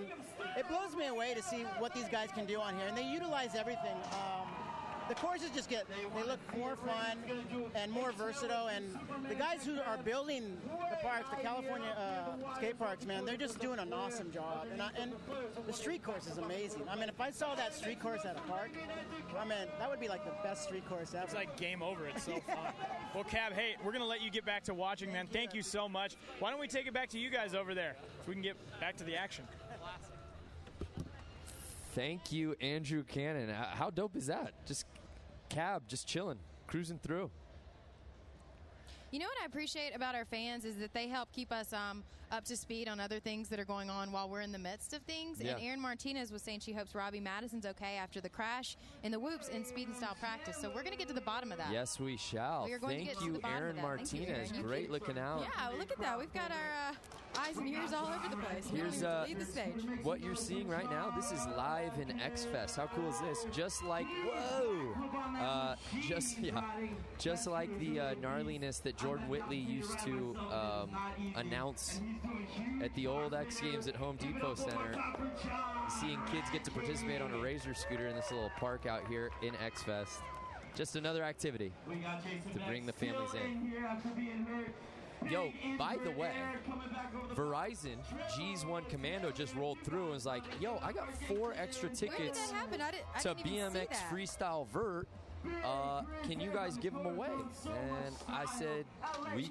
it blows me away to see what these guys can do on here. And they utilize everything. The courses just they look more fun and more versatile, and the guys who are building the parks, the California skate parks, man, they're just doing an awesome job. And the street course is amazing. If I saw that street course at a park, that would be like the best street course ever. It's like game over. It's so fun. Well, Cab, hey, we're going to let you get back to watching, man. Thank you so much. Why don't we take it back to you guys over there so we can get back to the action. Thank you, Andrew Cannon. How dope is that? Just Cab, just chilling, cruising through. You know what I appreciate about our fans is that they help keep us up to speed on other things that are going on while we're in the midst of things. Yeah. And Erin Martinez was saying she hopes Robbie Madison's okay after the crash in the whoops in speed and style practice. So we're going to get to the bottom of that. Yes, we shall. We are going to Thank get to you, the bottom Erin of that. Thank you, Martinez. Erin. Great looking out. Yeah, well, look at that. We've got our eyes and ears all over the place. Here's leave the stage. What you're seeing right now. This is live in X Fest. How cool is this? Just like just like the gnarliness that Jordan Whitley used to announce at the old X Games at Home Depot Center. Seeing kids get to participate on a Razor scooter in this little park out here in X Fest. Just another activity to bring the families in. Yo, by the way, Verizon G's1 Commando just rolled through and was like, yo, I got 4 extra tickets Where did that happen? I to didn't even see BMX that. Freestyle Vert. Can you guys give them away? And I said, Shut up. How are we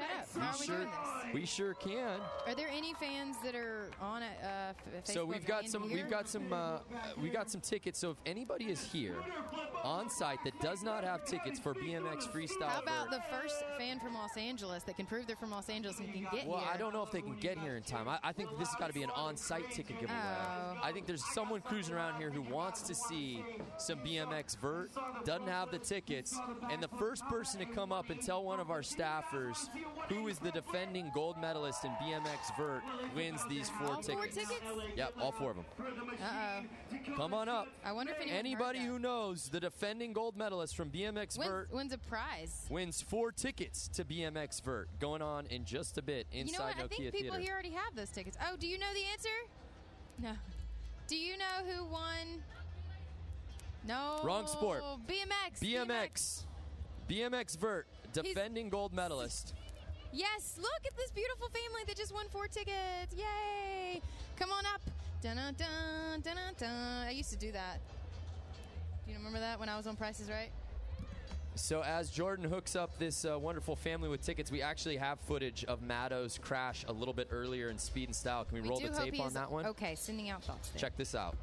doing this? we sure can. Are there any fans that are on Facebook? So we've got some here? tickets. So if anybody is here on site that does not have tickets for BMX Freestyle How about Vert, the first fan from Los Angeles that can prove they're from Los Angeles and can get well, here? I don't know if they can get here in time. I think this has got to be an on-site ticket giveaway. Oh. I think there's someone cruising around here who wants to see some BMX Vert, doesn't have the tickets, and the first person to come up and tell one of our staffers who is the defending gold medalist in BMX Vert wins these 4 All tickets. 4 tickets? Yep, all 4 of them. Uh-oh. Come on up. I wonder if anyone Anybody heard who knows the defending gold medalist from BMX Vert wins a prize. wins 4 tickets to BMX Vert, going on in just a bit inside You know what? I Nokia think people Theater. here already have those tickets. Oh, do you know the answer? No. Do you know who won? No. Wrong sport. BMX. BMX Vert, defending gold medalist. Yes, look at this beautiful family that just won 4 tickets. Yay. Come on up. Dun-dun-dun, dun-dun-dun. I used to do that. Do you remember that when I was on Price is Right? So as Jordan hooks up this wonderful family with tickets, we actually have footage of Maddo's crash a little bit earlier in Speed and Style. Can we roll do the hope tape he on is that one? Okay, sending out thoughts there. Check this out.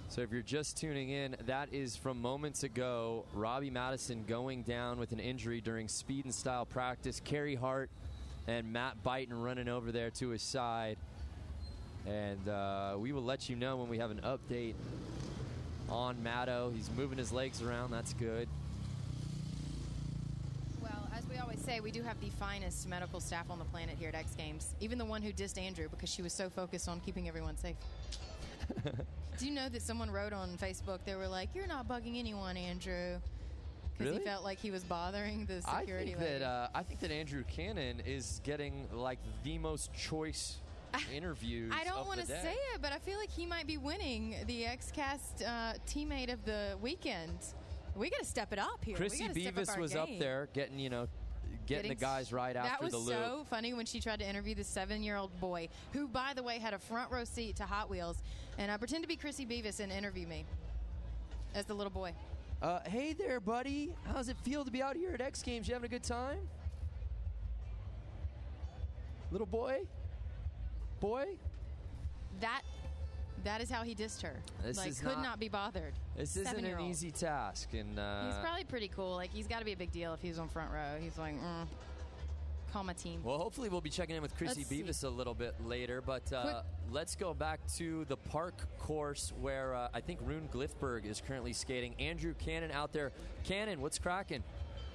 So if you're just tuning in, that is from moments ago. Robbie Madison going down with an injury during Speed and Style practice. Kerry Hart and Matt Byton running over there to his side. And we will let you know when we have an update on Matto. He's moving his legs around. That's good. Well, as we always say, we do have the finest medical staff on the planet here at X Games. Even the one who dissed Andrew because she was so focused on keeping everyone safe. Do you know that someone wrote on Facebook, they were like, "You're not bugging anyone, Andrew," because Really? he felt like he was bothering the security lady. I think that Andrew Cannon is getting like the most choice interviews. I don't want to say it, but I feel like he might be winning the XCast teammate of the weekend. We got to step it up here. Chrissy We gotta step Beavis our was up game. there getting the guys right after the loop. That was so funny when she tried to interview the 7-year-old boy, who, by the way, had a front row seat to Hot Wheels. And I pretend to be Chrissy Beavis and interview me as the little boy. Hey there, buddy. How's it feel to be out here at X Games? You having a good time? Little boy? Boy? That is how he dissed her. This is could not be bothered. This isn't an 7-year-old. easy task. And He's probably pretty cool. Like, he's got to be a big deal if he was on front row. He's like, call my team. Well, hopefully we'll be checking in with Chrissy Let's see. Beavis a little bit later. But let's go back to the park course where I think Rune Glifberg is currently skating. Andrew Cannon out there. Cannon, what's cracking?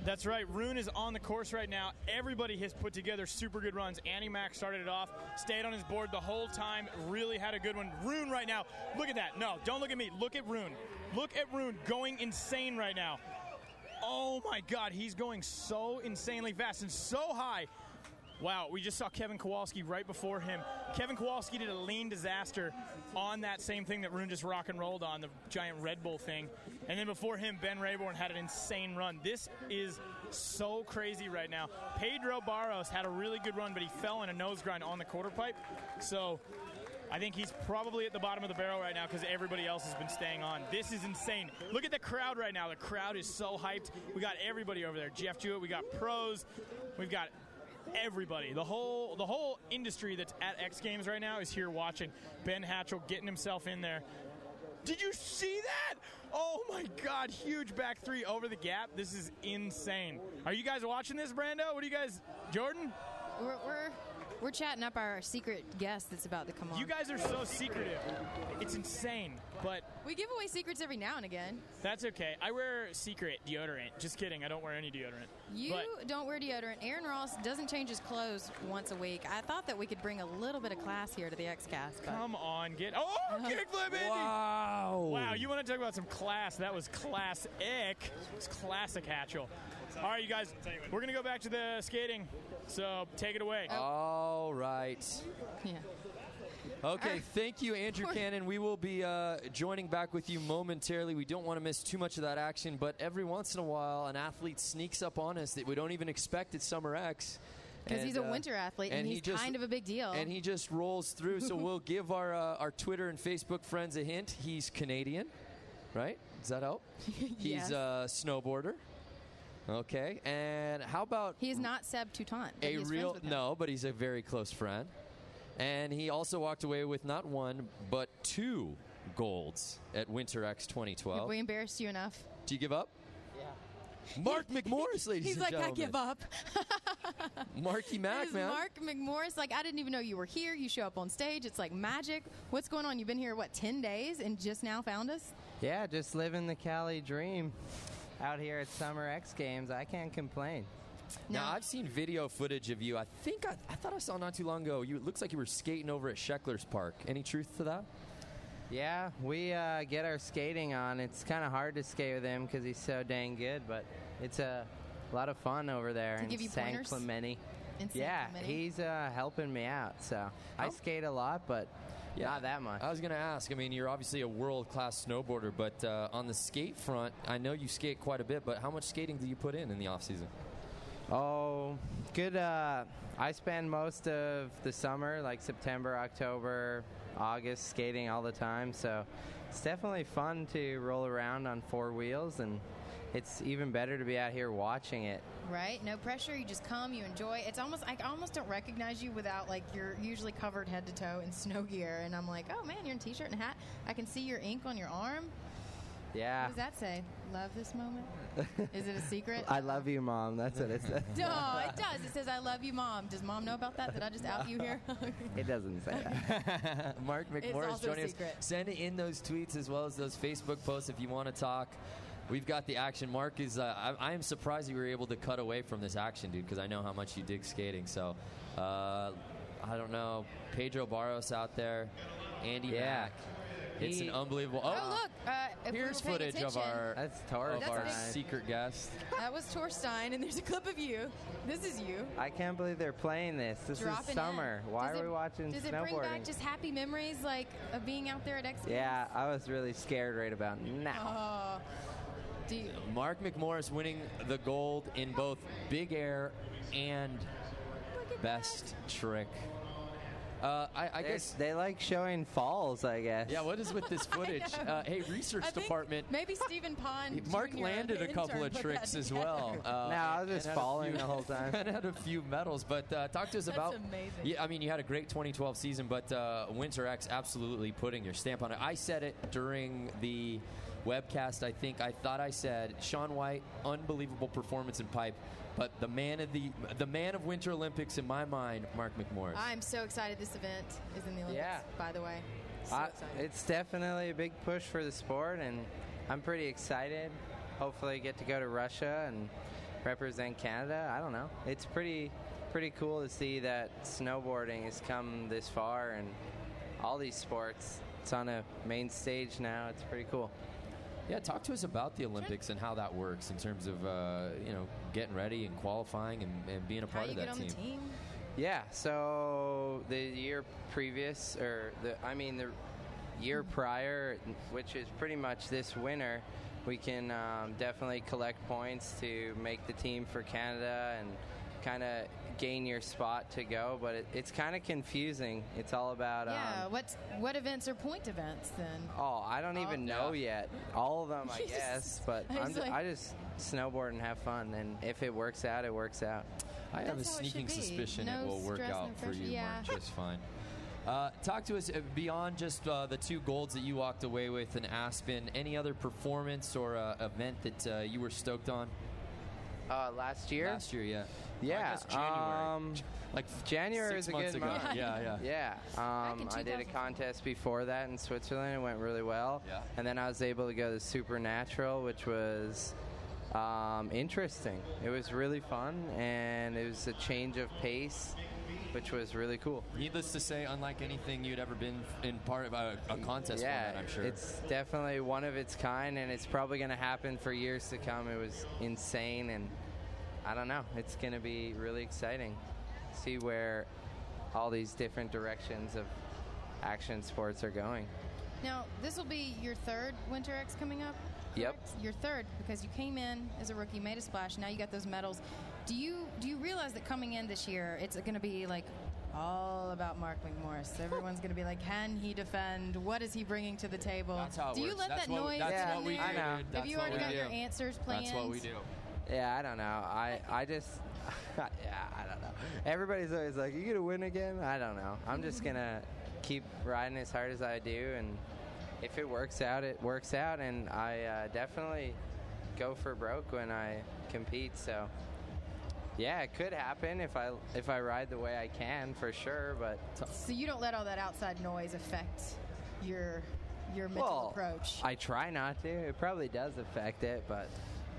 That's right. Rune is on the course right now. Everybody has put together super good runs. Annie Mac started it off, stayed on his board the whole time, really had a good one. Rune right now, look at that. No, don't look at me. Look at Rune. Look at Rune going insane right now. Oh, my God. He's going so insanely fast and so high. Wow, we just saw Kevin Kowalski right before him. Kevin Kowalski did a lean disaster on that same thing that Rune just rock and rolled on, the giant Red Bull thing. And then before him, Ben Rayborn had an insane run. This is so crazy right now. Pedro Barros had a really good run, but he fell in a nose grind on the quarter pipe. So I think he's probably at the bottom of the barrel right now because everybody else has been staying on. This is insane. Look at the crowd right now. The crowd is so hyped. We got everybody over there. Jeff Jewett, we got pros. We've got everybody. The whole industry that's at X Games right now is here watching. Ben Hatchell getting himself in there. Did you see that? Oh my God, huge back three over the gap. This is insane. Are you guys watching this, Brando? What do you guys, Jordan? We're chatting up our secret guest that's about to come on. You guys are so secretive. It's insane, but we give away secrets every now and again. That's okay. I wear secret deodorant. Just kidding. I don't wear any deodorant. You don't wear deodorant. Aaron Ross doesn't change his clothes once a week. I thought that we could bring a little bit of class here to the XCast. Come on, kickflip, Andy! Wow. Wow, you want to talk about some class? That was classic. It's classic Hatchell. All right, you guys, we're going to go back to the skating, so take it away. All right. Yeah. Okay, thank you, Andrew Cannon. We will be joining back with you momentarily. We don't want to miss too much of that action, but every once in a while, an athlete sneaks up on us that we don't even expect at Summer X. Because he's a winter athlete, and he's kind of a big deal. And he just rolls through, so we'll give our Twitter and Facebook friends a hint. He's Canadian, right? Does that help? Yes. He's a snowboarder. Okay, and how about... He is not Seb Toutant. No, but he's a very close friend. And he also walked away with not one, but 2 golds at Winter X 2012. Have we embarrassed you enough? Do you give up? Yeah. Mark McMorris, ladies and gentlemen. He's like, I give up. Marky Mac, man. Mark McMorris, I didn't even know you were here. You show up on stage. It's like magic. What's going on? You've been here, 10 days and just now found us? Yeah, just living the Cali dream out here at Summer X Games. I can't complain. Now, I've seen video footage of you. I thought I saw not too long ago. It looks like you were skating over at Sheckler's Park. Any truth to that? Yeah, we get our skating on. It's kind of hard to skate with him because he's so dang good, but it's a lot of fun over there in San Clemente. Yeah, he's helping me out. So I skate a lot, but not that much. I was going to ask. I mean, you're obviously a world-class snowboarder, but on the skate front, I know you skate quite a bit, but how much skating do you put in the off-season? Oh, good. I spend most of the summer, like September, October, August, skating all the time. So it's definitely fun to roll around on 4 wheels, and it's even better to be out here watching it. Right? No pressure. You just come, you enjoy. It's almost, I almost don't recognize you without, you're usually covered head to toe in snow gear. And I'm like, oh, man, you're in a T-shirt and hat. I can see your ink on your arm. Yeah. What does that say? Love this moment? Is it a secret? I love you, Mom. That's what it says. No, it does. It says, I love you, Mom. Does Mom know about that? Did I just out you here? It doesn't say that. Mark It's McMorris also joining us. secret. Send in those tweets as well as those Facebook posts if you want to talk. We've got the action. Mark is. I am surprised you were able to cut away from this action, dude, because I know how much you dig skating. So, I don't know. Pedro Barros out there. Andy Mack. It's an unbelievable. Oh, look. If we here's were paying footage of our attention- secret guest. That was Torstein, and there's a clip of you. This is you. I can't believe they're playing this. This Dropping is summer. in. Why Does are we it- watching Does it snowboarding? bring back just happy memories, like, of being out there at X Games? Yeah, I was really scared right about now. Mark McMorris winning the gold in both big air and best trick. I guess they like showing falls, I guess. Yeah, what is with this footage? Hey, research I think department. Maybe Stephen Pond. Mark Jr., landed the a couple intern, of put tricks that as together. well. No, I was just and had a falling few- the whole time. And had a few medals, but talk to us That's about. amazing. Yeah, I mean, you had a great 2012 season, but Winter X absolutely putting your stamp on it. I said it during the webcast. I thought I said Shaun White, unbelievable performance in pipe, but the man of Winter Olympics in my mind, Mark McMorris. I'm so excited this event is in the Olympics, Yeah. by the way. So excited. It's definitely a big push for the sport, and I'm pretty excited. Hopefully get to go to Russia and represent Canada. I don't know. It's pretty cool to see that snowboarding has come this far, and all these sports. It's on a main stage now. It's pretty cool. Yeah, talk to us about the Olympics and how that works in terms of getting ready and qualifying and being a part How of you that get on team. the team? Yeah, so the year previous, the year prior, which is pretty much this winter, we can definitely collect points to make the team for Canada and kind of gain your spot to go. But it's kind of confusing. It's all about what events are point events then? Oh, I don't even know yet. All of them, I Jesus. guess. But I was like- I just snowboard and have fun, and if it works out, it works out. I have a That's how it should sneaking be. suspicion No it will work stress, out no for pressure. you, Yeah. Mark, just fine. Talk to us beyond just the two golds that you walked away with in Aspen. Any other performance or event that you were stoked on? Last year? Last year, yeah. Yeah, I guess January. like January 6 is a months good ago. month. Yeah. Yeah. Back in I did a 2000. contest before that in Switzerland. It went really well. Yeah. And then I was able to go to Supernatural, which was interesting. It was really fun, and it was a change of pace, which was really cool. Needless to say, unlike anything you'd ever been in part of a contest Yeah, format, I'm sure. it's definitely one of its kind, and it's probably going to happen for years to come. It was insane, and I don't know. It's going to be really exciting. See where all these different directions of action sports are going. Now, this will be your third Winter X coming up? Yep. correct? Your third, because you came in as a rookie, made a splash, now you got those medals. Do you realize that coming in this year, it's going to be like all about Mark McMorris? Everyone's going to be like, can he defend? What is he bringing to the table? That's how it do you works. let That's that what- noise that's get what in we there? do, dude. Have That's you what already we got do. your answers planned? That's what we do. Yeah, I don't know. I just, yeah, I don't know. Everybody's always like, you gonna win again? I don't know. I'm just gonna keep riding as hard as I do, and if it works out, it works out. And I definitely go for broke when I compete. So yeah, it could happen if I ride the way I can, for sure. But So you don't let all that outside noise affect your mental approach. I try not to. It probably does affect it, but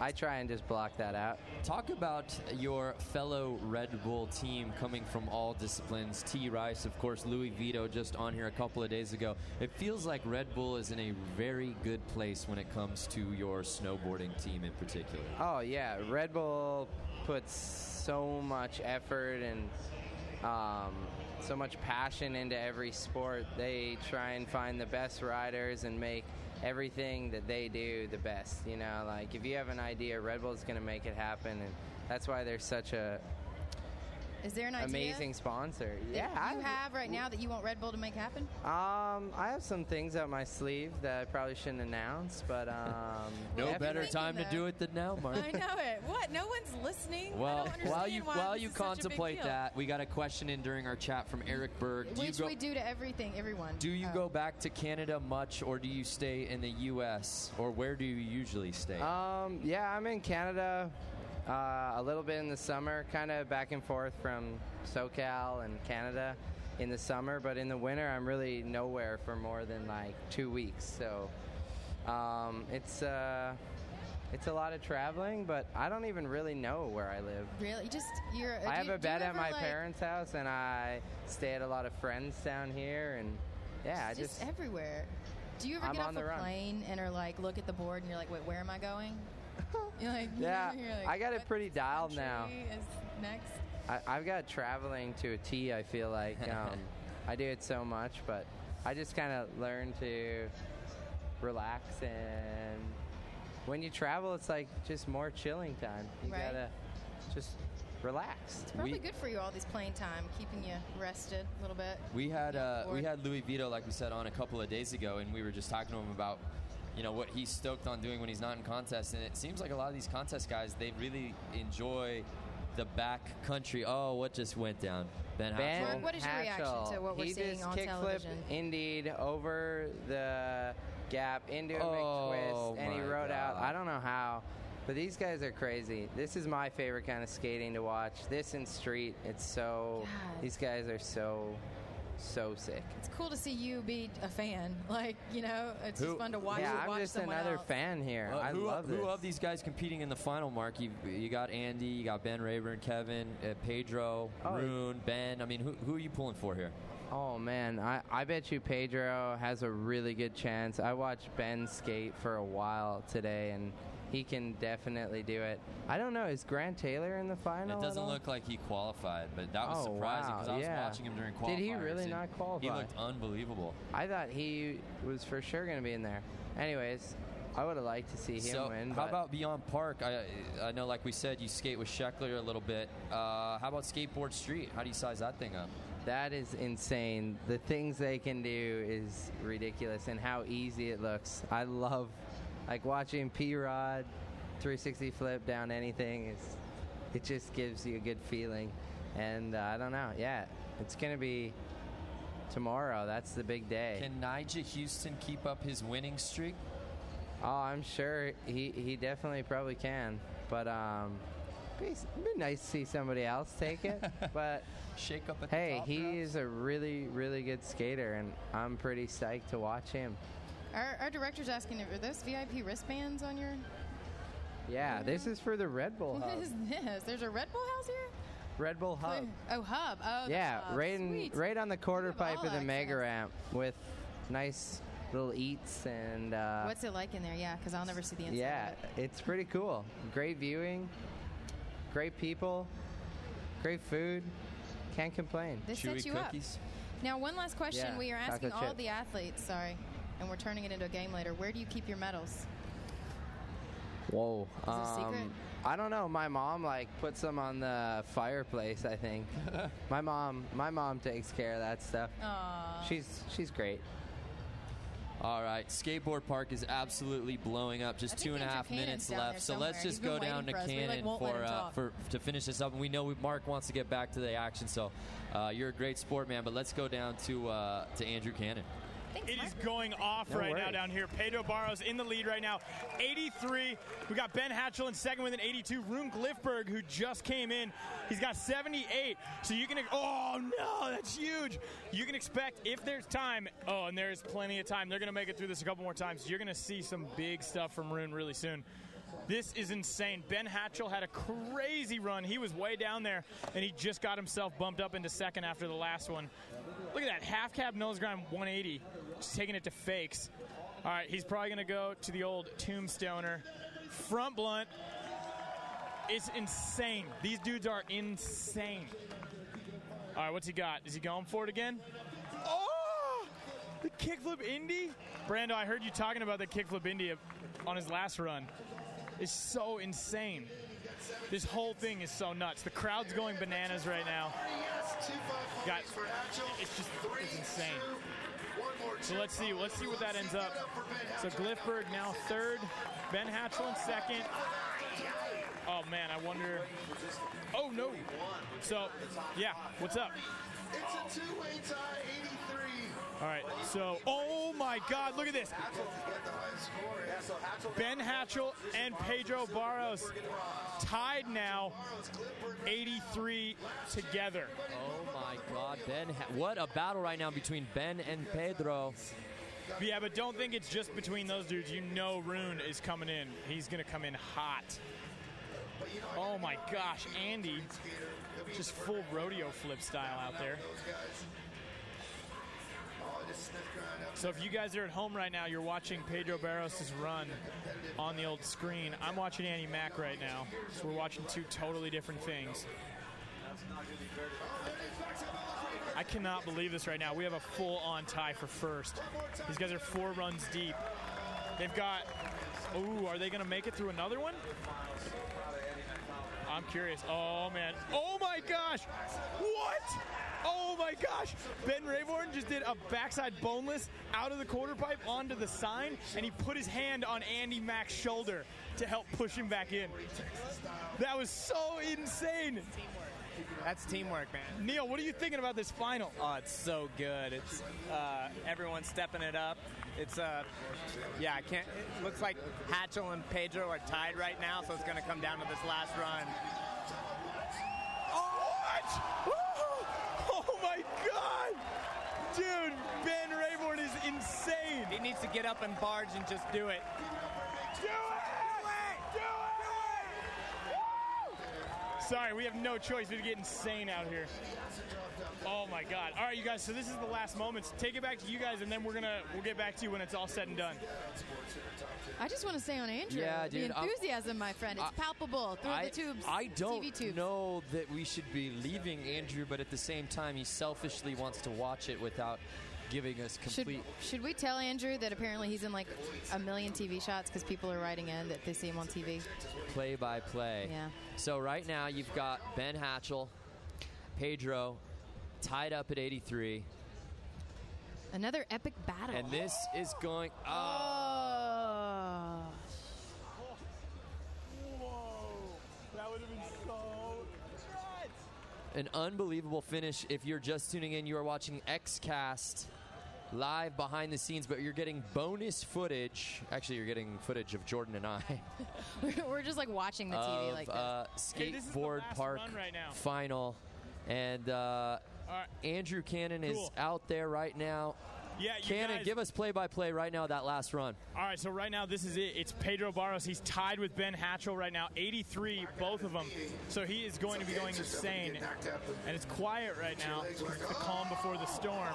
I try and just block that out. Talk about your fellow Red Bull team coming from all disciplines. T. Rice, of course, Louis Vito just on here a couple of days ago. It feels like Red Bull is in a very good place when it comes to your snowboarding team in particular. Oh, yeah. Red Bull puts so much effort and so much passion into every sport. They try and find the best riders and make everything that they do the best. You know, like if you have an idea, Red Bull's going to make it happen, and that's why they're such a Is there an idea amazing sponsor. that Yeah, you have right now that you want Red Bull to make happen? I have some things up my sleeve that I probably shouldn't announce, but No better thinking time to that. do it than now, Mark. I know it. What? No one's listening. I Well, don't understand while why you this is such a big contemplate deal. that, we got a question in during our chat from Eric Berg. Which we do to everyone. Do you Oh. go back to Canada much, or do you stay in the U.S., or where do you usually stay? Yeah, I'm in Canada a little bit in the summer, kind of back and forth from SoCal and Canada in the summer, but in the winter I'm really nowhere for more than like 2 weeks. So it's a lot of traveling, but I don't even really know where I live. Really? I have a bed at my like, parents' house, and I stay at a lot of friends down here, and yeah, I just everywhere. Do you ever I'm get on off the a run. plane and are like, look at the board and you're like, wait, where am I going? You're like, Yeah, you're like, I got it what pretty dialed now. country is next? I've got traveling to a T, I feel like. I do it so much, but I just kind of learn to relax, and when you travel, it's like just more chilling time. You Right. gotta just relax. It's probably good for you, all this plane time, keeping you rested a little bit. We had Louis Vito, like we said, on a couple of days ago, and we were just talking to him about, what he's stoked on doing when he's not in contests. And it seems like a lot of these contest guys, they really enjoy the back country. Oh, what just went down? Ben Hatchell. Mark, what is your reaction to what we're he seeing just on kickflipped television? Indeed over the gap into a big Oh, twist, and he my rode out. God. I don't know how, but these guys are crazy. This is my favorite kind of skating to watch. This in street, these guys are so sick. It's cool to see you be a fan. Like, it's just fun to watch. Yeah, watch I'm just someone another else. fan here. Well, I love this. Who of these guys competing in the final, Mark? You got Andy, you got Ben Rayburn, Kevin, Pedro, Rune, Ben. I mean, who are you pulling for here? Oh, man. I bet you Pedro has a really good chance. I watched Ben skate for a while today, and he can definitely do it. I don't know. Is Grant Taylor in the final? It doesn't at all? look like he qualified, but that was Oh, surprising wow, because I was yeah. watching him during qualifiers. Did he really and not qualify? He looked unbelievable. I thought he was for sure going to be in there. Anyways, I would have liked to see him So, win. how but about Beyond Park? I know, like we said, you skate with Scheckler a little bit. How about Skateboard Street? How do you size that thing up? that is insane. The things they can do is ridiculous, and how easy it looks. I love, like, watching P-Rod 360 flip down anything. It just gives you a good feeling. And I don't know. Yeah, it's going to be tomorrow. That's the big day. Can Nigel Houston keep up his winning streak? Oh, I'm sure he definitely probably can. But it'd be nice to see somebody else take it. But shake up at the hey, top, he perhaps? is a really, really good skater, and I'm pretty psyched to watch him. Our director's asking, are those VIP wristbands on your... Yeah, this is for the Red Bull What Hub. is this? There's a Red Bull house here? Red Bull Hub. Oh, Hub. Oh, the Yeah, Hub. right, Sweet. right on the quarter have all pipe of the access. mega ramp with nice little eats and. What's it like in there? Yeah, because I'll never see the inside Yeah, of it. it's pretty cool. Great viewing, great people, great food. Can't complain. This sets you up. Now, one last question. Yeah, We are asking chocolate all chip. the athletes, and we're turning it into a game later. Where do you keep your medals? Whoa. Is it a secret? I don't know. My mom puts them on the fireplace, I think. my mom takes care of that stuff. Aww. She's great. All right, Skateboard Park is absolutely blowing up. Just 2.5 minutes down there left, so somewhere. let's He's just been go down to waiting for us. We, Cannon won't let him talk. to finish this up. And we know Mark wants to get back to the action, so you're a great sport, man. But let's go down to Andrew Cannon. It is going off No right now worries. down here. Pedro Barros in the lead right now, 83. We got Ben Hatchell in second with an 82. Rune Glifberg, who just came in, he's got 78. So you can, oh no, that's huge. You can expect, if there's time, and there's plenty of time, they're going to make it through this a couple more times. You're going to see some big stuff from Rune really soon. This is insane. Ben Hatchell had a crazy run. He was way down there, and he just got himself bumped up into second after the last one. Look at that, half cab nose grind 180, just taking it to fakes. All right, he's probably going to go to the old tombstoner. Front blunt. It's insane. These dudes are insane. All right, what's he got? Is he going for it again? Oh, the kickflip Indy. Brando, I heard you talking about the kickflip Indy on his last run. It's so insane. This whole thing is so nuts. The crowd's going bananas right now. It's insane. So let's see what that ends up. So Glifberg now third, Ben Hatchell in second. Oh man, I wonder. Oh no. So yeah, what's up? It's a two-way tie, 83. All right, so, oh my God, look at this. Ben Hatchell and Pedro Barros tied now, 83 together. Oh my God, what a battle right now between Ben and Pedro. Yeah, but don't think it's just between those dudes. You know Rune is coming in. He's going to come in hot. Oh my gosh, Andy, just full rodeo flip style out there. So if you guys are at home right now, you're watching Pedro Barros' run on the old screen. I'm watching Andy Mack right now. So we're watching two totally different things. I cannot believe this right now. We have a full-on tie for first. These guys are 4 runs deep. They've got... Ooh, are they going to make it through another one? I'm curious. Oh, man. Oh, my gosh. What? Oh, my gosh. Ben Rayborn just did a backside boneless out of the quarter pipe onto the sign, and he put his hand on Andy Mack's shoulder to help push him back in. That was so insane. That's teamwork, man. Neil, what are you thinking about this final? Oh, it's so good. It's everyone stepping it up. It's yeah, I can't. It looks like Hatchell and Pedro are tied right now, so it's going to come down to this last run. What? Oh my God, dude! Ben Rayborn is insane. He needs to get up and barge and just do it. Do it! Sorry, we have no choice. We get insane out here. Oh my God! All right, you guys. So this is the last moments. Take it back to you guys, and then we'll get back to you when it's all said and done. I just want to say on Andrew, Yeah, dude, the enthusiasm, my friend, it's palpable through the tubes. I don't TV tubes. know that we should be leaving Andrew, but at the same time, he selfishly wants to watch it without giving us complete. Should we tell Andrew that apparently he's in like a million TV shots because people are writing in that they see him on TV? Play-by-play. Yeah. So right now you've got Ben Hatchell, Pedro, tied up at 83. Another epic battle. And this is going... Oh. That would have been so nuts. An unbelievable finish. If you're just tuning in, you are watching XCast live behind the scenes, but you're getting bonus footage. Actually, you're getting footage of Jordan and I. We're just like watching the TV like this. Skateboard park right now. final. And Andrew Cannon is out there right now. Yeah, you Cannon, guys, give us play-by-play right now, that last run. All right, so right now this is it. It's Pedro Barros. He's tied with Ben Hatchell right now, 83, both of them. So he is going to be going insane. And it's quiet right now. It's the calm before the storm.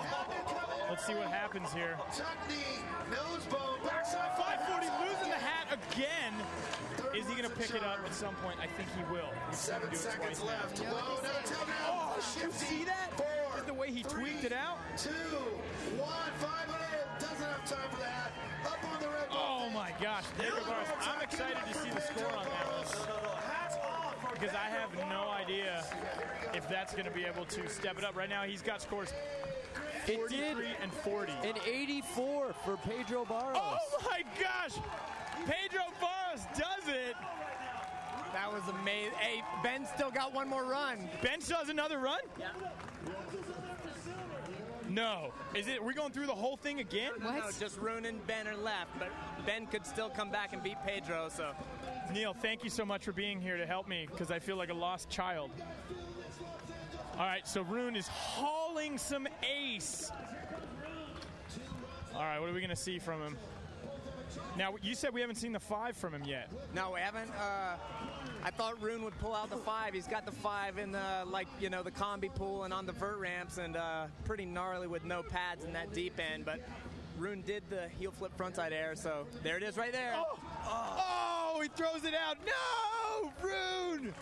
Let's see what happens here. 540 losing the hat again. Is he going to pick it up at some point? I think he will. He's 7 seconds left. Oh, did you see that? Just the way he tweaked it out. 2, 1, 500. Doesn't have time for that. Up on the red. Oh my gosh, Pedro Barros. I'm excited to see the score on that one. Because I have no idea if that's going to be able to step it up. Right now, he's got scores 43 and 40. An 84 for Pedro Barros. Oh my gosh! Pedro Barros does it! That was amazing. Hey, Ben still got one more run. Ben still has another run? Yeah. No. Is it? We're going through the whole thing again? No, just Rune and Ben are left, but Ben could still come back and beat Pedro. So, Neil, thank you so much for being here to help me because I feel like a lost child. All right, so Rune is hauling some ace. All right, what are we going to see from him? Now, you said we haven't seen the 5 from him yet. No, we haven't. I thought Rune would pull out the 5. He's got the 5 in the, the combi pool and on the vert ramps, and pretty gnarly with no pads in that deep end. But Rune did the heel flip frontside air, so there it is right there. Oh, he throws it out. No, Rune,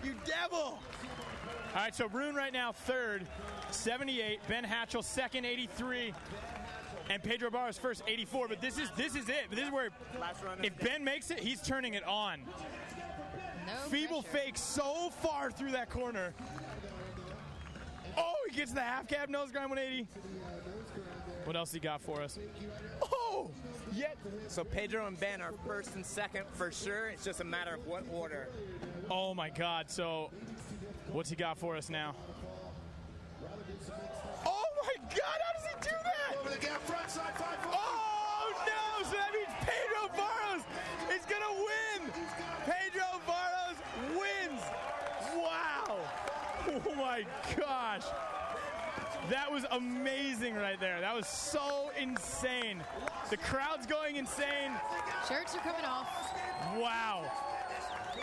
you devil. All right, so Rune right now third, 78. Ben Hatchell second, 83. And Pedro Barros first, 84. But this is it. This is where if Ben makes it, he's turning it on. Feeble fake so far through that corner. Oh, he gets the half cab nose grind 180. What else he got for us? Oh! Yeah. So Pedro and Ben are first and second for sure. It's just a matter of what order. Oh, my God. So what's he got for us now? Oh, my God. How does he do that? Over the gap, front side, 5-4. Oh, no. So that means Pedro Barros is going to win. Pedro Barros wins. Wow. Oh, my gosh. That was amazing right there. That was so insane. The crowd's going insane. Shirts are coming off. Wow.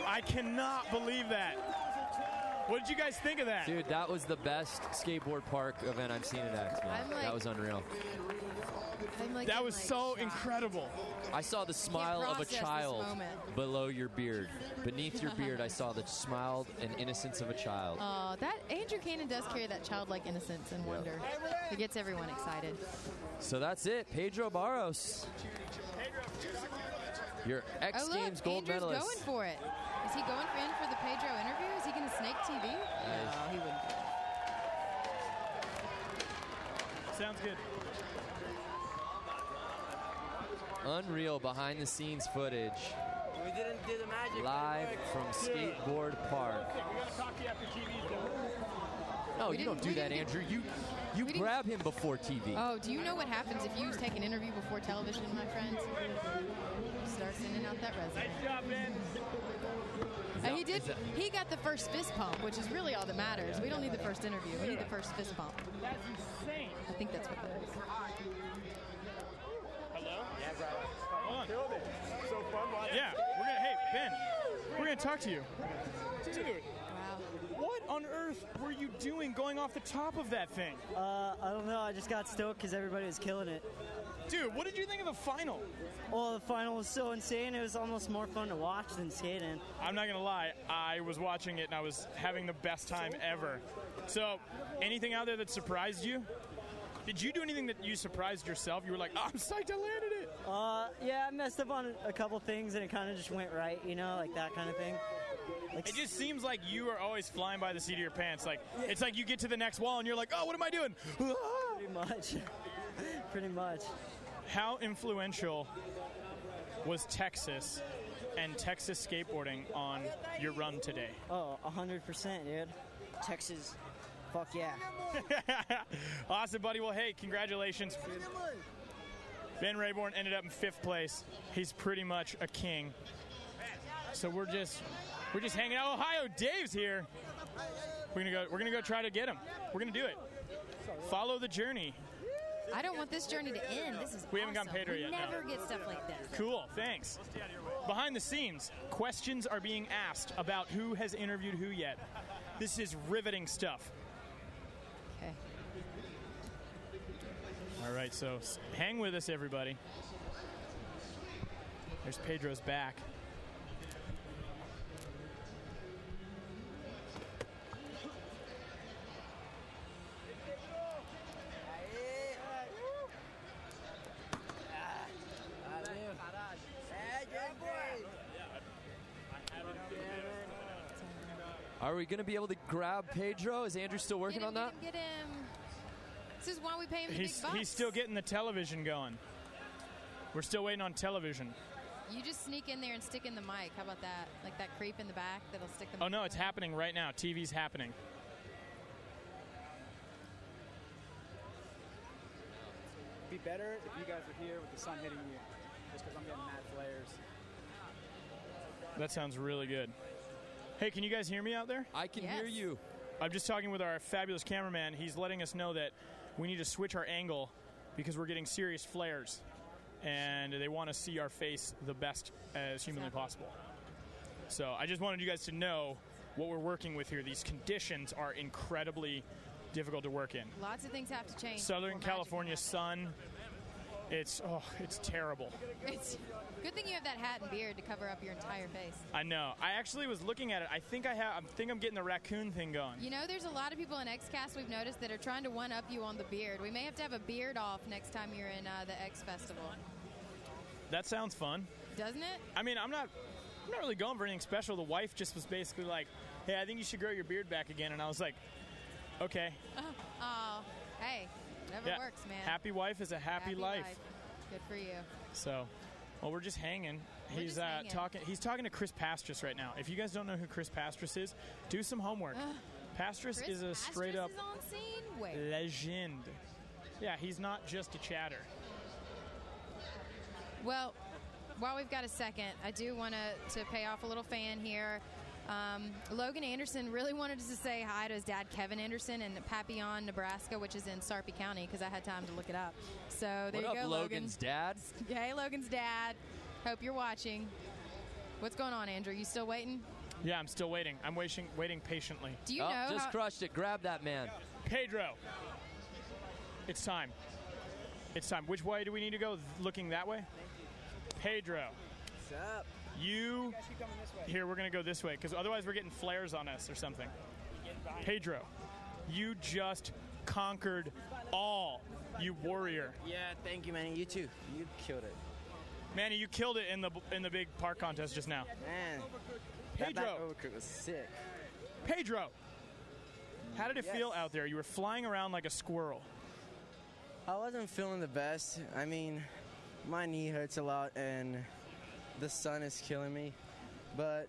I cannot believe that. What did you guys think of that? Dude, that was the best skateboard park event I've seen at X, man. That was unreal. That was so incredible. I saw the smile of a child below your beard. Beneath your beard, I saw the smile and innocence of a child. Oh, that Andrew Cannon does carry that childlike innocence and wonder. It gets everyone excited. So that's it. Pedro Barros. Your X Games gold Andrew's medalist. going for it. Is he going in for the Pedro interview? Is he going to snake TV? No, he wouldn't. Sounds good. Unreal behind the scenes footage. We didn't do the magic. Live from Skateboard Park. We gotta talk to you after TV's done. No, you don't do that, Andrew. You grab him before TV. Oh, do you know what happens if you take an interview before television, my friends? Start sending out that resume. Nice job, Ben. He got the first fist pump, which is really all that matters. We don't need the first interview. We need the first fist pump. That's insane. I think that's what that is. Hello? Yeah, bro. Hold on. So fun watching. Yeah, hey, Ben, we're gonna talk to you. Dude, what on earth were you doing going off the top of that thing? I don't know. I just got stoked because everybody was killing it. Dude, what did you think of the final? Well, the final was so insane. It was almost more fun to watch than skating. I'm not gonna lie. I was watching it and I was having the best time ever. So, anything out there that surprised you? Did you do anything that you surprised yourself? You were like, oh, I'm psyched I landed it. Yeah, I messed up on a couple things and it kind of just went right, like that kind of thing. It just seems like you are always flying by the seat of your pants. Like it's like you get to the next wall and you're like, oh, what am I doing? Pretty much. Pretty much. How influential was Texas and Texas skateboarding on your run today? Oh, 100%, dude. Texas. Fuck yeah. Awesome, buddy. Well, hey, congratulations. Ben Rayborn ended up in 5th place. He's pretty much a king. So we're just hanging out. Ohio Dave's here. We're gonna go try to get him. We're gonna do it. Follow the journey. I don't want this journey to end. This is We haven't gotten awesome. Pedro yet. We never no. get stuff like this. Cool, thanks. Behind the scenes, questions are being asked about who has interviewed who yet. This is riveting stuff. Okay. All right, so hang with us, everybody. There's Pedro's back. Are we going to be able to grab Pedro? Is Andrew still working on that? Get him. This is why we pay him the big bucks. He's still getting the television going. We're still waiting on television. You just sneak in there and stick in the mic. How about that? Like that creep in the back that'll stick the Oh, mic no, in it's the mic. happening right now. TV's happening. Be better if you guys were here with the sun hitting you, just because I'm getting mad flares. That sounds really good. Hey, can you guys hear me out there? I can hear you. I'm just talking with our fabulous cameraman. He's letting us know that we need to switch our angle because we're getting serious flares. And they want to see our face the best as humanly possible. So I just wanted you guys to know what we're working with here. These conditions are incredibly difficult to work in. Lots of things have to change. Southern before California sun, it's terrible. It's good thing you have that hat and beard to cover up your entire face. I know. I actually was looking at it. I think I'm getting the raccoon thing going. You know, there's a lot of people in XCast we've noticed that are trying to one-up you on the beard. We may have to have a beard off next time you're in the X Festival. That sounds fun. Doesn't it? I mean, I'm not really going for anything special. The wife just was basically like, hey, I think you should grow your beard back again. And I was like, okay. Oh, hey. Whatever works, man. Happy wife is a happy life. Good for you. So, well, we're just hanging. He's talking. He's talking to Chris Pastras right now. If you guys don't know who Chris Pastras is, do some homework. Pastras is a straight up is on scene? Wait. legend. Yeah, he's not just a chatter. Well, while we've got a second, I do want to pay off a little fan here. Logan Anderson really wanted us to say hi to his dad, Kevin Anderson, in Papillon, Nebraska, which is in Sarpy County, because I had time to look it up. So there what you up, go, Logan's dad? Hey, Logan's dad. Hope you're watching. What's going on, Andrew? You still waiting? Yeah, I'm still waiting. I'm waiting patiently. Do you know just crushed it. Grab that man. Pedro. It's time. It's time. Which way do we need to go? Looking that way? Pedro. What's up? You here, we're going to go this way, because otherwise we're getting flares on us or something. Pedro, you just conquered all, you warrior. Yeah, thank you, Manny. You too. You killed it. Manny, you killed it in the big park contest just now. Man, Pedro. that back overcook was sick. Pedro, how did it feel out there? You were flying around like a squirrel. I wasn't feeling the best. I mean, my knee hurts a lot, and the sun is killing me. But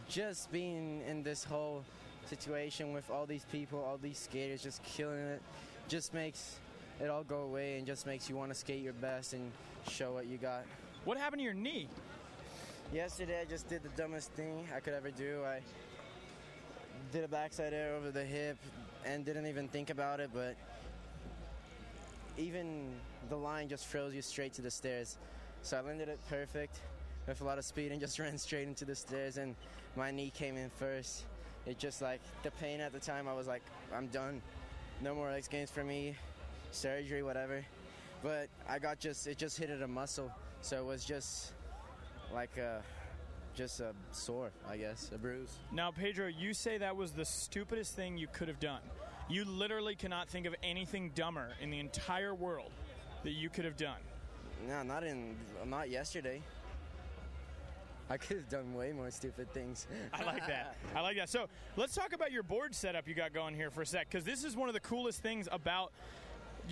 just being in this whole situation with all these people, all these skaters just killing it, just makes it all go away and just makes you want to skate your best and show what you got. What happened to your knee? Yesterday, I just did the dumbest thing I could ever do. I did a backside air over the hip and didn't even think about it, but even the line just throws you straight to the stairs. So I landed it perfect with a lot of speed and just ran straight into the stairs, and my knee came in first. It just like, the pain at the time, I was like, I'm done. No more X Games for me, surgery, whatever. But it just hit at a muscle. So it was just like a sore, I guess, a bruise. Now, Pedro, you say that was the stupidest thing you could have done. You literally cannot think of anything dumber in the entire world that you could have done. No, not yesterday. I could have done way more stupid things. I like that. I like that. So let's talk about your board setup you got going here for a sec, because this is one of the coolest things about,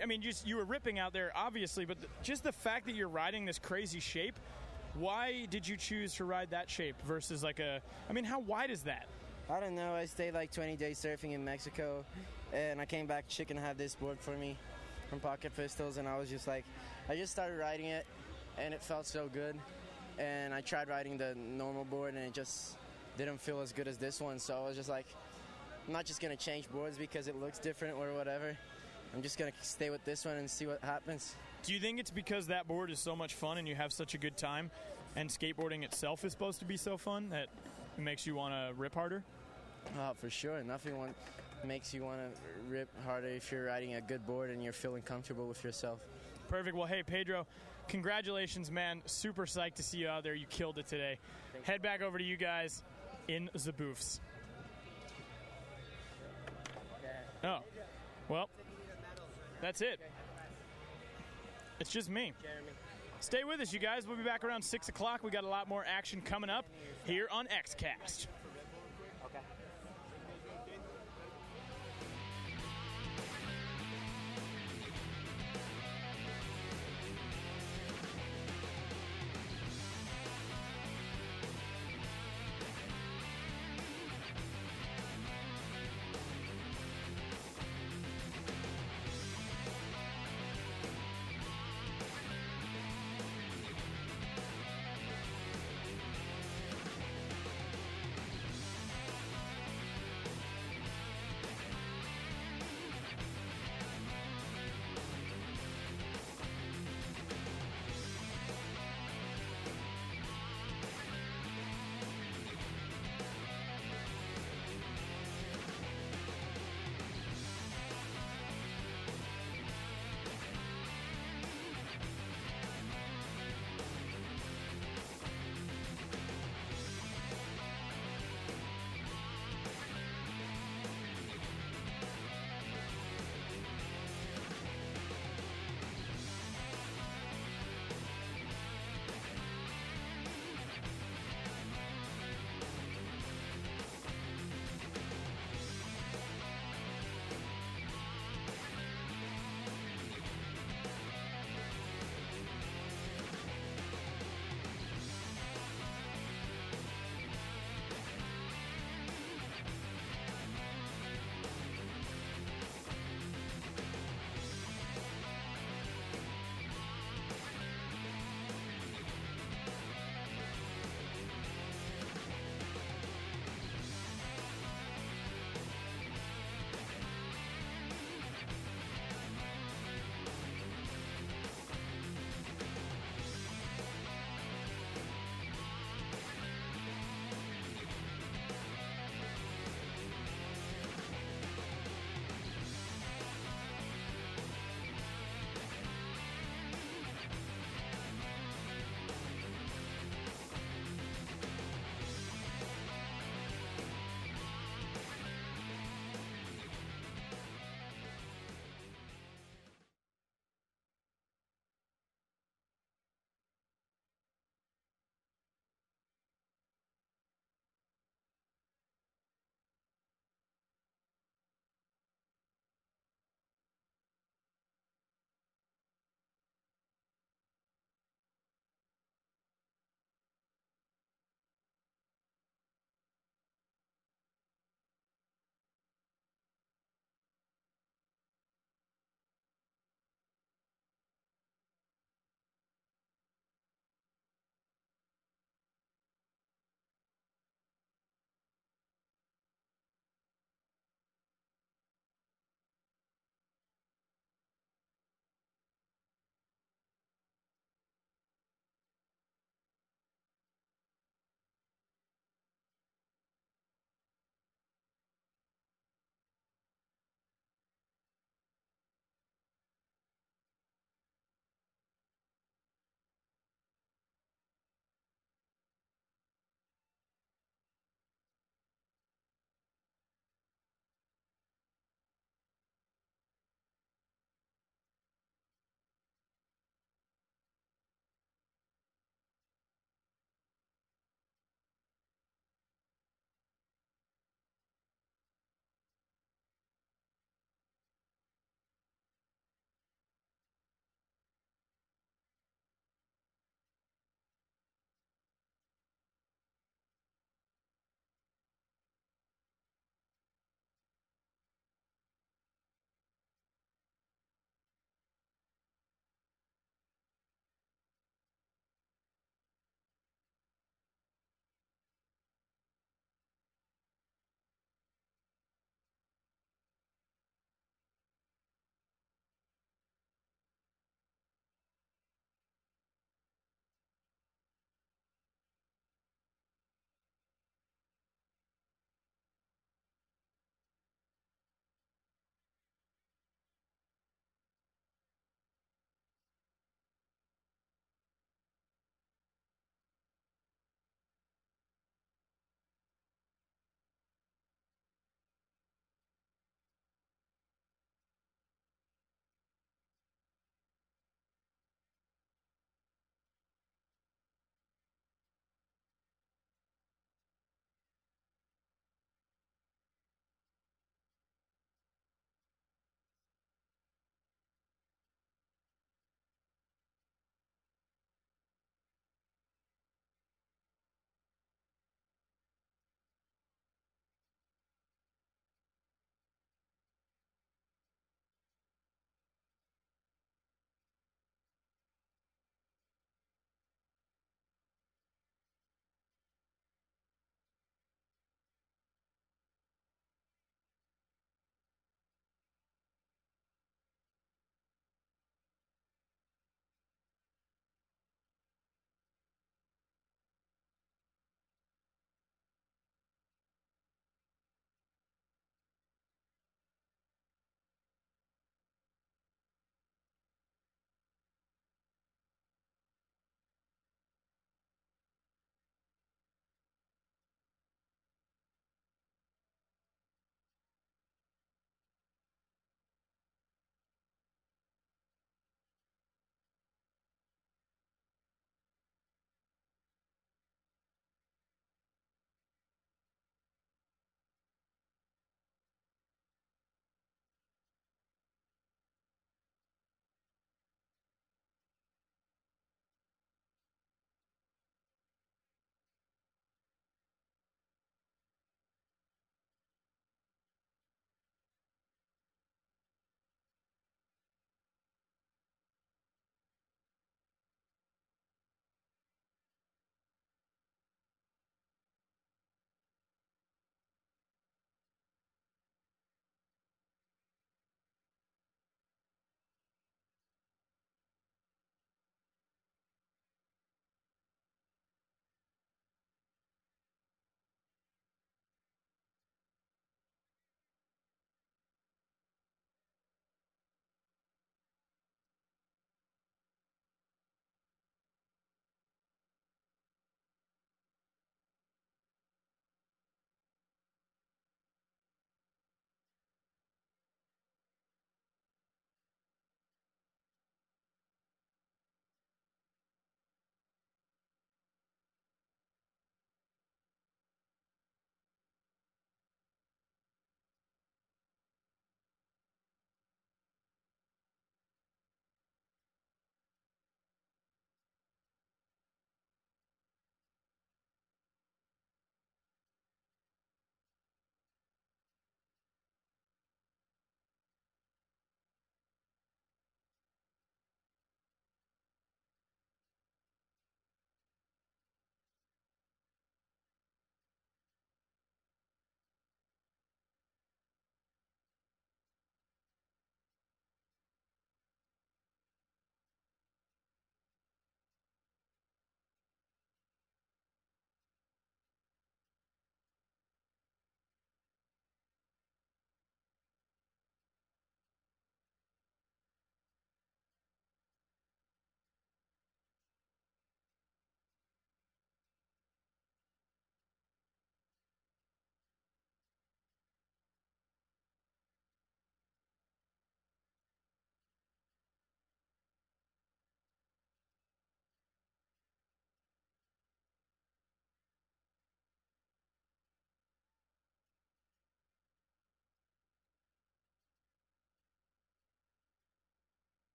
I mean, you were ripping out there, obviously, but just the fact that you're riding this crazy shape, why did you choose to ride that shape versus how wide is that? I don't know. I stayed like 20 days surfing in Mexico, and I came back. Chicken had this board for me from Pocket Pistols, and I was just like, I just started riding it, and it felt so good. And I tried riding the normal board, and it just didn't feel as good as this one. So I was just like, I'm not just going to change boards because it looks different or whatever. I'm just going to stay with this one and see what happens. Do you think it's because that board is so much fun and you have such a good time, and skateboarding itself is supposed to be so fun that it makes you want to rip harder? Oh, for sure. Nothing makes you want to rip harder if you're riding a good board and you're feeling comfortable with yourself. Perfect. Well, hey, Pedro, congratulations, man. Super psyched to see you out there. You killed it today. Head back over to you guys in the booths. Oh, well, that's it. It's just me. Stay with us, you guys. We'll be back around 6 o'clock. We got a lot more action coming up here on XCast.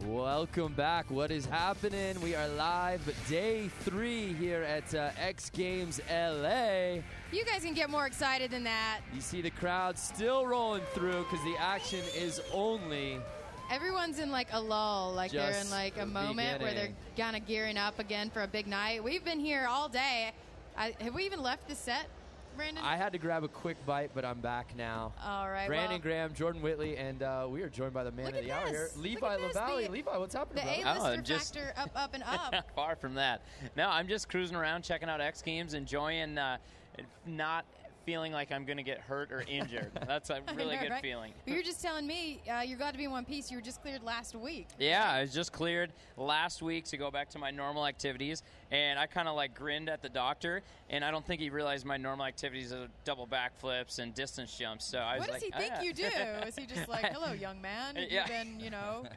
Welcome back. What is happening? We are live day 3 here at X Games LA. You guys can get more excited than that. You see the crowd still rolling through because the action is only... Everyone's in like a lull, like they're in Just like a moment where they're beginning. kind of gearing up again for a big night. We've been here all day. Have we even left the set, Brandon? I had to grab a quick bite, but I'm back now. All right. Brandon Graham, Jordan Whitley, and we are joined by the man of the hour here, Levi LaValle. Levi, what's happening, The brother? A-lister factor up and up. Far from that. No, I'm just cruising around, checking out X Games, enjoying not feeling like I'm going to get hurt or injured. That's a really I know, good right? feeling. You were just telling me you're glad to be in one piece. You were just cleared last week. Yeah, I was just cleared last week to go back to my normal activities, and I kind of like grinned at the doctor, and I don't think he realized my normal activities are double backflips and distance jumps. So I was What does like, he think "Ah." you do? Is he just like, hello, young man? Have Yeah. you been,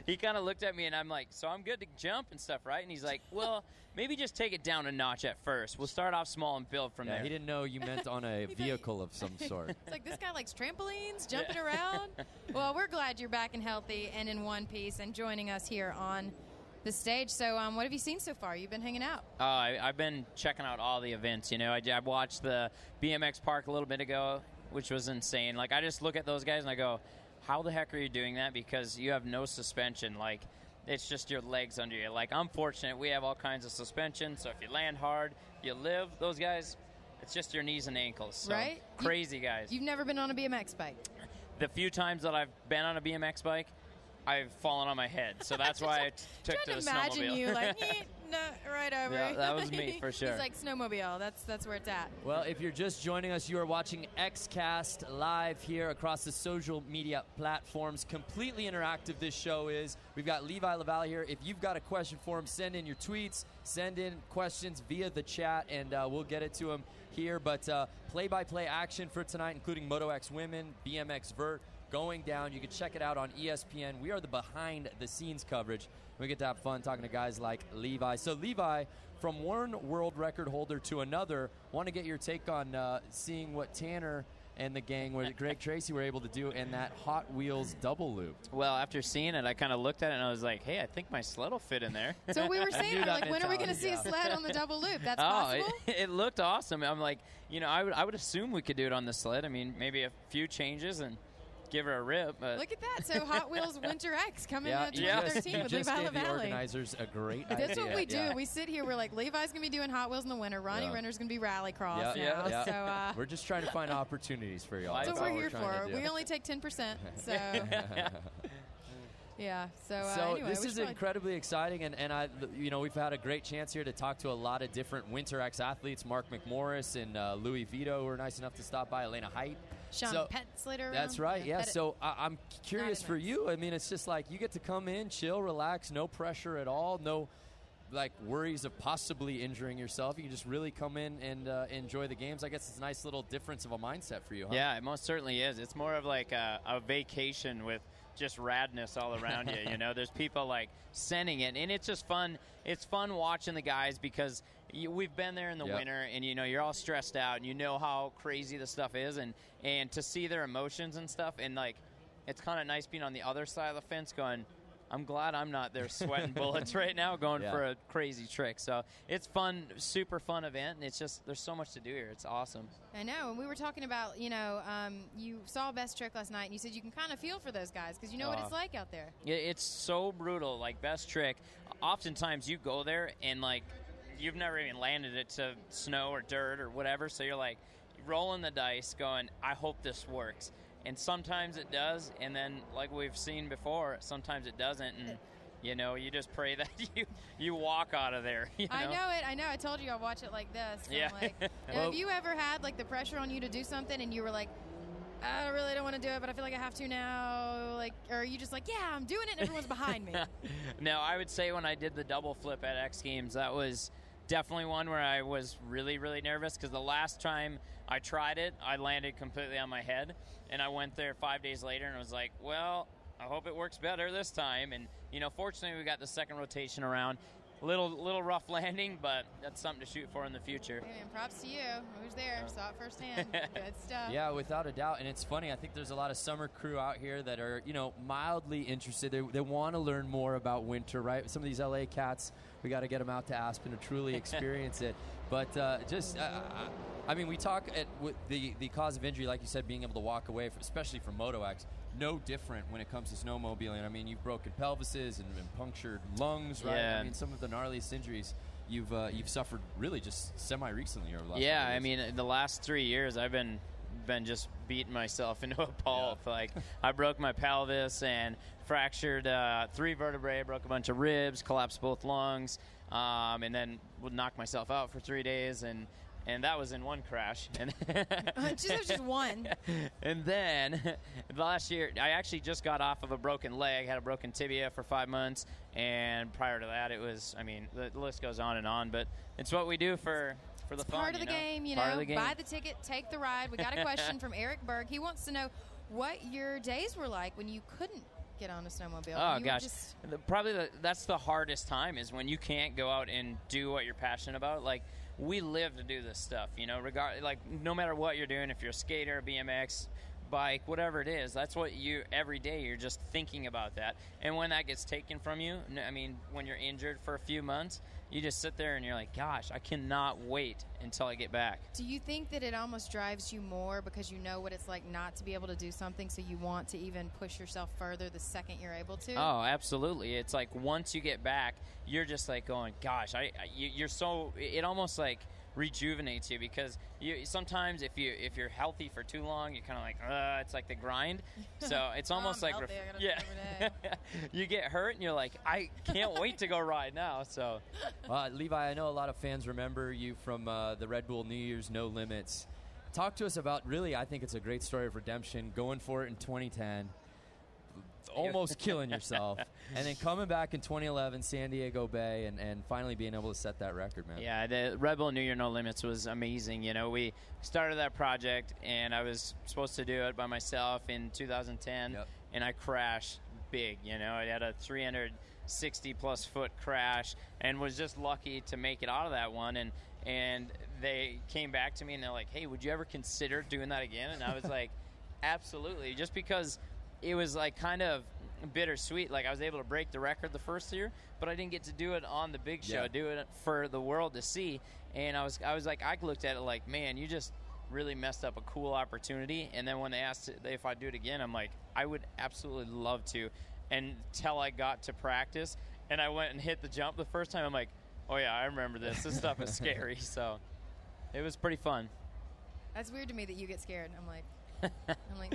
He kind of looked at me, and I'm like, so I'm good to jump and stuff, right? And he's like, well, maybe just take it down a notch at first. We'll start off small and build from Yeah, there. he didn't know you meant on a vehicle of some sort. It's like, this guy likes trampolines, jumping around. Well, we're glad you're back and healthy and in one piece and joining us here on the stage. So what have you seen so far? You've been hanging out. I've been checking out all the events. You know, I watched the BMX Park a little bit ago, which was insane. Like, I just look at those guys and I go, how the heck are you doing that? Because you have no suspension. Like, it's just your legs under you. Like, I'm fortunate. We have all kinds of suspension. So if you land hard, you live. Those guys, it's just your knees and ankles. So Right? Crazy guys. You've never been on a BMX bike. The few times that I've been on a BMX bike, I've fallen on my head. So that's why I took to the Imagine snowmobile. you like, no, right over. Yeah, that was me, for sure. He's like, snowmobile. That's where it's at. Well, if you're just joining us, you are watching XCast live here across the social media platforms. Completely interactive this show is. We've got Levi LaValle here. If you've got a question for him, send in your tweets, send in questions via the chat, and we'll get it to him here. But play-by-play action for tonight, including Moto X Women, BMX Vert, going down. You can check it out on ESPN. We are the behind-the-scenes coverage. We get to have fun talking to guys like Levi. So, Levi, from one world record holder to another, want to get your take on seeing what Tanner and the gang, with Greg Tracy, were able to do in that Hot Wheels double loop. Well, after seeing it, I kind of looked at it and I was like, hey, I think my sled will fit in there. So we were saying, we're like, when are we going to see a sled on the double loop? That's Oh, possible? it looked awesome. I'm like, you know, I would assume we could do it on the sled. I mean, maybe a few changes and give her a rip. But Look at that. So Hot Wheels Winter X coming in you 2013 just with Levi gave the LaValle. organizers a great idea. That's what we do. Yeah. We sit here. We're like, Levi's going to be doing Hot Wheels in the winter. Ronnie Yeah. Renner's going to be Rallycross now. Yeah. So we're just trying to find opportunities for y'all. that's what all we're here trying for. to do. We only take 10%. So yeah. So anyway, this we is should incredibly exciting, and I, you know, we've had a great chance here to talk to a lot of different Winter X athletes. Mark McMorris and Louis Vito were nice enough to stop by. Elena Height. Sean Petzlater. That's right. Yeah. Pettit. So I'm curious for you. I mean, it's just like you get to come in, chill, relax, no pressure at all, no like worries of possibly injuring yourself. You can just really come in and enjoy the games. I guess it's a nice little difference of a mindset for you, huh? yeah, it most certainly is. It's more of like a vacation with just radness all around you. You know, there's people like sending it, and it's just fun. It's fun watching the guys because we've been there in the winter, and you know you're all stressed out, and you know how crazy the stuff is, and to see their emotions and stuff, and like it's kind of nice being on the other side of the fence, going, I'm glad I'm not there sweating bullets right now going for a crazy trick. So it's fun, super fun event, and it's just there's so much to do here. It's awesome. I know, and we were talking about, you know, you saw Best Trick last night, and you said you can kind of feel for those guys because you know what it's like out there. It's so brutal. Like Best Trick, oftentimes you go there and like you've never even landed it to snow or dirt or whatever, so you're like rolling the dice going, I hope this works. And sometimes it does, and then like we've seen before, sometimes it doesn't, and you know, you just pray that you walk out of there. You know? I know it. I know. I told you I'll watch it like this. Yeah. Like, have you ever had like the pressure on you to do something and you were like, I really don't want to do it, but I feel like I have to now? Like, or are you just like, yeah, I'm doing it, and everyone's behind me? No, I would say when I did the double flip at X Games, that was definitely one where I was really, really nervous because the last time I tried it, I landed completely on my head, and I went there 5 days later and was like, well, I hope it works better this time. And, you know, fortunately we got the second rotation around. little rough landing, but that's something to shoot for in the future. Hey, man, props to you. Who's there? Saw it firsthand. Good stuff. Yeah, without a doubt. And it's funny. I think there's a lot of summer crew out here that are, mildly interested. They want to learn more about winter, right? Some of these LA cats, we got to get them out to Aspen to truly experience it. But we talk with the cause of injury, like you said, being able to walk away, especially from Moto X. No different when it comes to snowmobiling. I mean, you've broken pelvises and punctured lungs, right? Yeah. I mean, some of the gnarliest injuries you've suffered really just semi-recently over the last Yeah, couple I years. mean, the last 3 years I've been just beating myself into a pulp. Yeah. Like, I broke my pelvis and fractured 3 vertebrae, broke a bunch of ribs, collapsed both lungs, and then would knock myself out for 3 days, and that was in one crash. And just one. And then last year, I actually just got off of a broken leg, had a broken tibia for 5 months, and prior to that, it was, the list goes on and on, but it's what we do for the fun. Part of the game, Part of the game. Buy the ticket, take the ride. We got a question from Eric Berg. He wants to know what your days were like when you couldn't get on a snowmobile. Oh, gosh. That's the hardest time is when you can't go out and do what you're passionate about. Like, we live to do this stuff, no matter what you're doing, if you're a skater, BMX, bike, whatever it is, that's what every day you're just thinking about that. And when that gets taken from you, when you're injured for a few months, you just sit there and you're like, gosh, I cannot wait until I get back. Do you think that it almost drives you more because you know what it's like not to be able to do something, so you want to even push yourself further the second you're able to? Oh, absolutely. It's like once you get back, you're just like going, gosh, you're so, it almost like rejuvenates you, because sometimes if you're healthy for too long, you're kind of like, it's like the grind. So it's almost like healthy, I gotta do it every day. You get hurt and you're like, I can't wait to go ride now. So Levi, I know a lot of fans remember you from the Red Bull New Year's No Limits. Talk to us about, really, I think it's a great story of redemption, going for it in 2010, almost killing yourself, and then coming back in 2011, San Diego Bay, and finally being able to set that record, man. Yeah, the Red Bull New Year No Limits was amazing. We started that project, and I was supposed to do it by myself in 2010, and I crashed big. I had a 360-plus foot crash and was just lucky to make it out of that one, and they came back to me, and they're like, hey, would you ever consider doing that again? And I was like, absolutely, just because it was like kind of bittersweet. Like, I was able to break the record the first year, but I didn't get to do it on the big show, do it for the world to see. And I was like, I looked at it like, man, you just really messed up a cool opportunity. And then when they asked if I'd do it again, I'm like, I would absolutely love to. Until I got to practice and I went and hit the jump the first time, I'm like, oh yeah, I remember this. This stuff is scary. So it was pretty fun. That's weird to me that you get scared. I'm like,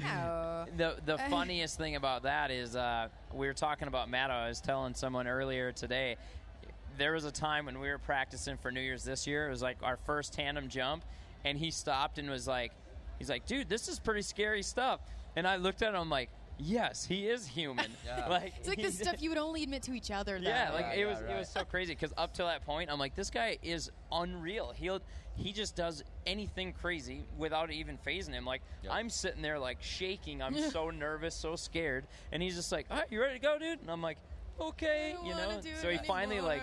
no. The funniest thing about that is we were talking about Matto. I was telling someone earlier today, there was a time when we were practicing for New Year's this year. It was like our first tandem jump, and he stopped and was like, he's like, dude, this is pretty scary stuff. And I looked at him, I'm like, yes, he is human. Like, it's like the stuff you would only admit to each other, though. Yeah, like it was so crazy, because up to that point, I'm like, this guy is unreal. He just does anything crazy without even phasing him. Like, I'm sitting there like shaking. I'm so nervous, so scared, and he's just like, all right, you ready to go, dude? And I'm like, okay, So he finally like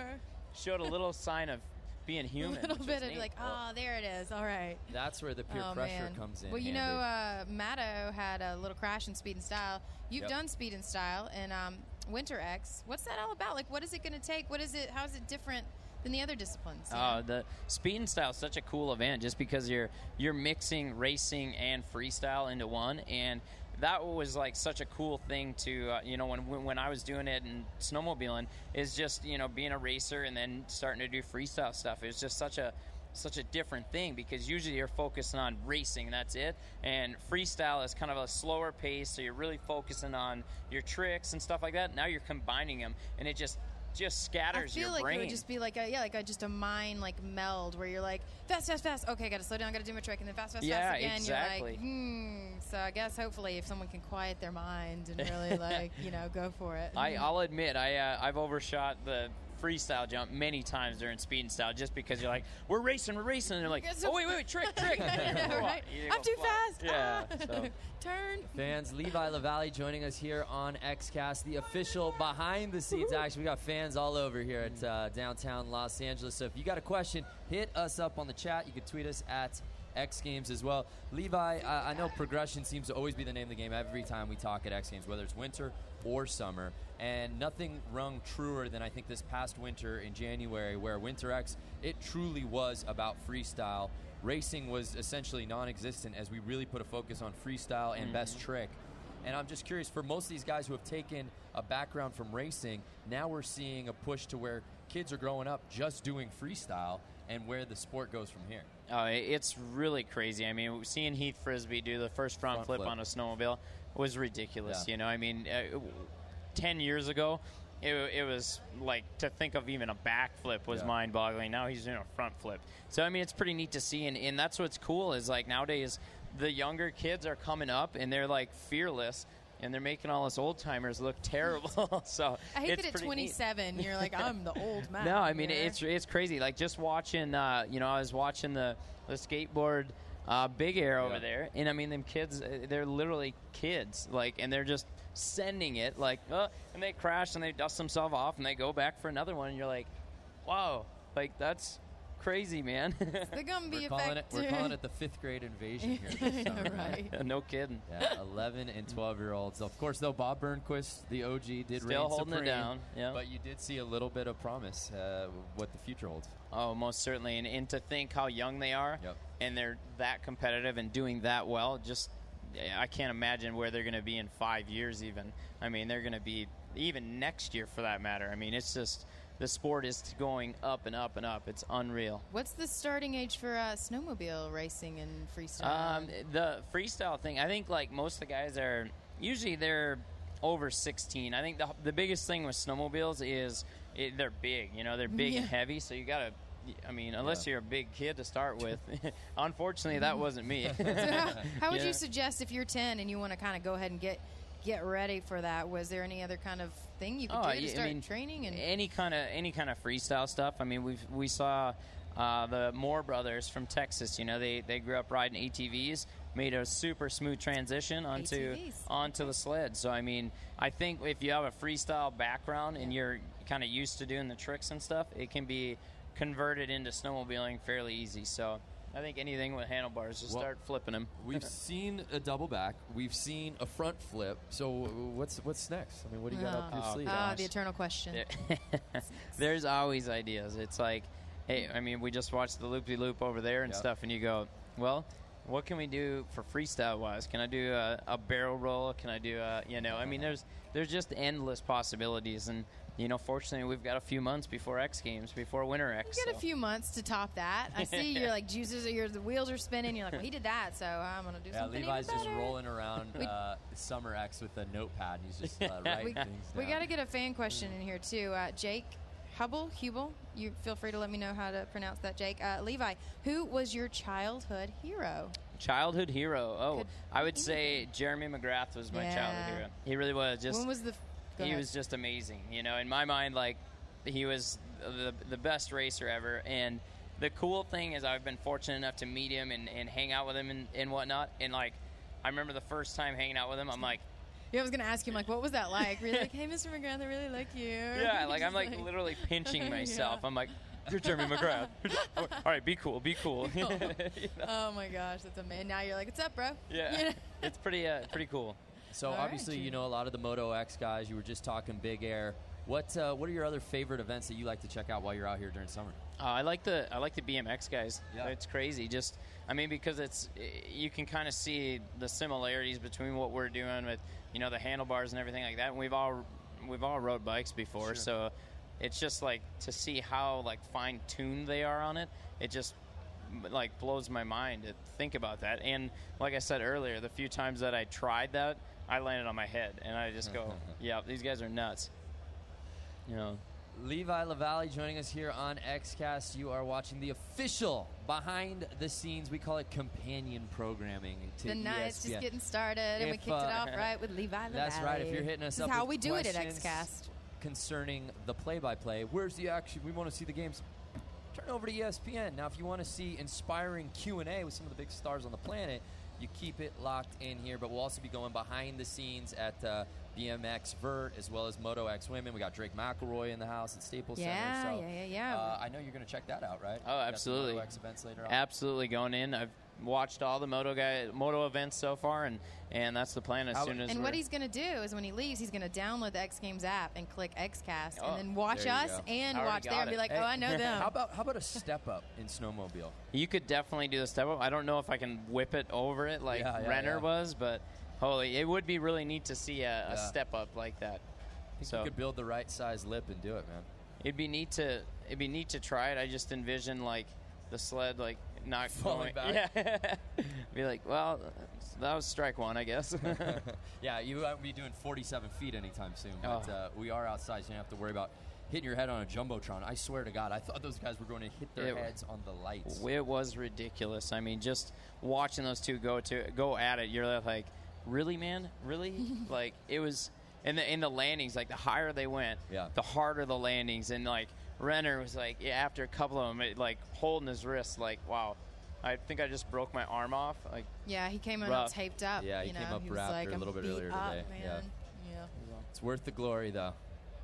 showed a little sign of being human. A little bit of like, oh, there it is. All right. That's where the peer pressure comes in. Well, Matto had a little crash in Speed and Style. You've done Speed and Style and Winter X. What's that all about? Like, what is it going to take? What is it? How is it different than the other disciplines? The Speed and Style is such a cool event, just because you're mixing racing and freestyle into one, and that was like such a cool thing to when I was doing it and snowmobiling, is just being a racer and then starting to do freestyle stuff. It was just such a different thing, because usually you're focusing on racing, that's it, and freestyle is kind of a slower pace, so you're really focusing on your tricks and stuff like that. Now you're combining them, and it just scatters your brain. I feel like it would just be like just a mind like meld, where you're like, fast, okay, gotta slow down, gotta do my trick, and then fast again. Exactly. You're like, so I guess hopefully if someone can quiet their mind and really like go for it. I'll admit I've overshot the freestyle jump many times during Speed and Style, just because you're like, we're racing, and they're like, oh wait, trick. I know, right? I'm too fast. Yeah. So. Turn. Fans, Levi LaValle joining us here on XCast, the official behind-the-scenes action. We got fans all over here at downtown Los Angeles. So if you got a question, hit us up on the chat. You can tweet us at X Games as well. Levi, I know progression seems to always be the name of the game every time we talk at X Games, whether it's winter or summer. And nothing rung truer than I think this past winter in January, where Winter X, it truly was about freestyle. Racing was essentially non-existent as we really put a focus on freestyle and best trick. And I'm just curious, for most of these guys who have taken a background from racing, now we're seeing a push to where kids are growing up just doing freestyle and where the sport goes from here. Oh, it's really crazy. I mean, seeing Heath Frisbee do the first front flip on a snowmobile was ridiculous. Yeah. You know, I mean, 10 years ago, it was like to think of even a backflip was mind-boggling. Now he's doing a front flip. So, I mean, it's pretty neat to see. And that's what's cool is, like, nowadays the younger kids are coming up and they're, like, fearless. And they're making all us old-timers look terrible. So I hate it's that at pretty 27, you're like, I'm the old man. No, I mean, here. it's crazy. Like, just watching, I was watching the skateboard Big Air over there. And, I mean, them kids, they're literally kids. Like, and they're just sending it. Like, and they crash and they dust themselves off and they go back for another one. And you're like, wow. Like, that's crazy, man. The Gumby effect. We're calling it the fifth grade invasion here this summer. Right. No kidding. Yeah, 11 and 12-year-olds. Of course, though, Bob Burnquist, the OG, did Still reign holding supreme, it down. Yeah. But you did see a little bit of promise what the future holds. Oh, most certainly. And to think how young they are, and they're that competitive and doing that well, just I can't imagine where they're going to be in 5 years even. I mean, they're going to be even next year for that matter. I mean, it's just the sport is going up and up and up. It's unreal. What's the starting age for snowmobile racing and freestyle? The freestyle thing, I think like most of the guys are usually they're over 16. I think the biggest thing with snowmobiles is they're big. You know, they're big and heavy, so you got to. I mean, unless you're a big kid to start with. Unfortunately, that wasn't me. So how would you suggest if you're 10 and you want to kind of go ahead and get ready for that? Was there any other kind of thing you could do to start training? And any kind of freestyle stuff. I mean, we saw the Moore brothers from Texas. You know, they grew up riding ATVs, made a super smooth transition onto the sled. So I mean, I think if you have a freestyle background and you're kind of used to doing the tricks and stuff, it can be converted into snowmobiling fairly easy. So I think anything with handlebars, just start flipping them. We've seen a double back. We've seen a front flip. So what's next? I mean, what do you got up your sleeve? The eternal question. There's always ideas. It's like, hey, I mean, we just watched the loop-de-loop over there and stuff, and you go, well, what can we do for freestyle-wise? Can I do a barrel roll? Can I do I mean, there's just endless possibilities, and you know, fortunately, we've got a few months before X Games, before Winter X. You got a few months to top that. I see you're like juices, the wheels are spinning. You're like, well, he did that, so I'm gonna do something. Levi's even just better. rolling around Summer X with a notepad. And he's just writing things down. We got to get a fan question in here too. Jake Hubble, you feel free to let me know how to pronounce that, Jake. Levi, who was your childhood hero? Childhood hero? Oh, I would say Jeremy McGrath was my childhood hero. He really was. When was He was just amazing. You know, in my mind, like, he was the best racer ever. And the cool thing is I've been fortunate enough to meet him and hang out with him and whatnot. And, like, I remember the first time hanging out with him, I'm like... Yeah, I was going to ask him, like, what was that like? Were you like, hey, Mr. McGrath, I really like you? Yeah, like, I'm, like, literally pinching myself. I'm like, you're Jeremy McGrath. All right, be cool, be cool. You know? Oh, my gosh, that's amazing. Now you're like, what's up, bro? Yeah, it's pretty cool. So obviously, you know a lot of the Moto X guys. You were just talking Big Air. What are your other favorite events that you like to check out while you're out here during summer? I like the BMX guys. Yeah. It's crazy. Just because you can kind of see the similarities between what we're doing with the handlebars and everything like that. And we've all rode bikes before, so it's just like to see how like fine tuned they are on it. It just like blows my mind to think about that. And like I said earlier, the few times that I tried that, I landed on my head, and I just go, yeah, these guys are nuts. You know. Levi LaValle joining us here on XCast. You are watching the official behind the scenes. We call it companion programming to the ESPN. night's just getting started, and we kicked it off right with Levi LaValle. That's right. If you're hitting us this up is how with we do it at questions XCast concerning the play-by-play, where's the action? We want to see the games. Turn over to ESPN. Now, if you want to see inspiring Q&A with some of the big stars on the planet, you keep it locked in here. But we'll also be going behind the scenes at BMX Vert as well as Moto X Women. We got Drake McElroy in the house at Staples Center. So, I know you're going to check that out, right? Oh, absolutely. Moto X events later on. Absolutely going in. I've watched all the moto events so far, and that's the plan. And what he's going to do is when he leaves, he's going to download the X Games app and click XCast, Oh, and then watch there you us go. and watch there and be like, Hey, oh, I know them. How about a step up in snowmobile? You could definitely do the step up. I don't know if I can whip it over it like Renner was, but holy, it would be really neat to see a step up like that. I think you could build the right size lip and do it, man. It'd be neat to try it. I just envision like the sled like not Falling going back. Yeah. Be like, well, that was strike one, I guess. Yeah, you won't be doing 47 feet anytime soon, but we are outside, so you don't have to worry about hitting your head on a Jumbotron. I swear to God, I thought those guys were going to hit their heads on the lights. It was ridiculous. I mean, just watching those two go at it, you're like, really, man? Really? Like, it was in the landings, like the higher they went, the harder the landings, and like Renner was like, after a couple of them, like holding his wrist, like, wow, I think I just broke my arm off. Like, yeah, he came in all taped up. Yeah, he came up he wrapped was like, a little bit beat earlier up, today. Man. Yeah. It's worth the glory, though.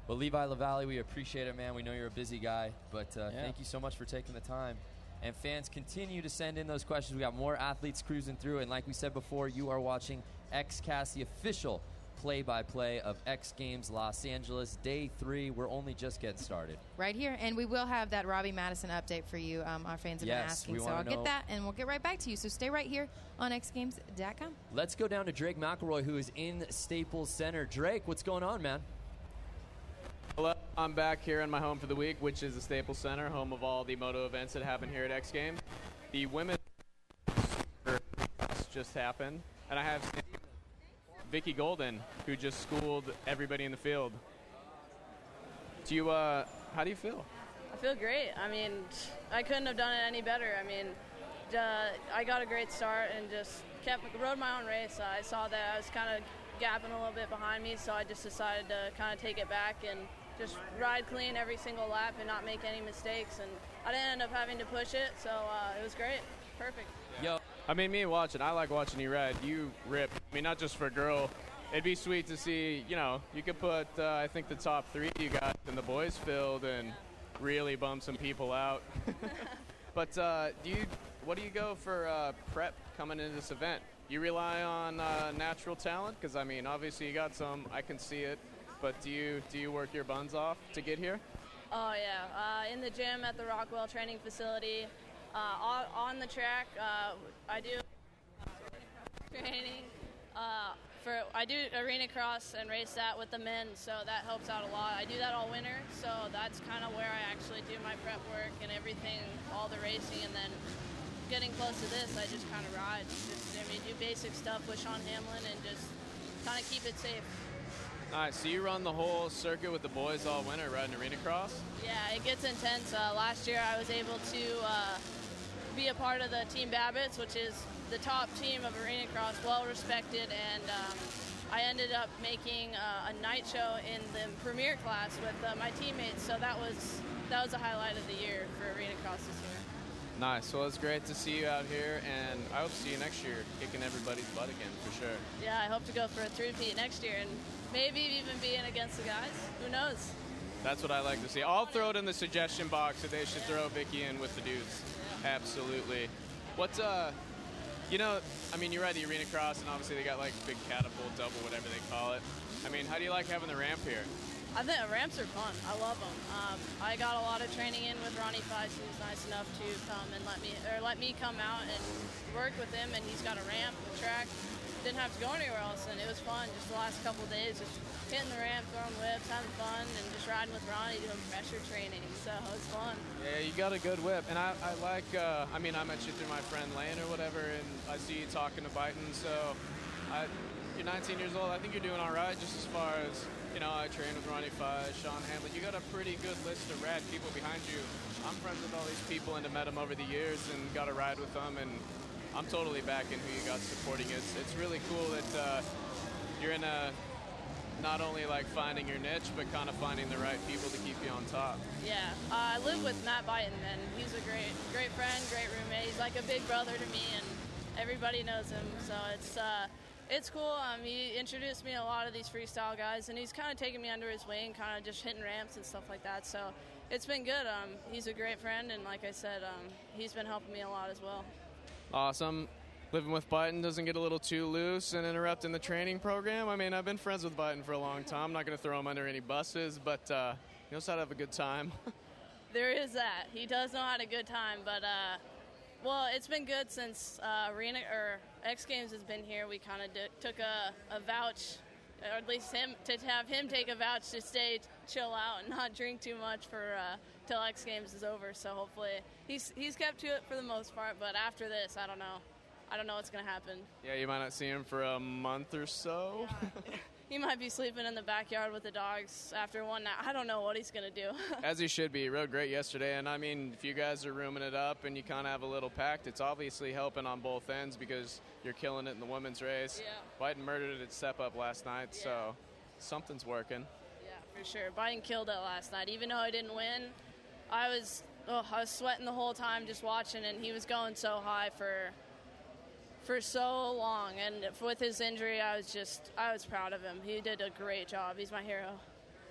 Well, Levi LaValle, we appreciate it, man. We know you're a busy guy, but thank you so much for taking the time. And fans, continue to send in those questions. We got more athletes cruising through, and like we said before, you are watching XCast, the official play-by-play of X Games Los Angeles, Day 3. We're only just getting started. Right here, and we will have that Robbie Madison update for you. Our fans have been asking, so I'll get that, and we'll get right back to you. So stay right here on xgames.com. Let's go down to Drake McElroy, who is in Staples Center. Drake, what's going on, man? Hello, I'm back here in my home for the week, which is the Staples Center, home of all the moto events that happen here at X Games. The women's just happened, and I have Vicky Golden, who just schooled everybody in the field. Do you, how do you feel? I feel great. I mean, I couldn't have done it any better. I mean, I got a great start and just rode my own race. I saw that I was kind of gapping a little bit behind me, so I just decided to kind of take it back and just ride clean every single lap and not make any mistakes. And I didn't end up having to push it, so it was great. Perfect. Yo. I mean, I like watching you ride. You rip. I mean, not just for a girl. It'd be sweet to see, you could put, I think, the top 3 you got in the boys' field and really bum some people out. But what do you go for prep coming into this event? You rely on natural talent? Because, I mean, obviously you got some. I can see it. But do you work your buns off to get here? Oh, yeah. In the gym at the Rockwell training facility. On the track, I do training. I do arena cross and race that with the men, so that helps out a lot. I do that all winter, so that's kind of where I actually do my prep work and everything, all the racing, and then getting close to this, I just kind of ride. Do basic stuff with Sean Hamlin and just kind of keep it safe. All right, so you run the whole circuit with the boys all winter riding arena cross? Yeah, it gets intense. Last year I was able to be a part of the Team Babbitts, which is the top team of arena cross, well respected, and I ended up making a night show in the premier class with my teammates, so that was a highlight of the year for arena cross this year. Nice. Well, it's great to see you out here, and I hope to see you next year kicking everybody's butt again, for sure. Yeah, I hope to go for a three-peat next year and maybe even be in against the guys. Who knows? That's what I like to see. I'll throw it in the suggestion box that they should throw Vicky in with the dudes. Yeah. Absolutely. What's, you ride the arena cross, and obviously they got, like, big catapult, double, whatever they call it. I mean, how do you like having the ramp here? I think ramps are fun. I love them. I got a lot of training in with Ronnie Feist, who's nice enough to come and let me come out and work with him, and he's got a ramp, a track. Didn't have to go anywhere else, and it was fun. Just the last couple of days, just hitting the ramp, throwing whips, having fun, and just riding with Ronnie, doing pressure training. So it was fun. Yeah, you got a good whip, and I like. I met you through my friend Lane or whatever, and I see you talking to Byton. So you're 19 years old. I think you're doing all right, just as far as. I train with Ronnie Feist, Sean Hamlin. You got a pretty good list of rad people behind you. I'm friends with all these people and have met them over the years and got a ride with them, and I'm totally backing who you got supporting. It's really cool that you're in not only like finding your niche, but kind of finding the right people to keep you on top. Yeah, I live with Matt Byton, and he's a great friend, great roommate. He's like a big brother to me, and everybody knows him, so it's cool. He introduced me to a lot of these freestyle guys, and he's kind of taken me under his wing, kind of just hitting ramps and stuff like that. So it's been good. He's a great friend, and like I said, he's been helping me a lot as well. Awesome. Living with Biden doesn't get a little too loose and interrupting the training program. I mean, I've been friends with Biden for a long time. I'm not going to throw him under any buses, but he knows how to have a good time. There is that. He does know how to good time, but well, it's been good since Arena or X Games has been here. We kind of took a vouch, or at least have him take a vouch to stay chill out and not drink too much for till X Games is over. So hopefully he's kept to it for the most part. But after this, I don't know. I don't know what's going to happen. Yeah, you might not see him for a month or so. Yeah. He might be sleeping in the backyard with the dogs after one night. I don't know what he's going to do. As he should be. He rode great yesterday. And, I mean, if you guys are rooming it up and you kind of have a little pact, it's obviously helping on both ends because you're killing it in the women's race. Yeah. Biden murdered it at Step Up last night, so something's working. Yeah, for sure. Biden killed it last night. Even though I didn't win, I was sweating the whole time just watching, and he was going so high for so long, and with his injury, I was proud of him. He did a great job. He's my hero.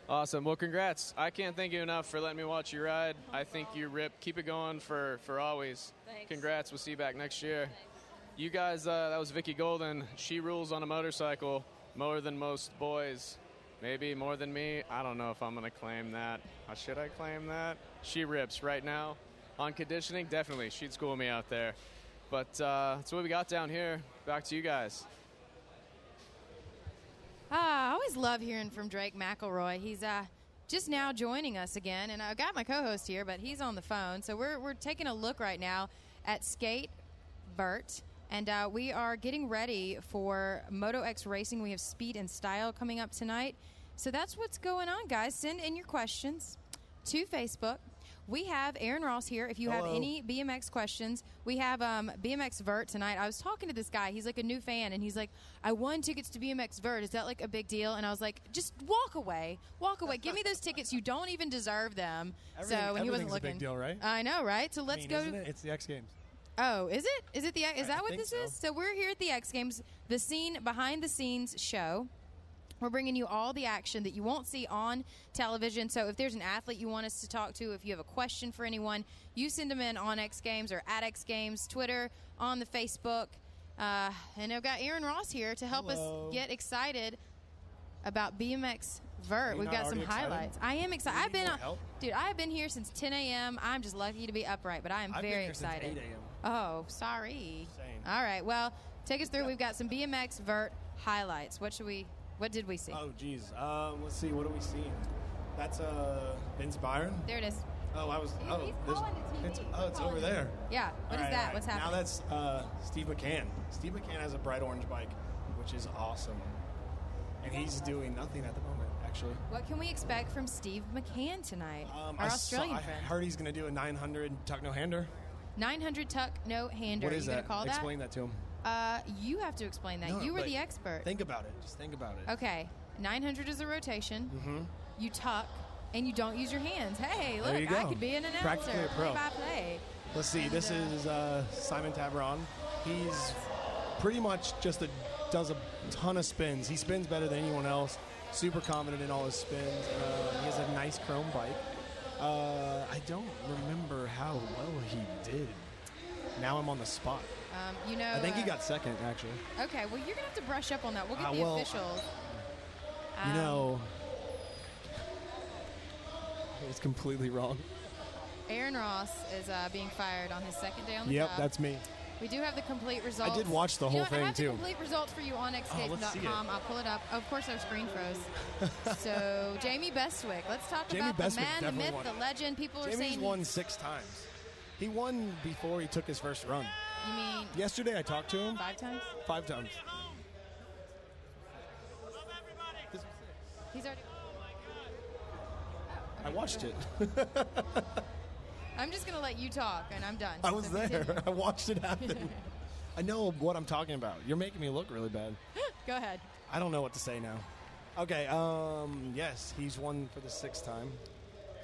Awesome. Well, congrats. I can't thank you enough for letting me watch you ride. I think you rip. Keep it going for always. Thanks. Congrats. We'll see you back next year. You guys, that was Vicky Golden. She rules on a motorcycle more than most boys. Maybe more than me. I don't know if I'm going to claim that. Should I claim that? She rips right now. On conditioning, definitely. She'd school me out there. But that's what we got down here. Back to you guys. I always love hearing from Drake McElroy. He's just now joining us again, and I've got my co-host here, but he's on the phone. So we're taking a look right now at Skate Vert, and we are getting ready for Moto X Racing. We have Speed and Style coming up tonight. So that's what's going on, guys. Send in your questions to Facebook. We have Aaron Ross here. If you have any BMX questions, we have BMX Vert tonight. I was talking to this guy. He's like a new fan, and he's like, I won tickets to BMX Vert. Is that like a big deal? And I was like, just walk away. Walk away. Give me those tickets. You don't even deserve them. And he wasn't looking. A big deal, right? I know, right? So let's go. Isn't it? It's the X Games. Oh, is it? Is it the? Is that what this so. is? So we're here at the X Games, the behind the scenes show. We're bringing you all the action that you won't see on television. So if there's an athlete you want us to talk to, if you have a question for anyone, you send them in on X Games or at X Games, Twitter, on the Facebook. And I've got Aaron Ross here to help us get excited about BMX Vert. We've got some highlights. I am excited. I've been here since 10 a.m. I'm just lucky to be upright, but I am very excited. Since 8 a.m. Oh, sorry. All right. Well, take us through. We've got some BMX Vert highlights. What did we see? Oh, geez. Let's see. What are we seeing? That's Vince Byron. There it is. It's over there. Yeah. What is that? Right. What's happening? Now that's Steve McCann. Steve McCann has a bright orange bike, which is awesome. And he's doing nothing at the moment, actually. What can we expect from Steve McCann tonight? Our Australian friend. I heard he's going to do a 900 tuck no hander. 900 tuck no hander. What is that? Explain that to him. You have to explain that. No, you were the expert. Think about it. Just think about it. Okay. 900 is a rotation. Mm-hmm. You tuck, and you don't use your hands. Hey, look, I could be an announcer. Practically a pro. Play-by-play. Let's see. This is Simon Taveron. He's pretty much does a ton of spins. He spins better than anyone else. Super confident in all his spins. He has a nice chrome bike. I don't remember how well he did. Now I'm on the spot. I think he got second, actually. Okay, well, you're going to have to brush up on that. We'll get the officials. It's completely wrong. Aaron Ross is being fired on his second day on the job. Yep, that's me. We do have the complete results. I did watch the whole thing, I have too. the complete results for you on xgames.com. I'll pull it up. Of course, our screen froze. So, Jamie Bestwick. Let's talk about the man, the myth, the legend. People are saying... Jamie's won 6 times. He won before he took his first run. You mean... Yesterday, I talked to him. 5 times? 5 times. He's already... I watched it. I'm just going to let you talk, and I'm done. I was there. I watched it happen. I know what I'm talking about. You're making me look really bad. Go ahead. I don't know what to say now. Okay, yes, he's won for the 6th time.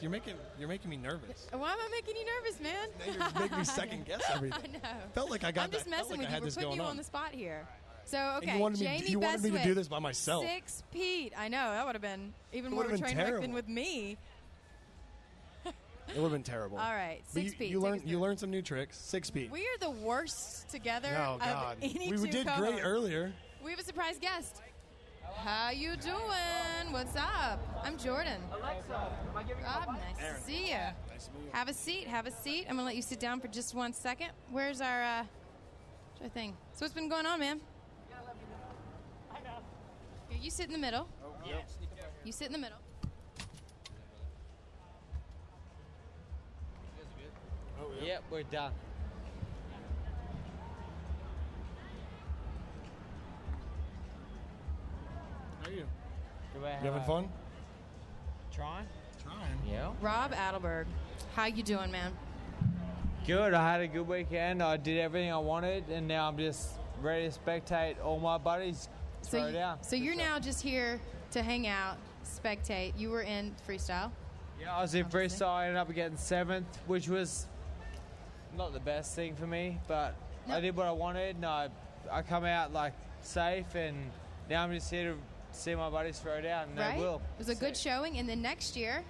You're making me nervous. Why am I making you nervous, man? Now you're making me second guess everything. I know. Felt like I got I'm just that. Felt messing like with I you. had We're this putting going you on. on the spot here. So, And okay, you wanted Jamie me to do Bestwick, this by myself. 6 Pete. I know. That would have been even It more of a would've been train wreck than terrible. with me. It would have been terrible. All right, But 6 Pete. You take us learned some new tricks. 6 Pete. We are the worst together Oh of God. any We two did co-hosts. great earlier. We have a surprise guest. How you doing? What's up? I'm Jordan. Alexa, am I giving you Bob, my nice Aaron. to see you. Nice to meet you. Have a seat. Have a seat. I'm gonna let you sit down for just 1 second. Where's our thing? So what's been going on, man? Here, you sit in the middle. You sit in the middle. Yep, we're done. How are you? You You having fun? Trying. Yeah. Rob Adelberg, how you doing, man? Good. I had a good weekend. I did everything I wanted, and now I'm just ready to spectate all my buddies throw down. So you're now just here to hang out, spectate. You were in freestyle. Yeah, I was in freestyle. I ended up getting 7th, which was not the best thing for me, but I did what I wanted, and I come out like safe, and now I'm just here to see my buddies throw down, and Right? they will. It was a good showing, and then next year,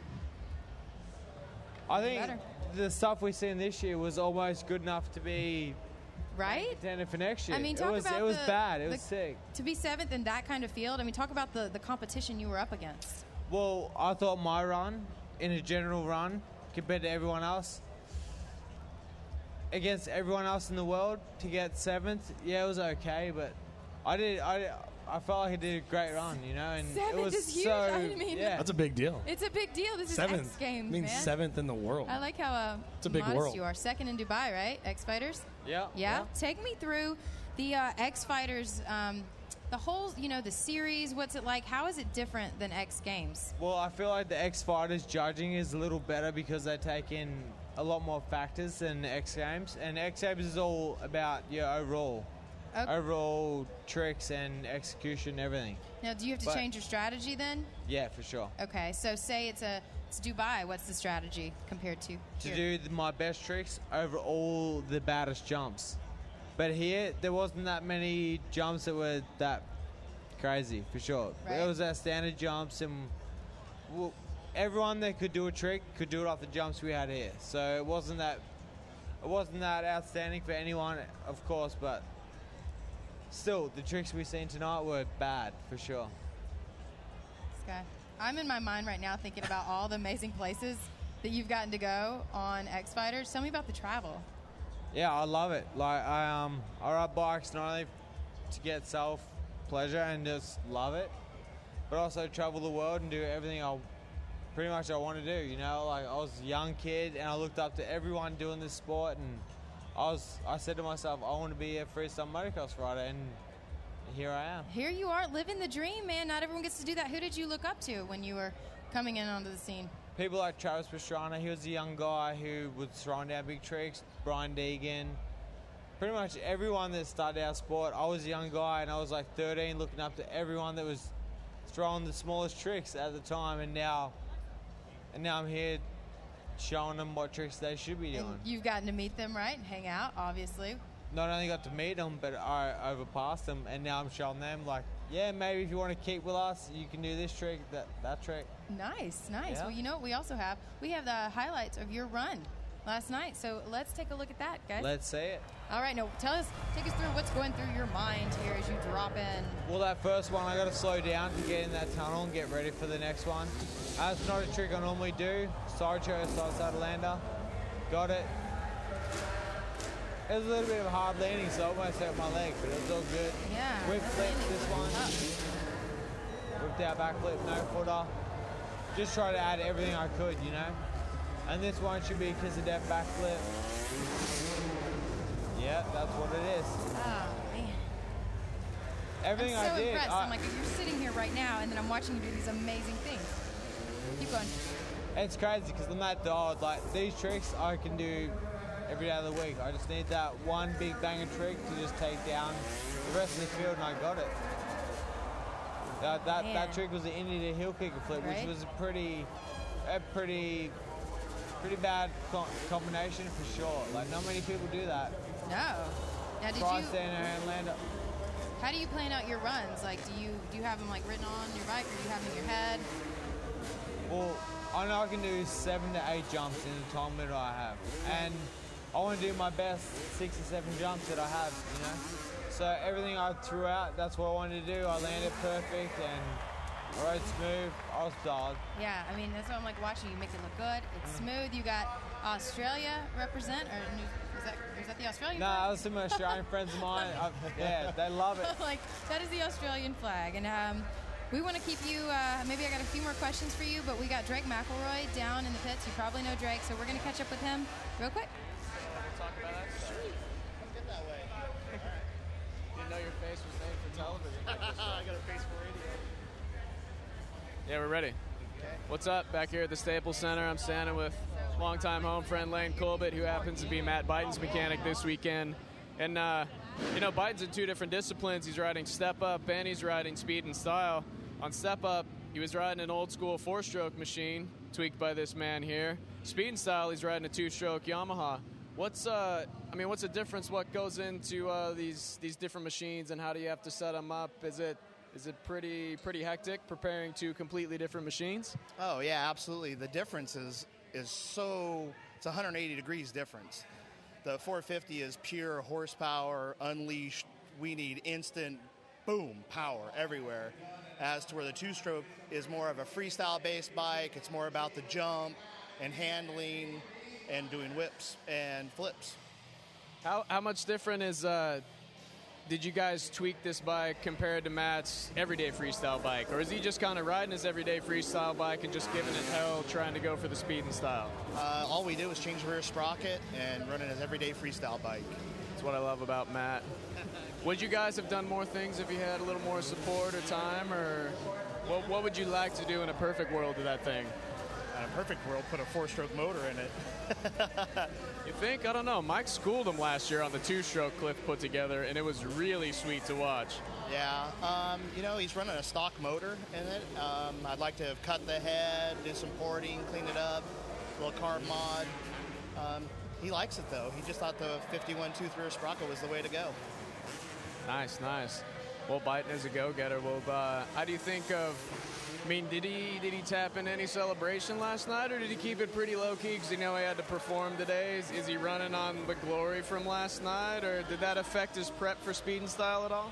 I think better. the stuff we seen this year was almost good enough to be right? contender for next year. I mean, it talk was about it was the- bad. It was the- sick. To be 7th in that kind of field, I mean, talk about the competition you were up against. Well, I thought my run, in a general run, compared to everyone else, against everyone else in the world, to get 7th, yeah, it was okay, but I felt like I did a great run, you know, and 7th it was is huge. so I mean, yeah. That's a big deal. It's a big deal. This is 7th. X Games, means man. 7th in the world. I like how It's a big modest world. you are. 2nd in Dubai, right? X Fighters? Yeah. Yeah? Take me through the X Fighters, the whole, the series. What's it like? How is it different than X Games? Well, I feel like the X Fighters judging is a little better because they take in a lot more factors than the X Games, and X Games is all about your overall tricks and execution, everything. Now, do you have to But- change your strategy then? Yeah, for sure. Okay, so say it's Dubai. What's the strategy compared to To here? do my best tricks over all the baddest jumps. But here, there wasn't that many jumps that were that crazy, for sure. Right. It was our standard jumps, and everyone that could do a trick could do it off the jumps we had here. So it wasn't that outstanding for anyone, of course, but still, the tricks we seen tonight were bad, for sure. Okay. I'm in my mind right now thinking about all the amazing places that you've gotten to go on X Fighters. Tell me about the travel. Yeah, I love it. Like I ride bikes not only to get self pleasure and just love it, but also travel the world and do everything I want to do. You know, like I was a young kid and I looked up to everyone doing this sport, and I said to myself, I want to be a freestyle motocross rider, and here I am. Here you are living the dream, man. Not everyone gets to do that. Who did you look up to when you were coming in onto the scene? People like Travis Pastrana, he was a young guy who was throwing down big tricks. Brian Deegan, pretty much everyone that started our sport. I was a young guy and I was like 13, looking up to everyone that was throwing the smallest tricks at the time, and now I'm here showing them what tricks they should be doing. And you've gotten to meet them, right? And hang out, obviously. Not only got to meet them, but I overpassed them, and now I'm showing them, like, yeah, maybe if you want to keep with us, you can do this trick, that trick. Nice. Yeah. Well, you know what we also have? We have the highlights of your run last night. So let's take a look at that, guys. Let's see it. All right, now take us through what's going through your mind here as you drop in. Well, that first one, I got to slow down to get in that tunnel and get ready for the next one. That's not a trick I normally do. Side lander. Got it. It was a little bit of a hard landing, so I almost hurt my leg, but it was all good. Yeah. Whip flip this one. Whipped out back flip, no footer. Just try to add everything I could, you know. And this one should be a kiss of death back flip. Yeah, that's what it is. Oh, man. Everything I'm so I did. impressed. I'm like, you're sitting here right now, and then I'm watching you do these amazing things. Keep going. It's crazy because I'm that dialed. Like, these tricks I can do every day of the week. I just need that one big banger trick to just take down the rest of the field, and I got it. That trick was the Indian heel kicker flip, Right. which was a pretty a pretty bad combination for sure. Like, not many people do that. No. Now, Try standing there and land up. How do you plan out your runs? Like, do you have them like written on your bike, or do you have them in your head? Well, I know I can do 7 to 8 jumps in the time limit I have, and I want to do my best 6 or 7 jumps that I have, you know. So everything I threw out, that's what I wanted to do. I landed perfect and I rode smooth. I was dialed. Yeah, I mean, that's what I'm like watching. You make it look good. It's smooth. You got Australia represent, or is that the Australian No, flag? that was some Australian friends of mine. Yeah, they love it. Like, that is the Australian flag. And we want to keep you, maybe I got a few more questions for you, but we got Drake McElroy down in the pits. You probably know Drake, so we're going to catch up with him real quick. Talk about that stuff. Get that way. Didn't know your face was made for television. I got a face for radio. Yeah, we're ready. Okay. What's up? Back here at the Staples Center, I'm standing with longtime home friend Lane Colbert, who happens to be Matt Byton's mechanic this weekend. And, you know, Byton's in 2 different disciplines. He's riding step-up and he's riding speed and style. On step-up, he was riding an old-school 4-stroke machine, tweaked by this man here. Speed and style, he's riding a 2-stroke Yamaha. What's the difference? What goes into these different machines, and how do you have to set them up? Is it pretty hectic preparing 2 completely different machines? Oh yeah, absolutely. The difference is so it's 180 degrees difference. The 450 is pure horsepower unleashed. We need instant boom power everywhere. As to where the 2-stroke is more of a freestyle based bike. It's more about the jump and handling and doing whips and flips. How much different is did you guys tweak this bike compared to Matt's everyday freestyle bike? Or is he just kind of riding his everyday freestyle bike and just giving it hell, trying to go for the speed and style? All we did was change the rear sprocket and run it as everyday freestyle bike. That's what I love about Matt. Would you guys have done more things if you had a little more support or time? Or what would you like to do in a perfect world to that thing? In a perfect world, put a 4-stroke motor in it. You think? I don't know. Mike schooled him last year on the 2-stroke Cliff put together, and it was really sweet to watch. Yeah, you know, he's running a stock motor in it. I'd like to have cut the head, do some porting, clean it up, a little carb mod. He likes it, though. He just thought the 51-tooth rear sprocket was the way to go. Nice. Well, Byton is a go-getter. Well, how do you think of... I mean, did he tap in any celebration last night, or did he keep it pretty low-key because he had to perform today? Is he running on the glory from last night, or did that affect his prep for speed and style at all?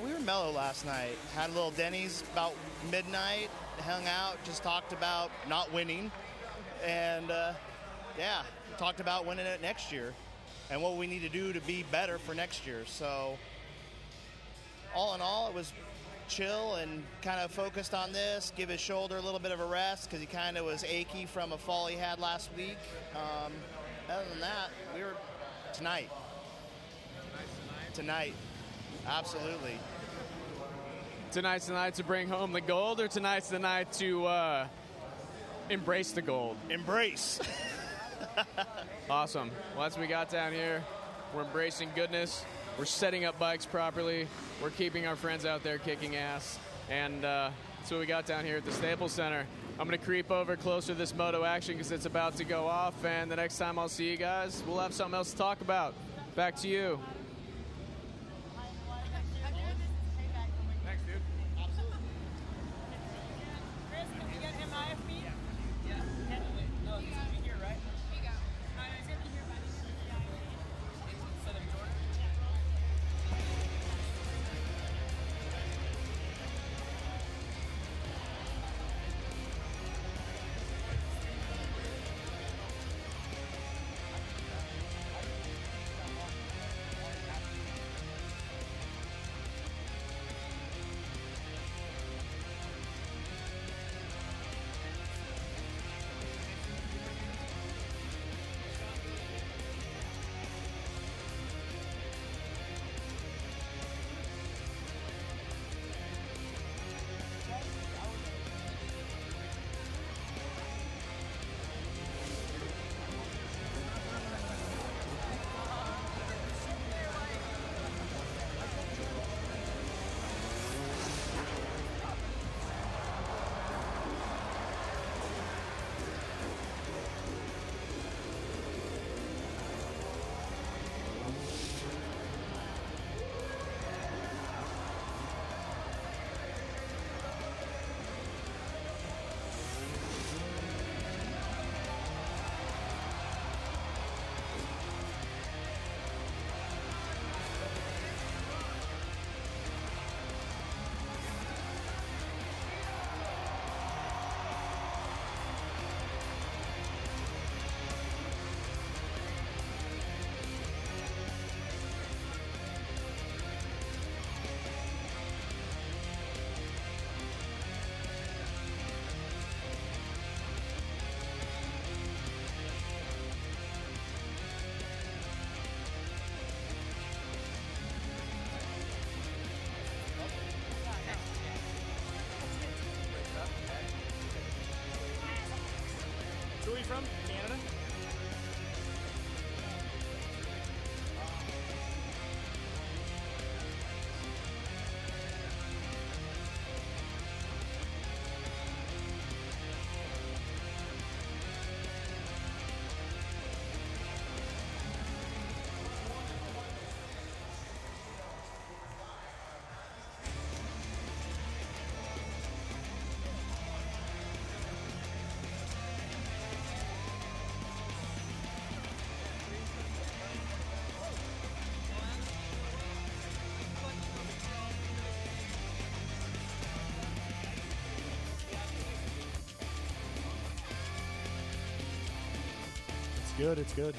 We were mellow last night. Had a little Denny's about midnight, hung out, just talked about not winning, and talked about winning it next year and what we need to do to be better for next year. So all in all, it was chill and kind of focused on this, give his shoulder a little bit of a rest because he kind of was achy from a fall he had last week. Other than that, we were tonight. Absolutely. Tonight's the night to bring home the gold, or tonight's the night to embrace the gold? Embrace. Awesome. Well, that's what we got down here. We're embracing goodness. We're setting up bikes properly. We're keeping our friends out there kicking ass. And that's what we got down here at the Staples Center. I'm going to creep over closer to this moto action because it's about to go off. And the next time I'll see you guys, we'll have something else to talk about. Back to you. Thanks, dude. Absolutely. Chris, can we get him IFB? Yeah. No, he's going to be here, right? Here you go. He's going to be here by the instead of Jordan. from? Canada? Good, it's good.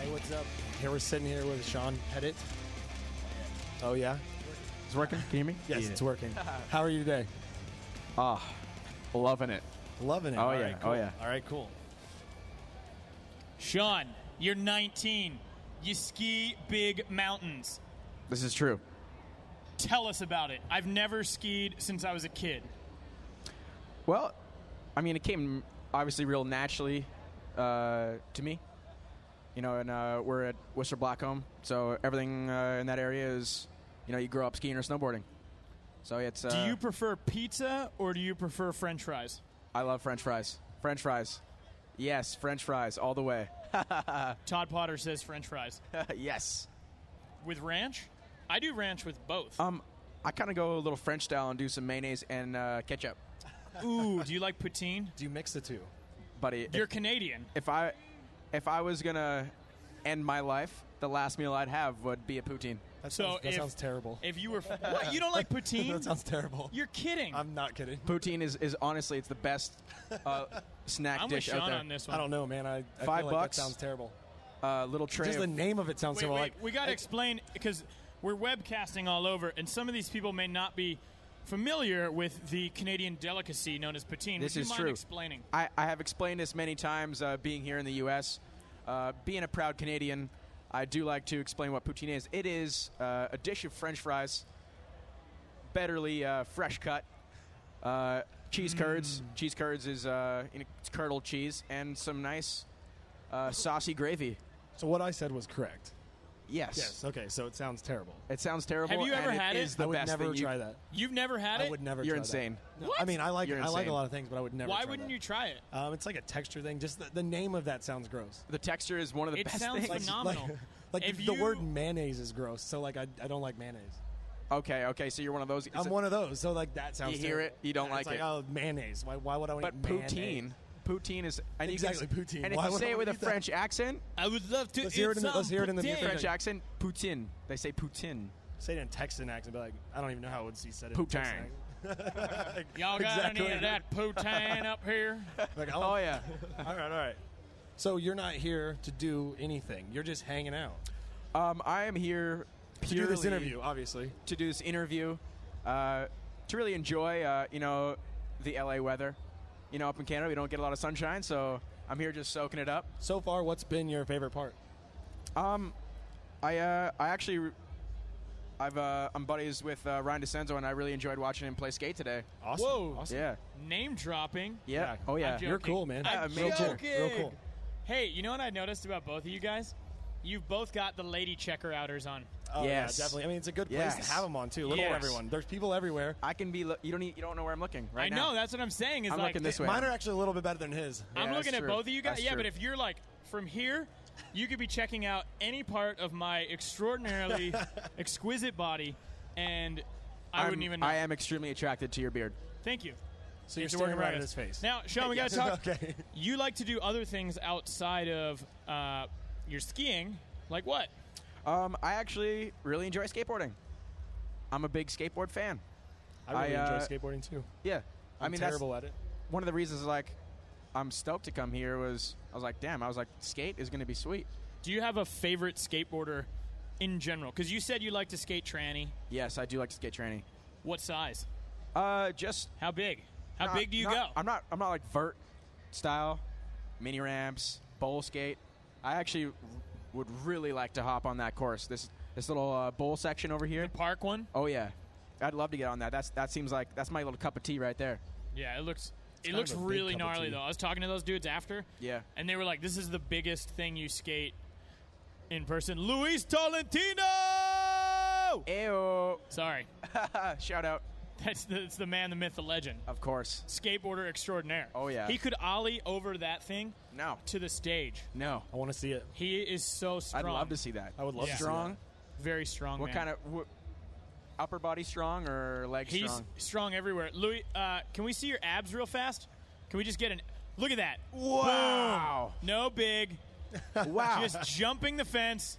Hey, what's up? Here we're sitting here with Sean Pettit. Oh, yeah? It's working? Can you hear me? Yes, Yeah. it's working. How are you today? Loving it. Loving it. Oh, All yeah. right, cool. Oh, yeah. All right, cool. Sean, you're 19. You ski big mountains. This is true. Tell us about it. I've never skied since I was a kid. Well, I mean, it came obviously real naturally to me. You know, and we're at Worcester Blackcomb, so everything in that area is, you know, you grow up skiing or snowboarding. So it's. Do you prefer pizza or do you prefer French fries? I love French fries. French fries. Yes, French fries all the way. Todd Potter says French fries. Yes. With ranch? I do ranch with both. I kind of go a little French style and do some mayonnaise and ketchup. Ooh, do you like poutine? Do you mix the two? Buddy, You're Canadian. If I was gonna end my life, the last meal I'd have would be a poutine. That sounds terrible. If you were... What? You don't like poutine? That sounds terrible. You're kidding. I'm not kidding. Poutine is honestly, it's the best snack I'm with dish out Sean there. on this one. I don't know, man. I $5 feel like that sounds terrible. Little tray. Just the name of it sounds terrible. Like, we got to explain, because we're webcasting all over, and some of these people may not be familiar with the Canadian delicacy known as poutine. This Would you is mind true. explaining? I have explained this many times being here in the U.S. Being a proud Canadian, I do like to explain what poutine is. It is a dish of French fries, betterly fresh cut, cheese curds. Cheese curds is it's curdled cheese and some nice saucy gravy. So what I said was correct. Yes. Yes. Okay. So it sounds terrible. It sounds terrible. Have you ever and had it? it? Is the I would best never thing try that. You've never had it? I would never. You're try insane. That. No, What? I mean, I like You're a insane. lot of things, but I would never. Why try wouldn't that. you try it? It's like a texture thing. Just the name of that sounds gross. The texture is one of the It best sounds things. phenomenal. Like If the you- word mayonnaise is gross. So like I don't like mayonnaise. Okay. So you're one of those. I'm one of those. So like that sounds. You hear terrible. it, you don't Yeah, like it's it. Oh, mayonnaise. Why would I want But to eat mayonnaise? poutine is and Exactly, You can, poutine. And if Why you would say I it with a eat that? French accent, I would love to Let's hear it in the- let's hear it in the poutine. French accent, poutine. They say poutine. Say it in Texan accent. Be like, I don't even know how it would be said. Poutine. Y'all got Exactly. any of that poutine up here? Like, Oh yeah. all right. So you're not here to do anything. You're just hanging out. I am here To do this purely interview, obviously. To do this interview, to really enjoy, the LA weather. You know, up in Canada, we don't get a lot of sunshine, so I'm here just soaking it up. So far, what's been your favorite part? I'm buddies with Ryan DeCenzo, and I really enjoyed watching him play skate today. Awesome. Whoa. Awesome. Yeah. Name dropping. Yeah. Oh yeah. I'm You're joking. cool, man. I'm Real cool. joking. Real cool. Hey, you know what I noticed about both of you guys? You've both got the lady checker outers on. Oh, Yes. yeah, definitely. I mean, it's a good place Yes. to have them on too. Look at Yes. everyone. There's people everywhere. I can be. You don't know where I'm looking right I now. know, that's what I'm saying. Is I'm like looking this way. Mine are actually a little bit better than his. I'm Yeah, looking that's at true. both of you guys. That's Yeah, true. but if you're like from here, you could be checking out any part of my extraordinarily exquisite body, and I wouldn't even know. I am extremely attracted to your beard. Thank you. So you're It's a staring work in right at progress. his face. Now, Sean, we got to Yes. talk. Okay. You like to do other things outside of your skiing, like what? I actually really enjoy skateboarding. I'm a big skateboard fan. I really enjoy skateboarding too. Yeah, I'm terrible at it. One of the reasons, like, I'm stoked to come here was I was like, damn, skate is going to be sweet. Do you have a favorite skateboarder in general? Because you said you like to skate tranny. Yes, I do like to skate tranny. What size? Just how big? How big do you go? I'm not like vert style, mini ramps, bowl skate. I actually would really like to hop on that course. This little bowl section over here. The park one? Oh yeah, I'd love to get on that. That seems like that's my little cup of tea right there. Yeah, it looks really gnarly though. I was talking to those dudes after. Yeah. And they were like, "This is the biggest thing you skate in person." Luis Tolentino. Ew. Sorry. Shout out. That's the man, the myth, the legend. Of course. Skateboarder extraordinaire. Oh, yeah. He could ollie over that thing to the stage. No. I want to see it. He is so strong. I'd love to see that. I would love to see strong. that. Very strong, What man. kind of upper body strong or leg He's strong? strong everywhere. Louis, can we see your abs real fast? Can we just get look at that. Wow. Boom. No big. Wow. Just jumping the fence.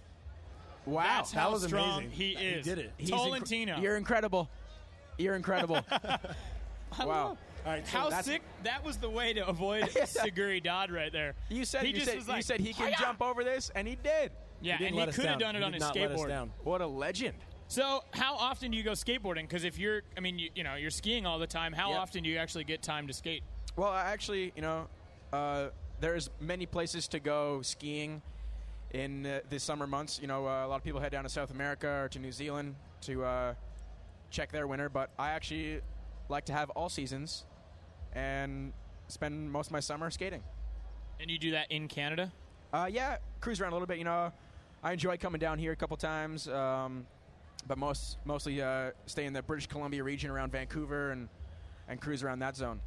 Wow. That's That how was strong amazing. he is. He did it. Tolentino. You're incredible. You're incredible. Wow. All right, how sick! That was the way to avoid Seguri Dodd right there. You said he just was like, you said he can "Hi-ya!" jump over this, and he did. Yeah, didn't and let he us could have down. done it He on did his not let us skateboard. down. What a legend. So, how often do you go skateboarding? Because if you're, you're skiing all the time. How Yep. often do you actually get time to skate? Well, I actually, there's many places to go skiing in the summer months. A lot of people head down to South America or to New Zealand to check their winter, but I actually like to have all seasons and spend most of my summer skating. And you do that in Canada? Yeah, cruise around a little bit. I enjoy coming down here a couple times, but mostly stay in the British Columbia region around Vancouver and cruise around that zone.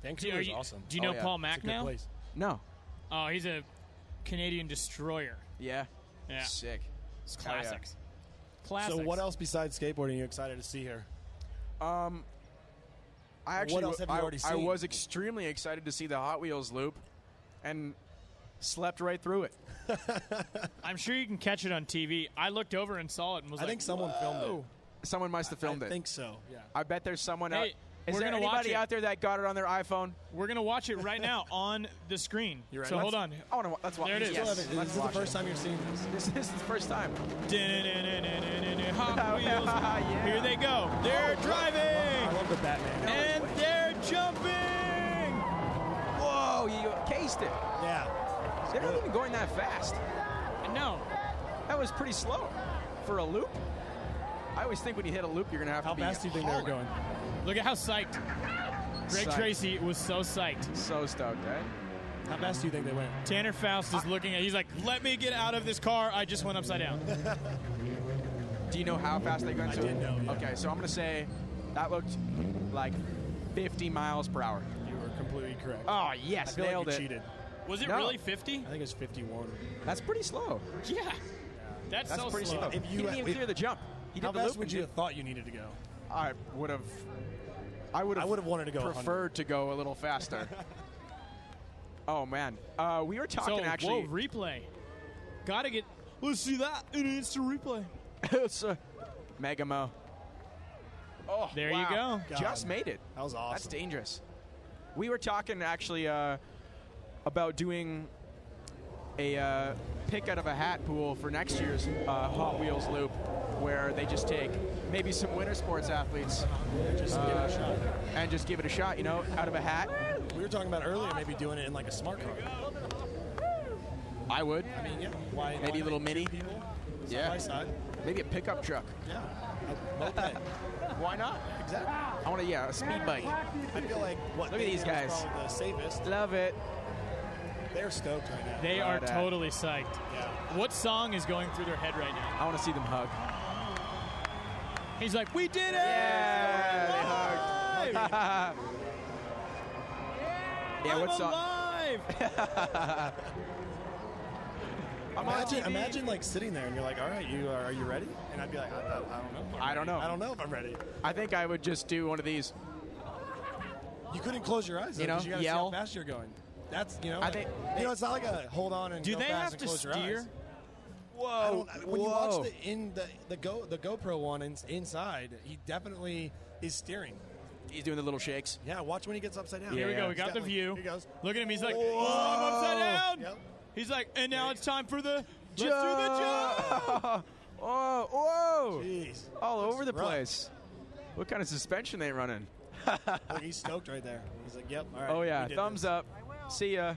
Vancouver is awesome. Do you know yeah. Paul It's a Mack good now? place. No. Oh, he's a Canadian destroyer. Yeah. Yeah. Sick. It's Hell yeah. classics. Classics. So what else besides skateboarding are you excited to see here? I actually, What else have you already I seen? was extremely excited to see the Hot Wheels loop, and slept right through it. I'm sure you can catch it on TV. I looked over and saw it and was I like, think someone filmed it. Someone must have filmed I it. think so. Yeah. I bet there's someone Hey, out. Is we're there gonna watch anybody it. out there that got it on their iPhone? We're going to watch it right now on the screen. You ready? So hold on. I want to. Let's watch. There it is. Yes. This is Let's the watch first it. time you're seeing this. This is the first time. Hot Wheels. Yeah. Here they go. They're driving. I love the Batman. And they're jumping. Whoa! You cased it. Yeah. They're not even going that fast. No. That was pretty slow for a loop. I always think when you hit a loop, you're gonna have How to be. fast do you think they were hauling. going? Look at how psyched. Greg Psyched. Tracy was so psyched. So stoked, right? How fast do you think they went? Tanner Faust is looking at. He's like, "Let me get out of this car. I just went upside down." Do you know how fast they went? I did know, yeah. Okay, so I'm gonna say that looked like 50 miles per hour. You were completely correct. Oh yes, I feel nailed like you it. cheated. Was it No. really 50? I think it's 51. That's pretty slow. Yeah. That's so pretty slow. slow. If He you- didn't even clear the jump. He How did the fast loop would and you did- have thought you needed to go? I would have wanted to go 100. preferred to go a little faster. Oh man, we were talking So, actually. whoa, replay. Gotta get. Let's see that in an instant replay. It's a Megamo. Oh, There you wow. go. Just made it. That was awesome. That's dangerous. We were talking actually about doing a pick out of a hat pool for next year's Hot Wheels loop, where they just take maybe some winter sports athletes Just give it a shot. and just give it a shot, out of a hat. We were talking about earlier maybe doing it in like a smart car. I would. I mean, yeah. Why? Maybe a little not? mini. Two people, side Yeah. by side. Maybe a pickup truck. Yeah. A moped. Why not? Exactly. I want a speed bike. I feel like what Look at they these did was guys. probably the safest. Love it. They're stoked right now. They are Right at. totally psyched. Yeah. What song is going through their head right now? I want to see them hug. He's like, "We did it! Yeah, We're they alive! Yeah, I'm what's up? alive!" I'm on TV. Imagine like sitting there and you're like, all right, are you ready? And I'd be like, I don't know. I don't know. I don't know if I'm ready. I think I would just do one of these. You couldn't close your eyes, though, You know, 'cause you gotta yell. see how fast you're going. That's I like, think- it's not like a hold on and Do go they fast have and to close your steer? eyes. Whoa! When you watch the GoPro one inside, he definitely is steering. He's doing the little shakes. Yeah, watch when he gets upside down. Here we go. We got the view. Here he goes. Look at him. He's like, Whoa. oh, I'm upside down. Yep. He's like, and now it's time for the, let's do the jump. Oh, whoa. Jeez. All over the rough. place. What kind of suspension they running? Look, he's stoked right there. He's like, yep, all right. Oh, yeah. we did Thumbs this. up. See ya.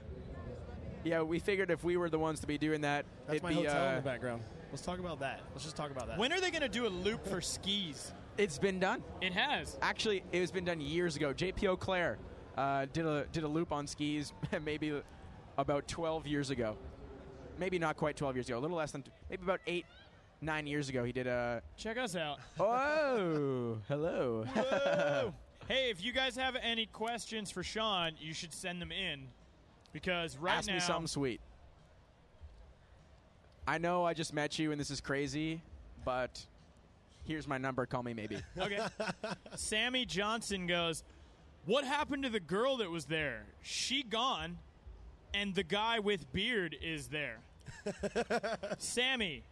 Yeah, we figured if we were the ones to be doing that, That's it'd my be hotel in the background. Let's talk about that. Let's just talk about that. When are they going to do a loop for skis? It's been done. It has. Actually, it has been done years ago. J.P. O'Clair did a loop on skis maybe about 12 years ago. Maybe not quite 12 years ago. A little less than, maybe about 8-9 years ago. He did a... Check us out. Oh, hello. Whoa. Hey, if you guys have any questions for Sean, you should send them in. Because right Ask now... me something sweet. I know I just met you and this is crazy, but here's my number. Call me maybe. Okay. Sammy Johnson goes, what happened to the girl that was there? She gone, and the guy with beard is there. Sammy,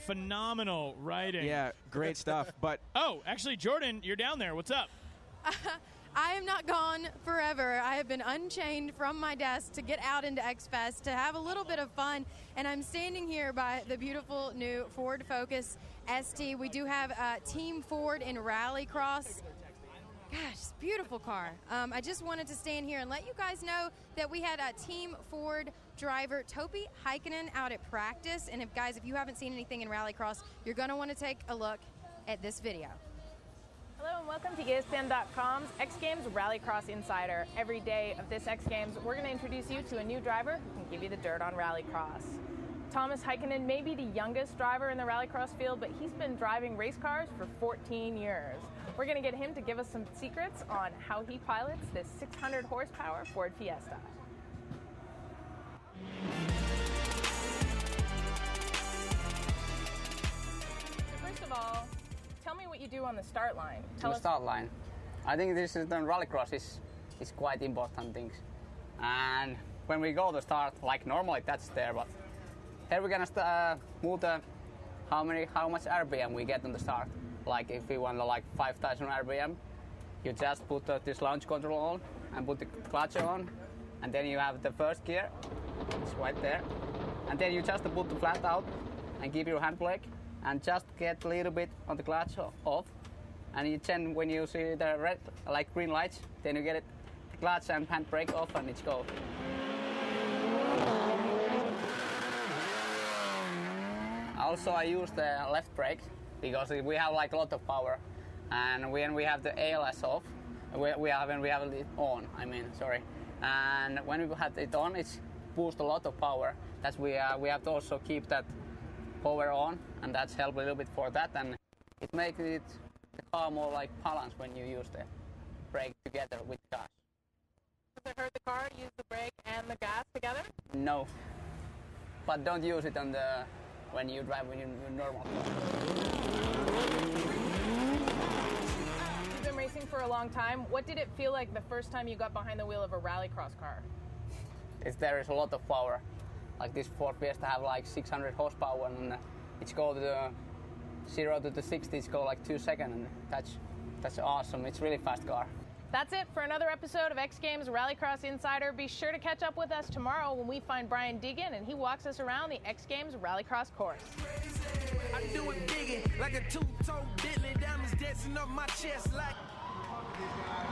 phenomenal writing. Yeah, great stuff. But oh, actually, Jordan, you're down there. What's up? I am not gone forever. I have been unchained from my desk to get out into X-Fest to have a little bit of fun, and I'm standing here by the beautiful new Ford Focus ST. We do have Team Ford in Rallycross. Gosh, beautiful car. I just wanted to stand here and let you guys know that we had a Team Ford driver, Topi Heikkinen, out at practice. And if you haven't seen anything in Rallycross, you're going to want to take a look at this video. Hello and welcome to ESPN.com's X Games Rallycross Insider. Every day of this X Games, we're going to introduce you to a new driver who can give you the dirt on Rallycross. Thomas Heikkinen may be the youngest driver in the Rallycross field, but he's been driving race cars for 14 years. We're going to get him to give us some secrets on how he pilots this 600 horsepower Ford Fiesta. So first of all, tell me what you do on the start line. On the start line. I think this is the Rallycross is quite important things. And when we go to start, like normally that's there, but here we're gonna move the how much RPM we get on the start. Like if we want like 5,000 RPM, you just put this launch control on and put the clutch on, and then you have the first gear, it's right there, and then you just put the flat out and give your hand brake and just get a little bit on the clutch off, and then when you see the red, like green lights, then you get it, the clutch and hand brake off and it's go. Also, I use the left brake because we have like a lot of power, and when we have the ALS off, when we have it on. And when we have it on, it's boosts a lot of power. That's we have to also keep that power on, and that's help a little bit for that, and it makes the car more like balanced when you use the brake together with gas. Does it hurt the car? Use the brake and the gas together? No, but don't use it on the when you drive when you're normal. You've been racing for a long time. What did it feel like the first time you got behind the wheel of a rallycross car? There is a lot of power. Like this Ford Fiesta have like 600 horsepower, and it's go to the 0 to the 60, it's go like 2 seconds, and that's awesome. It's really fast car. That's it for another episode of X Games Rallycross Insider. Be sure to catch up with us tomorrow when we find Brian Deegan and he walks us around the X Games Rallycross course. I do it digging like a two-toe Bentley, diamonds dancing up my chest like.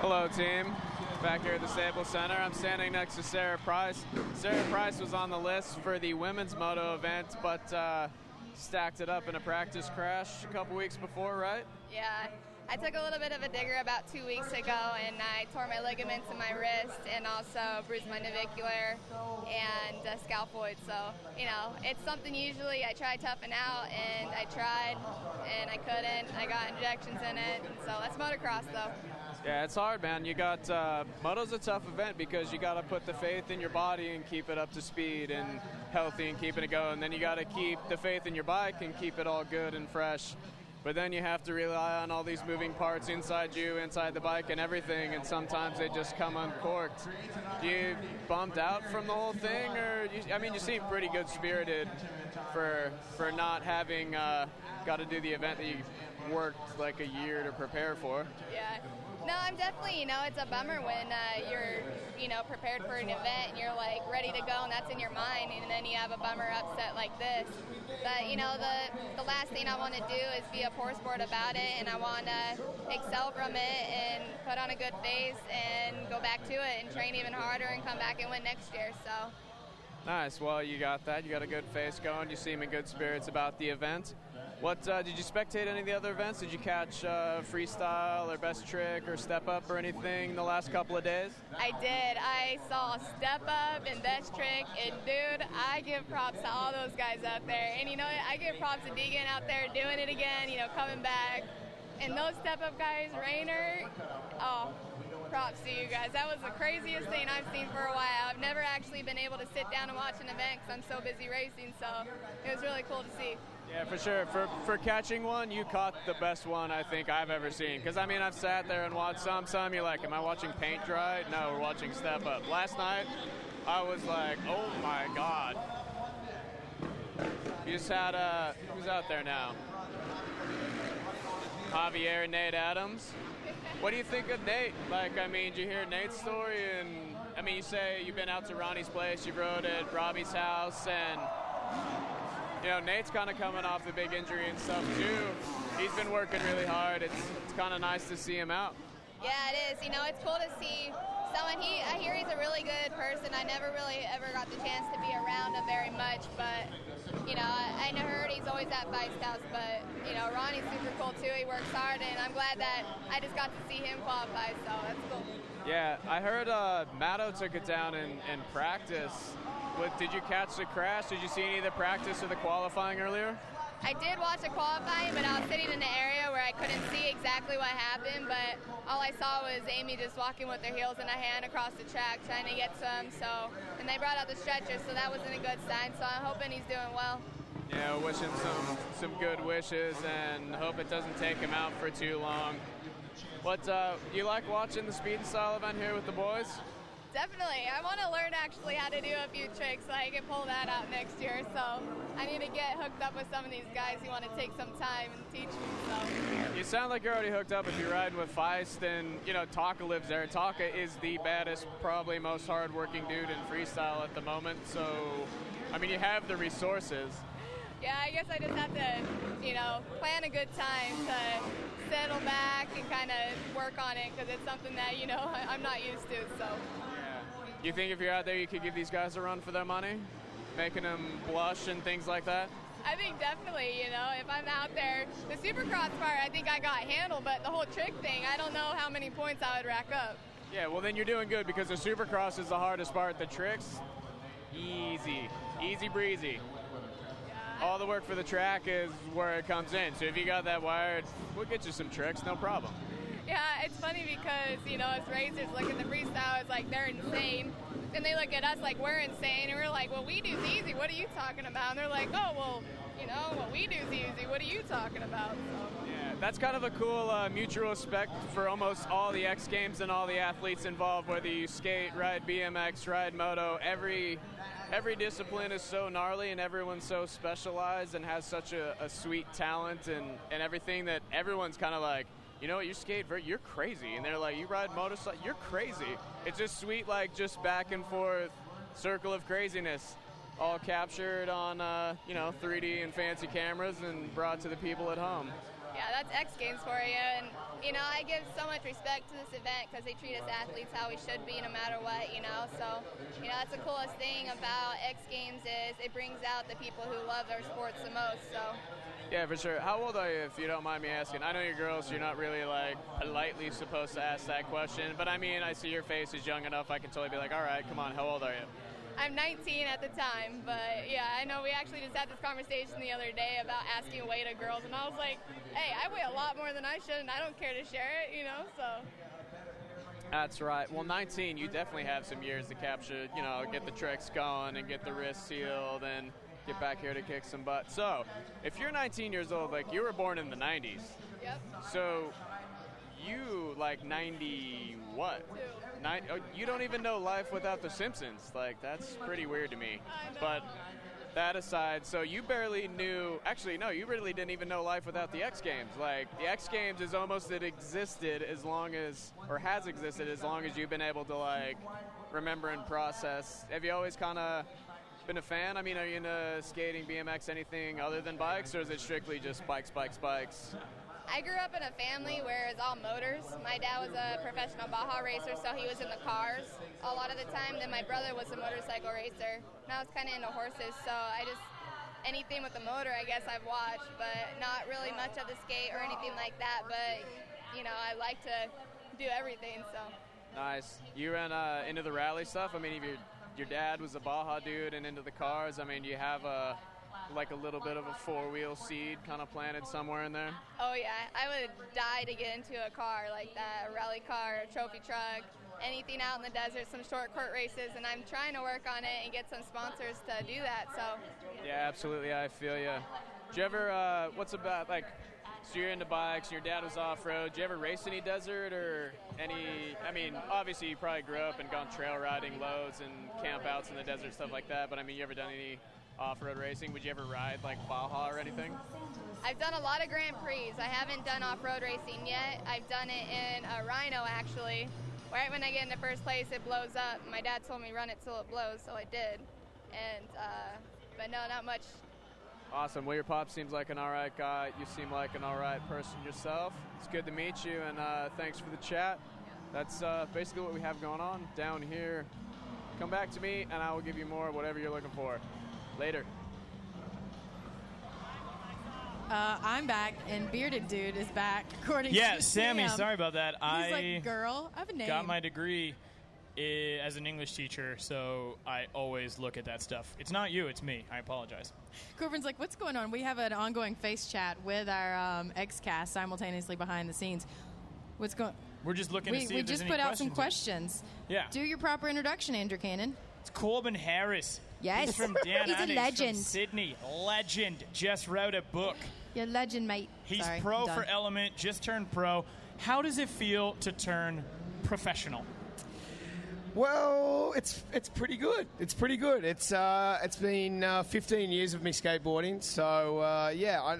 Hello, team. Back here at the Staples Center. I'm standing next to Sarah Price. Sarah Price was on the list for the women's moto event, but stacked it up in a practice crash a couple weeks before, right? Yeah. I took a little bit of a digger about 2 weeks ago, and I tore my ligaments in my wrist and also bruised my navicular and scaphoid. So, it's something usually I try toughing out, and I tried, and I couldn't. I got injections in it, and so that's motocross, though. Yeah, it's hard, man. You got moto's a tough event because you got to put the faith in your body and keep it up to speed and healthy and keeping it going. And then you got to keep the faith in your bike and keep it all good and fresh. But then you have to rely on all these moving parts inside you, inside the bike and everything, and sometimes they just come uncorked. Do you bummed out from the whole thing? Or you seem pretty good-spirited for not having got to do the event that you worked like a year to prepare for. Yeah. No, I'm definitely, it's a bummer when you're, prepared for an event and you're like ready to go and that's in your mind, and then you have a bummer upset like this. But, the last thing I want to do is be a poor sport about it, and I want to excel from it and put on a good face and go back to it and train even harder and come back and win next year. So. Nice. Well, you got that. You got a good face going. You seem in good spirits about the event. What did you spectate any of the other events? Did you catch freestyle or best trick or step up or anything the last couple of days? I did. I saw step up and best trick, and dude, I give props to all those guys out there. And I give props to Deegan out there doing it again, coming back. And those step up guys, Rainer, props to you guys. That was the craziest thing I've seen for a while. I've never actually been able to sit down and watch an event because I'm so busy racing, so it was really cool to see. Yeah, for sure. For catching one, you caught the best one I think I've ever seen. Because, I've sat there and watched some. You're like, am I watching paint dry? No, we're watching step up. Last night, I was like, oh, my God. You just had, who's out there now? Javier and Nate Adams. What do you think of Nate? Did you hear Nate's story? And, you say you've been out to Ronnie's place, you rode at Robbie's house, and... Nate's kind of coming off the big injury and stuff, too. He's been working really hard. It's kind of nice to see him out. Yeah, it is. It's cool to see someone. I hear he's a really good person. I never really ever got the chance to be around him very much, but, I heard he's always at Feist House, but, Ronnie's super cool, too. He works hard, and I'm glad that I just got to see him qualify, so that's cool. Yeah, I heard Matto took it down in practice. Did you catch the crash? Did you see any of the practice or the qualifying earlier? I did watch the qualifying, but I was sitting in an area where I couldn't see exactly what happened, but all I saw was Amy just walking with her heels in her hand across the track trying to get some, and they brought out the stretcher, so that wasn't a good sign, so I'm hoping he's doing well. Yeah, wishing some good wishes and hope it doesn't take him out for too long. You like watching the speed and style event here with the boys? Definitely. I want to learn actually how to do a few tricks so I can pull that out next year. So I need to get hooked up with some of these guys who want to take some time and teach me. So. You sound like you're already hooked up if you're riding with Feist, and Taka lives there. Taka is the baddest, probably most hard-working dude in freestyle at the moment. So, you have the resources. Yeah, I guess I just have to, plan a good time to settle back and kind of work on it because it's something that, I'm not used to. So. You think if you're out there, you could give these guys a run for their money? Making them blush and things like that? I think definitely, if I'm out there. The Supercross part, I think I got handled, but the whole trick thing, I don't know how many points I would rack up. Yeah, well, then you're doing good because the Supercross is the hardest part. The tricks, easy breezy. Yeah. All the work for the track is where it comes in. So if you got that wired, we'll get you some tricks, no problem. Yeah, it's funny because, as racers look at the freestyle, it's like they're insane. And they look at us like we're insane. And we're like, well, we do's easy. What are you talking about? And they're like, oh, well, what we do's easy. What are you talking about? So. Yeah, that's kind of a cool mutual respect for almost all the X Games and all the athletes involved, whether you skate, ride BMX, ride moto. Every discipline is so gnarly and everyone's so specialized and has such a sweet talent and everything that everyone's kind of like, you skate, you're crazy. And they're like, you ride motorcycle, you're crazy. It's just sweet, just back and forth circle of craziness, all captured on, 3D and fancy cameras and brought to the people at home. Yeah, that's X Games for you. And, I give so much respect to this event because they treat us athletes how we should be no matter what, So, that's the coolest thing about X Games is it brings out the people who love our sports the most, so. Yeah, for sure. How old are you, if you don't mind me asking? I know you're girls, so you're not really, politely supposed to ask that question. But, I see your face is young enough, I can totally be like, all right, come on, how old are you? I'm 19 at the time, but, yeah, I know we actually just had this conversation the otother day about asking weight of girls, and I was like, hey, I weigh a lot more than I should, and I don't care to share it, so. That's right. Well, 19, you definitely have some years to capture, get the tricks going and get the wrist sealed and get back here to kick some butt. So, if you're 19 years old, like you were born in the 90s. Yep. So, you like 90 what? You don't even know life without The Simpsons. Like that's pretty weird to me. But that aside, so you barely knew. Actually, no, you really didn't even know life without the X Games. Like the X Games is almost it existed as long as, or has existed as long as you've been able to like remember and process. Have you always kind of been a fan? I mean, are you into skating, BMX, anything other than bikes, or is it strictly just bikes? I grew up in a family where it's all motors. My dad was a professional Baja racer, so he was in the cars a lot of the time. Then my brother was a motorcycle racer, and I was kind of into horses, so anything with the motor, I guess I've watched, but not really much of the skate or anything like that. But, you know, I like to do everything, so. Nice. You ran into the rally stuff? I mean, if your dad was a Baja dude and into the cars, I mean, do you have a little bit of a four-wheel seed kind of planted somewhere in there? Oh, yeah. I would die to get into a car like that, a rally car, a trophy truck, anything out in the desert, some short court races, and I'm trying to work on it and get some sponsors to do that, so. Yeah, absolutely. I feel you. Do you ever, what's about, like, so you're into bikes, your dad was off-road. Do you ever race any desert or any, I mean, obviously you probably grew up and gone trail riding loads and campouts in the desert, stuff like that, but I mean, you ever done any off-road racing? Would you ever ride like Baja or anything? I've done a lot of Grand Prix. I haven't done off-road racing yet. I've done it in a Rhino, actually. Right when I get into first place, it blows up. My dad told me run it till it blows, so I did. And, but no, not much. Awesome. Well, your pop seems like an all right guy. You seem like an all right person yourself. It's good to meet you, and thanks for the chat. That's basically what we have going on down here. Come back to me, and I will give you more of whatever you're looking for. Later. I'm back, and Bearded Dude is back, according to Yeah, Sammy, Sam. sorry about that. He's like, girl, I have a name. Got my degree as an English teacher, so I always look at that stuff. It's not you, it's me. I apologize. Corbin's like, what's going on? We have an ongoing face chat with our XCast simultaneously behind the scenes. What's going? We're just looking to see we if there's just any put out some questions. questions. Yeah. Do your proper introduction, Andrew Cannon. It's Corbin Harris. Yes. He's from Dan He's a Annis legend. from Sydney. Legend. Just wrote a book. You're a legend, mate. He's Sorry, pro I'm done. for Element, just turned pro. How does it feel to turn professional? Well, it's pretty good. It's pretty good. It's been 15 years of me skateboarding, so yeah,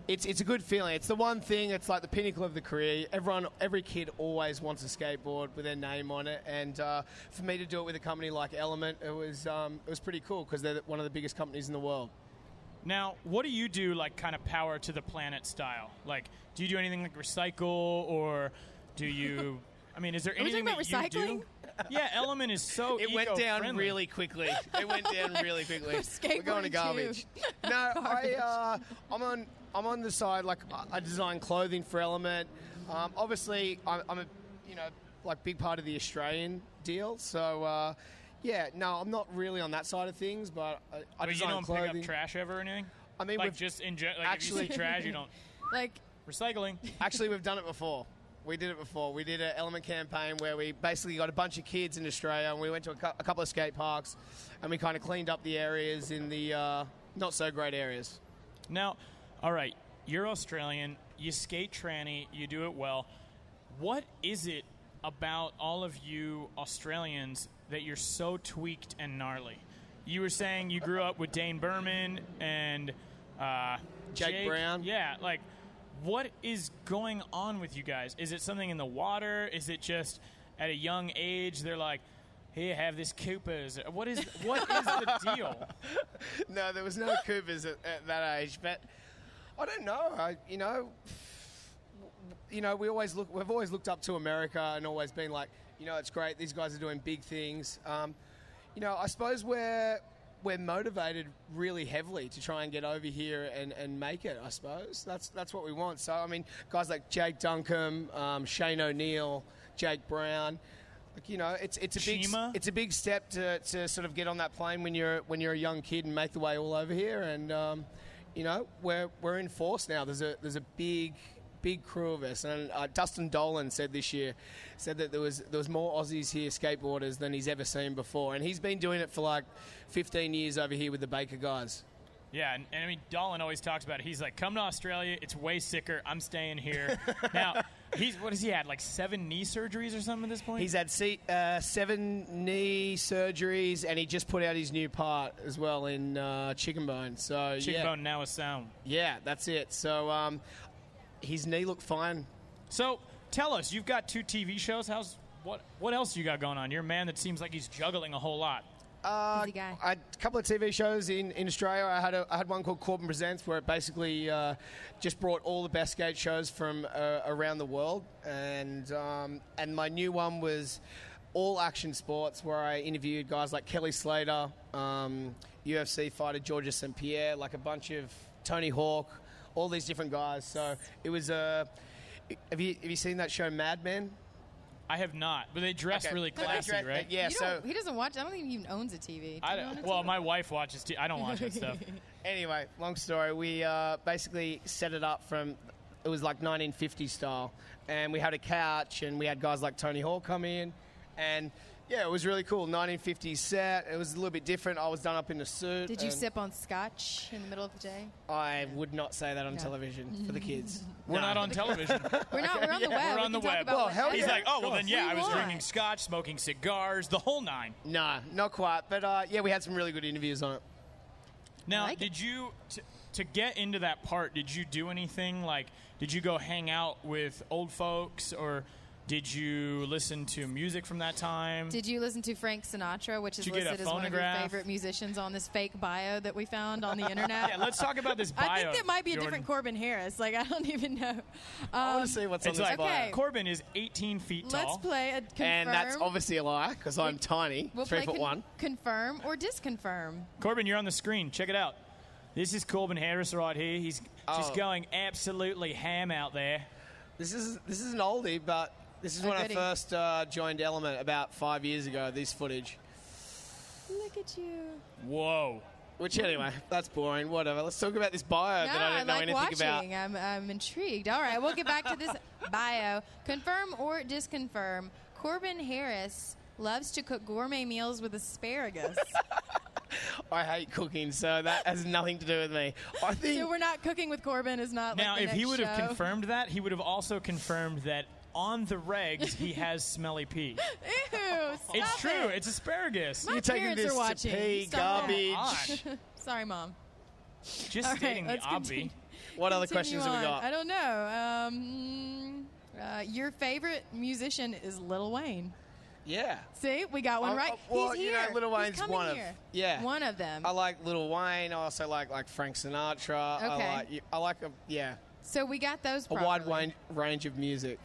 it's a good feeling. It's the one thing. It's like the pinnacle of the career. Every kid always wants a skateboard with their name on it, and for me to do it with a company like Element, it was pretty cool because they're one of the biggest companies in the world. Now, what do you do, like, kind of power to the planet style? Like, do you do anything like recycle, or do you? I mean, is there Are we anything talking that about you recycling? do? Yeah, Element is so It went down eco-friendly. really quickly. It went down really quickly. We're going to skateboarding garbage. too. No, I'm on the side. Like I design clothing for Element. Obviously, I'm a like big part of the Australian deal. So yeah, no, I'm not really on that side of things. But I But you design don't clothing. pick up trash ever or anything? I mean, like we've just like actually if you see trash, you don't. Like recycling. Actually, we've done it before. We did it before. We did an Element campaign where we basically got a bunch of kids in Australia, and we went to a couple of skate parks, and we kind of cleaned up the areas in the not so great areas. Now, all right, you're Australian. You skate tranny. You do it well. What is it about all of you Australians that you're so tweaked and gnarly? You were saying you grew up with Dane Berman and Jake Brown. Yeah, like, what is going on with you guys? Is it something in the water? Is it just at a young age they're like, here, have this Coopers? What is the deal? No, there was no Coopers at that age, but I don't know. We've always looked up to America and always been like, it's great. These guys are doing big things. I suppose we're motivated really heavily to try and get over here and make it. I suppose that's what we want. So I mean, guys like Jake Duncombe, Shane O'Neill, Jake Brown. Like, it's a big step to sort of get on that plane when you're a young kid and make the way all over here. And we're in force now. There's a big big crew of us. And Dustin Dolan said this year, that there was more Aussies here, skateboarders, than he's ever seen before. And he's been doing it for like 15 years over here with the Baker guys. Yeah, and I mean, Dolan always talks about it. He's like, come to Australia. It's way sicker. I'm staying here. Now, what has he had, like 7 knee surgeries or something at this point? He's had 7 knee surgeries, and he just put out his new part as well in Chicken Bone. So Chicken Bone Now is Sound. Yeah, that's it. So his knee looked fine. So tell us, you've got 2 TV shows. What else you got going on? You're a man that seems like he's juggling a whole lot. Busy guy. I had a couple of TV shows in Australia. I had one called Corbin Presents, where it basically just brought all the best skate shows from around the world, and my new one was All Action Sports, where I interviewed guys like Kelly Slater, UFC fighter Georges St. Pierre, like a bunch of Tony Hawk, all these different guys. So it was have you seen that show Mad Men? I have not, but they dress really classy, right? Yeah, He doesn't watch. I don't think he even owns a TV. Well, my wife watches TV. I don't watch that stuff. Anyway, long story. We basically set it up from, it was like 1950s style, and we had a couch, and we had guys like Tony Hawk come in, and yeah, it was really cool. 1950s set. It was a little bit different. I was done up in a suit. Did you sip on scotch in the middle of the day? I would not say that on television for the kids. We're not on television. We're not. We're on the web. We're on the web. Well, hell He's yeah. like, oh, well, then, yeah, I was Why? drinking scotch, smoking cigars, the whole 9. No, not quite. But yeah, we had some really good interviews on it. Now, did you, to get into that part, did you do anything? Like, did you go hang out with old folks, or did you listen to music from that time? Did you listen to Frank Sinatra, which is Did you get a listed as one of your phonograph? favorite musicians on this fake bio that we found on the internet? Yeah, let's talk about this bio. I think that might be a Jordan. different Corbin Harris. Like, I don't even know. I want to see what's on It's this like, bio. Corbin is 18 feet tall. Let's play a confirm. And that's obviously a lie, because I'm tiny, We'll 3 play foot 1. Confirm or disconfirm. Corbin, you're on the screen. Check it out. This is Corbin Harris right here. He's just going absolutely ham out there. This is an oldie, but this is when I first joined Element about 5 years ago, this footage. Look at you. Whoa. Which, anyway, that's boring. Whatever. Let's talk about this bio that I don't know like anything watching. about. I'm intrigued. All right, we'll get back to this bio. Confirm or disconfirm. Corbin Harris loves to cook gourmet meals with asparagus. I hate cooking, so that has nothing to do with me. I think So we're not cooking with Corbin is not Now, like the if he next would have show. confirmed that, he would have also confirmed that on the regs, he has smelly pee. Ew, stop It's true. it. It's asparagus. My You're taking parents this are to watching. pee, Stop that. garbage. Sorry, Mom. Just All right, stating the let's obvi. continue. What other Continue questions have we on. got? I don't know. Your favorite musician is Lil Wayne. Yeah. See, we got one right. Well, He's you here. know, Lil He's Wayne's coming one here. of. Yeah. One of them. I like Lil Wayne. I also like Frank Sinatra. Okay. I like yeah. So we got those A wide properly. range of music.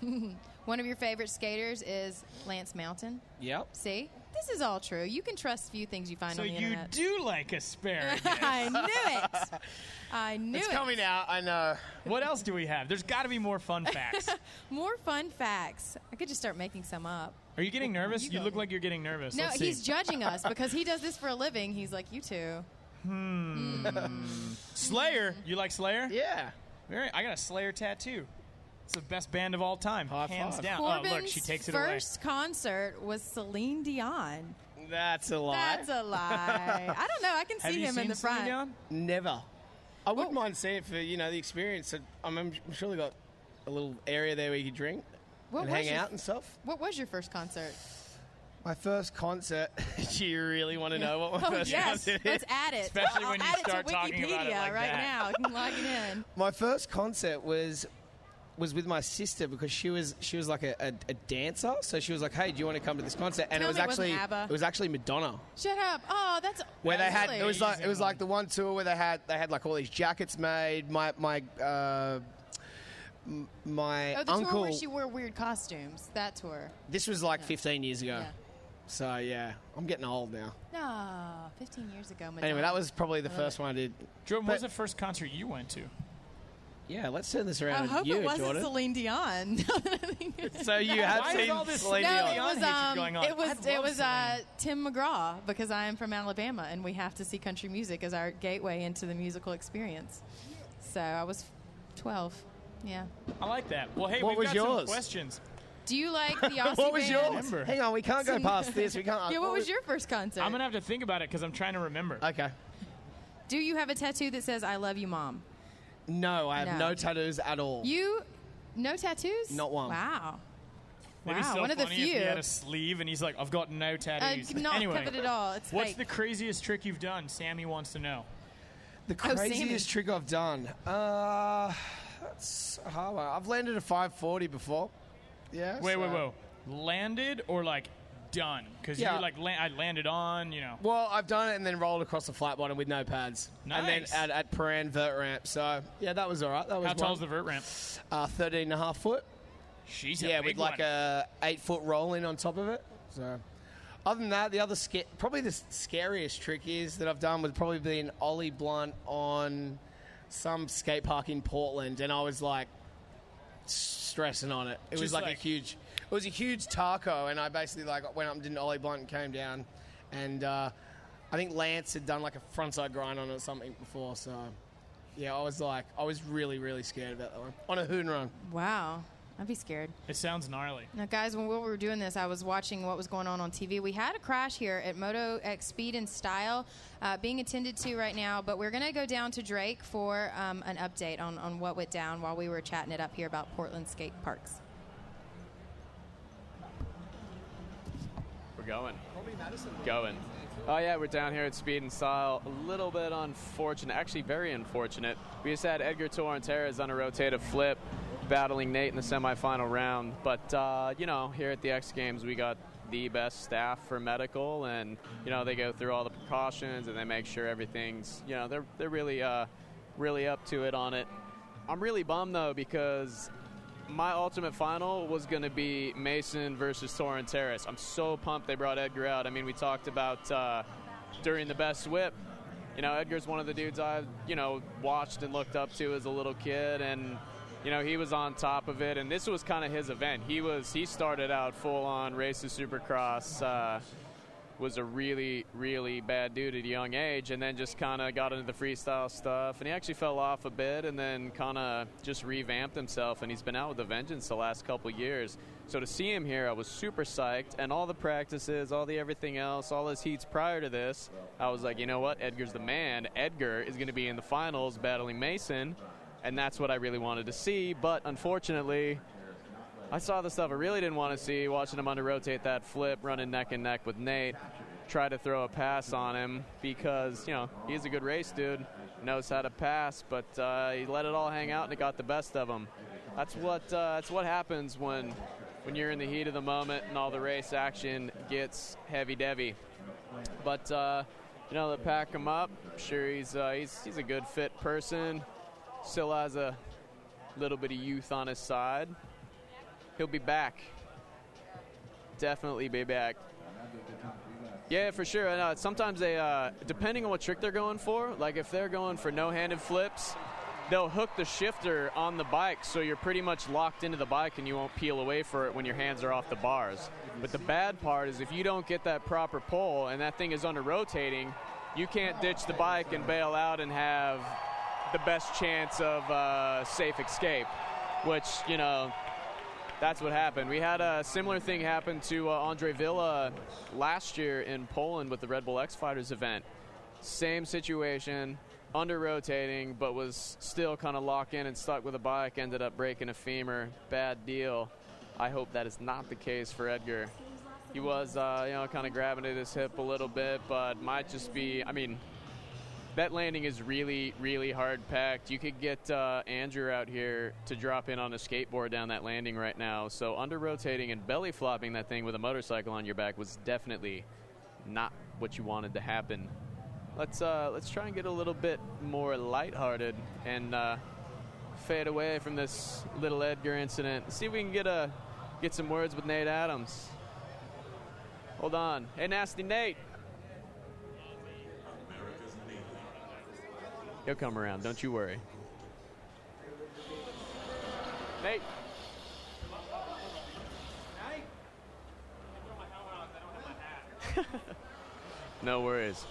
One of your favorite skaters is Lance Mountain. Yep. See? This is all true. You can trust few things you find So on the you internet. do like asparagus. I knew it. I knew It's it. coming out. I know. What else do we have? There's got to be more fun facts. More fun facts. I could just start making some up. Are you getting nervous? You You go look ahead. like you're getting nervous. No, Let's see. he's judging us because he does this for a living. He's like, you two. Slayer. You like Slayer? Yeah. I got a Slayer tattoo. It's the best band of all time, hands five. down. Corbin's Oh, look, she takes it away. first concert was Celine Dion. That's a lie. That's a lie. I don't know. I can Have see you him in seen the Celine front. Dion? Never. I wouldn't mind seeing it for the experience. I'm sure they got a little area there where you could drink and hang out and stuff. What was your first concert? My first concert. Do you really want to know what my first yes. concert is? Let's add it. Especially I'll when you add start it to talking Wikipedia about it like right that. now. You can log it in. My first concert was with my sister because she was like a dancer. So she was like, "Hey, do you want to come to this concert?" And Tell it was me it wasn't actually ABBA. it was actually Madonna. Shut up. Oh, that's Where they had really- it was like the one tour where they had like all these jackets made. My Oh, the uncle. tour where she wore weird costumes. That tour. This was like 15 years ago. Yeah. So yeah, I'm getting old now. No, 15 years ago. Madonna. Anyway, that was probably the first one I did. Jordan, what was the first concert you went to? Yeah, let's turn this I around. hope you, it wasn't Jordan. Celine Dion. So you have Why is seen all this Celine No, Dion? it was hatred going on? it was I love Celine. Tim McGraw because I am from Alabama and we have to see country music as our gateway into the musical experience. So I was 12. Yeah. I like that. Well, hey, What we've was got some yours? questions. Do you like the Aussie What was band? yours? Hang on, we can't go past this. We can't. Yeah, what was your first concert? I'm going to have to think about it because I'm trying to remember. Okay. Do you have a tattoo that says "I love you, Mom"? No, I have No. no tattoos at all. No tattoos? Not one. Wow. It'd be so one of the funny if few. he had a sleeve and he's like, I've got no tattoos. Not anyway, covered at all. It's what's fake. the craziest trick you've done? Sammy wants to know. The craziest trick I've done. That's a hard one. I've landed a 540 before. Yeah. Wait. Landed or like done? Because Yeah. you like I landed on, you know. Well, I've done it and then rolled across the flat bottom with no pads. And then Nice. at Paran vert ramp. So, yeah, that was all right. That was How tall's the one. vert ramp? 13 and a half foot. She's a Yeah, big with like one. a 8-foot rolling on top of it. So, other than that, the other probably the scariest trick is that I've done would probably be an ollie blunt on some skate park in Portland, and I was like stressing on it. It was Just like like- it was a huge taco, and I basically like went up and did an ollie blunt and came down, and I think Lance had done like a frontside grind on it or something before. So, yeah, I was really really scared about that one on a hoon and run. Wow. I'd be scared. It sounds gnarly. Now, guys, when we were doing this, I was watching what was going on TV. We had a crash here at Moto X Speed and Style being attended to right now, but we're going to go down to Drake for an update on what went down while we were chatting it up here about Portland skate parks. We're going. Going. Oh, yeah, we're down here at Speed and Style. A little bit unfortunate, actually very unfortunate. We just had Edgar Torrentera on a rotative flip, battling Nate in the semifinal round. But, you know, here at the X Games, we got the best staff for medical, and, you know, they go through all the precautions and they make sure everything's, you know, they're really, really up to it on it. I'm really bummed, though, because my ultimate final was going to be Mason versus Torrentera. I'm so pumped they brought Edgar out. I mean, we talked about during the best whip. You know, Edgar's one of the dudes I, you know, watched and looked up to as a little kid, and, you know, he was on top of it, and this was kind of his event. He started out full-on races Supercross, was a really, really bad dude at a young age, and then just kind of got into the freestyle stuff, and he actually fell off a bit and then kind of just revamped himself, and he's been out with a vengeance the last couple years. So to see him here, I was super psyched, and all the practices, all the everything else, all his heats prior to this, I was like, you know what, Edgar's the man. Edgar is going to be in the finals battling Mason, and that's what I really wanted to see, but unfortunately, I saw the stuff I really didn't want to see, watching him under-rotate that flip, running neck and neck with Nate, try to throw a pass on him because, you know, he's a good race dude, knows how to pass, but he let it all hang out and it got the best of him. That's what happens when you're in the heat of the moment and all the race action gets heavy-devy. But, you know, they pack him up. I'm sure he's a good fit person, still has a little bit of youth on his side. He'll be back. Definitely be back. Yeah, for sure. I know. Sometimes they, depending on what trick they're going for, like if they're going for no-handed flips, they'll hook the shifter on the bike so you're pretty much locked into the bike and you won't peel away for it when your hands are off the bars. But the bad part is if you don't get that proper pull and that thing is under-rotating, you can't ditch the bike and bail out and have the best chance of safe escape, which, you know, that's what happened. We had a similar thing happen to Andre Villa last year in Poland with the Red Bull X Fighters event. Same situation, under-rotating, but was still kind of locked in and stuck with a bike, ended up breaking a femur. Bad deal. I hope that is not the case for Edgar. He was, you know, kind of grabbing at his hip a little bit, but might just be, I mean, that landing is really, really hard-packed. You could get Andrew out here to drop in on a skateboard down that landing right now. So under-rotating and belly-flopping that thing with a motorcycle on your back was definitely not what you wanted to happen. Let's try and get a little bit more lighthearted and fade away from this little Edgar incident. See if we can get some words with Nate Adams. Hold on. Hey, Nasty Nate. He'll come around, don't you worry. Nate. No worries.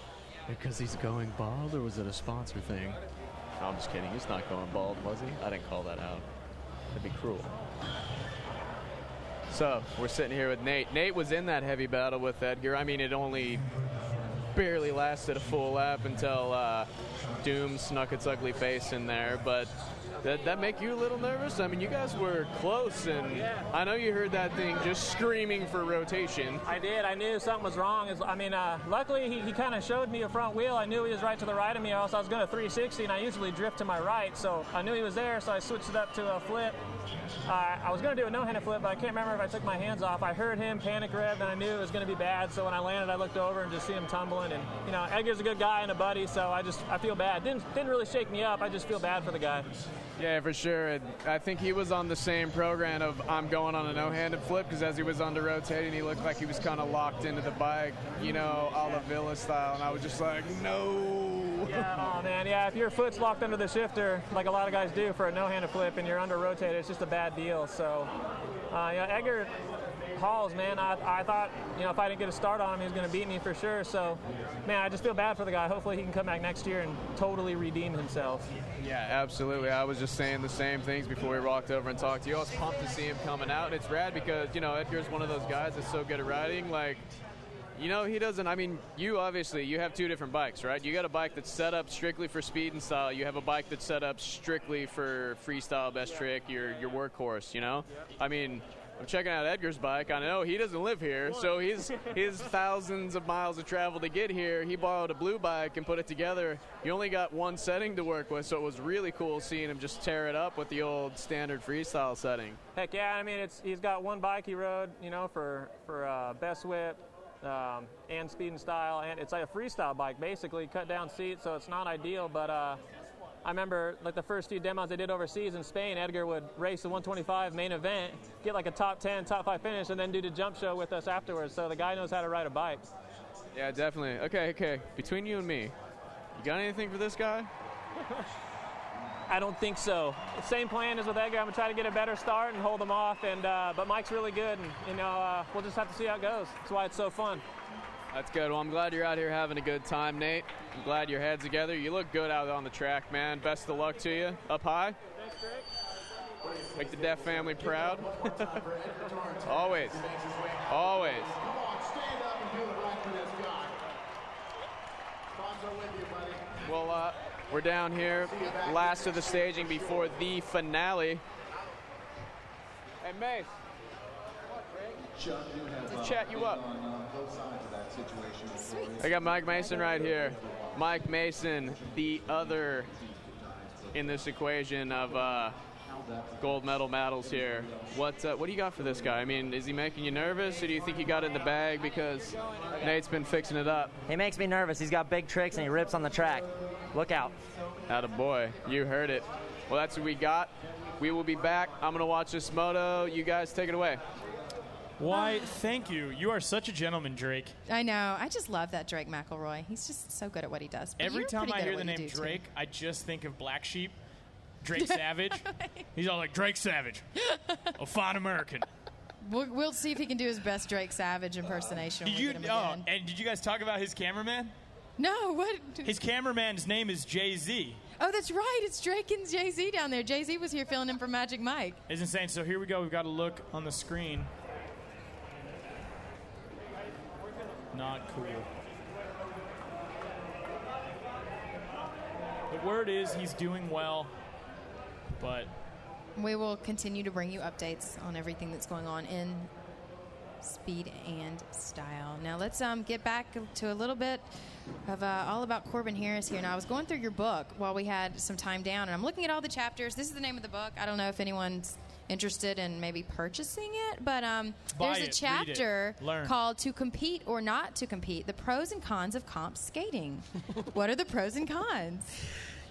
Because he's going bald, or was it a sponsor thing? No, I'm just kidding. He's not going bald, was he? I didn't call that out. That'd be cruel. So we're sitting here with Nate. Nate was in that heavy battle with Edgar. I mean, it only barely lasted a full lap until Doom snuck its ugly face in there. But that make you a little nervous? I mean, you guys were close, and I know you heard that thing just screaming for rotation. I did. I knew something was wrong. Luckily, he kind of showed me a front wheel. I knew he was right to the right of me, or else I was going to 360, and I usually drift to my right. So I knew he was there, so I switched it up to a flip. I was going to do a no-handed flip, but I can't remember if I took my hands off. I heard him panic rev, and I knew it was going to be bad. So when I landed, I looked over and just see him tumbling. And Edgar's a good guy and a buddy, so I feel bad. Didn't really shake me up. I just feel bad for the guy. Yeah, for sure. And I think he was on the same program of I'm going on a no-handed flip, because as he was under rotating, he looked like he was kind of locked into the bike, a la Villa style. And I was just like, no. Yeah, oh man, yeah. If your foot's locked under the shifter, like a lot of guys do for a no-handed flip, and you're under rotated, it's just a bad deal. So, Edgar hauls, man. I thought, if I didn't get a start on him, he was going to beat me for sure. So, man, I just feel bad for the guy. Hopefully he can come back next year and totally redeem himself. Yeah, absolutely. I was just saying the same things before we walked over and talked to you. I was pumped to see him coming out. It's rad because, Edgar's one of those guys that's so good at riding. Like, he doesn't, you have two different bikes, right? You got a bike that's set up strictly for speed and style. You have a bike that's set up strictly for freestyle, best trick, your workhorse, I'm checking out Edgar's bike. I know he doesn't live here, so his thousands of miles of travel to get here, he borrowed a blue bike and put it together. He only got one setting to work with, so it was really cool seeing him just tear it up with the old standard freestyle setting. Heck yeah, he's got one bike he rode, for best whip and speed and style, and it's like a freestyle bike, basically, cut down seat, so it's not ideal, but I remember the first few demos I did overseas in Spain, Edgar would race the 125 main event, get a top 10, top 5 finish, and then do the jump show with us afterwards. So the guy knows how to ride a bike. Yeah, definitely. Okay. Between you and me, you got anything for this guy? I don't think so. The same plan as with Edgar. I'm going to try to get a better start and hold him off. But Mike's really good, and we'll just have to see how it goes. That's why it's so fun. That's good. Well, I'm glad you're out here having a good time, Nate. I'm glad your head's together. You look good out on the track, man. Best of luck to you. Up high. Thanks, Drake. Make the Def family proud. Always. Always. Well, we're down here, last of the staging before the finale. Hey, Mace. Let's chat you up. I got Mike Mason right here. Mike Mason, the other in this equation of gold medal battles here. What do you got for this guy? Is he making you nervous, or do you think he got in the bag because Nate's been fixing it up? He makes me nervous. He's got big tricks and he rips on the track. Look out. Attaboy. You heard it. Well, that's what we got. We will be back. I'm going to watch this moto. You guys take it away. Why, thank you. You are such a gentleman, Drake. I know. I just love that Drake McElroy. He's just so good at what he does. But every time I hear the name too. Drake, I just think of Black Sheep. Drake Savage. He's all like, Drake Savage. A fine American. We'll see if he can do his best Drake Savage impersonation. And did you guys talk about his cameraman? No, what? His cameraman's name is Jay-Z. Oh, that's right. It's Drake and Jay-Z down there. Jay-Z was here filling in for Magic Mike. It's insane. So here we go. We've got to look on the screen. Not cool. The word is he's doing well, but we will continue to bring you updates on everything that's going on in speed and style. Now let's get back to a little bit of all about Corbin Harris here. Now I was going through your book while we had some time down, and I'm looking at all the chapters. This is the name of the book. I don't know if anyone's interested in maybe purchasing it, but there's a chapter called To Compete or Not to Compete, the pros and cons of comp skating. What are the pros and cons?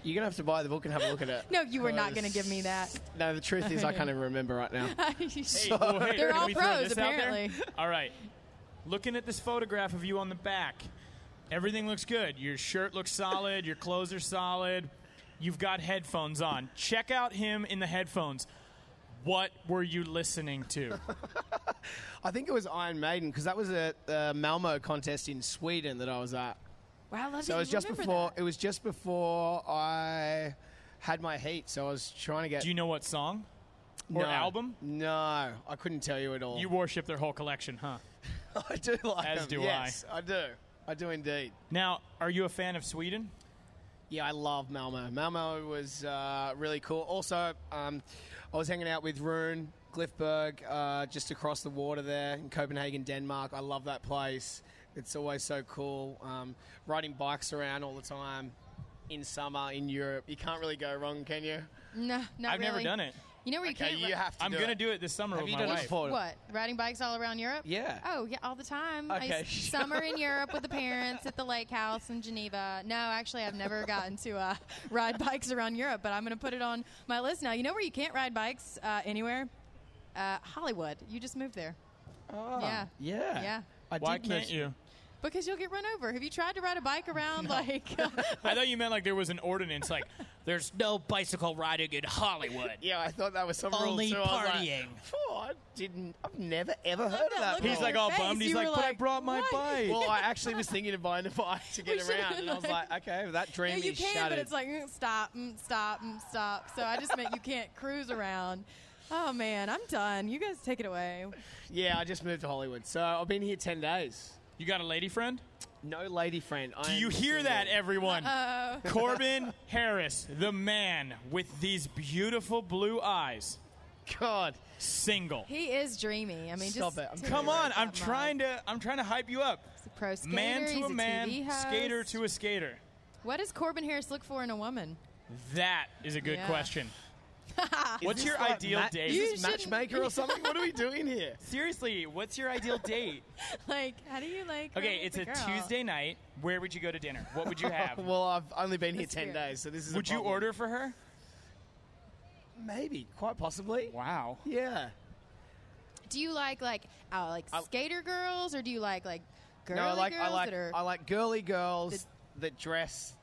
You're going to have to buy the book and have a look at it. No, you were not going to give me that. No, the truth is I can't even remember right now. They're all pros, apparently. All right. Looking at this photograph of you on the back, everything looks good. Your shirt looks solid. Your clothes are solid. You've got headphones on. Check out him in the headphones. What were you listening to? I think it was Iron Maiden, because that was a Malmo contest in Sweden that I was at. Wow, love so it was just before. It was just before I had my heat, so I was trying to get. Do you know what song? or No. album? No, I couldn't tell you at all. You worship their whole collection, huh? I do like As them. do yes, I do. I do indeed. Now, are you a fan of Sweden? Yeah, I love Malmo. Malmo was really cool. Also, I was hanging out with Rune Glifberg just across the water there in Copenhagen, Denmark. I love that place. It's always so cool. Riding bikes around all the time in summer in Europe. You can't really go wrong, can you? No, not I've never really. done it. You know where you can't. you have to I'm do going to it. do it this summer Have with you my done it wife. before? What? Riding bikes all around Europe? Yeah. Oh, yeah, all the time. Okay, Summer in Europe with the parents at the lake house in Geneva. No, actually, I've never gotten to ride bikes around Europe, but I'm going to put it on my list now. You know where you can't ride bikes anywhere? Hollywood. You just moved there. Oh, Yeah. Yeah. Yeah. Why can't you? Because you'll get run over. Have you tried to ride a bike around like... I thought you meant like there was an ordinance, like there's no bicycle riding in Hollywood. Yeah, I thought that was some Only rule too. I was like, partying. I've never ever heard of that. He's before. like all bummed. He's like, but I brought my bike. Well, I actually was thinking of buying a bike to get We should've around, been and I was like- like, okay, that dream Yeah, you is can, shattered. but it's like, stop. So I just meant you can't cruise around. Oh, man, I'm done. You guys take it away. Yeah, I just moved to Hollywood, so I've been here 10 days. You got a lady friend? No lady friend. Do you hear that, everyone? Uh-oh. Corbin Harris, the man with these beautiful blue eyes. God. Single. He is dreamy. I mean, Stop just it. Come on, I'm trying to hype you up. He's a pro skater. Man he's to a man, TV host. skater to a skater. What does Corbin Harris look for in a woman? That is a good Yeah. question. What's this your like ideal date? Is this matchmaker or something? What are we doing here? Seriously, what's your ideal date? Like, how do you like? Okay, romance it's a girl? Tuesday night. Where would you go to dinner? What would you have? Well, I've only been here That's 10 weird. days, so this is. Would a you problem. order for her? Maybe, quite possibly. Wow. Yeah. Do you like skater girls, or do you like girly No, girls that are? I like girly girls that dress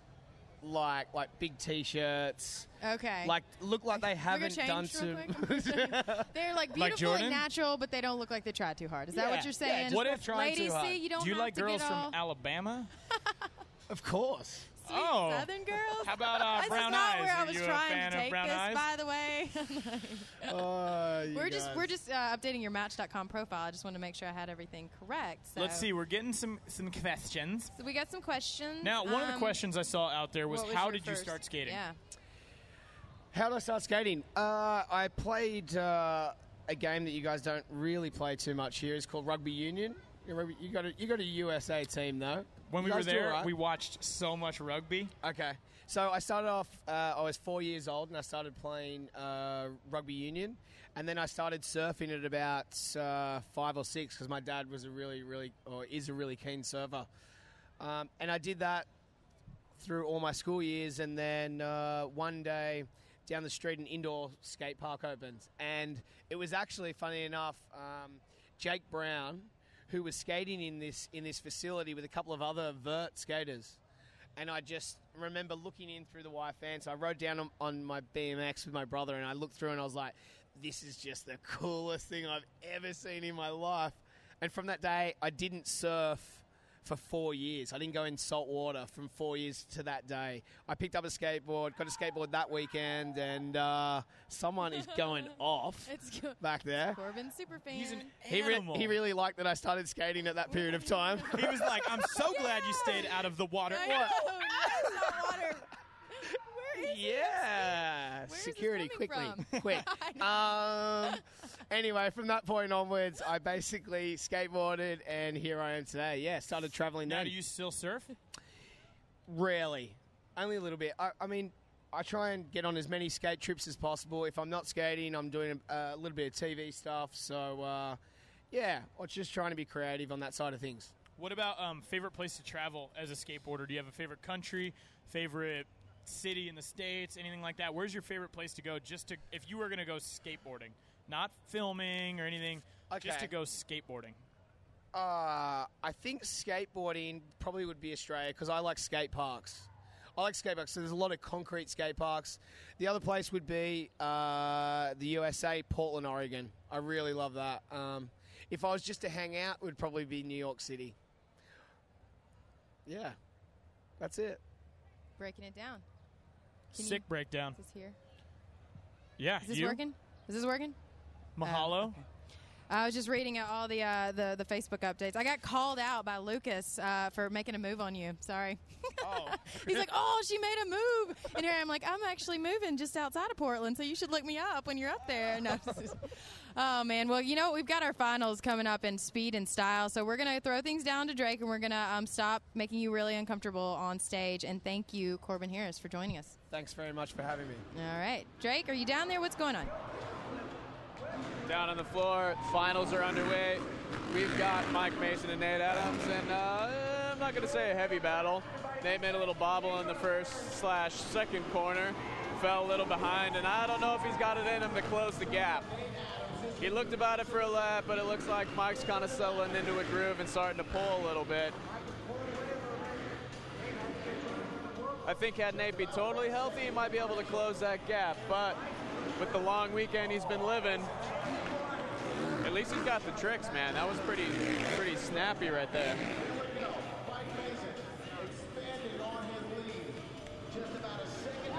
like big t-shirts. Okay. Like look like they We're gonna haven't done change real some. quick. They're like Like beautiful Jordan? and natural, but they don't look like they tried too hard. Is that Yeah, what you're yeah, saying? just What not if trying ladies too hard. see you don't Do you have like to girls get all from Alabama? Of course. sweet Oh. Southern girls. How about This brown is not eyes? where I Are was you a trying fan to of take brown this, eyes? by the way. We're just guys. updating your Match.com profile. I just wanted to make sure I had everything correct. So. Let's see. We're getting some questions. So we got some questions. Now, one of the questions I saw out there was, what how your did you first- start skating? Yeah. How did I start skating? I played a game that you guys don't really play too much here. It's called rugby union. You got a USA team though. When You we were guys do there, all right? we watched so much rugby. Okay. So I started off, I was 4 years old and I started playing rugby union. And then I started surfing at about 5 or 6 because my dad was is a really keen surfer. And I did that through all my school years. And then one day down the street, an indoor skate park opens. And it was actually, funny enough, Jake Brown, who was skating in this facility with a couple of other vert skaters. And I just remember looking in through the wire fence. I rode down on my BMX with my brother, and I looked through, and I was like, this is just the coolest thing I've ever seen in my life. And from that day, I didn't surf for 4 years. I didn't go in salt water from 4 years to that day. I picked up a skateboard, got a skateboard that weekend, and someone is going off back there. Corbin superfan. He's an He animal. really liked that I started skating at that period of time. He was like, I'm so glad you stayed out of the water. I know. Yes, hot water. Where is Yeah, Where is this security, coming quickly, from? quick. Anyway, from that point onwards, I basically skateboarded, and here I am today. Yeah, started traveling Now, then. do you still surf? Rarely, only a little bit. I mean, I try and get on as many skate trips as possible. If I'm not skating, I'm doing a little bit of TV stuff. So, yeah, I'm just trying to be creative on that side of things. What about favorite place to travel as a skateboarder? Do you have a favorite country, favorite city in the States, anything like that? Where's your favorite place to go if you were going to go skateboarding? Not filming or anything, just Okay. to go skateboarding. I think skateboarding probably would be Australia because I like skate parks. I like skate parks, so there's a lot of concrete skate parks. The other place would be the USA, Portland, Oregon. I really love that. If I was just to hang out, it would probably be New York City. Yeah, that's it. Breaking it down. Can Sick you, breakdown. Is this here? Yeah, Is this you? working? Is this working? Mahalo. I was just reading out all the Facebook updates. I got called out by Lucas for making a move on you. Sorry. He's like, oh, she made a move. And here I'm like, I'm actually moving just outside of Portland, so you should look me up when you're up there. No. Oh, man. Well, you know, we've got our finals coming up in speed and style, so we're going to throw things down to Drake, and we're going to stop making you really uncomfortable on stage. And thank you, Corbin Harris, for joining us. Thanks very much for having me. All right. Drake, are you down there? What's going on? Down on the floor, finals are underway. We've got Mike Mason and Nate Adams, and I'm not going to say a heavy battle. Nate made a little bobble in the first/second corner, fell a little behind, and I don't know if he's got it in him to close the gap. He looked about it for a lap, but it looks like Mike's kind of settling into a groove and starting to pull a little bit. I think had Nate be totally healthy, he might be able to close that gap, but with the long weekend he's been living, at least he's got the tricks, man. That was pretty snappy right there.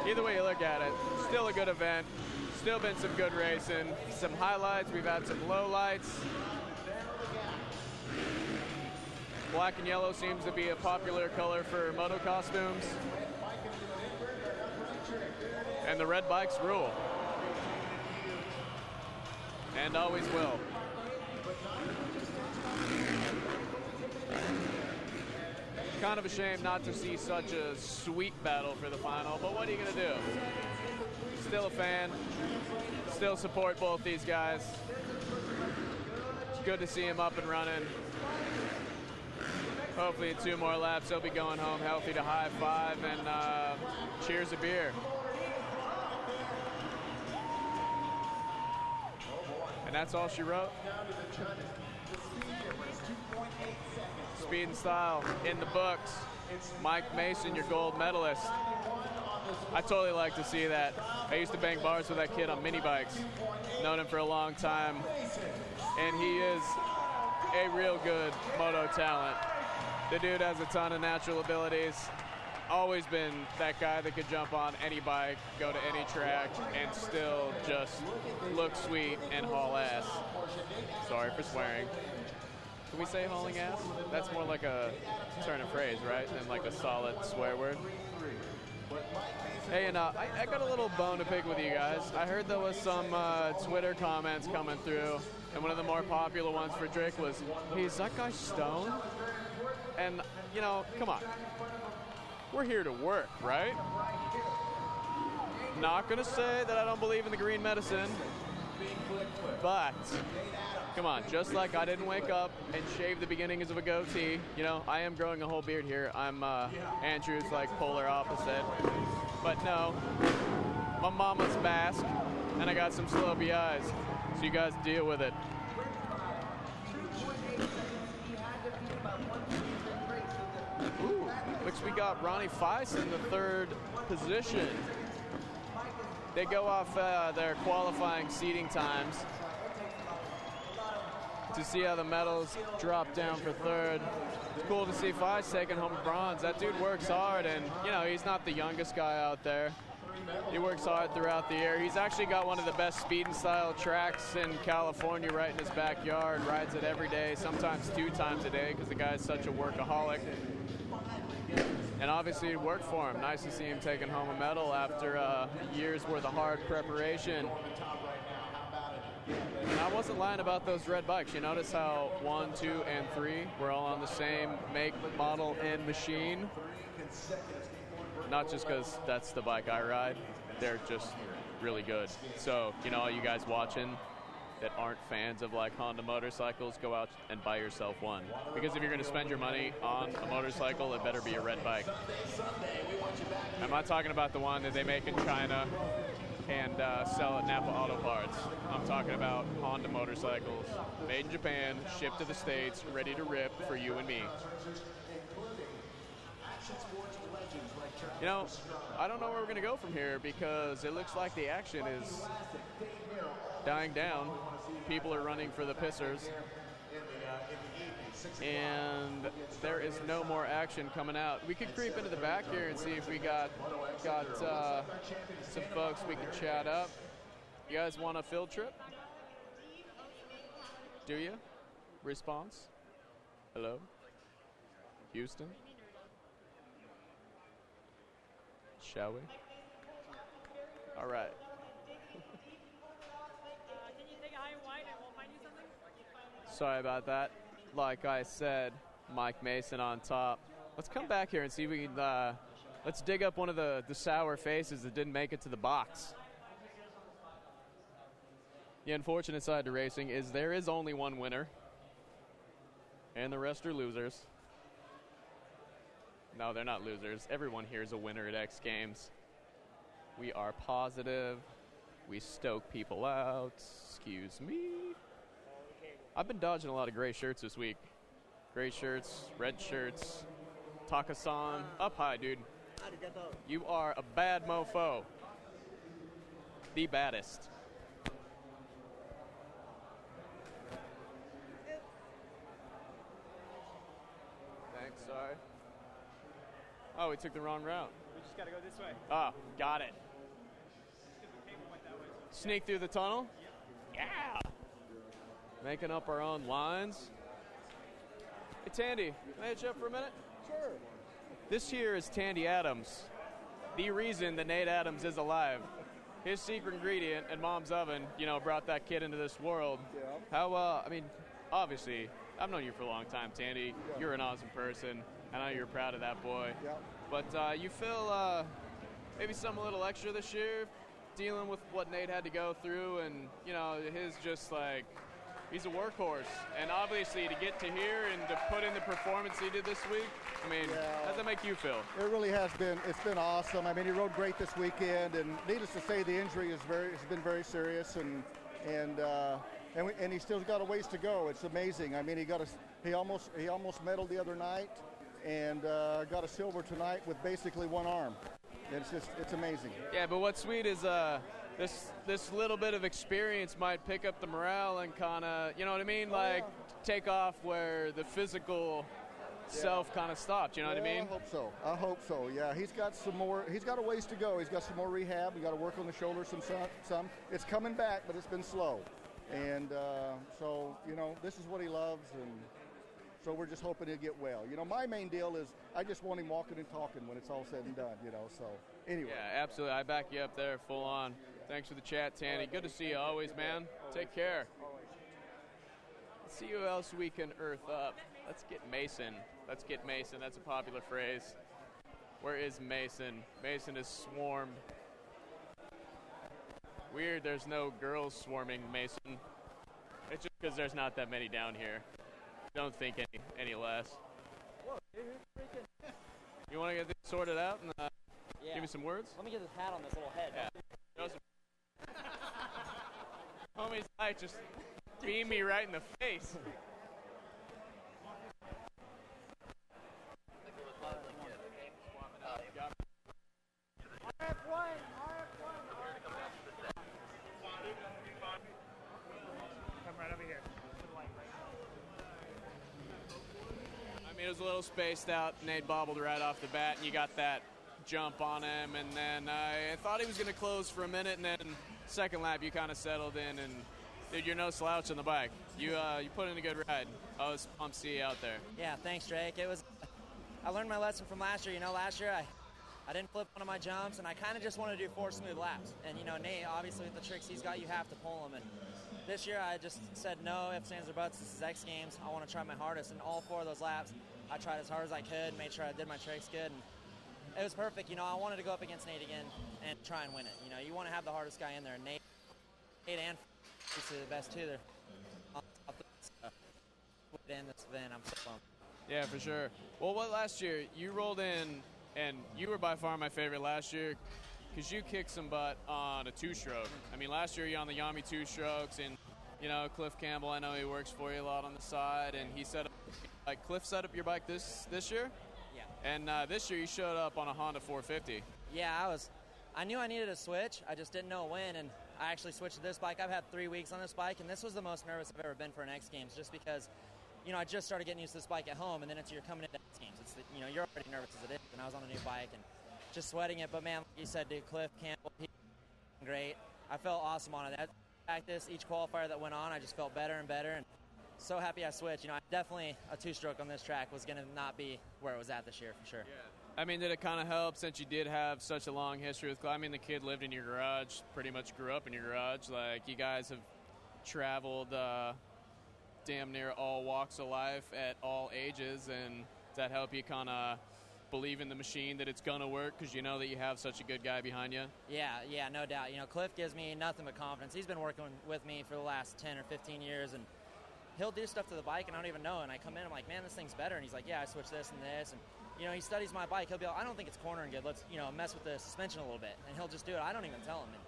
Either way you look at it, still a good event. Still been some good racing, some highlights. We've had some lowlights. Black and yellow seems to be a popular color for moto costumes. And the red bikes rule. And always will. Kind of a shame not to see such a sweet battle for the final, but what are you going to do? Still a fan, still support both these guys. It's good to see him up and running. Hopefully in 2 more laps, he'll be going home healthy to high five and cheers a beer. And that's all she wrote. Speed and style in the books. Mike Mason, your gold medalist. I totally like to see that. I used to bang bars with that kid on mini bikes. Known him for a long time. And he is a real good moto talent. The dude has a ton of natural abilities. Always been that guy that could jump on any bike, go to any track, and still just look sweet and haul ass. Sorry for swearing. Can we say hauling ass? That's more like a turn of phrase, right? Than like a solid swear word. Hey, and I got a little bone to pick with you guys. I heard there was some Twitter comments coming through, and one of the more popular ones for Drake was, hey, is that guy stoned? And, you know, come on. We're here to work, right? Not going to say that I don't believe in the green medicine, but come on, just like I didn't wake up and shave the beginnings of a goatee, you know, I am growing a whole beard here. I'm Andrew's like polar opposite. But no, my mama's Basque, and I got some slopey eyes, so you guys deal with it. Ooh, looks we got Ronnie Feist in the 3rd position. They go off their qualifying seating times to see how the medals drop down for 3rd. It's cool to see Feist taking home bronze. That dude works hard, and, you know, he's not the youngest guy out there. He works hard throughout the year. He's actually got one of the best speed and style tracks in California right in his backyard. Rides it every day, sometimes 2 times a day, because the guy's such a workaholic. And obviously it worked for him. Nice to see him taking home a medal after a year's worth of hard preparation. And I wasn't lying about those red bikes. You notice how 1, 2, and 3 were all on the same make, model, and machine? Not just because that's the bike I ride. They're just really good. So, you know, all you guys watching that aren't fans of like Honda motorcycles, go out and buy yourself one. Because if you're going to spend your money on a motorcycle, it better be a red bike. I'm not talking about the one that they make in China and sell at Napa Auto Parts. I'm talking about Honda motorcycles, made in Japan, shipped to the States, ready to rip for you and me. You know, I don't know where we're going to go from here because it looks like the action is dying down. People are running for the pissers. And there is no more action coming out. We could creep into the back here and see if we got some folks we could chat up. You guys want a field trip? Do you? Response? Hello? Houston? Shall we? All right. Can you take a high and wide and we'll find you something? Sorry about that. Like I said, Mike Mason on top. Let's come back here and see if we can, let's dig up one of the sour faces that didn't make it to the box. The unfortunate side to racing is there is only one winner, and the rest are losers. No, they're not losers. Everyone here is a winner at X Games. We are positive. We stoke people out. Excuse me. I've been dodging a lot of gray shirts this week. Gray shirts, red shirts. Taka-san, up high, dude. You are a bad mofo. The baddest. Thanks, sorry. Oh, we took the wrong route. We just got to go this way. Oh, got it. Sneak through the tunnel? Yeah. Making up our own lines. Hey, Tandy, can I hit you up for a minute? Sure. This here is Tandy Adams, the reason that Nate Adams is alive. His secret ingredient in Mom's oven, brought that kid into this world. Yeah. How, obviously, I've known you for a long time, Tandy. Yeah. You're an awesome person. I know you're proud of that boy. Yeah. But you feel maybe some a little extra this year, dealing with what Nate had to go through, and, his just like, he's a workhorse. And obviously to get to here and to put in the performance he did this week, how does that make you feel? It really has been. It's been awesome. He rode great this weekend, and needless to say, the injury has been very serious, and he still got a ways to go. It's amazing. He almost medaled the other night, and got a silver tonight with basically one arm. It's amazing. Yeah, but what's sweet is this little bit of experience might pick up the morale and kind of, take off where the physical self kind of stopped. You know what I mean? I hope so. Yeah, he's got a ways to go. He's got some more rehab. We got to work on the shoulder some. It's coming back, but it's been slow. And so this is what he loves, and so we're just hoping he'll get well. My main deal is I just want him walking and talking when it's all said and done. So anyway. Yeah, absolutely. I back you up there full on. Thanks for the chat, Tanny. Good to see you always, man. Take care. Let's see who else we can earth up. Let's get Mason. That's a popular phrase. Where is Mason? Mason is swarmed. Weird there's no girls swarming Mason. It's just because there's not that many down here. Don't think any less. Whoa, dude, you want to get this sorted out and give me some words? Let me get this hat on this little head. Yeah. Homie's light just beamed me right in the face. Come right over here. It was a little spaced out. Nate bobbled right off the bat, and you got that jump on him. And then I thought he was going to close for a minute, and then second lap you kind of settled in. And dude, you're no slouch on the bike. You put in a good ride. I was pumped to see you out there. Yeah, thanks, Drake. I learned my lesson from last year. Last year I didn't flip one of my jumps, and I kind of just wanted to do 4 smooth laps. And Nate, obviously with the tricks he's got, you have to pull him. And this year I just said no ifs, ands, or buts. This is X Games. I want to try my hardest. And all 4 of those laps, I tried as hard as I could, made sure I did my tricks good, and it was perfect. I wanted to go up against Nate again and try and win it. You want to have the hardest guy in there. Nate and obviously the best too. They're in this event. I'm so pumped. Yeah, for sure. Well, last year you rolled in, and you were by far my favorite last year because you kicked some butt on a 2-stroke. Last year you on the Yami 2-strokes, and Cliff Campbell, I know he works for you a lot on the side, and he said. Cliff set up your bike this year? Yeah. And this year you showed up on a Honda 450. Yeah, I knew I needed a switch. I just didn't know when, and I actually switched to this bike. I've had 3 weeks on this bike, and this was the most nervous I've ever been for an X Games, just because, I just started getting used to this bike at home, and then you're coming into X Games. You're already nervous as it is, and I was on a new bike and just sweating it. But, man, like you said, dude, Cliff Campbell, he's great. I felt awesome on it. That practice, each qualifier that went on, I just felt better and better, and so happy I switched. You know, definitely a two-stroke on this track was going to not be where it was at this year for sure. I mean, did it kind of help since you did have such a long history with climbing? The kid lived in your garage, pretty much grew up in your garage. Like, you guys have traveled damn near all walks of life at all ages, and does that help you kind of believe in the machine that it's going to work because you know that you have such a good guy behind you? Yeah, no doubt. You know, Cliff gives me nothing but confidence. He's been working with me for the last 10 or 15 years, and he'll do stuff to the bike and I don't even know, and I come in, I'm like, man, this thing's better, and he's like, yeah, I switched this and this, and you know, he studies my bike. He'll be like, I don't think it's cornering good. Let's, you know, mess with the suspension a little bit, and he'll just do it. I don't even tell him. And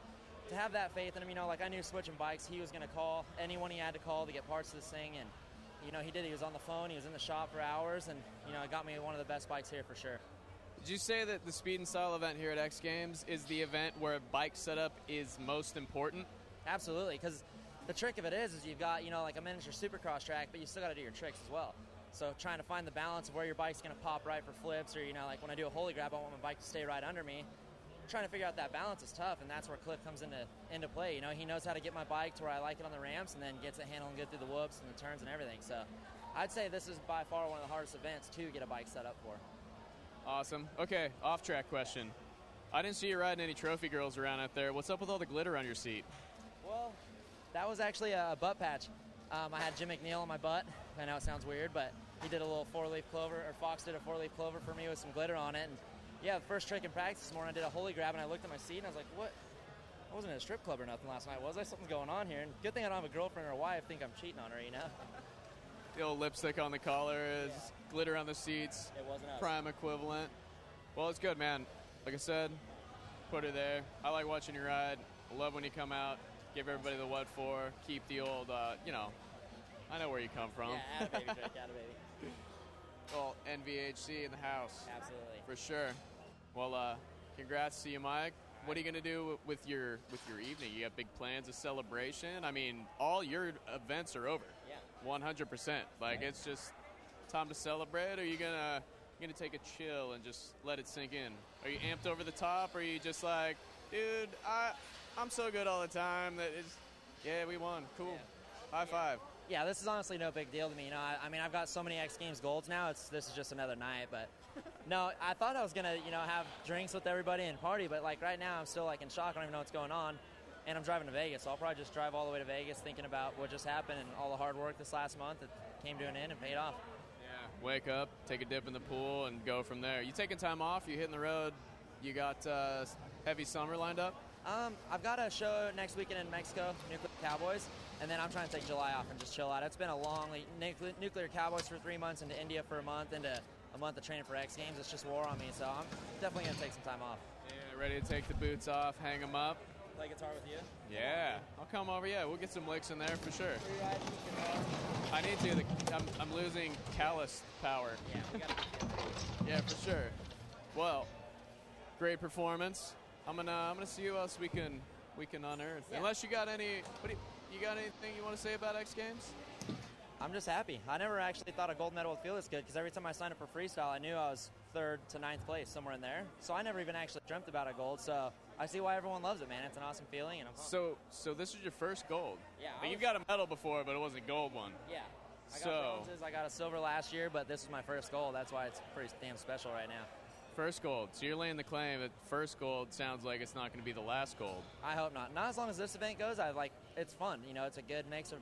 to have that faith in him, you know, like I knew switching bikes, he was going to call anyone he had to call to get parts of this thing, and you know, he did. He was on the phone, he was in the shop for hours, and you know, it got me one of the best bikes here for sure. Did you say that the Speed and Style event here at X Games is the event where bike setup is most important? Absolutely, because the trick of it is you've got, you know, like a miniature supercross track, but you still got to do your tricks as well. So trying to find the balance of where your bike's going to pop right for flips, or, you know, like when I do a holy grab, I want my bike to stay right under me. Trying to figure out that balance is tough, and that's where Cliff comes into play. You know, he knows how to get my bike to where I like it on the ramps, and then gets it handling good through the whoops and the turns and everything. So I'd say this is by far one of the hardest events to get a bike set up for. Awesome. Okay, off-track question. I didn't see you riding any trophy girls around out there. What's up with all the glitter on your seat? Well, that was actually a butt patch. I had Jim McNeil on my butt. I know it sounds weird, but he did a little four-leaf clover, or Fox did a four-leaf clover for me with some glitter on it. And yeah, the first trick in practice this morning, I did a holy grab, and I looked at my seat, and I was like, what? I wasn't in a strip club or nothing last night, was I? Something's going on here. And good thing I don't have a girlfriend or a wife. Think I'm cheating on her, you know? The old lipstick on the collar is glitter on the seats. It wasn't us. Prime equivalent. Well, it's good, man. Like I said, put her there. I like watching you ride. I love when you come out, give everybody the what for, keep the old, you know, I know where you come from. Yeah, atta baby, Drake, atta baby. Well, NVHC in the house. Absolutely. For sure. Well, congrats to you, Mike. What are you going to do with your evening? You got big plans of celebration? I mean, all your events are over. Yeah. 100%. Like, it's just time to celebrate, or are you going to take a chill and just let it sink in? Are you amped over the top, or are you just like, dude, I'm so good all the time that it's, yeah, we won. Cool. Yeah. High five. Yeah, this is honestly no big deal to me. You know, I mean, I've got so many X Games golds now. This is just another night. But no, I thought I was gonna, you know, have drinks with everybody and party. But like right now, I'm still like in shock. I don't even know what's going on. And I'm driving to Vegas, so I'll probably just drive all the way to Vegas, thinking about what just happened and all the hard work this last month that came to an end and paid off. Yeah. Wake up, take a dip in the pool, and go from there. You taking time off? You hitting the road? You got heavy summer lined up? I've got a show next weekend in Mexico, Nuclear Cowboys, and then I'm trying to take July off and just chill out. It's been a long Nuclear Cowboys for 3 months, into India for a month, into a month of training for X Games. It's just war on me, so I'm definitely going to take some time off. Yeah, ready to take the boots off, hang them up. Play guitar with you? Yeah, I'll come over. Yeah, we'll get some licks in there for sure. I need to. I'm losing callus power. Yeah, we got to. Yeah, for sure. Well, great performance. I'm gonna see who else we can unearth. Yeah. Unless you got any, you got anything you want to say about X Games? I'm just happy. I never actually thought a gold medal would feel this good, because every time I signed up for freestyle, I knew I was 3rd to 9th place, somewhere in there. So I never even actually dreamt about a gold. So I see why everyone loves it, man. It's an awesome feeling, and I'm pumped. So this is your first gold. Yeah. You've got a medal before, but it wasn't a gold one. Yeah. I got bronzes. I got a silver last year, but this is my first gold. That's why it's pretty damn special right now. First gold. So you're laying the claim that first gold sounds like it's not going to be the last gold. I hope not. Not as long as this event goes. It's fun. You know, it's a good mix of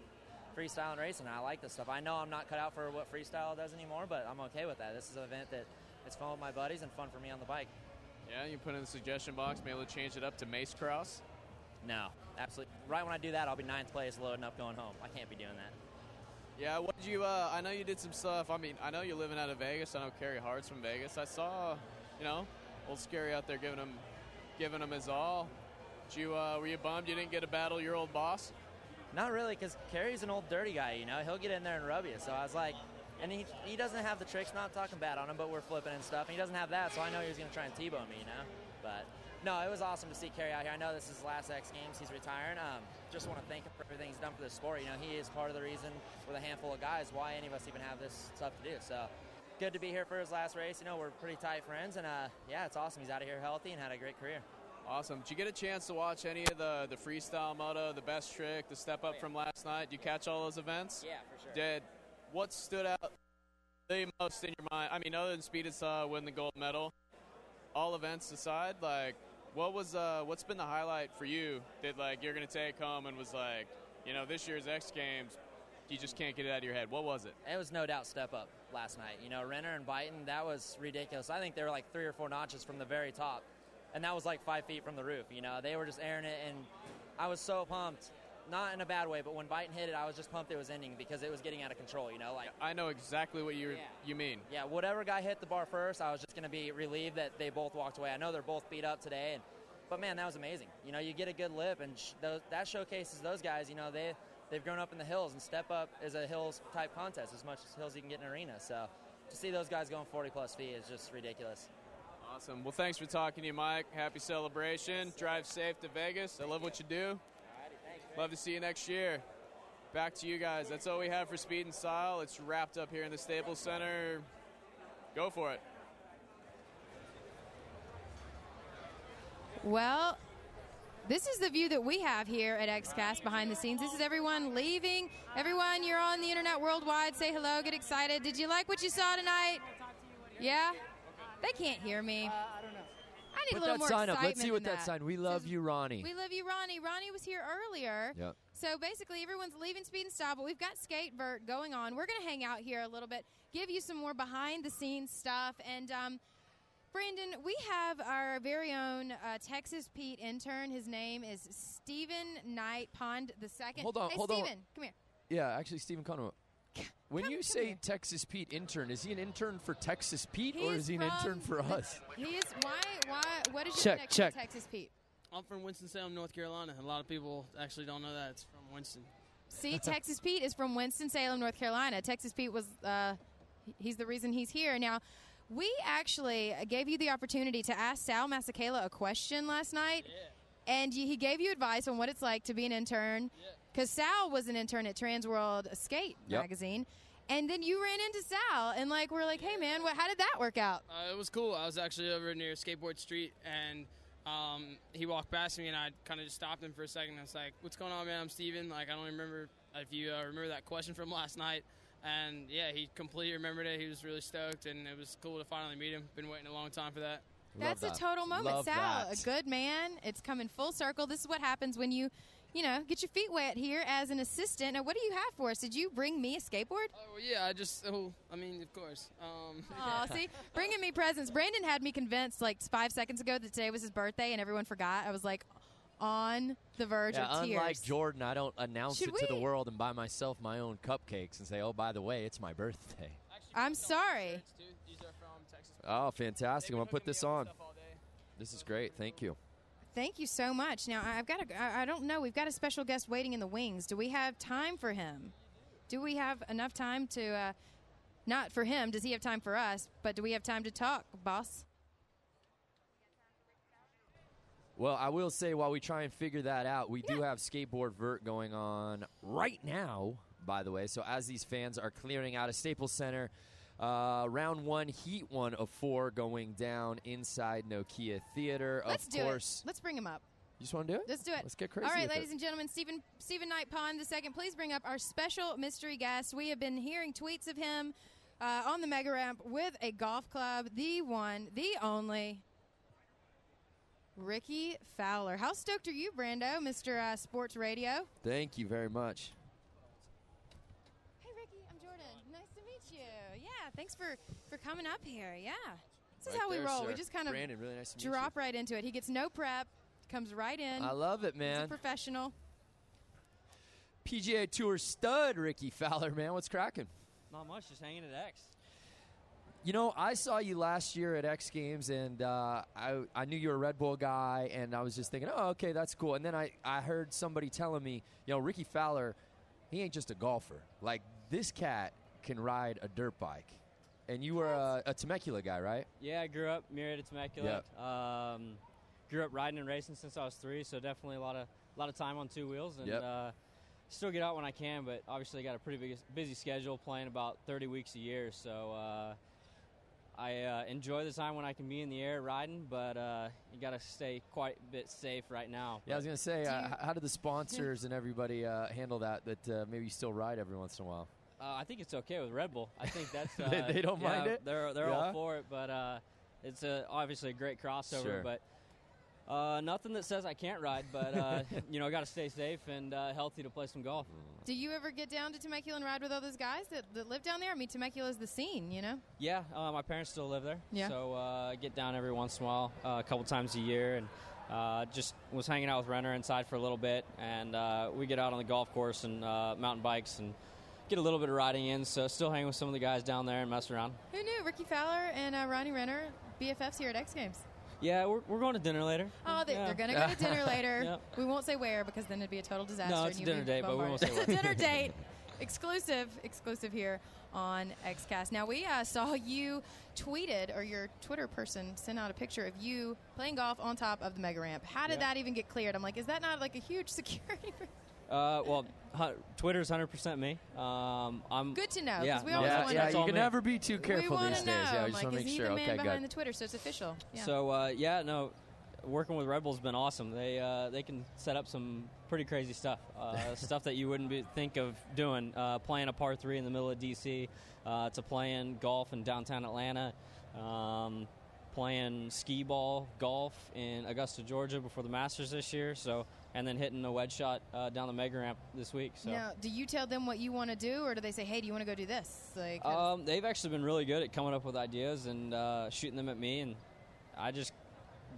freestyle and racing. I like this stuff. I know I'm not cut out for what freestyle does anymore, but I'm okay with that. This is an event that it's fun with my buddies and fun for me on the bike. Yeah, you put in the suggestion box, be able to change it up to Mace Cross? No, absolutely. Right when I do that, I'll be 9th place loading up going home. I can't be doing that. Yeah, what did you, I know you did some stuff. I mean, I know you're living out of Vegas. I know Kerry Hart's from Vegas. I saw, you know, old Scary out there giving him his all. Were you bummed you didn't get to battle your old boss? Not really, because Kerry's an old dirty guy, you know. He'll get in there and rub you. So I was like, and he doesn't have the tricks, not talking bad on him, but we're flipping and stuff. And he doesn't have that, so I know he was going to try and T-bone me, you know. But, no, it was awesome to see Kerry out here. I know this is his last X Games. He's retiring. Just want to thank him for everything he's done for the sport. You know, he is part of the reason with a handful of guys why any of us even have this stuff to do. So, good to be here for his last race. You know, we're pretty tight friends. And, yeah, it's awesome. He's out of here healthy and had a great career. Awesome. Did you get a chance to watch any of the freestyle moto, the best trick, the step up from last night? Did you catch all those events? Yeah, for sure. What stood out the most in your mind? I mean, other than Speed and Style winning the gold medal, all events aside, like, what's been the highlight for you that, like, you're going to take home and was like, you know, this year's X Games, you just can't get it out of your head? What was it? It was no doubt step up last night. You know, Renner and Byton, that was ridiculous. I think they were like 3 or 4 notches from the very top. And that was like 5 feet from the roof. You know, they were just airing it, and I was so pumped. Not in a bad way, but when Byton hit it, I was just pumped it was ending because it was getting out of control, you know? Like, I know exactly what you mean. Yeah, whatever guy hit the bar first, I was just going to be relieved that they both walked away. I know they're both beat up today, but, man, that was amazing. You know, you get a good lip, and that showcases those guys. You know, they've grown up in the hills, and Step Up is a hills-type contest, as much as hills you can get in an arena. So to see those guys going 40-plus feet is just ridiculous. Awesome. Well, thanks for talking to you, Mike. Happy celebration. Drive safe to Vegas. I love what you do. Love to see you next year. Back to you guys. That's all we have for Speed and Style. It's wrapped up here in the Staples Center. Go for it. Well, this is the view that we have here at XCast behind the scenes. This is everyone leaving. Everyone, you're on the internet worldwide. Say hello, get excited. Did you like what you saw tonight? Yeah? They can't hear me. I don't know. I need a little more sign up. Let's excitement see what than that sign. We love you, Ronnie. We love you, Ronnie. Ronnie was here earlier. Yep. So basically, everyone's leaving Speed and Style, but we've got Skate Vert going on. We're going to hang out here a little bit, give you some more behind-the-scenes stuff. And, Brandon, we have our very own Texas Pete intern. His name is Stephen Knight Pond II. Hold on, hey, hold on. Stephen, come here. Yeah, actually, Stephen Conway. When you say Texas Pete intern, is he an intern for Texas Pete or is he an intern for us? He is. Why? What is your Check, connection check. to Texas Pete? I'm from Winston-Salem, North Carolina. A lot of people actually don't know that. It's from Winston. See, Texas Pete is from Winston-Salem, North Carolina. Texas Pete was, he's the reason he's here. Now, we actually gave you the opportunity to ask Sal Masakela a question last night, and he gave you advice on what it's like to be an intern, because Sal was an intern at Trans World Skate magazine, and then you ran into Sal, and we're like, hey, man, how did that work out? It was cool. I was actually over near Skateboard Street, and he walked past me, and I kind of just stopped him for a second. I was like, what's going on, man? I'm Steven. I don't remember if you remember that question from last night. And, yeah, he completely remembered it. He was really stoked, and it was cool to finally meet him. Been waiting a long time for that. That's a total moment, Sal. A good man. It's coming full circle. This is what happens when you get your feet wet here as an assistant. Now, what do you have for us? Did you bring me a skateboard? Oh, yeah, of course. Oh, see, bringing me presents. Brandon had me convinced 5 seconds ago that today was his birthday and everyone forgot. I was on the verge of tears. Unlike Jordan, I don't announce it to the world and buy myself my own cupcakes and say, oh, by the way, it's my birthday. I'm sorry. Oh, fantastic. I'm going to put this on. This is great. Thank you. Thank you so much. Now, I don't know. We've got a special guest waiting in the wings. Do we have time for him? Do we have enough time to, not for him, does he have time for us, but do we have time to talk, boss? Well, I will say while we try and figure that out, we do have Skateboard Vert going on right now, by the way. So as these fans are clearing out of Staples Center, round 1, heat 1 of 4 going down inside Nokia Theater. Let's do it. Let's bring him up. You just want to do it? Let's do it. Let's get crazy. All right, with ladies it. and gentlemen, Stephen Knight Pond II, please bring up our special mystery guest. We have been hearing tweets of him on the mega ramp with a golf club, the one, the only, Ricky Fowler. How stoked are you, Brando, Mr. Sports Radio? Thank you very much. Hey, Ricky, I'm Jordan. Nice to meet you. Yeah, thanks for coming up here. Yeah. This is how we roll. Sir. We just kind of Brandon, really nice to meet drop right into it. He gets no prep, comes right in. I love it, man. He's a professional. PGA Tour stud, Ricky Fowler, man. What's cracking? Not much, just hanging at X. You know, I saw you last year at X Games, and I knew you were a Red Bull guy, and I was just thinking, oh, okay, that's cool. And then I heard somebody telling me, Ricky Fowler, he ain't just a golfer. This cat can ride a dirt bike. And you were a Temecula guy, right? Yeah, I grew up married to Temecula. Yep. Grew up riding and racing since I was 3, so definitely a lot of time on 2 wheels. And still get out when I can, but obviously got a pretty busy schedule, playing about 30 weeks a year. So I enjoy the time when I can be in the air riding, but you got to stay quite a bit safe right now. Yeah, I was going to say, how do the sponsors and everybody handle that maybe you still ride every once in a while? I think it's okay with Red Bull. I think that's they don't mind it. They're all for it, but it's obviously a great crossover. Sure. But nothing that says I can't ride. But I got to stay safe and healthy to play some golf. Do you ever get down to Temecula and ride with all those guys that live down there? I mean, Temecula's the scene, you know. Yeah, my parents still live there. Yeah. So I get down every once in a while, a couple times a year, and just was hanging out with Renner inside for a little bit, and we get out on the golf course and mountain bikes and get a little bit of riding in, so still hanging with some of the guys down there and mess around. Who knew? Ricky Fowler and Ronnie Renner, BFFs here at X Games. Yeah, we're going to dinner later. Oh, they're going to go to dinner later. Yep. We won't say where because then it'd be a total disaster. No, it's a dinner date, but we won't say where. It's a dinner date. Exclusive here on XCast. Now, we saw you tweeted, or your Twitter person sent out a picture of you playing golf on top of the mega ramp. How did that even get cleared? I'm like, is that not like a huge security? Well, Twitter's 100% me. I'm good to know. Yeah, we always wonder. Yeah, you can never be too careful these days. Yeah, I just want to make sure. Is he the man behind good. the Twitter? So it's official. Yeah. So working with Red Bull's been awesome. They can set up some pretty crazy stuff, stuff that you wouldn't think of doing. Playing a par 3 in the middle of DC, to playing golf in downtown Atlanta. Playing skee ball golf in Augusta, Georgia before the Masters this year. And then hitting a wedge shot down the mega ramp this week. So. Now, do you tell them what you want to do, or do they say, hey, do you want to go do this? Like, they've actually been really good at coming up with ideas and shooting them at me, and I just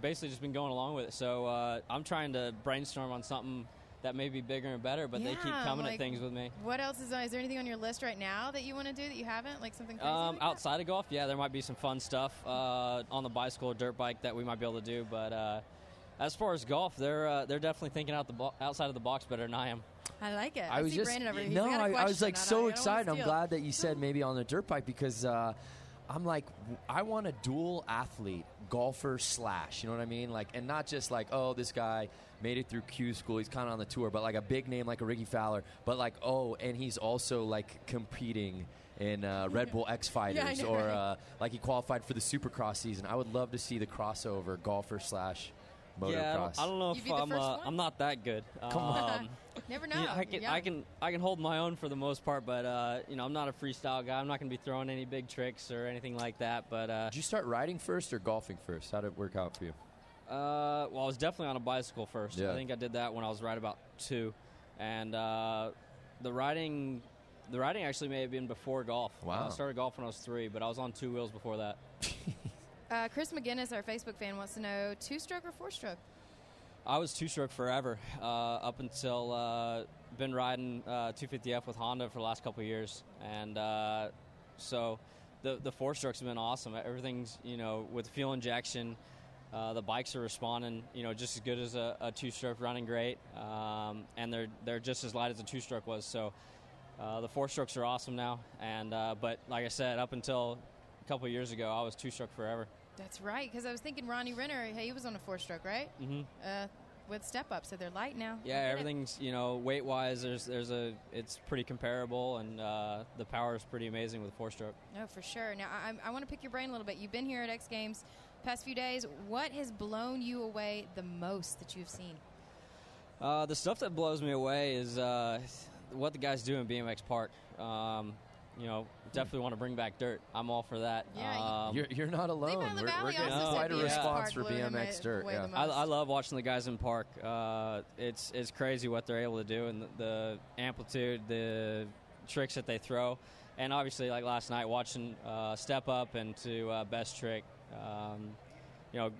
basically just been going along with it. So I'm trying to brainstorm on something that may be bigger and better, but they keep coming at things with me. What else is there anything on your list right now that you want to do that you haven't, like something crazy like outside of golf? Yeah, there might be some fun stuff on the bicycle or dirt bike that we might be able to do, but as far as golf, they're definitely thinking outside of the box better than I am. I like it. I was just Brandon over here. no, I was like so excited. I'm glad that you said maybe on the dirt bike because I'm like I want a dual athlete golfer / you know what I mean? Like, and not just like, oh, this guy made it through Q school, he's kind of on the tour, but like a big name like a Ricky Fowler, but like, oh, and he's also like competing in Red Bull X Fighters or like he qualified for the Supercross season. I would love to see the crossover golfer / motocross. Yeah, I don't know if I'm not that good. Come on. Never know. I can hold my own for the most part, but I'm not a freestyle guy. I'm not going to be throwing any big tricks or anything like that. But did you start riding first or golfing first? How did it work out for you? Well, I was definitely on a bicycle first. Yeah. I think I did that when I was right about 2, and the riding actually may have been before golf. Wow. I started golf when I was 3, but I was on 2 wheels before that. Chris McGinnis, our Facebook fan, wants to know 2-stroke or 4-stroke? I was 2-stroke forever, up until been riding 250F with Honda for the last couple of years, and so the 4-strokes have been awesome. Everything's with fuel injection, the bikes are responding just as good as a 2-stroke, running great, and they're just as light as a 2-stroke was. So the 4-strokes are awesome now, and but like I said, up until a couple of years ago, I was 2-stroke forever. That's right, because I was thinking Ronnie Renner, he was on a 4-stroke, right? Mm-hmm. With step up, so they're light now. Yeah, everything's weight wise. It's pretty comparable, and the power is pretty amazing with 4-stroke. No, for sure. Now I want to pick your brain a little bit. You've been here at X Games past few days. What has blown you away the most that you've seen? The stuff that blows me away is what the guys do in BMX Park. Definitely want to bring back dirt. I'm all for that. Yeah, you're not alone. We're getting quite a response for BMX dirt. Yeah. I love watching the guys in park. It's crazy what they're able to do, and the amplitude, the tricks that they throw, and obviously like last night watching Step Up and to Best Trick.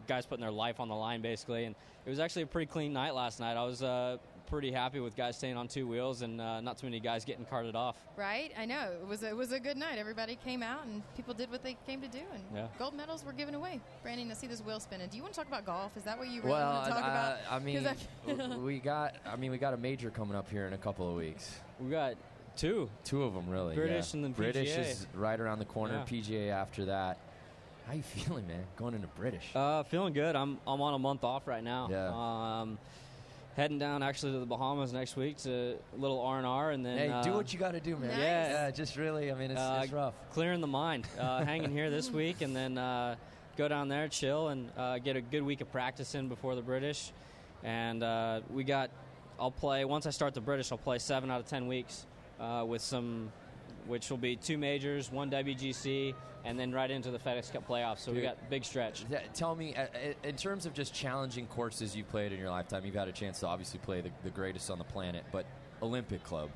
Guys putting their life on the line basically, and it was actually a pretty clean night last night. I was pretty happy with guys staying on 2 wheels and not too many guys getting carted off. Right, I know it was a good night. Everybody came out and people did what they came to do, and gold medals were given away. Brandon, I see this wheel spinning. Do you want to talk about golf? Is that what you really want to talk about? I mean, we got a major coming up here in a couple of weeks. We got two of them really. British and then PGA. British is right around the corner. Yeah. PGA after that. How you feeling, man? Going into British? Feeling good. I'm on a month off right now. Yeah. heading down actually to the Bahamas next week to a little R&R, and then Hey, do what you got to do, man. Nice. Yeah, just really, I mean, it's rough. Clearing the mind, hanging here this week, and then go down there, chill, and get a good week of practice in before the British. And I'll play, once I start the British, I'll play 7 out of 10 weeks which will be 2 majors, 1 WGC, and then right into the FedEx Cup playoffs. So we got a big stretch. Tell me, in terms of just challenging courses you've played in your lifetime, you've had a chance to obviously play the greatest on the planet, but Olympic Club,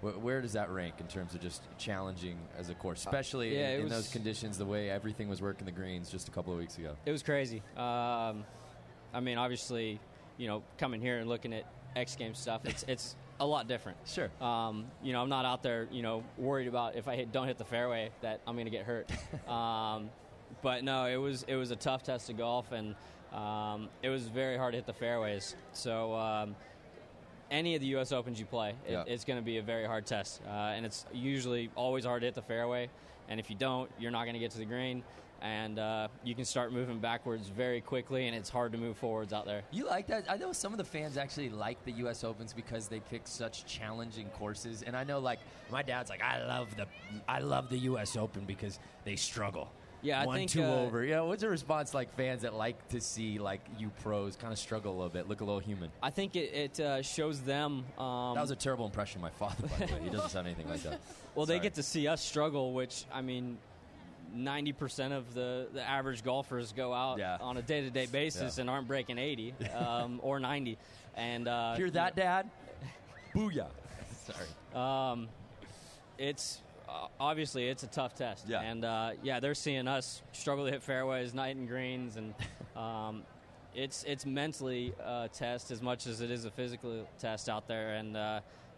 where does that rank in terms of just challenging as a course, especially in those conditions, the way everything was working the greens just a couple of weeks ago? It was crazy. I mean, obviously, coming here and looking at X Games stuff, it's a lot different. Sure. I'm not out there, worried about if I don't hit the fairway that I'm going to get hurt. But no, it was a tough test of golf, and it was very hard to hit the fairways. So any of the U.S. Opens you play, it's going to be a very hard test, and it's usually always hard to hit the fairway. And if you don't, you're not going to get to the green. And you can start moving backwards very quickly, and it's hard to move forwards out there. You like that? I know some of the fans actually like the U.S. Opens because they pick such challenging courses. And I know, like, my dad's like, I love the U.S. Open because they struggle. Yeah, I 1, think 2 over. What's the response like fans that like to see like you pros kind of struggle a little bit, look a little human? I think it shows them. That was a terrible impression of my father, by the way. He doesn't sound anything like that. Well, they get to see us struggle, which, I mean, 90% of the average golfers go out on a day-to-day basis and aren't breaking 80 or 90. And hear that, Dad? Booyah! Sorry. It's obviously it's a tough test. Yeah. And they're seeing us struggle to hit fairways, night and greens, and it's mentally a test as much as it is a physical test out there. And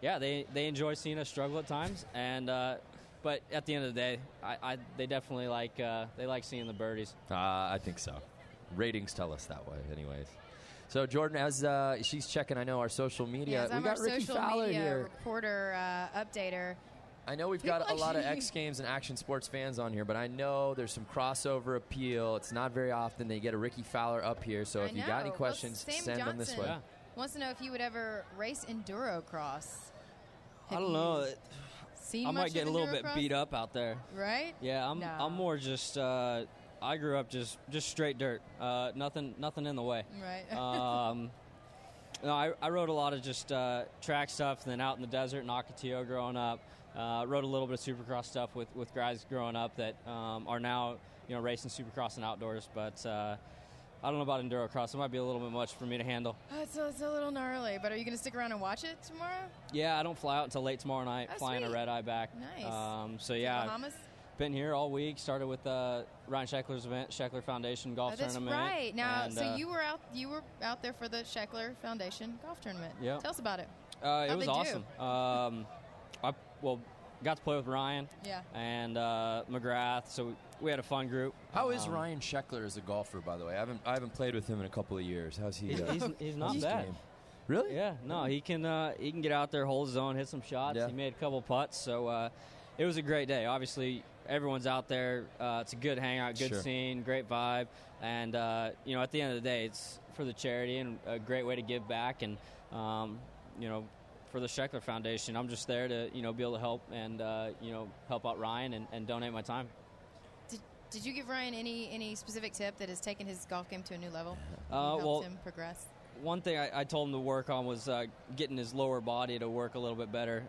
they enjoy seeing us struggle at times. And but at the end of the day, they definitely like seeing the birdies. I think so. Ratings tell us that way, anyways. So Jordan, as she's checking, I know our social media. Yes, we got Ricky Fowler here, reporter, updater. I know we've got a lot of X Games and action sports fans on here, but I know there's some crossover appeal. It's not very often they get a Ricky Fowler up here. So if you got any questions, send them this way. Wants to know if you would ever race enduro cross. I don't know. Seen I might much get a of little bit enduro-cross? beat up out there. Right? Yeah, I'm more just. I grew up just straight dirt. Nothing in the way. Right. No, I rode a lot of just track stuff, and then out in the desert in Ocotillo growing up. Rode a little bit of Supercross stuff with guys growing up that are now racing Supercross and outdoors. But I don't know about enduro cross. It might be a little bit much for me to handle. It's a little gnarly, but are you going to stick around and watch it tomorrow? Yeah, I don't fly out until late tomorrow night. Flying a red eye back. Nice. So yeah, Bahamas? Been here all week. Started with Ryan Sheckler's event, Sheckler Foundation Golf Tournament. That's right. Now, and, so you were out there for the Sheckler Foundation Golf Tournament. Yeah. Tell us about it. It was awesome. I got to play with Ryan. Yeah. And McGrath. So we had a fun group. How is Ryan Sheckler as a golfer, by the way? I haven't played with him in a couple of years. How's he? He's not bad. Really? Yeah. No, he can get out there, hold his own, hit some shots. Yeah. He made a couple putts. So it was a great day. Obviously, everyone's out there. It's a good hangout, good scene, great vibe. And, at the end of the day, it's for the charity and a great way to give back. And, for the Sheckler Foundation, I'm just there to, be able to help and, help out Ryan and donate my time. Did you give Ryan any specific tip that has taken his golf game to a new level? Helped him progress? One thing I told him to work on was getting his lower body to work a little bit better.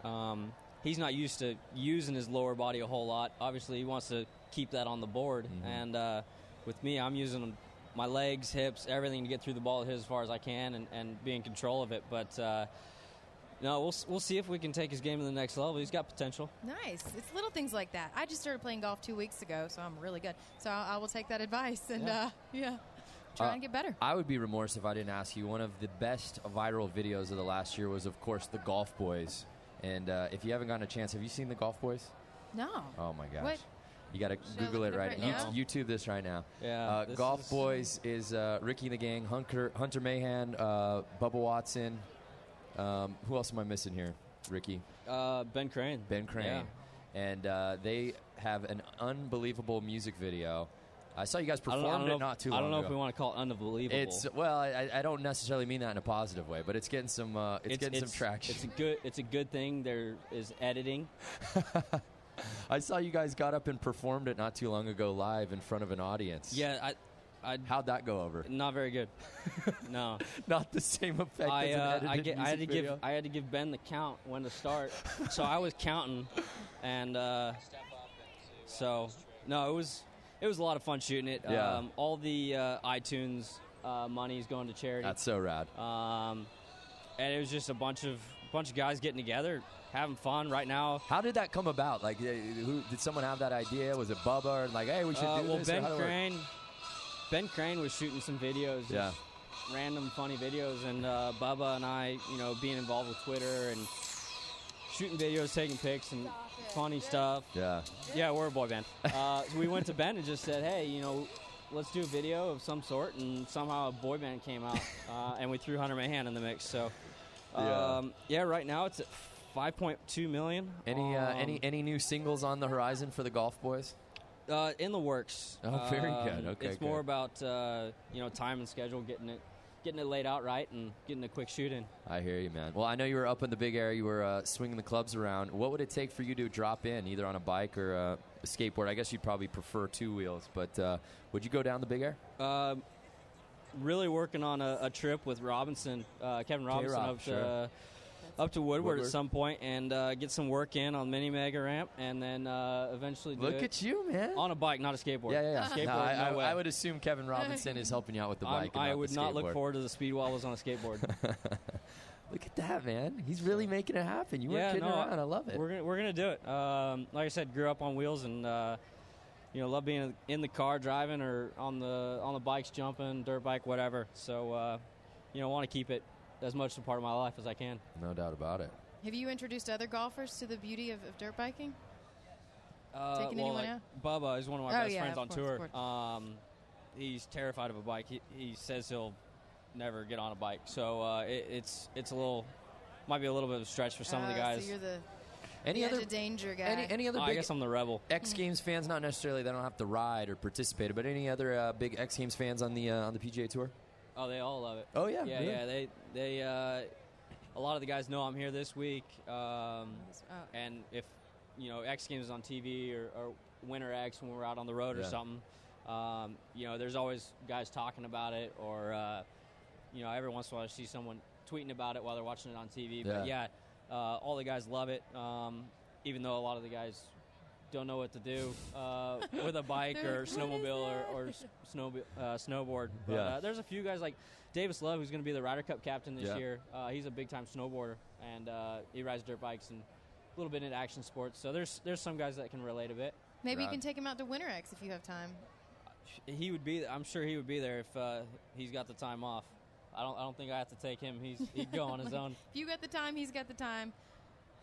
He's not used to using his lower body a whole lot. Obviously, he wants to keep that on the board. Mm-hmm. And with me, I'm using my legs, hips, everything to get through the ball as far as I can and be in control of it. But, no, we'll see if we can take his game to the next level. He's got potential. Nice. It's little things like that. I just started playing golf 2 weeks ago, so I'm really good. So I will take that advice and, try and get better. I would be remorse if I didn't ask you. One of the best viral videos of the last year was, of course, the Golf Boys. And if you haven't gotten a chance, have you seen the Golf Boys? No. Oh, my gosh. What? You got to Google it right now. YouTube this right now. Yeah. Golf Boys is Ricky and the Gang, Hunter Mahan, Bubba Watson. Who else am I missing here, Ricky? Ben Crane. Ben Crane. Yeah. And they have an unbelievable music video. I saw you guys I don't perform know it not too long I don't know ago. if we want to call it unbelievable. It's well, I don't necessarily mean that in a positive way, but it's getting some some traction. It's a good thing. There is editing. I saw you guys got up and performed it not too long ago live in front of an audience. Yeah, how'd that go over? Not very good. No, not the same effect as an edited music video? I had to give Ben the count when to start, so I was counting, and so no, it was a lot of fun shooting it. Yeah. All the iTunes money is going to charity. That's so rad. And it was just a bunch of guys getting together, having fun. Right now, how did that come about? Like, who did someone have that idea? Was it Bubba? And like, hey, we should do this. Ben Crane was shooting some videos. Yeah. Random funny videos, and Bubba and I, being involved with Twitter and shooting videos, taking pics, and funny stuff. Yeah, we're a boy band. So we went to Ben and just said, hey, let's do a video of some sort, and somehow a boy band came out, and we threw Hunter Mahan in the mix. So, right now it's at 5.2 million. Any new singles on the horizon for the Golf Boys? In the works. Oh, very good. Okay, it's more about time and schedule, getting it laid out right, and getting a quick shoot in. I hear you, man. Well, I know you were up in the big air. You were swinging the clubs around. What would it take for you to drop in, either on a bike or a skateboard? I guess you'd probably prefer two wheels, but would you go down the big air? Really working on a trip with Robinson, Kevin Robinson, K-Rob, up to Woodward at some point, and get some work in on mini mega ramp, and then eventually do Look it at you, man. on a bike, not a skateboard. Yeah. Skateboard, no way. I would assume Kevin Robinson is helping you out with the bike. I and would the not look skateboard. forward to the speed wobbles on a skateboard. Look at that, man. He's really making it happen. You weren't kidding around. I love it. We're gonna do it. Like I said, grew up on wheels, and love being in the car driving or on the bikes jumping, dirt bike, whatever. So want to keep it as much a part of my life as I can. No doubt about it. Have you introduced other golfers to the beauty of dirt biking? Taking anyone out? Bubba is one of my best friends on course, tour. He's terrified of a bike. He says he'll never get on a bike. So it's a little, might be a little bit of a stretch for some of the guys. So you're the Any edge other of danger guy. Any other? I guess I'm the rebel. X Games fans, not necessarily. They don't have to ride or participate, but any other big X Games fans on the PGA Tour? Oh, they all love it. Oh yeah, yeah, really? yeah. They a lot of the guys know I'm here this week, and if X Games is on TV or Winter X when we're out on the road or something, there's always guys talking about it, or every once in a while I see someone tweeting about it while they're watching it on TV. But all the guys love it, even though a lot of the guys don't know what to do with a bike or snowmobile or snowboard. But there's a few guys like Davis Love, who's going to be the Ryder Cup captain this year. He's a big-time snowboarder, and he rides dirt bikes and a little bit into action sports. So there's some guys that can relate a bit. Maybe you can take him out to Winter X if you have time. He would be. I'm sure he would be there if he's got the time off. I don't think I have to take him. He'd go on his own. If you got the time, he's got the time.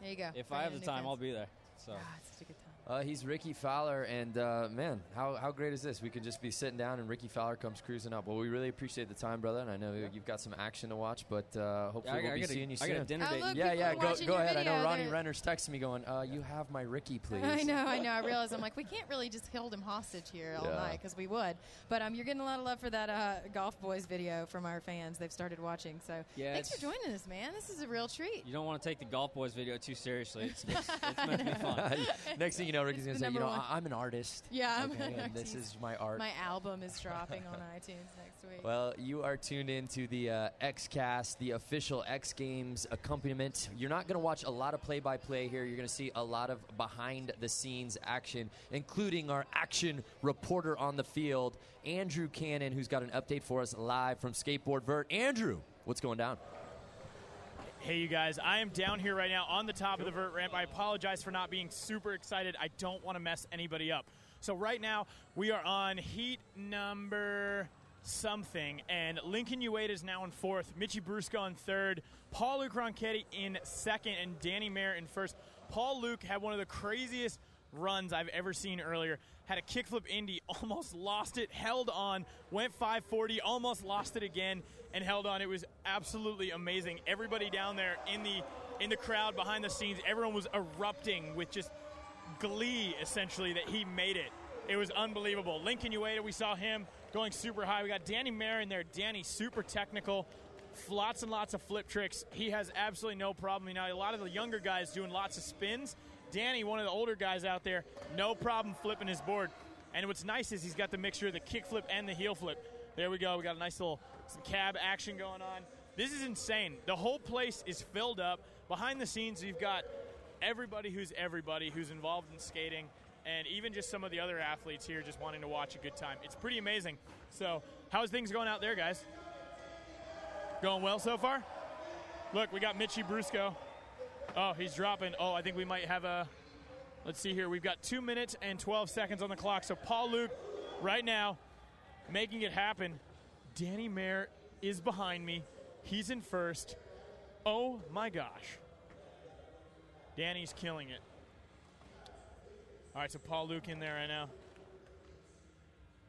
There you go. If I have the time, I'll be there. So. It's such a good time. He's Ricky Fowler, and man, how great is this? We could just be sitting down, and Ricky Fowler comes cruising up. Well, we really appreciate the time, brother, and I know you've got some action to watch, but hopefully we'll be seeing you soon. I got a dinner date. Go ahead. I know Ronnie Renner's texting me going, you have my Ricky, please. I know. I realize I'm like, we can't really just hold him hostage here all night, because we would. But you're getting a lot of love for that Golf Boys video from our fans. They've started watching. So thanks for joining us, man. This is a real treat. You don't want to take the Golf Boys video too seriously. It's meant to be fun. Next thing you know, Ricky's going to say, I'm an artist. Yeah, I'm okay, an and artist. This is my art. My album is dropping on iTunes next week. Well, you are tuned into the X-Cast, the official X Games accompaniment. You're not going to watch a lot of play-by-play here. You're going to see a lot of behind-the-scenes action, including our action reporter on the field, Andrew Cannon, who's got an update for us live from Skateboard Vert. Andrew, what's going down? Hey, you guys, I am down here right now on the top of the vert ramp. I apologize for not being super excited. I don't want to mess anybody up. So right now, we are on heat number something, and Lincoln Ueda is now in fourth, Mitchie Brusco in third, Paul-Luc Ronchetti in second, and Danny Mayer in first. Paul-Luc had one of the craziest runs I've ever seen earlier. Had a kickflip Indy, almost lost it, held on, went 540, almost lost it again, and held on. It was absolutely amazing. Everybody down there in the crowd behind the scenes, everyone was erupting with just glee, essentially, that he made it. It was unbelievable. Lincoln Ueda, we saw him going super high. We got Danny Mayer in there. Danny, super technical. Lots and lots of flip tricks. He has absolutely no problem. You know, a lot of the younger guys doing lots of spins. Danny, one of the older guys out there, no problem flipping his board. And what's nice is he's got the mixture of the kick flip and the heel flip. There we go. We got a nice little some cab action going on. This is insane. The whole place is filled up. Behind the scenes, you've got everybody who's involved in skating, and even just some of the other athletes here just wanting to watch a good time. It's pretty amazing. So how's things going out there, guys? Going well so far? Look, we got Mitchie Brusco. Oh, he's dropping. Oh, I think we might have a... Let's see here. We've got 2 minutes and 12 seconds on the clock. So Paul Luke right now making it happen. Danny Mayer is behind me. He's in first. Oh, my gosh. Danny's killing it. All right, so Paul Luke in there right now.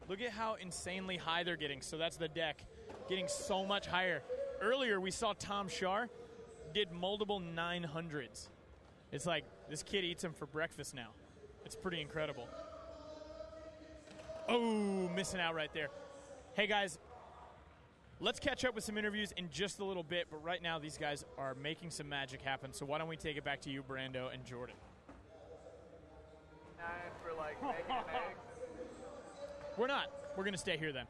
Look at how insanely high they're getting. So that's the deck, getting so much higher. Earlier, we saw Tom Shar did multiple 900s. It's like this kid eats them for breakfast now. It's pretty incredible. Oh, missing out right there. Hey, guys, let's catch up with some interviews in just a little bit, but right now these guys are making some magic happen, so why don't we take it back to you, Brando and Jordan. For like making an egg. We're not. We're going to stay here then.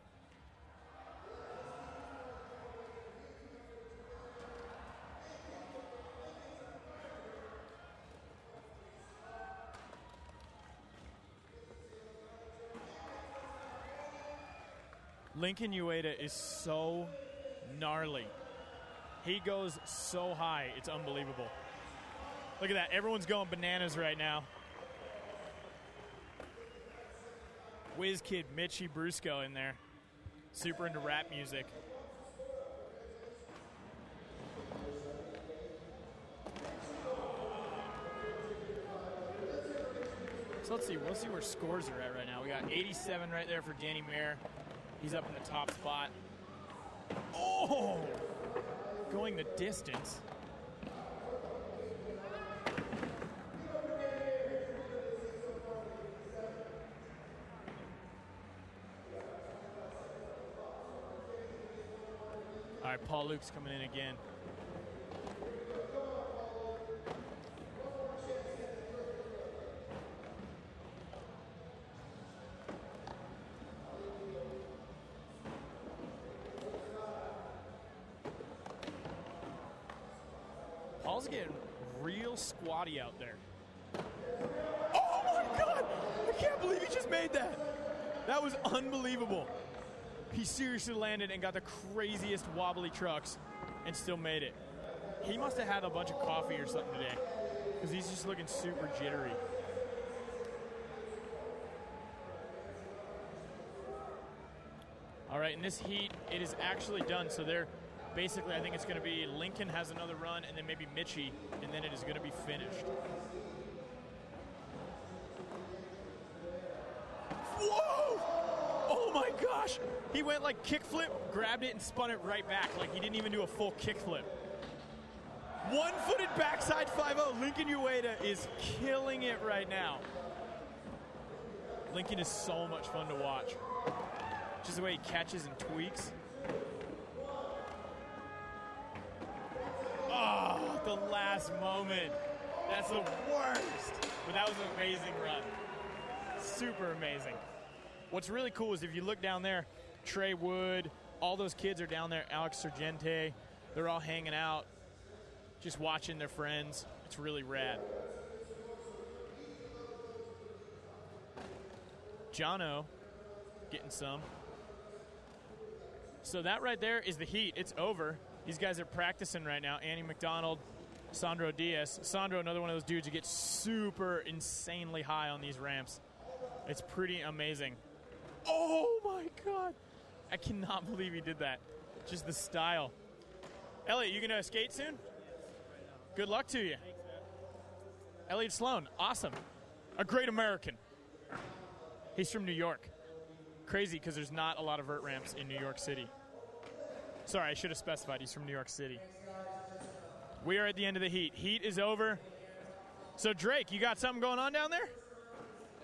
Lincoln Ueda is so gnarly. He goes so high, it's unbelievable. Look at that. Everyone's going bananas right now. Whiz kid Mitchie Brusco in there. Super into rap music. So let's see. We'll see where scores are at right now. We got 87 right there for Danny Mayer. He's up in the top spot. Oh! Going the distance. All right, Paul Luke's coming in again. Paul's getting real squatty out there. Oh my God! I can't believe he just made that. That was unbelievable. He seriously landed and got the craziest wobbly trucks and still made it. He must have had a bunch of coffee or something today because he's just looking super jittery. All right, in this heat, it is actually done. So they're basically, I think it's going to be Lincoln has another run and then maybe Mitchie, and then it is going to be finished. Whoa! Oh my gosh! He went like kickflip, grabbed it, and spun it right back. Like he didn't even do a full kickflip. One-footed backside 5-0. Lincoln Ueda is killing it right now. Lincoln is so much fun to watch. Just the way he catches and tweaks. Oh, the last moment. That's the worst. But that was an amazing run. Super amazing. What's really cool is if you look down there, Trey Wood, all those kids are down there, Alex Sargente, they're all hanging out, just watching their friends. It's really rad. Jono getting some. So that right there is the heat. It's over. These guys are practicing right now. Annie McDonald, Sandro Diaz. Sandro, another one of those dudes who gets super insanely high on these ramps. It's pretty amazing. Oh, my God. I cannot believe he did that. Just the style. Elliot, you going to skate soon? Good luck to you. Elliot Sloan, awesome. A great American. He's from New York. Crazy because there's not a lot of vert ramps in New York City. Sorry, I should have specified. He's from New York City. We are at the end of the heat. Heat is over. So, Drake, you got something going on down there?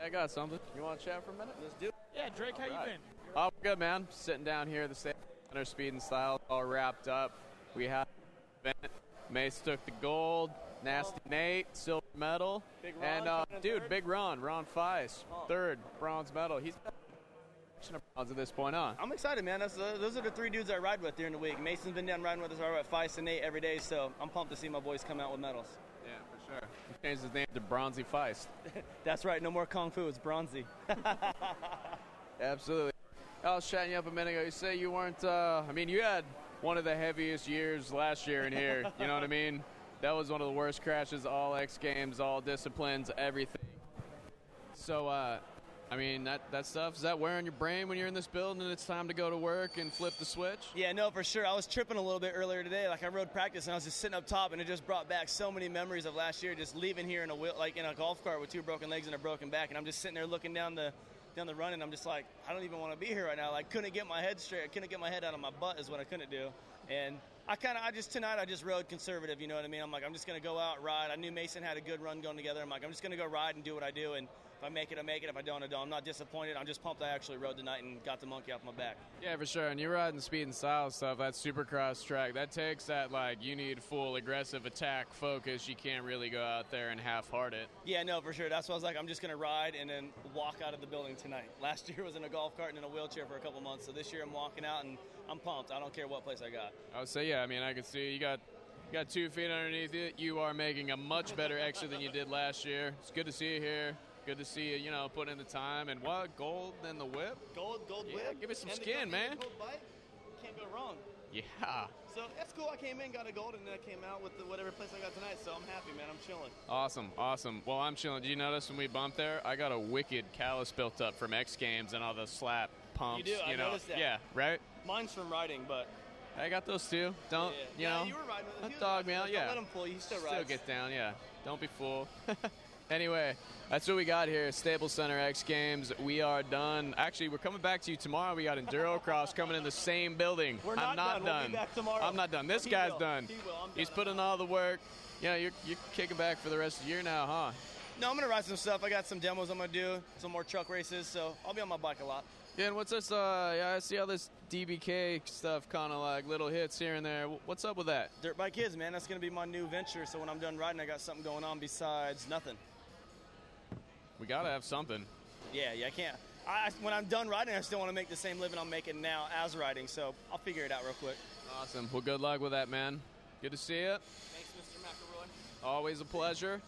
I got something. You want to chat for a minute? Let's do it. Yeah, Drake, how you been? Oh, good, man. Sitting down here at the Staples Center, Speed and Style, all wrapped up. We had an event. Mace took the gold. Nasty Nate, silver medal. Big Ron And, dude, Big Ron Feist, third bronze medal. He's got of bronze at this point, huh? I'm excited, man. Those are the three dudes I ride with during the week. Mason's been down riding with us. I ride with Feist and Nate every day, so I'm pumped to see my boys come out with medals. Yeah, for sure. He changed his name to Bronzy Feist. That's right. No more Kung Fu. It's Bronzy. Absolutely. I was chatting you up a minute ago. You say you weren't, you had one of the heaviest years last year in here. You know what I mean? That was one of the worst crashes, all X Games, all disciplines, everything. So, that stuff, is that wearing your brain when you're in this building and it's time to go to work and flip the switch? Yeah, no, for sure. I was tripping a little bit earlier today. Like, I rode practice, and I was just sitting up top, and it just brought back so many memories of last year, just leaving here in a golf cart with 2 broken legs and a broken back, and I'm just sitting there looking down the run, and I'm just like, I don't even want to be here right now. Like, couldn't get my head straight. I couldn't get my head out of my butt is what I couldn't do. And tonight I just rode conservative, you know what I mean? I'm like, I'm just going to go out, ride. I knew Mason had a good run going together. I'm like, I'm just going to go ride and do what I do. And if I make it, I make it. If I don't, I don't. I'm not disappointed. I'm just pumped I actually rode tonight and got the monkey off my back. Yeah, for sure. And you're riding Speed and Style stuff, that Supercross track, that takes that, you need full aggressive attack focus. You can't really go out there and half-heart it. Yeah, no, for sure. That's why I was like, I'm just going to ride and then walk out of the building tonight. Last year was in a golf cart and in a wheelchair for a couple months. So this year I'm walking out and I'm pumped. I don't care what place I got. I would say, yeah. I can see you got 2 feet underneath it. You are making a much better exit than you did last year. It's good to see you here. Good to see you, put in the time. And what? Gold and the whip? Gold whip. Give it some and skin, man. Gold bike. Can't go wrong. Yeah. So that's cool. I came in, got a gold, and then I came out with whatever place I got tonight. So I'm happy, man. I'm chilling. Awesome. Well, I'm chilling. Did you notice when we bumped there? I got a wicked callus built up from X Games and all the slap pumps. You do? I noticed that. Yeah, right? Mine's from riding, but... I got those too. Don't, you were riding with him. Dog me out, yeah. Don't let him fool you. He still rides. Still get down, yeah. Don't be fooled. Anyway, that's what we got here. Staples Center X Games. We are done. Actually, we're coming back to you tomorrow. We got Enduro Cross coming in the same building. I'm not done. We'll be back tomorrow. I'm not done. This guy's done. He's putting all the work. Yeah, you're kicking back for the rest of the year now, huh? No, I'm going to ride some stuff. I got some demos I'm going to do, some more truck races, so I'll be on my bike a lot. Yeah, and what's this? I see all this DBK stuff, kind of like little hits here and there. What's up with that? Dirt Bike Kids, man. That's going to be my new venture, so when I'm done riding, I got something going on besides nothing. We got to have something. Yeah, I can't. When I'm done riding, I still want to make the same living I'm making now as riding, so I'll figure it out real quick. Awesome. Well, good luck with that, man. Good to see you. Thanks, Mr. McElroy. Always a pleasure.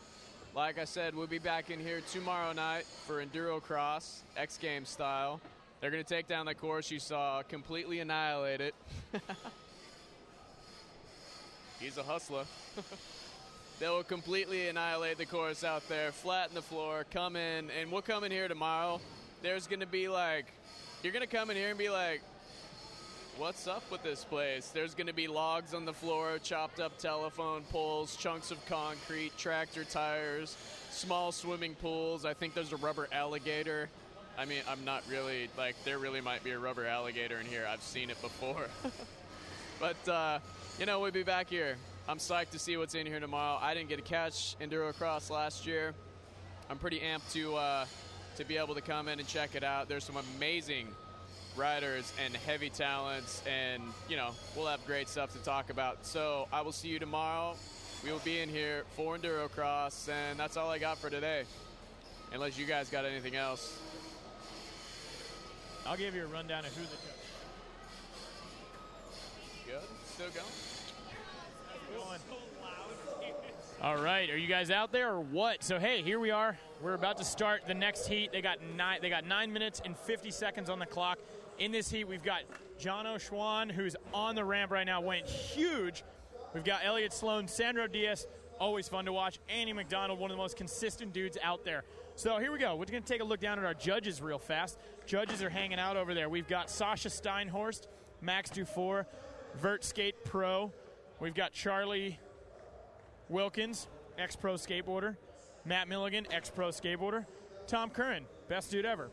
Like I said, we'll be back in here tomorrow night for Enduro Cross, X Games style. They're going to take down the course you saw, completely annihilate it. He's a hustler. They will completely annihilate the course out there, flatten the floor, come in, and we'll come in here tomorrow. There's going to be you're going to come in here and be like, what's up with this place? There's going to be logs on the floor, chopped up telephone poles, chunks of concrete, tractor tires, small swimming pools. I think there's a rubber alligator. I'm not really, there really might be a rubber alligator in here. I've seen it before. But, we'll be back here. I'm psyched to see what's in here tomorrow. I didn't get to catch Enduro Cross last year. I'm pretty amped to be able to come in and check it out. There's some amazing riders and heavy talents, and, we'll have great stuff to talk about. So I will see you tomorrow. We will be in here for Enduro Cross, and that's all I got for today, unless you guys got anything else. I'll give you a rundown of who the coach. Good? Still going? All right, are you guys out there or what? So hey, here we are. We're about to start the next heat. They got 9 minutes and 50 seconds on the clock. In this heat, we've got Jono Schwan, who's on the ramp right now, went huge. We've got Elliott Sloan, Sandro Diaz, always fun to watch. Andy McDonald, one of the most consistent dudes out there. So here we go. We're going to take a look down at our judges real fast. Judges are hanging out over there. We've got Sasha Steinhorst, Max Dufour, Vert Skate Pro. We've got Charlie Wilkins, ex-pro skateboarder. Matt Milligan, ex-pro skateboarder. Tom Curran, best dude ever.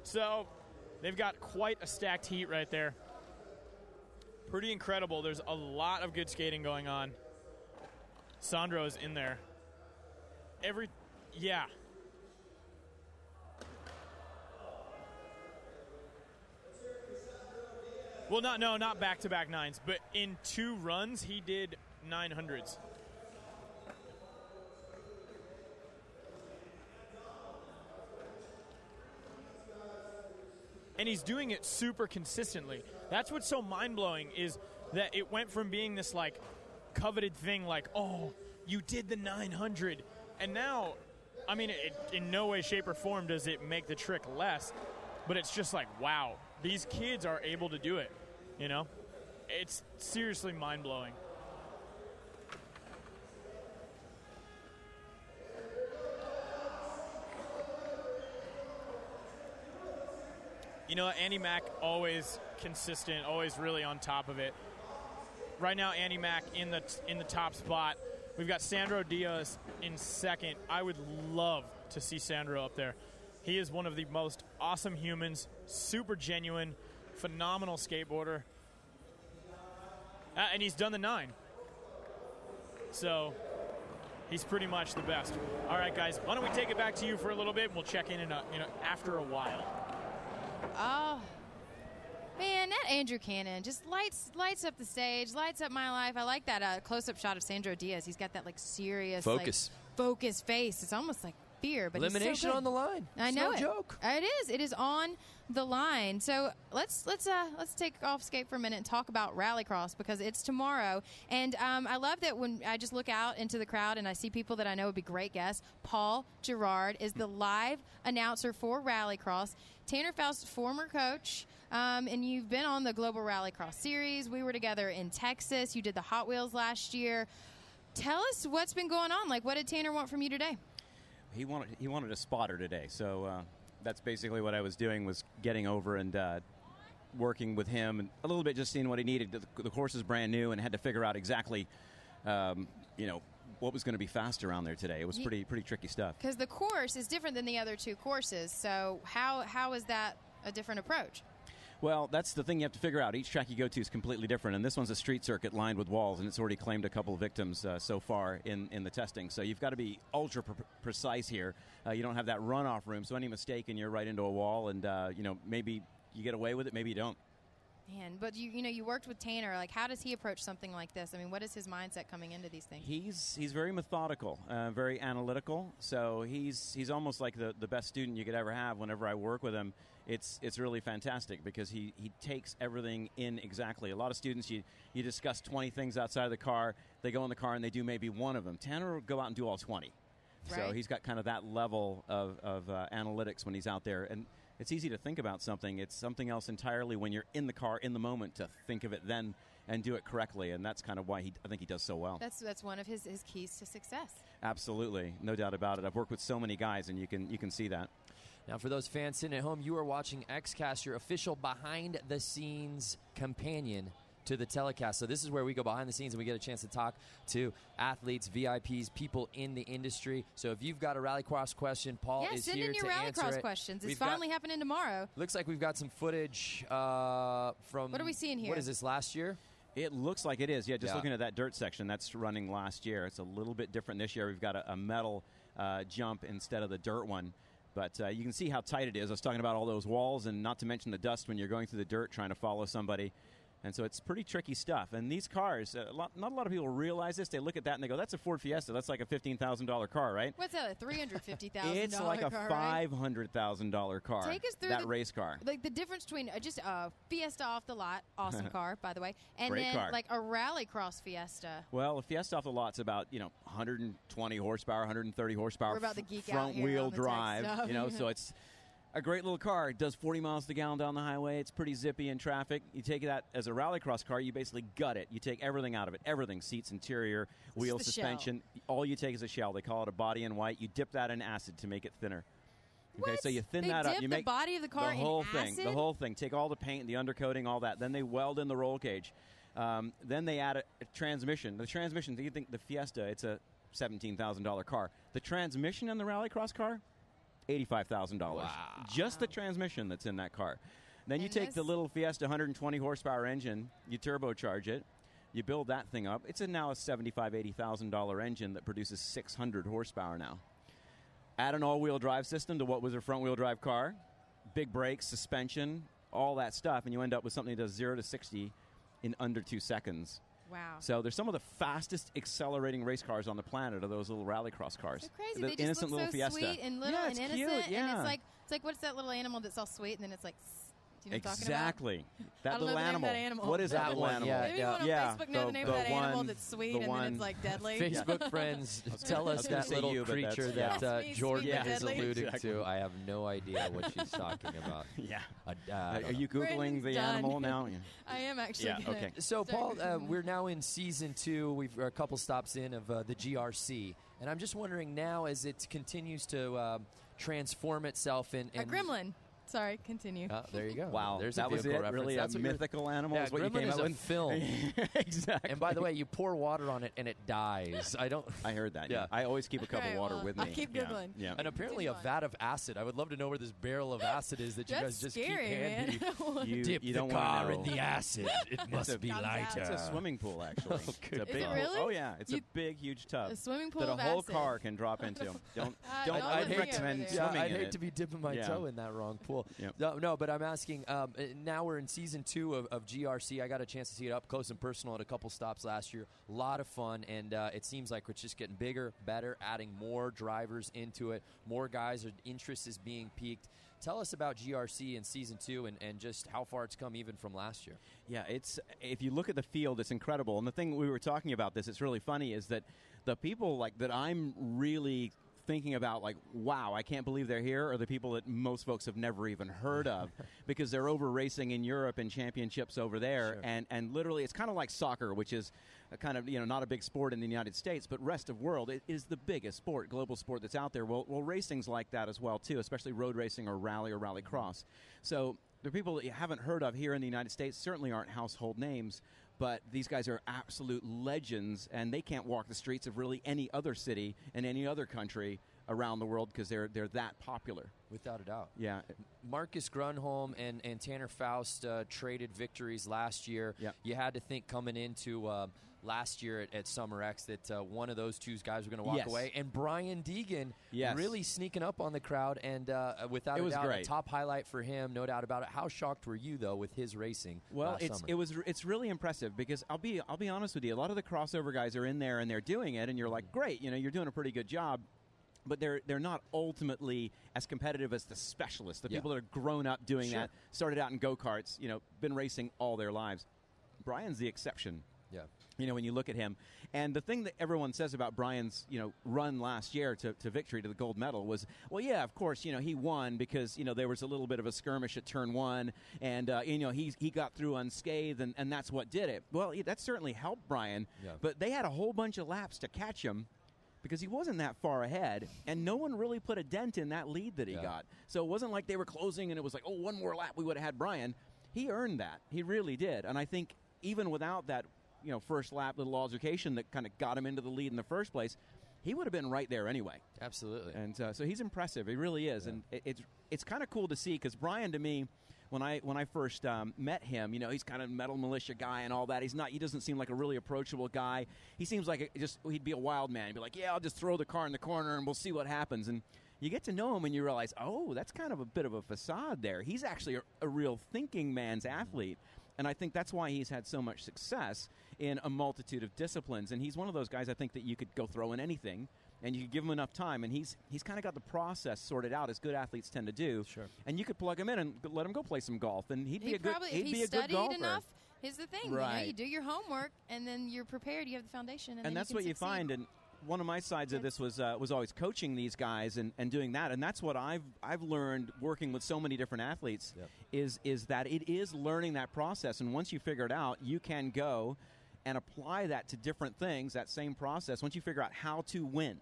So they've got quite a stacked heat right there. Pretty incredible. There's a lot of good skating going on. Sandro's in there. Well, not back-to-back 9s, but in 2 runs, he did 900s. And he's doing it super consistently. That's what's so mind-blowing is that it went from being this, like, coveted thing like, oh, you did the 900. And now, I mean, in no way, shape, or form does it make the trick less. But it's just like, wow, these kids are able to do it, you know? It's seriously mind-blowing. You know, Andy Mack, always consistent, always really on top of it. Right now, Andy Mack in the top spot. We've got Sandro Diaz in second. I would love to see Sandro up there. He is one of the most awesome humans, super genuine, phenomenal skateboarder. And he's done the 9. So he's pretty much the best. All right, guys, why don't we take it back to you for a little bit, and we'll check in after a while. Oh, man, that Andrew Cannon just lights up the stage, lights up my life. I like that close-up shot of Sandro Diaz. He's got that, like, serious, focus face. It's almost like fear, but elimination he's so good. On the line. I know no it. Joke. It is on the line. So let's take off skate for a minute and talk about Rallycross because it's tomorrow. And I love that when I just look out into the crowd and I see people that I know would be great guests. Paul Gerard is the live announcer for Rallycross. Tanner Faust, former coach, and you've been on the Global Rallycross Series. We were together in Texas. You did the Hot Wheels last year. Tell us what's been going on. Like, what did Tanner want from you today? He wanted a spotter today, so that's basically what I was doing, was getting over and working with him and a little bit just seeing what he needed. The course is brand new and had to figure out exactly, what was going to be fast around there today. It was pretty tricky stuff. Because the course is different than the other 2 courses, so how is that a different approach? Well, that's the thing you have to figure out. Each track you go to is completely different, and this one's a street circuit lined with walls, and it's already claimed a couple of victims so far in the testing. So you've got to be ultra precise here. You don't have that runoff room, so any mistake and you're right into a wall, and maybe you get away with it, maybe you don't. Man, but you worked with Tanner. Like, how does he approach something like this? I mean, what is his mindset coming into these things? He's very methodical, very analytical. So he's almost like the best student you could ever have. Whenever I work with him, it's really fantastic because he takes everything in exactly. A lot of students, you discuss 20 things outside of the car. They go in the car and they do maybe one of them. Tanner will go out and do all 20. Right. So he's got kind of that level of analytics when he's out there. And it's easy to think about something. It's something else entirely when you're in the car in the moment to think of it then and do it correctly. And that's kind of why I think he does so well. That's one of his keys to success. Absolutely. No doubt about it. I've worked with so many guys, and you can see that. Now, for those fans sitting at home, you are watching XCast, your official behind-the-scenes companion to the telecast. So this is where we go behind the scenes and we get a chance to talk to athletes, VIPs, people in the industry. So if you've got a Rallycross question, Paul is here to answer it. Send in your Rallycross questions. It's finally happening tomorrow. Looks like we've got some footage from... What are we seeing here? What is this, last year? It looks like it is, just looking at that dirt section. That's running last year. It's a little bit different this year. We've got a metal jump instead of the dirt one. But you can see how tight it is. I was talking about all those walls and not to mention the dust when you're going through the dirt trying to follow somebody. And so it's pretty tricky stuff. And these cars, not a lot of people realize this. They look at that and they go, that's a Ford Fiesta. That's like a $15,000 car, right? What's that, a $350,000 car? It's like a $500,000 car. Take us through that race car. Like the difference between just a Fiesta off the lot, awesome car, by the way, and Great then car. like a Rallycross Fiesta. Well, a Fiesta off the lot's about 120 horsepower, 130 horsepower. We're about to geek out front here wheel on the drive. tech stuff. So it's a great little car. It does 40 miles to the gallon down the highway. It's pretty zippy in traffic. You take that as a Rallycross car, you basically gut it. You take everything out of it. Everything. Seats, interior, wheel, suspension. Shell. All you take is a shell. They call it a body in white. You dip that in acid to make it thinner. Okay, What? so you thin They that up. dip You the make body of the car the whole in thing. acid? The whole thing. Take all the paint, the undercoating, all that. Then they weld in the roll cage. Then they add a transmission. The transmission. You think the Fiesta? It's a $17,000 car. The transmission in the Rallycross car, $85,000. Wow. Just the transmission that's in that car. Then you take the little Fiesta 120 horsepower engine, you turbocharge it, you build that thing up. It's now a $75,000, $80,000 engine that produces 600 horsepower now. Add an all-wheel drive system to what was a front-wheel drive car. Big brakes, suspension, all that stuff, and you end up with something that does 0 to 60 in under 2 seconds. Wow. So there's some of the fastest accelerating race cars on the planet are those little rallycross cars. So crazy. The They just innocent look little so Fiesta. sweet and little Yeah, and it's innocent. cute, yeah. And it's like what's that little animal that's all sweet and then it's like, do you know what I'm talking Exactly. about? That I don't little know the name of animal. that animal. What is that That little one, animal? yeah, Maybe anyone on Facebook know the name of that animal that's sweet and then it's like deadly. Facebook friends, tell us that little creature that Sweet, Jordan sweet, but is deadly. alluding Exactly. to. I have no idea what she's talking about. Yeah. Are you Googling the done. animal now? Yeah. I am actually. Yeah, gonna okay. So, start Paul, Googling we're now in season 2. We've a couple stops in of the GRC, and I'm just wondering now as it continues to transform itself in. a gremlin. Sorry, continue. There you go. Wow, There's that was vehicle it? reference. Really, That's a what you're- mythical animal Yeah, is what you Gremlin came is out a with? film. Exactly. And by the way, you pour water on it and it dies. I heard that. Yeah. I always keep a cup Okay, of water well, with me. I'll keep Yeah, Googling. Yeah. And apparently a vat of acid. I would love to know where this barrel of acid is that you That's guys just scary, keep handing. man. You, Dip you the don't car wanna in know. the acid. It must be lighter. It's a swimming pool, actually. It's a Is big, it really? Oh yeah, it's a big, huge tub A swimming pool that a of whole acid. car can drop into. Don't don't I'd hang recommend over there. swimming I'd in hate it. to be dipping my Yeah. toe in that wrong pool. Yep. No, but I'm asking. Now we're in season 2 of GRC. I got a chance to see it up close and personal at a couple stops last year. A lot of fun, and it seems like it's just getting bigger, better, adding more drivers into it. More guys, interest is being piqued. Tell us about GRC in season 2 and just how far it's come even from last year. Yeah, it's if you look at the field, it's incredible. And the thing we were talking about this, it's really funny, is that the people like that I'm really thinking about, like, wow, I can't believe they're here, are the people that most folks have never even heard of because they're over racing in Europe and championships over there. Sure. And literally, it's kind of like soccer, which is a kind of, not a big sport in the United States, but rest of world, it is the biggest sport, global sport that's out there. Well, racing's like that as well, too, especially road racing or rally cross. So the people that you haven't heard of here in the United States certainly aren't household names, but these guys are absolute legends, and they can't walk the streets of really any other city in any other country around the world because they're that popular. Without a doubt. Yeah. Marcus Grunholm and Tanner Faust traded victories last year. Yep. You had to think coming into last year at Summer X that one of those two guys were going to walk Yes. away. And Brian Deegan Yes. really sneaking up on the crowd, and without It a was doubt, a great. top highlight for him, no doubt about it. How shocked were you, though, with his racing Well, last summer? it's really impressive because I'll be honest with you. A lot of the crossover guys are in there and they're doing it, and you're like, great, you're doing a pretty good job. But they're not ultimately as competitive as the specialists, the Yeah. people that are grown up doing Sure. that, started out in go-karts, been racing all their lives. Brian's the exception. Yeah. When you look at him. And the thing that everyone says about Brian's, run last year to victory, to the gold medal, was, well, yeah, of course, he won because, there was a little bit of a skirmish at turn 1, and, he got through unscathed, and that's what did it. Well, that certainly helped Brian, Yeah. but they had a whole bunch of laps to catch him because he wasn't that far ahead, and no one really put a dent in that lead that he got. So it wasn't like they were closing, and it was like, oh, one more lap, we would have had Brian. He earned that. He really did. And I think even without that, first lap little altercation that kind of got him into the lead in the first place, he would have been right there anyway. Absolutely. And so he's impressive. He really is. And it's kind of cool to see because Brian, to me, when I first met him, he's kind of metal militia guy and all that. He doesn't seem like a really approachable guy. He seems like he'd be a wild man. He'd be like, yeah, I'll just throw the car in the corner and we'll see what happens. And you get to know him and you realize, oh, that's kind of a bit of a facade there. He's actually a real thinking man's athlete. And I think that's why he's had so much success in a multitude of disciplines. And he's one of those guys I think that you could go throw in anything and you could give him enough time. And he's kind of got the process sorted out, as good athletes tend to do. Sure. And you could plug him in and let him go play some golf. And he'd be a good probably, he'd if be he a good studied golfer. enough, here's the thing. Right. You do your homework, and then you're prepared. You have the foundation, and then that's you can what you succeed. find. And one of my sides of this was always coaching these guys and doing that. And that's what I've learned working with so many different athletes is that it is learning that process. And once you figure it out, you can go and apply that to different things, that same process, once you figure out how to win.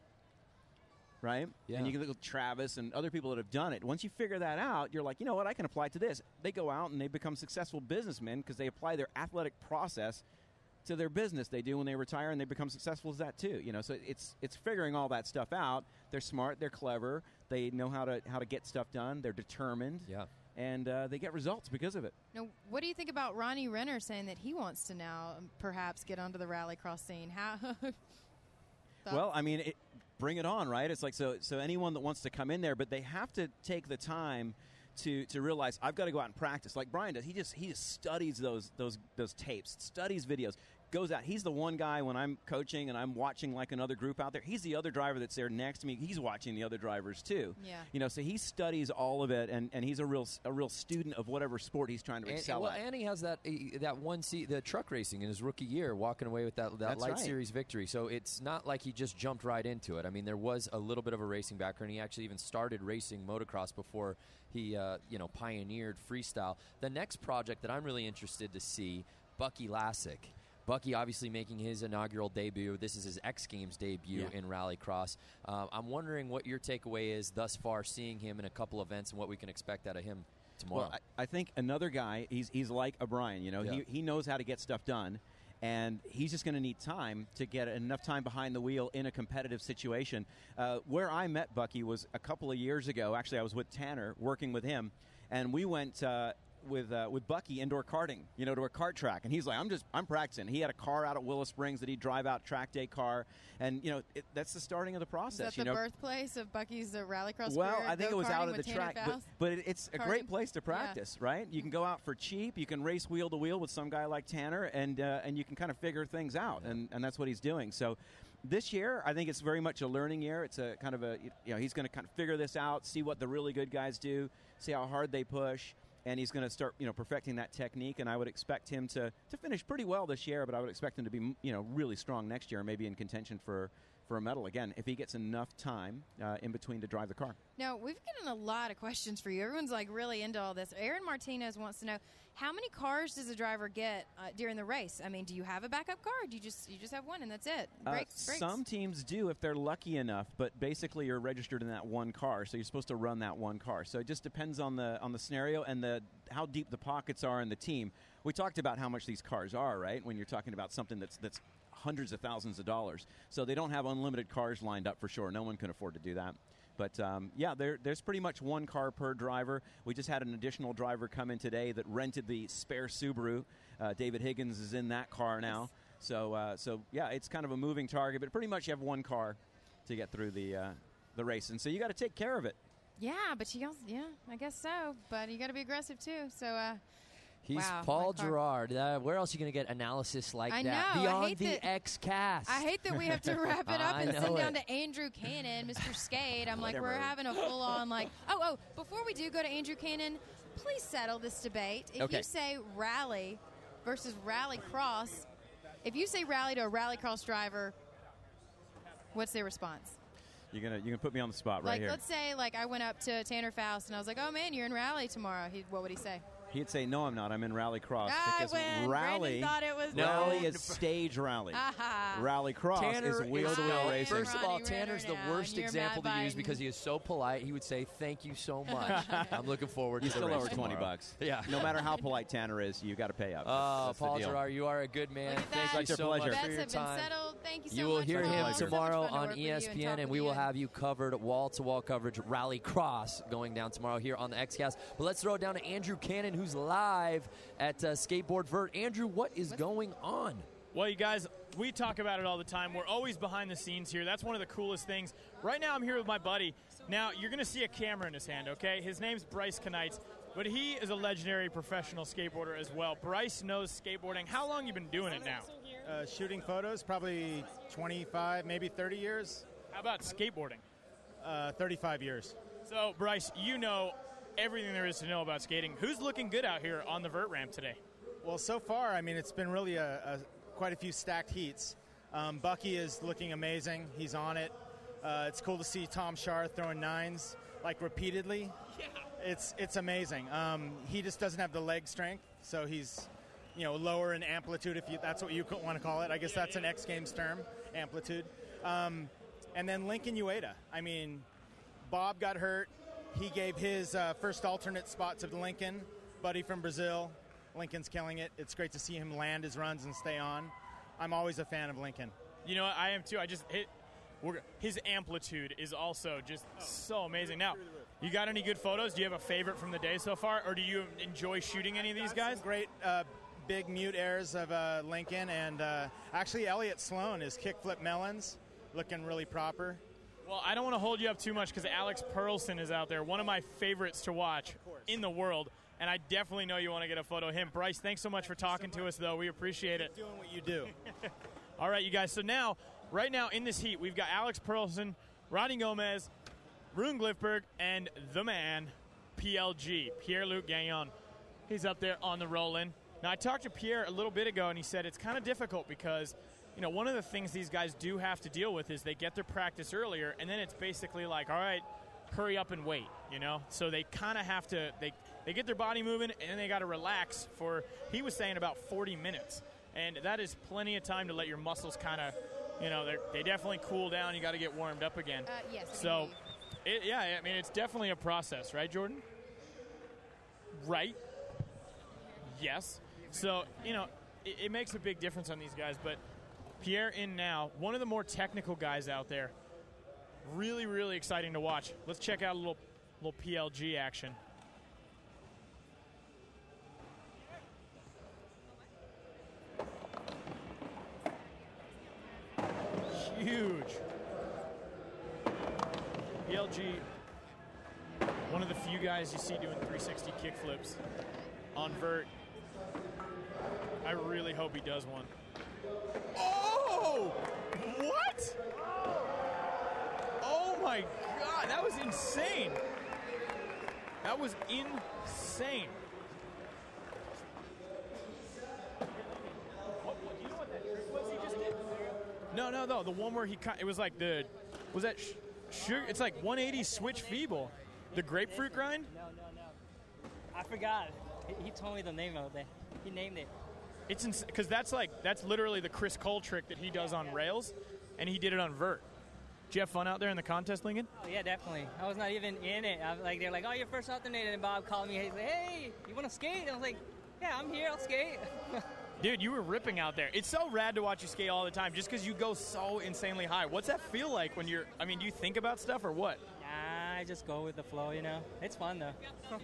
Right? Yeah. And you can look at Travis and other people that have done it. Once you figure that out, you're like, you know what, I can apply it to this. They go out and they become successful businessmen because they apply their athletic process to their business. They do when they retire, and they become successful as that too. So it's figuring all that stuff out. They're smart, they're clever, they know how to get stuff done, they're determined. Yeah. And they get results because of it. Now, what do you think about Ronnie Renner saying that he wants to now perhaps get onto the rallycross scene? How? Well, I mean, bring it on, right? It's like so anyone that wants to come in there, but they have to take the time to realize I've got to go out and practice like Brian does. He just studies those tapes, studies videos, goes out. He's the one guy when I'm coaching and I'm watching like another group out there. He's the other driver that's there next to me. He's watching the other drivers too. Yeah. So he studies all of it, and he's a real student of whatever sport he's trying to excel at. And he has that one seat, the truck racing in his rookie year, walking away with that That's light right. series victory. So it's not like he just jumped right into it. I mean, there was a little bit of a racing background. He actually even started racing motocross before he pioneered freestyle. The next project that I'm really interested to see, Bucky Lasek. Bucky obviously making his inaugural debut. This is his X Games debut in Rallycross. I'm wondering what your takeaway is thus far, seeing him in a couple events and what we can expect out of him tomorrow. Well, I think another guy, he's like a Brian. He knows how to get stuff done, and he's just going to need time to get enough time behind the wheel in a competitive situation. Where I met Bucky was a couple of years ago. Actually, I was with Tanner working with him, and we went with Bucky indoor karting, to a kart track, and he's like, I'm practicing. He had a car out at Willow Springs that he'd drive out, track day car, and that's the starting of the process. Is that the birthplace of Bucky's Rallycross Well, career? I think it was out of the Tanner track, Faust? but it's a Karting? great place to practice, right? You can go out for cheap, you can race wheel to wheel with some guy like Tanner, and you can kind of figure things out, and that's what he's doing. So this year, I think it's very much a learning year. It's a kind of he's going to kind of figure this out, see what the really good guys do, see how hard they push. And he's going to start, perfecting that technique. And I would expect him to finish pretty well this year, but I would expect him to be, really strong next year, maybe in contention for a medal again, if he gets enough time in between to drive the car. Now, we've gotten a lot of questions for you. Everyone's really into all this. Aaron Martinez wants to know, how many cars does a driver get during the race? I mean, do you have a backup car? Or do you just have one and that's it? Brakes. Some teams do if they're lucky enough, but basically you're registered in that one car, so you're supposed to run that one car. So it just depends on the scenario and how deep the pockets are in the team. We talked about how much these cars are, right? When you're talking about something that's hundreds of thousands of dollars. So they don't have unlimited cars lined up for sure. No one can afford to do that. But, there's pretty much one car per driver. We just had an additional driver come in today that rented the spare Subaru. David Higgins is in that car now. So it's kind of a moving target. But pretty much you have one car to get through the race. And so you got to take care of it. Yeah, but I guess so. But you got to be aggressive, too. So, He's wow, Paul Gerard. Where else are you going to get analysis like I that? know. Beyond the X-Cast. I hate that we have to wrap it up and send down to Andrew Cannon, Mr. Skate. I'm like, we're having a full-on, before we do go to Andrew Cannon, please settle this debate. If you say rally versus rallycross, if you say rally to a rallycross driver, what's their response? You can put me on the spot right here. Let's say, I went up to Tanner Faust and I was like, oh, man, you're in rally tomorrow. What would he say? He'd say, no, I'm not. I'm in Rallycross. Because rally is stage rally. Rallycross is wheel-to-wheel racing. First of all, Tanner's the worst example to use because he is so polite. He would say, thank you so much. I'm looking forward to the the race race still over tomorrow. $20. Yeah. No matter how polite Tanner is, you got to pay up. Oh, Paul Gerard, you are a good man. Thank you so much for your time. Thank you so much. You will hear him It's tomorrow so much fun on to work with you ESPN, and we will have you covered wall-to-wall coverage, Rallycross, going down tomorrow here on the X-Cast. But let's throw it down to Andrew Cannon, who's live at Skateboard Vert. Andrew, what is going on? Well, you guys, we talk about it all the time. We're always behind the scenes here. That's one of the coolest things. Right now I'm here with my buddy. Now, you're going to see a camera in his hand, okay? His name's Bryce Kanites, but he is a legendary professional skateboarder as well. Bryce knows skateboarding. How long you been doing it now? Shooting photos, probably 25, maybe 30 years. How about skateboarding? 35 years. So, Bryce, you know everything there is to know about skating. Who's looking good out here on the vert ramp today? Well, so far, I mean, it's been really quite a few stacked heats. Bucky is looking amazing. He's on it. It's cool to see Tom Shar throwing nines repeatedly. Yeah. It's amazing. He just doesn't have the leg strength, so he's lower in amplitude, if that's what you want to call it. I guess that's an X Games term, amplitude. And then Lincoln Ueda. I mean, Bob got hurt. He gave his first alternate spot to Lincoln, buddy from Brazil. Lincoln's killing it. It's great to see him land his runs and stay on. I'm always a fan of Lincoln. You know what? I am too. His amplitude is also just so amazing. Now, you got any good photos? Do you have a favorite from the day so far, or do you enjoy shooting any of these guys? Great big mute airs of Lincoln, and actually Elliott Sloan is kickflip melons, looking really proper. Well, I don't want to hold you up too much because Alex Perlson is out there, one of my favorites to watch in the world, and I definitely know you want to get a photo of him. Bryce, thanks so much for talking to us, though. We appreciate it. Doing what you do. All right, you guys. So now, right now in this heat, we've got Alex Perlson, Ronnie Gomez, Rune Glifberg, and the man, PLG, Pierre-Luc Gagnon. He's up there on the roll-in. Now, I talked to Pierre a little bit ago, and he said it's kind of difficult because – one of the things these guys do have to deal with is they get their practice earlier, and then it's basically like, all right, hurry up and wait, So they kind of have to they get their body moving, and then they got to relax for, he was saying, about 40 minutes. And that is plenty of time to let your muscles kind of, they definitely cool down. You got to get warmed up again. Yes. So, it's definitely a process, right, Jordan? Right? Yes. So, it makes a big difference on these guys, but Pierre in now, one of the more technical guys out there. Really, really exciting to watch. Let's check out a little PLG action. Huge. PLG, one of the few guys you see doing 360 kickflips on vert. I really hope he does one. Oh! What? Oh my God, that was insane. That was insane. What, do you know what that trick was he just did? No. The one where it was like was that sugar? It's like 180 switch feeble. The grapefruit grind? No. I forgot. He told me the name of it. He named it. It's because that's literally the Chris Cole trick that he does on rails, and he did it on vert. Did you have fun out there in the contest, Lincoln? Oh yeah, definitely. I was not even in it. They're like, oh, you're first alternator, and Bob called me. He's like, hey, you want to skate? And I was like, yeah, I'm here. I'll skate. Dude, you were ripping out there. It's so rad to watch you skate all the time, just because you go so insanely high. What's that feel like when you're? Do you think about stuff or what? Nah, I just go with the flow. It's fun though.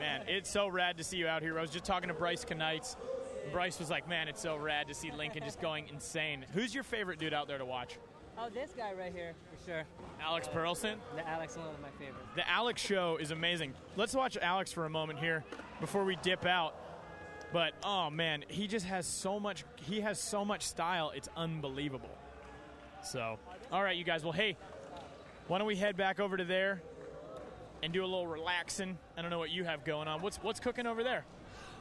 Man, it's so rad to see you out here. I was just talking to Bryce Kanites. Bryce was like, man, it's so rad to see Lincoln just going insane. Who's your favorite dude out there to watch? Oh, this guy right here, for sure. Alex Perlson? The Alex, one of my favorites. The Alex show is amazing. Let's watch Alex for a moment here before we dip out. But, oh, man, he just has so much style. It's unbelievable. So, all right, you guys. Well, hey, why don't we head back over to there and do a little relaxing? I don't know what you have going on. What's cooking over there?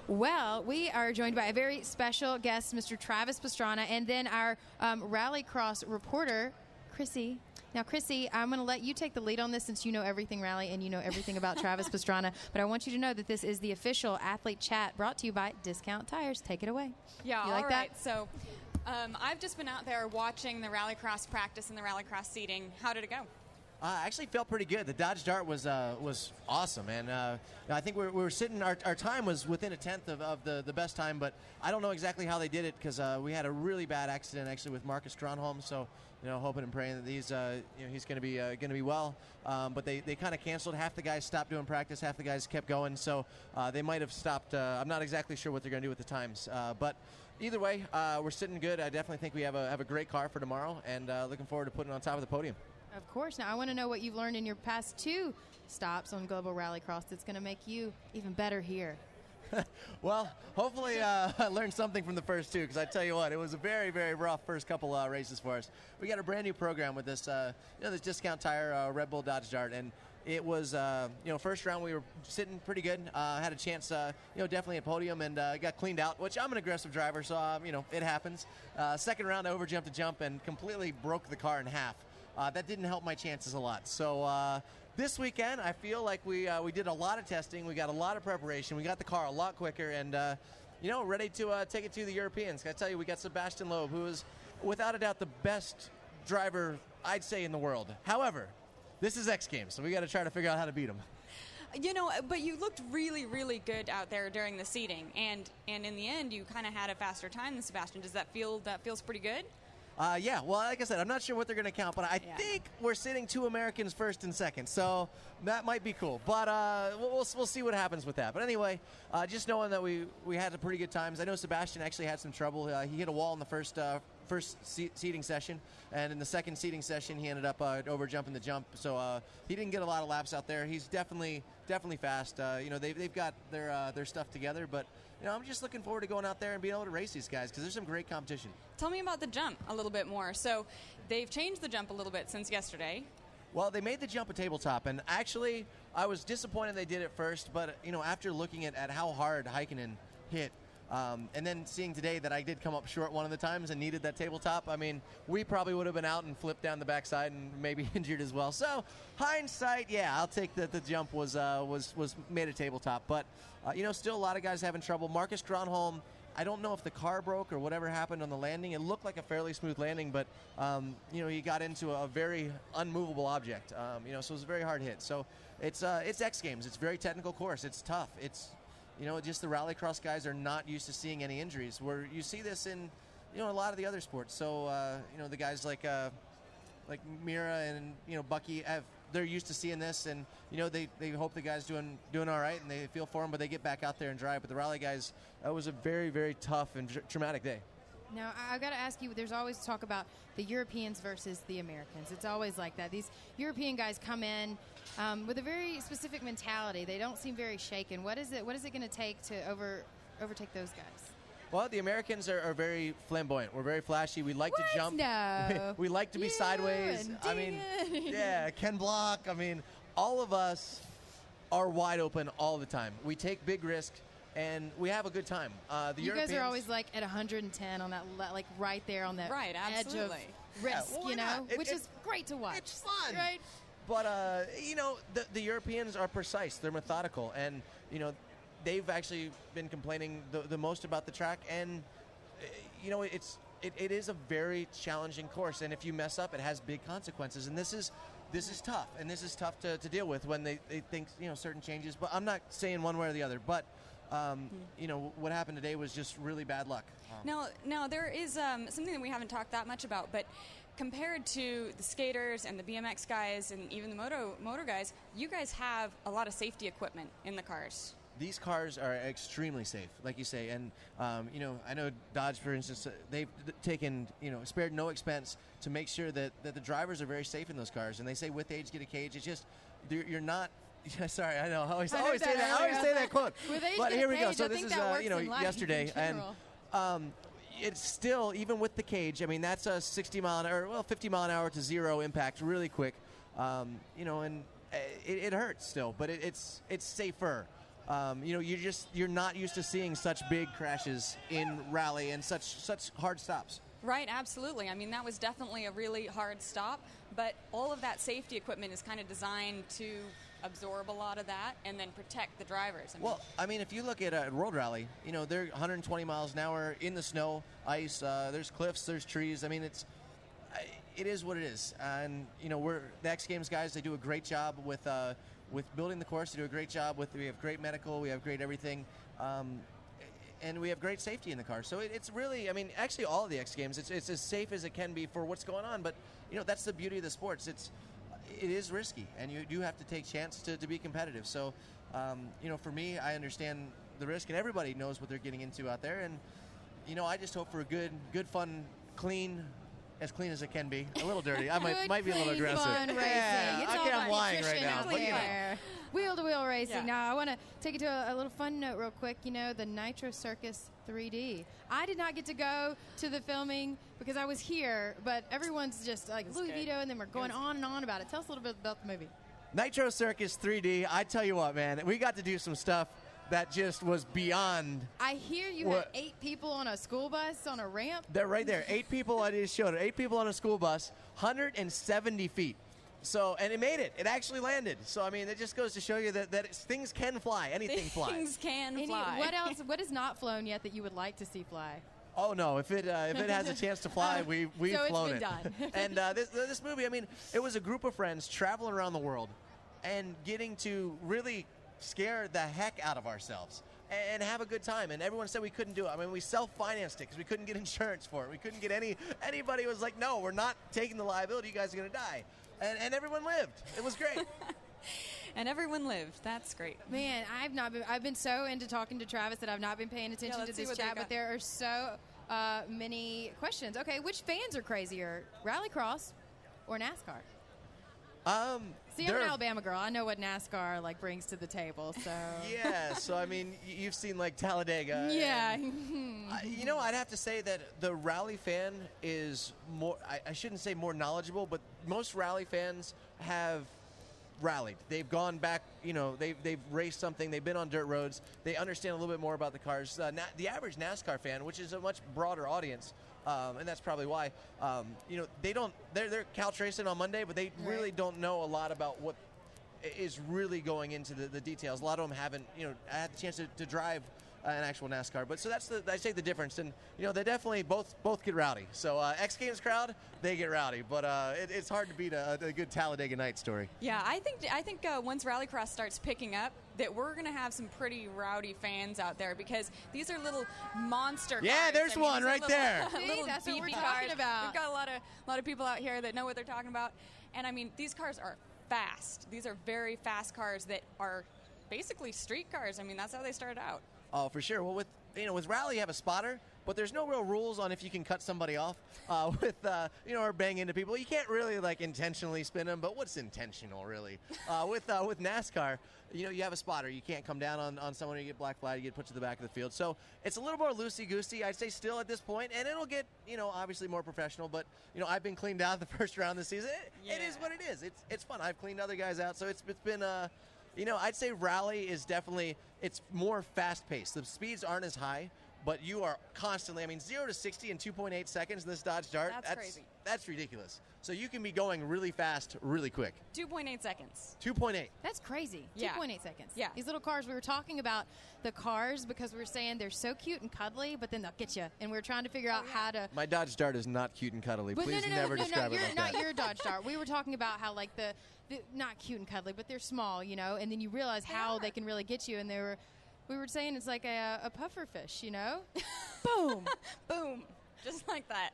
Well, we are joined by a very special guest, Mr. Travis Pastrana, and then our Rallycross reporter, Chrissy. Now, Chrissy, I'm going to let you take the lead on this since you know everything rally and you know everything about Travis Pastrana. But I want you to know that this is the official athlete chat brought to you by Discount Tires. Take it away. Yeah, you like all that? right. So I've just been out there watching the Rallycross practice and the Rallycross seating. How did it go? Actually felt pretty good. The Dodge Dart was awesome, and I think we were sitting. Our time was within a tenth of the best time, but I don't know exactly how they did it because we had a really bad accident actually with Marcus Stronholm. So hoping and praying that he's going to be well. But they kind of canceled. Half the guys stopped doing practice. Half the guys kept going. So they might have stopped. I'm not exactly sure what they're going to do with the times, but. Either way, we're sitting good. I definitely think we have a great car for tomorrow, and looking forward to putting it on top of the podium. Of course. Now, I want to know what you've learned in your past 2 stops on Global Rallycross that's going to make you even better here. Well, hopefully I learned something from the first 2, because I tell you what, it was a very, very rough first couple races for us. We got a brand new program with this, this Discount Tire Red Bull Dodge Dart, and it was, first round we were sitting pretty good. Had a chance, definitely at podium, and got cleaned out, which I'm an aggressive driver, so, it happens. Second round, I overjumped a jump and completely broke the car in half. That didn't help my chances a lot. So this weekend, I feel like we did a lot of testing. We got a lot of preparation. We got the car a lot quicker, and, ready to take it to the Europeans. I tell you, we got Sebastian Loeb, who is, without a doubt, the best driver, I'd say, in the world. However, this is X Games, so we got to try to figure out how to beat him. But you looked really, really good out there during the seating, and in the end, you kind of had a faster time than Sebastian. Does that feels pretty good? Yeah, well, like I said, I'm not sure what they're going to count, but I think we're sitting 2 Americans first and second, so that might be cool. But we'll see what happens with that. But anyway, just knowing that we had some pretty good times. I know Sebastian actually had some trouble. He hit a wall in the first first seeding session, and in the second seeding session, he ended up over jumping the jump. So he didn't get a lot of laps out there. He's definitely fast. They've got their stuff together, but I'm just looking forward to going out there and being able to race these guys because there's some great competition. Tell me about the jump a little bit more. So they've changed the jump a little bit since yesterday. Well, they made the jump a tabletop, and actually, I was disappointed they did it first, but, after looking at how hard Heikkinen hit, and then seeing today that I did come up short one of the times and needed that tabletop, we probably would have been out and flipped down the backside and maybe injured as well. So, hindsight, yeah, I'll take that the jump was made a tabletop, but, still a lot of guys having trouble. Marcus Gronholm, I don't know if the car broke or whatever happened on the landing. It looked like a fairly smooth landing, but, he got into a very unmovable object. So it was a very hard hit. So it's X Games. It's a very technical course. It's tough. It's, just the rallycross guys are not used to seeing any injuries, where you see this in, a lot of the other sports. So, the guys like Mira and, Bucky they're used to seeing this, and they hope the guy's doing all right, and they feel for him, but they get back out there and drive. But the rally guys, that was a very, very tough and traumatic day. Now, I've got to ask you, there's always talk about the Europeans versus the Americans. It's always like that. These European guys come in with a very specific mentality. They don't seem very shaken. What is it going to take to overtake those guys? Well, the Americans are very flamboyant. We're very flashy. We like to jump. No. We like to be sideways. Ken Block. All of us are wide open all the time. We take big risks, and we have a good time. The you Europeans, guys are always like at 110 on that, like right there on that edge of risk, which is great to watch. It's fun. Right? But, the Europeans are precise. They're methodical, and, they've actually been complaining the most about the track, and it is a very challenging course, and if you mess up, it has big consequences, and this is tough, and this is tough to deal with when they think certain changes. But I'm not saying one way or the other, but what happened today was just really bad luck. Now there is something that we haven't talked that much about, but compared to the skaters and the BMX guys and even the moto guys, you guys have a lot of safety equipment in the cars. These cars are extremely safe, like you say, and I know Dodge, for instance, they've taken spared no expense to make sure that the drivers are very safe in those cars. And they say, with age, get a cage. It's just you're not. Sorry, I know. I always say that. I always say that quote. With age, but here we go. Cage, So this is yesterday, and it's still, even with the cage. That's a 50 mile an hour to zero impact, really quick. And it hurts still, but it's safer. You're not used to seeing such big crashes in rally and such hard stops. Right, absolutely. That was definitely a really hard stop, but all of that safety equipment is kind of designed to absorb a lot of that and then protect the drivers. If you look at World Rally, they're 120 miles an hour in the snow, ice, there's cliffs, there's trees. It is what it is. And, we're the X Games guys, they do a great job with building the course. They do a great job we have great medical, we have great everything, and we have great safety in the car. So it's really, actually all of the X Games, it's as safe as it can be for what's going on. But that's the beauty of the sports. It is risky, and you do have to take chance to be competitive. So, for me, I understand the risk, and everybody knows what they're getting into out there. And I just hope for a good, fun, clean. As clean as it can be. A little dirty. I might be a little aggressive. Fun racing. It's all about I'm lying right now. But, wheel-to-wheel racing. Yeah. Now, I want to take it to a little fun note real quick. The Nitro Circus 3D. I did not get to go to the filming because I was here, but everyone's just like Louis Vito, and then we're going on and on about it. Tell us a little bit about the movie. Nitro Circus 3D. I tell you what, man. We got to do some stuff that just was beyond. I hear you had 8 people on a school bus on a ramp. They're right there. 8 people, I just showed it. 8 people on a school bus, 170 feet. So, and it made it. It actually landed. So, it just goes to show you that things can fly. Anything flies. Things can fly. What else? What has not flown yet that you would like to see fly? Oh no! If it has a chance to fly, we've flown it. Done. And this movie, it was a group of friends traveling around the world, and getting to really scare the heck out of ourselves and have a good time. And everyone said we couldn't do it. We self-financed it because we couldn't get insurance for it. We couldn't get anybody was like, no, we're not taking the liability. You guys are going to die. And everyone lived. It was great. And everyone lived. That's great. Man, I've been so into talking to Travis that I've not been paying attention to this chat, but there are so many questions. Okay, which fans are crazier, Rallycross or NASCAR? See, I'm an Alabama girl. I know what NASCAR brings to the table. So yeah. So I mean, you've seen Talladega. Yeah. I'd have to say that the rally fan is more. I shouldn't say more knowledgeable, but most rally fans have rallied. They've gone back. They've raced something. They've been on dirt roads. They understand a little bit more about the cars. The average NASCAR fan, which is a much broader audience. And that's probably why, they're couch racing on Monday, but they really don't know a lot about what is really going into the details. A lot of them haven't, had the chance to drive an actual NASCAR. But so that's I'd say the difference. And, they definitely both get rowdy. So X Games crowd, they get rowdy. But it's hard to beat a good Talladega night story. Yeah, I think once Rallycross starts picking up, that we're going to have some pretty rowdy fans out there because these are little monster cars. Yeah, there's one right there. Little that's what we're beefy talking cars. about. We've got a lot of people out here that know what they're talking about. And, I mean, these cars are fast. These are very fast cars that are basically street cars. I mean, that's how they started out. Oh, for sure. Well, with rally, you have a spotter, but there's no real rules on if you can cut somebody off or bang into people. You can't really intentionally spin them, but what's intentional really? With NASCAR, you have a spotter. You can't come down on someone. You get black flag. You get put to the back of the field. So it's a little more loosey-goosey, I'd say, still at this point, and it'll get obviously more professional. But I've been cleaned out the first round this season. It is what it is. It's fun. I've cleaned other guys out, so it's been I'd say rally is definitely, it's more fast-paced. The speeds aren't as high, but you are constantly, 0 to 60 in 2.8 seconds in this Dodge Dart. That's crazy. That's ridiculous. So you can be going really fast, really quick. 2.8 seconds. 2.8. That's crazy. Yeah. 2.8 seconds. Yeah. These little cars, we were talking about the cars because we were saying they're so cute and cuddly, but then they'll get you. And we were trying to figure out how to... My Dodge Dart is not cute and cuddly. But Please never describe it like that. Not your Dodge Dart. We were talking about how, the not cute and cuddly, but they're small, and then you realize how they can really get you. And we were saying it's like a puffer fish, Boom. Boom. Just like that.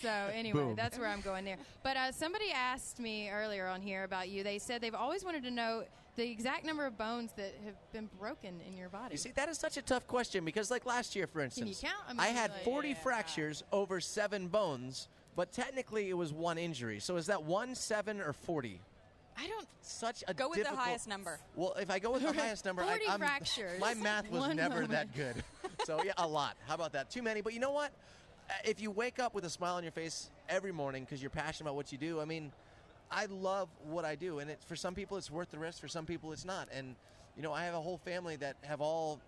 So anyway, Boom. That's where I'm going there. But somebody asked me earlier on here about you. They said they've always wanted to know the exact number of bones that have been broken in your body. You see, that is such a tough question because, last year, for instance, Can you count? I had 40 fractures over 7 bones, but technically it was 1 injury. So is that 1, 7, or 40? I don't. Such a Go with difficult, the highest number. Well, if I go with the highest number, 40 fractures. My math was never that good. So yeah, a lot. How about that? Too many. But you know what? If you wake up with a smile on your face every morning because you're passionate about what you do, I love what I do, and for some people it's worth the risk. For some people it's not. And I have a whole family that have all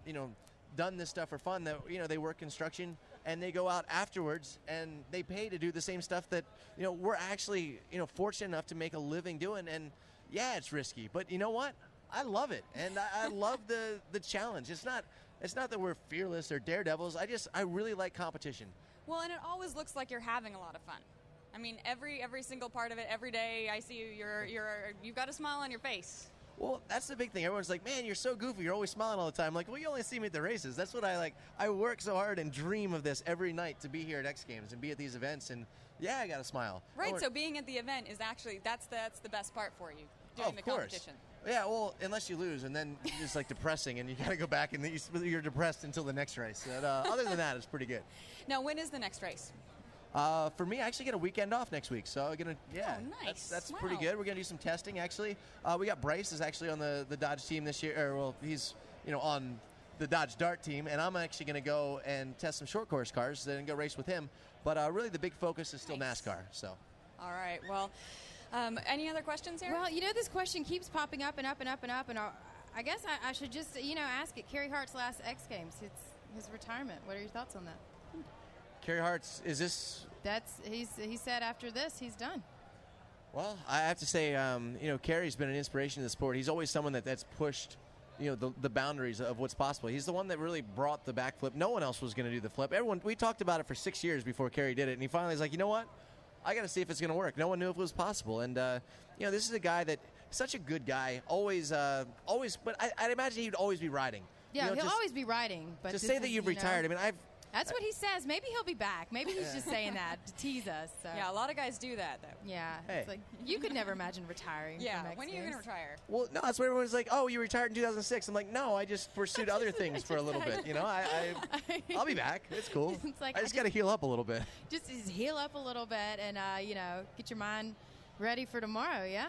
done this stuff for fun. That they work construction and they go out afterwards and they pay to do the same stuff that we're actually fortunate enough to make a living doing. And yeah, it's risky, but you know what? I love it, and I love the challenge. It's not that we're fearless or daredevils. I really like competition. Well, and it always looks like you're having a lot of fun. Every single part of it, every day I see you, you've got a smile on your face. Well, that's the big thing. Everyone's like, man, you're so goofy. You're always smiling all the time. I'm like, well, you only see me at the races. That's what I like. I work so hard and dream of this every night to be here at X Games and be at these events. And yeah, I got to smile. Right. So being at the event is actually, that's the best part for you, doing the competition. Yeah, well, unless you lose, and then it's depressing, and you got to go back, and you're depressed until the next race. But, other than that, it's pretty good. Now, when is the next race? For me, I actually get a weekend off next week, so I'm gonna. Yeah, oh, nice. That's pretty good. We're gonna do some testing. Actually, we got Bryce is actually on the Dodge team this year. He's on the Dodge Dart team, and I'm actually gonna go and test some short course cars and go race with him. But really, the big focus is still NASCAR. So. All right. Well. Any other questions here? Well, this question keeps popping up and up and up and up, and I guess I should just, ask it. Carey Hart's last X Games, it's his retirement. What are your thoughts on that? Carey Hart's, is this? He said after this, he's done. Well, I have to say, Carey's been an inspiration to the sport. He's always someone that's pushed, the boundaries of what's possible. He's the one that really brought the backflip. No one else was going to do the flip. We talked about it for 6 years before Carey did it, and he finally was like, you know what? I got to see if it's going to work. No one knew if it was possible. And, this is a guy that, such a good guy, always, but I'd imagine he'd always be riding. Yeah, he'll always be riding. But to say that you've retired, That's what he says. Maybe he'll be back. Maybe he's just saying that to tease us. So. Yeah, a lot of guys do that, though. Yeah. Hey. It's like, you could never imagine retiring. Yeah, from X when are you Games. going to retire? Well, no, that's what everyone's like. Oh, you retired in 2006. I'm like, no, I just pursued other things for a little bit. You know, I'll be back. It's cool. It's like, I just got to heal up a little bit. Just heal up a little bit and, get your mind ready for tomorrow, yeah?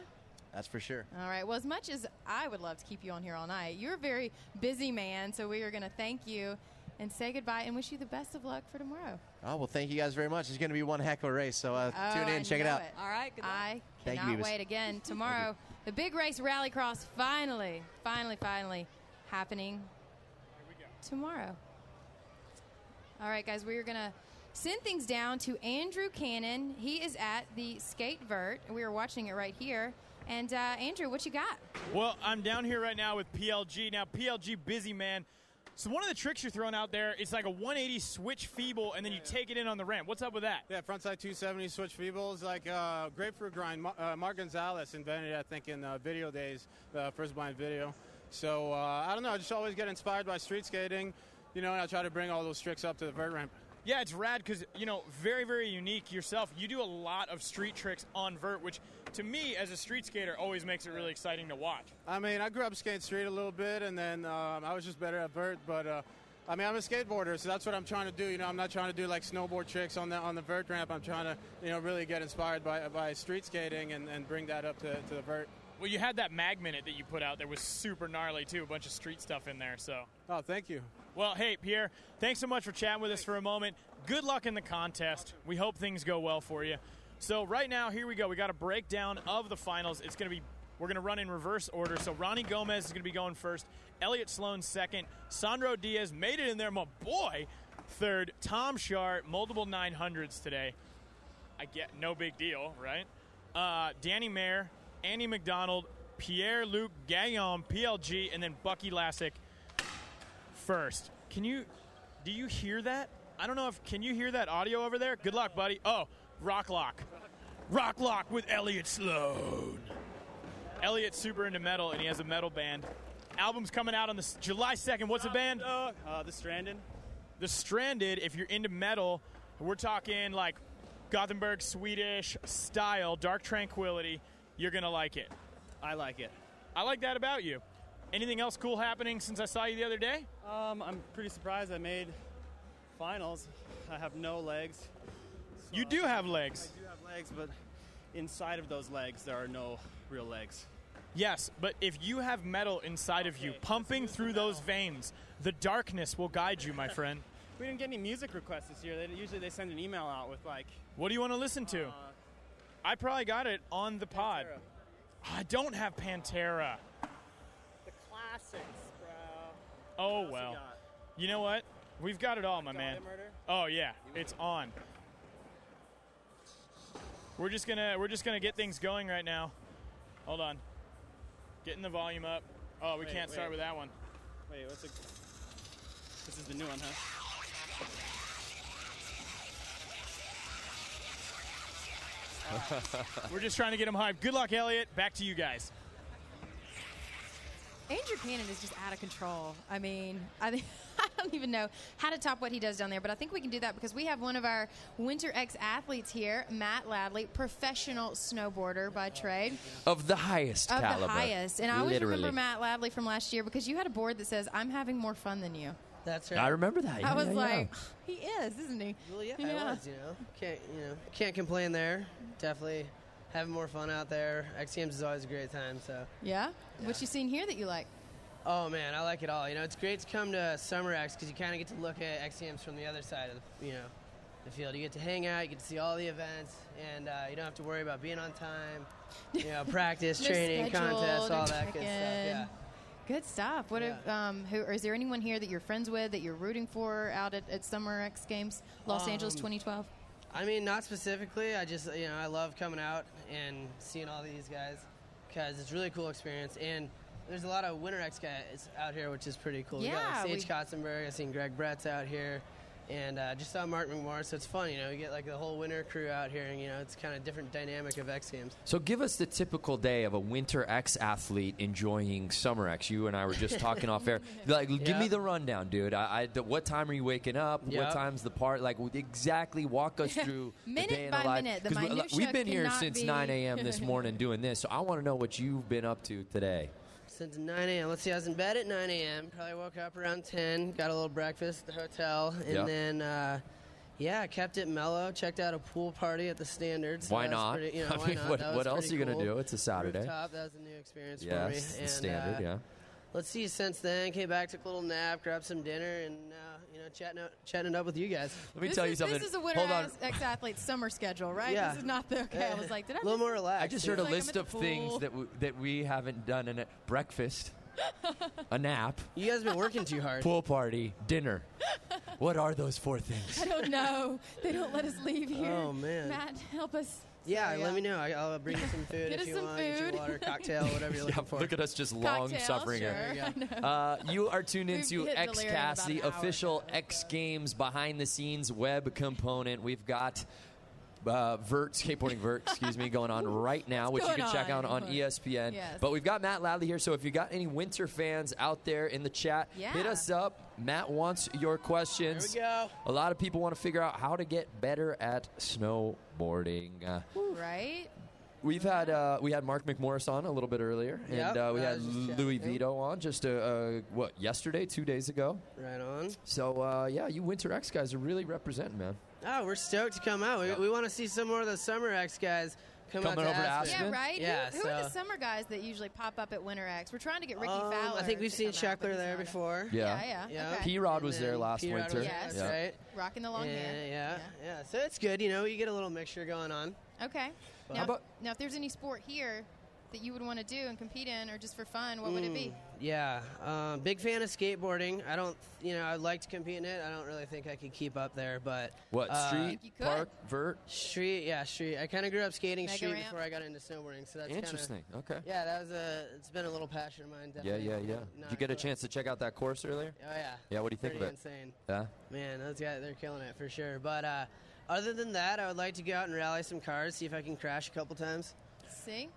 That's for sure. All right. Well, as much as I would love to keep you on here all night, you're a very busy man, so we are going to thank you and say goodbye and wish you the best of luck for tomorrow. Oh, well, thank you guys very much. It's going to be one heck of a race, so tune in, check it out. All right, good luck. I Thank you, cannot Beavis. wait. Again, tomorrow, the big race Rallycross finally happening tomorrow. All right, guys, we are going to send things down to Andrew Cannon. He is at the Skate Vert. We are watching it right here. And, Andrew, what you got? Well, I'm down here right now with PLG. Now, PLG, busy man. So one of the tricks you're throwing out there is like a 180 switch feeble, and then you take it in on the ramp. What's up with that? Yeah, frontside 270 switch feeble is like grapefruit grind. Mark Gonzalez invented it, I think, in video days, first blind video. So, I don't know, I just always get inspired by street skating, and I try to bring all those tricks up to the vert ramp. Yeah, it's rad because, very, very unique yourself. You do a lot of street tricks on vert, which to me, as a street skater, always makes it really exciting to watch. I mean, I grew up skating street a little bit, and then I was just better at vert. But, I'm a skateboarder, so that's what I'm trying to do. I'm not trying to do, like, snowboard tricks on the vert ramp. I'm trying to, really get inspired by street skating and bring that up to the vert. Well, you had that Mag Minute that you put out that was super gnarly, too. A bunch of street stuff in there, so. Oh, thank you. Well, hey, Pierre, thanks so much for chatting with us for a moment. Good luck in the contest. We hope things go well for you. So right now, here we go. We got a breakdown of the finals. We're going to run in reverse order. So Ronnie Gomez is going to be going first. Elliott Sloan second. Sandro Diaz made it in there, my boy. Third. Tom Schaar, multiple 900s today. I get no big deal, right? Danny Mayer, Andy McDonald, Pierre-Luc Gagnon, PLG, and then Bucky Lasek first. Do you hear that? I don't know can you hear that audio over there? Good luck, buddy. Oh, Rock Lock. Rock Lock with Elliott Sloan. Elliott's super into metal, and he has a metal band. Album's coming out on July 2nd. What's the band? The Stranded. The Stranded, if you're into metal, we're talking like Gothenburg, Swedish style, Dark Tranquility. You're going to like it. I like it. I like that about you. Anything else cool happening since I saw you the other day? I'm pretty surprised I made finals. I have no legs. So you do have legs. I do have legs, but inside of those legs, there are no real legs. Yes, but if you have metal inside of you, pumping through those veins, the darkness will guide you, my friend. We didn't get any music requests this year. Usually they send an email out with like... What do you want to listen to? I probably got it on the pod. I don't have Pantera. The classics, bro. Oh, well. You know what? We've got it all, my man. Oh, yeah. It's on. We're just gonna get things going right now. Hold on. Getting the volume up. Oh, we can't start with that one. Wait, this is the new one, huh? We're just trying to get him hyped. Good luck, Elliott. Back to you guys. Andrew Cannon is just out of control. I mean, I don't even know how to top what he does down there, but I think we can do that because we have one of our Winter X athletes here, Matt Ladley, professional snowboarder by trade. Of the highest caliber. Of the highest. And I always remember Matt Ladley from last year because you had a board that says, I'm having more fun than you. That's right. I remember that. I was like, he is, isn't he? Well, yeah, I was, Can't complain there. Definitely having more fun out there. X Games is always a great time, so. Yeah? What you seen here that you like? Oh, man, I like it all. It's great to come to Summer X because you kind of get to look at X Games from the other side of the field. You get to hang out, you get to see all the events, and you don't have to worry about being on time, practice, training, contests, all that good stuff. Yeah. Good stuff. What is there anyone here that you're friends with that you're rooting for out at Summer X Games, Los Angeles 2012? I mean, not specifically. I just, I love coming out and seeing all these guys because it's a really cool experience. And there's a lot of Winter X guys out here, which is pretty cool. Yeah, we got Sage Kotzenberg. I've seen Greg Bretz out here. And just saw Mark McMorris, so it's fun, you know. You get like the whole winter crew out here, and you know, it's kind of different dynamic of X Games. So give us the typical day of a Winter X athlete enjoying Summer X. You and I were just talking off air. Like, give me the rundown, dude. What time are you waking up? What time's the part? Like, exactly walk us through minute the day in by the life. minute. The 'Cause minutia we've been here cannot since be 9 a.m. this morning doing this, so I want to know what you've been up to today. Since 9 a.m. Let's see, I was in bed at 9 a.m. Probably woke up around 10, got a little breakfast at the hotel, and then, I kept it mellow. Checked out a pool party at the Standard. So Why that was not? pretty, I why mean, not? what else are you cool. going to do? It's a Saturday. Rooftop, that was a new experience for me. Yes, the And, Standard, Let's see, since then, came back, took a little nap, grabbed some dinner, and, chatting it up with you guys. Let me tell you something. This is a Winter X-Athlete's summer schedule, right? Yeah. This is not the, I was like, did I a little more relaxed. I just heard a list of things that we haven't done in it. Breakfast, a nap. You guys have been working too hard. Pool party, dinner. What are those 4 things? I don't know. They don't let us leave here. Oh, man. Matt, help us. Yeah, let me know. I'll bring you some food Get if us you some want. Get food. you water, cocktail, whatever you're looking for. Look at us just long Cocktail, suffering sure. here. You are tuned into We've hit delirium XCast, the about an hour official X Games behind the scenes web component. We've got skateboarding vert, going on right now, which you can check out on ESPN. Yes. But we've got Matt Ladley here, so if you got any winter fans out there in the chat, hit us up. Matt wants your questions. Here we go. A lot of people want to figure out how to get better at snowboarding. Right? We had Mark McMorris on a little bit earlier, Yep, and we I had was just Louis checking. Vito on just yesterday, 2 days ago. Right on. So you Winter X guys are really representing, man. Oh, we're stoked to come out. We want to see some more of the Summer X guys come out Coming to over to Aspen. Aspen? Yeah, right? Yeah, Who are the so- summer guys that usually pop up at Winter X? We're trying to get Ricky Fowler. I think we've to seen come out, but Chuckler he's there not. before. Yeah. Okay. P-Rod was And there then last P-Rod winter. was there, Yes. that's right. Rocking the long hair. Yeah. So it's good, you get a little mixture going on. Okay. But- Now, if there's any sport here that you would want to do and compete in, or just for fun, what would it be? Yeah, big fan of skateboarding. I'd like to compete in it. I don't really think I could keep up there, but What, street, You could. park, vert? Street. I kind of grew up skating Mega street ramp. before I got into snowboarding, so that's Interesting. Okay. Yeah, it's been a little passion of mine. Yeah. Definitely. Did you get a chance to check out that course earlier? Oh yeah. Yeah, what do you think of Pretty it? insane. Yeah? Man, those guys, they're killing it for sure. But other than that, I would like to go out and rally some cars, see if I can crash a couple times. See?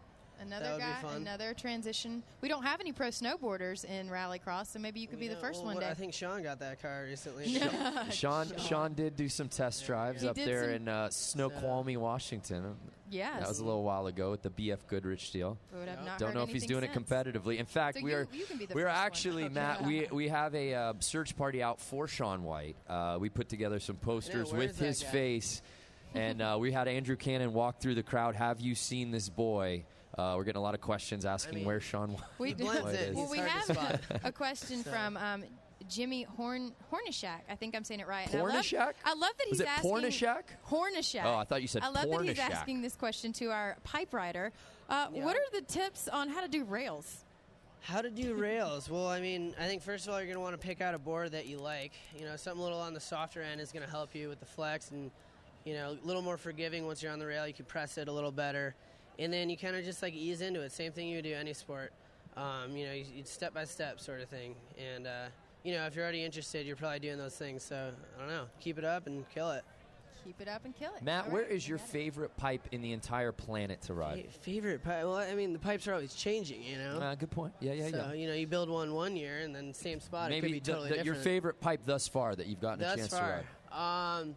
Another That would be guy, fun. another transition. We don't have any pro snowboarders in Rallycross, so maybe you could be the first one day. I think Sean got that car recently. Sean did do some test drives He up did there some- in Snoqualmie, Washington. Yes. That was a little while ago with the BF Goodrich deal. But I've not Don't heard know if he's anything doing since. it competitively. In fact, So we you- are you can be the we are first one. actually Okay. Matt. We have a search party out for Sean White. We put together some posters where with is that his guy? face, and we had Andrew Cannon walk through the crowd. Have you seen this boy? We're getting a lot of questions asking where Sean We White is. Well, we hard to have spot. a question So. from Jimmy Hornishak. I think I'm saying it right. And Hornishak? I love that he's Was it asking. Pornishak? Hornishak. Oh, I thought you said I love that he's Pornishak. asking this question to our pipe rider. What are the tips on how to do rails? How to do rails? Well, I think first of all, you're going to want to pick out a board that you like. Something a little on the softer end is going to help you with the flex, and a little more forgiving once you're on the rail. You can press it a little better, and then you kind of just like ease into it. Same thing you would do any sport. You step by step sort of thing. And if you're already interested, you're probably doing those things. So I don't know, keep it up and kill it. Keep it up and kill it. Matt, All where right, is I your got it. favorite pipe in the entire planet to ride? Favorite pipe? Well, the pipes are always changing. Good point. Yeah. So you build one year and then same spot. it Maybe could be totally different. your favorite pipe thus far that you've gotten a chance to ride.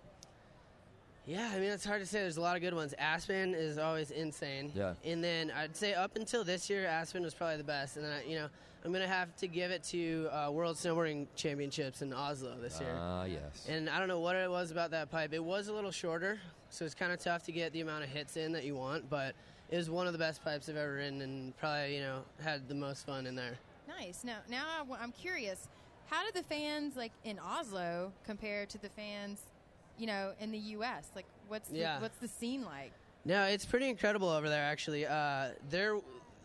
It's hard to say. There's a lot of good ones. Aspen is always insane. Yeah. And then I'd say up until this year, Aspen was probably the best. And then I'm gonna have to give it to World Snowboarding Championships in Oslo this year. Yes. And I don't know what it was about that pipe. It was a little shorter, so it's kind of tough to get the amount of hits in that you want. But it was one of the best pipes I've ever ridden, and probably had the most fun in there. Nice. Now I'm curious. How do the fans in Oslo compare to the fans, in the U.S.? What's the scene like? No, it's pretty incredible over there, actually. Their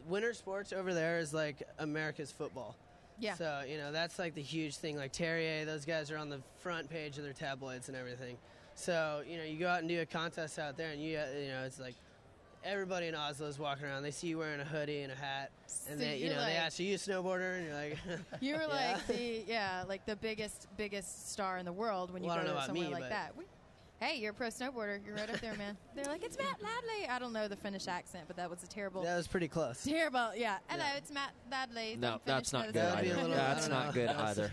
winter sports over there is like America's football. Yeah. So, that's like the huge thing. Like Terrier, those guys are on the front page of their tabloids and everything. So, you go out and do a contest out there, and it's like everybody in Oslo is walking around. They see you wearing a hoodie and a hat, and So they you're they like- ask, "Are you a snowboarder?" And you're like, You were "Yeah." like the biggest star in the world when you Well, I go don't know to about somewhere me, like but- that. Hey, you're a pro snowboarder. You're right up there, man. They're like, it's Matt Ladley. I don't know the Finnish accent, but that was a terrible. That was pretty close. Terrible. Yeah. Hello, it's Matt Ladley. No, Don't that's Finnish not knows good that. either. That's not good either.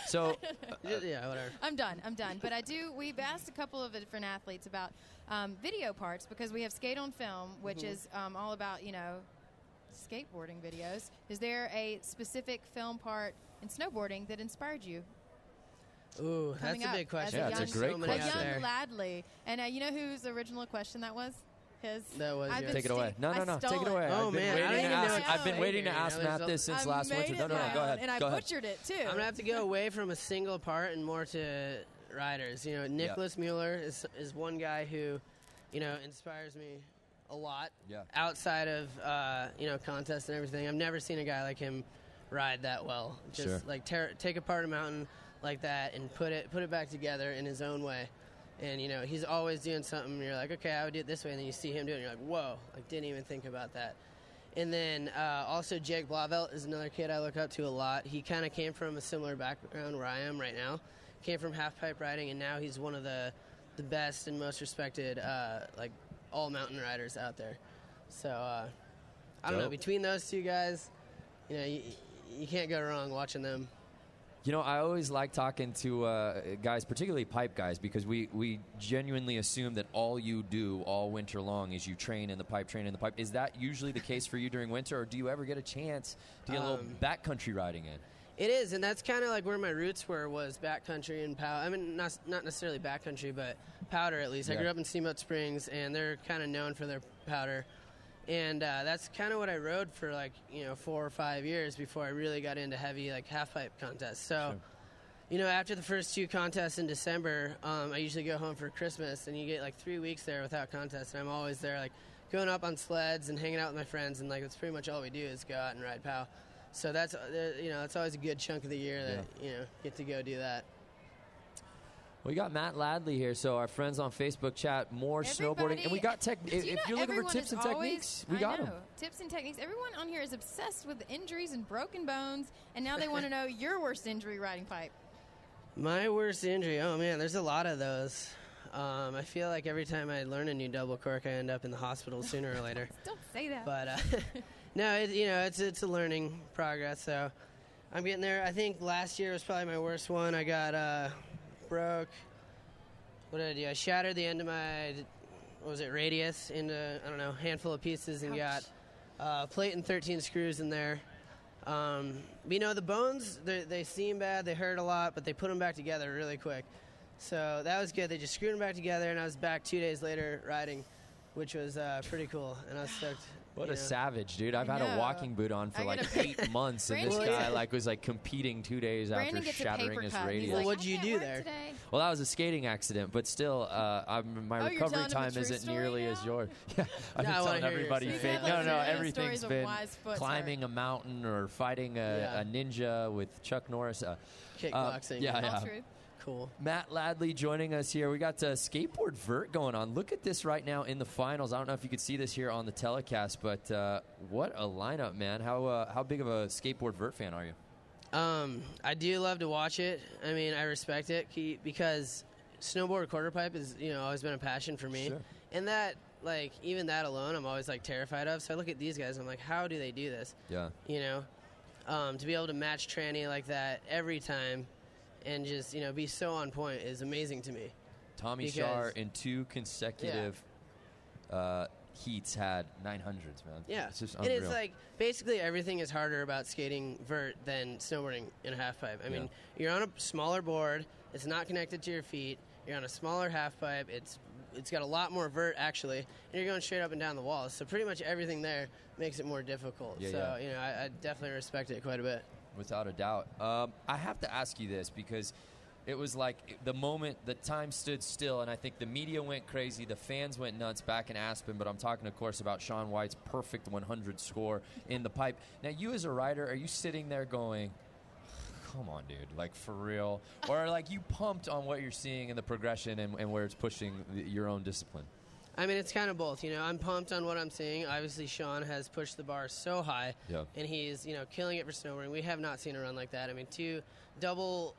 So, yeah, whatever. I'm done. But we've asked a couple of different athletes about video parts because we have Skate on Film, which Mhm. is all about, skateboarding videos. Is there a specific film part in snowboarding that inspired you? Ooh, coming that's a up big question. as it's a great So many out question. there. young Ladley. And you know whose original question that was? His. That was I've yours. been take it away. No, I take stole it away. Oh, I've been man, I waiting didn't to even know ask. it's I've been waiting to figured. ask I Matt was- this since I last made winter. it No, my go ahead. own, and I Go ahead. butchered it too. I'm gonna have to go away from a single part and more to riders. Nicholas Mueller is one guy who, inspires me a lot. Yeah. Outside of contests and everything, I've never seen a guy like him ride that well. Just Sure. like take apart a mountain like that and put it back together in his own way. And he's always doing something. And you're like, okay, I would do it this way, and then you see him do it, and you're like, whoa, like didn't even think about that. And then also Jake Blauvelt is another kid I look up to a lot. He kind of came from a similar background where I am right now. Came from half pipe riding, and now he's one of the best and most respected all mountain riders out there. So I don't know. Dope. Between those two guys, you can't go wrong watching them. I always like talking to guys, particularly pipe guys, because we genuinely assume that all you do all winter long is you train in the pipe. Is that usually the case for you during winter, or do you ever get a chance to get a little backcountry riding in? It is, and that's kind of like where my roots were, was backcountry and powder. I mean, not necessarily backcountry, but powder at least. I Yeah. grew up in Steamboat Springs, and they're kind of known for their powder. And that's kind of what I rode for 4 or 5 years before I really got into heavy half pipe contests. So, after the first 2 contests in December, I usually go home for Christmas, and you get 3 weeks there without contests, and I'm always there going up on sleds and hanging out with my friends, and that's pretty much all we do is go out and ride POW. So that's it's always a good chunk of the year that get to go do that. We got Matt Ladley here, so our friends on Facebook chat more snowboarding, and we got tech. If you're looking for everyone tips is and techniques, we I got know. them. Tips and techniques. Everyone on here is obsessed with injuries and broken bones, and now they want to know your worst injury riding pipe. My worst injury, oh man, there's a lot of those. I feel like every time I learn a new double cork, I end up in the hospital sooner or later. Don't say that. But no, it's a learning progress. So I'm getting there. I think last year was probably my worst one. I got broke. What did I do? I shattered the end of my radius into a handful of pieces and Ouch. got plate and 13 screws in there. But, the bones they seem bad. They hurt a lot, but they put them back together really quick. So that was good. They just screwed them back together, and I was back 2 days later riding, which was pretty cool. And I was stoked. What a savage, dude. I've had a know. walking boot on for I like gotta 8 months, and this Brandon guy gets was competing 2 days Brandon after gets a shattering paper his cut. He's radius. like, What'd you I can't do work there? today. Well, that was a skating accident, but still, my Oh, you're recovery telling him a time true isn't story nearly now? as yours. Yeah, I've No, I been wanna telling hear yours. everybody You fake. can't let No, us hear everything's stories of been Wise Foot, climbing a mountain or fighting a ninja with Chuck Norris. Kickboxing. Yeah. All true. Cool. Matt Ladley joining us here. We got skateboard vert going on. Look at this right now in the finals. I don't know if you could see this here on the telecast, but what a lineup, man. How big of a skateboard vert fan are you? I do love to watch it. I mean, I respect it because snowboard quarter pipe is always been a passion for me. Sure. And that even that alone, I'm always terrified of. So I look at these guys, I'm like, how do they do this? Yeah. To be able to match tranny like that every time. And just be so on point is amazing to me. Tommy Because- Shar in 2 consecutive heats had 900s, man. Yeah, It's just and unreal. it's basically everything is harder about skating vert than snowboarding in a half pipe. I mean, you're on a smaller board. It's not connected to your feet. You're on a smaller half pipe. It's got a lot more vert actually, and you're going straight up and down the walls. So pretty much everything there makes it more difficult. Yeah, so yeah. I definitely respect it quite a bit. Without a doubt. I have to ask you this because it was like the moment the time stood still, and I think the media went crazy, the fans went nuts back in Aspen, but I'm talking, of course, about Shaun White's perfect 100 score in the pipe. Now, you as a rider, are you sitting there going, come on, dude, for real? Or are you pumped on what you're seeing in the progression and where it's pushing your own discipline? I mean, it's kind of both. You know, I'm pumped on what I'm seeing. Obviously, Sean has pushed the bar so high, and he's, you know, killing it for snowboarding. We have not seen a run like that. I mean, 2 double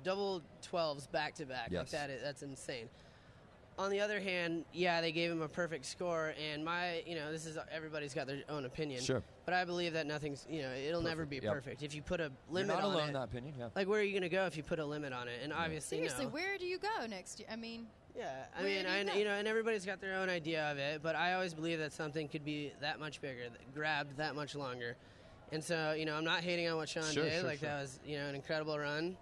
12s back to back. Yes. Like that's insane. On the other hand, yeah, they gave him a perfect score, and this is everybody's got their own opinion. Sure. But I believe that nothing's, it'll never be perfect. If you put a limit You're not on alone it, in that opinion. Yeah. like where are you going to go if you put a limit on it? And obviously, Seriously, no. where do you go next year? I mean, I mean, and everybody's got their own idea of it, but I always believe that something could be that much bigger, grabbed that much longer. And so, I'm not hating on what Sean did. That was, an incredible run.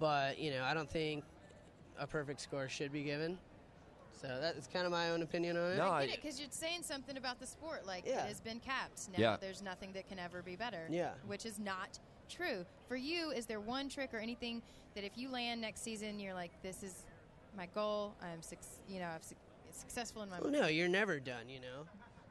But, I don't think a perfect score should be given. So that's kind of my own opinion on it. No, I get it, because you're saying something about the sport. Like, it has been capped. Now there's nothing that can ever be better. Yeah. Which is not true. For you, is there one trick or anything that if you land next season, you're like, this is my goal, I'm successful in my... Well, no, you're never done,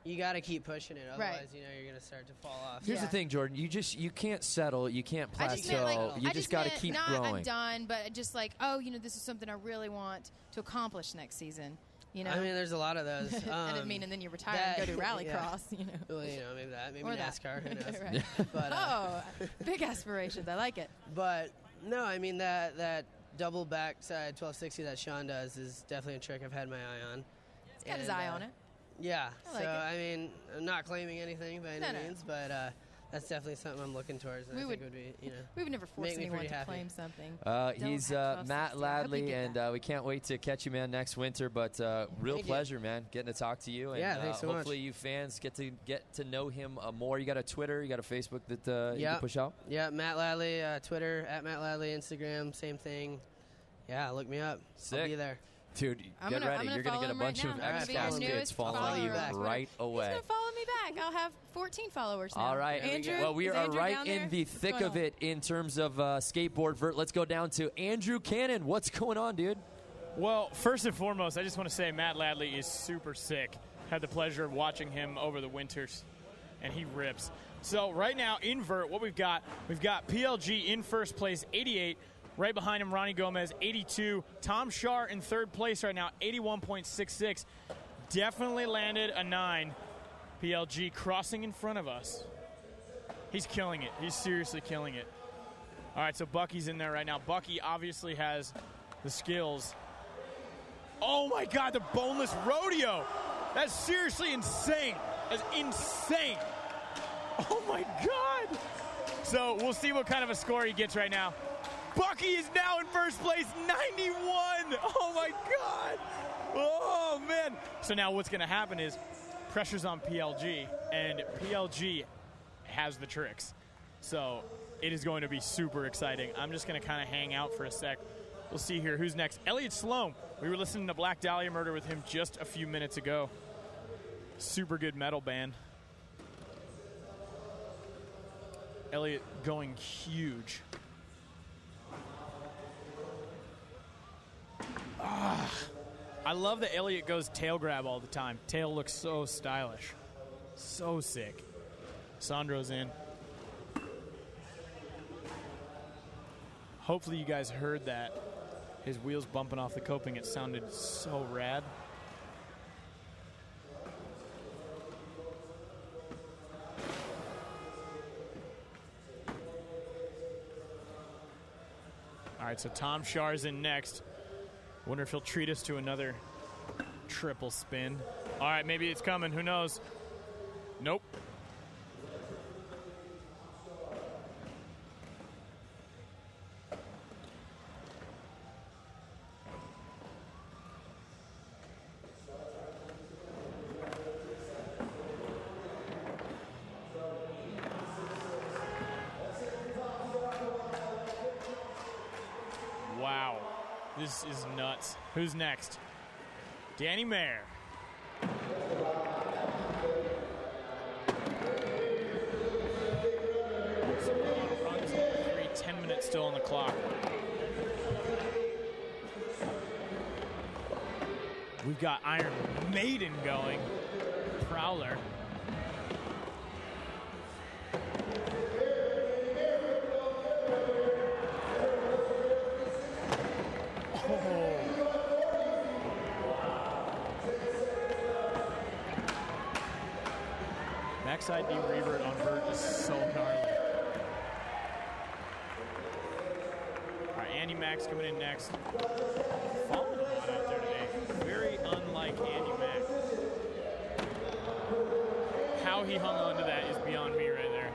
You got to keep pushing it, otherwise, you're going to start to fall off. Here's the thing, Jordan. You can't settle. You can't plateau. You just got to keep growing. I'm done, but just like, this is something I really want to accomplish next season. I mean, there's a lot of those. I didn't mean, and then you retire and go to Rallycross. Well, maybe that, maybe or NASCAR. Who knows? Right. But, big aspirations. I like it. But no, I mean that double backside 1260 that Sean does is definitely a trick I've had my eye on. He's got his eye on it. Yeah. I like it. I mean, I'm not claiming anything by any means, but that's definitely something I'm looking towards. And I think would be, we would never force anyone to claim something. He's Matt Ladley, and we can't wait to catch you, man, next winter. But real pleasure, man, getting to talk to you. And thanks so much. Hopefully you fans get to know him more. You got a Twitter, you got a Facebook that you can push out? Yeah, Matt Ladley, Twitter, @Matt Ladley, Instagram, same thing. Yeah, look me up. Sick. I'll be there. Dude, get ready. You're going to get a bunch of X-Gas kids following you right away. He's going to follow me back. I'll have 14 followers now. All right. Andrew, well, we are Andrew right in the thick of it in terms of skateboard vert. Let's go down to Andrew Cannon. What's going on, dude? Well, first and foremost, I just want to say Matt Ladley is super sick. Had the pleasure of watching him over the winters, and he rips. So right now, in vert, what we've got PLG in first place, 88. Right behind him, Ronnie Gomez, 82. Tom Shar in third place right now, 81.66. Definitely landed a 9. PLG crossing in front of us. He's killing it. He's seriously killing it. All right, so Bucky's in there right now. Bucky obviously has the skills. Oh, my God, the boneless rodeo. That's seriously insane. That's insane. Oh, my God. So we'll see what kind of a score he gets right now. Bucky is now in first place, 91. Oh, my God. Oh, man. So now what's going to happen is pressure's on PLG, and PLG has the tricks. So it is going to be super exciting. I'm just going to kind of hang out for a sec. We'll see here who's next. Elliot Sloan. We were listening to Black Dahlia Murder with him just a few minutes ago. Super good metal band. Elliot going huge. I love that Elliot goes tail grab all the time. Tail looks so stylish. So sick. Sandro's in. Hopefully you guys heard that. His wheels bumping off the coping. It sounded so rad. All right, so Tom Shar's in next. Wonder if he'll treat us to another triple spin. All right, maybe it's coming. Who knows? Nope. Wow. This is nuts. Who's next? Danny Mayer. 10 minutes still on the clock. We've got Iron Maiden going. Prowler. backside knee revert on Bert is so gnarly. All right, Andy Mack's coming in next. Falling a lot out there today. Very unlike Andy Mack. How he hung on to that is beyond me right there.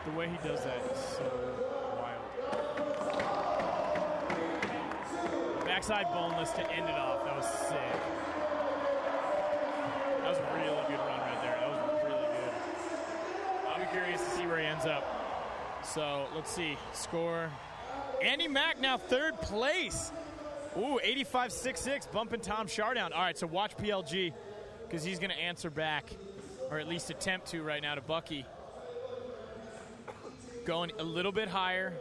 The way he does that is so wild. Backside boneless to end it off. That was sick. That was a really good run right there. That was really good. I'll be curious to see where he ends up. So let's see. Score. Andy Mack now third place. Ooh, 85.66, bumping Tom Shar down. All right, so watch PLG because he's going to answer back, or at least attempt to right now to Bucky. Going a little bit higher.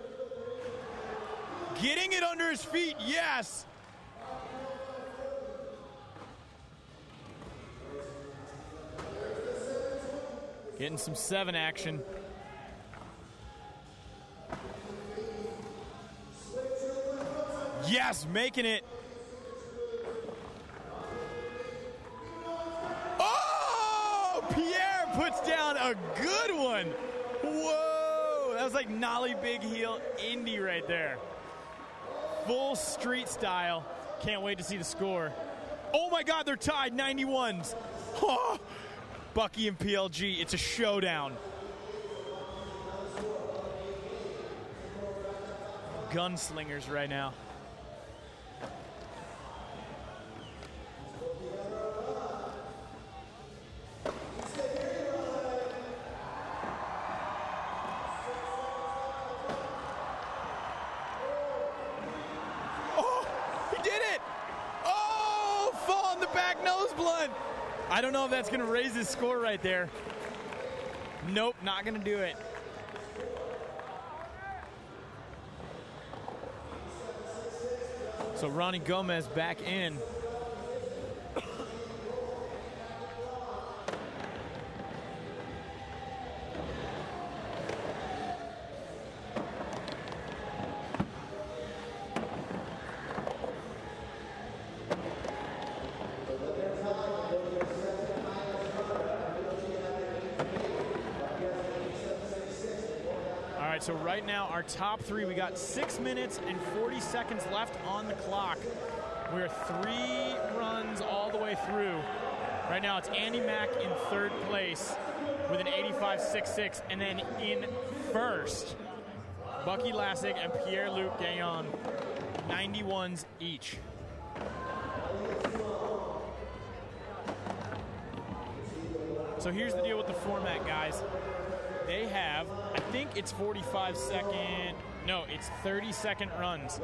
Getting it under his feet, yes! Getting some 7 action. Yes, making it. Oh! Pierre puts down a good one. Whoa! That was like nollie big heel Indy right there. Full street style. Can't wait to see the score. Oh my God, they're tied, 91s. Oh, Bucky and PLG, it's a showdown. Gunslingers right now. I don't know if that's going to raise his score right there. Nope, not going to do it. So Ronnie Gomez back in. So right now, our top 3, we got 6 minutes and 40 seconds left on the clock. We're 3 runs all the way through. Right now, it's Andy Mack in third place with an 85.66, and then in first, Bucky Lasek and Pierre-Luc Gagnon, 91s each. So here's the deal with the format, guys. They have, I think it's 30-second runs.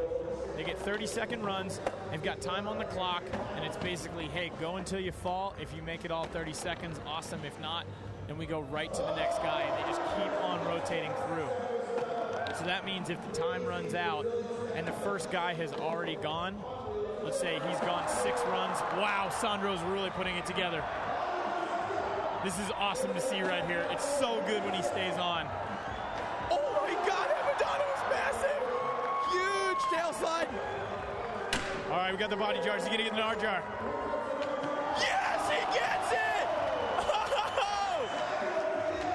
They get 30-second runs. They've got time on the clock, and it's basically, hey, go until you fall. If you make it all 30 seconds, awesome. If not, then we go right to the next guy, and they just keep on rotating through. So that means if the time runs out and the first guy has already gone, let's say he's gone 6 runs. Wow, Sandro's really putting it together. This is awesome to see right here. It's so good when he stays on. Oh my God, Amadonna was massive! Huge tail slide. All right, we got the body jar. Is he gonna get the nard jar? Yes, he gets it! Oh!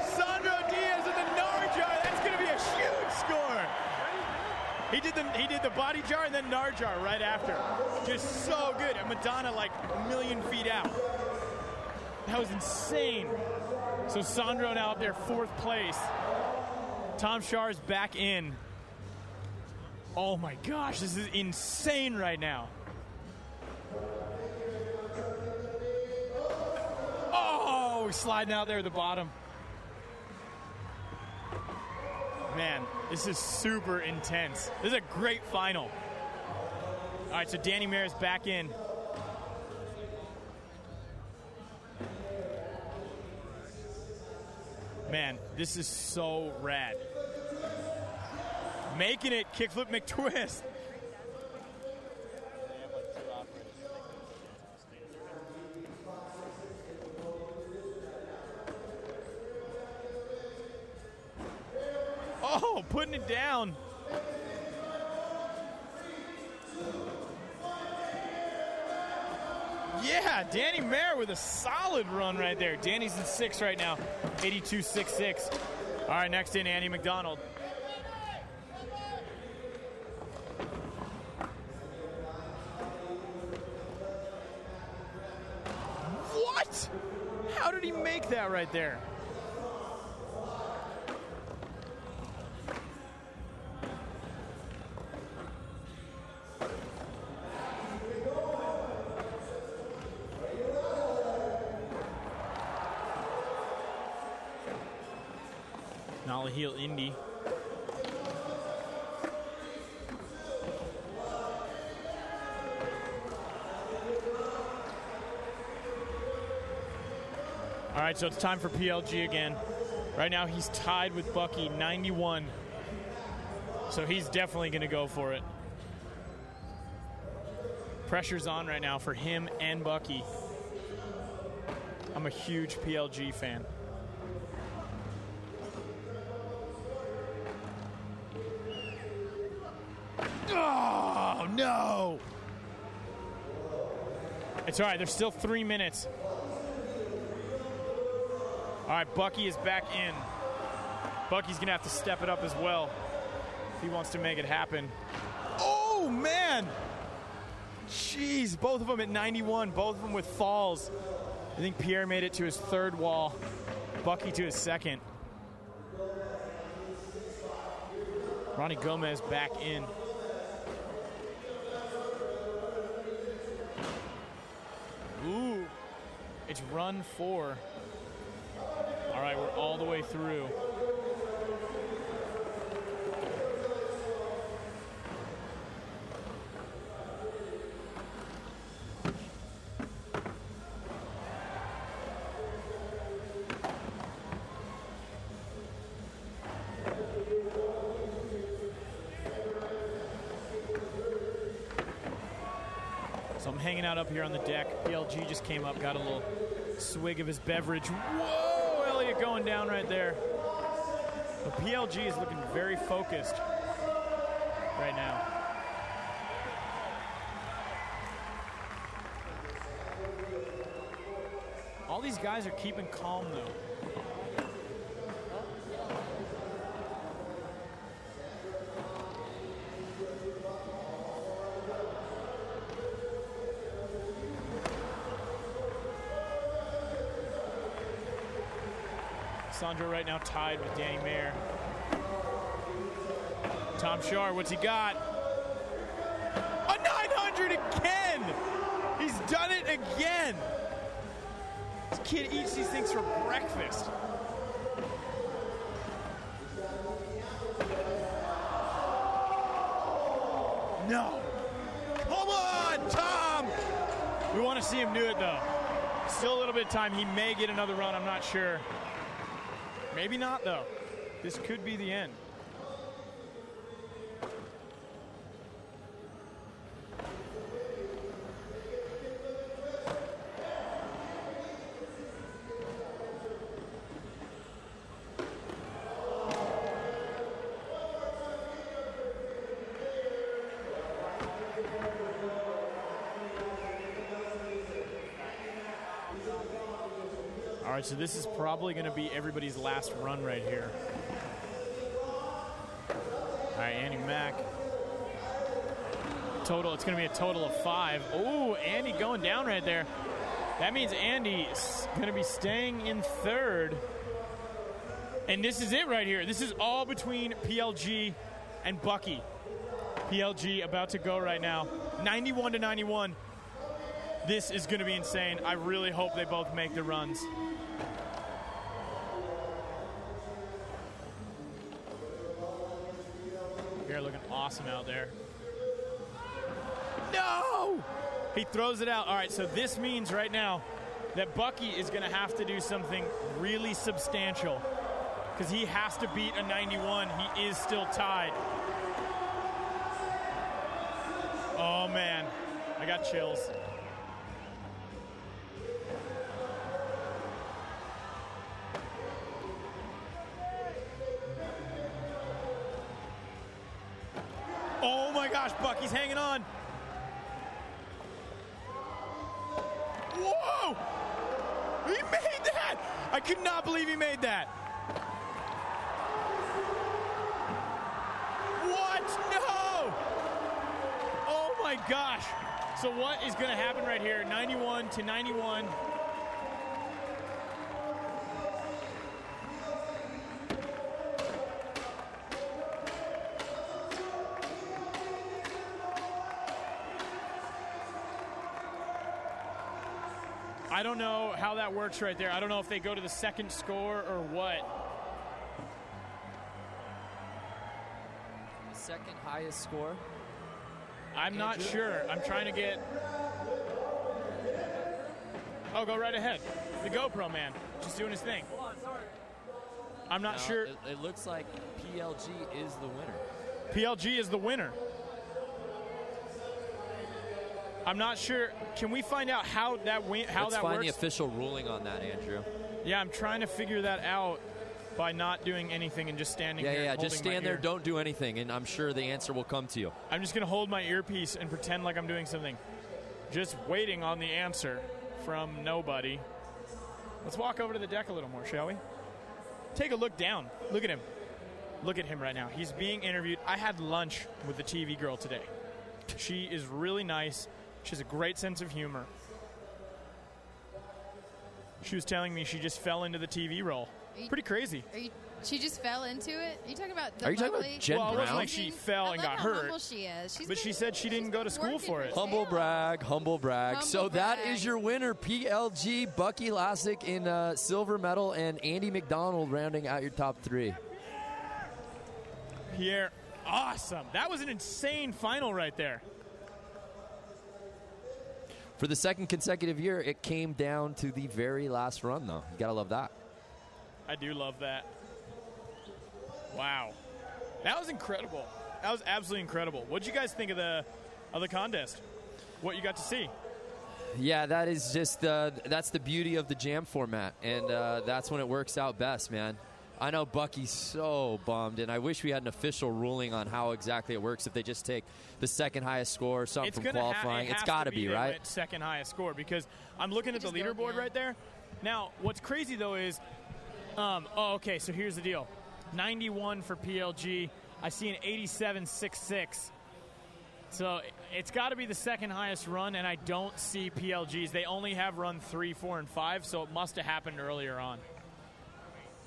Sandro Diaz with the nard jar. That's gonna be a huge score. He did the body jar and then nard jar right after. Just so good. And Madonna like a million feet out. That was insane. So Sandro now up there, 4th place. Tom Shar's back in. Oh my gosh, this is insane right now. Oh, sliding out there at the bottom. Man, this is super intense. This is a great final. All right, so Danny Maris back in. Man, this is so rad. Making it, kickflip McTwist. Oh, putting it down. Yeah, Danny Mayer with a solid run right there. Danny's in 6th right now, 82.66. All right, next in, Andy McDonald. What? How did he make that right there? Nolly Heel Indy. All right, so it's time for PLG again. Right now he's tied with Bucky, 91. So he's definitely going to go for it. Pressure's on right now for him and Bucky. I'm a huge PLG fan. Oh, no! It's all right. There's still 3 minutes. All right, Bucky is back in. Bucky's going to have to step it up as well if he wants to make it happen. Oh, man! Jeez, both of them at 91, both of them with falls. I think Pierre made it to his 3rd wall, Bucky to his 2nd. Ronnie Gomez back in. Ooh, it's run 4. All right, we're all the way through. So I'm hanging out up here on the deck. PLG just came up, got a little swig of his beverage. Whoa, Elliott going down right there. But PLG is looking very focused right now. All these guys are keeping calm, though. Sandro right now tied with Danny Mayer. Tom Shar, what's he got? A 900 again! He's done it again! This kid eats these things for breakfast. No. Come on, Tom! We want to see him do it, though. Still a little bit of time. He may get another run. I'm not sure. Maybe not, though. This could be the end. All right, so this is probably going to be everybody's last run right here. All right, Andy Mack. Total, it's going to be a total of 5. Oh, Andy going down right there. That means Andy's going to be staying in 3rd. And this is it right here. This is all between PLG and Bucky. PLG about to go right now. 91 to 91. This is going to be insane. I really hope they both make the runs. They're looking awesome out there. No! He throws it out. All right, so this means right now that Bucky is going to have to do something really substantial because he has to beat a 91. He is still tied. Oh, man. I got chills. my gosh, Bucky's hanging on. Whoa! He made that! I could not believe he made that. What? No! Oh my gosh. So what is going to happen right here? 91 to 91. I don't know how that works right there. I don't know if they go to the second score or what. The second highest score? I'm not sure. I'm trying to get... Oh, go right ahead. The GoPro man, just doing his thing. I'm not sure. It looks like PLG is the winner. PLG is the winner. I'm not sure. Can we find out how that Let's works? find the official ruling on that, Andrew. Yeah, I'm trying to figure that out by not doing anything and just standing here. Yeah, just stand there, don't do anything, and I'm sure the answer will come to you. I'm just going to hold my earpiece and pretend like I'm doing something. Just waiting on the answer from nobody. Let's walk over to the deck a little more, shall we? Take a look down. Look at him. Look at him right now. He's being interviewed. I had lunch with the TV girl today. She is really nice. She has a great sense of humor. She was telling me she just fell into the TV role. Pretty crazy. She just fell into it? Are you talking about the Are you talking lovely- about Jen Well, it wasn't Brown? like she fell and got how hurt. humble she is. But she said she didn't go to school for it. Humble brag, humble brag. Humble So that brag. is your winner, PLG, Bucky Lasek in silver medal, and Andy McDonald rounding out your top three. Pierre, awesome. That was an insane final right there. For the second consecutive year, it came down to the very last run, though. You got to love that. I do love that. Wow. That was incredible. That was absolutely incredible. What did you guys think of the contest? What you got to see? Yeah, that is just that's the beauty of the jam format, and that's when it works out best, man. I know Bucky's so bummed, and I wish we had an official ruling on how exactly it works. If they just take the second highest score or something from qualifying, it's got to be, they right? went second highest score, because I'm looking at the leaderboard right there. Now, what's crazy though is, okay, so here's the deal: 91 for PLG. I see an 87.66. So it's got to be the second highest run, and I don't see PLG's. They only have run 3, 4, and 5, so it must have happened earlier on.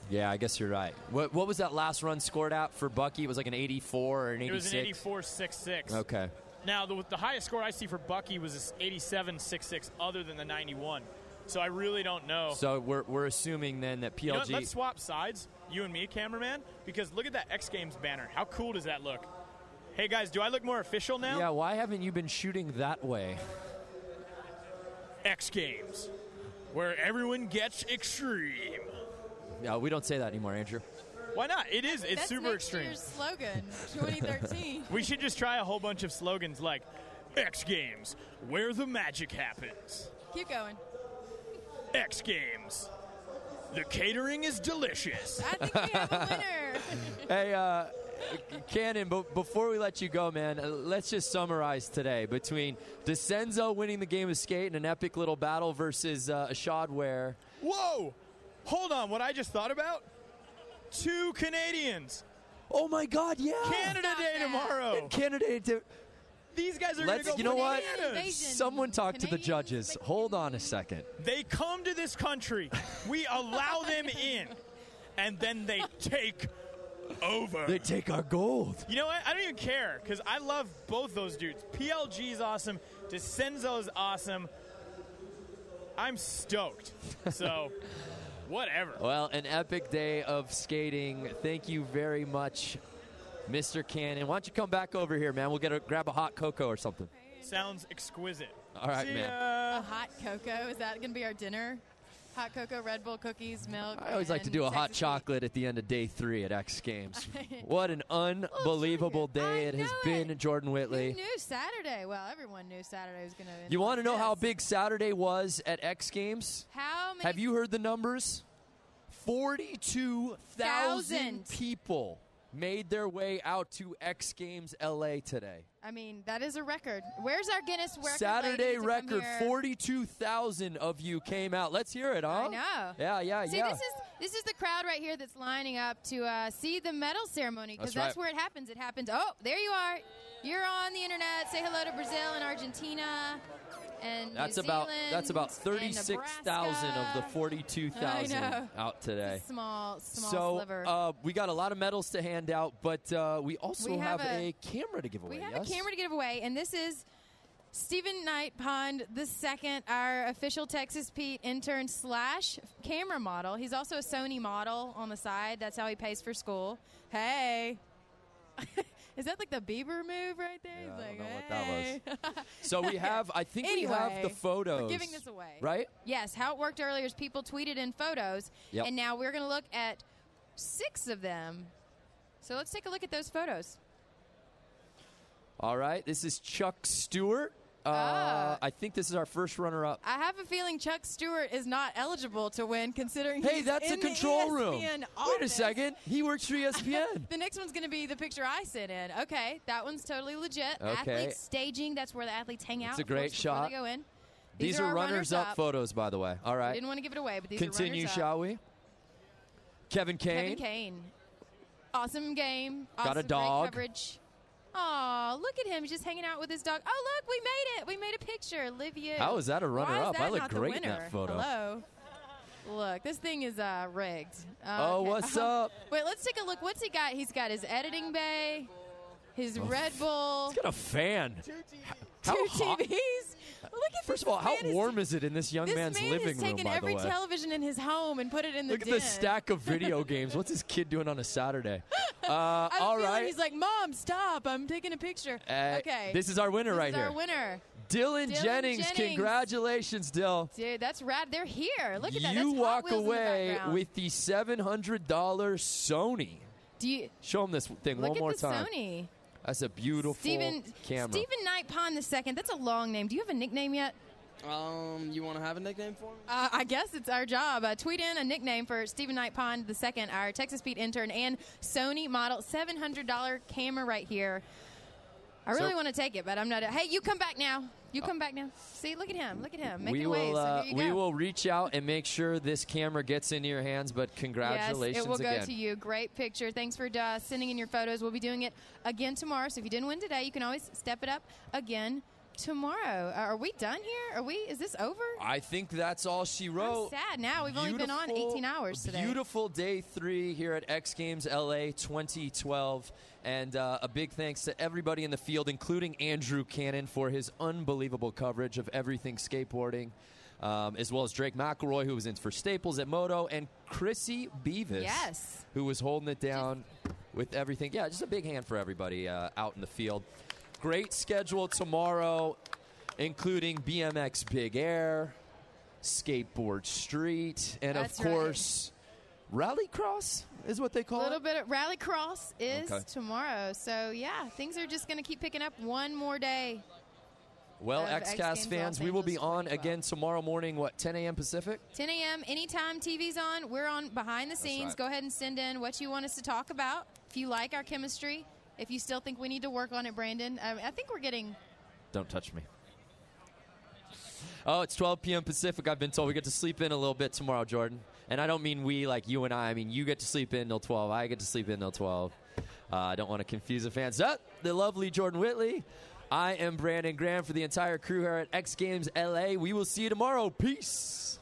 Yeah, I guess you're right. What was that last run scored at for Bucky? It was like an 84 or an 86? It was an 84.66. Okay. Now, the highest score I see for Bucky was 87.66, other than the 91. So I really don't know. So we're assuming then that PLG... You know what? Let's swap sides, you and me, cameraman, because look at that X Games banner. How cool does that look? Hey, guys, do I look more official now? Yeah, why haven't you been shooting that way? X Games, where everyone gets extreme. Yeah, we don't say that anymore, Andrew. Why not? It is. It's That's super next extreme. year's slogan, 2013. We should just try a whole bunch of slogans like X Games, where the magic happens. Keep going. X Games, the catering is delicious. I think we have a winner. Hey, Cannon, before we let you go, man, let's just summarize today between DeCenzo winning the game of skate in an epic little battle versus Ashad Ware. Whoa! Hold on, what I just thought about? 2 Canadians. Oh my God, yeah. Canada Day tomorrow. Canada Day. These guys are going to go You know what? bananas. Someone talk to the judges. Hold on a second. They come to this country. We allow them in. And then they take over. They take our gold. You know what? I don't even care, because I love both those dudes. PLG's awesome. DeCenzo's awesome. I'm stoked. So, whatever. Well, an epic day of skating. Thank you very much, Mr. Cannon. Why don't you come back over here, man? We'll grab a hot cocoa or something. Sounds exquisite. All right, See man. A hot cocoa. Is that going to be our dinner? Hot cocoa, Red Bull, cookies, milk. I always like to and do a hot Texas chocolate at the end of day 3 at X Games. What an unbelievable day it has been, Jordan Whitley. Who knew Saturday? Well, everyone knew Saturday was going to. You want to know how big Saturday was at X Games? How many? Have you heard the numbers? 42,000 people made their way out to X Games LA today. I mean, that is a record. Where's our Guinness record? Saturday lady to come record, here? 42,000 of you came out. Let's hear it, huh? I know. Yeah. See, this is the crowd right here that's lining up to see the medal ceremony, because That's that's right. where it happens. It happens. Oh, there you are. You're on the internet. Say hello to Brazil and Argentina and That's New about Zealand 36,000 of the 42,000 I know. out today. Small So sliver. we got a lot of medals to hand out, but we also We have have a camera to give away. We have yes? a camera to give away, and this is Stephen Knight Pond II, our official Texas Pete intern / camera model. He's also a Sony model on the side. That's how he pays for school. Hey. Is that like the Bieber move right there? Yeah, He's I like, don't know hey. what that was. So we have, I think we have the Anyway, photos. We're giving this away. Right? Yes, how it worked earlier is people tweeted in photos, Yep. and now we're going to look at 6 of them. So let's take a look at those photos. All right. This is Chuck Stewart. I think this is our first runner-up. I have a feeling Chuck Stewart is not eligible to win, considering Hey, he's that's in a control the room. ESPN Wait a office. second. He works for ESPN. The next one's going to be the picture I sit in. Okay, that one's totally legit. Okay. Athletes staging, that's where the athletes hang out. It's a of course, great before shot. They go in. These are are our runners-up photos, by the way. All We right. didn't want to give it away, but these Continue, are runners-up. shall we? Kevin Kane. Kevin Kane. Awesome game. Got a Awesome, dog. Great coverage. Aw, look at him. He's just hanging out with his dog. Oh, look, we made it. We made a picture. Liv you. How is that a Why is runner-up? that I look not the great in that winner? photo. Hello. Look, this thing is rigged. Oh, Okay. what's up? Wait, let's take a look. What's he got? He's got his editing bay, his Red Bull, He's got a fan. How two hot- TVs. Look at First of all, how warm is it in this young this man's man living has room, taken by the every way? television in his home and put it in the Look at den. this stack of video games. What's this kid doing on a Saturday? I have a all feeling right. He's like, Mom, stop. I'm taking a picture. Okay. This is our winner This right is here. our winner. Dylan Jennings. Jennings. Congratulations, Dill. Dude, that's rad. They're here. Look at that. You That's Hot walk Wheels in the away background. with the $700 Sony. Do you Show him this thing look one at more the time. Sony? That's a beautiful Stephen camera. Knight Pond II. That's a long name. Do you have a nickname yet? You want to have a nickname for me? I guess it's our job. Tweet in a nickname for Stephen Knight Pond II, our Texas Pete intern and Sony model. $700 camera right here. I really want to take it, but I'm not. Hey, you come back now. You come back now. See, look at him. Look at him. Making we waves. will, So here you we go. will reach out and make sure this camera gets into your hands, but congratulations yes, it will again. go to you. Great picture. Thanks for sending in your photos. We'll be doing it again tomorrow. So if you didn't win today, you can always step it up again tomorrow. Are we done here? Is this over? I think that's all she wrote. I'm sad now. We've only been on 18 hours today. Beautiful day 3 here at X Games LA 2012. And a big thanks to everybody in the field, including Andrew Cannon, for his unbelievable coverage of everything skateboarding, as well as Drake McElroy, who was in for Staples at Moto, and Chrissy Beavis, Yes. who was holding it down with everything. Yeah, just a big hand for everybody out in the field. Great schedule tomorrow, including BMX Big Air, Skateboard Street, and That's of course, Rallycross is what they A call little it. bit of Rallycross is Okay. tomorrow. So, yeah, things are just going to keep picking up one more day. Well, of X XCast Games fans, Los we will be Angeles on again tomorrow morning, 10 a.m. Pacific? 10 a.m. anytime TV's on. We're on behind the scenes. right. Go ahead and send in what you want us to talk about. If you like our chemistry, if you still think we need to work on it, Brandon. I think we're getting... Don't touch me. Oh, it's 12 p.m. Pacific. I've been told we get to sleep in a little bit tomorrow, Jordan. And I don't mean we like you and I. I mean you get to sleep in till 12. I get to sleep in till 12. I don't want to confuse the fans. The lovely Jordan Whitley. I am Brandon Graham for the entire crew here at X Games LA. We will see you tomorrow. Peace.